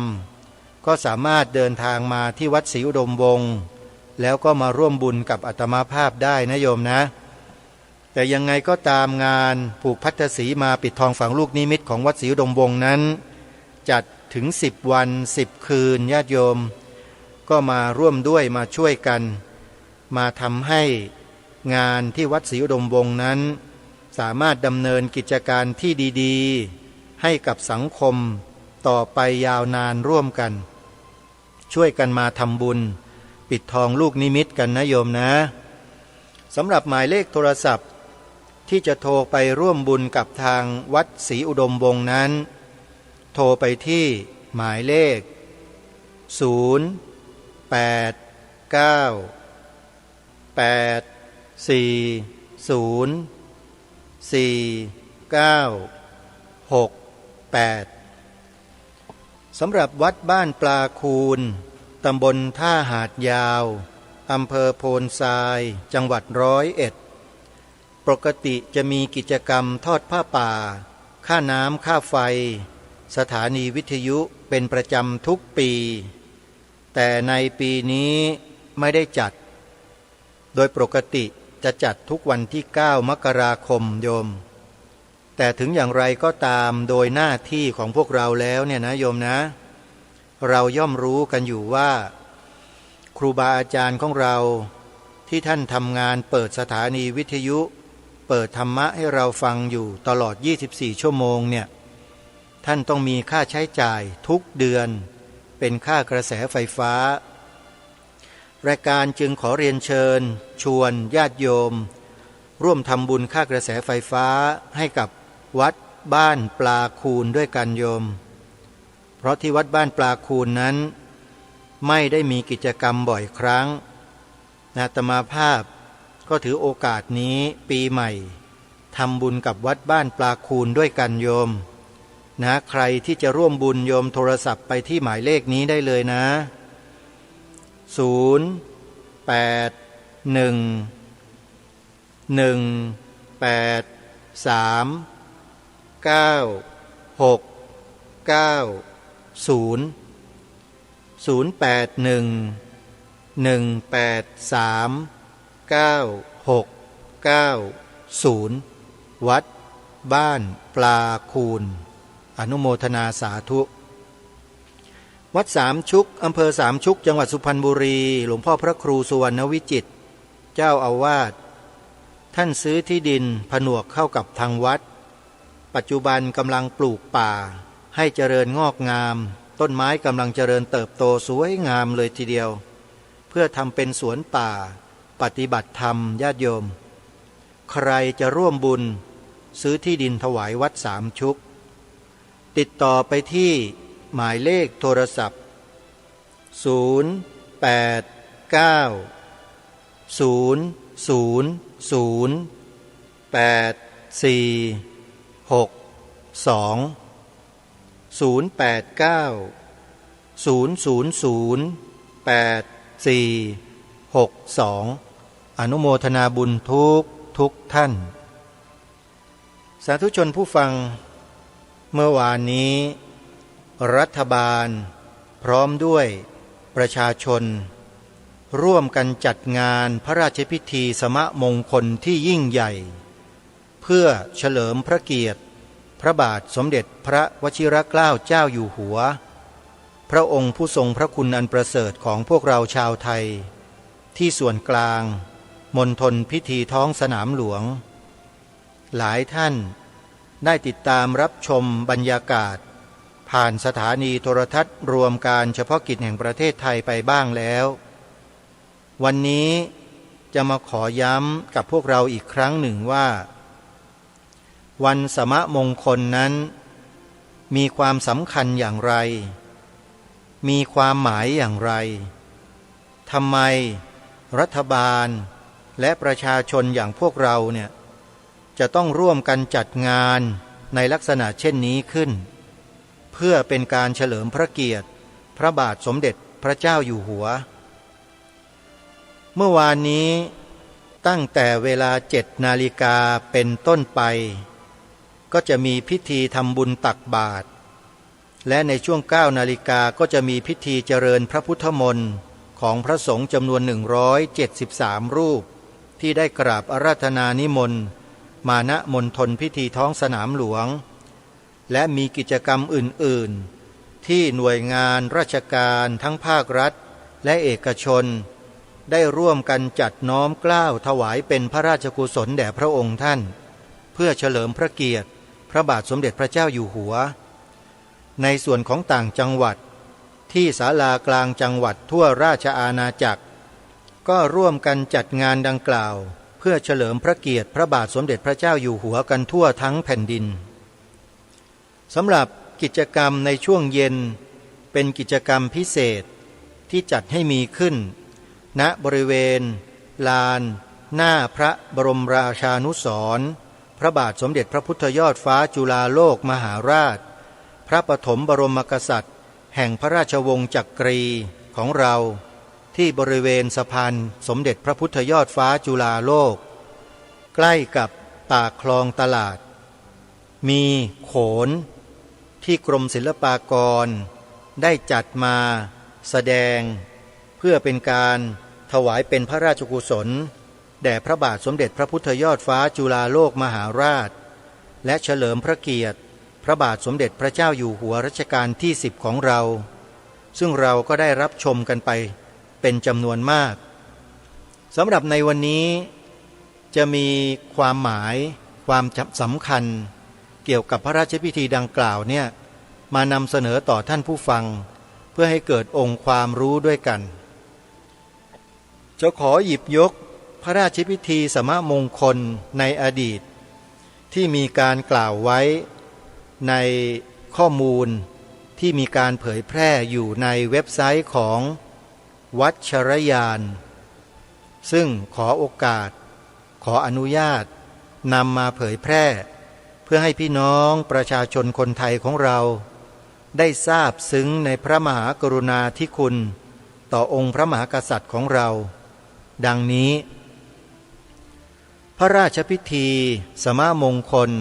S14: ก็สามารถเดินทางมาที่วัดศรีอุดมวงศ์แล้วก็มาร่วมบุญกับอาตมาภาพได้นะโยมนะแต่ยังไงก็ตามงานผูกพัทธสีมาปิดทองฝังลูกนิมิตของวัดศรีอุดมวงศ์นั้นจัดถึง10 วัน10 คืนญาติโยมก็มาร่วมด้วยมาช่วยกันมาทำให้งานที่วัดศรีอุดมวงศ์นั้นสามารถดำเนินกิจการที่ดีๆให้กับสังคมต่อไปยาวนานร่วมกันช่วยกันมาทำบุญปิดทองลูกนิมิตกันนะโยมนะสำหรับหมายเลขโทรศัพท์ที่จะโทรไปร่วมบุญกับทางวัดศรีอุดมวงศ์นั้นโทรไปที่หมายเลข089-840-4968สำหรับวัดบ้านปลาคูนตำบลท่าหาดยาวอำเภอโพนทรายจังหวัด101ปกติจะมีกิจกรรมทอดผ้าป่าค่าน้ำค่าไฟสถานีวิทยุเป็นประจำทุกปีแต่ในปีนี้ไม่ได้จัดโดยปกติจะจัดทุกวันที่9 มกราคมโยมแต่ถึงอย่างไรก็ตามโดยหน้าที่ของพวกเราแล้วเนี่ยนะโยมนะเราย่อมรู้กันอยู่ว่าครูบาอาจารย์ของเราที่ท่านทำงานเปิดสถานีวิทยุเปิดธรรมะให้เราฟังอยู่ตลอด24 ชั่วโมงเนี่ยท่านต้องมีค่าใช้จ่ายทุกเดือนเป็นค่ากระแสไฟฟ้ารายการจึงขอเรียนเชิญชวนญาติโยมร่วมทำบุญค่ากระแสไฟฟ้าให้กับวัดบ้านปลาคูนด้วยกันโยมเพราะที่วัดบ้านปลาคูนนั้นไม่ได้มีกิจกรรมบ่อยครั้งอาตมาภาพก็ถือโอกาสนี้ปีใหม่ทำบุญกับวัดบ้านปลาคูนด้วยกันโยมนะใครที่จะร่วมบุญโยมโทรศัพท์ไปที่หมายเลขนี้ได้เลยนะวัดบ้านปลาคูนอนุโมทนาสาธุวัดสามชุกอำเภอสามชุกจังหวัดสุพรรณบุรีหลวงพ่อพระครูสุวรรณวิจิตรเจ้าอาวาสท่านซื้อที่ดินผนวกเข้ากับทางวัดปัจจุบันกำลังปลูกป่าให้เจริญงอกงามต้นไม้กำลังเจริญเติบโตสวยงามเลยทีเดียวเพื่อทำเป็นสวนป่าปฏิบัติธรรมญาติโยมใครจะร่วมบุญซื้อที่ดินถวายวัดสามชุกติดต่อไปที่หมายเลขโทรศัพท์089-000-8462 อนุโมทนาบุญทุก ทุกท่านสาธุชนผู้ฟังเมื่อวานนี้รัฐบาลพร้อมด้วยประชาชนร่วมกันจัดงานพระราชพิธีสมมงคลที่ยิ่งใหญ่เพื่อเฉลิมพระเกียรติพระบาทสมเด็จพระวชิรเกล้าเจ้าอยู่หัวพระองค์ผู้ทรงพระคุณอันประเสริฐของพวกเราชาวไทยที่ส่วนกลางมณฑลพิธีท้องสนามหลวงหลายท่านได้ติดตามรับชมบรรยากาศผ่านสถานีโทรทัศน์รวมการเฉพาะกิจแห่งประเทศไทยไปบ้างแล้ววันนี้จะมาขอย้ำกับพวกเราอีกครั้งหนึ่งว่าวันสมมงคลนั้นมีความสำคัญอย่างไรมีความหมายอย่างไรทำไมรัฐบาลและประชาชนอย่างพวกเราเนี่ยจะต้องร่วมกันจัดงานในลักษณะเช่นนี้ขึ้นเพื่อเป็นการเฉลิมพระเกียรติพระบาทสมเด็จพระเจ้าอยู่หัวเมื่อวานนี้ตั้งแต่เวลา7 นาฬิกาเป็นต้นไปก็จะมีพิธีทำบุญตักบาตรและในช่วง9 นาฬิกาก็จะมีพิธีเจริญพระพุทธมนต์ของพระสงฆ์จำนวน173รูปที่ได้กราบอาราธนานิมนต์มาณมณฑลพิธีท้องสนามหลวงและมีกิจกรรมอื่นๆที่หน่วยงานราชการทั้งภาครัฐและเอกชนได้ร่วมกันจัดน้อมเกล้าถวายเป็นพระราชกุศลแด่พระองค์ท่านเพื่อเฉลิมพระเกียรติพระบาทสมเด็จพระเจ้าอยู่หัวในส่วนของต่างจังหวัดที่ศาลากลางจังหวัดทั่วราชอาณาจักรก็ร่วมกันจัดงานดังกล่าวเพื่อเฉลิมพระเกียรติพระบาทสมเด็จพระเจ้าอยู่หัวกันทั่วทั้งแผ่นดินสำหรับกิจกรรมในช่วงเย็นเป็นกิจกรรมพิเศษที่จัดให้มีขึ้นณบริเวณลานหน้าพระบรมราชานุสรณ์พระบาทสมเด็จพระพุทธยอดฟ้าจุฬาโลกมหาราชพระปฐมบรมกษัตริย์แห่งพระราชวงศ์จักรีของเราที่บริเวณสะพานสมเด็จพระพุทธยอดฟ้าจุฬาโลกใกล้กับปากคลองตลาดมีโขนที่กรมศิลปากรได้จัดมาแสดงเพื่อเป็นการถวายเป็นพระราชกุศลแด่พระบาทสมเด็จพระพุทธยอดฟ้าจุฬาโลกมหาราชและเฉลิมพระเกียรติพระบาทสมเด็จพระเจ้าอยู่หัวรัชกาลที่10ของเราซึ่งเราก็ได้รับชมกันไปเป็นจำนวนมากสำหรับในวันนี้จะมีความหมายความสำคัญเกี่ยวกับพระราชพิธีดังกล่าวเนี่ยมานำเสนอต่อท่านผู้ฟังเพื่อให้เกิดองค์ความรู้ด้วยกันจะขอหยิบยกพระราชพิธีสมมงคลในอดีตที่มีการกล่าวไว้ในข้อมูลที่มีการเผยแพร่อยู่ในเว็บไซต์ของวัชรยานซึ่งขอโอกาสขออนุญาตนำมาเผยแพร่เพื่อให้พี่น้องประชาชนคนไทยของเราได้ทราบซึ้งในพระมหากรุณาธิคุณต่อองค์พระมหากษัตริย์ของเราดังนี้พระราชพิธีสมมงคล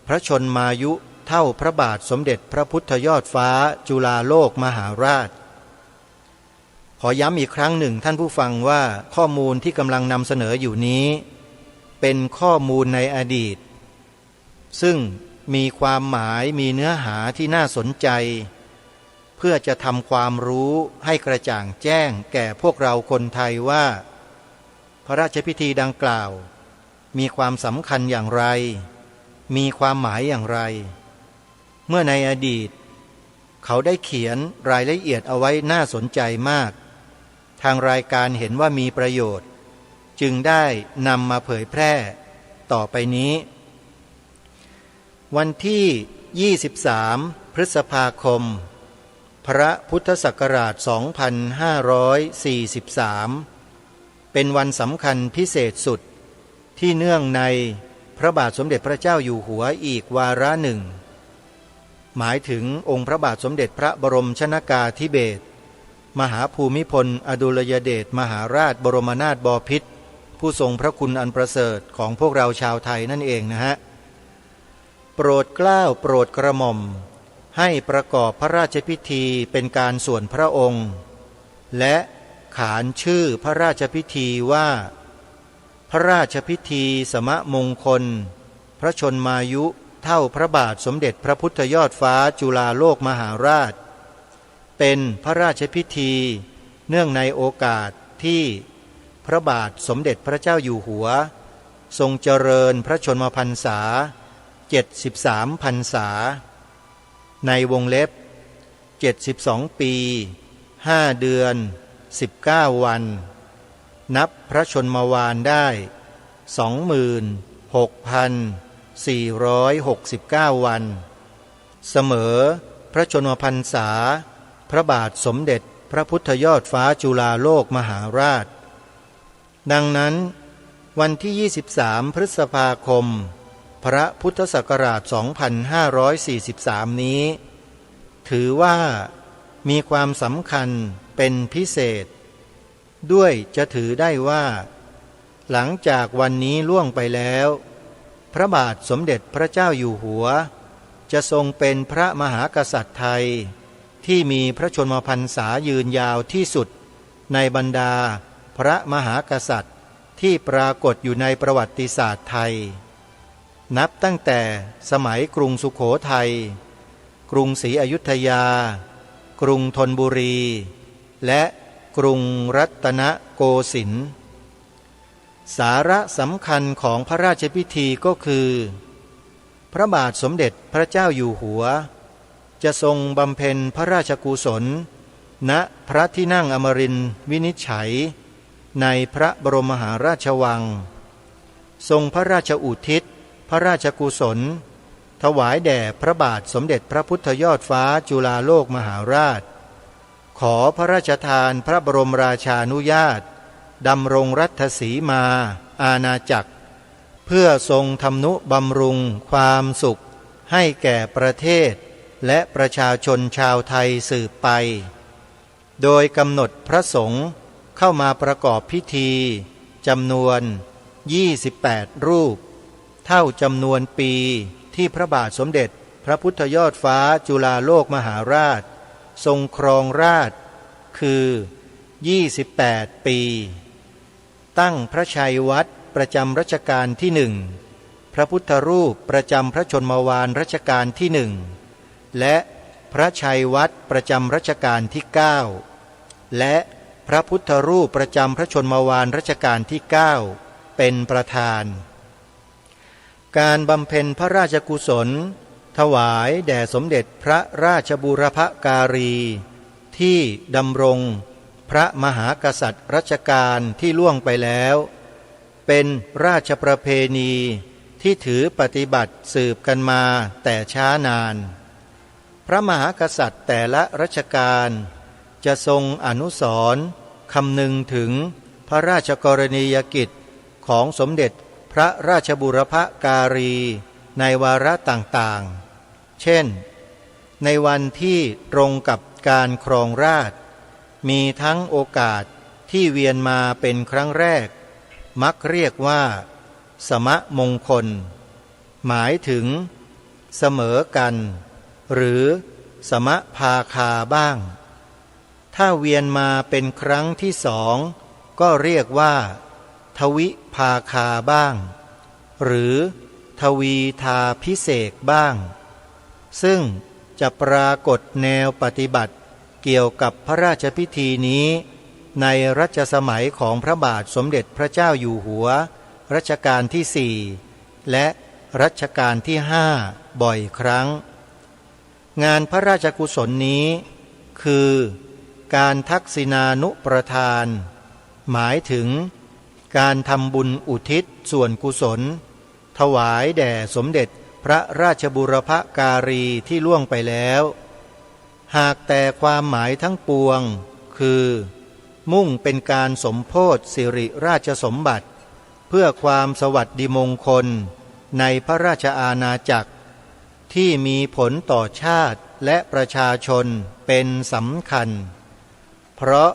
S14: พระชนมายุเท่าพระบาทสมเด็จพระพุทธยอดฟ้าจุฬาโลกมหาราชขอย้ำอีกครั้งหนึ่งท่านผู้ฟังว่าข้อมูลที่กำลังนำเสนออยู่นี้เป็นข้อมูลในอดีตซึ่งมีความหมายมีเนื้อหาที่น่าสนใจเพื่อจะทำความรู้ให้กระจ่างแจ้งแก่พวกเราคนไทยว่าพระราชพิธีดังกล่าวมีความสำคัญอย่างไรมีความหมายอย่างไรเมื่อในอดีตเขาได้เขียนรายละเอียดเอาไว้น่าสนใจมากทางรายการเห็นว่ามีประโยชน์จึงได้นำมาเผยแพร่ต่อไปนี้วันที่23พฤษภาคมพระพุทธศักราช2543เป็นวันสำคัญพิเศษสุดที่เนื่องในพระบาทสมเด็จพระเจ้าอยู่หัวอีกวาระหนึ่งหมายถึงองค์พระบาทสมเด็จพระบรมชนกาธิเบศรมหาภูมิพลอดุลยเดชมหาราชบรมนาถบพิตร ผู้ทรงพระคุณอันประเสริฐของพวกเราชาวไทยนั่นเองนะฮะโปรดเกล้าโปรดกระหม่อมให้ประกอบพระราชพิธีเป็นการส่วนพระองค์และขานชื่อพระราชพิธีว่าพระราชพิธีสมมงคลพระชนมายุเท่าพระบาทสมเด็จพระพุทธยอดฟ้าจุฬาโลกมหาราชเป็นพระราชพิธีเนื่องในโอกาสที่พระบาทสมเด็จพระเจ้าอยู่หัวทรงเจริญพระชนมพรรษา73 พรรษาในวงเล็บ72 ปี5 เดือน19 วันนับพระชนมวาลได้ 26,469 วันเสมอพระชนมพรรษาพระบาทสมเด็จพระพุทธยอดฟ้าจุฬาโลกมหาราชดังนั้นวันที่23 พฤษภาคมพระพุทธศักราช 2543 นี้ถือว่ามีความสำคัญเป็นพิเศษด้วยจะถือได้ว่าหลังจากวันนี้ล่วงไปแล้วพระบาทสมเด็จพระเจ้าอยู่หัวจะทรงเป็นพระมหากษัตริย์ไทยที่มีพระชนมพรรษายืนยาวที่สุดในบรรดาพระมหากษัตริย์ที่ปรากฏอยู่ในประวัติศาสตร์ไทยนับตั้งแต่สมัยกรุงสุโขทัยกรุงศรีอยุธยากรุงธนบุรีและกรุงรัตนโกสินทร์สาระสำคัญของพระราชพิธีก็คือพระบาทสมเด็จพระเจ้าอยู่หัวจะทรงบำเพ็ญพระราชกุศลณพระที่นั่งอมรินทร์วินิจฉัยในพระบรมมหาราชวังทรงพระราชอุทิศพระราชกุศลถวายแด่พระบาทสมเด็จพระพุทธยอดฟ้าจุฬาโลกมหาราชขอพระราชทานพระบรมราชานุญาตดำรงรัฐสีมาอาณาจักรเพื่อทรงทำนุบำรุงความสุขให้แก่ประเทศและประชาชนชาวไทยสืบไปโดยกำหนดพระสงฆ์เข้ามาประกอบพิธีจำนวน28 รูปเท่าจำนวนปีที่พระบาทสมเด็จพระพุทธยอดฟ้าจุฬาโลกมหาราชทรงครองราชย์คือ28 ปีตั้งพระชัยวัดประจำรัชกาลที่1พระพุทธรูปประจำพระชนมวาลรัชกาลที่1และพระชัยวัดประจำรัชกาลที่9และพระพุทธรูปประจำพระชนมวาลรัชกาลที่9เป็นประธานการบำเพ็ญพระราชกุศลถวายแด่สมเด็จพระราชบูรพการีที่ดำรงพระมหากษัตริย์รัชกาลที่ล่วงไปแล้วเป็นราชประเพณีที่ถือปฏิบัติสืบกันมาแต่ช้านานพระมหากษัตริย์แต่ละรัชกาลจะทรงอนุสรณ์คำนึงถึงพระราชกรณียกิจของสมเด็จพระราชบูรพการีในวาระต่างๆเช่นในวันที่ตรงกับการครองราชย์มีทั้งโอกาสที่เวียนมาเป็นครั้งแรกมักเรียกว่าสมมงคลหมายถึงเสมอกันหรือสมภาคาบ้างถ้าเวียนมาเป็นครั้งที่2ก็เรียกว่าทวิภาคาบ้างหรือทวีทาพิเศษบ้างซึ่งจะปรากฏแนวปฏิบัติเกี่ยวกับพระราชพิธีนี้ในรัชสมัยของพระบาทสมเด็จพระเจ้าอยู่หัวรัชกาลที่4และรัชกาลที่5บ่อยครั้งงานพระราชกุศลนี้คือการทักษิณานุประทานหมายถึงการทำบุญอุทิศส่วนกุศลถวายแด่สมเด็จพระราชบูรพการีที่ล่วงไปแล้วหากแต่ความหมายทั้งปวงคือมุ่งเป็นการสมโภชสิริราชสมบัติเพื่อความสวัสดิมงคลในพระราชอาณาจักรที่มีผลต่อชาติและประชาชนเป็นสำคัญเพราะ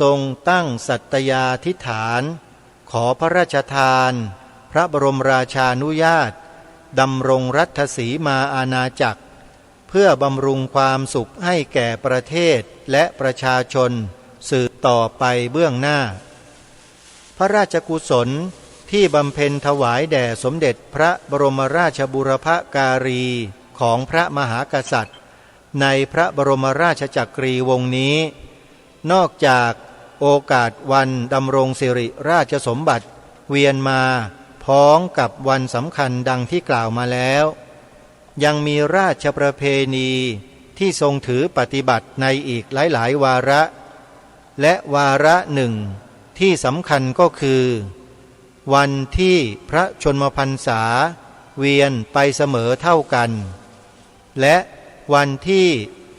S14: ทรงตั้งสัตยาธิฐานข ขอพระราชทานพระบรมราชานุญาตดำรงรัฐสีมาอาณาจักรเพื่อบำรุงความสุขให้แก่ประเทศและประชาชนสืบต่อไปเบื้องหน้าพระราชกุศลที่บำเพ็ญถวายแด่สมเด็จพระบรมราชบุรพการีของพระมหากษัตริย์ในพระบรมราชจักรีวงศ์นี้นอกจากโอกาสวันดำรงสิริราชสมบัติเวียนมาพ้องกับวันสำคัญดังที่กล่าวมาแล้วยังมีราชประเพณีที่ทรงถือปฏิบัติในอีกหลายๆวาระและวาระหนึ่งที่สำคัญก็คือวันที่พระชนมพรรษาเวียนไปเสมอเท่ากันและวันที่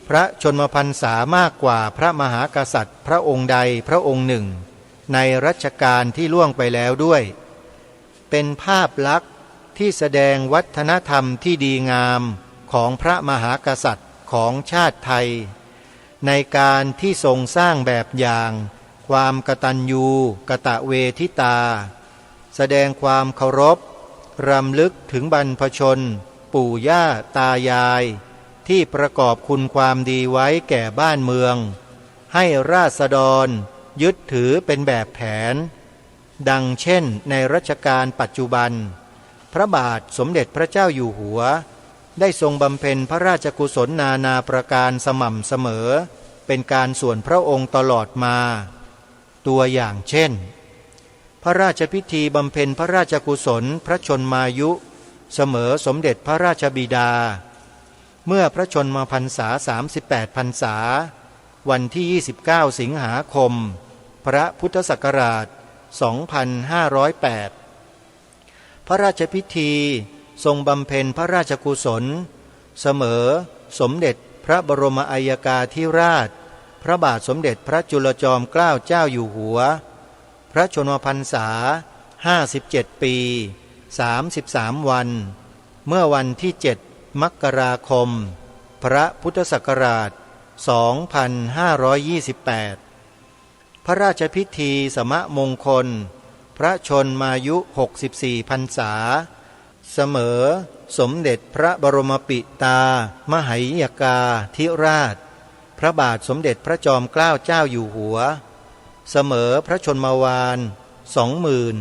S14: พระชนมพรรษามากกว่าพระมหากษัตริย์พระองค์ใดพระองค์หนึ่งในรัชกาลที่ล่วงไปแล้วด้วยเป็นภาพลักษณ์ที่แสดงวัฒนธรรมที่ดีงามของพระมหากษัตริย์ของชาติไทยในการที่ทรงสร้างแบบอย่างความกตัญญูกตเวทิตาแสดงความเคารพรำลึกถึงบรรพชนปู่ย่าตายายที่ประกอบคุณความดีไว้แก่บ้านเมืองให้ราษฎรยึดถือเป็นแบบแผนดังเช่นในรัชกาลปัจจุบันพระบาทสมเด็จพระเจ้าอยู่หัวได้ทรงบำเพ็ญพระราชกุศลนานาประการสม่ำเสมอเป็นการส่วนพระองค์ตลอดมาตัวอย่างเช่นพระราชพิธีบำเพ็ญพระราชกุศลพระชนมายุเสมอสมเด็จพระราชบิดาเมื่อพระชนมพรรษา38พรรษาวันที่29สิงหาคมพระพุทธศักราช2508พระราชพิธีทรงบำเพ็ญพระราชกุศลเสมอสมเด็จพระบรมอัยกาธิราชพระบาทสมเด็จพระจุลจอมเกล้าเจ้าอยู่หัวพระชนมพรรษา57ปี33วันเมื่อวันที่7มกราคมพระพุทธศักราช2528พระราชพิธีสมมงคลพระชนมายุ64พรรษาเสมอสมเด็จพระบรมปิตามหัยกาธิราชพระบาทสมเด็จพระจอมเกล้าเจ้าอยู่หัวเสมอพระชนมวาล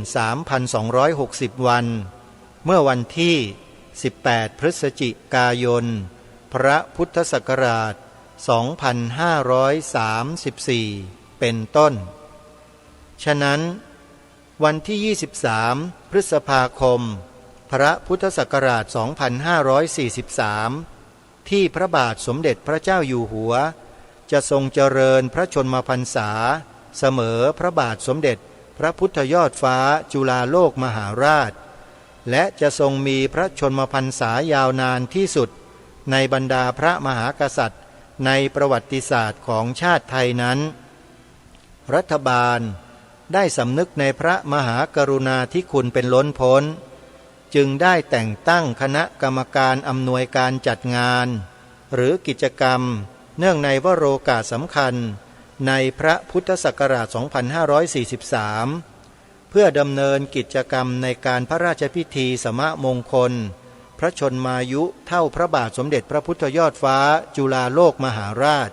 S14: 23,260 วันเมื่อวันที่18พฤศจิกายนพระพุทธศักราช2534เป็นต้นฉะนั้นวันที่23พฤษภาคมพระพุทธศักราช2543ที่พระบาทสมเด็จพระเจ้าอยู่หัวจะทรงเจริญพระชนมพรรษาเสมอพระบาทสมเด็จพระพุทธยอดฟ้าจุฬาโลกมหาราชและจะทรงมีพระชนมพรรษายาวนานที่สุดในบรรดาพระมหากษัตริย์ในประวัติศาสตร์ของชาติไทยนั้นรัฐบาลได้สำนึกในพระมหากรุณาธิคุณเป็นล้นพ้นจึงได้แต่งตั้งคณะกรรมการอำนวยการจัดงานหรือกิจกรรมเนื่องในวโรกาสสำคัญในพระพุทธศักราช2543เพื่อดำเนินกิจกรรมในการพระราชพิธีสมมงคลพระชนมายุเท่าพระบาทสมเด็จพระพุทธยอดฟ้าจุฬาโลกมหาราช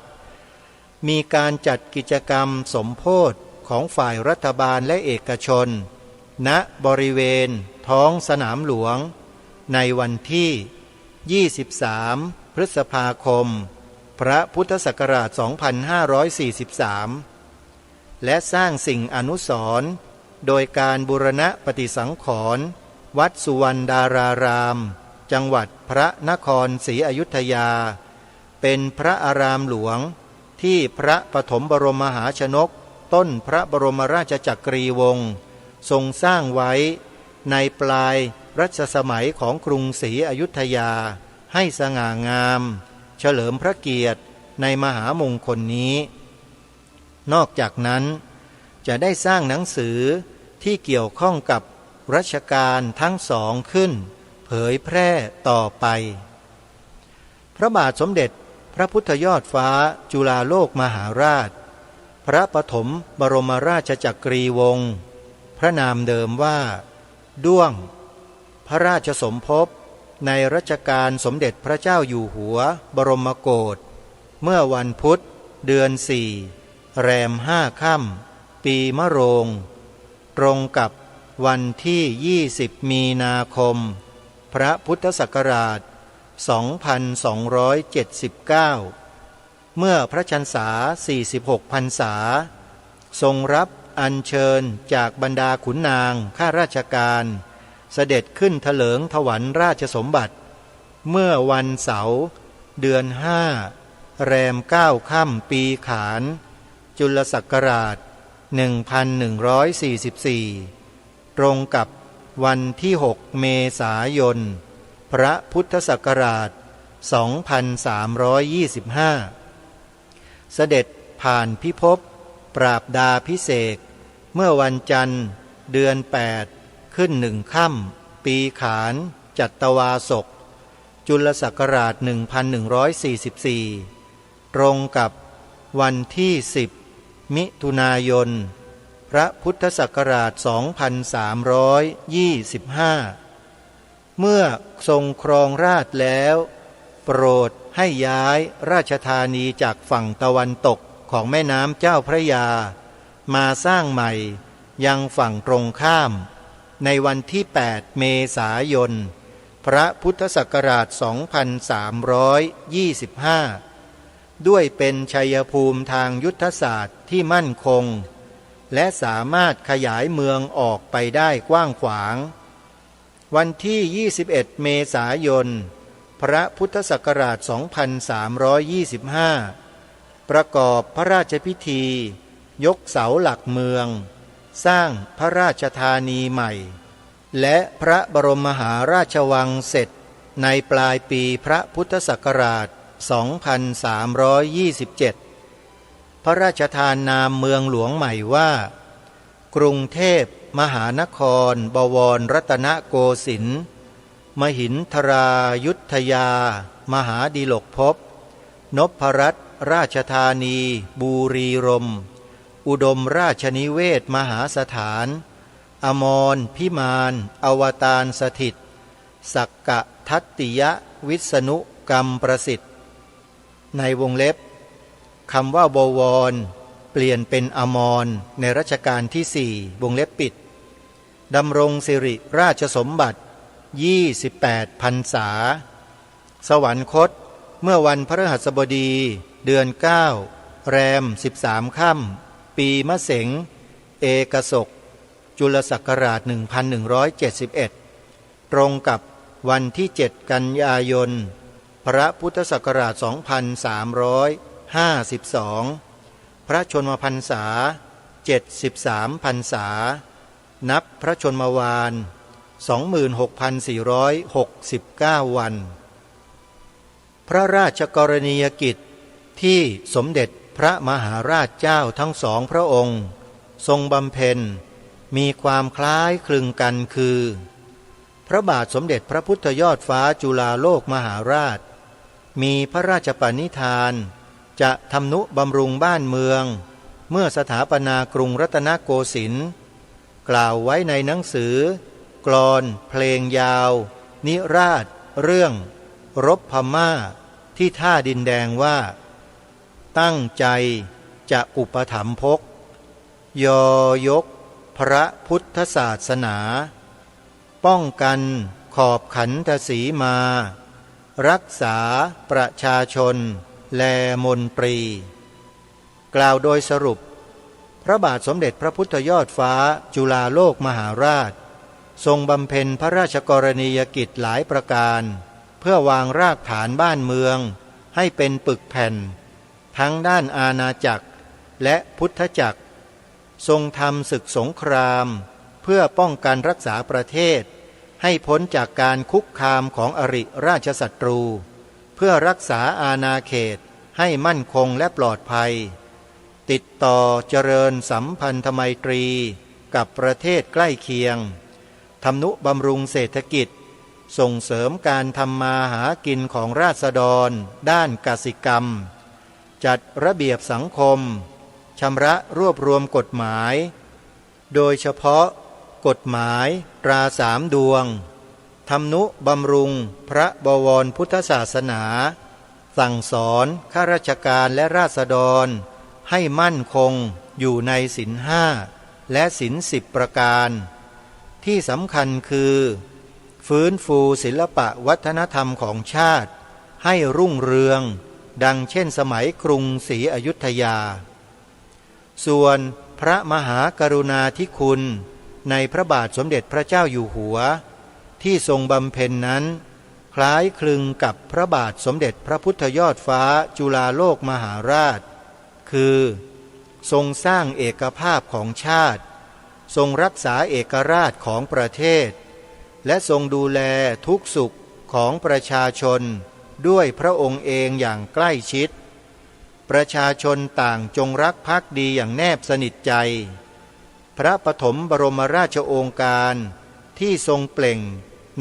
S14: มีการจัดกิจกรรมสมโภชของฝ่ายรัฐบาลและเอกชนณบริเวณท้องสนามหลวงในวันที่23พฤษภาคมพระพุทธศักราช2543และสร้างสิ่งอนุสรณ์โดยการบูรณะปฏิสังขรณ์วัดสุวรรณดารารามจังหวัดพระนครศรีอยุธยาเป็นพระอารามหลวงที่พระปฐมบรมมหาชนกต้นพระบรมราชจักรีวงศ์ทรงสร้างไว้ในปลายรัชสมัยของกรุงศรีอยุธยาให้สง่างามเฉลิมพระเกียรติในมหามงคลนี้นอกจากนั้นจะได้สร้างหนังสือที่เกี่ยวข้องกับรัชกาลทั้งสองขึ้นเผยแพร่ต่อไปพระบาทสมเด็จพระพุทธยอดฟ้าจุฬาโลกมหาราชพระปฐมบรมราชจักรีวงศ์ พระนามเดิมว่าด้วงพระราชสมภพในรัชกาลสมเด็จพระเจ้าอยู่หัวบรมโกศเมื่อวันพุธเดือน4แรม5 ค่ำปีมะโรงตรงกับวันที่20มีนาคมพระพุทธศักราช2279เมื่อพระชันษา46พรรษาทรงรับอัญเชิญจากบรรดาขุนนางข้าราชการเสด็จขึ้นเถลิงถวัลย์ราชสมบัติเมื่อวันเสาร์เดือน5แรม9 ค่ำปีขานจุลศักราช1144ตรงกับวันที่6เมษายนพระพุทธศักราช2325เสด็จผ่านพิภพปราบดาพิเศษกเมื่อวันจันทร์เดือน8ขึ้น1 ค่ำปีขานจัตวาสกจุลศักราช1144ตรงกับวันที่10มิถุนายนพระพุทธศักราช2325เมื่อทรงครองราชแล้วโปรดให้ย้ายราชธานีจากฝั่งตะวันตกของแม่น้ำเจ้าพระยามาสร้างใหม่ยังฝั่งตรงข้ามในวันที่8เมษายนพระพุทธศักราช2325ด้วยเป็นชัยภูมิทางยุทธศาสตร์ที่มั่นคงและสามารถขยายเมืองออกไปได้กว้างขวางวันที่21เมษายนพระพุทธศักราช2325ประกอบพระราชพิธียกเสาหลักเมืองสร้างพระราชธานีใหม่และพระบรมมหาราชวังเสร็จในปลายปีพระพุทธศักราช2327พระราชทานนามเมืองหลวงใหม่ว่ากรุงเทพมหานครบวรรัตนโกสินทร์มหินทรายุทธยามหาดิลกภพนพรัตน์ราชธานีบูรีรมย์อุดมราชนิเวศมหาสถานอมรพิมานอวตารสถิตสักกะทัตติยะวิษณุกรรมประสิทธิ์ในวงเล็บคำว่าบวรเปลี่ยนเป็นอมรในรัชกาลที่4วงเล็บปิดดำรงสิริราชสมบัติ28พรรษาสวรรคตเมื่อวันพฤหัสบดีเดือน9แรม13 ค่ำปีมะเสงเอกศกจุลศักราช1171ตรงกับวันที่7กันยายนพระพุทธศักราช2352พระชนมพรรษา73พรรษานับพระชนมวาล26,469 วันพระราชกรณียกิจที่สมเด็จพระมหาราชเจ้าทั้งสองพระองค์ทรงบำเพ็ญมีความคล้ายคลึงกันคือพระบาทสมเด็จพระพุทธยอดฟ้าจุฬาโลกมหาราชมีพระราชปณิธานจะทำนุบำรุงบ้านเมืองเมื่อสถาปนากรุงรัตนโกสินทร์กล่าวไว้ในหนังสือกลอนเพลงยาวนิราศเรื่องรบพม่าที่ท่าดินแดงว่าตั้งใจจะอุปถัมภกยอยกพระพุทธศาสนาป้องกันขอบขันธสีมารักษาประชาชนแลมนตรีกล่าวโดยสรุปพระบาทสมเด็จพระพุทธยอดฟ้าจุฬาโลกมหาราชทรงบำเพ็ญพระราชกรณียกิจหลายประการเพื่อวางรากฐานบ้านเมืองให้เป็นปึกแผ่นทั้งด้านอาณาจักรและพุทธจักรทรงทำศึกสงครามเพื่อป้องกันรักษาประเทศให้พ้นจากการคุกคามของอริราชศัตรูเพื่อรักษาอาณาเขตให้มั่นคงและปลอดภัยติดต่อเจริญสัมพันธไมตรีกับประเทศใกล้เคียงทำนุบำรุงเศรษฐกิจส่งเสริมการทำมาหากินของราษฎรด้านกสิกรรมจัดระเบียบสังคมชำระรวบรวมกฎหมายโดยเฉพาะ กฎหมายตรา3 ดวงทำนุบำรุงพระบวรพุทธศาสนาสั่งสอนข้าราชการและราษฎรให้มั่นคงอยู่ในศีล5และศีล10 ประการที่สำคัญคือฟื้นฟูศิลปะวัฒนธรรมของชาติให้รุ่งเรืองดังเช่นสมัยกรุงศรีอยุธยาส่วนพระมหากรุณาธิคุณในพระบาทสมเด็จพระเจ้าอยู่หัวที่ทรงบำเพ็ญนั้นคล้ายคลึงกับพระบาทสมเด็จพระพุทธยอดฟ้าจุฬาโลกมหาราชคือทรงสร้างเอกภาพของชาติทรงรักษาเอกราชของประเทศและทรงดูแลทุกสุขของประชาชนด้วยพระองค์เองอย่างใกล้ชิดประชาชนต่างจงรักภักดีอย่างแนบสนิทใจพระปฐมบรมราชโองการที่ทรงเปล่ง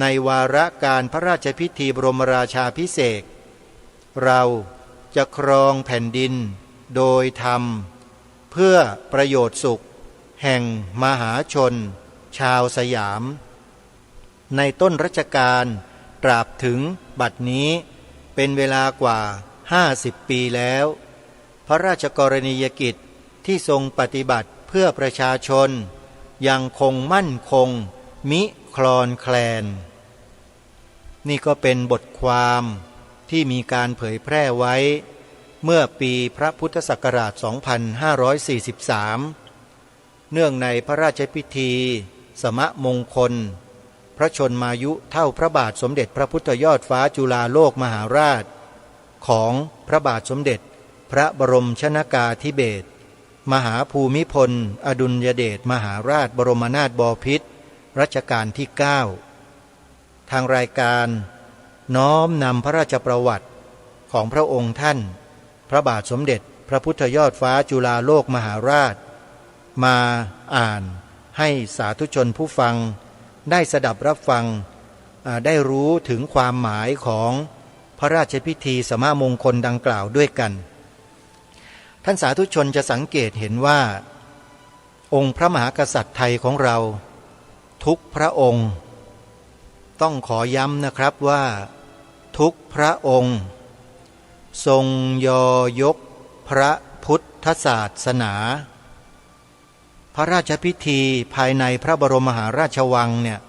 S14: ในวาระการพระราชพิธีบรมราชาภิเษกเราจะครองแผ่นดินโดยธรรมเพื่อประโยชน์สุขแห่งมหาชนชาวสยามในต้นรัชกาลตราบถึงบัดนี้เป็นเวลากว่า50 ปีแล้วพระราชกรณียกิจที่ทรงปฏิบัติเพื่อประชาชนยังคงมั่นคงมิคลอนแคลนนี่ก็เป็นบทความที่มีการเผยแพร่ไว้เมื่อปีพระพุทธศักราช 2543 เนื่องในพระราชพิธีสมมงคลพระชนมายุเท่าพระบาทสมเด็จพระพุทธยอดฟ้าจุฬาโลกมหาราชของพระบาทสมเด็จพระบรมชนกาธิเบศรมหาภูมิพลอดุลยเดชมหาราชบรมนาถบพิตรรัชกาลที่ 9ทางรายการน้อมนำพระราชประวัติของพระองค์ท่านพระบาทสมเด็จพระพุทธยอดฟ้าจุฬาโลกมหาราชมาอ่านให้สาธุชนผู้ฟังได้สดับรับฟังได้รู้ถึงความหมายของพระราชพิธีสมมงคลดังกล่าวด้วยกันท่านสาธุชนจะสังเกตเห็นว่าองค์พระมหากษัตริย์ไทยของเราทุกพระองค์ต้องขอย้ำนะครับว่าทุกพระองค์ทรงยอยกพระพุทธศาสนาพระราชพิธีภายในพระบรมมหาราชวังเนี่ย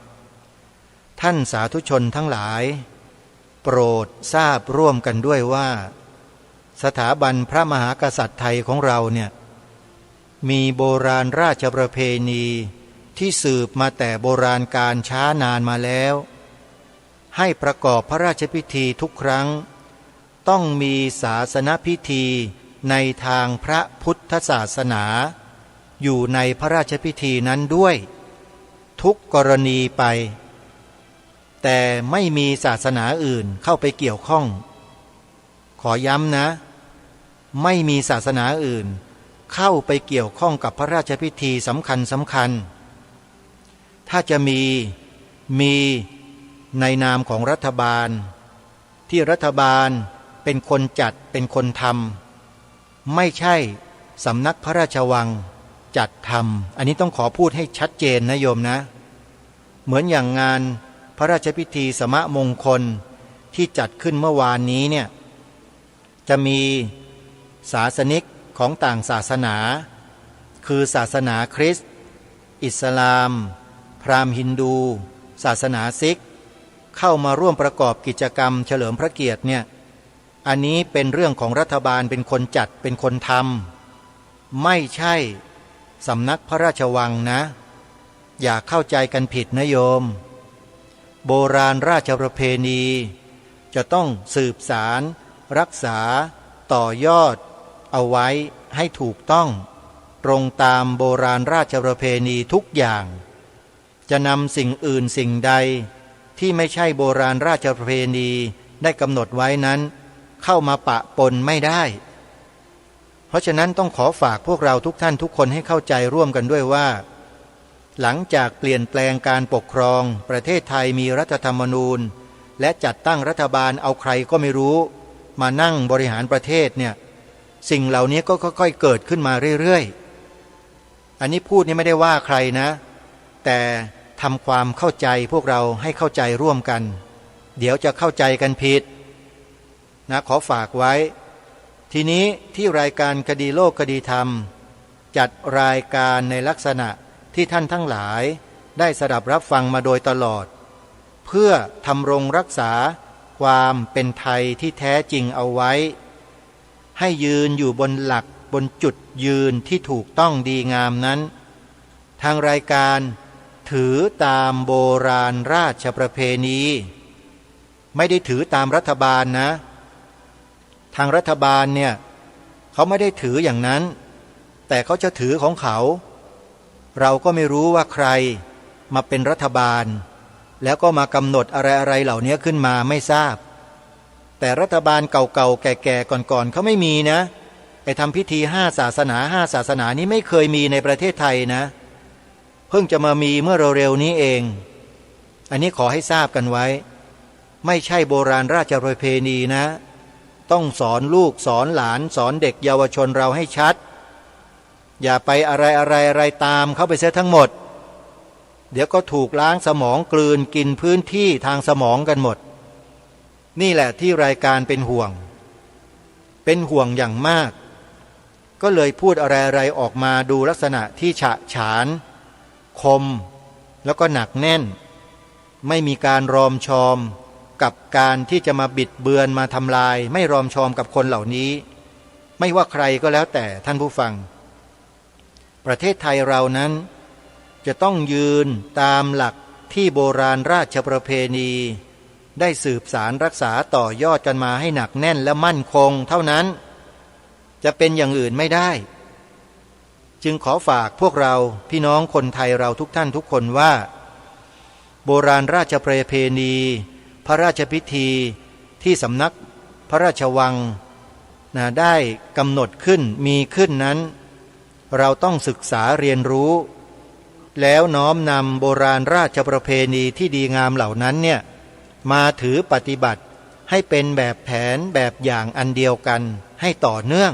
S14: ท่านสาธุชนทั้งหลายโปรดทราบร่วมกันด้วยว่าสถาบันพระมหากษัตริย์ไทยของเราเนี่ยมีโบราณราชประเพณีที่สืบมาแต่โบราณการช้านานมาแล้วให้ประกอบพระราชพิธีทุกครั้งต้องมีศาสนพิธีในทางพระพุทธศาสนาอยู่ในพระราชพิธีนั้นด้วยทุกกรณีไปแต่ไม่มีศาสนาอื่นเข้าไปเกี่ยวข้องขอย้ำนะไม่มีศาสนาอื่นเข้าไปเกี่ยวข้องกับพระราชพิธีสำคัญถ้าจะมีในนามของรัฐบาลที่รัฐบาลเป็นคนจัดเป็นคนทำไม่ใช่สำนักพระราชวังจัดทำอันนี้ต้องขอพูดให้ชัดเจนนะโยมนะเหมือนอย่างงานพระราชพิธีสมมงคลที่จัดขึ้นเมื่อวานนี้เนี่ยจะมีศาสนิกของต่างศาสนาคือศาสนาคริสต์อิสลามพราหมณ์ฮินดูศาสนาซิกเข้ามาร่วมประกอบกิจกรรมเฉลิมพระเกียรติเนี่ยอันนี้เป็นเรื่องของรัฐบาลเป็นคนจัดเป็นคนทำไม่ใช่สำนักพระราชวังนะอย่าเข้าใจกันผิดนะโยมโบราณราชประเพณีจะต้องสืบสารรักษาต่อยอดเอาไว้ให้ถูกต้องตรงตามโบราณราชประเพณีทุกอย่างจะนำสิ่งอื่นสิ่งใดที่ไม่ใช่โบราณราชประเพณีได้กำหนดไว้นั้นเข้ามาปะปนไม่ได้เพราะฉะนั้นต้องขอฝากพวกเราทุกท่านทุกคนให้เข้าใจร่วมกันด้วยว่าหลังจากเปลี่ยนแปลงการปกครองประเทศไทยมีรัฐธรรมนูญและจัดตั้งรัฐบาลเอาใครก็ไม่รู้มานั่งบริหารประเทศเนี่ยสิ่งเหล่านี้ก็ค่อยๆเกิดขึ้นมาเรื่อยๆอันนี้พูดนี่ไม่ได้ว่าใครนะ แต่ทำความเข้าใจพวกเราให้เข้าใจร่วมกัน เดี๋ยวจะเข้าใจกันผิดนะขอฝากไว้ ทีนี้ที่รายการคดีโลกคดีธรรมจัดรายการในลักษณะที่ท่านทั้งหลายได้สดับรับฟังมาโดยตลอดเพื่อทำรงรักษาความเป็นไทยที่แท้จริงเอาไว้ให้ยืนอยู่บนหลักบนจุดยืนที่ถูกต้องดีงามนั้นทางรายการถือตามโบราณราชประเพณีไม่ได้ถือตามรัฐบาลนะทางรัฐบาลเนี่ยเขาไม่ได้ถืออย่างนั้นแต่เขาจะถือของเขาเราก็ไม่รู้ว่าใครมาเป็นรัฐบาลแล้วก็มากำหนดอะไรๆเหล่านี้ขึ้นมาไม่ทราบแต่รัฐบาลเก่าๆแก่ๆก่อนๆเขาไม่มีนะไอ้ทำพิธี5 ศาสนา5 ศาสนานี้ไม่เคยมีในประเทศไทยนะเพิ่งจะมามีเมื่อเร็วๆนี้เองอันนี้ขอให้ทราบกันไว้ไม่ใช่โบราณราชประเพณีนะต้องสอนลูกสอนหลานสอนเด็กเยาวชนเราให้ชัดอย่าไปอะไรตามเข้าไปเสียทั้งหมดเดี๋ยวก็ถูกล้างสมองกลืนกินพื้นที่ทางสมองกันหมดนี่แหละที่รายการเป็นห่วงอย่างมากก็เลยพูดอะไรออกมาดูลักษณะที่ฉะฉานคมแล้วก็หนักแน่นไม่มีการรอมชอมกับการที่จะมาบิดเบือนมาทำลายไม่รอมชอมกับคนเหล่านี้ไม่ว่าใครก็แล้วแต่ท่านผู้ฟังประเทศไทยเรานั้นจะต้องยืนตามหลักที่โบราณราชประเพณีได้สืบสารรักษาต่อยอดกันมาให้หนักแน่นและมั่นคงเท่านั้นจะเป็นอย่างอื่นไม่ได้จึงขอฝากพวกเราพี่น้องคนไทยเราทุกท่านทุกคนว่าโบราณราชประเพณีพระราชพิธีที่สำนักพระราชวังได้กำหนดขึ้นมีขึ้นนั้นเราต้องศึกษาเรียนรู้แล้วน้อมนำโบราณราชประเพณีที่ดีงามเหล่านั้นเนี่ยมาถือปฏิบัติให้เป็นแบบแผนแบบอย่างอันเดียวกันให้ต่อเนื่อง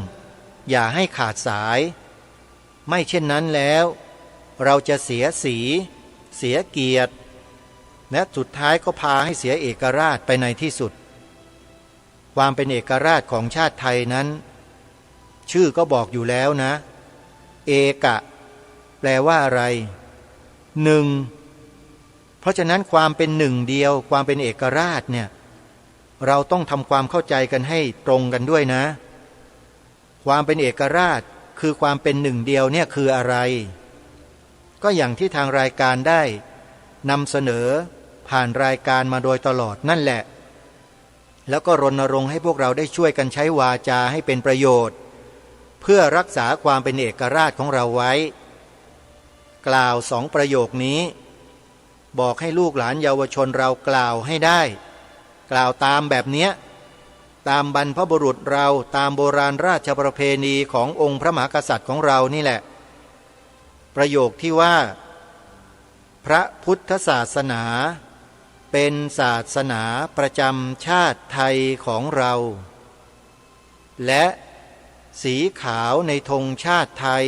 S14: อย่าให้ขาดสายไม่เช่นนั้นแล้วเราจะเสียสีเสียเกียรติและสุดท้ายก็พาให้เสียเอกราชไปในที่สุดความเป็นเอกราชของชาติไทยนั้นชื่อก็บอกอยู่แล้วนะเอกะแปลว่าอะไรหนึ่งเพราะฉะนั้นความเป็นหนึ่งเดียวความเป็นเอกราชเนี่ยเราต้องทำความเข้าใจกันให้ตรงกันด้วยนะความเป็นเอกราชคือความเป็นหนึ่งเดียวเนี่ยคืออะไรก็อย่างที่ทางรายการได้นำเสนอผ่านรายการมาโดยตลอดนั่นแหละแล้วก็รณรงค์ให้พวกเราได้ช่วยกันใช้วาจาให้เป็นประโยชน์เพื่อรักษาความเป็นเอกราชของเราไว้กล่าว2 ประโยคนี้บอกให้ลูกหลานเยาวชนเรากล่าวให้ได้กล่าวตามแบบเนี้ยตามบรรพบุรุษเราตามโบราณราชประเพณีขององค์พระมหากษัตริย์ของเรานี่แหละประโยคที่ว่าพระพุทธศาสนาเป็นศาสนาประจำชาติไทยของเราและสีขาวในธงชาติไทย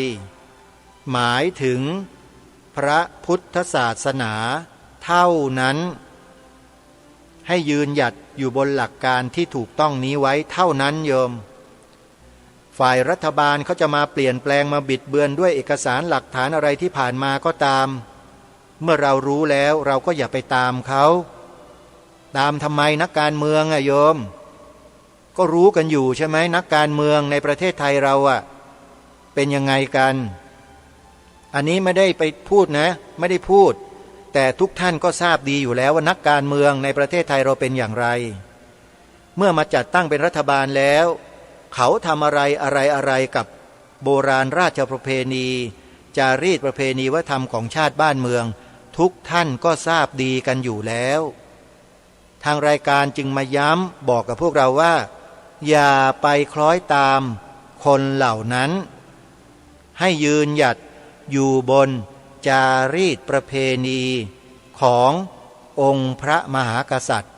S14: หมายถึงพระพุทธศาสนาเท่านั้นให้ยืนหยัดอยู่บนหลักการที่ถูกต้องนี้ไว้เท่านั้นโยมฝ่ายรัฐบาลเขาจะมาเปลี่ยนแปลงมาบิดเบือนด้วยเอกสารหลักฐานอะไรที่ผ่านมาก็ตามเมื่อเรารู้แล้วเราก็อย่าไปตามเขาตามทำไมนักการเมืองโยมก็รู้กันอยู่ใช่ไหมนักการเมืองในประเทศไทยเราเป็นยังไงกันอันนี้ไม่ได้ไปพูดนะไม่ได้พูดแต่ทุกท่านก็ทราบดีอยู่แล้วว่านักการเมืองในประเทศไทยเราเป็นอย่างไรเมื่อมาจัดตั้งเป็นรัฐบาลแล้วเขาทำอะไรกับโบราณราชประเพณีจารีตประเพณีวัฒนธรรมของชาติบ้านเมืองทุกท่านก็ทราบดีกันอยู่แล้วทางรายการจึงมาย้ำบอกกับพวกเราว่าอย่าไปคล้อยตามคนเหล่านั้นให้ยืนหยัดอยู่บนจารีตประเพณีขององค์พระมหากษัตริย์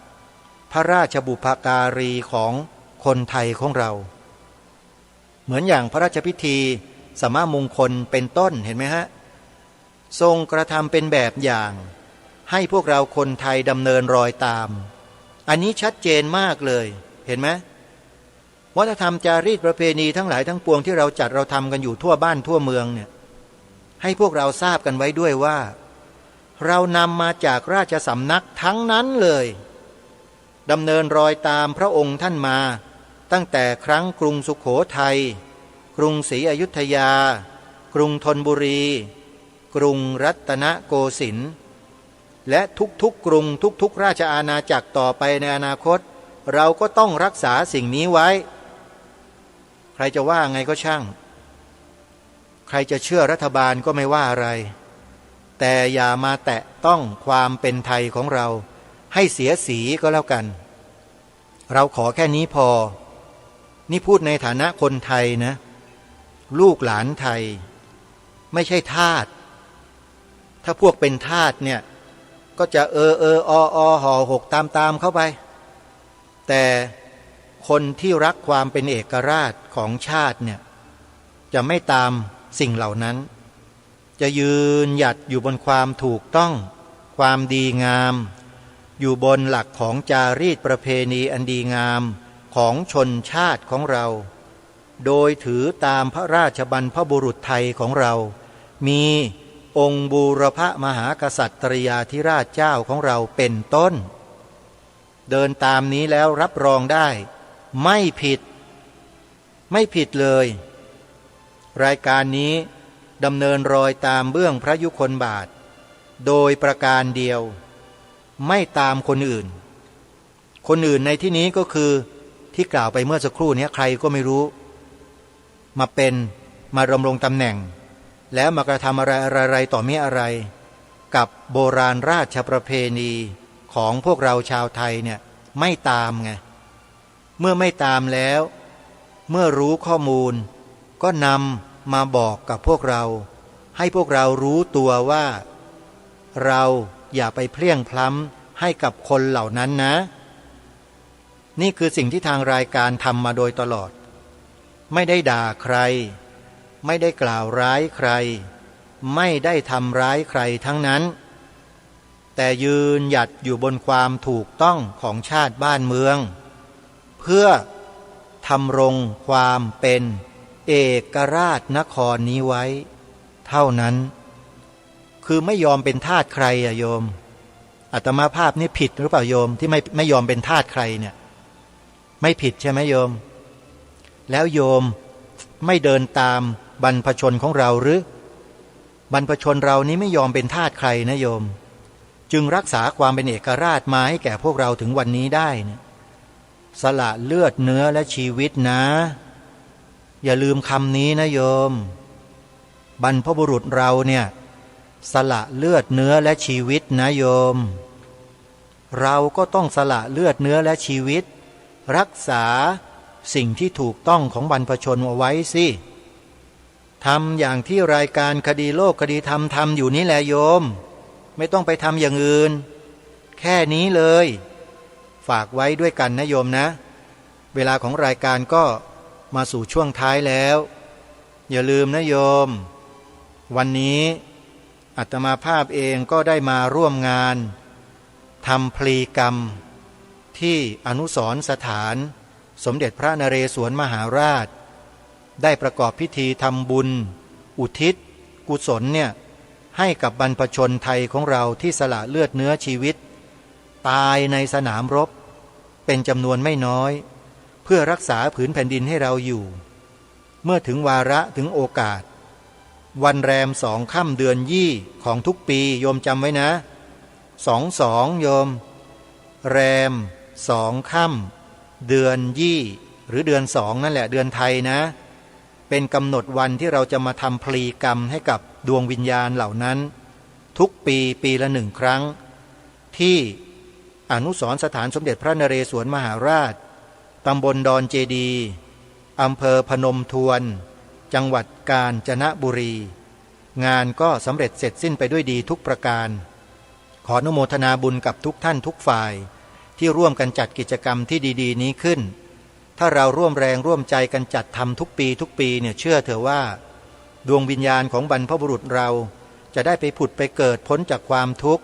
S14: พระราชบุพการีของคนไทยของเราเหมือนอย่างพระราชพิธีสมมงคลเป็นต้นเห็นไหมฮะ ทรงกระทำเป็นแบบอย่างให้พวกเราคนไทยดำเนินรอยตามอันนี้ชัดเจนมากเลยเห็นไหมวัฒนธรรมจารีตประเพณีทั้งหลายทั้งปวงที่เราจัดเราทำกันอยู่ทั่วบ้านทั่วเมืองเนี่ยให้พวกเราทราบกันไว้ด้วยว่าเรานำมาจากราชสำนักทั้งนั้นเลยดำเนินรอยตามพระองค์ท่านมาตั้งแต่ครั้งกรุงสุโขทัยกรุงศรีอยุธยากรุงธนบุรีกรุงรัตนโกสินทร์และทุกๆกรุงทุกๆราชอาณาจักรต่อไปในอนาคตเราก็ต้องรักษาสิ่งนี้ไว้ใครจะว่าไงก็ช่างใครจะเชื่อรัฐบาลก็ไม่ว่าอะไรแต่อย่ามาแตะต้องความเป็นไทยของเราให้เสียสีก็แล้วกันเราขอแค่นี้พอนี่พูดในฐานะคนไทยนะลูกหลานไทยไม่ใช่ทาสถ้าพวกเป็นทาสเนี่ยก็จะห่อหกตามเข้าไปแต่คนที่รักความเป็นเอกราชของชาติเนี่ยจะไม่ตามสิ่งเหล่านั้นจะยืนหยัดอยู่บนความถูกต้องความดีงามอยู่บนหลักของจารีตประเพณีอันดีงามของชนชาติของเราโดยถือตามพระราชบรรพบุรุษไทยของเรามีองค์บูรพมหากษัตริยาธิราชเจ้าของเราเป็นต้นเดินตามนี้แล้วรับรองได้ไม่ผิดเลยรายการนี้ดำเนินรอยตามเบื้องพระยุคลบาทโดยประการเดียวไม่ตามคนอื่นในที่นี้ก็คือที่กล่าวไปเมื่อสักครู่นี้ใครก็ไม่รู้มาดำรงตำแหน่งแล้วมากระทำอะไรต่อมิอะไรกับโบราณราชประเพณีของพวกเราชาวไทยเนี่ยไม่ตามไงเมื่อไม่ตามแล้วเมื่อรู้ข้อมูลก็นำมาบอกกับพวกเราให้พวกเรารู้ตัวว่าเราอย่าไปเพลี่ยงพล้ำให้กับคนเหล่านั้นนะนี่คือสิ่งที่ทางรายการทำมาโดยตลอดไม่ได้ด่าใครไม่ได้กล่าวร้ายใครไม่ได้ทำร้ายใครทั้งนั้นแต่ยืนหยัดอยู่บนความถูกต้องของชาติบ้านเมืองเพื่อทำรงความเป็นเอกราชนครนี้ไว้เท่านั้นคือไม่ยอมเป็นทาสใครอะโยมอาตมาภาพนี่ผิดหรือเปล่าโยมที่ไม่ยอมเป็นทาสใครเนี่ยไม่ผิดใช่ไหมโยมแล้วโยมไม่เดินตามบรรพชนของเราหรือบรรพชนเรานี้ไม่ยอมเป็นทาสใครนะโยมจึงรักษาความเป็นเอกราชมาให้แก่พวกเราถึงวันนี้ได้นะสละเลือดเนื้อและชีวิตนะอย่าลืมคำนี้นะโยมบรรพบุรุษเราเนี่ยสละเลือดเนื้อและชีวิตนะโยมเราก็ต้องสละเลือดเนื้อและชีวิตรักษาสิ่งที่ถูกต้องของบรรพชนเอาไว้สิทำอย่างที่รายการคดีโลกคดีธรรมทำอยู่นี่แหละโยมไม่ต้องไปทำอย่างอื่นแค่นี้เลยฝากไว้ด้วยกันนะโยมนะเวลาของรายการก็มาสู่ช่วงท้ายแล้วอย่าลืมนะโยมวันนี้อาตมาภาพเองก็ได้มาร่วมงานทำพลีกรรมที่อนุสรณ์สถานสมเด็จพระนเรศวรมหาราชได้ประกอบพิธีทำบุญอุทิศกุศลเนี่ยให้กับบรรพชนไทยของเราที่สละเลือดเนื้อชีวิตตายในสนามรบเป็นจำนวนไม่น้อยเพื่อรักษาผืนแผ่นดินให้เราอยู่เมื่อถึงวาระถึงโอกาสวันแรม2 ค่ำเดือนยี่ของทุกปีโยมจำไว้นะ22โยมแรม2 ค่ำเดือนยี่หรือเดือน2นั่นแหละเดือนไทยนะเป็นกำหนดวันที่เราจะมาทำพลีกรรมให้กับดวงวิญญาณเหล่านั้นทุกปีละ1 ครั้งที่อนุสรณ์สถานสมเด็จพระนเรศวรมหาราชตำบลดอนเจดีอำเภอพนมทวนจังหวัดกาญจนบุรีงานก็สำเร็จเสร็จสิ้นไปด้วยดีทุกประการขออนุโมทนาบุญกับทุกท่านทุกฝ่ายที่ร่วมกันจัดกิจกรรมที่ดีๆนี้ขึ้นถ้าเราร่วมแรงร่วมใจกันจัดทำทุกปีเนี่ยเชื่อเถอะว่าดวงวิญญาณของบรรพบุรุษเรา จะได้ไปผุดไปเกิดพ้นจากความทุกข์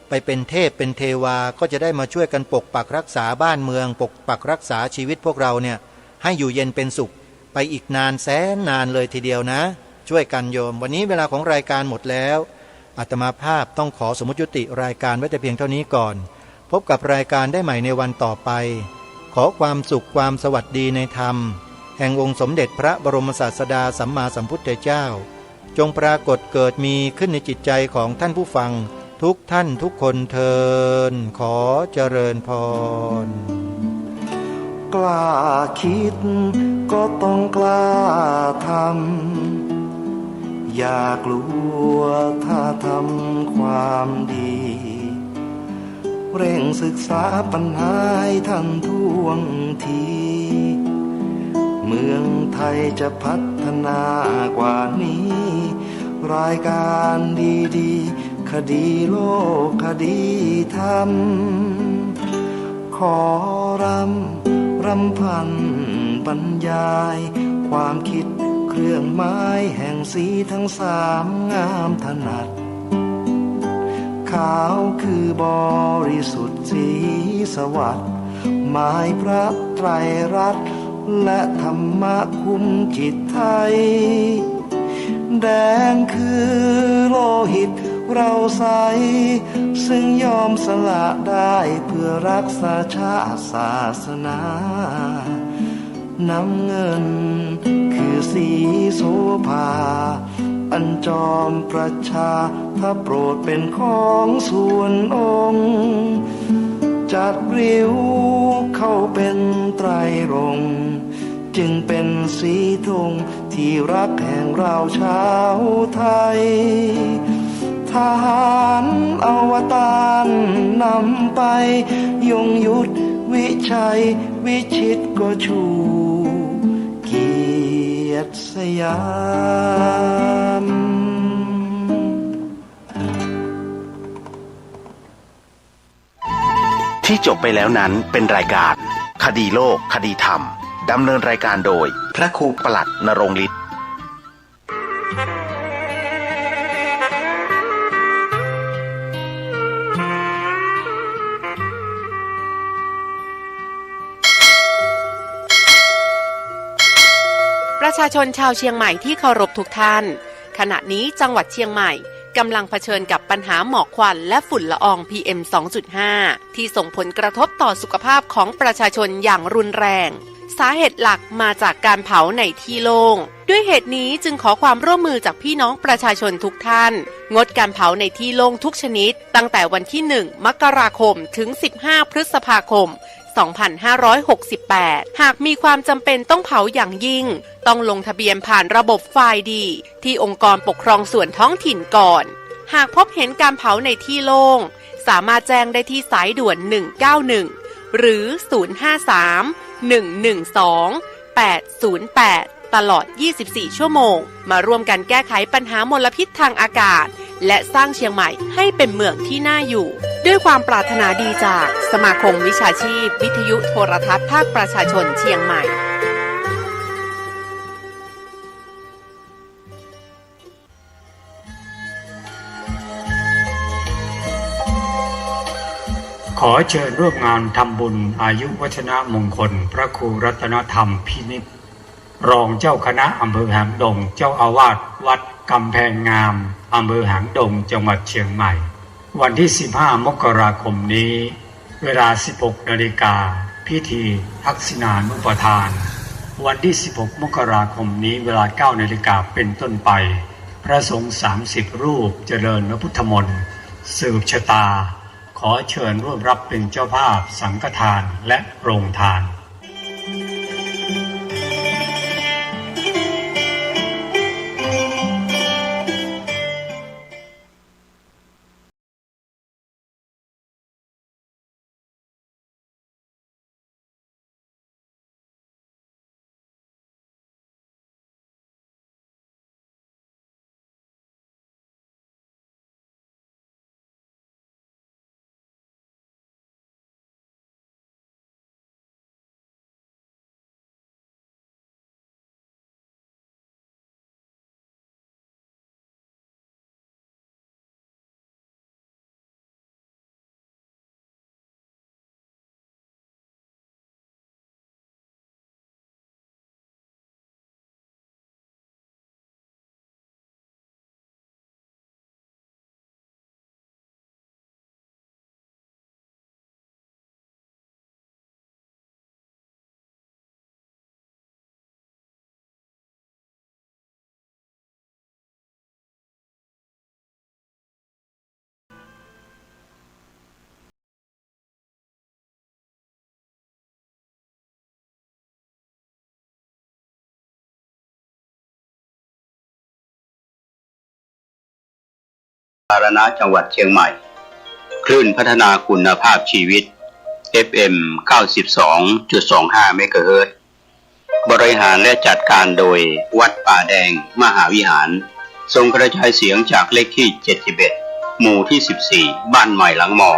S14: ไปเป็นเทพเป็นเทวาก็จะได้มาช่วยกันปกปักรักษาบ้านเมืองปกปักรักษาชีวิตพวกเราเนี่ยให้อยู่เย็นเป็นสุขไปอีกนานแสนนานเลยทีเดียวนะช่วยกันโยมวันนี้เวลาของรายการหมดแล้วอาตมาภาพต้องขอสมมุติยุติรายการไว้แต่เพียงเท่านี้ก่อนพบกับรายการได้ใหม่ในวันต่อไปขอความสุขความสวัสดีในธรรมแห่งองค์สมเด็จพระบรมศาสดาสัมมาสัมพุทธเจ้าจงปรากฏเกิดมีขึ้นในจิตใจของท่านผู้ฟังทุกท่านทุกคนเทินขอเจริญพร
S8: กล้าคิดก็ต้องกล้าทำอย่ากลัวถ้าทำความดีเร่งศึกษาปัญหาให้ทันท่วงทีเมืองไทยจะพัฒนากว่านี้รายการดีๆคดีโลกคดีธรรมขอรำพันบรรยายความคิดเครื่องไม้แห่งสีทั้งสามงามถนัดขาวคือบริสุทธิ์สีสวัสดิ์หมายพระไตรรัตน์และธรรมะคุ้มจิตไทยแดงคือโลหิตเราใสซึ่งยอมสละได้เพื่อรักษาชาติศาสนาน้ำเงินคือสีโสภาอันจอมประชาถ้าโปรดเป็นของส่วนองค์จัดริ้วเข้าเป็นไตรรงค์จึงเป็นสีธงที่รักแห่งเราชาวไทยทหารอวตารนำไปยงยุทธวิชัยวิชิตก็ชูเกียรติสยาม
S12: ที่จบไปแล้วนั้นเป็นรายการคดีโลกคดีธรรมดำเนินรายการโดยพระครูปลัดณรงค์ฤทธิ์
S13: ประชาชนชาวเชียงใหม่ที่เคารพทุกท่านขณะนี้จังหวัดเชียงใหม่กำลังเผชิญกับปัญหาหมอกควันและฝุ่นละออง PM 2.5 ที่ส่งผลกระทบต่อสุขภาพของประชาชนอย่างรุนแรงสาเหตุหลักมาจากการเผาในที่โล่งด้วยเหตุนี้จึงขอความร่วมมือจากพี่น้องประชาชนทุกท่านงดการเผาในที่โล่งทุกชนิดตั้งแต่วันที่ 1 มกราคมถึง 15 พฤษภาคม 2568 หากมีความจำเป็นต้องเผาอย่างยิ่งต้องลงทะเบียนผ่านระบบไฟล์ดีที่องค์กรปกครองส่วนท้องถิ่นก่อนหากพบเห็นการเผาในที่โล่งสามารถแจ้งได้ที่สายด่วน 191 หรือ 053-112-808 ตลอด 24 ชั่วโมงมาร่วมกันแก้ไขปัญหามลพิษทางอากาศและสร้างเชียงใหม่ให้เป็นเมืองที่น่าอยู่ด้วยความปรารถนาดีจากสมาคมวิชาชีพวิทยุโทรทัศน์ภาคประชาชนเชียงใหม่
S15: ขอเชิญร่วมงานทำบุญอายุวัฒนมงคลพระครูรัตนธรรมพินิจรองเจ้าคณะอำเภอหางดงเจ้าอาวาสวัดกำแพงงามอำเภอหางดงจังหวัดเชียงใหม่วันที่ 15 มกราคมนี้เวลา 16 นาฬิกาพิธีทักษิณานุปทานวันที่ 16 มกราคมนี้เวลา 9 นาฬิกาเป็นต้นไปพระสงฆ์30 รูปเจริญพระพุทธมนต์สืบชะตาขอเชิญร่วมรับเป็นเจ้าภาพสังฆทานและโรงทาน
S16: สาธารณะจังหวัดเชียงใหม่คลื่นพัฒนาคุณภาพชีวิต FM 92.25 เมกะเฮิรตซ์บริหารและจัดการโดยวัดป่าแดงมหาวิหารส่งกระจายเสียงจากเลขที่71หมู่ที่14บ้านใหม่หลังมอ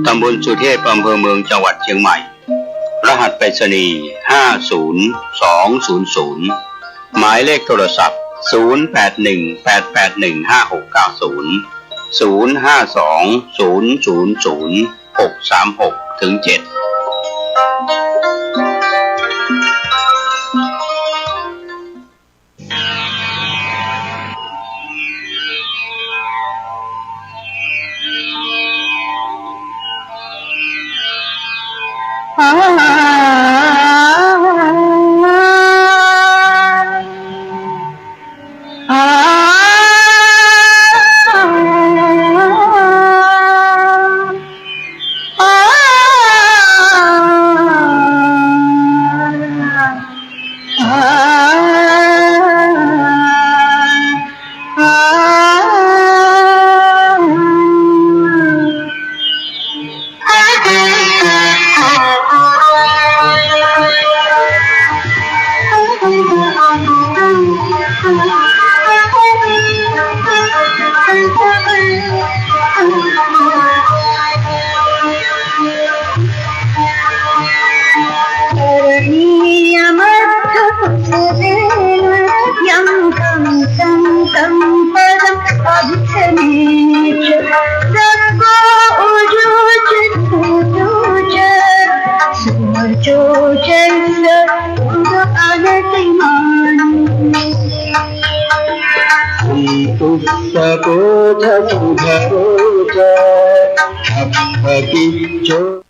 S16: ตำบลสุเทพอำเภอเมืองจังหวัดเชียงใหม่รหัสไปรษณีย์50200หมายเลขโทรศัพท์
S17: Sabota Subharoja Abhagi